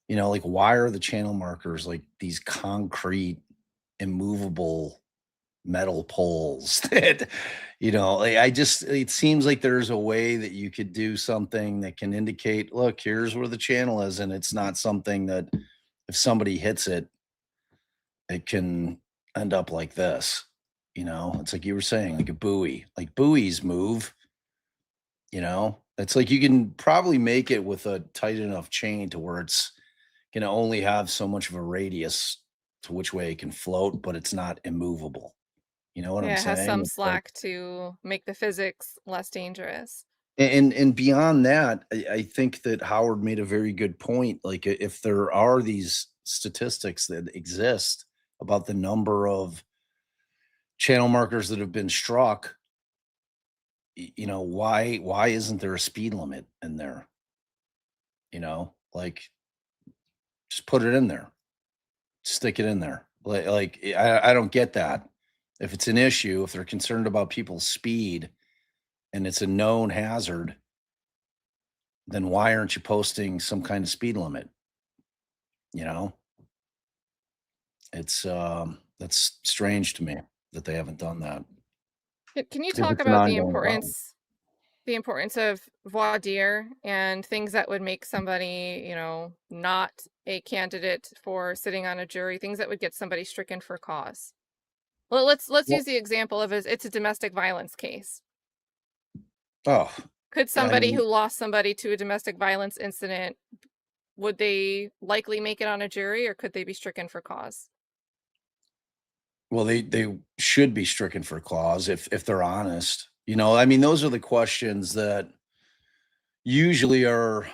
Speaker 6: Like why are the channel markers like these concrete immovable metal poles that like it seems like there's a way that you could do something that can indicate, look, here's where the channel is, and it's not something that if somebody hits it, it can end up like this. It's like you were saying, like a buoy. Like buoys move. It's like you can probably make it with a tight enough chain to where it's going to only have so much of a radius to which way it can float, but it's not immovable. You know what I'm
Speaker 1: Yeah, it has
Speaker 6: saying?
Speaker 1: some
Speaker 6: It's like,
Speaker 1: slack to make the physics less dangerous.
Speaker 6: and beyond that, I think that Howard made a very good point. Like if there are these statistics that exist about the number of channel markers that have been struck, why isn't there a speed limit in there? Like just put it in there, stick it in there. I don't get that. If it's an issue, if they're concerned about people's speed and it's a known hazard, then why aren't you posting some kind of speed limit? you know It's that's strange to me. that they haven't done that.
Speaker 1: Can you
Speaker 6: 'Cause
Speaker 1: talk
Speaker 6: it's an
Speaker 1: about
Speaker 6: ongoing problem.
Speaker 1: the importance of voir dire and things that would make somebody, not a candidate for sitting on a jury, things that would get somebody stricken for cause? Well, let's
Speaker 6: Well,
Speaker 1: use the example of it's a domestic violence case.
Speaker 6: oh,
Speaker 1: Could
Speaker 6: I
Speaker 1: somebody
Speaker 6: mean,
Speaker 1: who lost somebody to a domestic violence incident, would they likely make it on a jury, or could they be stricken for cause?
Speaker 6: well, they should be stricken for cause if they're honest. I mean, those are the questions that usually are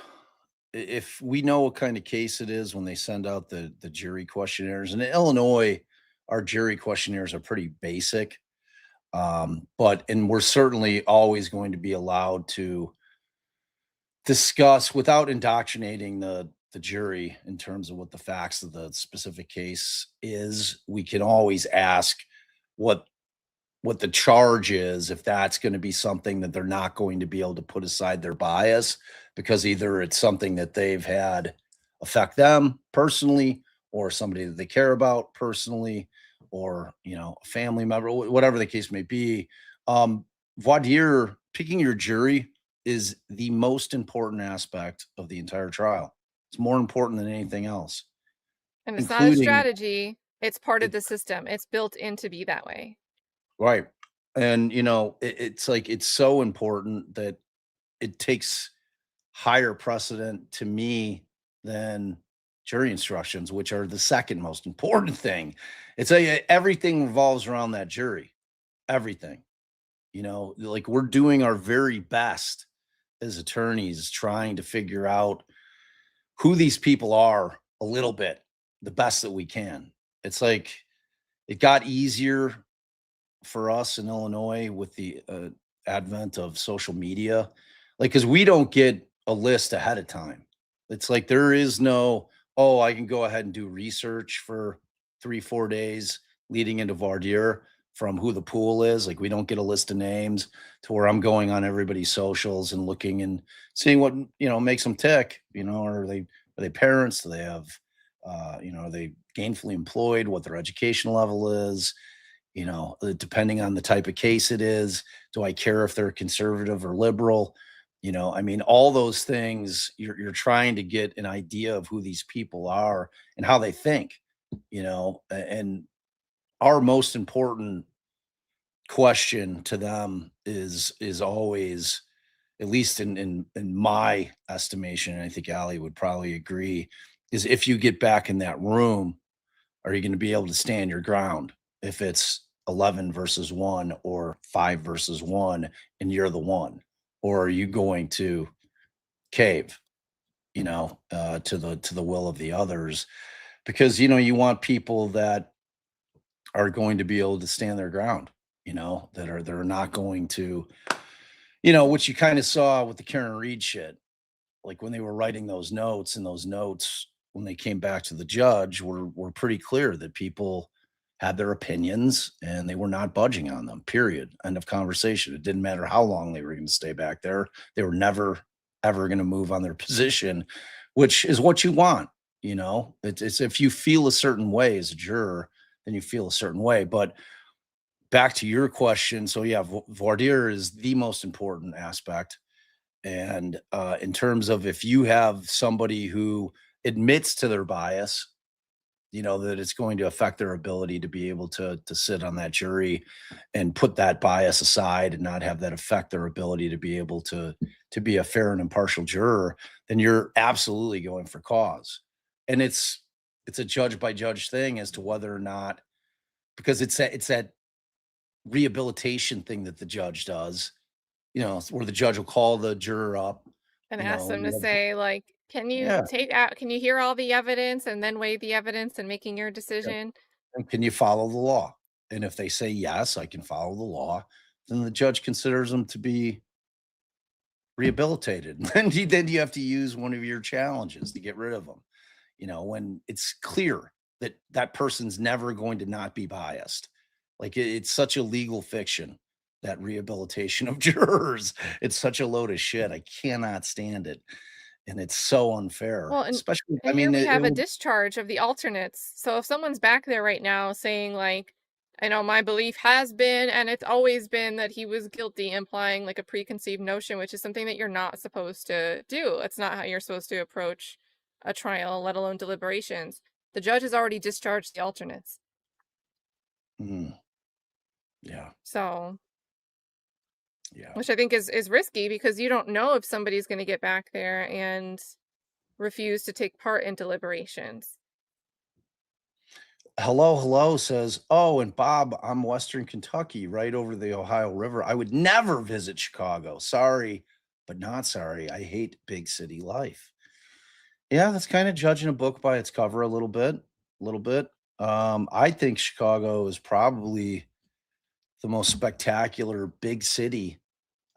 Speaker 6: if we know what kind of case it is when they send out the jury questionnaires. And in Illinois, our jury questionnaires are pretty basic. And we're certainly always going to be allowed to discuss without indoctrinating the jury in terms of what the facts of the specific case is. We can always ask what the charge is, if that's going to be something that they're not going to be able to put aside their bias, because either it's something that they've had affect them personally, or somebody that they care about personally, or a family member, whatever the case may be. um Voir dire, picking your jury, is the most important aspect of the entire trial. It's more important than anything else,
Speaker 1: And it's not a
Speaker 6: including
Speaker 1: strategy, it's part of
Speaker 6: it.
Speaker 1: the system. It's built in to be that way.
Speaker 6: Right. And it's like it's so important that it takes higher precedent to me than jury instructions, which are the second most important thing. It's everything revolves around that jury. Everything. Like we're doing our very best as attorneys trying to figure out who these people are a little bit, the best that we can. It's like it got easier for us in Illinois with the advent of social media, like because we don't get a list ahead of time. It's like there is no, oh, I can go ahead and do research for 3, 4 days leading into voir dire from who the pool is. Like we don't get a list of names to where I'm going on everybody's socials and looking and seeing what makes them tick. Are they parents? Do they have are they gainfully employed? What their education level is? Depending on the type of case it is, do I care if they're conservative or liberal? I mean, all those things, you're trying to get an idea of who these people are and how they think. And our most important question to them is always, at least in my estimation, and I think Allie would probably agree, is if you get back in that room, are you going to be able to stand your ground if it's 11 versus 1 or 5 versus 1 and you're the one? Or are you going to cave, to the will of the others? Because you want people that are going to be able to stand their ground, that are not going to, which you kind of saw with the Karen Reed shit, like when they were writing those notes, and those notes when they came back to the judge were pretty clear that people had their opinions and they were not budging on them. Period. End of conversation. It didn't matter how long they were going to stay back there. They were never ever going to move on their position, which is what you want. It's if you feel a certain way as a juror, then you feel a certain way. But back to your question, so yeah, voir dire is the most important aspect. And in terms of if you have somebody who admits to their bias, that it's going to affect their ability to be able to sit on that jury and put that bias aside and not have that affect their ability to be able to be a fair and impartial juror, then you're absolutely going for cause. And it's a judge by judge thing as to whether or not, because it's that rehabilitation thing that the judge does, where the judge will call the juror up,
Speaker 1: And ask them
Speaker 6: and
Speaker 1: to say, like,
Speaker 6: yeah,
Speaker 1: can you hear all the evidence and then weigh the evidence and making your
Speaker 6: yeah,
Speaker 1: decision?
Speaker 6: and can you follow the law? And if they say yes, I can follow the law, then the judge considers them to be rehabilitated. Then you have to use one of your challenges to get rid of them. When it's clear that that person's never going to not be biased. Like it's such a legal fiction, that rehabilitation of jurors. It's such a load of shit. I cannot stand it. And it's so unfair,
Speaker 1: Well,
Speaker 6: especially, I
Speaker 1: and here
Speaker 6: mean,
Speaker 1: we
Speaker 6: it
Speaker 1: have a
Speaker 6: will,
Speaker 1: discharge of the alternates. So if someone's back there right now saying, like, I know my belief has been, and it's always been, that he was guilty, implying like a preconceived notion, which is something that you're not supposed to do. It's not how you're supposed to approach a trial, let alone deliberations. The judge has already discharged the alternates.
Speaker 6: Mm. Yeah.
Speaker 1: So,
Speaker 6: Yeah.
Speaker 1: which I think is risky, because you don't know if somebody's going to get back there and refuse to take part in deliberations.
Speaker 6: Hello says, oh, and Bob, I'm Western Kentucky, right over the Ohio River. I would never visit Chicago. Sorry, but not sorry. I hate big city life. Yeah, that's kind of judging a book by its cover a little bit. A little bit. I think Chicago is probably the most spectacular big city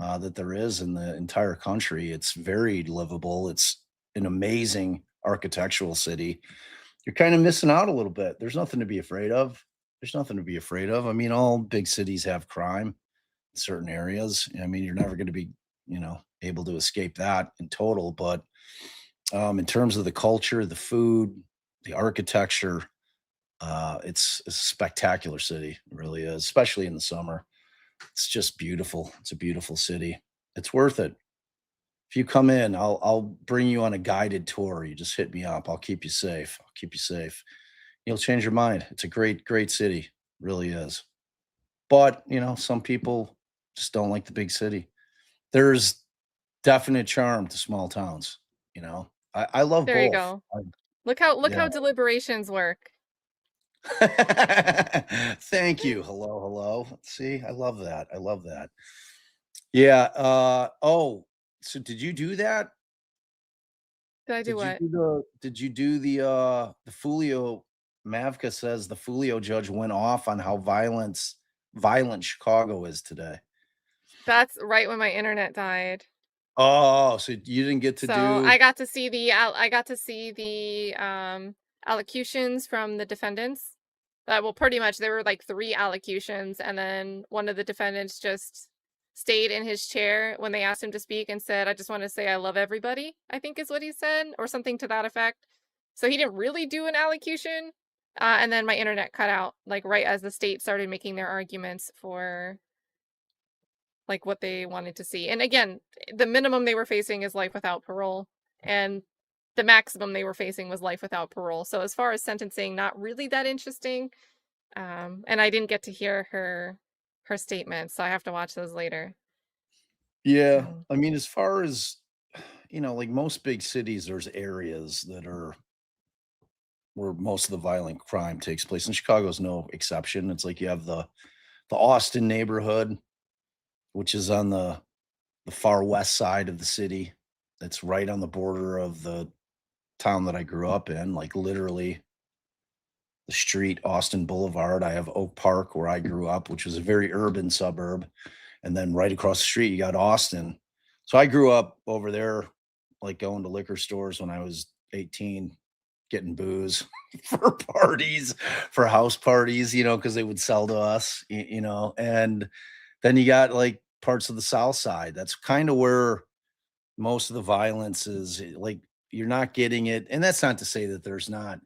Speaker 6: that there is in the entire country. It's very livable. It's an amazing architectural city. You're kind of missing out a little bit. There's nothing to be afraid of. There's nothing to be afraid of. I mean, all big cities have crime in certain areas. I mean, you're never going to be, able to escape that in total. But in terms of the culture, the food, the architecture, it's a spectacular city. It really is, especially in the summer. It's just beautiful. It's a beautiful city. It's worth it. If you come in, I'll bring you on a guided tour. You just hit me up. I'll keep you safe. I'll keep you safe. You'll change your mind. It's a great, great city. Really is. But, some people just don't like the big city. There's definite charm to small towns. I love
Speaker 1: There you
Speaker 6: both.
Speaker 1: go. Look how
Speaker 6: Yeah.
Speaker 1: deliberations work.
Speaker 6: Thank you. Hello. See, I love that. I love that. Yeah. So did you do that?
Speaker 1: Did I do what?
Speaker 6: Did you do the Folio? Mavka says the Folio judge went off on how violent Chicago is today.
Speaker 1: That's right when my internet died.
Speaker 6: Oh, so you didn't get to
Speaker 1: So
Speaker 6: do
Speaker 1: I got to see the allocutions from the defendants. Well, pretty much there were like 3 allocutions, and then one of the defendants just stayed in his chair when they asked him to speak and said, "I just want to say I love everybody," I think is what he said, or something to that effect. So he didn't really do an allocution. And then my internet cut out, like right as the state started making their arguments for like what they wanted to see. And again, the minimum they were facing is life without parole, and the maximum they were facing was life without parole. So as far as sentencing, not really that interesting. And I didn't get to hear her statements, so I have to watch those later.
Speaker 6: Yeah,
Speaker 1: So
Speaker 6: I mean, as far as like most big cities, there's areas that are where most of the violent crime takes place, and Chicago's no exception. It's like you have the Austin neighborhood, which is on the far west side of the city. That's right on the border of the town that I grew up in, like literally the street, Austin Boulevard. I have Oak Park where I grew up, which was a very urban suburb. And then right across the street, you got Austin. So I grew up over there, like going to liquor stores when I was 18, getting booze for parties, for house parties, because they would sell to us, and then you got like parts of the South Side. That's kind of where most of the violence is. Like you're not getting it. And that's not to say that there's not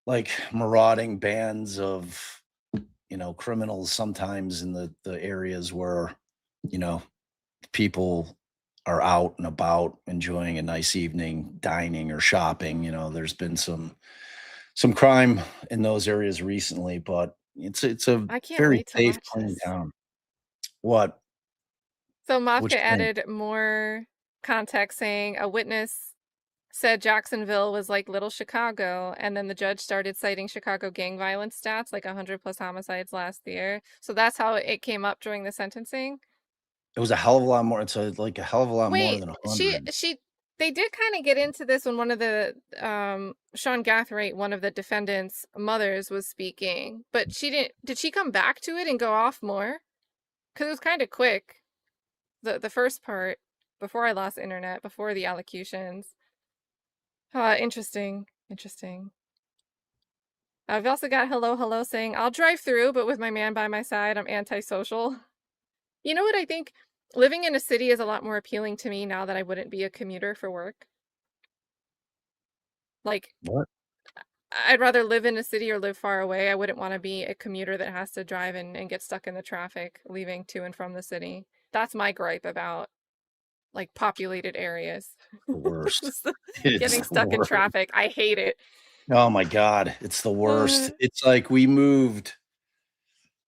Speaker 6: like marauding bands of, criminals sometimes in the areas where, people are out and about enjoying a nice evening dining or shopping. There's been some crime in those areas recently, but it's a
Speaker 1: I can't
Speaker 6: very
Speaker 1: wait to
Speaker 6: safe,
Speaker 1: watch
Speaker 6: clean
Speaker 1: this.
Speaker 6: town. What?
Speaker 1: So Mafka
Speaker 6: Which thing?
Speaker 1: added more context, saying a witness said Jacksonville was like little Chicago, and then the judge started citing Chicago gang violence stats, like 100 plus homicides last year. So that's how it came up during the sentencing.
Speaker 6: It was a hell of a lot more. It's like a hell of a lot more
Speaker 1: Wait,
Speaker 6: than 100.
Speaker 1: they did kind of get into this when one of the Sean Gathright, one of the defendants' mothers, was speaking, but did she come back to it and go off more? Because it was kind of quick, the first part, before I lost internet, before the allocutions. Interesting. I've also got hello saying, I'll drive through, but with my man by my side, I'm antisocial. You know what I think? Living in a city is a lot more appealing to me now that I wouldn't be a commuter for work. Like,
Speaker 6: What?
Speaker 1: I'd rather live in a city or live far away. I wouldn't want to be a commuter that has to drive and get stuck in the traffic leaving to and from the city. That's my gripe about like populated areas.
Speaker 6: The worst.
Speaker 1: Just the-
Speaker 6: It's
Speaker 1: Getting
Speaker 6: the
Speaker 1: stuck in
Speaker 6: worst.
Speaker 1: traffic. I hate it.
Speaker 6: Oh my God. It's the worst. It's like we moved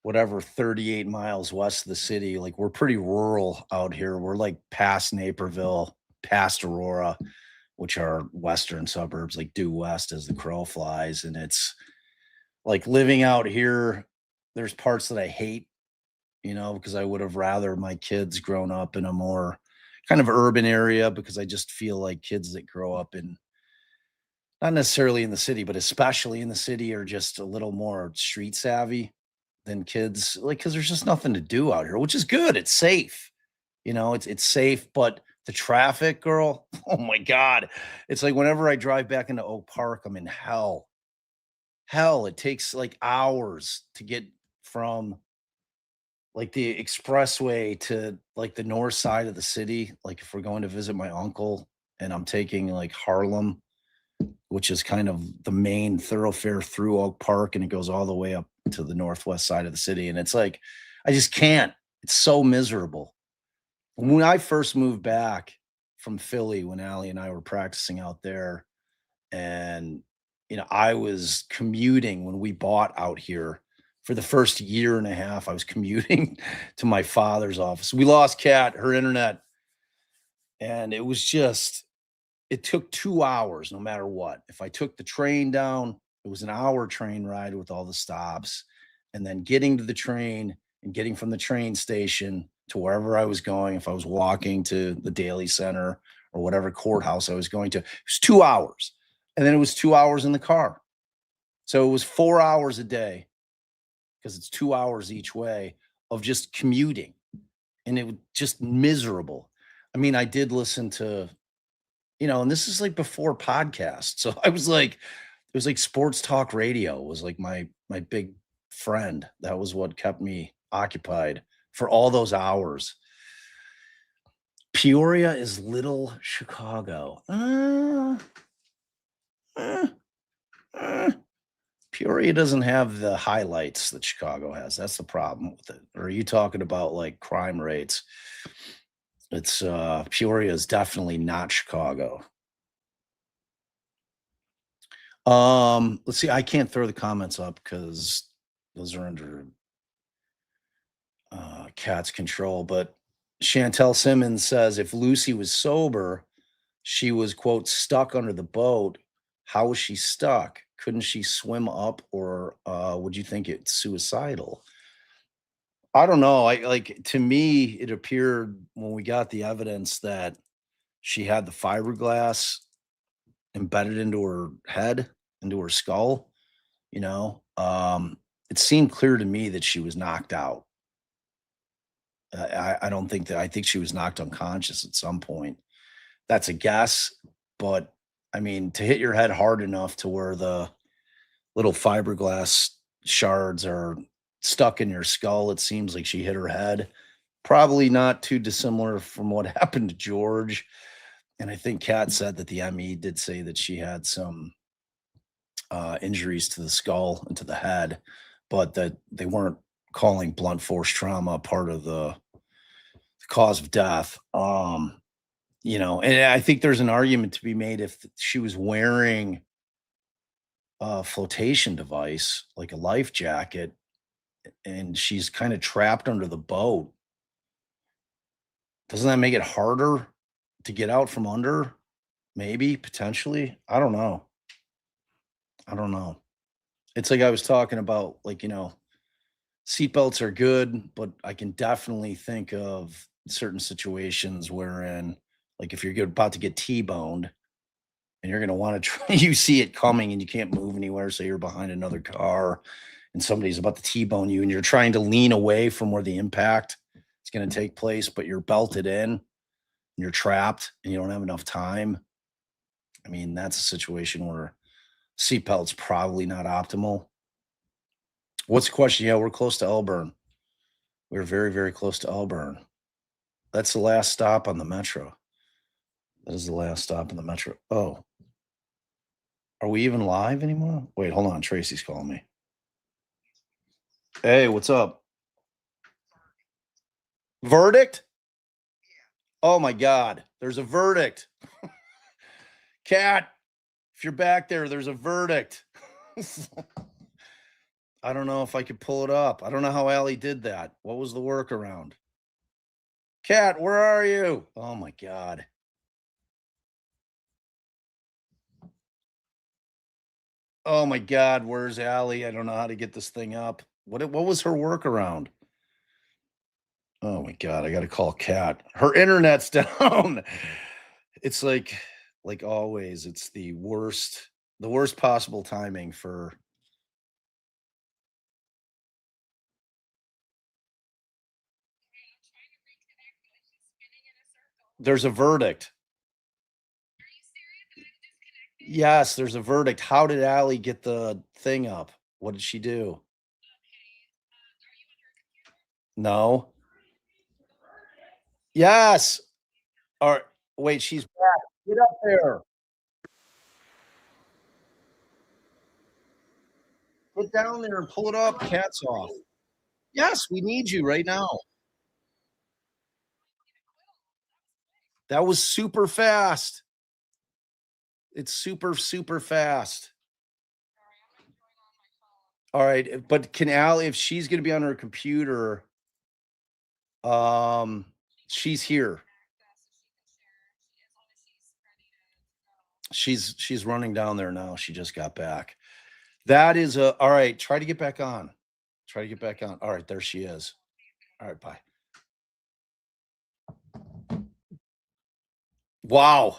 Speaker 6: whatever 38 miles west of the city. Like we're pretty rural out here. We're like past Naperville, past Aurora, which are western suburbs, like due west as the crow flies. And it's like living out here. There's parts that I hate, because I would have rather my kids grown up in a more kind of urban area, because I just feel like kids that grow up in not necessarily in the city, but especially in the city are just a little more street savvy than kids, like, because there's just nothing to do out here, which is good. It's safe. It's safe, but the traffic, girl, oh my God. It's like whenever I drive back into Oak Park, I'm in hell. Hell, it takes like hours to get from like the expressway to like the north side of the city. Like if we're going to visit my uncle and I'm taking like Harlem, which is kind of the main thoroughfare through Oak Park, and it goes all the way up to the northwest side of the city. And it's like, I just can't. It's so miserable. When I first moved back from Philly, when Allie and I were practicing out there, and I was commuting when we bought out here for the first year and a half. I was commuting to my father's office. We lost Kat, her internet, and it took 2 hours no matter what. If I took the train down, it was an hour train ride with all the stops, and then getting to the train and getting from the train station to wherever I was going. If I was walking to the Daily Center or whatever courthouse I was going to, it was 2 hours. And then it was 2 hours in the car. So it was 4 hours a day, because it's 2 hours each way, of just commuting. And it was just miserable. I mean, I did listen to, and this is like before podcasts. So it was like sports talk radio was like my big friend. That was what kept me occupied for all those hours. Peoria is little Chicago. Peoria doesn't have the highlights that Chicago has. That's the problem with it. Or are you talking about like crime rates? It's Peoria is definitely not Chicago. Let's see. I can't throw the comments up because those are under Kat's control. But Chantel Simmons says if Lucy was sober, she was, quote, stuck under the boat. How was she stuck? Couldn't she swim up, or would you think it's suicidal? I don't know. To me, it appeared when we got the evidence that she had the fiberglass embedded into her head, into her skull, it seemed clear to me that she was knocked out. I don't think that, I think she was knocked unconscious at some point. That's a guess, but I mean, to hit your head hard enough to where the little fiberglass shards are stuck in your skull, it seems like she hit her head. Probably not too dissimilar from what happened to George. And I think Kat said that the ME did say that she had some injuries to the skull and to the head, but that they weren't calling blunt force trauma part of the cause of death. And I think there's an argument to be made if she was wearing a flotation device, like a life jacket, and she's kind of trapped under the boat. Doesn't that make it harder to get out from under? Maybe, potentially. I don't know. It's like I was talking about, like, seatbelts are good, but I can definitely think of certain situations wherein, like, if you're about to get T-boned and you're going to want to try, you see it coming and you can't move anywhere. So you're behind another car and somebody's about to T-bone you and you're trying to lean away from where the impact is going to take place, but you're belted in and you're trapped and you don't have enough time. I mean, that's a situation where seatbelt's probably not optimal. What's the question? Yeah, we're close to Elburn. We're very, very close to Elburn. That's the last stop on the metro. That is the last stop on the metro. Oh. Are we even live anymore? Wait, hold on. Tracy's calling me. Hey, what's up? Verdict? Oh my God. There's a verdict. Cat, if you're back there, there's a verdict. I don't know if I could pull it up. I don't know how Allie did that. What was the workaround? Cat, where are you? Oh my God. Oh my God, where's Allie? I don't know how to get this thing up. What was her workaround? Oh my God, I got to call Cat. Her internet's down. It's like always, it's the worst possible timing for. There's a verdict. Yes, there's a verdict. How did Allie get the thing up? What did she do? No. Yes. All right. Wait, she's back. Get up there. Get down there and pull it up. Cat's off. Yes, we need you right now. That was super fast. It's super, super fast. All right, but can Allie, if she's going to be on her computer, she's here. She's running down there now. She just got back. That is all right. Try to get back on. Try to get back on. All right, there she is. All right, bye. Wow.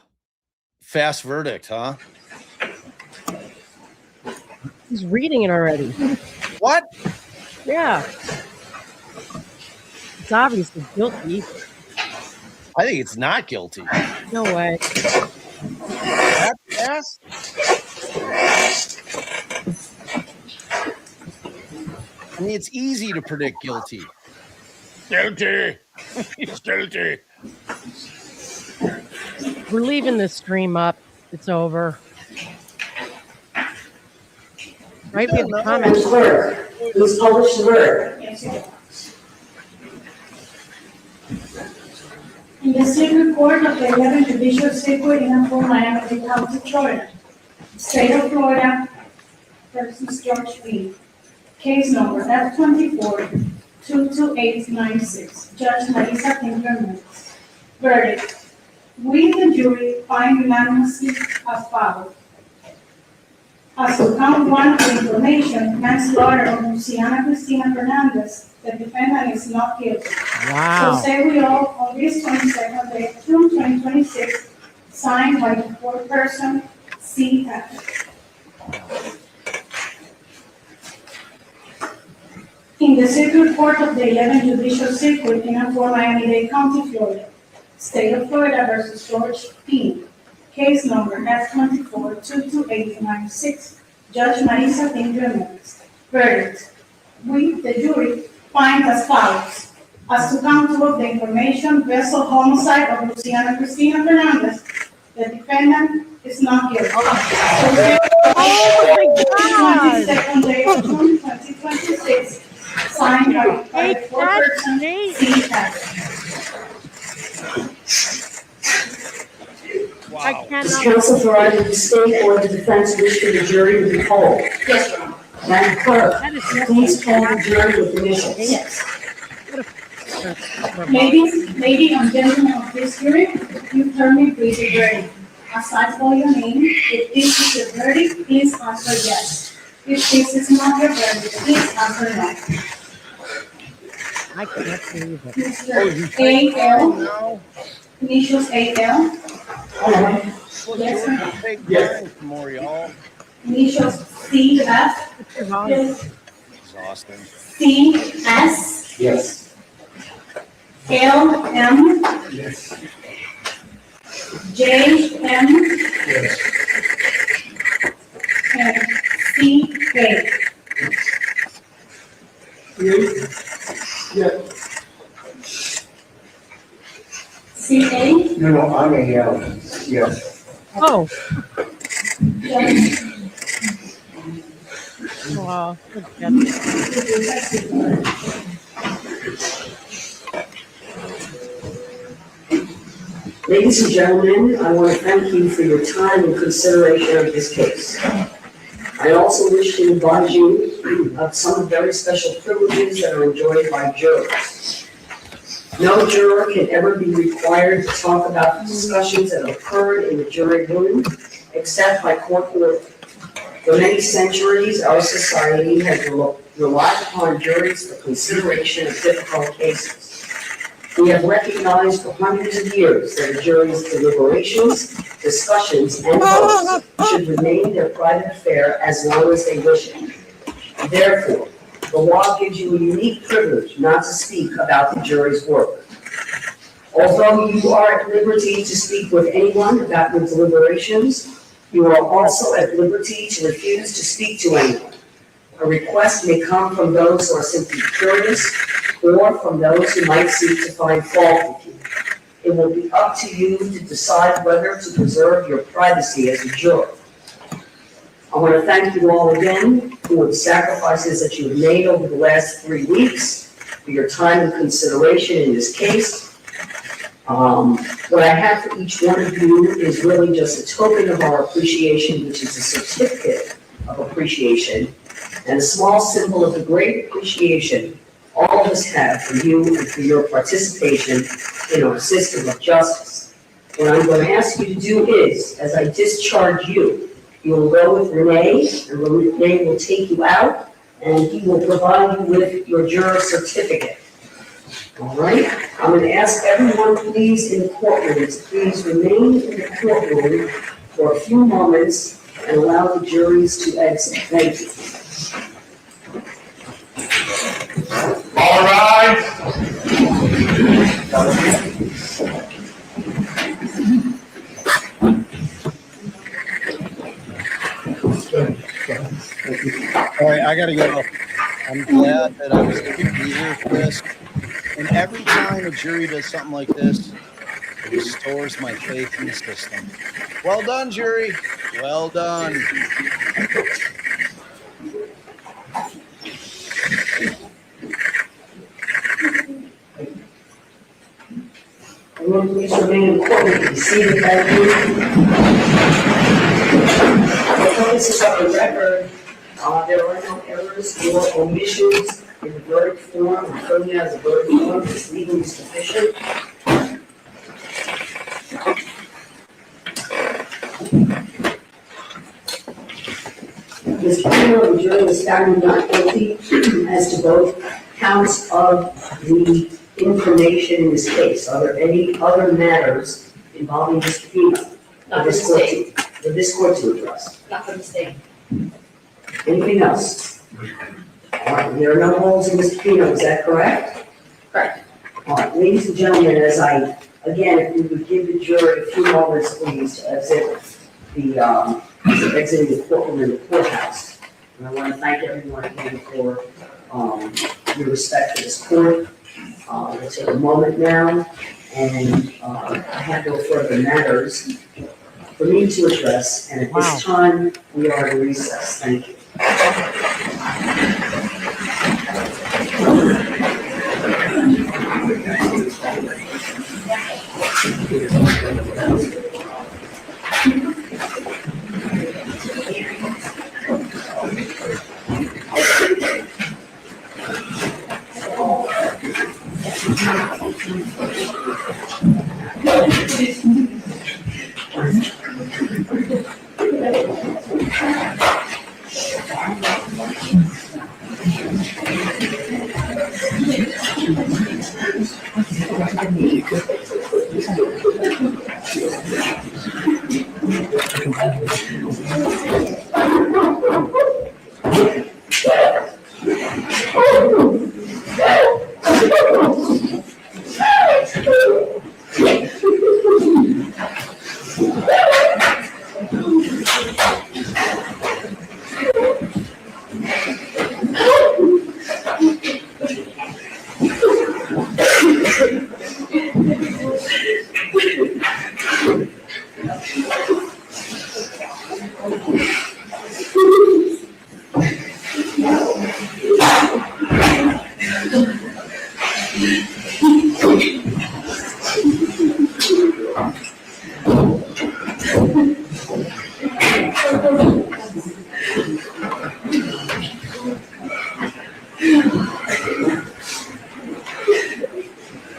Speaker 6: Fast verdict, huh?
Speaker 7: He's reading it already.
Speaker 6: What?
Speaker 7: Yeah. It's obviously guilty.
Speaker 6: I think it's not guilty.
Speaker 7: No way.
Speaker 6: That fast? I mean, it's easy to predict guilty. Guilty. He's guilty.
Speaker 7: We're leaving this stream up. It's over. Right, we have the comments.
Speaker 3: Please publish the verdict.
Speaker 9: In the Circuit Court of the 11th Judicial Circuit in Miami-Dade County, Florida, State of Florida versus George Pino. Case number F24-22896. Judge Marisa Tinkerman. Verdict. We, the jury, find unanimously as follows. As to count one of the information, manslaughter of Lucy Fernandez, the defendant is not guilty.
Speaker 7: Wow.
Speaker 9: So say we all on this 22nd day, June 2026, signed by the foreperson, C.F. In the Circuit Court of the 11th Judicial Circuit in Miami-Dade County, Florida, State of Florida versus George Pino. Case number F24-22896. Judge Marisa Tinkerman. Verdict. We, the jury, find as follows. As to count two of the information, vessel homicide of Luciana Cristina Fernandez, the defendant is not guilty.
Speaker 7: Oh my God!
Speaker 9: 22nd day of June 2026, signed by the foreperson, C.F.
Speaker 7: I
Speaker 3: Does
Speaker 7: cannot.
Speaker 3: counsel for either the state or the defense wish for the jury to be polled?
Speaker 9: Yes, Your Honor.
Speaker 3: Madam Clerk,
Speaker 7: That is
Speaker 3: please poll the jury with initials.
Speaker 9: Yes. Ladies and gentlemen of this jury, you heard me please the verdict. As I call your name, if this is your verdict, please answer yes. If this is not your verdict, please answer no.
Speaker 7: I can't believe it.
Speaker 9: Mr. A.L. Initials A.L. Yes, sir.
Speaker 6: Yes. More, y'all.
Speaker 9: Initials C.F.
Speaker 6: Exhausting.
Speaker 9: C.S.
Speaker 8: Yes.
Speaker 9: L.M.
Speaker 8: Yes.
Speaker 9: J.M.
Speaker 8: Yes.
Speaker 9: and C.K.
Speaker 8: Yes.
Speaker 9: C.A.
Speaker 8: No, I'm a, yes.
Speaker 9: Judge
Speaker 7: Oh, good
Speaker 3: Ladies and gentlemen, I want to thank you for your time and consideration of this case. I also wish to advise you of some very special privileges that are enjoyed by jurors. No juror can ever be required to talk about the discussions that occurred in the jury room except by court order. For many centuries, our society has relied upon juries for consideration of difficult cases. We have recognized for hundreds of years that a jury's deliberations, discussions, and votes should remain their private affair as long as they wish it. Therefore, the law gives you a unique privilege not to speak about the jury's work. Although you are at liberty to speak with anyone about your deliberations, you are also at liberty to refuse to speak to anyone. A request may come from those who are simply curious or from those who might seek to find fault with you. It will be up to you to decide whether to preserve your privacy as a juror. I want to thank you all again for the sacrifices that you have made over the last 3 weeks, for your time and consideration in this case. What I have for each one of you is really just a token of our appreciation, which is a certificate of appreciation, and a small symbol of the great appreciation all of us have for you and for your participation in our system of justice. What I'm going to ask you to do is, as I discharge you, you will go with Renee, and Renee will take you out, and he will provide you with your juror certificate. All right? I'm going to ask everyone, please, in the courtroom to please remain in the courtroom for a few moments and allow the juries to exit. Thank you.
Speaker 8: All right.
Speaker 6: All right, I gotta go. I'm glad that I was able to be here for this. And every time a jury does something like this, it restores my faith in the system. Well done, jury. Well done.
Speaker 3: Everyone, please remain in the courtroom. Be seated, thank you. For purposes of the record, there are no errors or omissions in the verdict form. And filling out the verdict form is legally sufficient. Mr. Pino, the jury was found not guilty as to both counts of the information in this case. Are there any other matters involving Mr. Pino
Speaker 5: Not for the state.
Speaker 3: for this court to address?
Speaker 5: Not for the state.
Speaker 3: Anything else? All right, there are no holes in Mr. Pino, is that correct?
Speaker 5: Correct.
Speaker 3: All right, ladies and gentlemen, if we would give the jury a few moments, please, to exit exiting the courtroom in the courthouse. And I want to thank everyone again for your respect for this court. We'll take a moment now, and I have no further matters for me to address, and at this time, we are in recess. Thank you.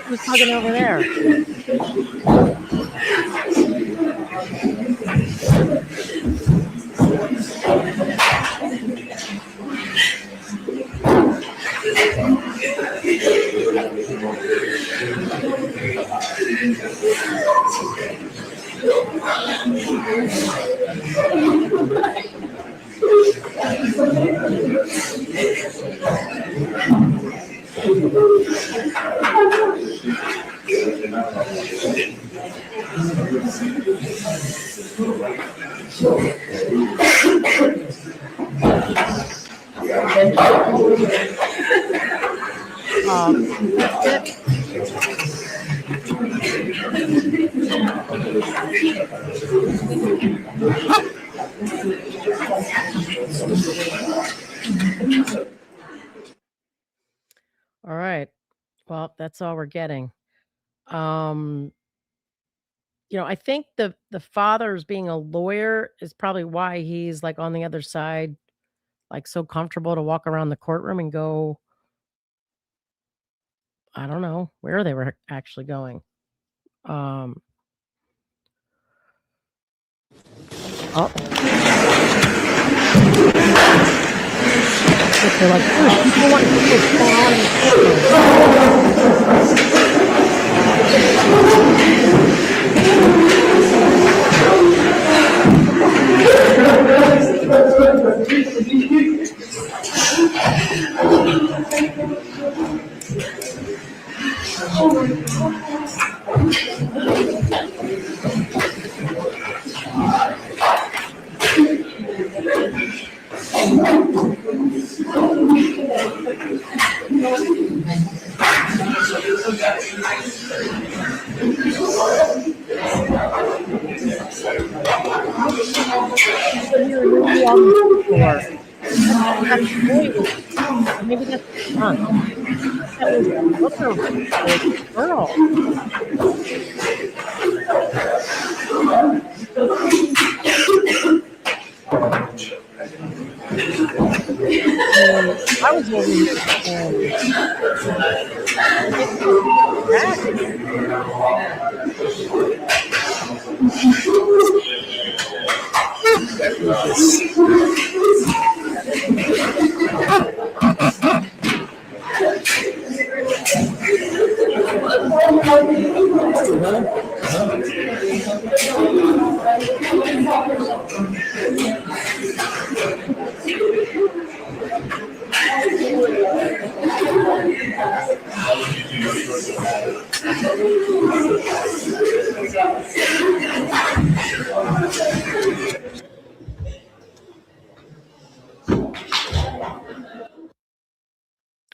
Speaker 7: Who's hugging over there? That's it. All right. Well, that's all we're getting. I think the father's being a lawyer is probably why he's like on the other side, like so comfortable to walk around the courtroom and go, I don't know where they were actually going. Oh. They're like, "Oh, people want to know what's going on in the Maybe that's fun. That was the girl. I was over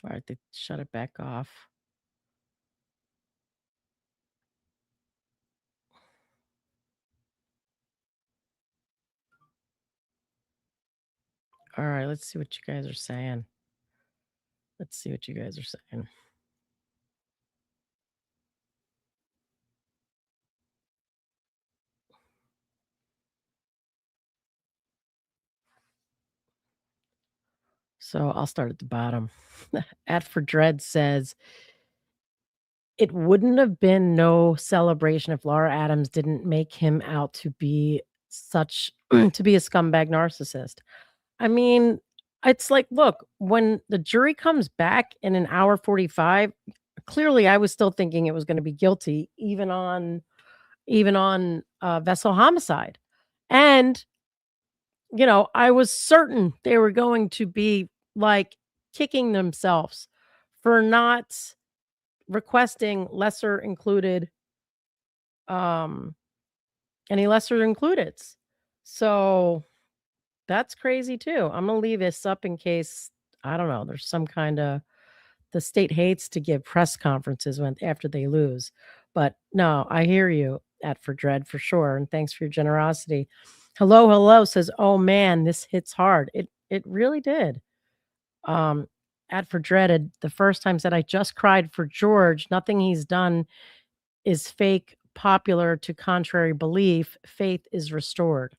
Speaker 7: All right, they shut it back off. All right, let's see what you guys are saying. So I'll start at the bottom. At for Dread says, it wouldn't have been no celebration if Laura Adams didn't make him out to be to be a scumbag narcissist. I mean, it's like, look, when the jury comes back in an hour 45, clearly I was still thinking it was going to be guilty, even on vessel homicide. And, I was certain they were going to be like kicking themselves for not requesting lesser included, any lesser includeds. So that's crazy too. I'm gonna leave this up in case, I don't know, there's some kind of, the state hates to give press conferences after they lose. But no, I hear you at for Dread for sure. And thanks for your generosity. Hello says, oh man, this hits hard. It really did. Ad for Dreaded the first time said, I just cried for George. Nothing he's done is fake, popular to contrary belief. Faith is restored.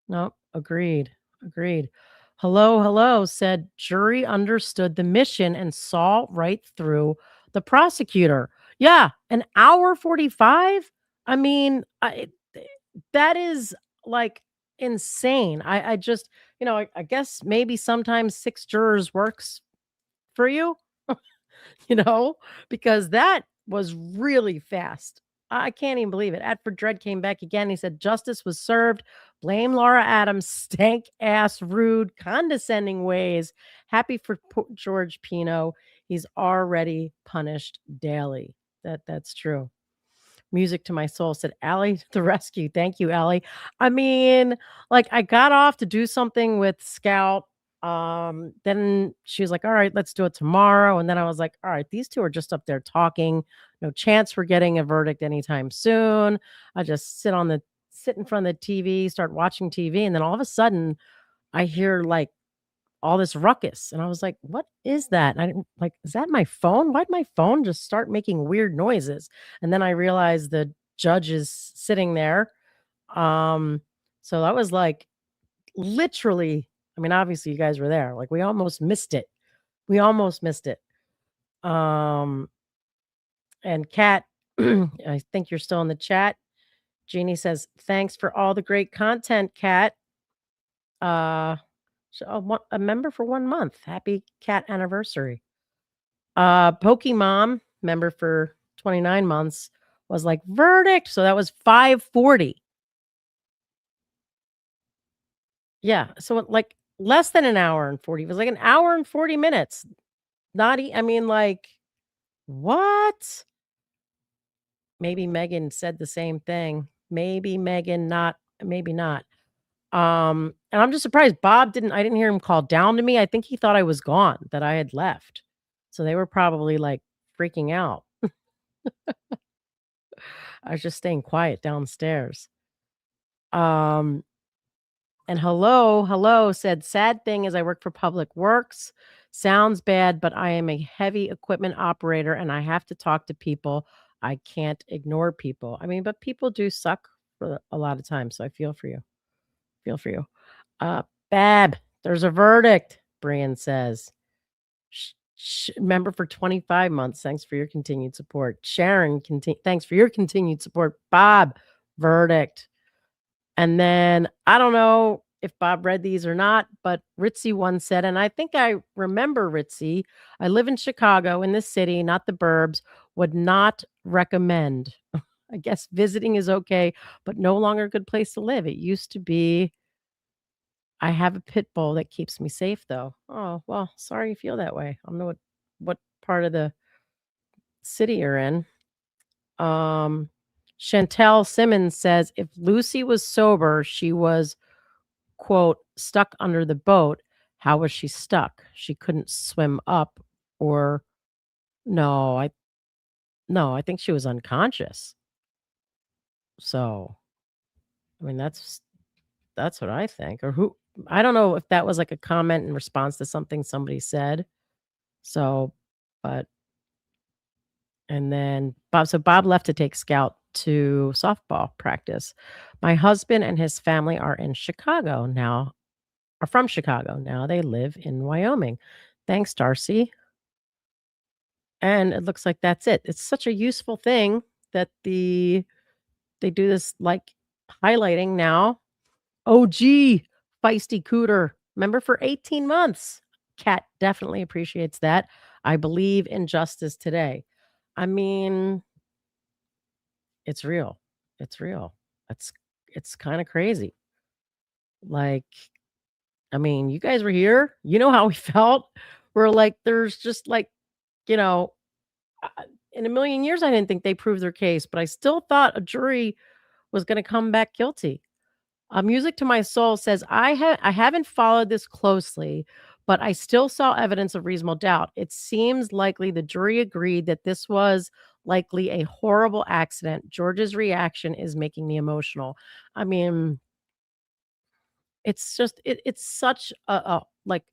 Speaker 7: No, agreed. Agreed. Hello, said jury understood the mission and saw right through the prosecutor. Yeah, an hour 45? I mean, that is like insane. I just, I guess maybe sometimes 6 jurors works for you, you know, because that was really fast. I can't even believe it. Adford Dredd came back again. He said justice was served. Blame Laura Adams' stank ass, rude, condescending ways. Happy for George Pino. He's already punished daily. That's true. Music to my soul said, Allie to the rescue. Thank you, Allie. I mean, like I got off to do something with Scout. Then she was like, all right, let's do it tomorrow. And then I was like, all right, these two are just up there talking. No chance we're getting a verdict anytime soon. I just sit in front of the TV, start watching TV, and then all of a sudden I hear like all this ruckus. And I was like, what is that? And I didn't like, is that my phone? Why'd my phone just start making weird noises? And then I realized the judge is sitting there. So that was like literally, I mean, obviously you guys were there. Like we almost missed it. We almost missed it. And Kat, I think you're still in the chat. Jeannie says, thanks for all the great content, Kat. So a member for 1 month. Happy cat anniversary. Pokemon, member for 29 months, was like verdict. So that was 540. Yeah. So like less than an hour and 40. It was like an hour and 40 minutes. I mean, like, what? Maybe Megan said the same thing. Maybe Megan, not, maybe not. And I'm just surprised I didn't hear him call down to me. I think he thought I was gone, that I had left. So they were probably like freaking out. I was just staying quiet downstairs. And hello said, sad thing is I work for Public Works. Sounds bad, but I am a heavy equipment operator and I have to talk to people. I can't ignore people. I mean, but people do suck for a lot of times. So I feel for you. Bab, there's a verdict, Brian says. Member for 25 months. Thanks for your continued support. Sharon, thanks for your continued support. Bob, verdict. And then I don't know if Bob read these or not, but Ritzy once said, and I think I remember Ritzy, I live in Chicago, in the city, not the burbs, would not recommend. I guess visiting is okay, but no longer a good place to live. It used to be. I have a pit bull that keeps me safe, though. Oh, well, sorry you feel that way. I don't know what part of the city you're in. Chantel Simmons says, if Lucy was sober, she was, quote, stuck under the boat. How was she stuck? She couldn't swim up or no, I think she was unconscious. So, I mean, that's what I think. Or I don't know if that was like a comment in response to something somebody said. So, but and then Bob left to take Scout to softball practice. My husband and his family are from Chicago now. They live in Wyoming. Thanks, Darcy. And it looks like that's it. It's such a useful thing that they do this like highlighting now. OG feisty cooter, member for 18 months. Kat definitely appreciates that. I believe in justice today. I mean, it's real. It's real. It's kind of crazy. Like, I mean, you guys were here. You know how we felt. We're like, there's just like, you know, in a million years, I didn't think they proved their case, but I still thought a jury was going to come back guilty. Music to my soul says, I haven't followed this closely, but I still saw evidence of reasonable doubt. It seems likely the jury agreed that this was likely a horrible accident. George's reaction is making me emotional. I mean, it's just it's such a like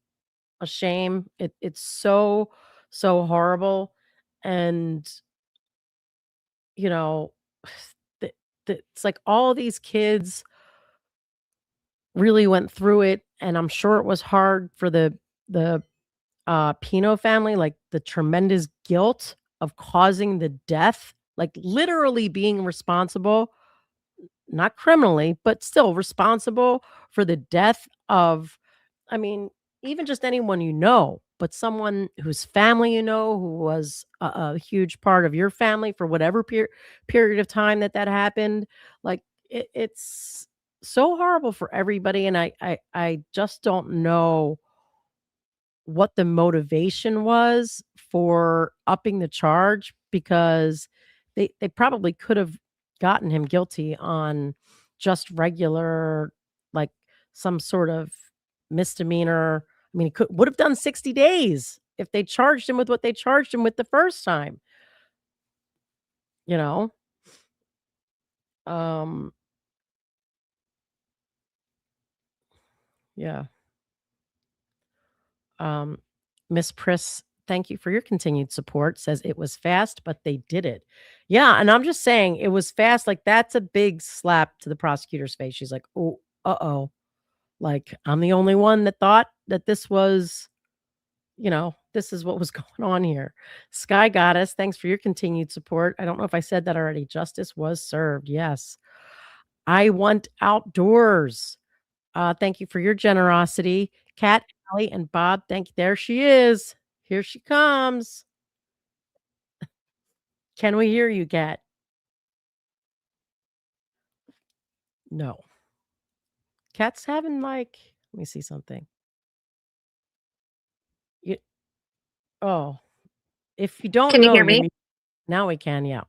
Speaker 7: a shame. It's so, so horrible. And, you know, it's like all these kids really went through it. And I'm sure it was hard for the Pino family, like the tremendous guilt of causing the death, like literally being responsible, not criminally, but still responsible for the death of, I mean, even just anyone you know, but someone whose family you know, who was a huge part of your family for whatever period of time that happened. Like it's so horrible for everybody, and I just don't know what the motivation was for upping the charge, because they probably could have gotten him guilty on just regular, like some sort of misdemeanor. I mean, he would have done 60 days if they charged him with what they charged him with the first time, you know? Um, yeah. Um, Miss Priss, thank you for your continued support. Says it was fast, but they did it. Yeah, and I'm just saying it was fast. Like that's a big slap to the prosecutor's face. She's like, oh, uh-oh. Like I'm the only one that thought that this was, this is what was going on here. Sky Goddess, thanks for your continued support. I don't know if I said that already. Justice was served. Yes. I want outdoors. Thank you for your generosity. Kat, Allie, and Bob, thank you. There she is. Here she comes. Can we hear you, Kat? No. Kat's having let me see something. Oh, if you don't
Speaker 1: Can you
Speaker 7: know,
Speaker 1: hear me?
Speaker 7: now we can, yeah.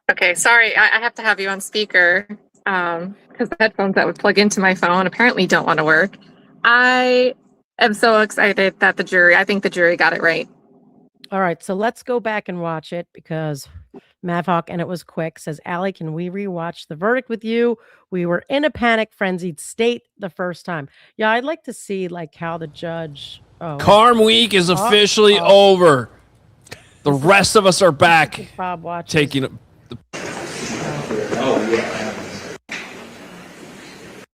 Speaker 1: Okay, sorry, I have to have you on speaker because the headphones that would plug into my phone apparently don't want to work. I am so excited that I think the jury got it right.
Speaker 7: All right, so let's go back and watch it because Mavhawk, and it was quick, says, Allie, can we rewatch the verdict with you? We were in a panic frenzied state the first time. Yeah, I'd like to see how the judge.
Speaker 10: Carm week is officially over. The rest of us are back.
Speaker 7: Bob watches.
Speaker 10: Taking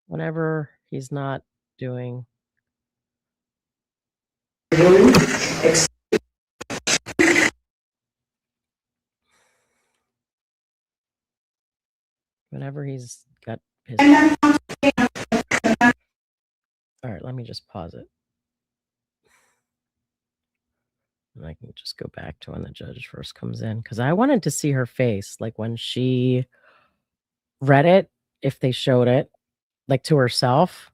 Speaker 7: whenever he's not doing. Whenever he's got his. All right, let me just pause it. And I can just go back to when the judge first comes in, because I wanted to see her face, like when she read it, if they showed it, like to herself.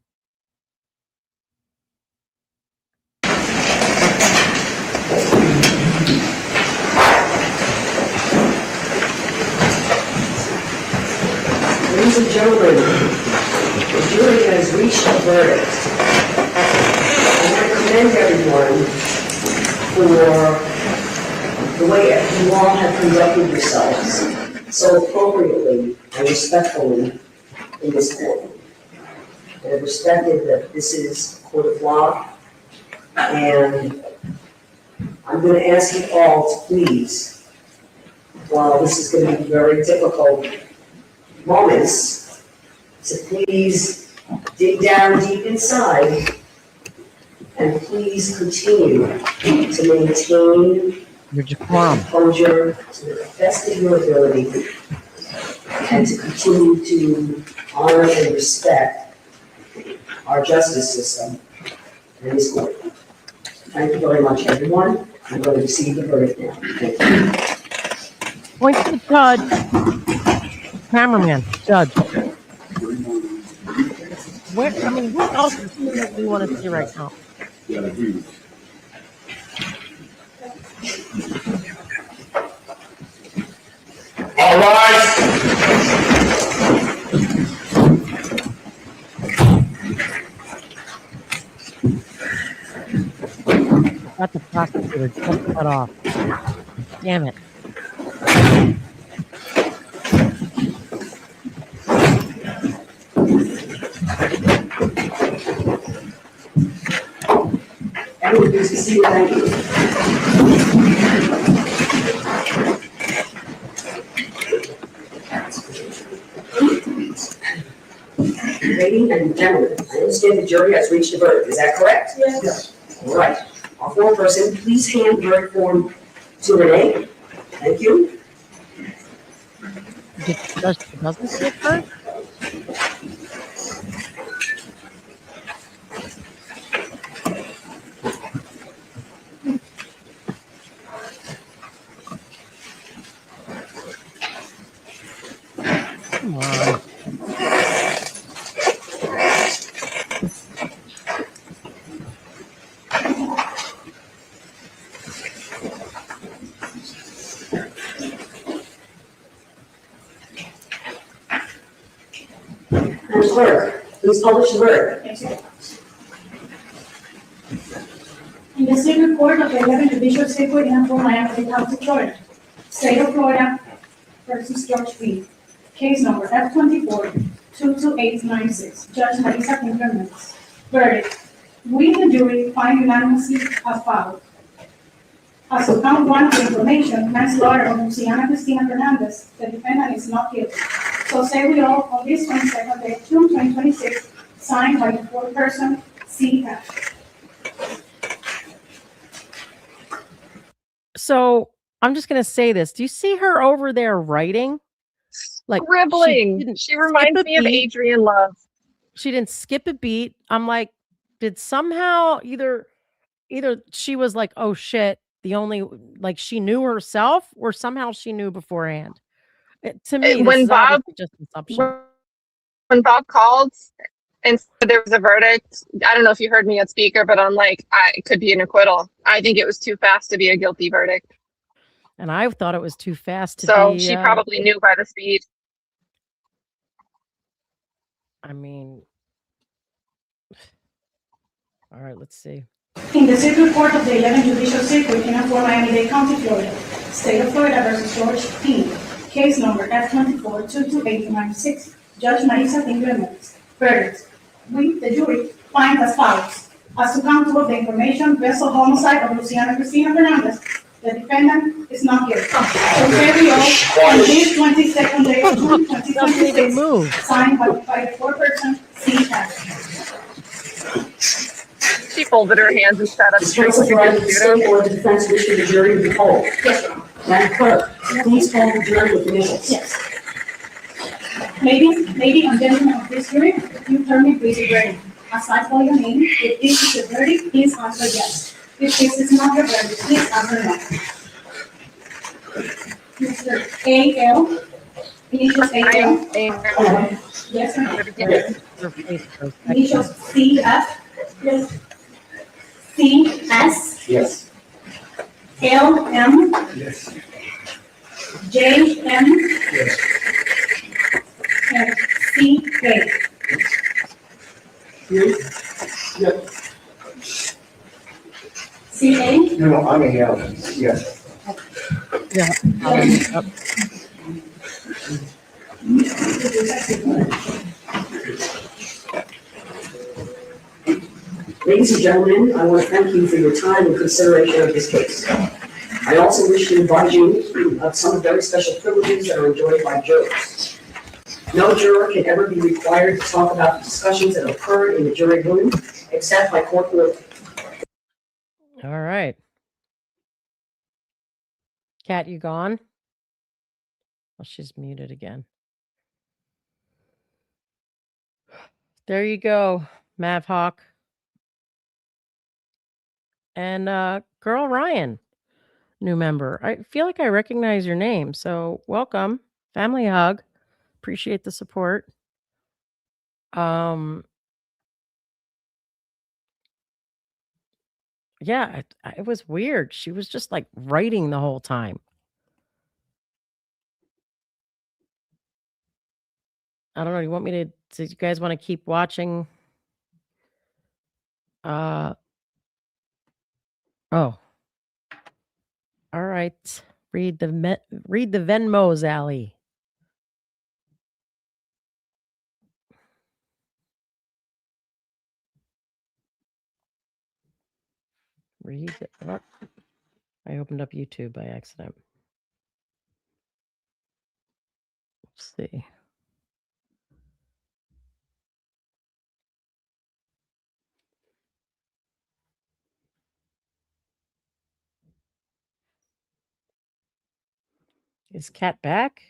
Speaker 3: Ladies and gentlemen, the jury has reached a verdict. I commend everyone for the way you all have conducted yourselves so appropriately and respectfully in this court. And I've respected that this is a court of law, and I'm going to ask you all to please, while this is going to be very difficult moments, to please dig down deep inside and please continue to maintain your composure to the best of your ability and to continue to honor and respect our justice system and this court. Thank you very much, everyone. I'm going to receive the verdict now. Thank you.
Speaker 7: Point to the judge. Cameraman, judge. What else do you want to see right now?
Speaker 8: Yeah, I agree. All right.
Speaker 7: Got the prosecutor just cut off. Damn it.
Speaker 3: Please be seated, thank you. Ladies and gentlemen, I understand the jury has reached a verdict, is that correct?
Speaker 9: Yes.
Speaker 3: All right, our foreperson, please hand the verdict form to Renee. Thank you.
Speaker 7: Doesn't see it first? Come on.
Speaker 3: And clerk, please publish the verdict.
Speaker 9: In the Circuit Court of the 11th Judicial Circuit in Fort Miami, County, Florida, State of Florida versus George Pino. Case number F24-22896. Judge Marisa Fernandez. Verdict. We, the jury, find unanimously as follows. As to count one for information, manslaughter of Lucy Fernandez, the defendant is not guilty. So say we all on this 22nd day, June 2026, signed by the foreperson, C.F.
Speaker 7: So I'm just going to say this. Do you see her over there writing? Like
Speaker 1: Scribbling. She reminds me of Adrian Love.
Speaker 7: She didn't skip a beat. I'm like, did somehow either she was like, oh shit, like she knew herself, or somehow she knew beforehand. To me, this is obviously just assumption.
Speaker 1: When Bob called and said there was a verdict, I don't know if you heard me at speaker, but I'm like, it could be an acquittal. I think it was too fast to be a guilty verdict.
Speaker 7: And I thought it was too fast to be.
Speaker 1: So she probably knew by the speed.
Speaker 7: I mean, all right, let's see.
Speaker 9: In the Circuit Court of the 11th Judicial Circuit in Fort Miami-Dade County, Florida, State of Florida versus George Pino. Case number F24-22896. Judge Marisa Fernandez. Verdict. We, the jury, find as follows. As to count two of the information, vessel homicide of Luciana Cristina Fernandez, the defendant is not guilty. So carry on this 22nd day of June 2026, signed by the foreperson, C.F.
Speaker 1: She folded her hands and sat up straight with her computer.
Speaker 3: Or the defense wish the jury to be polled.
Speaker 9: Yes.
Speaker 3: Madam Clerk, please call the jury with initials.
Speaker 9: Yes. Ladies and gentlemen of this jury, if you heard me, please be ready. As I call your name, if this is your verdict, please answer yes. If this is not your verdict, please answer no. Mr. A.L. Initials A.L. Yes or no?
Speaker 1: Yes.
Speaker 9: Initials C.F. Yes. C.S.
Speaker 4: Yes.
Speaker 9: L.M.
Speaker 4: Yes.
Speaker 9: J.M.
Speaker 4: Yes.
Speaker 9: and C.A.
Speaker 4: Yep.
Speaker 9: C.A.
Speaker 4: No, I'm a yes.
Speaker 7: Yeah.
Speaker 3: Ladies and gentlemen, I want to thank you for your time and consideration of this case. I also wish to advise you of some very special privileges that are enjoyed by jurors. No juror can ever be required to talk about the discussions that occurred in the jury room, except by court order.
Speaker 7: All right. Kat, you gone? Oh, she's muted again. There you go, Mavhawk. And girl Ryan, new member. I feel like I recognize your name, so welcome. Family hug. Appreciate the support. Yeah, it was weird. She was just like writing the whole time. I don't know. You want me to? Do you guys want to keep watching? Oh. All right. Read the Venmos, Allie. read it. Oh, I opened up YouTube by accident. Let's see. Is Kat back?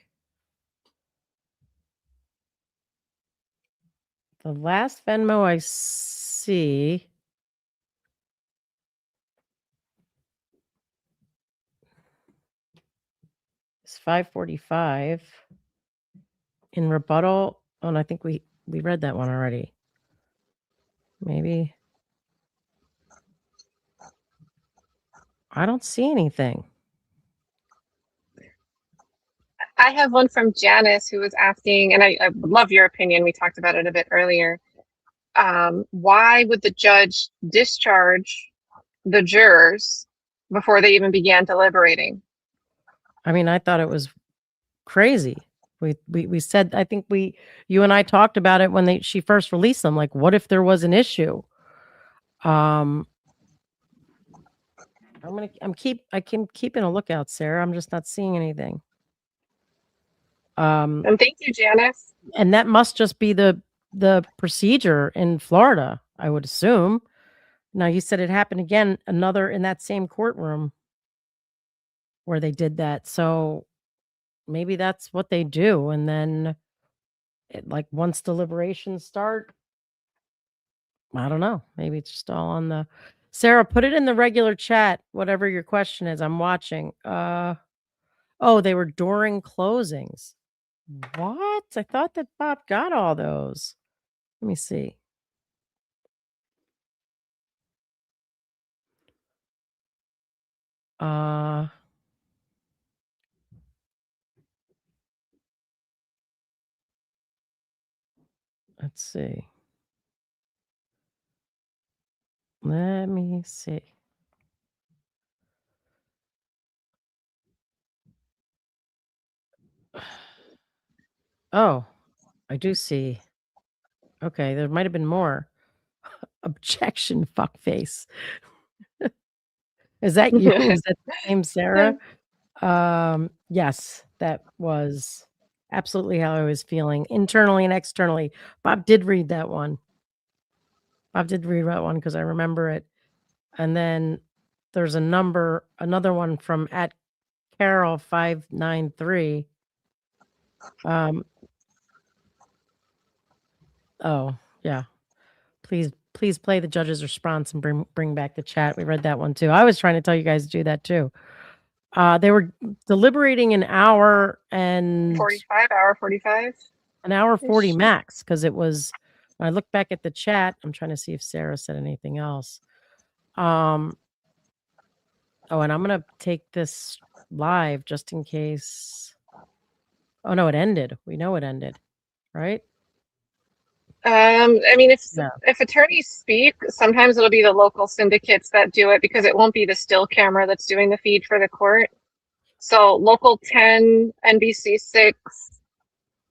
Speaker 7: The last Venmo I see is 5:45. In rebuttal, oh, and I think we read that one already. Maybe. I don't see anything.
Speaker 1: I have one from Janice who was asking, and I would love your opinion. We talked about it a bit earlier. Why would the judge discharge the jurors before they even began deliberating?
Speaker 7: I mean, I thought it was crazy. We said, I think you and I talked about it when she first released them. Like, what if there was an issue? I'm keeping a lookout, Sarah. I'm just not seeing anything.
Speaker 1: And thank you, Janice.
Speaker 7: And that must just be the procedure in Florida, I would assume. Now, you said it happened again, another in that same courtroom where they did that. So maybe that's what they do. And then like once deliberations start, I don't know. Maybe it's just all on the Sarah, put it in the regular chat, whatever your question is. I'm watching. Oh, they were during closings. What? I thought that Bob got all those. Let me see. Let's see. Let me see. Oh, I do see. Okay, there might have been more. Objection, fuckface. Is that you? Is that the same Sarah? Yes, that was absolutely how I was feeling internally and externally. Bob did read that one. Because I remember it. And then there's another one from @Carol593. Oh, yeah. Please play the judge's response and bring back the chat. We read that one too. I was trying to tell you guys to do that too. They were deliberating an hour and
Speaker 1: 45.
Speaker 7: an hour 40 max, because it was, when I look back at the chat, I'm trying to see if Sarah said anything else. Oh, and I'm gonna take this live just in case. Oh no, it ended. We know it ended, right?
Speaker 1: I mean,
Speaker 7: Yeah.
Speaker 1: if attorneys speak, sometimes it'll be the local syndicates that do it because it won't be the still camera that's doing the feed for the court. So local 10, NBC 6.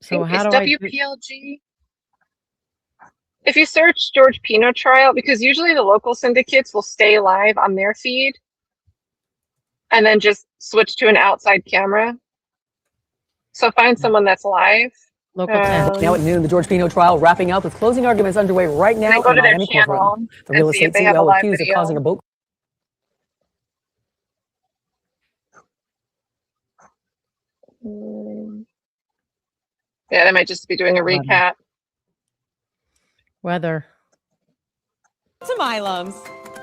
Speaker 7: So
Speaker 1: I
Speaker 7: how
Speaker 1: think
Speaker 7: do
Speaker 1: it's WPLG. If you search George Pino trial, because usually the local syndicates will stay live on their feed and then just switch to an outside camera. So find someone that's live.
Speaker 7: Local 10.
Speaker 11: Now at noon, the George Pino trial wrapping up with closing arguments underway right now
Speaker 1: Go
Speaker 11: in
Speaker 1: to their
Speaker 11: Miami
Speaker 1: channel
Speaker 11: courtroom. The
Speaker 1: and
Speaker 11: real
Speaker 1: see if
Speaker 11: estate
Speaker 1: they have a
Speaker 11: CEO
Speaker 1: live
Speaker 11: accused of
Speaker 1: video.
Speaker 11: causing a boat.
Speaker 1: Yeah, they might just be doing a recap.
Speaker 7: Weather.
Speaker 12: Some Milums.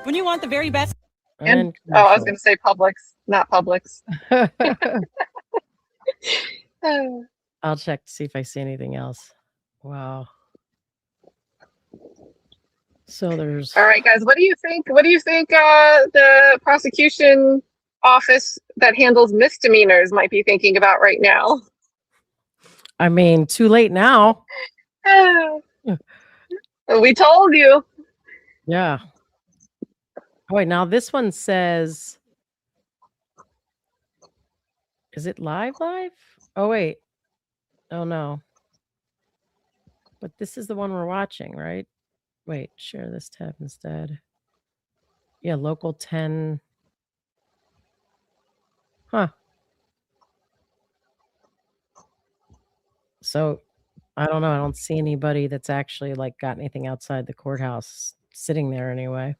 Speaker 12: When you want the very best.
Speaker 1: And I was going to say Publix, not Publix.
Speaker 7: I'll check to see if I see anything else. Wow. So there's.
Speaker 1: All right, guys. What do you think? What do you think the prosecution office that handles misdemeanors might be thinking about right now?
Speaker 7: I mean, too late now.
Speaker 1: We told you.
Speaker 7: Yeah. Oh, wait, now this one says, is it live? Oh, wait. Oh, no. But this is the one we're watching, right? Wait, share this tab instead. Yeah, local 10. Huh. So I don't know. I don't see anybody that's actually like got anything outside the courthouse sitting there anyway.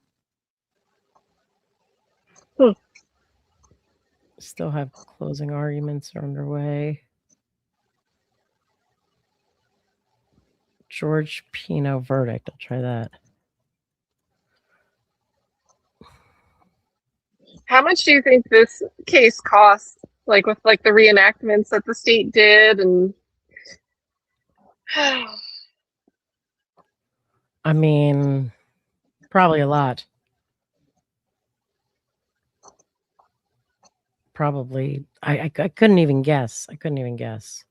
Speaker 7: Still have closing arguments are underway. George Pino verdict. I'll try that.
Speaker 1: How much do you think this case costs? Like with like the reenactments that the state did and
Speaker 7: I mean, probably a lot. Probably. I couldn't even guess. I couldn't even guess.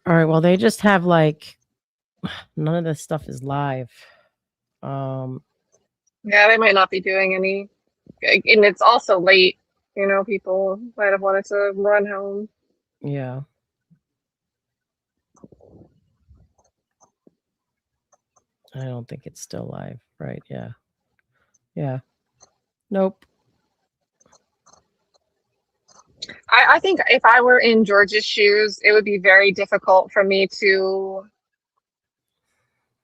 Speaker 7: All right. Well, they just have like none of this stuff is live.
Speaker 1: yeah, they might not be doing any. And it's also late. You know, people might have wanted to run home.
Speaker 7: Yeah. I don't think it's still live. Right. Yeah. Yeah. Nope.
Speaker 1: I think if I were in George's shoes, it would be very difficult for me to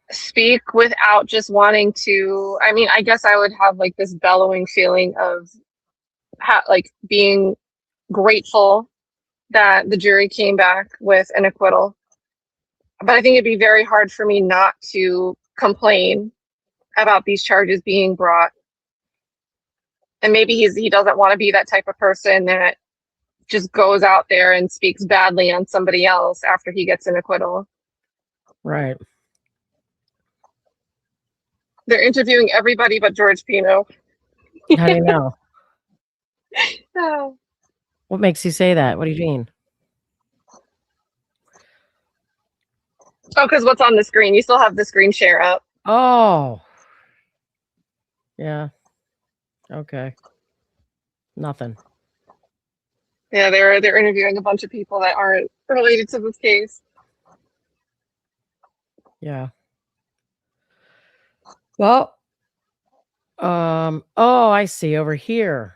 Speaker 1: speak without just wanting to. I mean, I guess I would have like this bellowing feeling of like being grateful that the jury came back with an acquittal. But I think it'd be very hard for me not to complain about these charges being brought. And maybe he doesn't want to be that type of person that just goes out there and speaks badly on somebody else after he gets an acquittal.
Speaker 7: Right.
Speaker 1: They're interviewing everybody but George Pino.
Speaker 7: How do you know?
Speaker 1: Oh.
Speaker 7: What makes you say that? What do you mean?
Speaker 1: Oh, because what's on the screen? You still have the screen share up.
Speaker 7: Oh. Yeah. Okay. Nothing.
Speaker 1: Yeah, they're interviewing a bunch of people that aren't related to this case.
Speaker 7: Yeah. Well, oh, I see over here.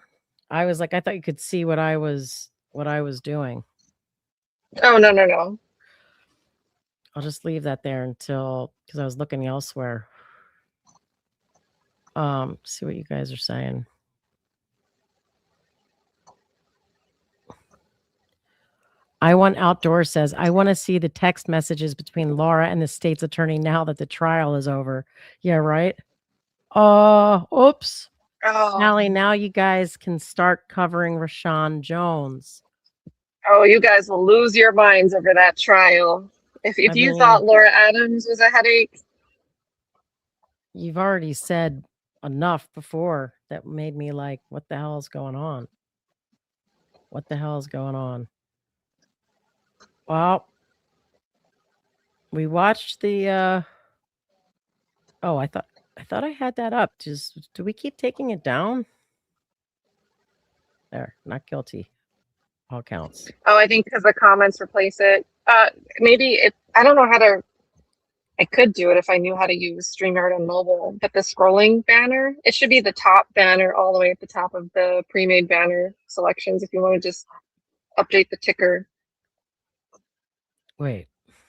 Speaker 7: I was like, I thought you could see what I was doing.
Speaker 1: Oh, no.
Speaker 7: I'll just leave that there until, because I was looking elsewhere. See what you guys are saying. I Want Outdoor says, I want to see the text messages between Laura and the state's attorney now that the trial is over. Yeah, right? Oops.
Speaker 1: Oh.
Speaker 7: Allie, now you guys can start covering Rashawn Jones.
Speaker 1: Oh, you guys will lose your minds over that trial. If you thought Laura Adams was a headache.
Speaker 7: You've already said enough before that made me like, what the hell is going on? What the hell is going on? Well, we watched the oh, I thought I had that up. Just do we keep taking it down? There, not guilty. All counts.
Speaker 1: Oh, I think because the comments replace it. Maybe I don't know how to. I could do it if I knew how to use StreamYard on mobile, but the scrolling banner, it should be the top banner all the way at the top of the pre-made banner selections if you want to just update the ticker.
Speaker 7: Wait,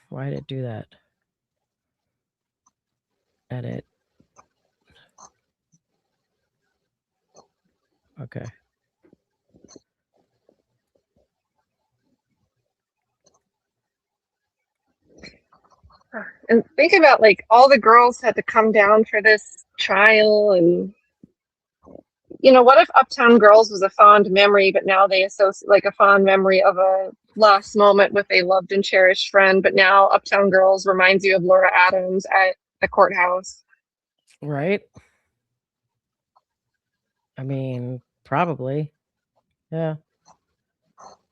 Speaker 7: why did it do that? Edit. Okay.
Speaker 1: And think about like all the girls had to come down for this trial, and what if Uptown Girls was a fond memory, but now they associate like a fond memory of a last moment with a loved and cherished friend, but now Uptown Girls reminds you of Laura Adams at the courthouse.
Speaker 7: Right. I mean, probably. Yeah.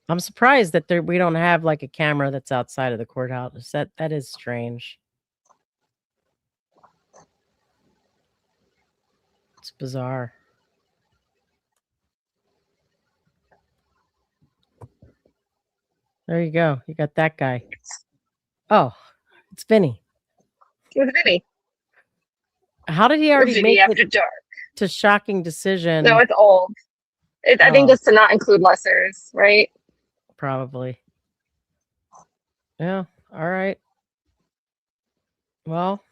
Speaker 7: I'm surprised that we don't have like a camera that's outside of the courthouse. That is strange. It's bizarre. There you go. You got that guy. Oh, it's Vinny.
Speaker 1: It's Vinny.
Speaker 7: How did he already
Speaker 1: Graffiti
Speaker 7: make
Speaker 1: After
Speaker 7: it
Speaker 1: Dark.
Speaker 7: to shocking decision?
Speaker 1: No, it's old. I think just to not include lessers, right?
Speaker 7: Probably. Yeah. All right. Well,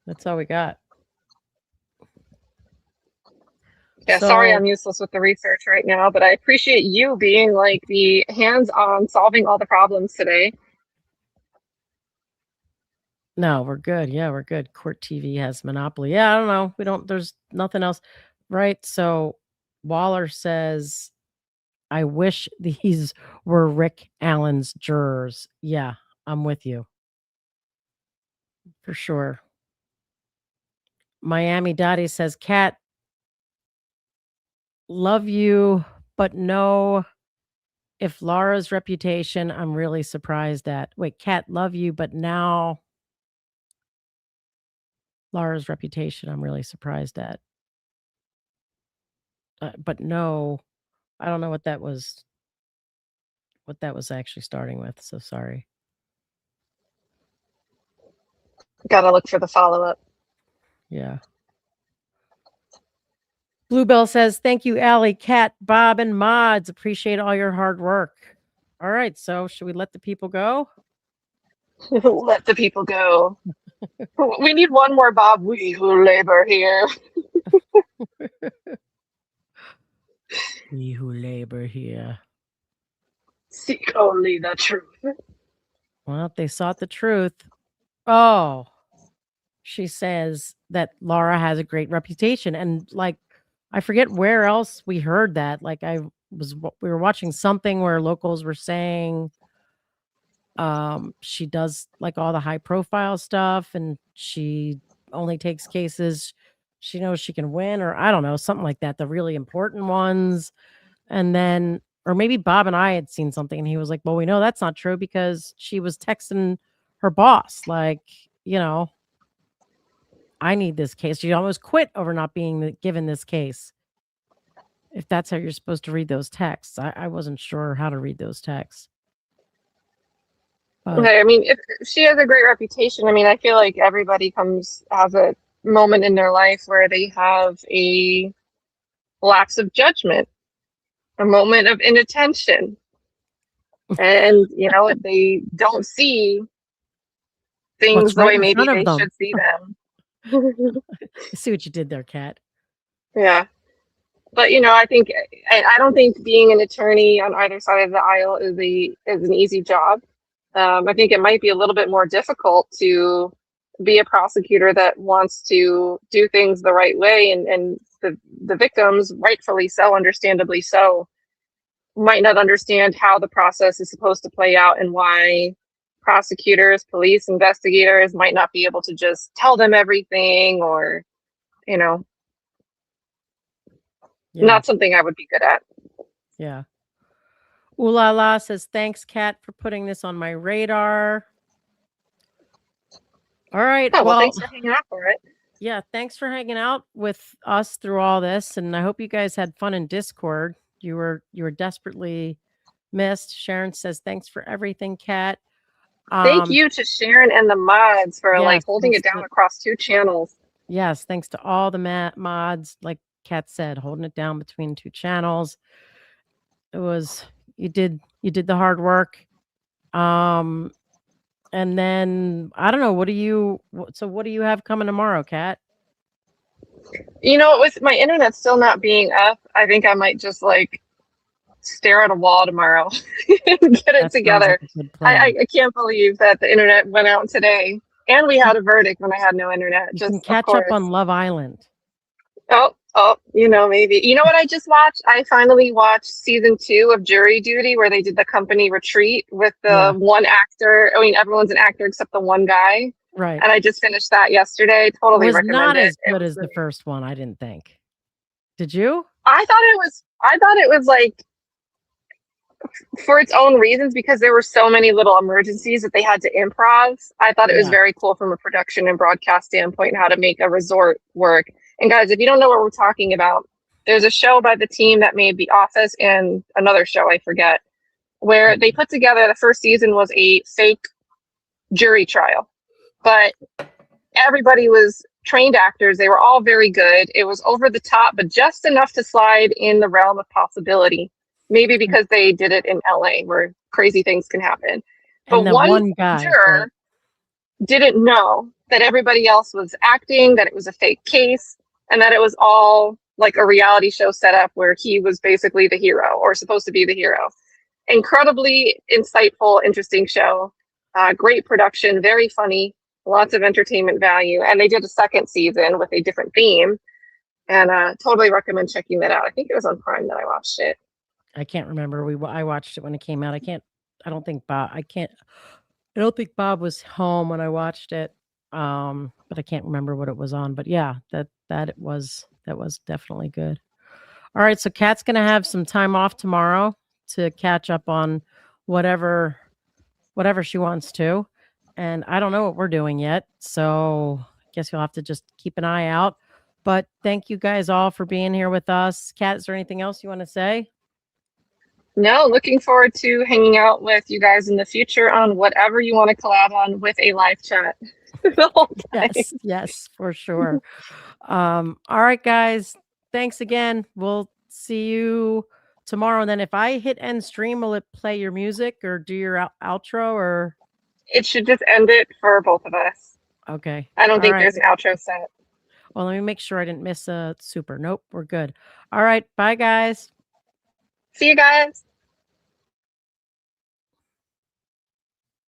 Speaker 7: that's all we got.
Speaker 1: Yeah, sorry
Speaker 7: So-
Speaker 1: I'm useless with the research right now, but I appreciate you being like the hands-on solving all the problems today.
Speaker 7: No, we're good. Yeah, we're good. Court TV has monopoly. Yeah, I don't know. There's nothing else. Right. So Waller says, I wish these were Rick Allen's jurors. Yeah, I'm with you. For sure. Miami Dottie says, Kat, love you, but no. If Laura's reputation, I'm really surprised at. Wait, Kat, love you, but now Laura's reputation, I'm really surprised at. But no, I don't know what that was actually starting with. So sorry.
Speaker 1: Gotta look for the follow-up.
Speaker 7: Yeah. Bluebell says, thank you, Allie, Kat, Bob, and Mods. Appreciate all your hard work. All right. So should we let the people go?
Speaker 1: Let the people go. We need one more Bob. We who labor here.
Speaker 7: We who labor here.
Speaker 1: Seek only the truth.
Speaker 7: Well, they sought the truth. Oh, she says that Laura has a great reputation. And like, I forget where else we heard that. Like we were watching something where locals were saying she does like all the high profile stuff and she only takes cases she knows she can win, or I don't know, something like that, the really important ones. And then, or maybe Bob and I had seen something and he was like, well, we know that's not true because she was texting her boss like, I need this case. She almost quit over not being given this case. If that's how you're supposed to read those texts. I wasn't sure how to read those texts. But,
Speaker 1: Okay, I mean, if she has a great reputation, I mean, I feel like everybody has a moment in their life where they have a lapse of judgment, a moment of inattention. And, they don't see things the way maybe they should see them.
Speaker 7: I see what you did there, Kat.
Speaker 1: Yeah. But, I don't think being an attorney on either side of the aisle is an easy job. I think it might be a little bit more difficult to be a prosecutor that wants to do things the right way, and the victims, rightfully so, understandably so, might not understand how the process is supposed to play out and why prosecutors, police, investigators might not be able to just tell them everything, or, not something I would be good at.
Speaker 7: Yeah. Ooh La La says, thanks, Kat, for putting this on my radar. All right.
Speaker 1: Oh, well, thanks for hanging out for it.
Speaker 7: Yeah, thanks for hanging out with us through all this. And I hope you guys had fun in Discord. You were desperately missed. Sharon says, thanks for everything, Kat.
Speaker 1: Thank you to Sharon and the mods for holding it down across 2 channels.
Speaker 7: Yes, thanks to all the mods, like Kat said, holding it down between 2 channels. It was you did the hard work. And then I don't know, what do you have coming tomorrow, Kat?
Speaker 1: With my internet still not being up, I think I might just stare at a wall tomorrow and get it together. I can't believe that the internet went out today and we had a verdict when I had no internet.
Speaker 7: You can catch up on Love Island.
Speaker 1: Oh, maybe. You know what I just watched? I finally watched season 2 of Jury Duty, where they did the company retreat with the one actor. I mean, everyone's an actor except the one guy.
Speaker 7: Right.
Speaker 1: And I just finished that yesterday. Totally recommend it.
Speaker 7: Not as good as the first one, I didn't think. Did you?
Speaker 1: I thought it was for its own reasons, because there were so many little emergencies that they had to improv. I thought it was very cool from a production and broadcast standpoint, how to make a resort work. And guys, if you don't know what we're talking about, there's a show by the team that made The Office and another show, I forget, where they put together, the first season was a fake jury trial. But everybody was trained actors. They were all very good. It was over the top, but just enough to slide in the realm of possibility. Maybe because they did it in LA where crazy things can happen. But
Speaker 7: And the one guy,
Speaker 1: juror didn't know that everybody else was acting, that it was a fake case, and that it was all like a reality show setup where he was basically the hero or supposed to be the hero. Incredibly insightful, interesting show. Great production, very funny, lots of entertainment value. And they did a second season with a different theme. And totally recommend checking that out. I think it was on Prime that I watched it.
Speaker 7: I can't remember. I watched it when it came out. I don't think Bob was home when I watched it. But I can't remember what it was on. But yeah, that was definitely good. All right, so Kat's gonna have some time off tomorrow to catch up on whatever she wants to. And I don't know what we're doing yet. So I guess you'll have to just keep an eye out. But thank you guys all for being here with us. Kat, is there anything else you want to say?
Speaker 1: No, looking forward to hanging out with you guys in the future on whatever you want to collab on with a live chat.
Speaker 7: Yes, for sure. All right, guys. Thanks again. We'll see you tomorrow. And then if I hit end stream, will it play your music or do your outro or?
Speaker 1: It should just end it for both of us.
Speaker 7: Okay.
Speaker 1: I don't think there's an outro set.
Speaker 7: Well, let me make sure I didn't miss a super. Nope, we're good. All right. Bye, guys.
Speaker 1: See you guys.